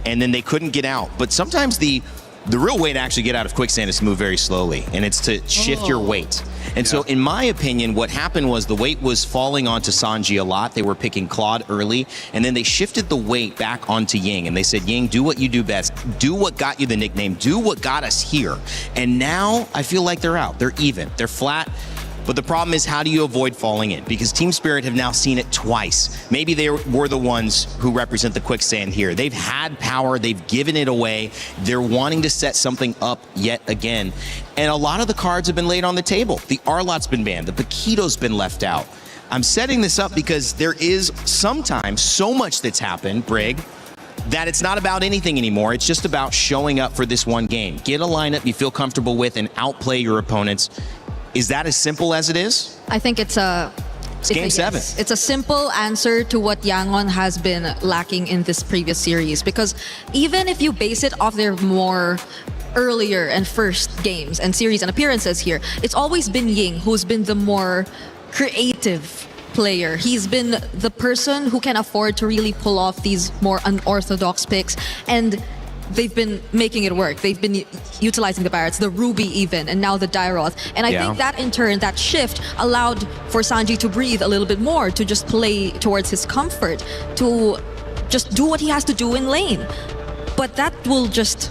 and then they couldn't get out. But sometimes the real way to actually get out of quicksand is to move very slowly, and it's to shift your weight. And so in my opinion, what happened was the weight was falling onto Sanji a lot. They were picking Claude early, and then they shifted the weight back onto Ying, and they said, Ying, do what you do best. Do what got you the nickname. Do what got us here. And now I feel like they're out. They're even. They're flat. But the problem is, how do you avoid falling in? Because Team Spirit have now seen it twice. Maybe they were the ones who represent the quicksand here. They've had power. They've given it away. They're wanting to set something up yet again. And a lot of the cards have been laid on the table. The Arlot's been banned. The Paquito's been left out. I'm setting this up because there is sometimes so much that's happened, Brig, that it's not about anything anymore. It's just about showing up for this one game. Get a lineup you feel comfortable with and outplay your opponents. Is that as simple as it is? I think it's game 7. It's a simple answer to what Yangon has been lacking in this previous series. Because even if you base it off their more earlier and first games and series and appearances here, it's always been Ying who's been the more creative player. He's been the person who can afford to really pull off these more unorthodox picks, and they've been making it work. They've been utilizing the Barretts, the Ruby even, and now the Dairoth. And I think that in turn, that shift allowed for Sanji to breathe a little bit more, to just play towards his comfort, to just do what he has to do in lane. But that will just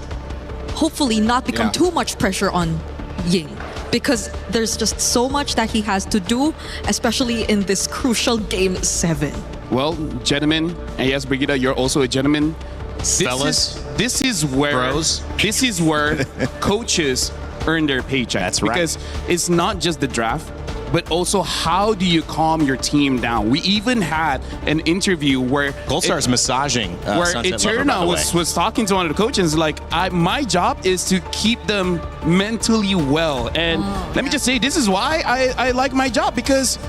hopefully not become too much pressure on Ying, because there's just so much that he has to do, especially in this crucial game 7. Well, gentlemen, and yes, Brigitte, you're also a gentleman. This is where coaches earn their paycheck. That's right. Because it's not just the draft, but also how do you calm your team down? We even had an interview where Goldstar's massaging where Eterna was talking to one of the coaches like, my job is to keep them mentally well. And let me just say, this is why I like my job, because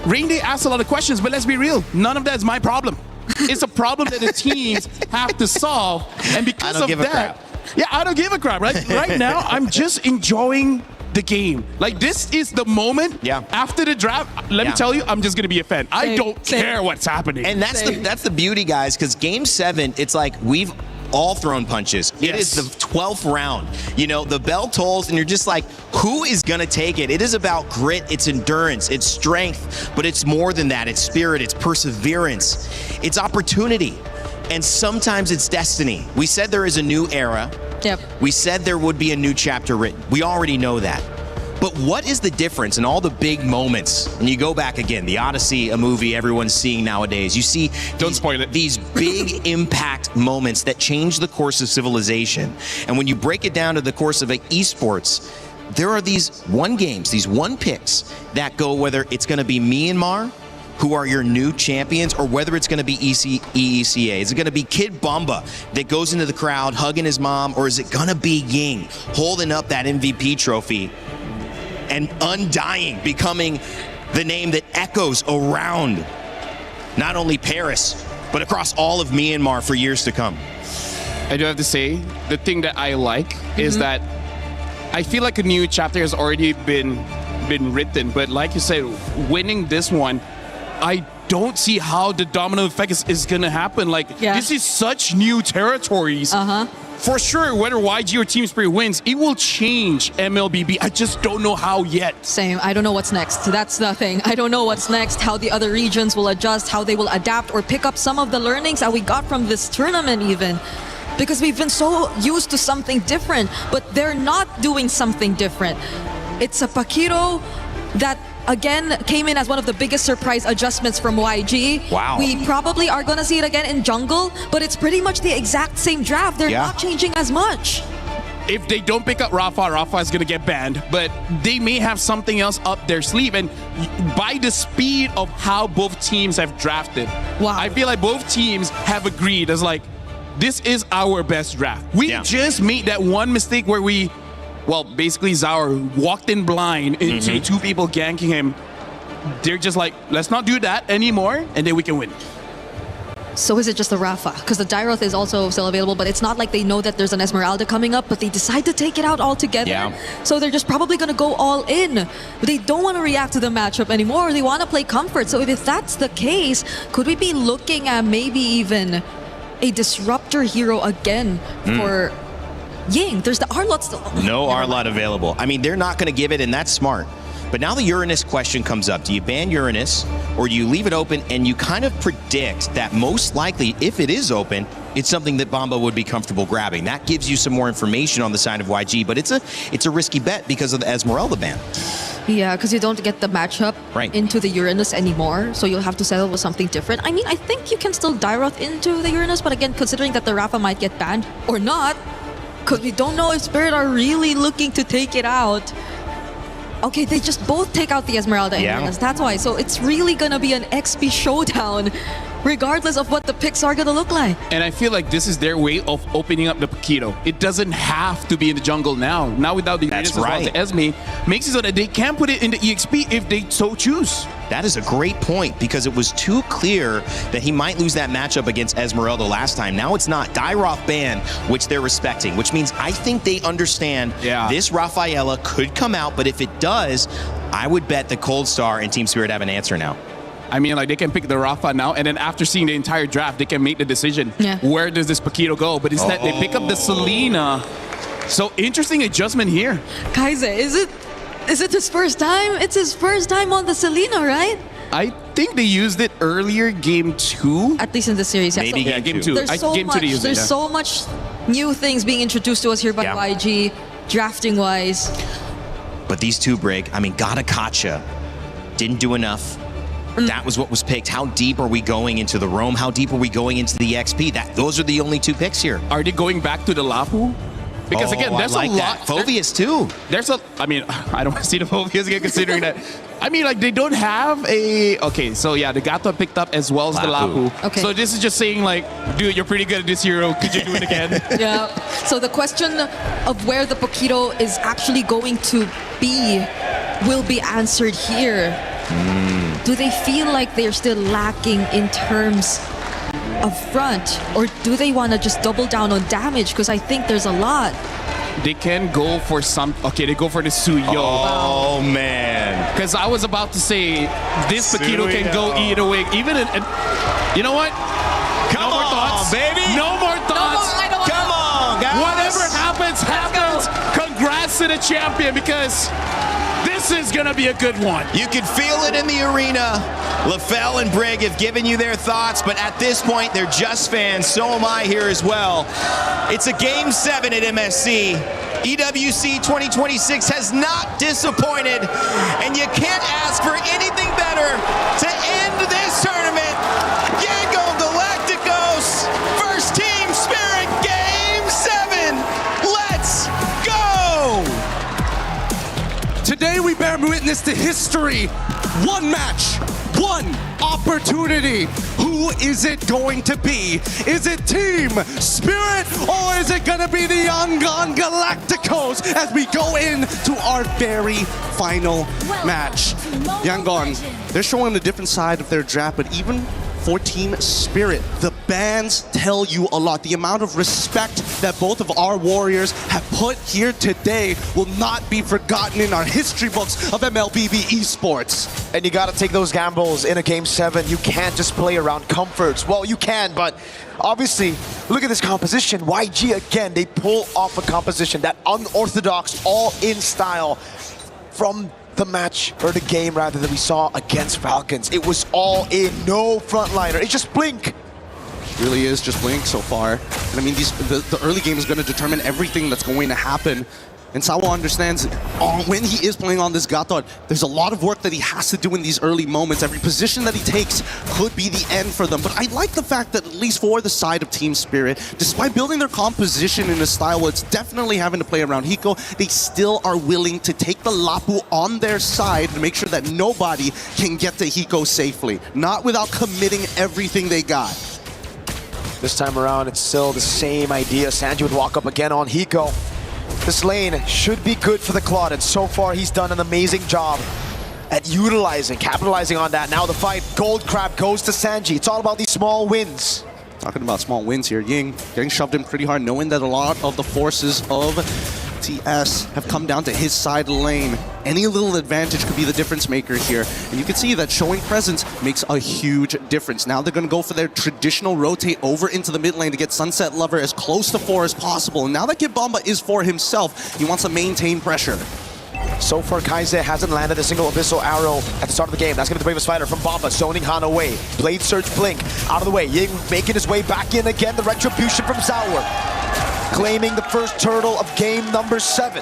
Rain Day asks a lot of questions, but let's be real, none of that is my problem. It's a problem that the teams have to solve, and because of that, I don't give a crap. Right now, I'm just enjoying the game. Like, this is the moment after the draft. Let me tell you, I'm just gonna be a fan. I don't care what's happening. And that's the beauty, guys, because game 7, it's like we've all thrown punches. It is the 12th round. You know, the bell tolls, and you're just like, who is gonna take it? It is about grit, it's endurance, it's strength, but it's more than that. It's spirit, it's perseverance, it's opportunity, and sometimes it's destiny. We said there is a new era Yep. We said there would be a new chapter written. We already know that. But what is the difference in all the big moments? And you go back again, the Odyssey, a movie everyone's seeing nowadays. You see these big impact moments that change the course of civilization. And when you break it down to the course of esports, there are these one games, these one picks that go, whether it's going to be Myanmar, who are your new champions, or whether it's going to be EECA. Is it going to be Kid Bamba that goes into the crowd hugging his mom, or is it going to be Ying holding up that MVP trophy and undying, becoming the name that echoes around not only Paris, but across all of Myanmar for years to come? I do have to say, the thing that I like is that I feel like a new chapter has already been written, but like you said, winning this one, I don't see how the domino effect is going to happen. Like, this is such new territories. For sure, whether YG or Team Spirit wins, it will change MLBB. I just don't know how yet. Same. I don't know what's next. That's the thing. I don't know what's next, how the other regions will adjust, how they will adapt or pick up some of the learnings that we got from this tournament even. Because we've been so used to something different, but they're not doing something different. It's a Pakiro that again came in as one of the biggest surprise adjustments from YG. Wow. We probably are going to see it again in jungle, but it's pretty much the exact same draft. They're not changing as much. If they don't pick up Rafa is going to get banned, but they may have something else up their sleeve. And by the speed of how both teams have drafted, I feel like both teams have agreed as like, this is our best draft. We just made that one mistake where basically Zaur walked in blind into two people ganking him. They're just like, let's not do that anymore, and then we can win. So is it just the Rafa? Because the Dairoth is also still available, but it's not like they know that there's an Esmeralda coming up, but they decide to take it out altogether. So they're just probably going to go all in. But they don't want to react to the matchup anymore, or they want to play comfort. So if that's the case, could we be looking at maybe even a disruptor hero again for Ying? There's the Arlot still. No Arlot available. I mean, they're not going to give it, and that's smart. But now the Uranus question comes up. Do you ban Uranus, or do you leave it open and you kind of predict that most likely, if it is open, it's something that Bamba would be comfortable grabbing? That gives you some more information on the side of YG, but it's a risky bet because of the Esmeralda ban. Yeah, because you don't get the matchup into the Uranus anymore, so you'll have to settle with something different. I mean, I think you can still Dairoth into the Uranus, but again, considering that the Rafa might get banned or not, because we don't know if Spirit are really looking to take it out. Okay, they just both take out the Esmeralda and Uranus, that's why. So it's really going to be an XP showdown, regardless of what the picks are going to look like. And I feel like this is their way of opening up the Pakito. It doesn't have to be in the jungle now. Now without the Uranus as well, the Esme makes it so that they can put it in the EXP if they so choose. That is a great point, because it was too clear that he might lose that matchup against Esmeralda last time. Now it's not. Dairoth ban, which they're respecting, which means I think they understand this Rafaela could come out, but if it does, I would bet the Cold Star and Team Spirit have an answer now. I mean, like, they can pick the Rafa now, and then after seeing the entire draft, they can make the decision. Where does this Pakito go? But instead, they pick up the Selena. So interesting adjustment here. Kaize, is it his first time? It's his first time on the Selena, right? I think they used it earlier, game 2. At least in the series, yeah. Maybe so game 2. There's so game 2 much. they used There's so much new things being introduced to us here by YG, drafting-wise. But these two break. I mean, Gatakacha didn't do enough. That was what was picked. How deep are we going into the Roam? How deep are we going into the XP? Those are the only two picks here. Are they going back to the Lapu? Because again, there's a lot. Phoveus too. I mean, I don't want to see the Phoveus again, considering that. I mean, like, they don't have a... Okay, so yeah, the Gato picked up as well as the Lapu. Okay. So this is just saying, like, dude, you're pretty good at this hero. Could you do it again? Yeah. So the question of where the Pakito is actually going to be will be answered here. Do they feel like they're still lacking in terms of front, or do they want to just double down on damage? Because I think there's a lot. They can go for some... Okay, they go for the Suyo. Oh, man. Because I was about to say, this Pakito can go either way. Even in... You know what? Come no more thoughts. Baby. No more thoughts. Come on, guys. Whatever happens, happens. Congrats to the champion, because This is going to be a good one. You can feel it in the arena. LaFell and Brig have given you their thoughts, but at this point, they're just fans. So am I here as well. It's a Game 7 at MSC. EWC 2026 has not disappointed, and you can't ask for anything better to end this tournament. Yango Galacticos, first team spirit, Game 7. Let's go! Today we bear witness to history. One match, one opportunity. Who is it going to be? Is it Team Spirit or is it gonna be the Yangon Galacticos as we go into our very final match? Yangon, they're showing a different side of their draft, but even for Team Spirit, the bans tell you a lot. The amount of respect that both of our warriors have put here today will not be forgotten in our history books of MLBB esports. And you gotta take those gambles in a Game 7. You can't just play around comforts. Well, you can, but obviously, look at this composition. YG again, they pull off a composition, that unorthodox, all-in style from the match, or the game rather, that we saw against Falcons. It was all in, no frontliner. It's just Blink. Really is just Blink so far. And I mean, the early game is going to determine everything that's going to happen. And Sawo understands when he is playing on this Gator, there's a lot of work that he has to do in these early moments. Every position that he takes could be the end for them. But I like the fact that, at least for the side of Team Spirit, despite building their composition in a style where it's definitely having to play around Hiko, they still are willing to take the Lapu on their side to make sure that nobody can get to Hiko safely. Not without committing everything they got. This time around, it's still the same idea. Sanji would walk up again on Hiko. This lane should be good for the Claude, and so far he's done an amazing job at capitalizing on that. Now the fight, Gold Crab goes to Sanji. It's all about these small wins. Talking about small wins here, Ying getting shoved in pretty hard, knowing that a lot of the forces of TS have come down to his side of the lane. Any little advantage could be the difference maker here. And you can see that showing presence makes a huge difference. Now they're going to go for their traditional rotate over into the mid lane to get Sunset Lover as close to 4 as possible. And now that Kid Bomba is 4 himself, he wants to maintain pressure. So far, Kaise hasn't landed a single Abyssal arrow at the start of the game. That's going to be the bravest fighter from Bomba, zoning Han away. Blade Surge Blink out of the way. Ying making his way back in again. The retribution from Sour, claiming the first turtle of game number 7.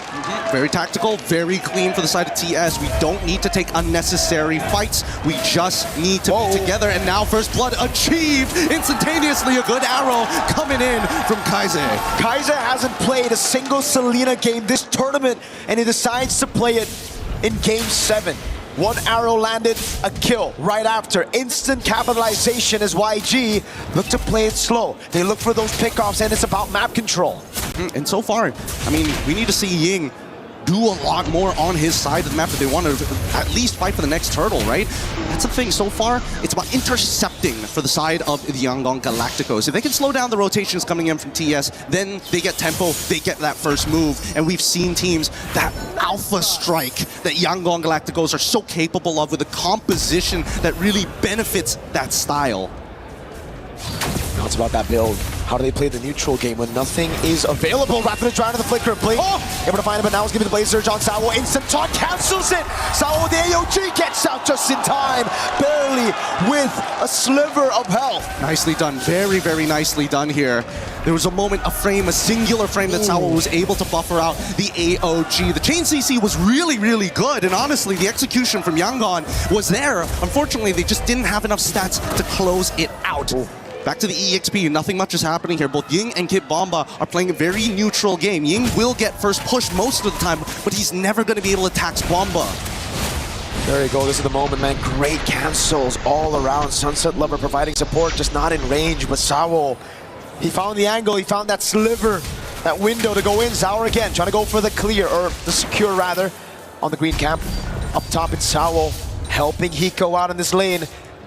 Very tactical, very clean for the side of TS. We don't need to take unnecessary fights. We just need to be together. And now first blood achieved instantaneously. A good arrow coming in from Kaise. Kaise hasn't played a single Selena game this tournament, and he decides to play it in game 7. 1 arrow landed, a kill right after. Instant capitalization as YG look to play it slow. They look for those pickoffs, and it's about map control. And so far, I mean, we need to see Ying do a lot more on his side of the map if they want to at least fight for the next turtle, right? That's the thing. So far, it's about intercepting for the side of the Yangon Galacticos. If they can slow down the rotations coming in from TS, then they get tempo, they get that first move. And we've seen teams, that alpha strike that Yangon Galacticos are so capable of with a composition that really benefits that style. Now it's about that build. How do they play the neutral game when nothing is available? Rapid trying to the flicker. Blink. Able to find it, but now it's giving the Blaze Surge on Sawo. Instant taunt cancels it. Sawo, the AOG gets out just in time. Barely with a sliver of health. Nicely done. Very, very nicely done here. There was a moment, a frame, a singular frame that Sawo was able to buffer out the AOG. The chain CC was really, really good. And honestly, the execution from Yangon was there. Unfortunately, they just didn't have enough stats to close it out. Back to the EXP, nothing much is happening here. Both Ying and Kid Bomba are playing a very neutral game. Ying will get first push most of the time, but he's never going to be able to tax Bomba. There you go, this is the moment, man. Great cancels all around. Sunset Lover providing support, just not in range. But Sawo, he found the angle, he found that sliver, that window to go in. Zaur again, trying to go for the clear, or the secure rather, on the green camp. Up top, it's Sawo helping Hiko out in this lane.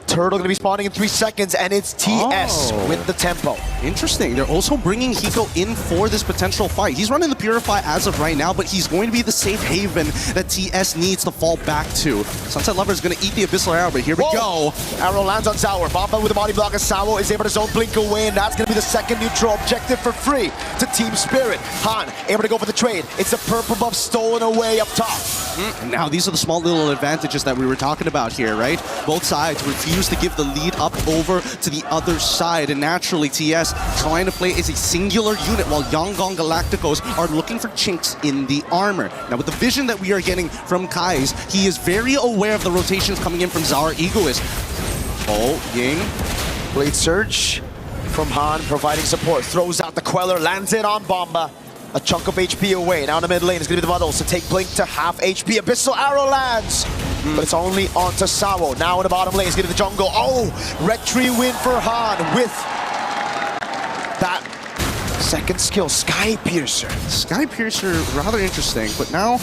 Turtle gonna be spawning in 3 seconds, and it's TS with the tempo. Interesting. They're also bringing Hiko in for this potential fight. He's running the Purify as of right now, but he's going to be the safe haven that TS needs to fall back to. Sunset Lover is going to eat the Abyssal Arrow, but here we go. Arrow lands on Zaur. Bomba with the body block, as Sawo is able to zone Blink away, and that's going to be the second neutral objective for free to Team Spirit. Han able to go for the trade. It's a purple buff stolen away up top. And now these are the small little advantages that we were talking about here, right? Both sides refuse to give the lead up over to the other side, and naturally TS trying to play as a singular unit while Yangon Galacticos are looking for chinks in the armor. Now with the vision that we are getting from Kai's, he is very aware of the rotations coming in from Zara Egoist. Oh, Ying. Blade Surge from Han providing support. Throws out the Queller, lands it on Bomba. A chunk of HP away. Now in the mid lane, it's going to be the Muddles to take Blink to half HP. Abyssal Arrow lands, but it's only onto Sawo. Now in the bottom lane, it's going to be the jungle. Oh, red tree win for Han with that second skill, Sky Piercer. Sky Piercer, rather interesting, but now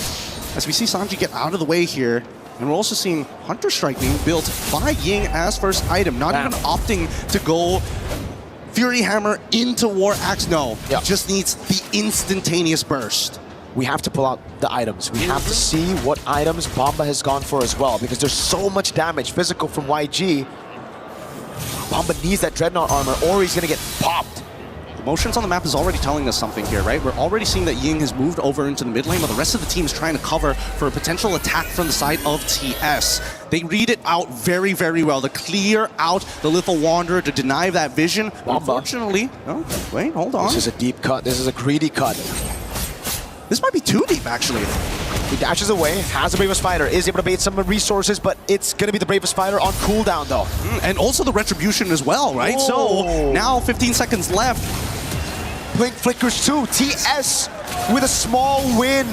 as we see Sanji get out of the way here, and we're also seeing Hunter Strike being built by Ying as first item, not even opting to go Fury Hammer into War Axe. No, it just needs the instantaneous burst. We have to pull out the items. We have to see what items Bomba has gone for as well, because there's so much damage physical from YG. Bomba needs that Dreadnought armor or he's going to get popped. The motions on the map is already telling us something here, right? We're already seeing that Ying has moved over into the mid lane, but the rest of the team is trying to cover for a potential attack from the side of TS. They read it out very, very well. To clear out the Lethal Wanderer, to deny that vision. Unfortunately, oh, wait, hold on. This is a deep cut. This is a greedy cut. This might be too deep, actually. He dashes away, has the Bravest Fighter, is able to bait some resources, but it's going to be the Bravest Fighter on cooldown, though. And also the Retribution as well, right? Oh. So now 15 seconds left. Blink flickers too. TS with a small win.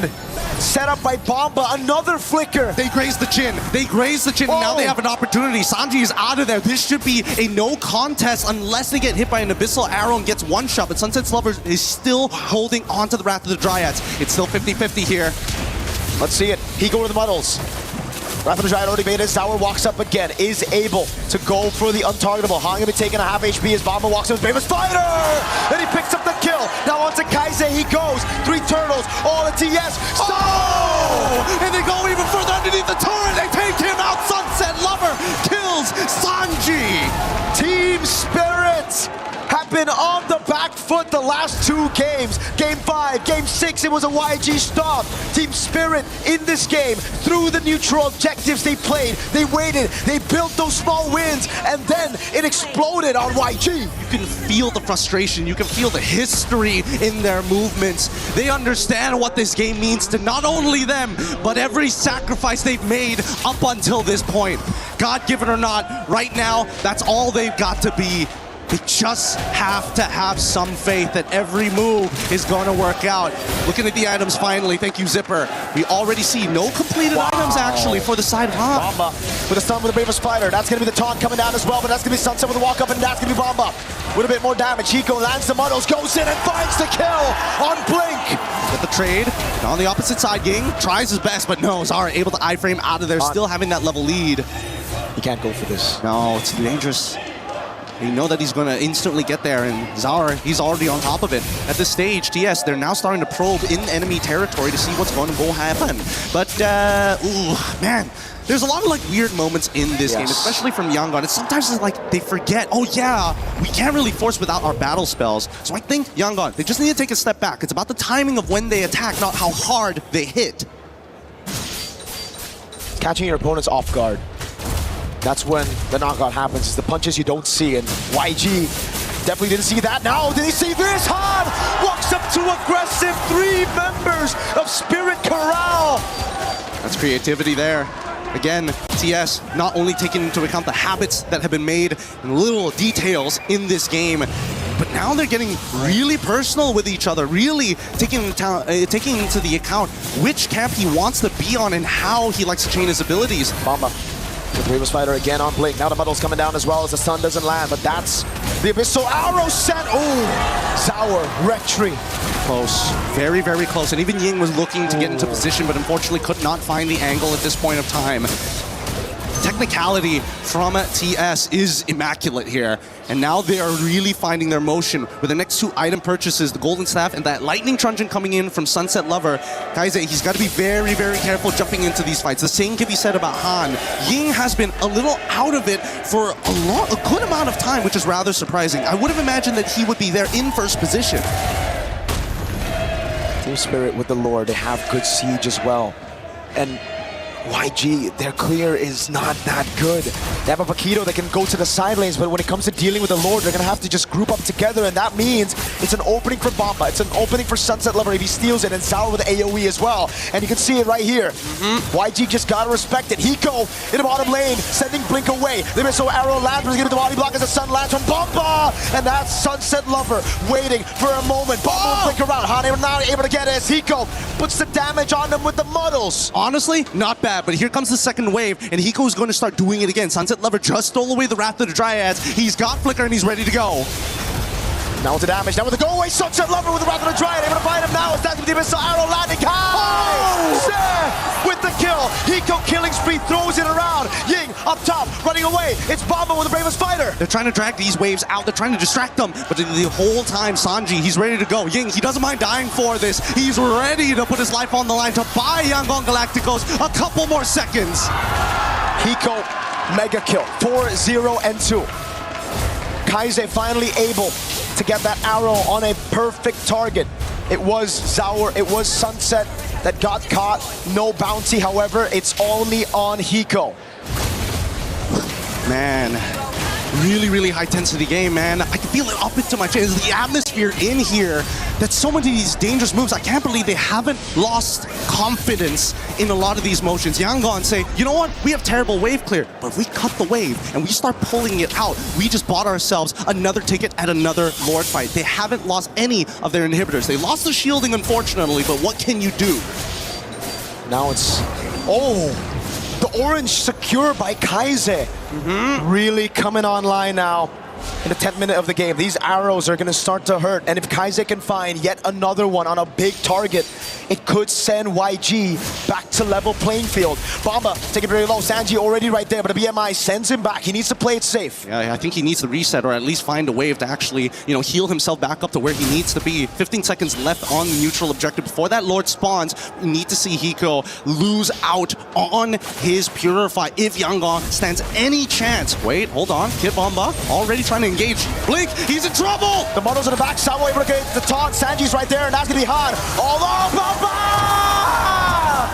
Set up by Bomba, another flicker. They graze the chin. They graze the chin, and now they have an opportunity. Sanji is out of there. This should be a no contest unless they get hit by an Abyssal Arrow and gets one shot, but Sunset's Lover is still holding on to the Wrath of the Dryads. It's still 50-50 here. Let's see it. He go to the Muddles. Wrath of the Dryad already baited. Sour walks up again, is able to go for the untargetable. Han gonna be taking a half HP as Bomba walks in with Bravest Fighter! And he picks up the kill. Now onto Kaise he goes. 3 turtles, all at TS. Oh! And they go even further underneath the turret. They take him out. Sunset Lover kills Sanji. Team Spirit have been on the back foot the last 2 games. Game 5, Game 6, it was a YG stop. Team Spirit in this game, through the neutral objectives they played, they waited, they built those small wins, and then it exploded on YG. You can feel the frustration, you can feel the history in their movements. They understand what this game means to not only them, but every sacrifice they've made up until this point. God-given or not, right now, that's all they've got to be. They just have to have some faith that every move is going to work out. Looking at the items finally, thank you Zipper. We already see no completed items actually for the side of Han. Bomba with a stun with the Bravest Fighter. That's going to be the taunt coming down as well, but that's going to be Sunset with a walk up, and that's going to be Bomba with a bit more damage. Hiko lands the Muddles, goes in and finds the kill on Blink. Get the trade. And on the opposite side, Ying tries his best, but no, Zara able to iframe out of there, still having that level lead. He can't go for this. No, it's dangerous. You know that he's going to instantly get there, and Zara, he's already on top of it. At this stage, TS, they're now starting to probe in enemy territory to see what's going to go happen. But, ooh, man, there's a lot of like weird moments in this game, especially from Yangon. It's sometimes it's like they forget, oh yeah, we can't really force without our battle spells. So I think Yangon, they just need to take a step back. It's about the timing of when they attack, not how hard they hit. Catching your opponents off guard. That's when the knockout happens, is the punches you don't see, and YG definitely didn't see that. Now, did he see this? Han walks up to aggressive 3 members of Spirit Corral. That's creativity there. Again, TS not only taking into account the habits that have been made and little details in this game, but now they're getting really personal with each other, really taking into the account which camp he wants to be on and how he likes to chain his abilities. Bomba. The Bravest Fighter again on Blink. Now the Muddle's coming down as well as the sun doesn't land, but that's the Abyssal Arrow set. Ooh, Sour, Retry. Close, very, very close. And even Ying was looking to get into position, but unfortunately could not find the angle at this point of time. Technicality from TS is immaculate here. And now they are really finding their motion with the next 2 item purchases, the Golden Staff and that Lightning Truncheon coming in from Sunset Lover. Kaise, he's got to be very, very careful jumping into these fights. The same can be said about Han. Ying has been a little out of it for a good amount of time, which is rather surprising. I would have imagined that he would be there in first position. Team Spirit with the lore, they have good siege as well. and YG, their clear is not that good. They have a Paquito that can go to the side lanes, but when it comes to dealing with the Lord, they're going to have to just group up together, and that means it's an opening for Bomba. It's an opening for Sunset Lover if he steals it, and Sour with the AoE as well. And you can see it right here. YG just got to respect it. Hiko in the bottom lane, sending Blink away. The missile arrow lands, going to the body block as the sun lands from Bomba, and that's Sunset Lover waiting for a moment. Bomba will blink around. Han now able to get it as Hiko puts the damage on them with the muddles. Honestly, not bad, but here comes the second wave, and Hiko's going to start doing it again. Sunset Lover just stole away the Wrath of the Dryads. He's got Flicker, and he's ready to go. Now with the damage, now with the go away, Sunset Lover with the Wrath of the Dryad, able to find him now. It's that with the missile arrow landing. With the kill, Hiko killing spree, throws it around. Ying up top, running away. It's Bomba with the bravest fighter. They're trying to drag these waves out. They're trying to distract them, but the whole time, Sanji, he's ready to go. Ying, he doesn't mind dying for this. He's ready to put his life on the line to buy Yangon Galacticos a couple more seconds. Hiko, mega kill, 4-0 and 2. Kaize finally able to get that arrow on a perfect target. It was Zaur, it was Sunset that got caught. No bounty, however, it's only on Hiko. Man, really high intensity game, man. I can feel it up into my chest. The atmosphere in here, that's so many of these dangerous moves. I can't believe they haven't lost confidence in a lot of these motions. Yangon say, you know what? We have terrible wave clear, but if we cut the wave and we start pulling it out, we just bought ourselves another ticket at another Lord fight. They haven't lost any of their inhibitors. They lost the shielding, unfortunately, but what can you do? Now it's... Oh! The orange secure by Kaize. Really coming online now in the 10th minute of the game. These arrows are going to start to hurt, and if Kaize can find yet another one on a big target, it could send YG back to level playing field. Bomba taking very low. Sanji already right there, but the BMI sends him back. He needs to play it safe. Yeah, I think he needs to reset or at least find a wave to actually, heal himself back up to where he needs to be. 15 seconds left on the neutral objective before that Lord spawns. We need to see Hiko lose out on his Purify if Yangon stands any chance. Wait, hold on. Kid Bomba already trying to engage. Blink, he's in trouble! The models in the back, Sawa able to get the taunt. Sanji's right there, and that's going to be Han. Bomba!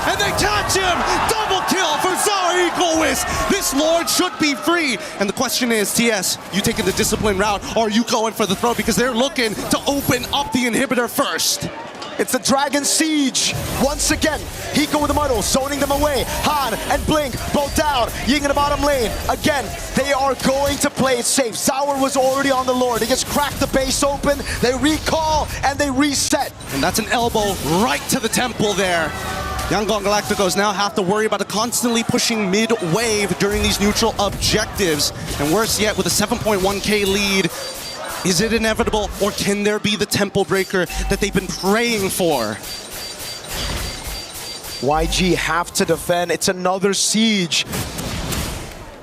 And they catch him! Double kill for Zaur Egoist! This Lord should be free! And the question is, TS, you taking the discipline route, or are you going for the throw? Because they're looking to open up the inhibitor first. It's the Dragon Siege. Once again, Hiko with the muddle, zoning them away. Han and Blink both down. Ying in the bottom lane. Again, they are going to play it safe. Zaur was already on the Lord. They just cracked the base open. They recall and they reset. And that's an elbow right to the temple there. Yangon Galacticos now have to worry about a constantly pushing mid-wave during these neutral objectives. And worse yet, with a 7.1k lead, is it inevitable, or can there be the tempo breaker that they've been praying for? YG have to defend. It's another siege.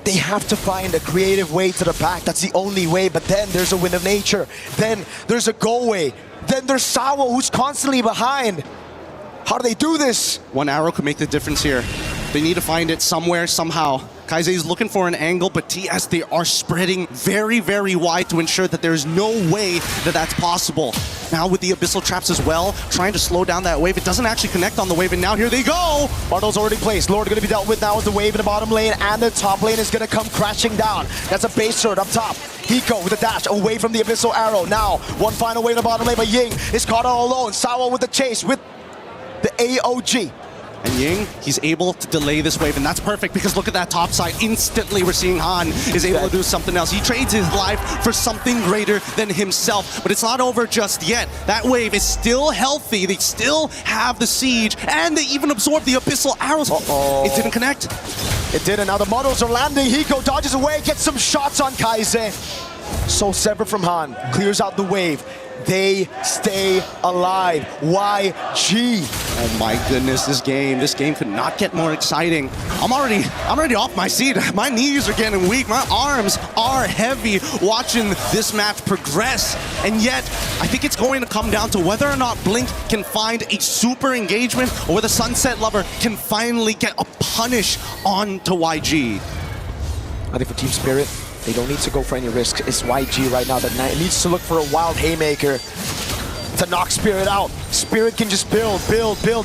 They have to find a creative way to the back. That's the only way, but then there's a Wind of Nature. Then there's a go away. Then there's Sawa, who's constantly behind. How do they do this? One arrow could make the difference here. They need to find it somewhere, somehow. Kaize is looking for an angle, but TS, they are spreading very wide to ensure that there's no way that that's possible. Now with the Abyssal Traps as well, trying to slow down that wave. It doesn't actually connect on the wave, and now here they go! Muddle's already placed. Lord going to be dealt with now with the wave in the bottom lane, and the top lane is going to come crashing down. That's a base sword up top. Hiko with a dash away from the Abyssal Arrow. Now, one final wave in the bottom lane, but Ying is caught all alone. Sawa with the chase with the AOG. And Ying, he's able to delay this wave, and that's perfect because look at that top side. Instantly, we're seeing Han is able to do something else. He trades his life for something greater than himself, but it's not over just yet. That wave is still healthy. They still have the siege, and they even absorb the Abyssal Arrows. It didn't connect. It did, and now the models are landing. Hiko dodges away, gets some shots on Kaize. So separate from Han, clears out the wave. They stay alive. YG. Oh my goodness, this game could not get more exciting. I'm already off my seat. My knees are getting weak. My arms are heavy watching this match progress. And yet, I think it's going to come down to whether or not Blink can find a super engagement or whether Sunset Lover can finally get a punish onto YG. I think for Team Spirit, they don't need to go for any risks. It's YG right now that needs to look for a wild haymaker to knock Spirit out. Spirit can just build.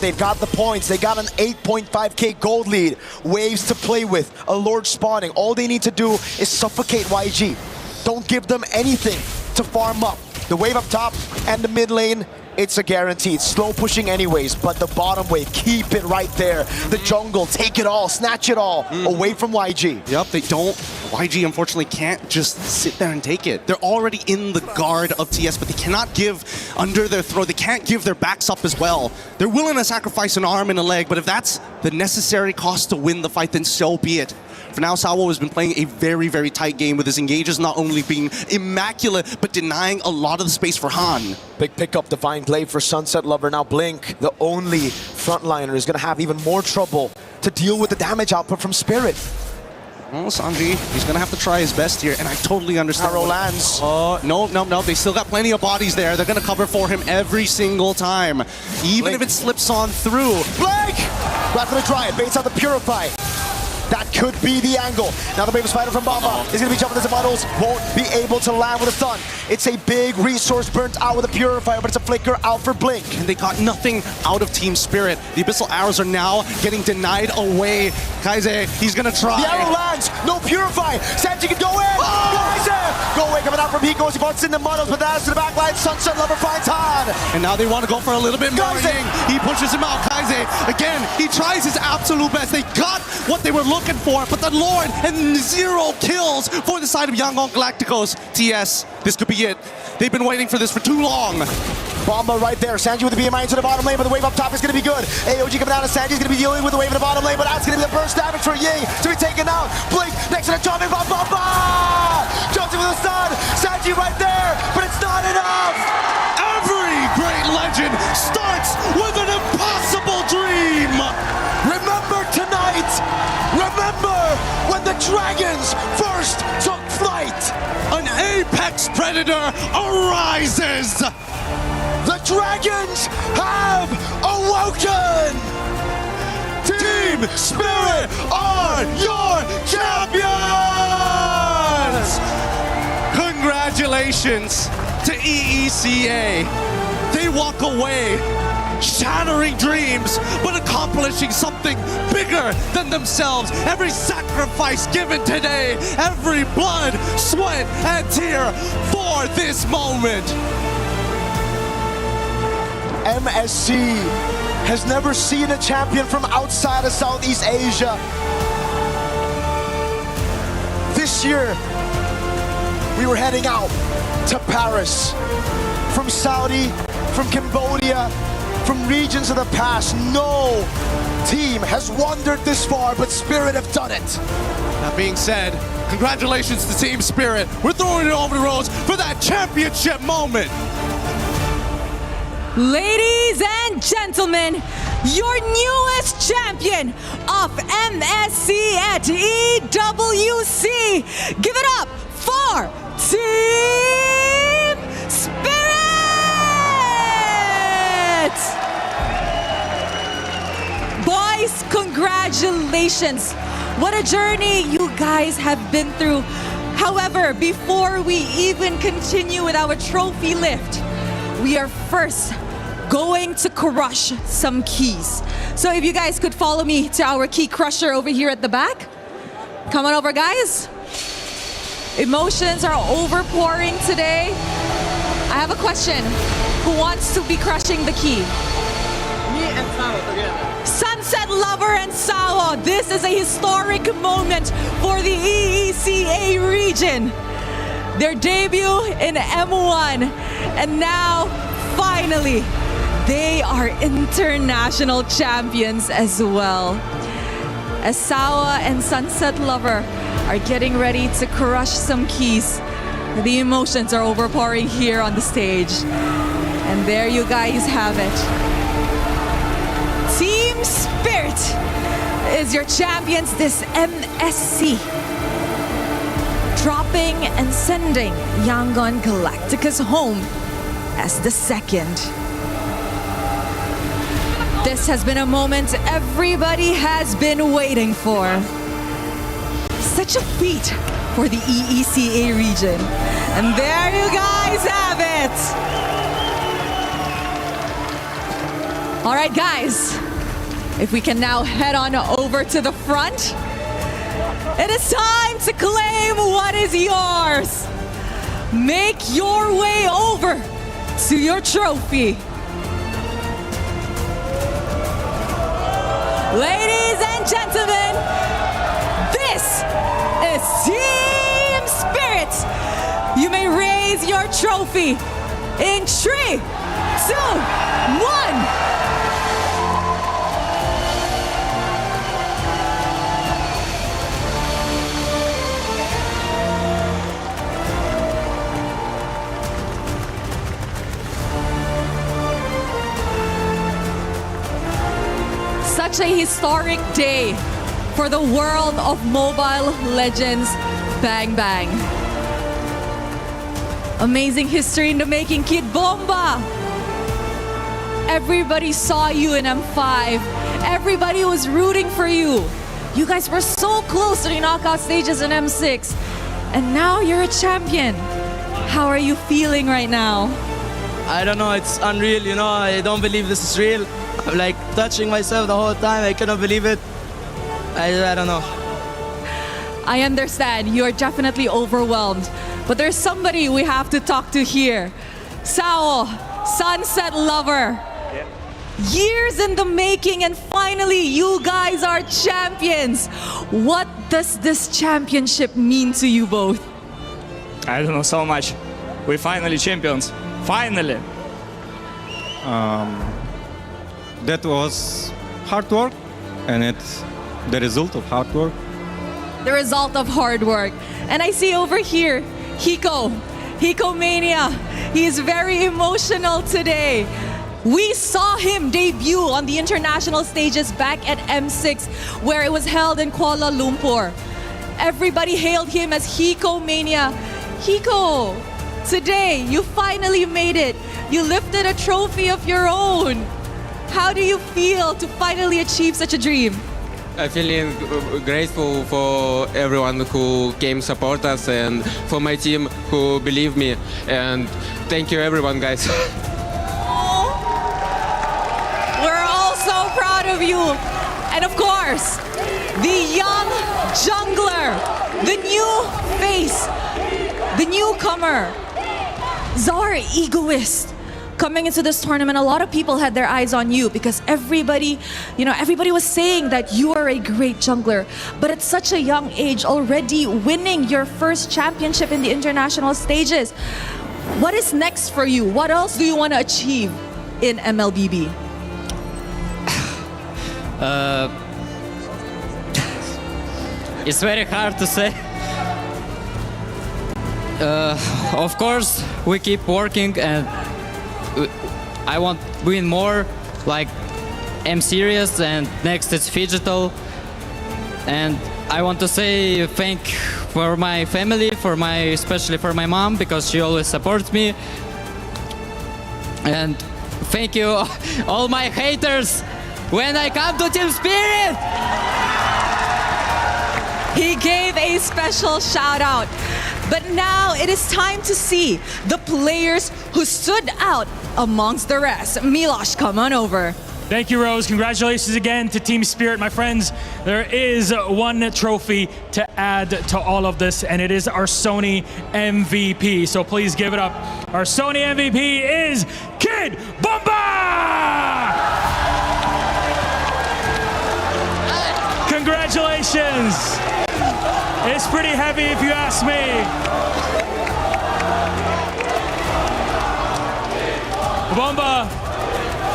They've got the points. They got an 8.5k gold lead. Waves to play with. A Lord spawning. All they need to do is suffocate YG. Don't give them anything to farm up. The wave up top and the mid lane, it's a guaranteed. Slow pushing anyways, but the bottom wave, keep it right there. The jungle, take it all, snatch it all away from YG. Yep, they don't. YG unfortunately can't just sit there and take it. They're already in the guard of TS, but they cannot give under their throat. They can't give their backs up as well. They're willing to sacrifice an arm and a leg, but if that's the necessary cost to win the fight, then so be it. For now, Sawo has been playing a very, very tight game with his engages not only being immaculate, but denying a lot of the space for Han. Big pickup, Divine Blade for Sunset Lover. Now Blink, the only frontliner, is going to have even more trouble to deal with the damage output from Spirit. Well, Sanji, he's going to have to try his best here, and I totally understand. Arrow lands. No. They still got plenty of bodies there. They're going to cover for him every single time, even if it slips on through. Blink! Right for the Dryad, baits out the Purify. That could be the angle. Now the Brave Spider from Bamba is going to be jumping into Muddles. Won't be able to land with a stun. It's a big resource burnt out with a Purifier, but it's a flicker out for Blink. And they got nothing out of Team Spirit. The Abyssal Arrows are now getting denied away. Kaize, he's going to try. The arrow lands. No Purify. Sanji can go in. Kaize! Go away, coming out from Hiko as he bumps into Muddles, but that's to the back line. Sunset Lover finds Han. And now they want to go for a little bit more. He pushes him out. Kaize, again, he tries his absolute best. They got what they were looking for, but the Lord and 0 kills for the side of Yangon Galacticos. TS, this could be it. They've been waiting for this for too long. Bomba right there. Sanji with the BMI into the bottom lane, but the wave up top is going to be good. AOG coming out of Sanji's going to be dealing with the wave in the bottom lane, but that's going to be the burst damage for Ying to be taken out. Blink next to the jumping bomb. Bomba! Jumps in with a stun. Sanji right there, but it's not enough. Every great legend starts with an impossible dream. Remember tonight. Remember when the dragons first took flight. An apex predator arises. The dragons have awoken! Team Spirit are your champions! Congratulations to EECA. They walk away shattering dreams, but accomplishing something bigger than themselves. Every sacrifice given today, every blood, sweat, and tear for this moment. MSC has never seen a champion from outside of Southeast Asia. This year, we were heading out to Paris. From Saudi, from Cambodia, from regions of the past, no team has wandered this far, but Spirit have done it. That being said, congratulations to Team Spirit. We're throwing it over the roads for that championship moment. Ladies and gentlemen, your newest champion of MSC at EWC. Give it up for Team Spirit! Boys, congratulations. What a journey you guys have been through. However, before we even continue with our trophy lift, we are first going to crush some keys. So if you guys could follow me to our key crusher over here at the back. Come on over, guys. Emotions are overpouring today. I have a question. Who wants to be crushing the key? Me and Sawo together. Sunset Lover and Sawo. This is a historic moment for the EECA region. Their debut in M1. And now, finally, they are international champions as well. As Sawa and Sunset Lover are getting ready to crush some keys, the emotions are overpouring here on the stage. And there you guys have it. Team Spirit is your champions this MSC. Dropping and sending Yangon Galacticos home as the second. This has been a moment everybody has been waiting for. Such a feat for the EECA region. And there you guys have it. All right, guys, if we can now head on over to the front. It is time to claim what is yours. Make your way over to your trophy. Ladies and gentlemen, this is Team Spirit. You may raise your trophy in 3, 2, 1. Such a historic day for the world of Mobile Legends Bang Bang. Amazing history in the making, Kid Bomba. Everybody saw you in M5. Everybody was rooting for you. You guys were so close to the knockout stages in M6. And now you're a champion. How are you feeling right now? I don't know, it's unreal, you know, I don't believe this is real. I'm like touching myself the whole time, I cannot believe it. I don't know. I understand, you are definitely overwhelmed. But there's somebody we have to talk to here. Sao, Sunset Lover. Years in the making and finally you guys are champions. What does this championship mean to you both? I don't know, so much. We're finally champions. Finally. That was hard work, and it's the result of hard work. The result of hard work. And I see over here, Hiko Mania. He's very emotional today. We saw him debut on the international stages back at M6, where it was held in Kuala Lumpur. Everybody hailed him as Hiko Mania. Hiko, today you finally made it. You lifted a trophy of your own. How do you feel to finally achieve such a dream? I'm feeling grateful for everyone who came support us and for my team who believe me. And thank you everyone, guys. We're all so proud of you. And of course, the young jungler, the new face, the newcomer, Czar Egoist. Coming into this tournament, a lot of people had their eyes on you because everybody was saying that you are a great jungler. But at such a young age, already winning your first championship in the international stages. What is next for you? What else do you want to achieve in MLBB? It's very hard to say. Of course, we keep working and I want to win more, like M-Series, and next it's Digital. And I want to say thank for my family, especially for my mom, because she always supports me. And thank you all my haters when I come to Team Spirit. He gave a special shout out. But now it is time to see the players who stood out amongst the rest. Milosh, come on over. Thank you, Rose. Congratulations again to Team Spirit, my friends. There is one trophy to add to all of this, and it is our Sony MVP. So please give it up. Our Sony MVP is Kid Bomba! Congratulations. It's pretty heavy if you ask me. Bomba,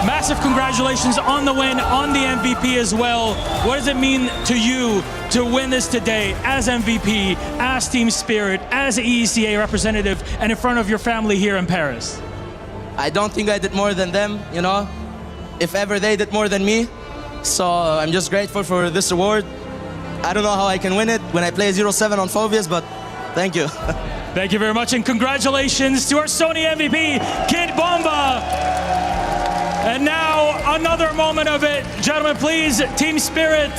massive congratulations on the win, on the MVP as well. What does it mean to you to win this today as MVP, as Team Spirit, as EECA representative, and in front of your family here in Paris? I don't think I did more than them, you know, if ever they did more than me. So I'm just grateful for this award. I don't know how I can win it when I play 0-7 on Phobias, but thank you. Thank you very much, and congratulations to our Sony MVP, Kid Bomba. And now another moment of it. Gentlemen, please, Team Spirit,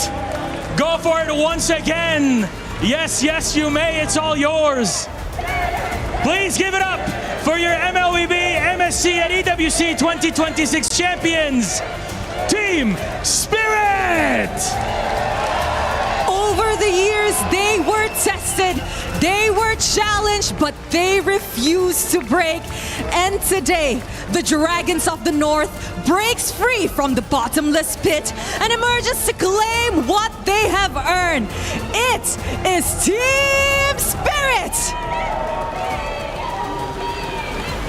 go for it once again. Yes, yes, you may. It's all yours. Please give it up for your MLBB, MSC, and EWC 2026 champions, Team Spirit! Over the years, they were tested, they were challenged, but they refused to break. And today, the Dragons of the North breaks free from the bottomless pit and emerges to claim what they have earned. It is Team Spirit!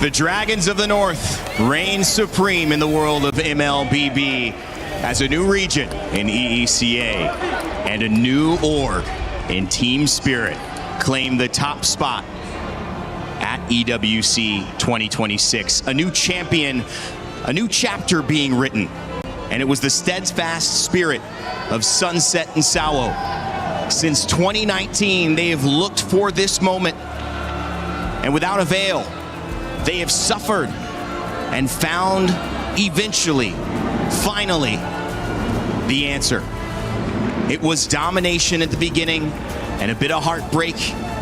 The Dragons of the North reign supreme in the world of MLBB as a new region in EECA and a new org in Team Spirit claim the top spot at EWC 2026. A new champion, a new chapter being written, and it was the steadfast spirit of Sunset and Sawo. Since 2019, they have looked for this moment, and without avail, they have suffered and found eventually, finally, the answer. It was domination at the beginning and a bit of heartbreak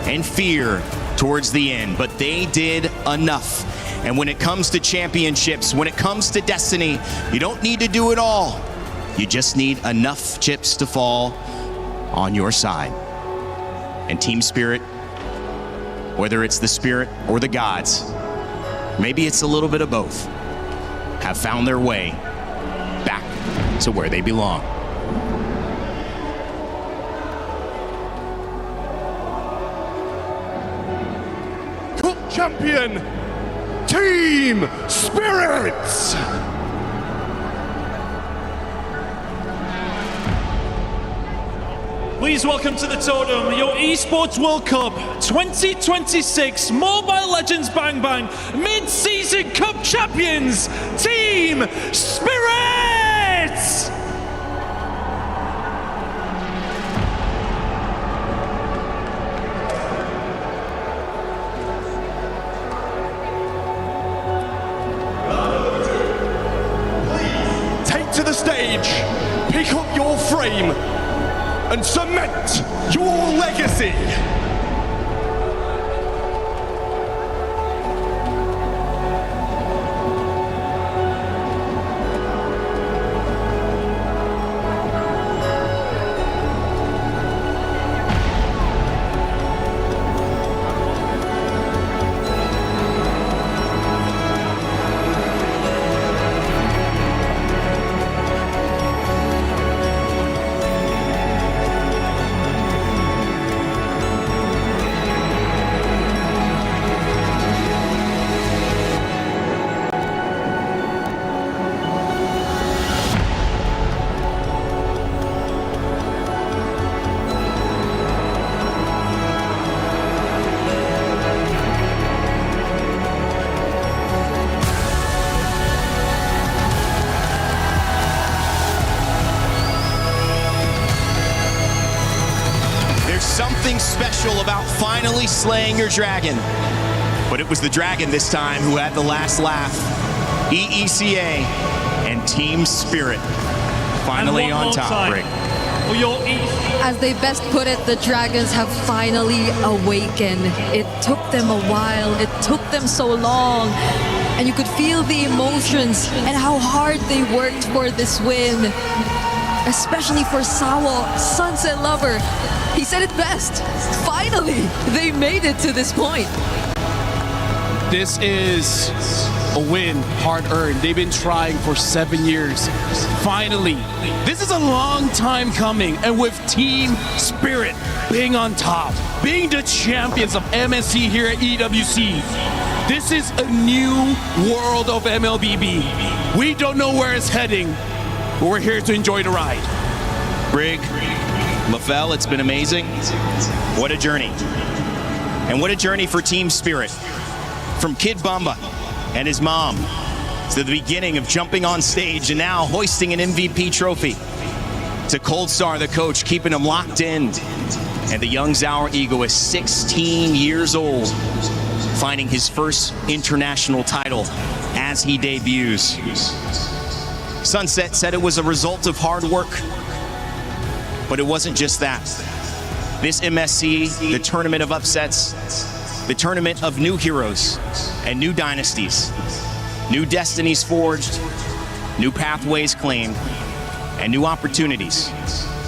and fear towards the end, but they did enough. And when it comes to championships, when it comes to destiny, you don't need to do it all. You just need enough chips to fall on your side. And Team Spirit, whether it's the spirit or the gods, maybe it's a little bit of both, have found their way back to where they belong. Cup champion, Team Spirits! Please welcome to the totem your Esports World Cup 2026 Mobile Legends Bang Bang Mid-Season Cup Champions, Team Spirits! Take to the stage, pick up your frame, and cement your legacy. Something special about finally slaying your dragon. But it was the dragon this time who had the last laugh. EECA and Team Spirit finally on top, Rick. As they best put it, the Dragons have finally awakened. It took them a while, it took them so long, and you could feel the emotions and how hard they worked for this win. Especially for Sawo, Sunset Lover. He said it best. Finally, they made it to this point. This is a win, hard-earned. They've been trying for 7 years. Finally, this is a long time coming, and with Team Spirit being on top, being the champions of MSC here at EWC, this is a new world of MLBB. We don't know where it's heading, but we're here to enjoy the ride. Brig, LaFell, it's been amazing. What a journey. And what a journey for Team Spirit. From Kid Bamba and his mom to the beginning of jumping on stage and now hoisting an MVP trophy, to Cold Star, the coach, keeping him locked in, and the young Zauer Eagle is 16 years old, finding his first international title as he debuts. Sunset said it was a result of hard work, but it wasn't just that. This MSC, the tournament of upsets, the tournament of new heroes and new dynasties, new destinies forged, new pathways claimed, and new opportunities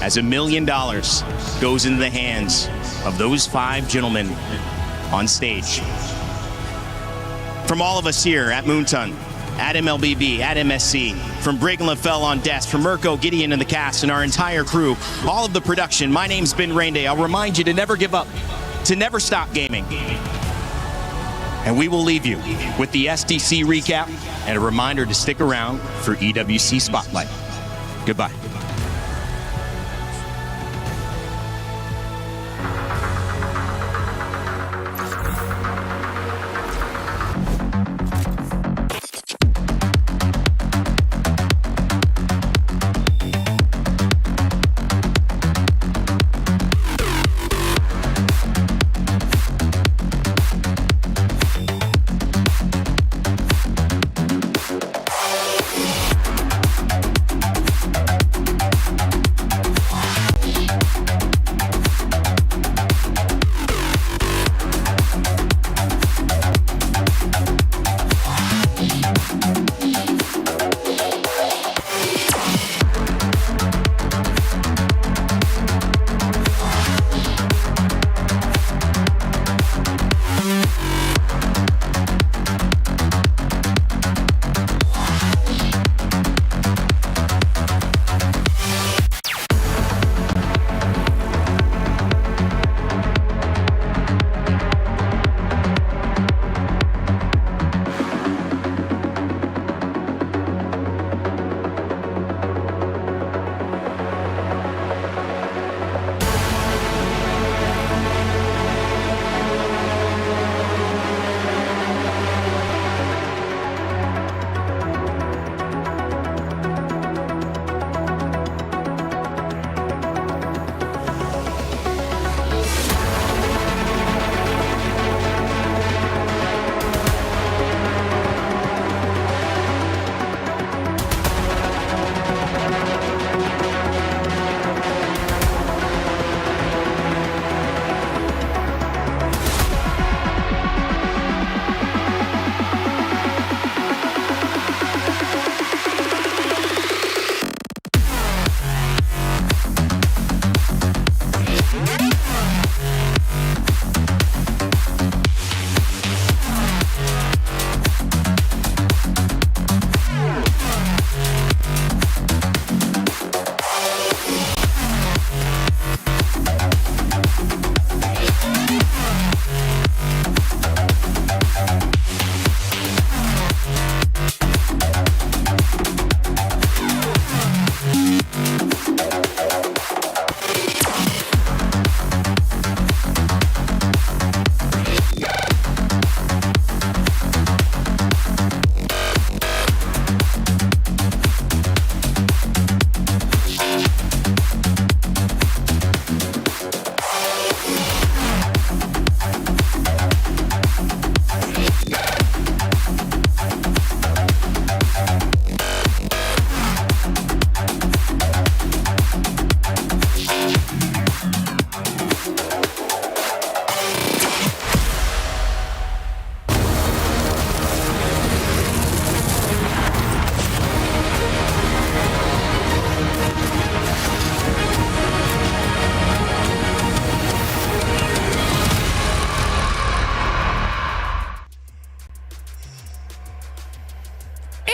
as $1 million goes into the hands of those 5 gentlemen on stage. From all of us here at Moonton, at MLBB, at MSC, from Brig and LaFell on desk, from Mirko, Gideon, and the cast, and our entire crew, all of the production, my name's Ben Rainday. I'll remind you to never give up, to never stop gaming. And we will leave you with the SDC recap and a reminder to stick around for EWC Spotlight. Goodbye.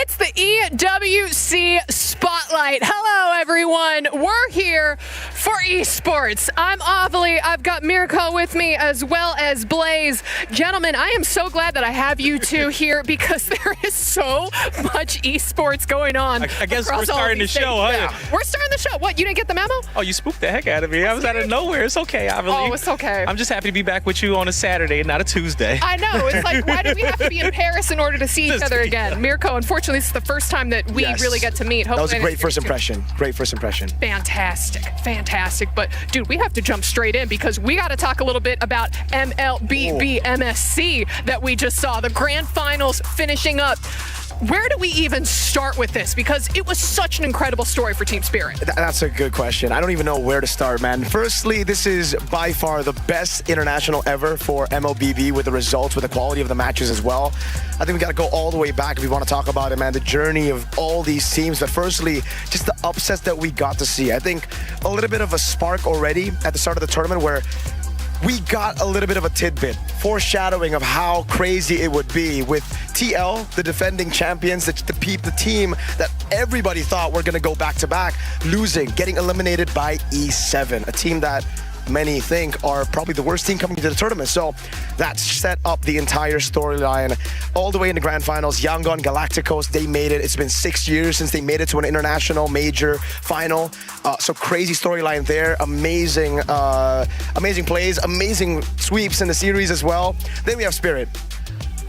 It's the EWC Spotlight. Hello, everyone. We're here for esports. I'm Avali. I've got Mirko with me as well as Blaze. Gentlemen, I am so glad that I have you two here because there is so much esports going on. I guess we're starting the show, huh? Yeah. We're starting the show. What, you didn't get the memo? Oh, you spooked the heck out of me. I was out of nowhere. It's okay, Avali. Oh, it's okay. I'm just happy to be back with you on a Saturday, not a Tuesday. I know. It's like, why do we have to be in Paris in order to see each other again? Mirko, unfortunately, this is the first time that we really get to meet. That was a great first impression. Great first impression. Fantastic. Fantastic. But, dude, we have to jump straight in because we got to talk a little bit about MLBB MSC that we just saw. The grand finals finishing up. where do we even start with this? Because it was such an incredible story for Team Spirit. That's a good question. I don't even know where to start, man. Firstly, this is by far the best international ever for MLBB with the results, with the quality of the matches as well. I think we got to go all the way back if we want to talk about it, man. The journey of all these teams. But firstly, just the upsets that we got to see. I think a little bit of a spark already at the start of the tournament where we got a little bit of a tidbit, foreshadowing of how crazy it would be with TL, the defending champions, the team that everybody thought were going to go back-to-back, losing, getting eliminated by E7, a team that many think are probably the worst team coming into the tournament. So that set up the entire storyline all the way in the grand finals. Yangon, Galacticos, they made it. It's been 6 years since they made it to an international major final. So crazy storyline there. Amazing, amazing plays, amazing sweeps in the series as well. Then we have Spirit.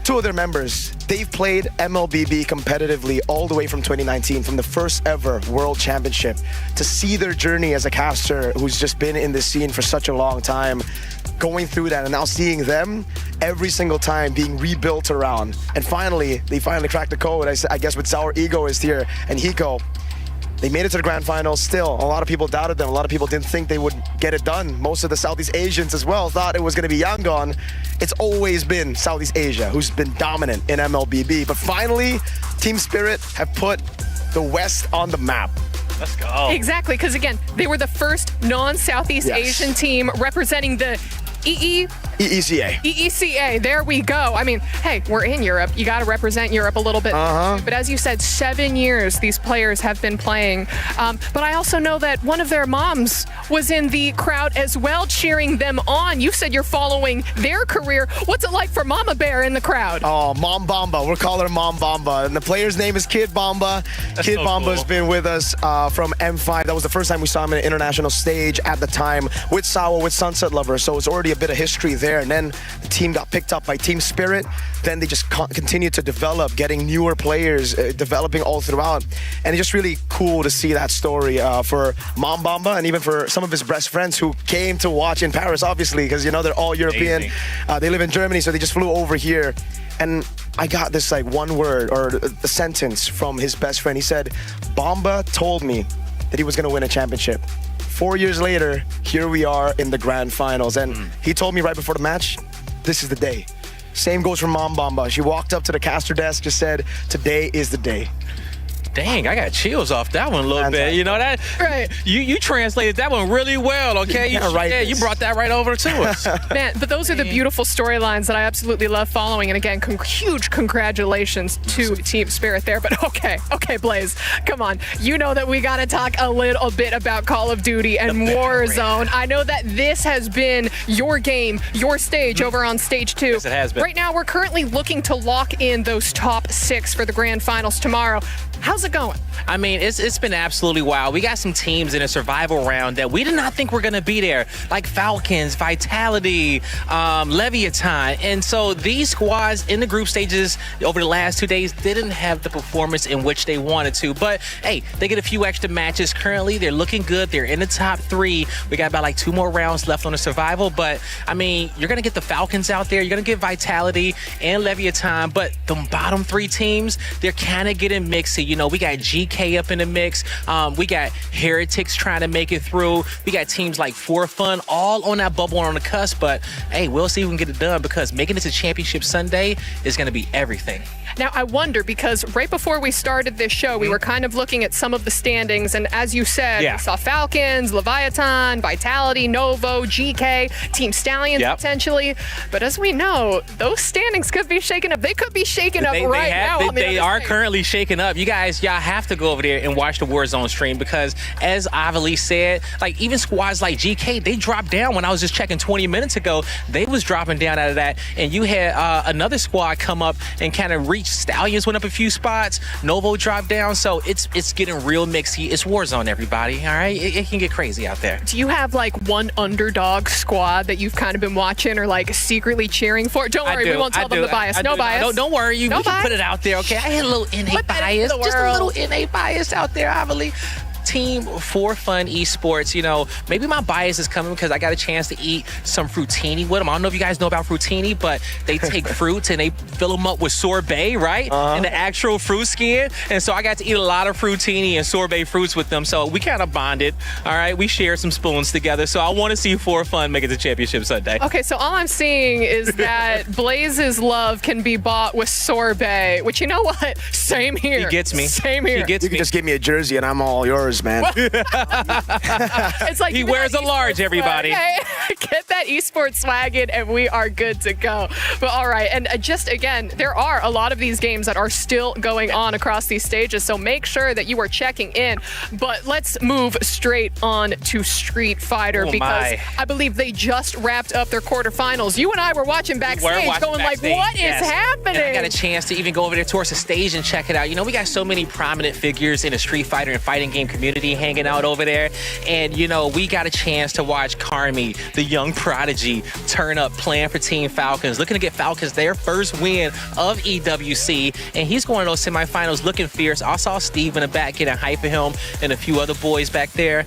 Two of their members, they've played MLBB competitively all the way from 2019, from the first ever World Championship. To see their journey as a caster who's just been in this scene for such a long time, going through that and now seeing them every single time being rebuilt around. And finally, they finally cracked the code, I guess with Sour Egoist here and Hiko. They made it to the grand finals. Still, a lot of people doubted them. A lot of people didn't think they would get it done. Most of the Southeast Asians as well thought it was going to be Yangon. It's always been Southeast Asia who's been dominant in MLBB. But finally, Team Spirit have put the West on the map. Let's go. Exactly, because again, they were the first non-Southeast Asian team representing the EECA. There we go. I mean, hey, we're in Europe. You got to represent Europe a little bit. But as you said, 7 years these players have been playing. But I also know that one of their moms was in the crowd as well, cheering them on. You said you're following their career. What's it like for Mama Bear in the crowd? Oh, Mom Bamba. We'll call her Mom Bamba. And the player's name is Kid Bamba. Kid so Bamba's been with us from M5. That was the first time we saw him in an international stage at the time with Sawa, with Sunset Lover. So it's already a bit of history there. And then the team got picked up by Team Spirit. Then they just continued to develop, getting newer players, developing all throughout. And it's just really cool to see that story for Mom Bamba and even for some of his best friends who came to watch in Paris, obviously, because, you know, they're all European. They live in Germany, so they just flew over here. And I got this like one word or a sentence from his best friend. He said, Bamba told me that he was going to win a championship. 4 years later, here we are in the grand finals. And he told me right before the match, this is the day. Same goes for Mom Bamba. She walked up to the caster desk, just said, today is the day. Dang, I got chills off that one a little bit. You know that? Right. You translated that one really well, okay? You brought that right over to us. Man, but those are the beautiful storylines that I absolutely love following. And again, huge congratulations to Team Spirit there. But okay, Blaze, come on. You know that we got to talk a little bit about Call of Duty and Warzone. I know that this has been your game, your stage over on stage 2. Yes, it has been. Right now, we're currently looking to lock in those top 6 for the grand finals tomorrow. How's it going? I mean, it's been absolutely wild. We got some teams in a survival round that we did not think were going to be there, like Falcons, Vitality, Leviathan. And so these squads in the group stages over the last 2 days didn't have the performance in which they wanted to. But, hey, they get a few extra matches currently. They're looking good. They're in the top 3. We got about like 2 more rounds left on the survival. But, I mean, you're going to get the Falcons out there. You're going to get Vitality and Leviathan. But the bottom 3 teams, they're kind of getting mixy. You know, we got GK up in the mix. We got Heretics trying to make it through. We got teams like For Fun all on that bubble on the cusp. But, hey, we'll see if we can get it done because making it to Championship Sunday is going to be everything. Now, I wonder, because right before we started this show, we were kind of looking at some of the standings, and as you said, we saw Falcons, Leviathan, Vitality, Novo, GK, Team Stallions potentially. But as we know, those standings could be shaken up. They could be shaken up right now. They are currently shaken up. You guys, y'all have to go over there and watch the Warzone stream because, as Avali said, like even squads like GK, they dropped down. When I was just checking 20 minutes ago, they was dropping down out of that, and you had another squad come up and kind of reach. Stallions went up a few spots. Novo dropped down. So it's getting real mixy. It's Warzone, everybody. All right? It can get crazy out there. Do you have like one underdog squad that you've kind of been watching or like secretly cheering for? Don't worry, we won't tell them the bias. No bias. Don't worry. We can put it out there, okay? I had a little NA bias. Just a little NA bias out there, Avali. Team For Fun Esports, you know, maybe my bias is coming because I got a chance to eat some fruitini with them. I don't know if you guys know about fruitini, but they take fruits and they fill them up with sorbet, right? And the actual fruit skin. And so I got to eat a lot of fruitini and sorbet fruits with them. So we kind of bonded, all right? We shared some spoons together. So I want to see For Fun make it to Championship Sunday. Okay, so all I'm seeing is that Blaze's love can be bought with sorbet, which, you know what? Same here. He gets me. Same here. He gets You can just give me a jersey and I'm all yours, man. It's like he wears a large, everybody. Okay. Get that esports swag in and we are good to go. But all right, and just again, there are a lot of these games that are still going on across these stages, so make sure that you are checking in. But let's move straight on to Street Fighter because I believe they just wrapped up their quarterfinals. You and I were watching backstage going like, what is happening? And I got a chance to even go over there towards the stage and check it out. You know, we got so many prominent figures in the Street Fighter and fighting game community hanging out over there. And, you know, we got a chance to watch Carmi, the young prodigy, turn up playing for Team Falcons, looking to get Falcons their first win of EWC. And he's going to those semifinals looking fierce. I saw Steve in the back getting hype for him and a few other boys back there.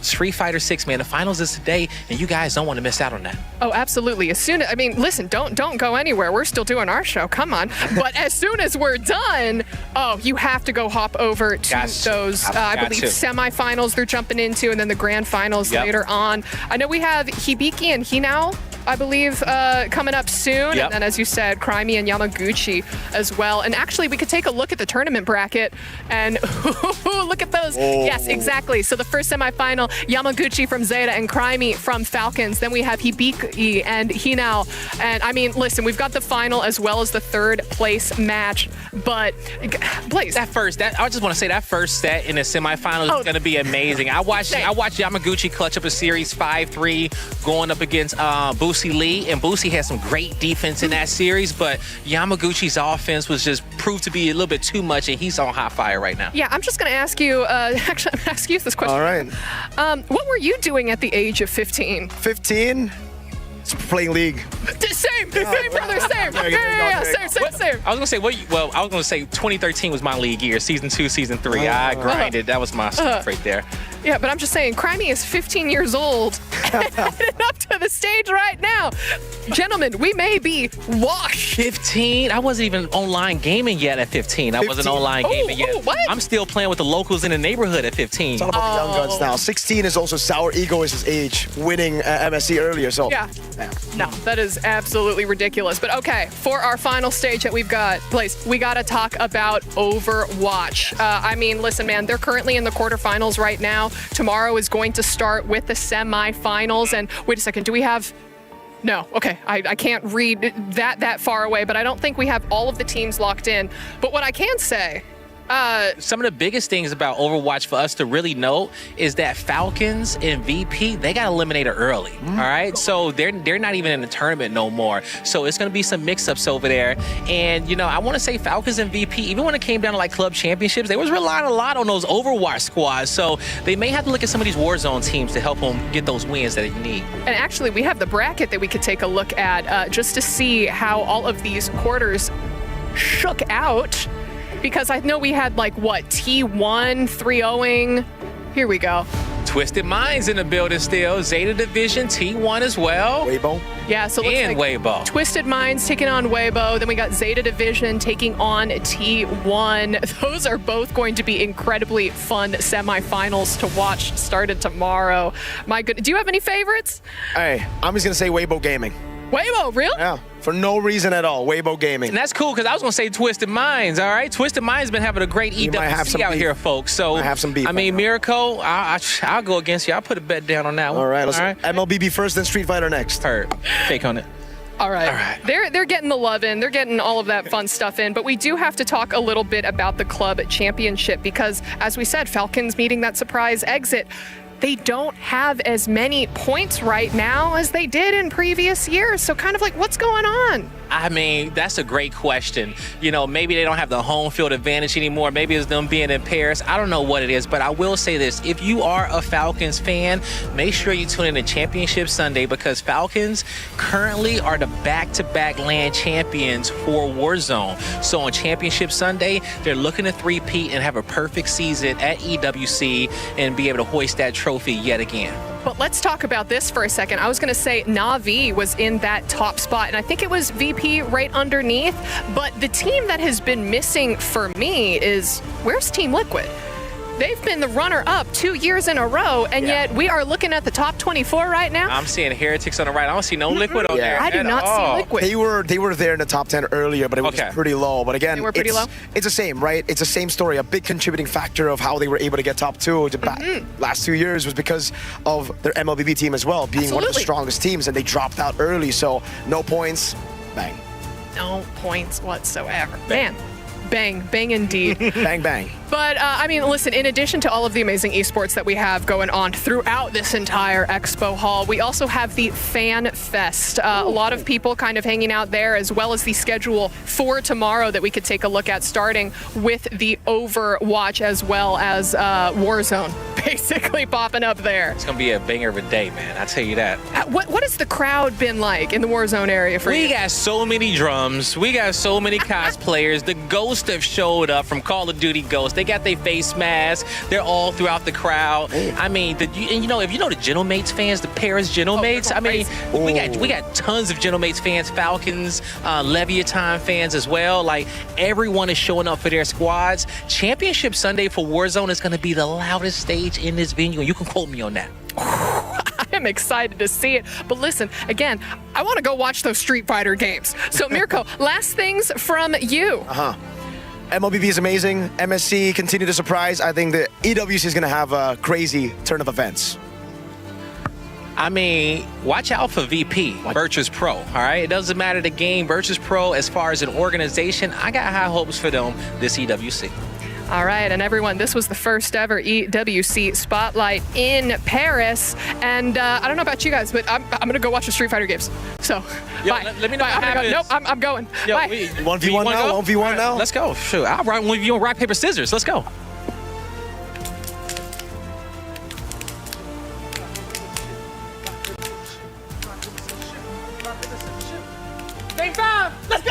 Street Fighter 6, man, the finals is today, and you guys don't want to miss out on that. Oh, absolutely. As soon as, I mean, listen, don't go anywhere. We're still doing our show. Come on. But as soon as we're done, you have to go hop over to those, I believe, semifinals they're jumping into, and then the grand finals later on. I know we have Hibiki and Hinao, I believe, coming up soon. And then, as you said, Crimey and Yamaguchi as well. And actually, we could take a look at the tournament bracket and look at those. Yes, exactly. So the first semifinal, Yamaguchi from Zeta and Crimey from Falcons. Then we have Hibiki and Hinao. And I mean, listen, we've got the final as well as the third place match. But Blaze, I just want to say that first set in the semifinals is going to be amazing. I watched Yamaguchi clutch up a series 5-3 going up against Boosie Lee, and Boosie had some great defense in that series, but Yamaguchi's offense was just proved to be a little bit too much, and he's on hot fire right now. Yeah, I'm just going to ask you, actually, I'm going to ask you this question. All right. What were you doing at the age of 15? 15? Playing League. Same, brother, same. Same. I was gonna say, I was gonna say 2013 was my league year, season 2, season 3. I grinded. That was my stuff right there. Yeah, but I'm just saying, Crimey is 15 years old, heading up to the stage right now. Gentlemen, we may be washed. 15? I wasn't even online gaming yet at 15. I wasn't online gaming yet. What? I'm still playing with the locals in the neighborhood at 15. It's all about the young guns now. 16 is also Sour Egoist's age, winning MSC earlier. So yeah. No, that is absolutely ridiculous. But okay, for our final stage that we've got, Blaze, we got to talk about Overwatch. I mean, listen, man, they're currently in the quarterfinals right now. Tomorrow is going to start with the semifinals. And wait a second, do we have... No, okay, I can't read that far away, but I don't think we have all of the teams locked in. But what I can say... some of the biggest things about Overwatch for us to really know is that Falcons and VP, they got eliminated early, all right? So they're not even in the tournament no more. So it's going to be some mix-ups over there. And, you know, I want to say Falcons and VP, even when it came down to, like, club championships, they was relying a lot on those Overwatch squads. So they may have to look at some of these Warzone teams to help them get those wins that they need. And actually, we have the bracket that we could take a look at just to see how all of these quarters shook out. Because I know we had, like, what, T1 3-0ing? Here we go. Twisted Minds in the building still. Zeta Division, T1 as well. Weibo. Yeah, so it looks like Weibo. Twisted Minds taking on Weibo. Then we got Zeta Division taking on T1. Those are both going to be incredibly fun semifinals to watch started tomorrow. My goodness. Do you have any favorites? Hey, I'm just going to say Weibo Gaming. Weibo, really? Yeah, for no reason at all. Weibo Gaming. And that's cool, because I was going to say Twisted Minds, all right? Twisted Minds been having a great EWC out here, folks. So, I have some beef. I mean, Miracle, I'll go against you. I'll put a bet down on that one. All right, let's MLBB first, then Street Fighter next. Heard. Take on it. All right. They're getting the love in. They're getting all of that fun stuff in. But we do have to talk a little bit about the club championship because, as we said, Falcons meeting that surprise exit. they don't have as many points right now as they did in previous years. So kind of like, what's going on? I mean, that's a great question. You know, maybe they don't have the home field advantage anymore. Maybe it's them being in Paris. I don't know what it is, but I will say this. If you are a Falcons fan, make sure you tune in to Championship Sunday, because Falcons currently are the back-to-back land champions for Warzone. So on Championship Sunday, they're looking to three-peat and have a perfect season at EWC and be able to hoist that trophy yet again. But let's talk about this for a second. I was going to say Na'Vi was in that top spot, and I think it was VP right underneath. But the team that has been missing for me is, where's Team Liquid? They've been the runner-up 2 years in a row, and yet we are looking at the top 24 right now. I'm seeing Heretics on the right. I don't see no Liquid on there. I do not see Liquid. They were there in the top 10 earlier, but it was pretty low. But again, They were pretty low? It's the same, right? It's the same story. A big contributing factor of how they were able to get top 2 the last 2 years was because of their MLBB team as well, being one of the Absolutely. strongest teams, and they dropped out early. So no points, bang. No points whatsoever. Man, bang, bang indeed. Bang, bang. But, I mean, listen, in addition to all of the amazing esports that we have going on throughout this entire expo hall, we also have the Fan Fest. A lot of people kind of hanging out there, as well as the schedule for tomorrow that we could take a look at, starting with the Overwatch as well as Warzone, basically popping up there. It's going to be a banger of a day, man. I tell you that. What has the crowd been like in the Warzone area for you? We got so many drums. We got so many cosplayers. The Ghosts have showed up from Call of Duty Ghosts. They got their face masks. They're all throughout the crowd. I mean, and you know, if you know the Genomates fans, the Paris Genomates, I mean, we got tons of Genomates fans, Falcons, Leviathan fans as well. Like, everyone is showing up for their squads. Championship Sunday for Warzone is going to be the loudest stage in this venue, and you can quote me on that. I am excited to see it. But listen, again, I want to go watch those Street Fighter games. So, Mirko, last things from you. MLBB is amazing. MSC continue to surprise. I think the EWC is going to have a crazy turn of events. I mean, watch out for VP, Virtus Pro, all right? It doesn't matter the game. Virtus Pro, as far as an organization, I got high hopes for them this EWC. All right, and everyone, this was the first ever EWC Spotlight in Paris. And I don't know about you guys, but I'm going to go watch the Street Fighter games. So, bye. Let me know Bye. what happens. Nope, I'm going. Bye. 1v1 now? 1v1 now? Let's go. Shoot, I'll rock 1v1 rock, paper, scissors. Let's go. Big five. Let's go.